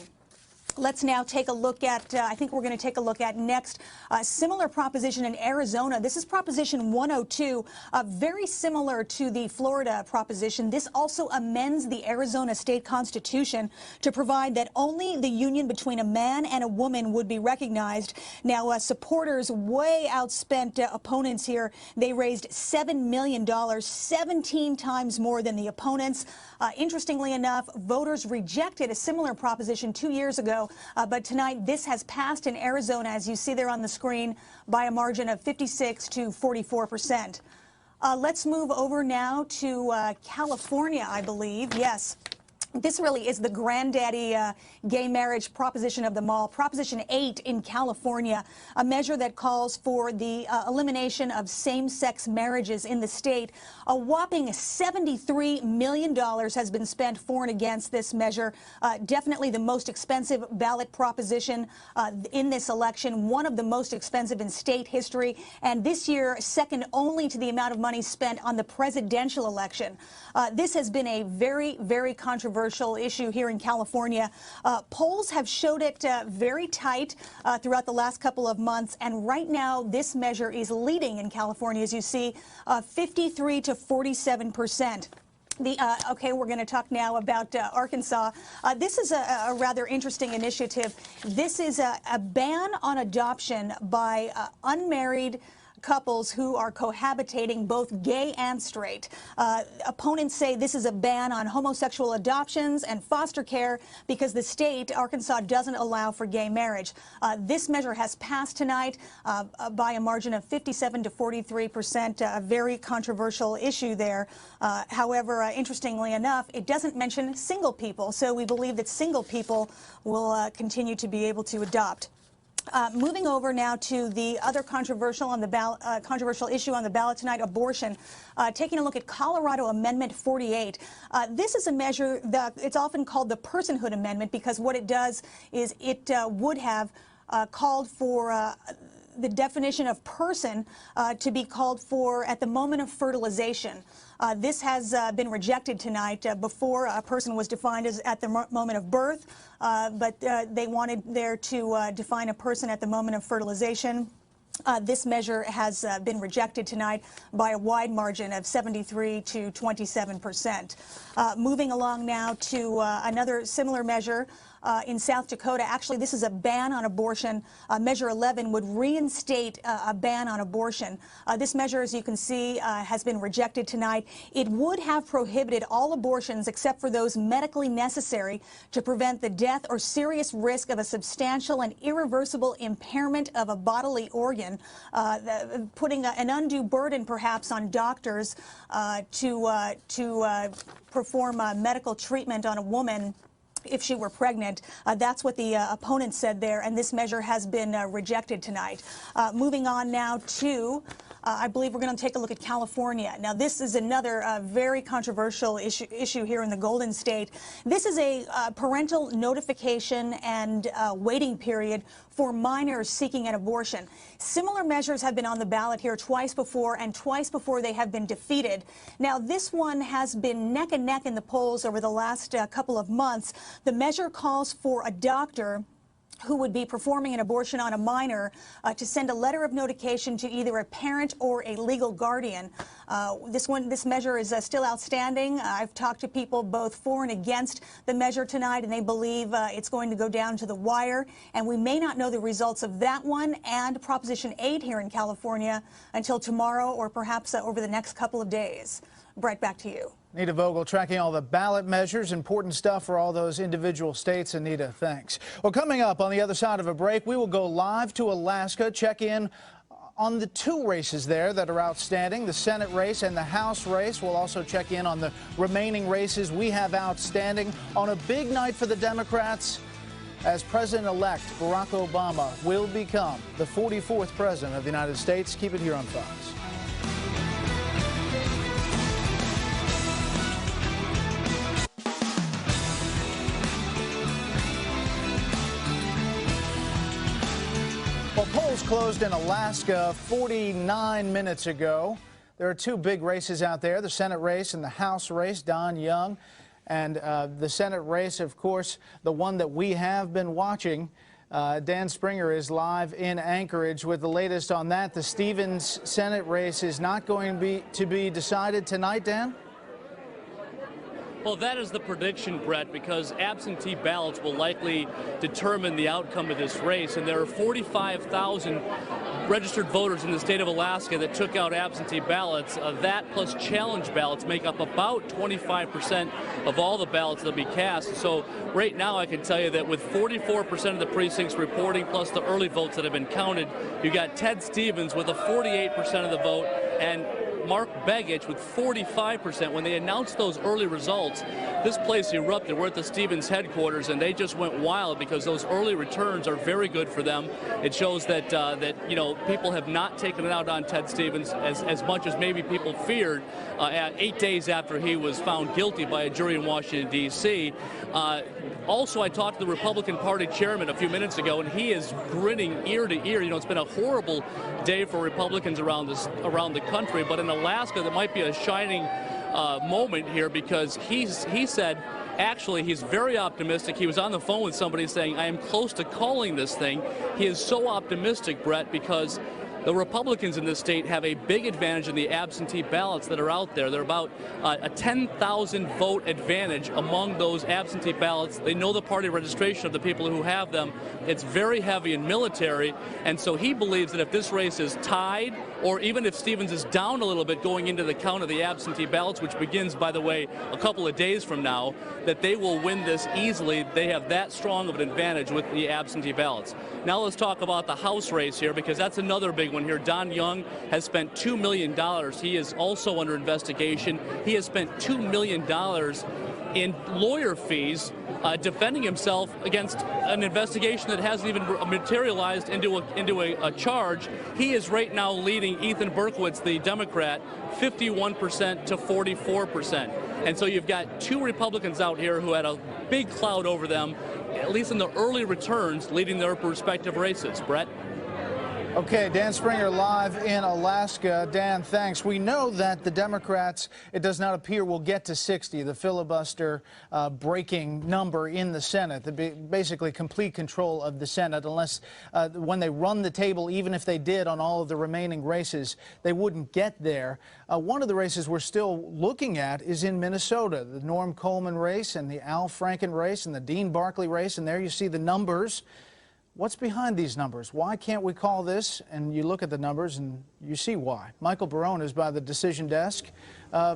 Let's now take a look at, I think we're going to take a look at next, a similar proposition in Arizona. This is Proposition 102, very similar to the Florida proposition. This also amends the Arizona state constitution to provide that only the union between a man and a woman would be recognized. Now, supporters way outspent opponents here. They raised $7 million, 17 times more than the opponents. Interestingly enough, voters rejected a similar proposition 2 years ago. But tonight, this has passed in Arizona, as you see there on the screen, by a margin of 56 to 44%. Let's move over now to California, I believe. Yes. This really is the granddaddy gay marriage proposition of them all. Proposition 8 in California, a measure that calls for the elimination of same-sex marriages in the state. A whopping $73 million has been spent for and against this measure. Definitely the most expensive ballot proposition in this election, one of the most expensive in state history, and this year second only to the amount of money spent on the presidential election. This has been a very, very controversial issue here in California. Polls have showed it very tight throughout the last couple of months, and right now this measure is leading in California, as you see, 53 to 47%. Okay, we're going to talk now about Arkansas. This is a rather interesting initiative. This is a ban on adoption by unmarried couples who are cohabitating, both gay and straight. Opponents say this is a ban on homosexual adoptions and foster care because the state, Arkansas, doesn't allow for gay marriage. This measure has passed tonight by a margin of 57 to 43%, a very controversial issue there. However, interestingly enough, it doesn't mention single people, so we believe that single people will continue to be able to adopt. Moving over now to the other controversial issue on the ballot tonight, abortion. Taking a look at Colorado Amendment 48. This is a measure that it's often called the personhood amendment because what it does is it would have called for the definition of person to be called for at the moment of fertilization. This has been rejected tonight. Before, a person was defined as at the moment of birth, but they wanted there to define a person at the moment of fertilization. This measure has been rejected tonight by a wide margin of 73 to 27%. Moving along now to another similar measure. In South Dakota, actually, this is a ban on abortion. Measure 11 would reinstate a ban on abortion. This measure, as you can see, has been rejected tonight. It would have prohibited all abortions except for those medically necessary to prevent the death or serious risk of a substantial and irreversible impairment of a bodily organ, putting an undue burden perhaps on doctors to perform medical treatment on a woman if she were pregnant. That's what the opponent said there, and this measure has been rejected tonight. Moving on now to, I believe we're going to take a look at California. Now, this is another very controversial issue here in the Golden State. This is a parental notification and waiting period for minors seeking an abortion. Similar measures have been on the ballot here twice before, and twice before they have been defeated. Now, this one has been neck and neck in the polls over the last couple of months. The measure calls for a doctor who would be performing an abortion on a minor to send a letter of notification to either a parent or a legal guardian. This measure is still outstanding. I've talked to people both for and against the measure tonight, and they believe it's going to go down to the wire. And we may not know the results of that one and Proposition 8 here in California until tomorrow or perhaps over the next couple of days. Brett, back to you. Anita Vogel tracking all the ballot measures. Important stuff for all those individual states. Anita, thanks. Well, coming up on the other side of a break, we will go live to Alaska, check in on the two races there that are outstanding, the Senate race and the House race. We'll also check in on the remaining races we have outstanding on a big night for the Democrats as President-elect Barack Obama will become the 44th President of the United States. Keep it here on Fox. Well, polls closed in Alaska 49 minutes ago. There are two big races out there, the Senate race and the House race. Don Young and the Senate race, of course, the one that we have been watching. Dan Springer is live in Anchorage with the latest on that. The Stevens Senate race is not going to be decided tonight, Dan? Well, that is the prediction, Brett, because absentee ballots will likely determine the outcome of this race. And there are 45,000 registered voters in the state of Alaska that took out absentee ballots. That plus challenge ballots make up about 25% of all the ballots that will be cast. So right now I can tell you that with 44% of the precincts reporting plus the early votes that have been counted, you got Ted Stevens with a 48% of the vote and Mark Begich with 45%. When they announced those early results, this place erupted. We're at the Stevens headquarters, and they just went wild because those early returns are very good for them. It shows that you know, people have not taken it out on Ted Stevens as much as maybe people feared 8 days after he was found guilty by a jury in Washington, D.C. Also, I talked to the Republican Party chairman a few minutes ago, and he is grinning ear to ear. You know, it's been a horrible day for Republicans around the country, but in Alaska, there might be a shining moment here because he said, actually, he's very optimistic. He was on the phone with somebody saying, I am close to calling this thing. He is so optimistic, Brett, because the Republicans in this state have a big advantage in the absentee ballots that are out there. They're about a 10,000 vote advantage among those absentee ballots. They know the party registration of the people who have them. It's very heavy in military, and so he believes that if this race is tied, or even if Stevens is down a little bit going into the count of the absentee ballots, which begins, by the way, a couple of days from now, that they will win this easily. They have that strong of an advantage with the absentee ballots. Now let's talk about the House race here, because that's another big one here. Don Young has spent $2 million. He is also under investigation. He has spent $2 million in lawyer fees defending himself against an investigation that hasn't even materialized into a charge. He is right now leading Ethan Berkowitz, the Democrat, 51% to 44%. And so you've got two Republicans out here who had a big cloud over them, at least in the early returns, leading their respective races. Brett? Okay, Dan Springer live in Alaska. Dan, thanks. We know that the Democrats, it does not appear, will get to 60, the filibuster breaking number in the Senate, basically complete control of the Senate, unless when they run the table, even if they did on all of the remaining races, they wouldn't get there. One of the races we're still looking at is in Minnesota, the Norm Coleman race and the Al Franken race and the Dean Barkley race, and there you see the numbers. What's behind these numbers? Why can't we call this? And you look at the numbers and you see why. Michael Barone is by the decision desk.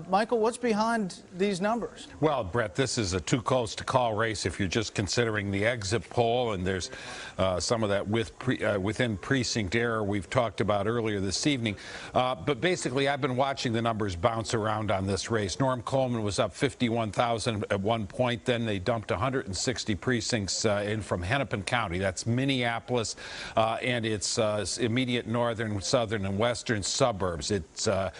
Michael, what's behind these numbers? Well, Brett, this is a too close to call race if you're just considering the exit poll, and there's some of that within precinct error we've talked about earlier this evening. But basically, I've been watching the numbers bounce around on this race. Norm Coleman was up 51,000 at one point. Then they dumped 160 precincts in from Hennepin County. That's Minneapolis and its immediate northern, southern, and western suburbs. It's the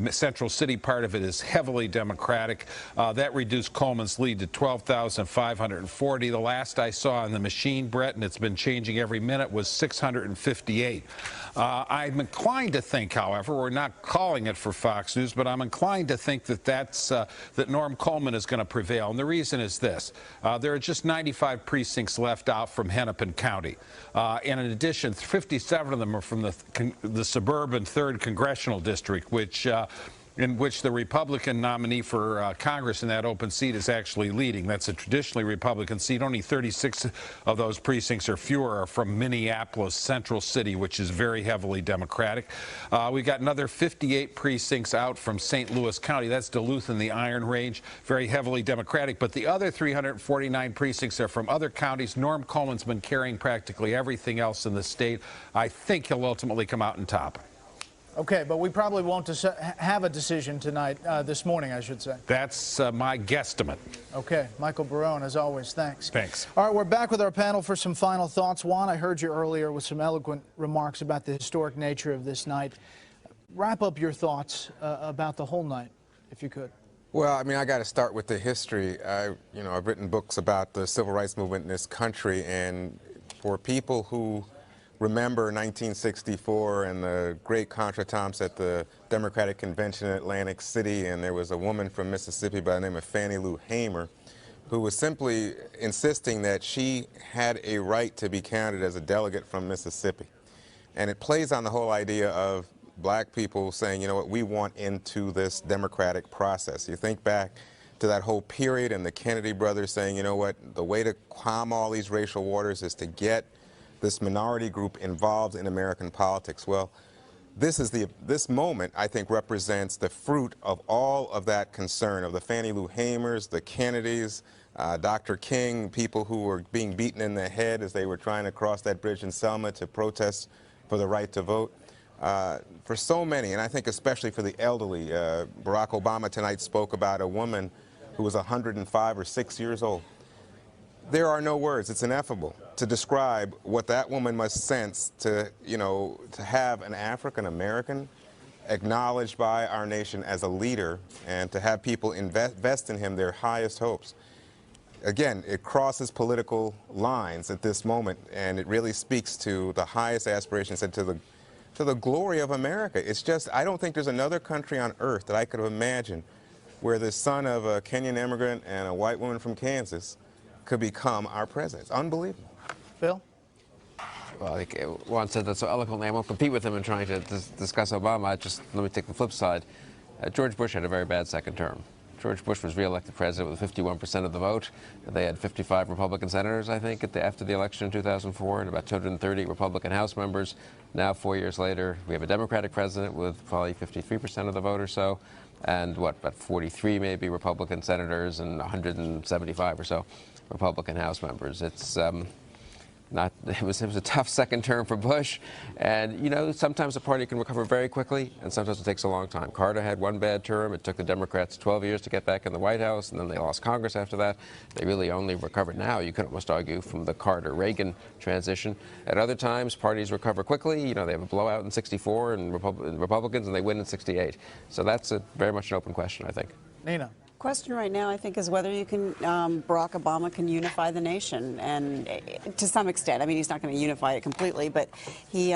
Central City part part of it is heavily Democratic. That reduced Coleman's lead to 12,540. The last I saw on the machine, Brett, and it's been changing every minute, was 658. I'm inclined to think, however, we're not calling it for Fox News, but I'm inclined to think that that Norm Coleman is going to prevail. And the reason is this. There are just 95 precincts left out from Hennepin County. And in addition, 57 of them are from the suburban 3rd Congressional District, in which the Republican nominee for Congress in that open seat is actually leading. That's a traditionally Republican seat. Only 36 of those precincts or fewer are from Minneapolis, Central City, which is very heavily Democratic. We've got another 58 precincts out from St. Louis County. That's Duluth and the Iron Range, very heavily Democratic. But the other 349 precincts are from other counties. Norm Coleman's been carrying practically everything else in the state. I think he'll ultimately come out on top. Okay, but we probably won't have a decision tonight, this morning, I should say. That's my guesstimate. Okay, Michael Barone, as always, thanks. Thanks. All right, we're back with our panel for some final thoughts. Juan, I heard you earlier with some eloquent remarks about the historic nature of this night. Wrap up your thoughts about the whole night, if you could. Well, I mean, I got to start with the history. I've written books about the civil rights movement in this country, and for people who remember 1964 and the great contretemps at the Democratic Convention in Atlantic City, and there was a woman from Mississippi by the name of Fannie Lou Hamer who was simply insisting that she had a right to be counted as a delegate from Mississippi. And it plays on the whole idea of black people saying, you know what, we want into this democratic process. You think back to that whole period and the Kennedy brothers saying, you know what, the way to calm all these racial waters is to get this minority group involved in American politics. Well, this moment, I think, represents the fruit of all of that concern of the Fannie Lou Hamers, the Kennedys, Dr. King, people who were being beaten in the head as they were trying to cross that bridge in Selma to protest for the right to vote. For so many, and I think especially for the elderly, Barack Obama tonight spoke about a woman who was 105 or 6 years old. There are no words, it's ineffable, to describe what that woman must sense to have an African American acknowledged by our nation as a leader and to have people invest in him their highest hopes. Again, it crosses political lines at this moment, and it really speaks to the highest aspirations and to the glory of America. It's just, I don't think there's another country on earth that I could have imagined where the son of a Kenyan immigrant and a white woman from Kansas could become our president. It's unbelievable. Phil? Well, I think Juan said that so eloquently. I won't compete with him in trying to discuss Obama. Let me take the flip side. George Bush had a very bad second term. George Bush was reelected president with 51% of the vote. They had 55 Republican senators, I think, after the election in 2004, and about 230 Republican House members. Now, 4 years later, we have a Democratic president with probably 53% of the vote or so, and about 43 maybe Republican senators and 175 or so Republican House members. It was a tough second term for Bush, and sometimes a party can recover very quickly, and sometimes it takes a long time. Carter had one bad term. It took the Democrats 12 years to get back in the White House, and then they lost Congress after that. They really only recovered now, you could almost argue, from the Carter-Reagan transition. At other times, parties recover quickly. They have a blowout in '64 and Republicans, and they win in '68. So that's very much an open question, I think. Nina. Question right now, I think, is whether Barack Obama can unify the nation, and to some extent. I mean, he's not going to unify it completely, but he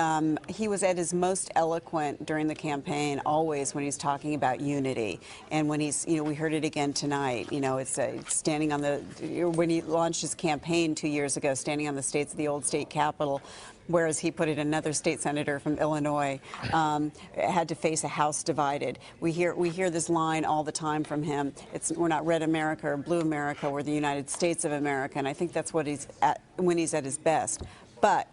was at his most eloquent during the campaign, always when he's talking about unity, and when he's, we heard it again tonight. It's standing on when he launched his campaign 2 years ago, standing on the steps of the old state capitol. Whereas he put it, another state senator from Illinois had to face a House divided. We hear this line all the time from him. We're not red America or blue America, we're the United States of America, and I think that's what he's at when he's at his best. But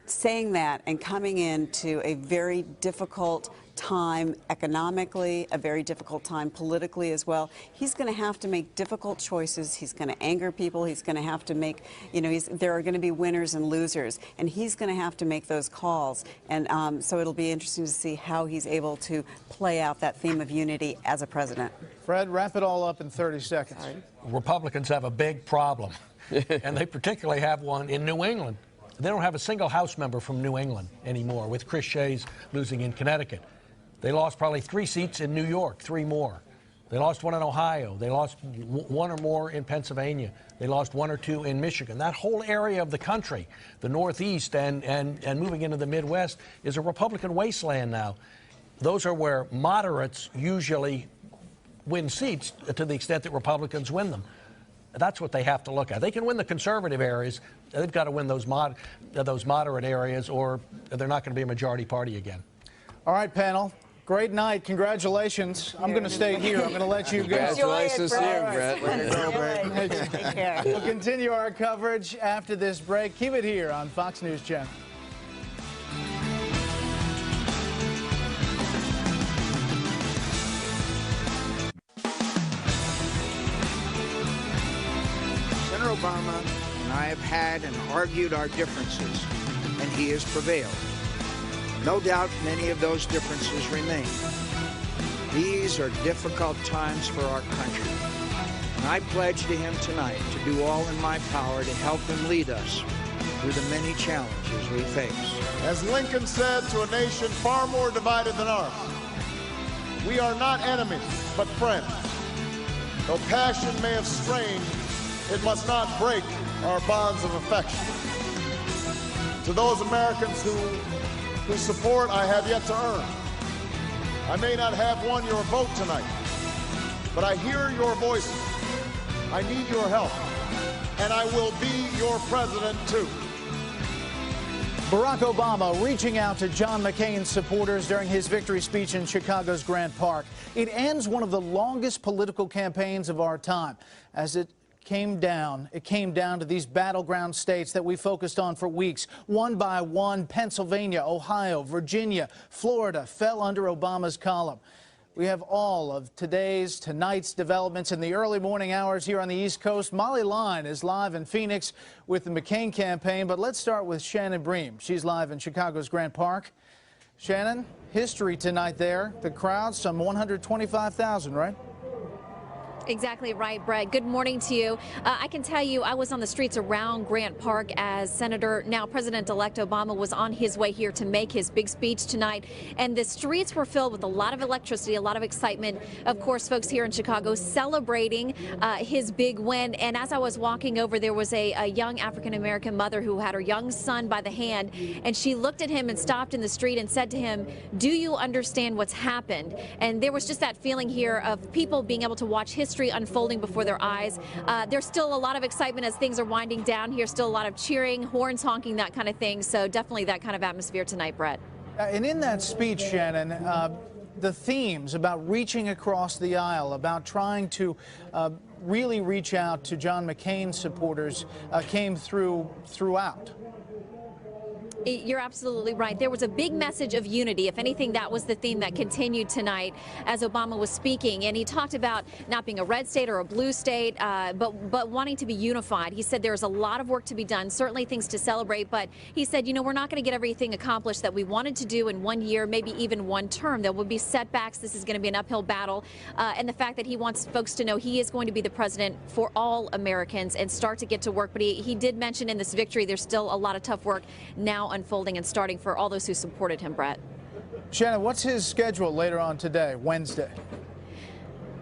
saying that and coming into a very difficult time economically, a very difficult time politically as well, he's going to have to make difficult choices. He's going to anger people. He's going to have to make, there are going to be winners and losers, and he's going to have to make those calls. And so it'll be interesting to see how he's able to play out that theme of unity as a president. Fred, wrap it all up in 30 seconds. Sorry. Republicans have a big problem, and they particularly have one in New England. They don't have a single House member from New England anymore, with Chris Shays losing in Connecticut. They lost probably 3 seats in New York, 3 more. They lost one in Ohio. They lost one or more in Pennsylvania. They lost one or two in Michigan. That whole area of the country, the Northeast and moving into the Midwest, is a Republican wasteland now. Those are where moderates usually win seats to the extent that Republicans win them. That's what they have to look at. They can win the conservative areas. They've got to win those moderate areas, or they're not going to be a majority party again. All right, panel. Great night. Congratulations. I'm going to stay here. I'm going to let you go. Congratulations to you, Brett. Way to go, Brett. Take care. We'll continue our coverage after this break. Keep it here on Fox News Channel. Senator Obama and I have had and argued our differences, and he has prevailed. No doubt many of those differences remain. These are difficult times for our country, and I pledge to him tonight to do all in my power to help him lead us through the many challenges we face. As Lincoln said to a nation far more divided than ours, we are not enemies, but friends. Though passion may have strained, it must not break our bonds of affection. To those Americans whose support I have yet to earn, I may not have won your vote tonight, but I hear your voices. I need your help, and I will be your president too. Barack Obama reaching out to John McCain's supporters during his victory speech in Chicago's Grant Park. It ends one of the longest political campaigns of our time, as it came down to these battleground states that we focused on for weeks. One by one, Pennsylvania, Ohio, Virginia, Florida fell under Obama's column. We have all of tonight's developments in the early morning hours here on the East Coast. Molly Line is live in Phoenix with the McCain campaign, but let's start with Shannon Bream. She's live in Chicago's Grant Park. Shannon, history tonight there. The crowd, some 125,000, right? Exactly right, Brett. Good morning to you. I can tell you I was on the streets around Grant Park as now President-elect Obama was on his way here to make his big speech tonight. And the streets were filled with a lot of electricity, a lot of excitement. Of course, folks here in Chicago celebrating his big win. And as I was walking over, there was a young African-American mother who had her young son by the hand. And she looked at him and stopped in the street and said to him, "Do you understand what's happened?" And there was just that feeling here of people being able to watch history unfolding before their eyes. There's still a lot of excitement as things are winding down here, still a lot of cheering, horns honking, that kind of thing. So definitely that kind of atmosphere tonight, Brett. And in that speech, Shannon, the themes about reaching across the aisle, about trying to really reach out to John McCain's supporters came throughout. You're absolutely right. There was a big message of unity. If anything, that was the theme that continued tonight as Obama was speaking. And he talked about not being a red state or a blue state, but wanting to be unified. He said there's a lot of work to be done, certainly things to celebrate. But he said, you know, we're not going to get everything accomplished that we wanted to do in 1 year, maybe even one term. There will be setbacks. This is going to be an uphill battle. And the fact that he wants folks to know he is going to be the president for all Americans and start to get to work. But he did mention in this victory there's still a lot of tough work now unfolding and starting for all those who supported him, Brett. Shannon, what's his schedule later on today, Wednesday?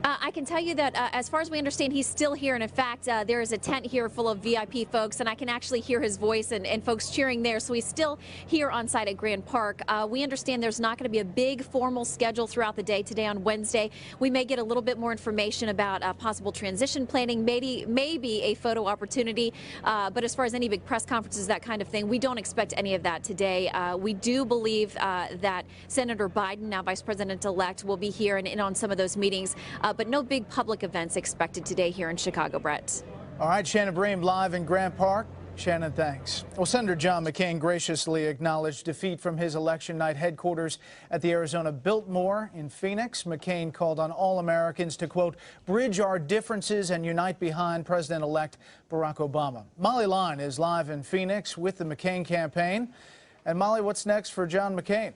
I can tell you that as far as we understand, he's still here. And in fact, there is a tent here full of VIP folks, and I can actually hear his voice and folks cheering there. So he's still here on site at Grant Park. We understand there's not going to be a big formal schedule throughout the day today on Wednesday. We may get a little bit more information about possible transition planning, maybe a photo opportunity. But as far as any big press conferences, that kind of thing, we don't expect any of that today. We do believe that Senator Biden, now Vice President-elect, will be here and in on some of those meetings. But no big public events expected today here in Chicago, Brett. All right, Shannon Bream live in Grant Park. Shannon, thanks. Well, Senator John McCain graciously acknowledged defeat from his election night headquarters at the Arizona Biltmore in Phoenix. McCain called on all Americans to, quote, bridge our differences and unite behind President-elect Barack Obama. Molly Line is live in Phoenix with the McCain campaign. And Molly, what's next for John McCain?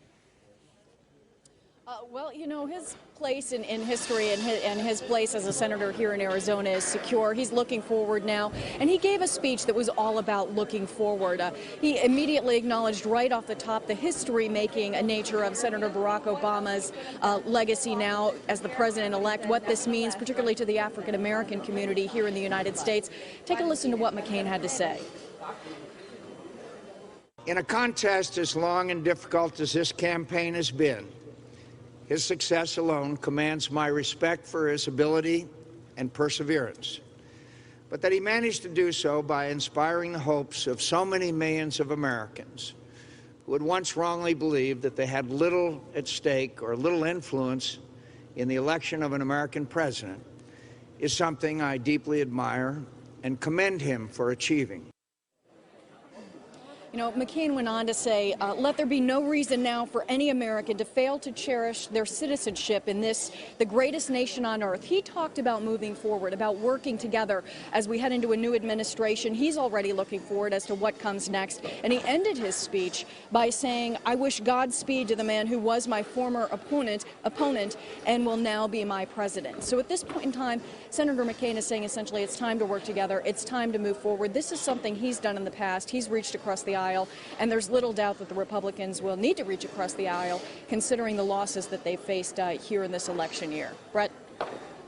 Well, you know, his place in history and his place as a senator here in Arizona is secure. He's looking forward now, and he gave a speech that was all about looking forward. He immediately acknowledged right off the top the history-making nature of Senator Barack Obama's legacy now as the president-elect, what this means, particularly to the African-American community here in the United States. Take a listen to what McCain had to say. In a contest as long and difficult as this campaign has been, his success alone commands my respect for his ability and perseverance, but that he managed to do so by inspiring the hopes of so many millions of Americans who had once wrongly believed that they had little at stake or little influence in the election of an American president is something I deeply admire and commend him for achieving. You know, McCain went on to say, let there be no reason now for any American to fail to cherish their citizenship in this, the greatest nation on earth. He talked about moving forward, about working together as we head into a new administration. He's already looking forward as to what comes next. And he ended his speech by saying, I wish Godspeed to the man who was my former opponent and will now be my president. So at this point in time, Senator McCain is saying essentially it's time to work together. It's time to move forward. This is something he's done in the past. He's reached across the aisle, and there's little doubt that the Republicans will need to reach across the aisle, considering the losses that they've faced here in this election year. Brett?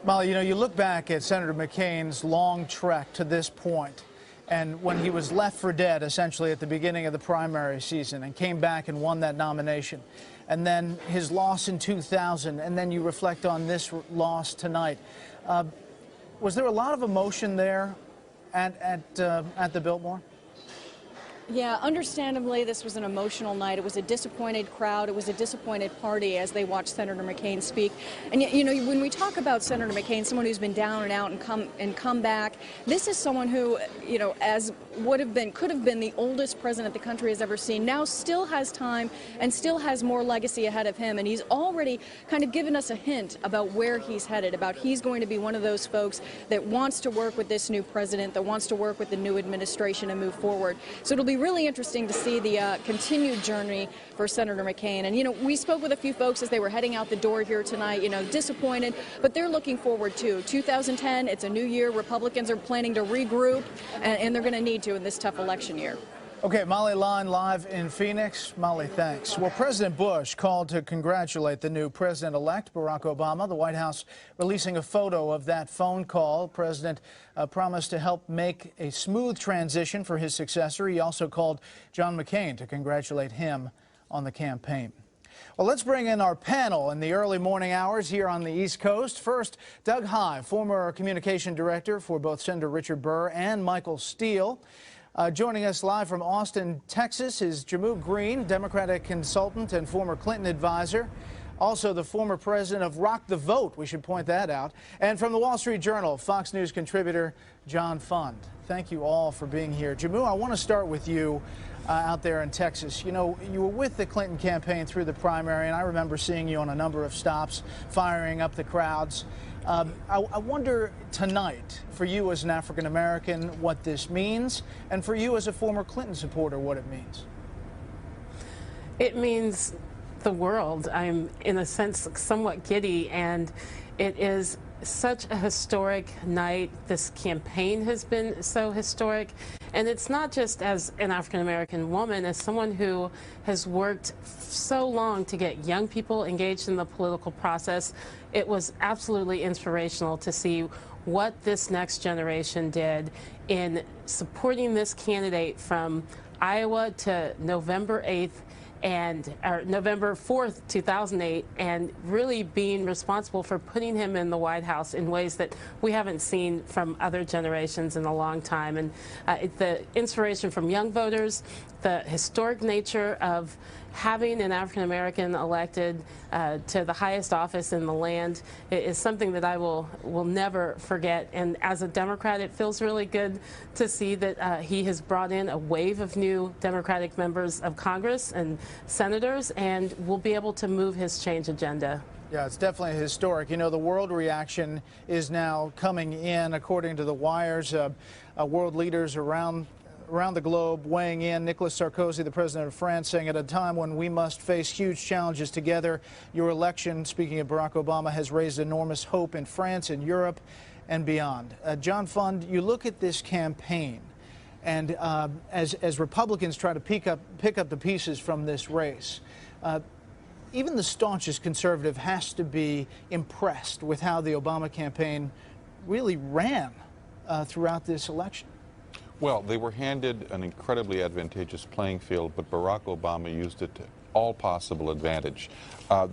Molly, you know, you look back at Senator McCain's long trek to this point, and when he was left for dead, essentially, at the beginning of the primary season, and came back and won that nomination, and then his loss in 2000, and then you reflect on this loss tonight. Was there a lot of emotion there at the Biltmore? Yeah, understandably, this was an emotional night. It was a disappointed crowd. It was a disappointed party as they watched Senator McCain speak. And you know, when we talk about Senator McCain, someone who's been down and out and come back, this is someone who, you know, as could have been the oldest president the country has ever seen, now still has time and still has more legacy ahead of him. And he's already kind of given us a hint about where he's headed, about he's going to be one of those folks that wants to work with this new president, that wants to work with the new administration and move forward. So it'll be really interesting to see the continued journey for Senator McCain. And, you know, we spoke with a few folks as they were heading out the door here tonight, you know, disappointed, but they're looking forward to 2010. It's a new year. Republicans are planning to regroup, and they're going to need to in this tough election year. Okay, Molly Lyon live in Phoenix. Molly, thanks. Well, President Bush called to congratulate the new president-elect, Barack Obama. The White House releasing a photo of that phone call. The president promised to help make a smooth transition for his successor. He also called John McCain to congratulate him on the campaign. Well, let's bring in our panel in the early morning hours here on the East Coast. First, Doug Heye, former communication director for both Senator Richard Burr and Michael Steele. Joining us live from Austin, Texas is Jammu Green, Democratic consultant and former Clinton advisor. Also the former president of Rock the Vote, we should point that out. And from the Wall Street Journal, Fox News contributor John Fund. Thank you all for being here. Jammu, I want to start with you out there in Texas. You know, you were with the Clinton campaign through the primary, and I remember seeing you on a number of stops, firing up the crowds. I wonder tonight, for you as an African-American, what this means, and for you as a former Clinton supporter, what it means. It means the world. I'm, in a sense, somewhat giddy, and it is such a historic night. This campaign has been so historic, and it's not just as an African-American woman, as someone who has worked so long to get young people engaged in the political process. It was absolutely inspirational to see what this next generation did in supporting this candidate from Iowa to November 8th and November 4th, 2008, and really being responsible for putting him in the White House in ways that we haven't seen from other generations in a long time. And the inspiration from young voters, the historic nature of having an African-American elected to the highest office in the land is something that I will never forget. And as a Democrat, it feels really good to see that he has brought in a wave of new Democratic members of Congress and senators, and will be able to move his change agenda. Yeah, it's definitely historic. You know, the world reaction is now coming in, according to the wires. World leaders around around the globe weighing in. Nicolas Sarkozy, the president of France, saying at a time when we must face huge challenges together, your election, speaking of Barack Obama, has raised enormous hope in France and Europe and beyond. John Fund, you look at this campaign, and as Republicans try to pick up the pieces from this race, even the staunchest conservative has to be impressed with how the Obama campaign really ran throughout this election. Well, they were handed an incredibly advantageous playing field, but Barack Obama used it to all possible advantage.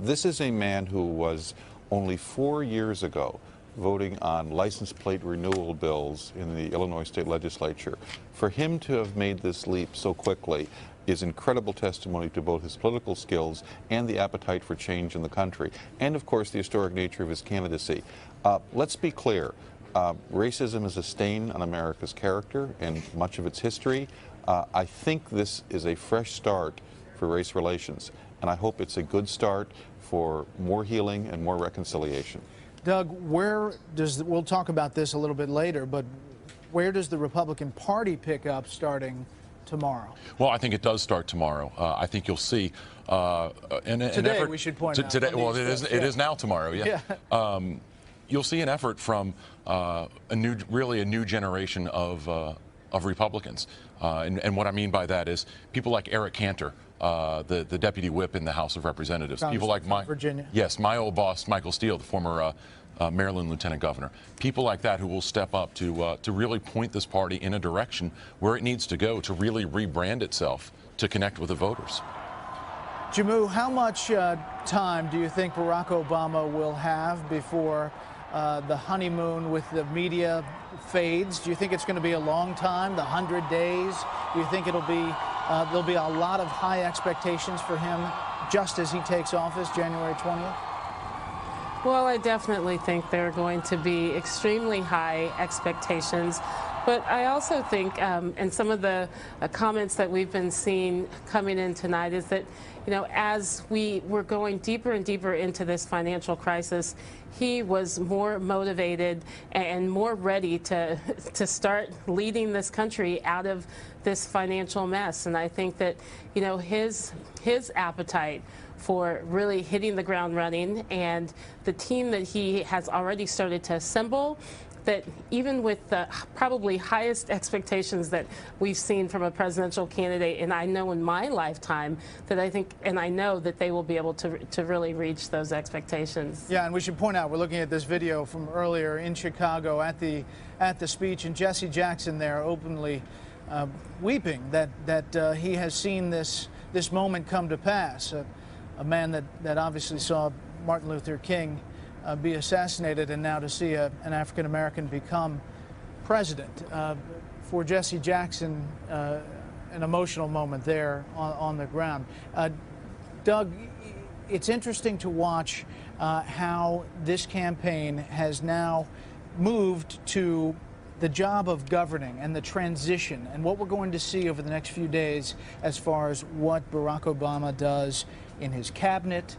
This is a man who was only 4 years ago voting on license plate renewal bills in the Illinois State Legislature. For him to have made this leap so quickly is incredible testimony to both his political skills and the appetite for change in the country, and of course the historic nature of his candidacy. Let's be clear, racism is a stain on America's character and much of its history. I think this is a fresh start for race relations, and I hope it's a good start for more healing and more reconciliation. Doug, we'll talk about this a little bit later, but where does the Republican Party pick up starting tomorrow? Well, I think it does start tomorrow. I think you'll see an effort. We should point out. Today, well, it is now tomorrow. Yeah. You'll see an effort from really a new generation of Republicans, and what I mean by that is people like Eric Cantor, the deputy whip in the House of Representatives. People like Virginia. Yes, my old boss, Michael Steele, the former Maryland lieutenant governor. People like that who will step up to really point this party in a direction where it needs to go to really rebrand itself to connect with the voters. Jammu, how much time do you think Barack Obama will have before the honeymoon with the media fades? Do you think it's going to be a long time, the 100 days? Do you think it'll be there'll be a lot of high expectations for him just as he takes office January 20th? Well, I definitely think there are going to be extremely high expectations. But I also think, and some of the comments that we've been seeing coming in tonight is that, you know, as we were going deeper and deeper into this financial crisis, he was more motivated and more ready to start leading this country out of this financial mess. And I think that, you know, his appetite for really hitting the ground running and the team that he has already started to assemble, that even with the probably highest expectations that we've seen from a presidential candidate, and I know in my lifetime, that I think, and I know that they will be able to really reach those expectations. Yeah, and we should point out, we're looking at this video from earlier in Chicago at the speech, and Jesse Jackson there openly weeping that he has seen this moment come to pass. A man that obviously saw Martin Luther King be assassinated, and now to see an African American become president. For Jesse Jackson, an emotional moment there on the ground. Doug, it's interesting to watch how this campaign has now moved to the job of governing and the transition and what we're going to see over the next few days as far as what Barack Obama does in his cabinet,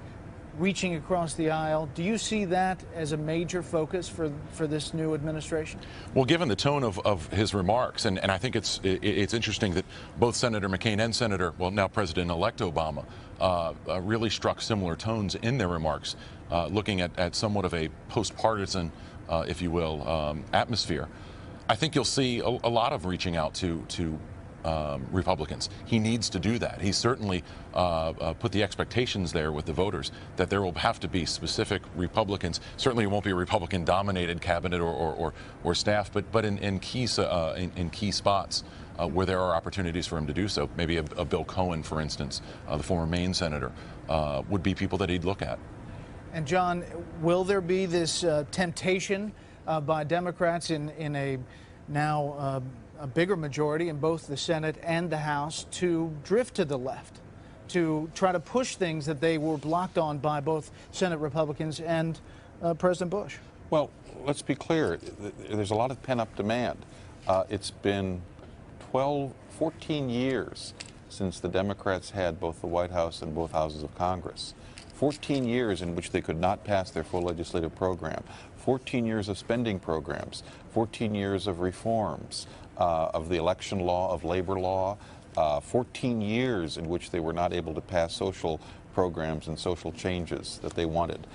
reaching across the aisle. Do you see that as a major focus for this new administration? Well, given the tone of his remarks, and I think it's interesting that both Senator McCain and now President-elect Obama really struck similar tones in their remarks, looking at somewhat of a post-partisan, if you will, atmosphere. I think you'll see a lot of reaching out to Republicans. He needs to do that. He certainly put the expectations there with the voters that there will have to be specific Republicans. Certainly it won't be a Republican-dominated cabinet or staff, but in key spots where there are opportunities for him to do so. Maybe a Bill Cohen, for instance, the former Maine senator, would be people that he'd look at. And John, will there be this temptation by Democrats in a now a bigger majority in both the Senate and the House to drift to the left, to try to push things that they were blocked on by both Senate Republicans and President Bush? Well, let's be clear. There's a lot of pent-up demand. It's been 14 years since the Democrats had both the White House and both houses of Congress. 14 years in which they could not pass their full legislative program. 14 years of spending programs, 14 years of reforms, of the election law, of labor law, 14 years in which they were not able to pass social programs and social changes that they wanted.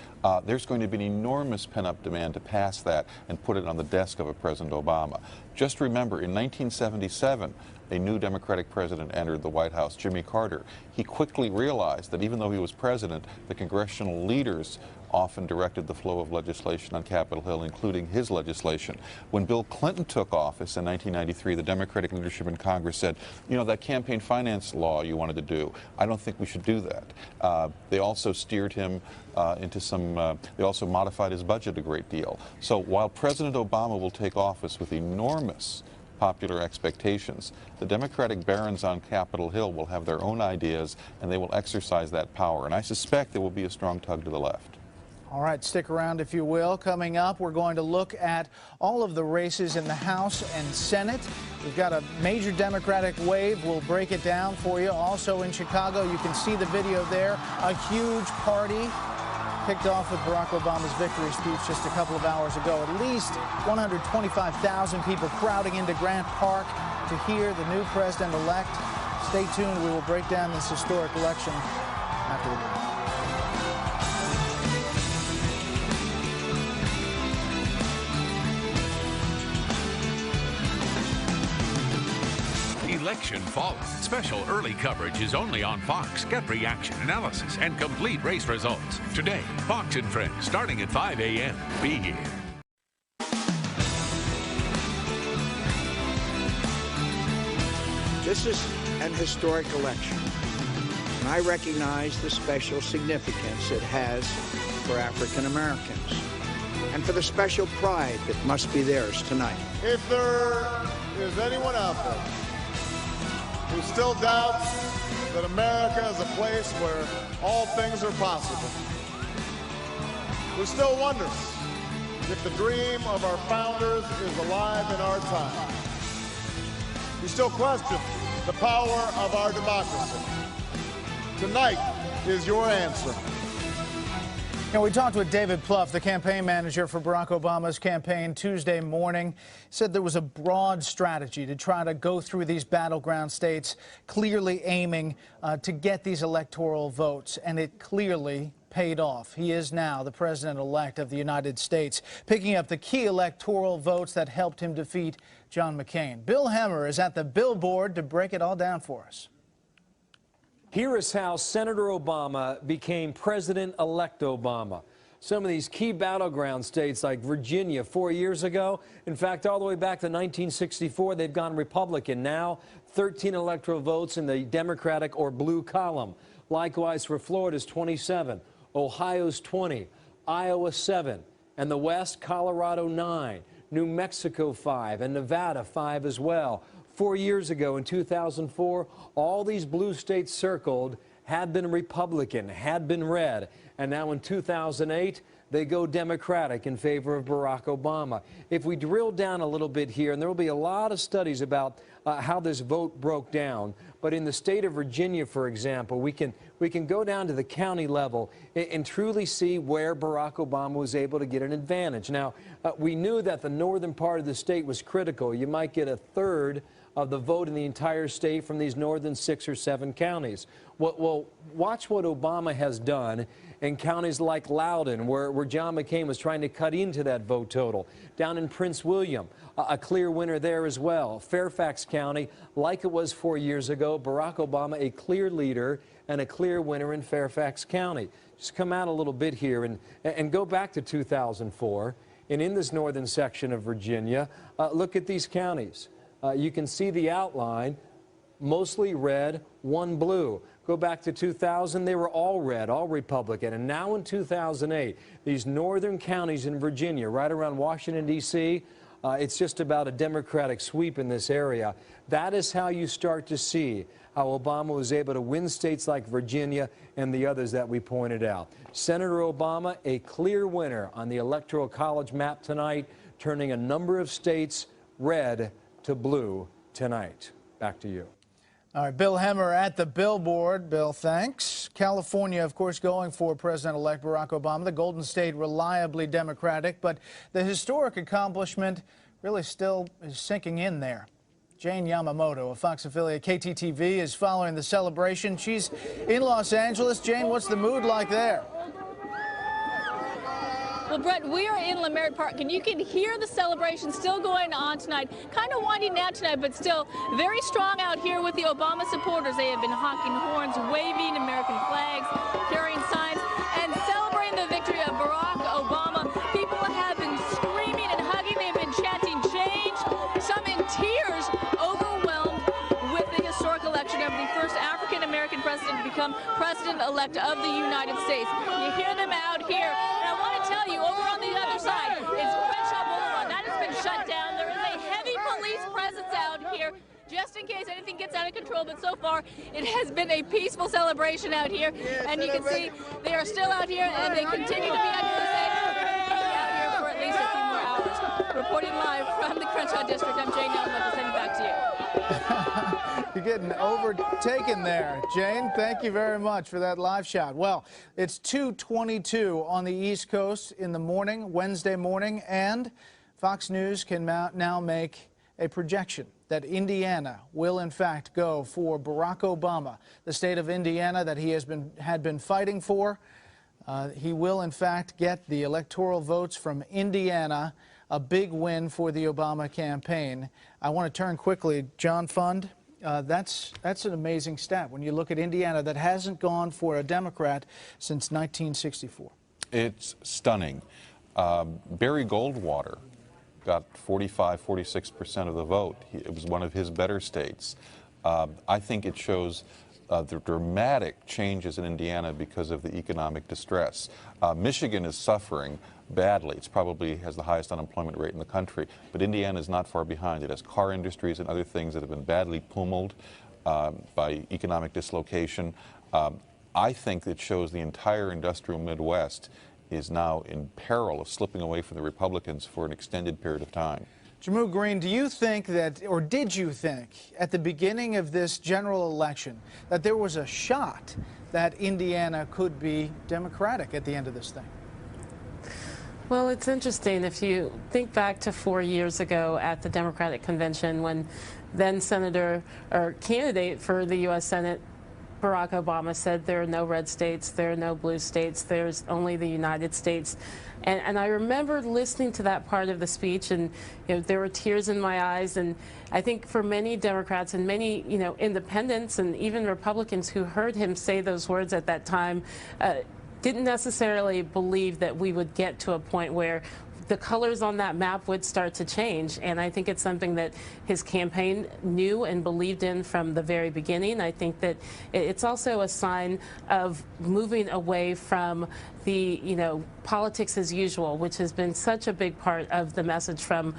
There's going to be an enormous pent-up demand to pass that and put it on the desk of a President Obama. Just remember, in 1977, a new Democratic president entered the White House, Jimmy Carter. He quickly realized that even though he was president, the congressional leaders often directed the flow of legislation on Capitol Hill, including his legislation. When Bill Clinton took office in 1993, the Democratic leadership in Congress said, you know, that campaign finance law you wanted to do, I don't think we should do that. They also steered him into some, they also modified his budget a great deal. So while President Obama will take office with enormous popular expectations, the Democratic barons on Capitol Hill will have their own ideas and they will exercise that power. And I suspect there will be a strong tug to the left. All right, stick around if you will. Coming up, we're going to look at all of the races in the House and Senate. We've got a major Democratic wave. We'll break it down for you. Also in Chicago, you can see the video there. A huge party kicked off with Barack Obama's victory speech just a couple of hours ago. At least 125,000 people crowding into Grant Park to hear the new president-elect. Stay tuned. We will break down this historic election after the break. Election falling. Special early coverage is only on Fox. Get reaction, analysis, and complete race results. Today, Fox and Friends, starting at 5 a.m. Be here. This is an historic election, and I recognize the special significance it has for African Americans and for the special pride that must be theirs tonight. If there is anyone out there who still doubts that America is a place where all things are possible, who still wonders if the dream of our founders is alive in our time, who still questions the power of our democracy, tonight is your answer. And we talked with David Plouffe, the campaign manager for Barack Obama's campaign, Tuesday morning. He said there was a broad strategy to try to go through these battleground states, clearly aiming to get these electoral votes, and it clearly paid off. He is now the president-elect of the United States, picking up the key electoral votes that helped him defeat John McCain. Bill Hemmer is at the billboard to break it all down for us. Here is how Senator Obama became President-elect Obama. Some of these key battleground states like Virginia 4 years ago, in fact, all the way back to 1964, they've gone Republican. Now, 13 electoral votes in the Democratic or blue column. Likewise for Florida's 27, Ohio's 20, Iowa 7, and the West, Colorado 9, New Mexico 5, and Nevada 5 as well. 4 years ago, in 2004, all these blue states circled had been Republican, had been red, and now in 2008, they go Democratic in favor of Barack Obama. If we drill down a little bit here, and there will be a lot of studies about how this vote broke down, but in the state of Virginia, for example, we can go down to the county level and truly see where Barack Obama was able to get an advantage. Now, we knew that the northern part of the state was critical. You might get a third of the vote in the entire state from these northern 6 or 7 counties. Well, watch what Obama has done in counties like Loudoun, where John McCain was trying to cut into that vote total. Down in Prince William, a clear winner there as well. Fairfax County, like it was 4 years ago, Barack Obama a clear leader and a clear winner in Fairfax County. Just come out a little bit here and go back to 2004. And in this northern section of Virginia, look at these counties. You can see the outline, mostly red, 1 blue. Go back to 2000, they were all red, all Republican. And now in 2008, these northern counties in Virginia, right around Washington, D.C., it's just about a Democratic sweep in this area. That is how you start to see how Obama was able to win states like Virginia and the others that we pointed out. Senator Obama, a clear winner on the Electoral College map tonight, turning a number of states red to blue tonight. Back to you. All right, Bill Hemmer at the billboard. Bill, thanks. California, of course, going for President-elect Barack Obama. The Golden State reliably Democratic, but the historic accomplishment really still is sinking in there. Jane Yamamoto, a Fox affiliate KTTV, is following the celebration. She's in Los Angeles. Jane, what's the mood like there? Well, Brett, we are in LeMeritt Park, and you can hear the celebration still going on tonight. Kind of winding down tonight, but still very strong out here with the Obama supporters. They have been honking horns, waving American flags, carrying signs, and celebrating the victory of Barack Obama. People have been screaming and hugging. They've been chanting change, some in tears, overwhelmed with the historic election of the first African-American president to become president-elect of the United States. You hear them out here. And I want to tell you, over on the other side is Crenshaw Boulevard. That has been shut down. There is a heavy police presence out here just in case anything gets out of control, but so far it has been a peaceful celebration out here, and you can see they are still out here, and they continue to be out here. They'll be out here for at least a few more hours. Reporting live from the Crenshaw District, I'm Jane Yamamoto, sending back to you. You're getting overtaken there. Jane, thank you very much for that live shot. Well, it's 2:22 on the East Coast in the morning, Wednesday morning, and Fox News can now make a projection that Indiana will in fact go for Barack Obama, the state of Indiana that he had been fighting for. He will in fact get the electoral votes from Indiana, a big win for the Obama campaign. I want to turn quickly, John Fund. That's an amazing stat when you look at Indiana that hasn't gone for a Democrat since 1964. It's Stunning. Barry Goldwater got 46% of the vote. It was one of his better states. I think it shows the dramatic changes in Indiana because of the economic distress. Michigan is suffering badly. It's probably has the highest unemployment rate in the country, but Indiana is not far behind. It has car industries and other things that have been badly pummeled by economic dislocation. I think it shows the entire industrial Midwest is now in peril of slipping away from the Republicans for an extended period of time. Jammu Green, do you think that, or did you think at the beginning of this general election that there was a shot that Indiana could be Democratic at the end of this thing? Well, it's interesting. If you think back to 4 years ago at the Democratic Convention when then Senator or candidate for the U.S. Senate Barack Obama said there are no red states, there are no blue states, there's only the United States. And I remember listening to that part of the speech, and there were tears in my eyes. And I think for many Democrats and many independents and even Republicans who heard him say those words at that time didn't necessarily believe that we would get to a point where the colors on that map would start to change. And I think it's something that his campaign knew and believed in from the very beginning. I think that it's also a sign of moving away from the, politics as usual, which has been such a big part of the message from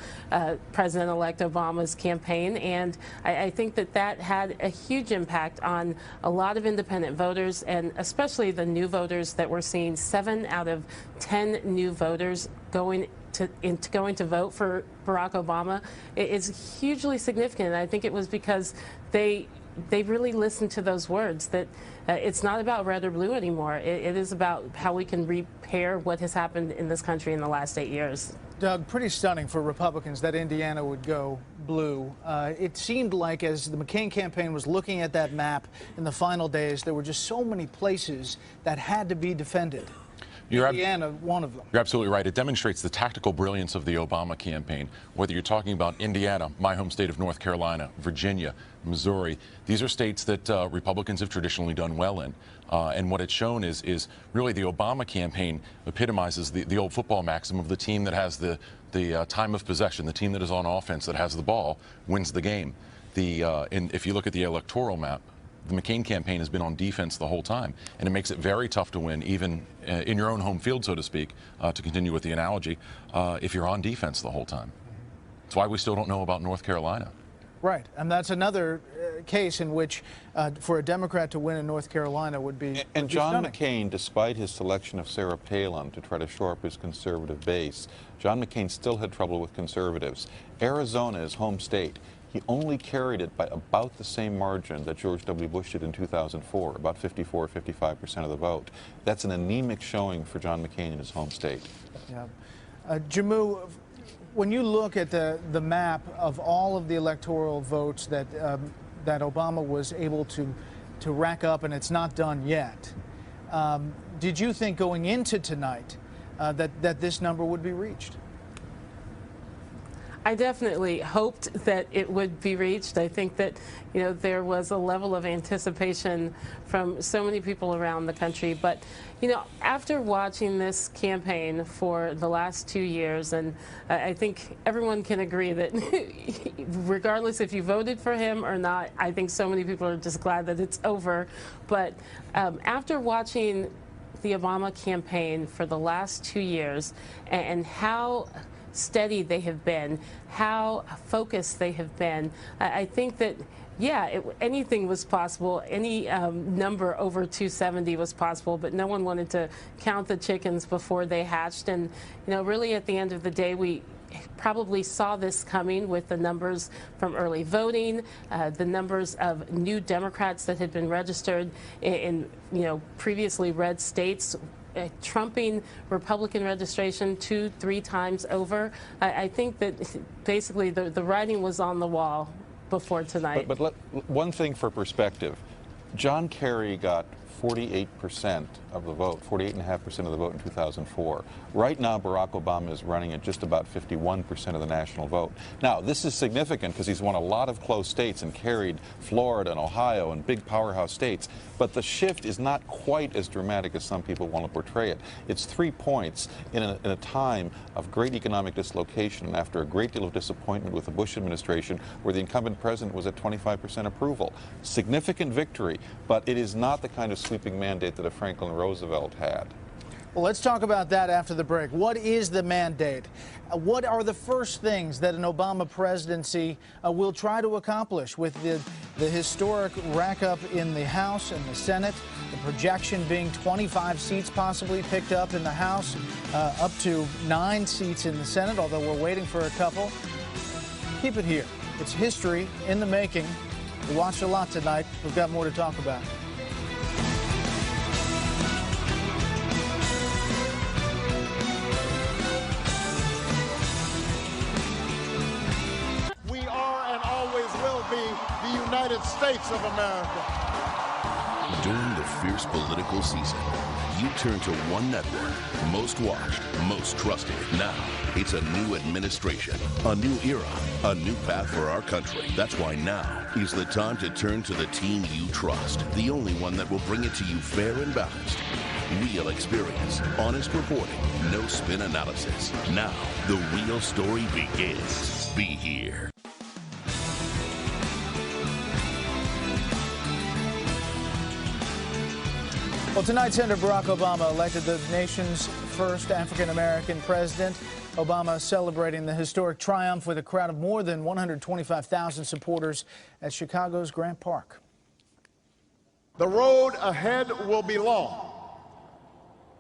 President-elect Obama's campaign. And I think that that had a huge impact on a lot of independent voters, and especially the new voters that we're seeing. 7 out of 10 new voters going to vote for Barack Obama is hugely significant. And I think it was because they really listened to those words, that it's not about red or blue anymore. It is about how we can repair what has happened in this country in the last 8 years. Doug, pretty stunning for Republicans that Indiana would go blue. It seemed like as the McCain campaign was looking at that map in the final days, there were just so many places that had to be defended. Indiana, one of them. You're absolutely right. It demonstrates the tactical brilliance of the Obama campaign. Whether you're talking about Indiana, my home state of North Carolina, Virginia, Missouri, these are states that Republicans have traditionally done well in. And what it's shown is really the Obama campaign epitomizes the old football maxim of the team that has the time of possession, the team that is on offense, that has the ball, wins the game. If you look at the electoral map, the McCain campaign has been on defense the whole time, and it makes it very tough to win, even in your own home field, so to speak, to continue with the analogy, if you're on defense the whole time. That's why we still don't know about North Carolina. Right, and that's another case in which for a Democrat to win in North Carolina would be And John McCain, despite his selection of Sarah Palin to try to shore up his conservative base, John McCain still had trouble with conservatives. Arizona, his home state, he only carried it by about the same margin that George W. Bush did in 2004, about 54 or 55% of the vote. That's an anemic showing for John McCain in his home state. Yeah. Jammu, when you look at the map of all of the electoral votes that that Obama was able to rack up, and it's not done yet, did you think going into tonight that this number would be reached? I definitely hoped that it would be reached. I think that, you know, there was a level of anticipation from so many people around the country. But, you know, after watching this campaign for the last 2 years, and I think everyone can agree that regardless if you voted for him or not, I think so many people are just glad that it's over. But after watching the Obama campaign for the last 2 years and how steady they have been, how focused they have been, I think that, yeah, anything was possible. Any number over 270 was possible, but no one wanted to count the chickens before they hatched. And, you know, really at the end of the day, we probably saw this coming with the numbers from early voting, the numbers of new Democrats that had been registered in you know, previously red states, trumping Republican registration 2-3 times over. I think that basically the writing was on the wall before tonight. But one thing for perspective, John Kerry got 48% of the vote, 48.5% of the vote in 2004. Right now, Barack Obama is running at just about 51% of the national vote. Now, this is significant because he's won a lot of close states and carried Florida and Ohio and big powerhouse states. But the shift is not quite as dramatic as some people want to portray it. It's 3 points in a time of great economic dislocation and after a great deal of disappointment with the Bush administration, where the incumbent president was at 25% approval. Significant victory, but it is not the kind of sweeping mandate that a Franklin Roosevelt had. Well, let's talk about that after the break. What is the mandate? What are the first things that an Obama presidency will try to accomplish with the historic rack-up in the House and the Senate, the projection being 25 seats possibly picked up in the House, up to 9 seats in the Senate, although we're waiting for a couple. Keep it here. It's history in the making. We watched a lot tonight. We've got more to talk about. The United States of America. During the fierce political season, you turn to one network, most watched, most trusted. Now, it's a new administration, a new era, a new path for our country. That's why now is the time to turn to the team you trust, the only one that will bring it to you fair and balanced. Real experience, honest reporting, no spin analysis. Now, the real story begins. Be here. Well, tonight, Senator Barack Obama elected the nation's first African-American president. Obama celebrating the historic triumph with a crowd of more than 125,000 supporters at Chicago's Grant Park. The road ahead will be long.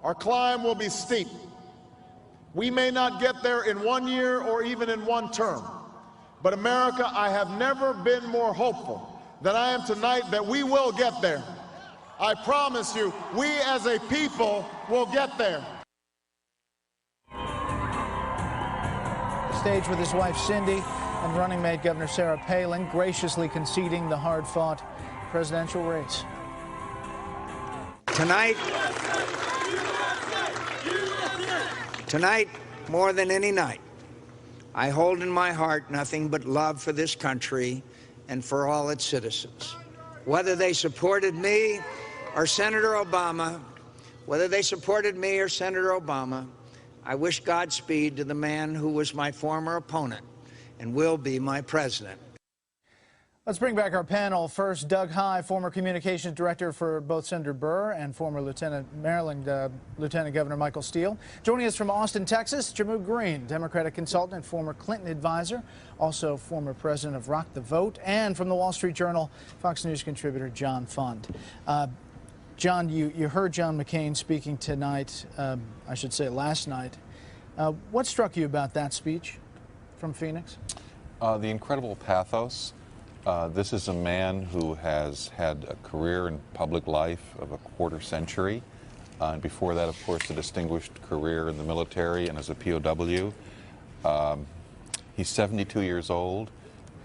Our climb will be steep. We may not get there in 1 year or even in 1 term. But America, I have never been more hopeful than I am tonight that we will get there. I promise you, we as a people will get there. Stage with his wife Cindy and running mate Governor Sarah Palin graciously conceding the hard-fought presidential race. Tonight, more than any night, I hold in my heart nothing but love for this country and for all its citizens. Whether they supported me or Senator Obama, I wish Godspeed to the man who was my former opponent and will be my president. Let's bring back our panel. First, Doug Heye, former communications director for both Senator Burr and former Maryland Lieutenant Governor Michael Steele. Joining us from Austin, Texas, Jahmood Green, Democratic consultant and former Clinton advisor, also former president of Rock the Vote, and from the Wall Street Journal, Fox News contributor John Fund. John, you heard John McCain speaking tonight, I should say last night. What struck you about that speech from Phoenix? The incredible pathos. This is a man who has had a career in public life of a quarter century. And before that, of course, a distinguished career in the military and as a POW. He's 72 years old.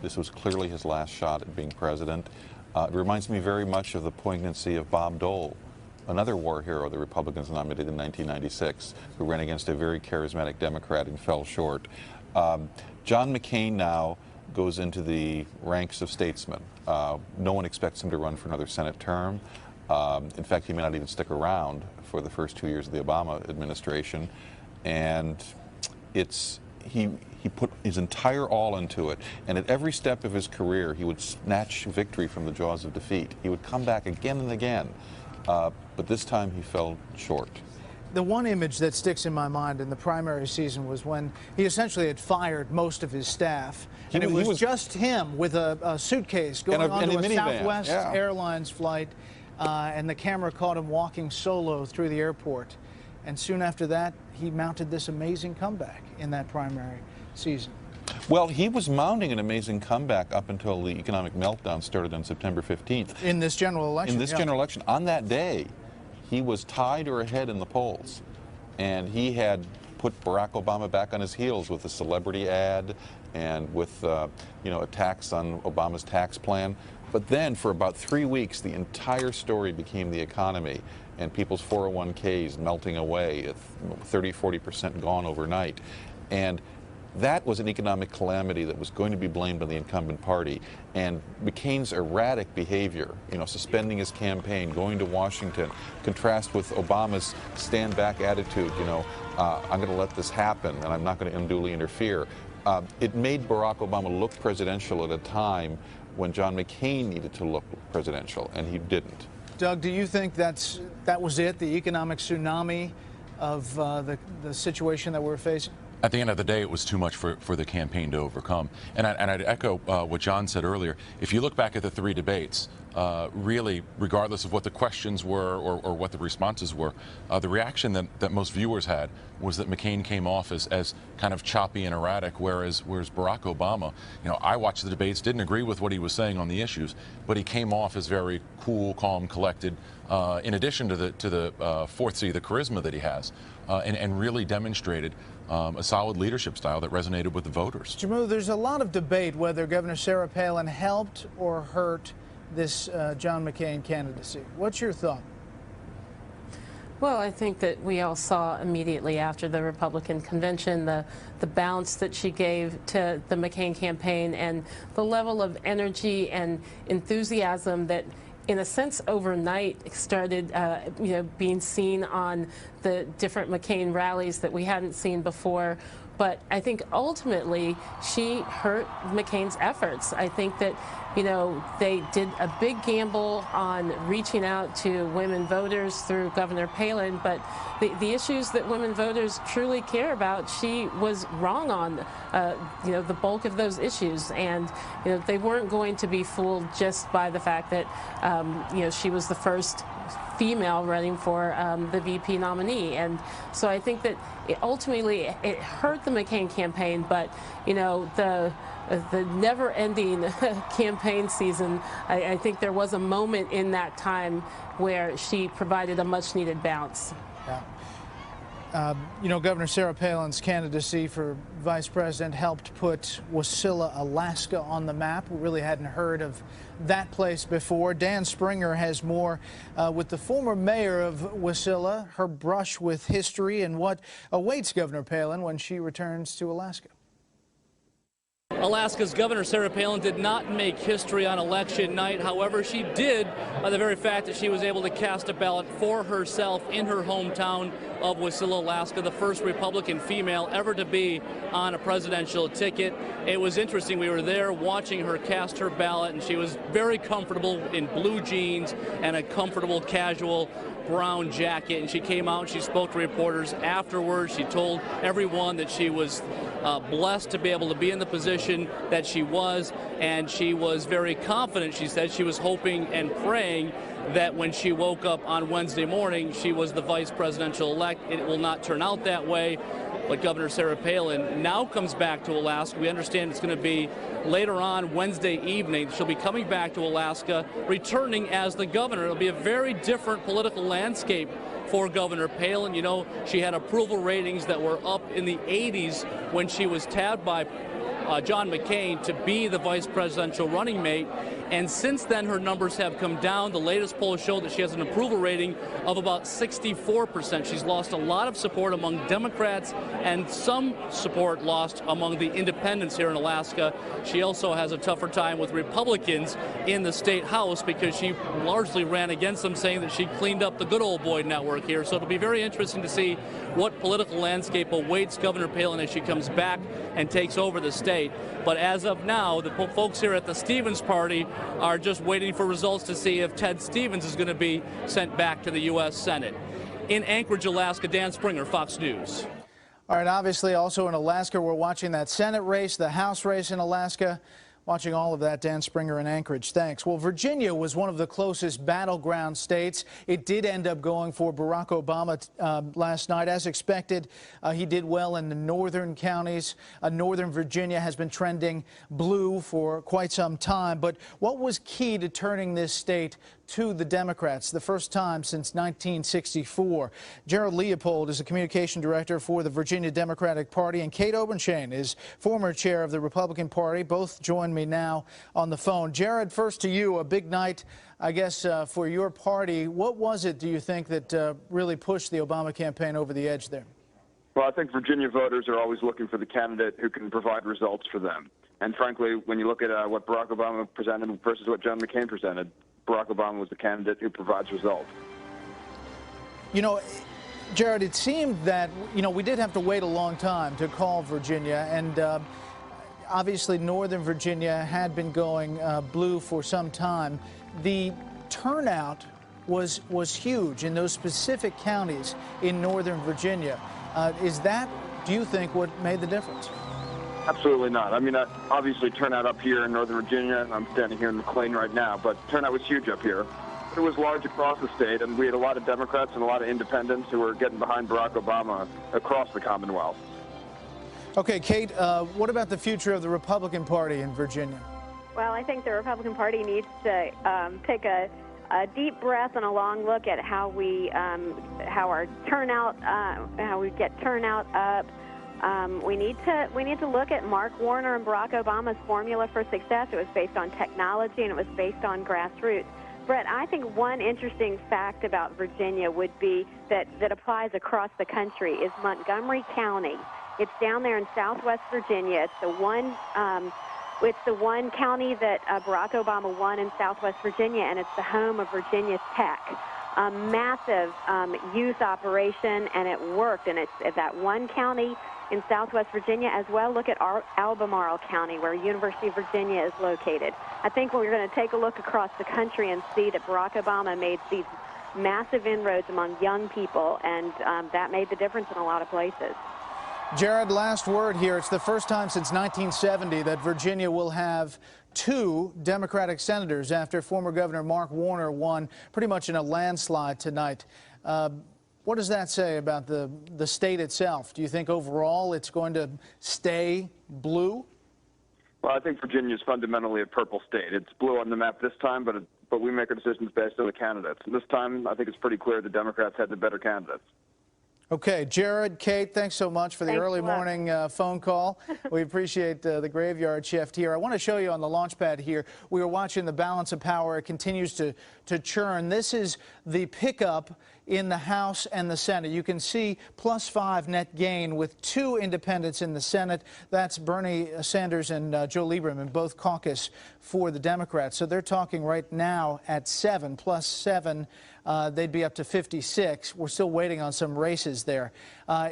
This was clearly his last shot at being president. It reminds me very much of the poignancy of Bob Dole, another war hero the Republicans nominated in 1996, who ran against a very charismatic Democrat and fell short. John McCain now goes into the ranks of statesmen. No one expects him to run for another Senate term. In fact, he may not even stick around for the first 2 years of the Obama administration. And he put his entire all into it, and at every step of his career he would snatch victory from the jaws of defeat. He would come back again and again, but this time he fell short. The one image that sticks in my mind in the primary season was when he essentially had fired most of his staff, and it was just him with a suitcase going onto a Southwest Airlines flight, and the camera caught him walking solo through the airport. And soon after that, he mounted this amazing comeback in that primary season. Well, he was mounting an amazing comeback up until the economic meltdown started on September 15th. In this general election. In this general election. On that day, he was tied or ahead in the polls. And he had put Barack Obama back on his heels with a celebrity ad and with attacks on Obama's tax plan. But then for about 3 weeks, the entire story became the economy and people's 401ks melting away, 30–40% gone overnight. And that was an economic calamity that was going to be blamed on the incumbent party. And McCain's erratic behavior, suspending his campaign, going to Washington, contrast with Obama's stand back attitude, I'm going to let this happen and I'm not going to unduly interfere. It made Barack Obama look presidential at a time when John McCain needed to look presidential, and he didn't. Doug, do you think that was it, the economic tsunami of the situation that we're facing? At the end of the day, it was too much for the campaign to overcome. And I'd echo what John said earlier. If you look back at the 3 debates, really, regardless of what the questions were or what the responses were, the reaction that most viewers had was that McCain came off as kind of choppy and erratic, whereas Barack Obama, I watched the debates, didn't agree with what he was saying on the issues, but he came off as very cool, calm, collected, in addition to the fourth C, the charisma that he has, and really demonstrated a solid leadership style that resonated with the voters. Jammu, there's a lot of debate whether Governor Sarah Palin helped or hurt this John McCain candidacy. What's your thought? Well, I think that we all saw immediately after the Republican convention the bounce that she gave to the McCain campaign and the level of energy and enthusiasm that, in a sense, overnight started being seen on the different McCain rallies that we hadn't seen before. But I think ultimately she hurt McCain's efforts. I think that, they did a big gamble on reaching out to women voters through Governor Palin, but the issues that women voters truly care about, she was wrong on, the bulk of those issues. And, they weren't going to be fooled just by the fact that, she was the first female running for the VP nominee. And so I think that ultimately it hurt the McCain campaign, but, the never-ending campaign season, I think there was a moment in that time where she provided a much-needed bounce. Yeah. Governor Sarah Palin's candidacy for vice president helped put Wasilla, Alaska on the map. We really hadn't heard of that place before. Dan Springer has more with the former mayor of Wasilla, her brush with history, and what awaits Governor Palin when she returns to Alaska. Alaska's Governor Sarah Palin did not make history on election night. However, she did by the very fact that she was able to cast a ballot for herself in her hometown of Wasilla, Alaska, the first Republican female ever to be on a presidential ticket. It was interesting. We were there watching her cast her ballot, and she was very comfortable in blue jeans and a comfortable casual brown jacket, and she came out and she spoke to reporters afterwards. She told everyone that she was blessed to be able to be in the position that she was, and she was very confident. She said she was hoping and praying that when she woke up on Wednesday morning, she was the vice presidential elect. It will not turn out that way, but Governor Sarah Palin now comes back to Alaska. We understand it's going to be later on Wednesday evening. She'll be coming back to Alaska, returning as the governor. It'll be a very different political landscape for Governor Palin. She had approval ratings that were up in the 80s when she was tabbed by John McCain to be the vice presidential running mate. And since then, her numbers have come down. The latest polls show that she has an approval rating of about 64%. She's lost a lot of support among Democrats and some support lost among the independents here in Alaska. She also has a tougher time with Republicans in the state house because she largely ran against them, saying that she cleaned up the good old boy network here. So it'll be very interesting to see what political landscape awaits Governor Palin as she comes back and takes over the state. But as of now, the folks here at the Stevens Party are just waiting for results to see if Ted Stevens is going to be sent back to the U.S. Senate. In Anchorage, Alaska, Dan Springer, Fox News. All right, obviously also in Alaska, we're watching that Senate race, the House race in Alaska. Watching all of that, Dan Springer in Anchorage. Thanks. Well, Virginia was one of the closest battleground states. It did end up going for Barack Obama last night. As expected, he did well in the northern counties. Northern Virginia has been trending blue for quite some time. But what was key to turning this state to the Democrats, the first time since 1964? Gerald Leopold is the communication director for the Virginia Democratic Party, and Kate Obenshain is former chair of the Republican Party. Both join me now on the phone. Jared, first to you, a big night, I guess, for your party. What was it, do you think, that really pushed the Obama campaign over the edge there? Well, I think Virginia voters are always looking for the candidate who can provide results for them. And frankly, when you look at what Barack Obama presented versus what John McCain presented, Barack Obama was the candidate who provides results. You know, Jared, it seemed that, we did have to wait a long time to call Virginia, and obviously Northern Virginia had been going blue for some time. The turnout was huge in those specific counties in Northern Virginia. Is that, do you think, what made the difference? Absolutely not. I mean, obviously turnout up here in Northern Virginia, and I'm standing here in McLean right now, but turnout was huge up here. It was large across the state, and we had a lot of Democrats and a lot of independents who were getting behind Barack Obama across the Commonwealth. Okay, Kate, what about the future of the Republican Party in Virginia? Well, I think the Republican Party needs to take a deep breath and a long look at how we, how our turnout, how we get turnout up. We need to look at Mark Warner and Barack Obama's formula for success. It was based on technology and it was based on grassroots. Brett, I think one interesting fact about Virginia would be that applies across the country is Montgomery County. It's down there in southwest Virginia. It's the one county that Barack Obama won in southwest Virginia, and it's the home of Virginia Tech. A massive youth operation, and it worked. And it's that one county in southwest Virginia as well. Look at Albemarle County, where University of Virginia is located. I think we're going to take a look across the country and see that Barack Obama made these massive inroads among young people, and that made the difference in a lot of places. Jared, last word here. It's the first time since 1970 that Virginia will have 2 Democratic senators after former Governor Mark Warner won pretty much in a landslide tonight. What does that say about the state itself? Do you think overall it's going to stay blue? Well, I think Virginia is fundamentally a purple state. It's blue on the map this time, but we make our decisions based on the candidates. And this time, I think it's pretty clear the Democrats had the better candidates. Okay, Jared, Kate, thanks so much for the early morning phone call. We appreciate the graveyard shift here. I want to show you on the launch pad here. We are watching the balance of power. It continues to churn. This is the pickup in the House and the Senate. You can see +5 net gain with 2 independents in the Senate. That's Bernie Sanders and Joe Lieberman, both caucus for the Democrats. So they're talking right now at 7 +7. They'd be up to 56. We're still waiting on some races there.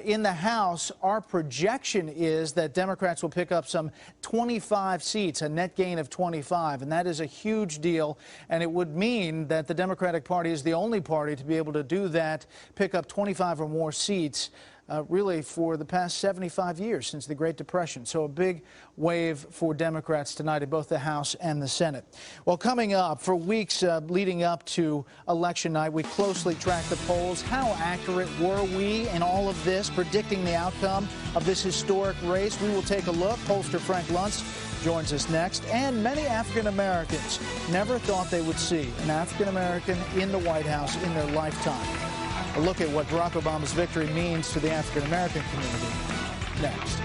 In the House, our projection is that Democrats will pick up some 25 seats, a net gain of 25, and that is a huge deal, and it would mean that the Democratic Party is the only party to be able to do that, pick up 25 or more seats, really for the past 75 years since the Great Depression. So a big wave for Democrats tonight in both the House and the Senate. Well, coming up, for weeks leading up to election night, we closely tracked the polls. How accurate were we in all of this, predicting the outcome of this historic race? We will take a look. Pollster Frank Luntz joins us next. And many African Americans never thought they would see an African American in the White House in their lifetime. A look at what Barack Obama's victory means to the African American community next.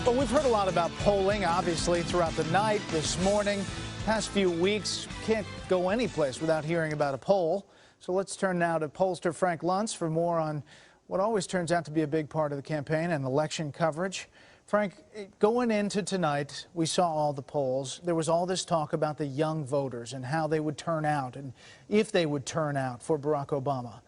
Well, we've heard a lot about polling, obviously, throughout the night, this morning. Past few weeks, can't go anyplace without hearing about a poll. So let's turn now to pollster Frank Luntz for more on what always turns out to be a big part of the campaign and election coverage. Frank, going into tonight, we saw all the polls. There was all this talk about the young voters and how they would turn out and if they would turn out for Barack Obama.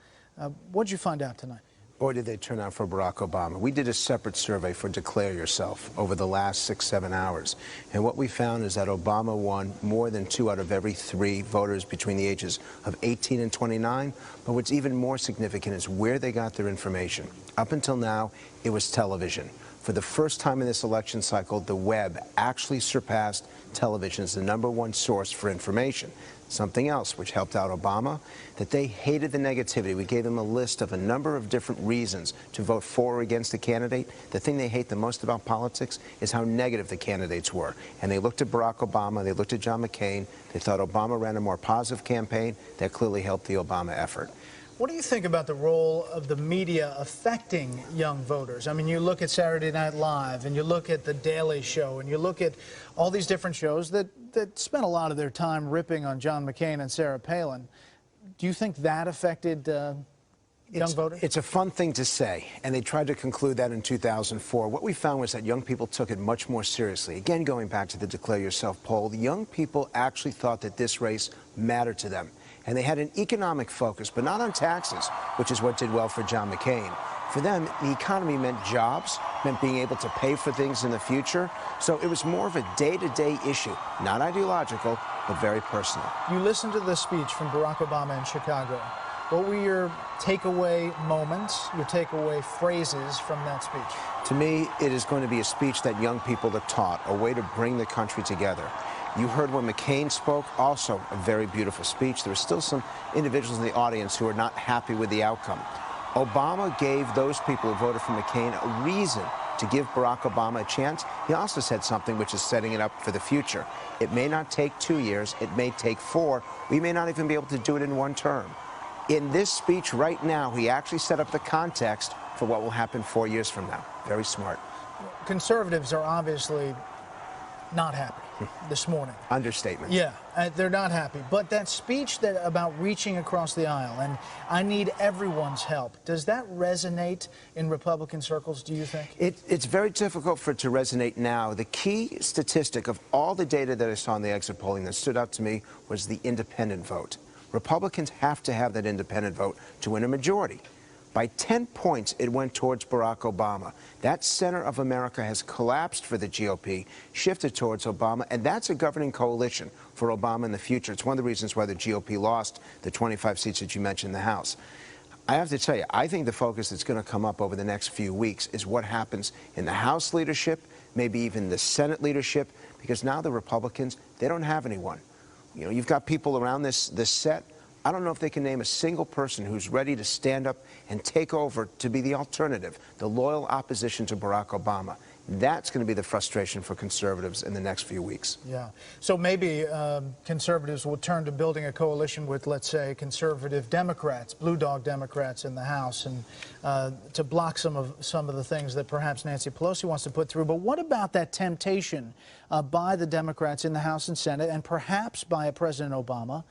What did you find out tonight? Boy, did they turn out for Barack Obama. We did a separate survey for Declare Yourself over the last 6-7 hours. And what we found is that Obama won more than 2 out of every 3 voters between the ages of 18 and 29. But what's even more significant is where they got their information. Up until now, it was television. For the first time in this election cycle, the web actually surpassed television as the #1 source for information. Something else which helped out Obama, that they hated the negativity. We gave them a list of a number of different reasons to vote for or against a candidate. The thing they hate the most about politics is how negative the candidates were. And they looked at Barack Obama, they looked at John McCain, they thought Obama ran a more positive campaign. That clearly helped the Obama effort. What do you think about the role of the media affecting young voters? I mean, you look at Saturday Night Live, and you look at The Daily Show, and you look at all these different shows that spent a lot of their time ripping on John McCain and Sarah Palin. Do you think that affected young voters? It's a fun thing to say, and they tried to conclude that in 2004. What we found was that young people took it much more seriously. Again, going back to the Declare Yourself poll, the young people actually thought that this race mattered to them. And they had an economic focus, but not on taxes, which is what did well for John McCain. For them, the economy meant jobs, meant being able to pay for things in the future. So it was more of a day-to-day issue, not ideological, but very personal. You listened to the speech from Barack Obama in Chicago. What were your takeaway moments, your takeaway phrases from that speech? To me, it is going to be a speech that young people are taught, a way to bring the country together. You heard when McCain spoke, also a very beautiful speech. There were still some individuals in the audience who are not happy with the outcome. Obama gave those people who voted for McCain a reason to give Barack Obama a chance. He also said something which is setting it up for the future. It may not take 2 years, it may take 4. We may not even be able to do it in 1 term. In this speech right now, he actually set up the context for what will happen 4 years from now. Very smart. Conservatives are obviously not happy this morning. Understatement. Yeah, they're not happy. But that speech about reaching across the aisle and I need everyone's help, does that resonate in Republican circles, do you think? It's very difficult for it to resonate now. The key statistic of all the data that I saw in the exit polling that stood out to me was the independent vote. Republicans have to have that independent vote to win a majority. By 10 points, it went towards Barack Obama. That center of America has collapsed for the GOP, shifted towards Obama, and that's a governing coalition for Obama in the future. It's one of the reasons why the GOP lost the 25 seats that you mentioned in the House. I have to tell you, I think the focus that's going to come up over the next few weeks is what happens in the House leadership, maybe even the Senate leadership, because now the Republicans, they don't have anyone. You know, you've got people around this set. I don't know if they can name a single person who's ready to stand up and take over to be the alternative, the loyal opposition to Barack Obama. That's going to be the frustration for conservatives in the next few weeks. Yeah. So maybe conservatives will turn to building a coalition with, let's say, conservative Democrats, blue dog Democrats in the House, and to block some of the things that perhaps Nancy Pelosi wants to put through. But what about that temptation by the Democrats in the House and Senate, and perhaps by President Obama,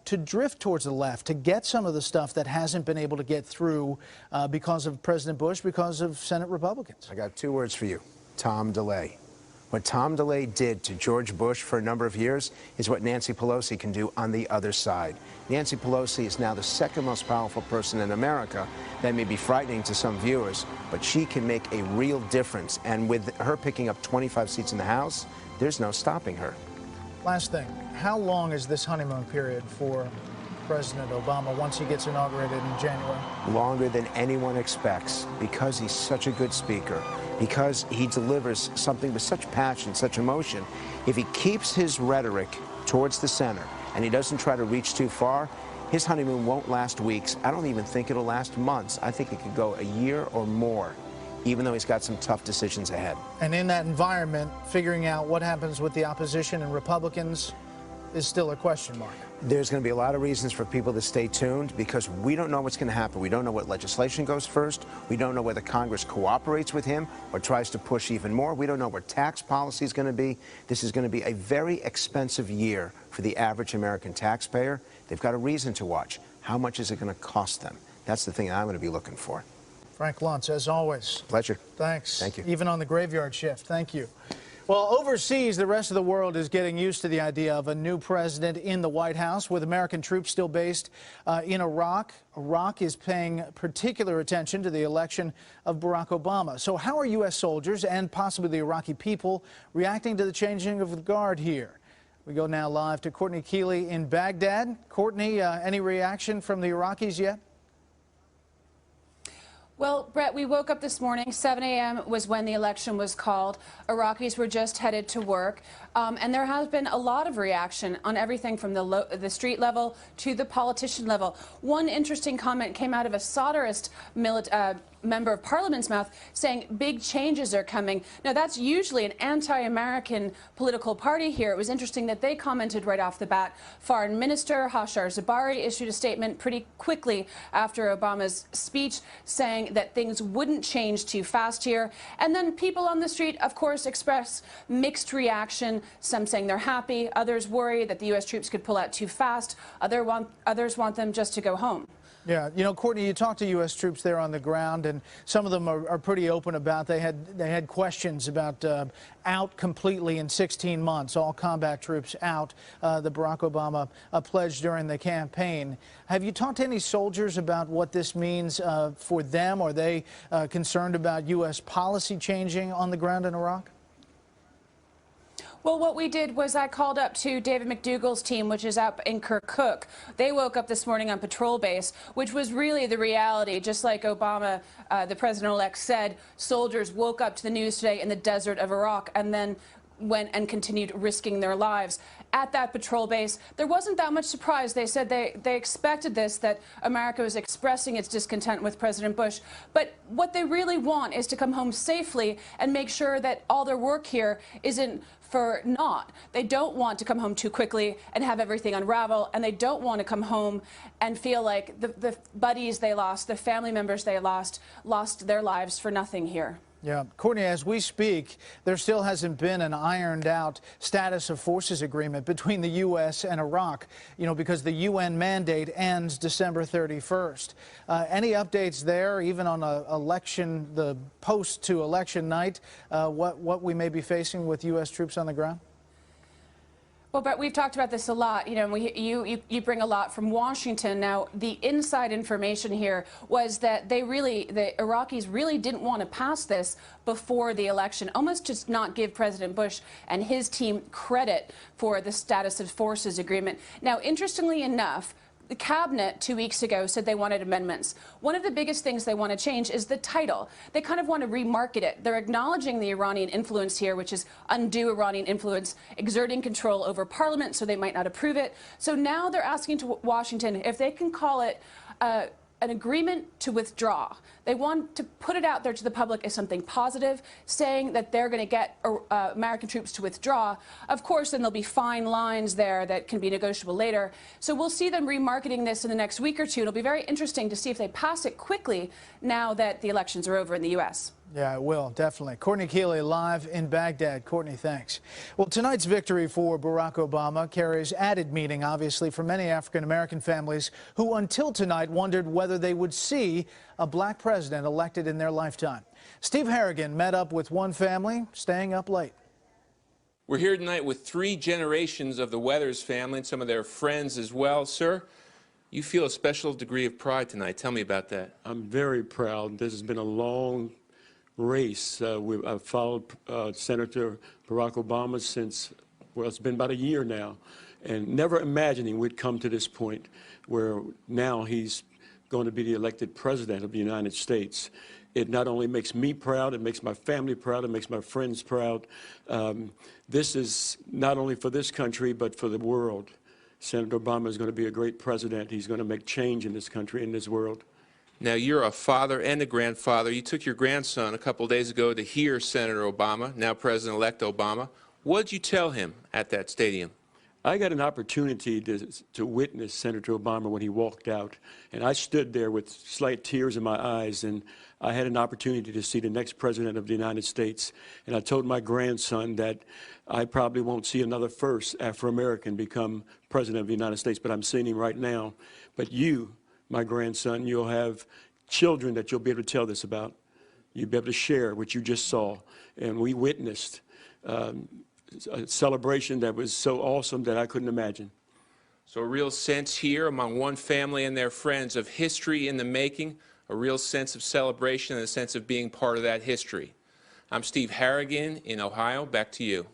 to drift towards the left, to get some of the stuff that hasn't been able to get through because of President Bush, because of Senate Republicans? I got 2 words for you: Tom DeLay. What Tom DeLay did to George Bush for a number of years is what Nancy Pelosi can do on the other side. Nancy Pelosi is now the 2nd most powerful person in America. That may be frightening to some viewers, but she can make a real difference. And with her picking up 25 seats in the House, there's no stopping her. Last thing, how long is this honeymoon period for President Obama once he gets inaugurated in January? Longer than anyone expects, because he's such a good speaker, because he delivers something with such passion, such emotion. If he keeps his rhetoric towards the center and he doesn't try to reach too far, his honeymoon won't last weeks. I don't even think it'll last months. I think it could go a year or more, even though he's got some tough decisions ahead. And in that environment, figuring out what happens with the opposition and Republicans, is still a question mark. There's going to be a lot of reasons for people to stay tuned because we don't know what's going to happen. We don't know what legislation goes first. We don't know whether Congress cooperates with him or tries to push even more. We don't know what tax policy is going to be. This is going to be a very expensive year for the average American taxpayer. They've got a reason to watch. How much is it going to cost them? That's the thing I'm going to be looking for. Frank Luntz, as always. Pleasure. Thanks. Thank you. Even on the graveyard shift. Thank you. Well, overseas, the rest of the world is getting used to the idea of a new president in the White House. With American troops still based in Iraq, Iraq is paying particular attention to the election of Barack Obama. So how are U.S. soldiers and possibly the Iraqi people reacting to the changing of the guard here? We go now live to Courtney Keeley in Baghdad. Courtney, any reaction from the Iraqis yet? Well, Brett, we woke up this morning. 7 a.m. was when the election was called. Iraqis were just headed to work. And there has been a lot of reaction on everything from the street level to the politician level. One interesting comment came out of a Sadrist member of Parliament's mouth saying big changes are coming. Now, that's usually an anti-American political party here. It was interesting that they commented right off the bat. Foreign Minister Hashar Zabari issued a statement pretty quickly after Obama's speech saying that things wouldn't change too fast here. And then people on the street, of course, express mixed reaction. Some saying they're happy, others worry that the U.S. troops could pull out too fast, others want them just to go home. Yeah, you know, Courtney, you talked to U.S. troops there on the ground, and some of them are pretty open about they had questions about out completely in 16 months, all combat troops out, the Barack Obama pledged during the campaign. Have you talked to any soldiers about what this means for them? Are they concerned about U.S. policy changing on the ground in Iraq? Well, what we did was I called up to David McDougall's team, which is up in Kirkuk. They woke up this morning on patrol base, which was really the reality. Just like Obama, the president-elect, said, soldiers woke up to the news today in the desert of Iraq and then went and continued risking their lives. At that patrol base, there wasn't that much surprise. They said they expected this, that America was expressing its discontent with President Bush. But what they really want is to come home safely and make sure that all their work here isn't for naught. They don't want to come home too quickly and have everything unravel, and they don't want to come home and feel like the buddies they lost, the family members they lost their lives for nothing here. Yeah, Courtney, as we speak, there still hasn't been an ironed out status of forces agreement between the U.S. and Iraq, you know, because the UN mandate ends December 31st. Any updates there, even on the post to election night, what we may be facing with U.S. troops on the ground? Well, but we've talked about this a lot. You know, you bring a lot from Washington. Now, the inside information here was that the Iraqis really didn't want to pass this before the election, almost just not give President Bush and his team credit for the status of forces agreement. Now, interestingly enough, the cabinet 2 weeks ago said they wanted amendments. One of the biggest things they want to change is the title. They kind of want to remarket it. They're acknowledging the Iranian influence here, which is undue Iranian influence, exerting control over parliament, so they might not approve it. So now they're asking to Washington if they can call it an agreement to withdraw. They want to put it out there to the public as something positive, saying that they're going to get American troops to withdraw. Of course, then there'll be fine lines there that can be negotiable later. So we'll see them remarketing this in the next week or two. It'll be very interesting to see if they pass it quickly now that the elections are over in the U.S. Yeah, it will, definitely. Courtney Keeley live in Baghdad. Courtney, thanks. Well, tonight's victory for Barack Obama carries added meaning, obviously, for many African-American families who until tonight wondered whether they would see a black president elected in their lifetime. Steve Harrigan met up with one family staying up late. We're here tonight with 3 generations of the Weathers family and some of their friends as well. Sir, you feel a special degree of pride tonight. Tell me about that. I'm very proud. This has been a long race. I've followed Senator Barack Obama since, well, it's been about a year now, and never imagining we'd come to this point where now he's going to be the elected president of the United States. It not only makes me proud, it makes my family proud, it makes my friends proud. This is not only for this country, but for the world. Senator Obama is going to be a great president. He's going to make change in this country, in this world. Now, you're a father and a grandfather. You took your grandson a couple days ago to hear Senator Obama, now President-elect Obama. What did you tell him at that stadium? I got an opportunity to witness Senator Obama when he walked out, and I stood there with slight tears in my eyes, and I had an opportunity to see the next president of the United States. And I told my grandson that I probably won't see another first Afro-American become president of the United States, but I'm seeing him right now. But you, my grandson, you'll have children that you'll be able to tell this about. You'll be able to share what you just saw. And we witnessed a celebration that was so awesome that I couldn't imagine. So a real sense here among one family and their friends of history in the making, a real sense of celebration and a sense of being part of that history. I'm Steve Harrigan in Ohio. Back to you.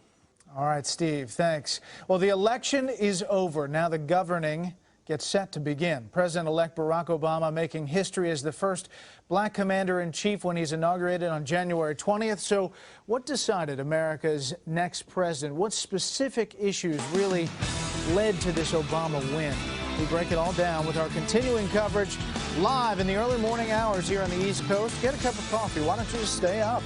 All right, Steve, thanks. Well, the election is over. Now the governing gets set to begin. President-elect Barack Obama making history as the first black commander-in-chief when he's inaugurated on January 20th. So what decided America's next president? What specific issues really led to this Obama win? We break it all down with our continuing coverage live in the early morning hours here on the East Coast. Get a cup of coffee. Why don't you just stay up?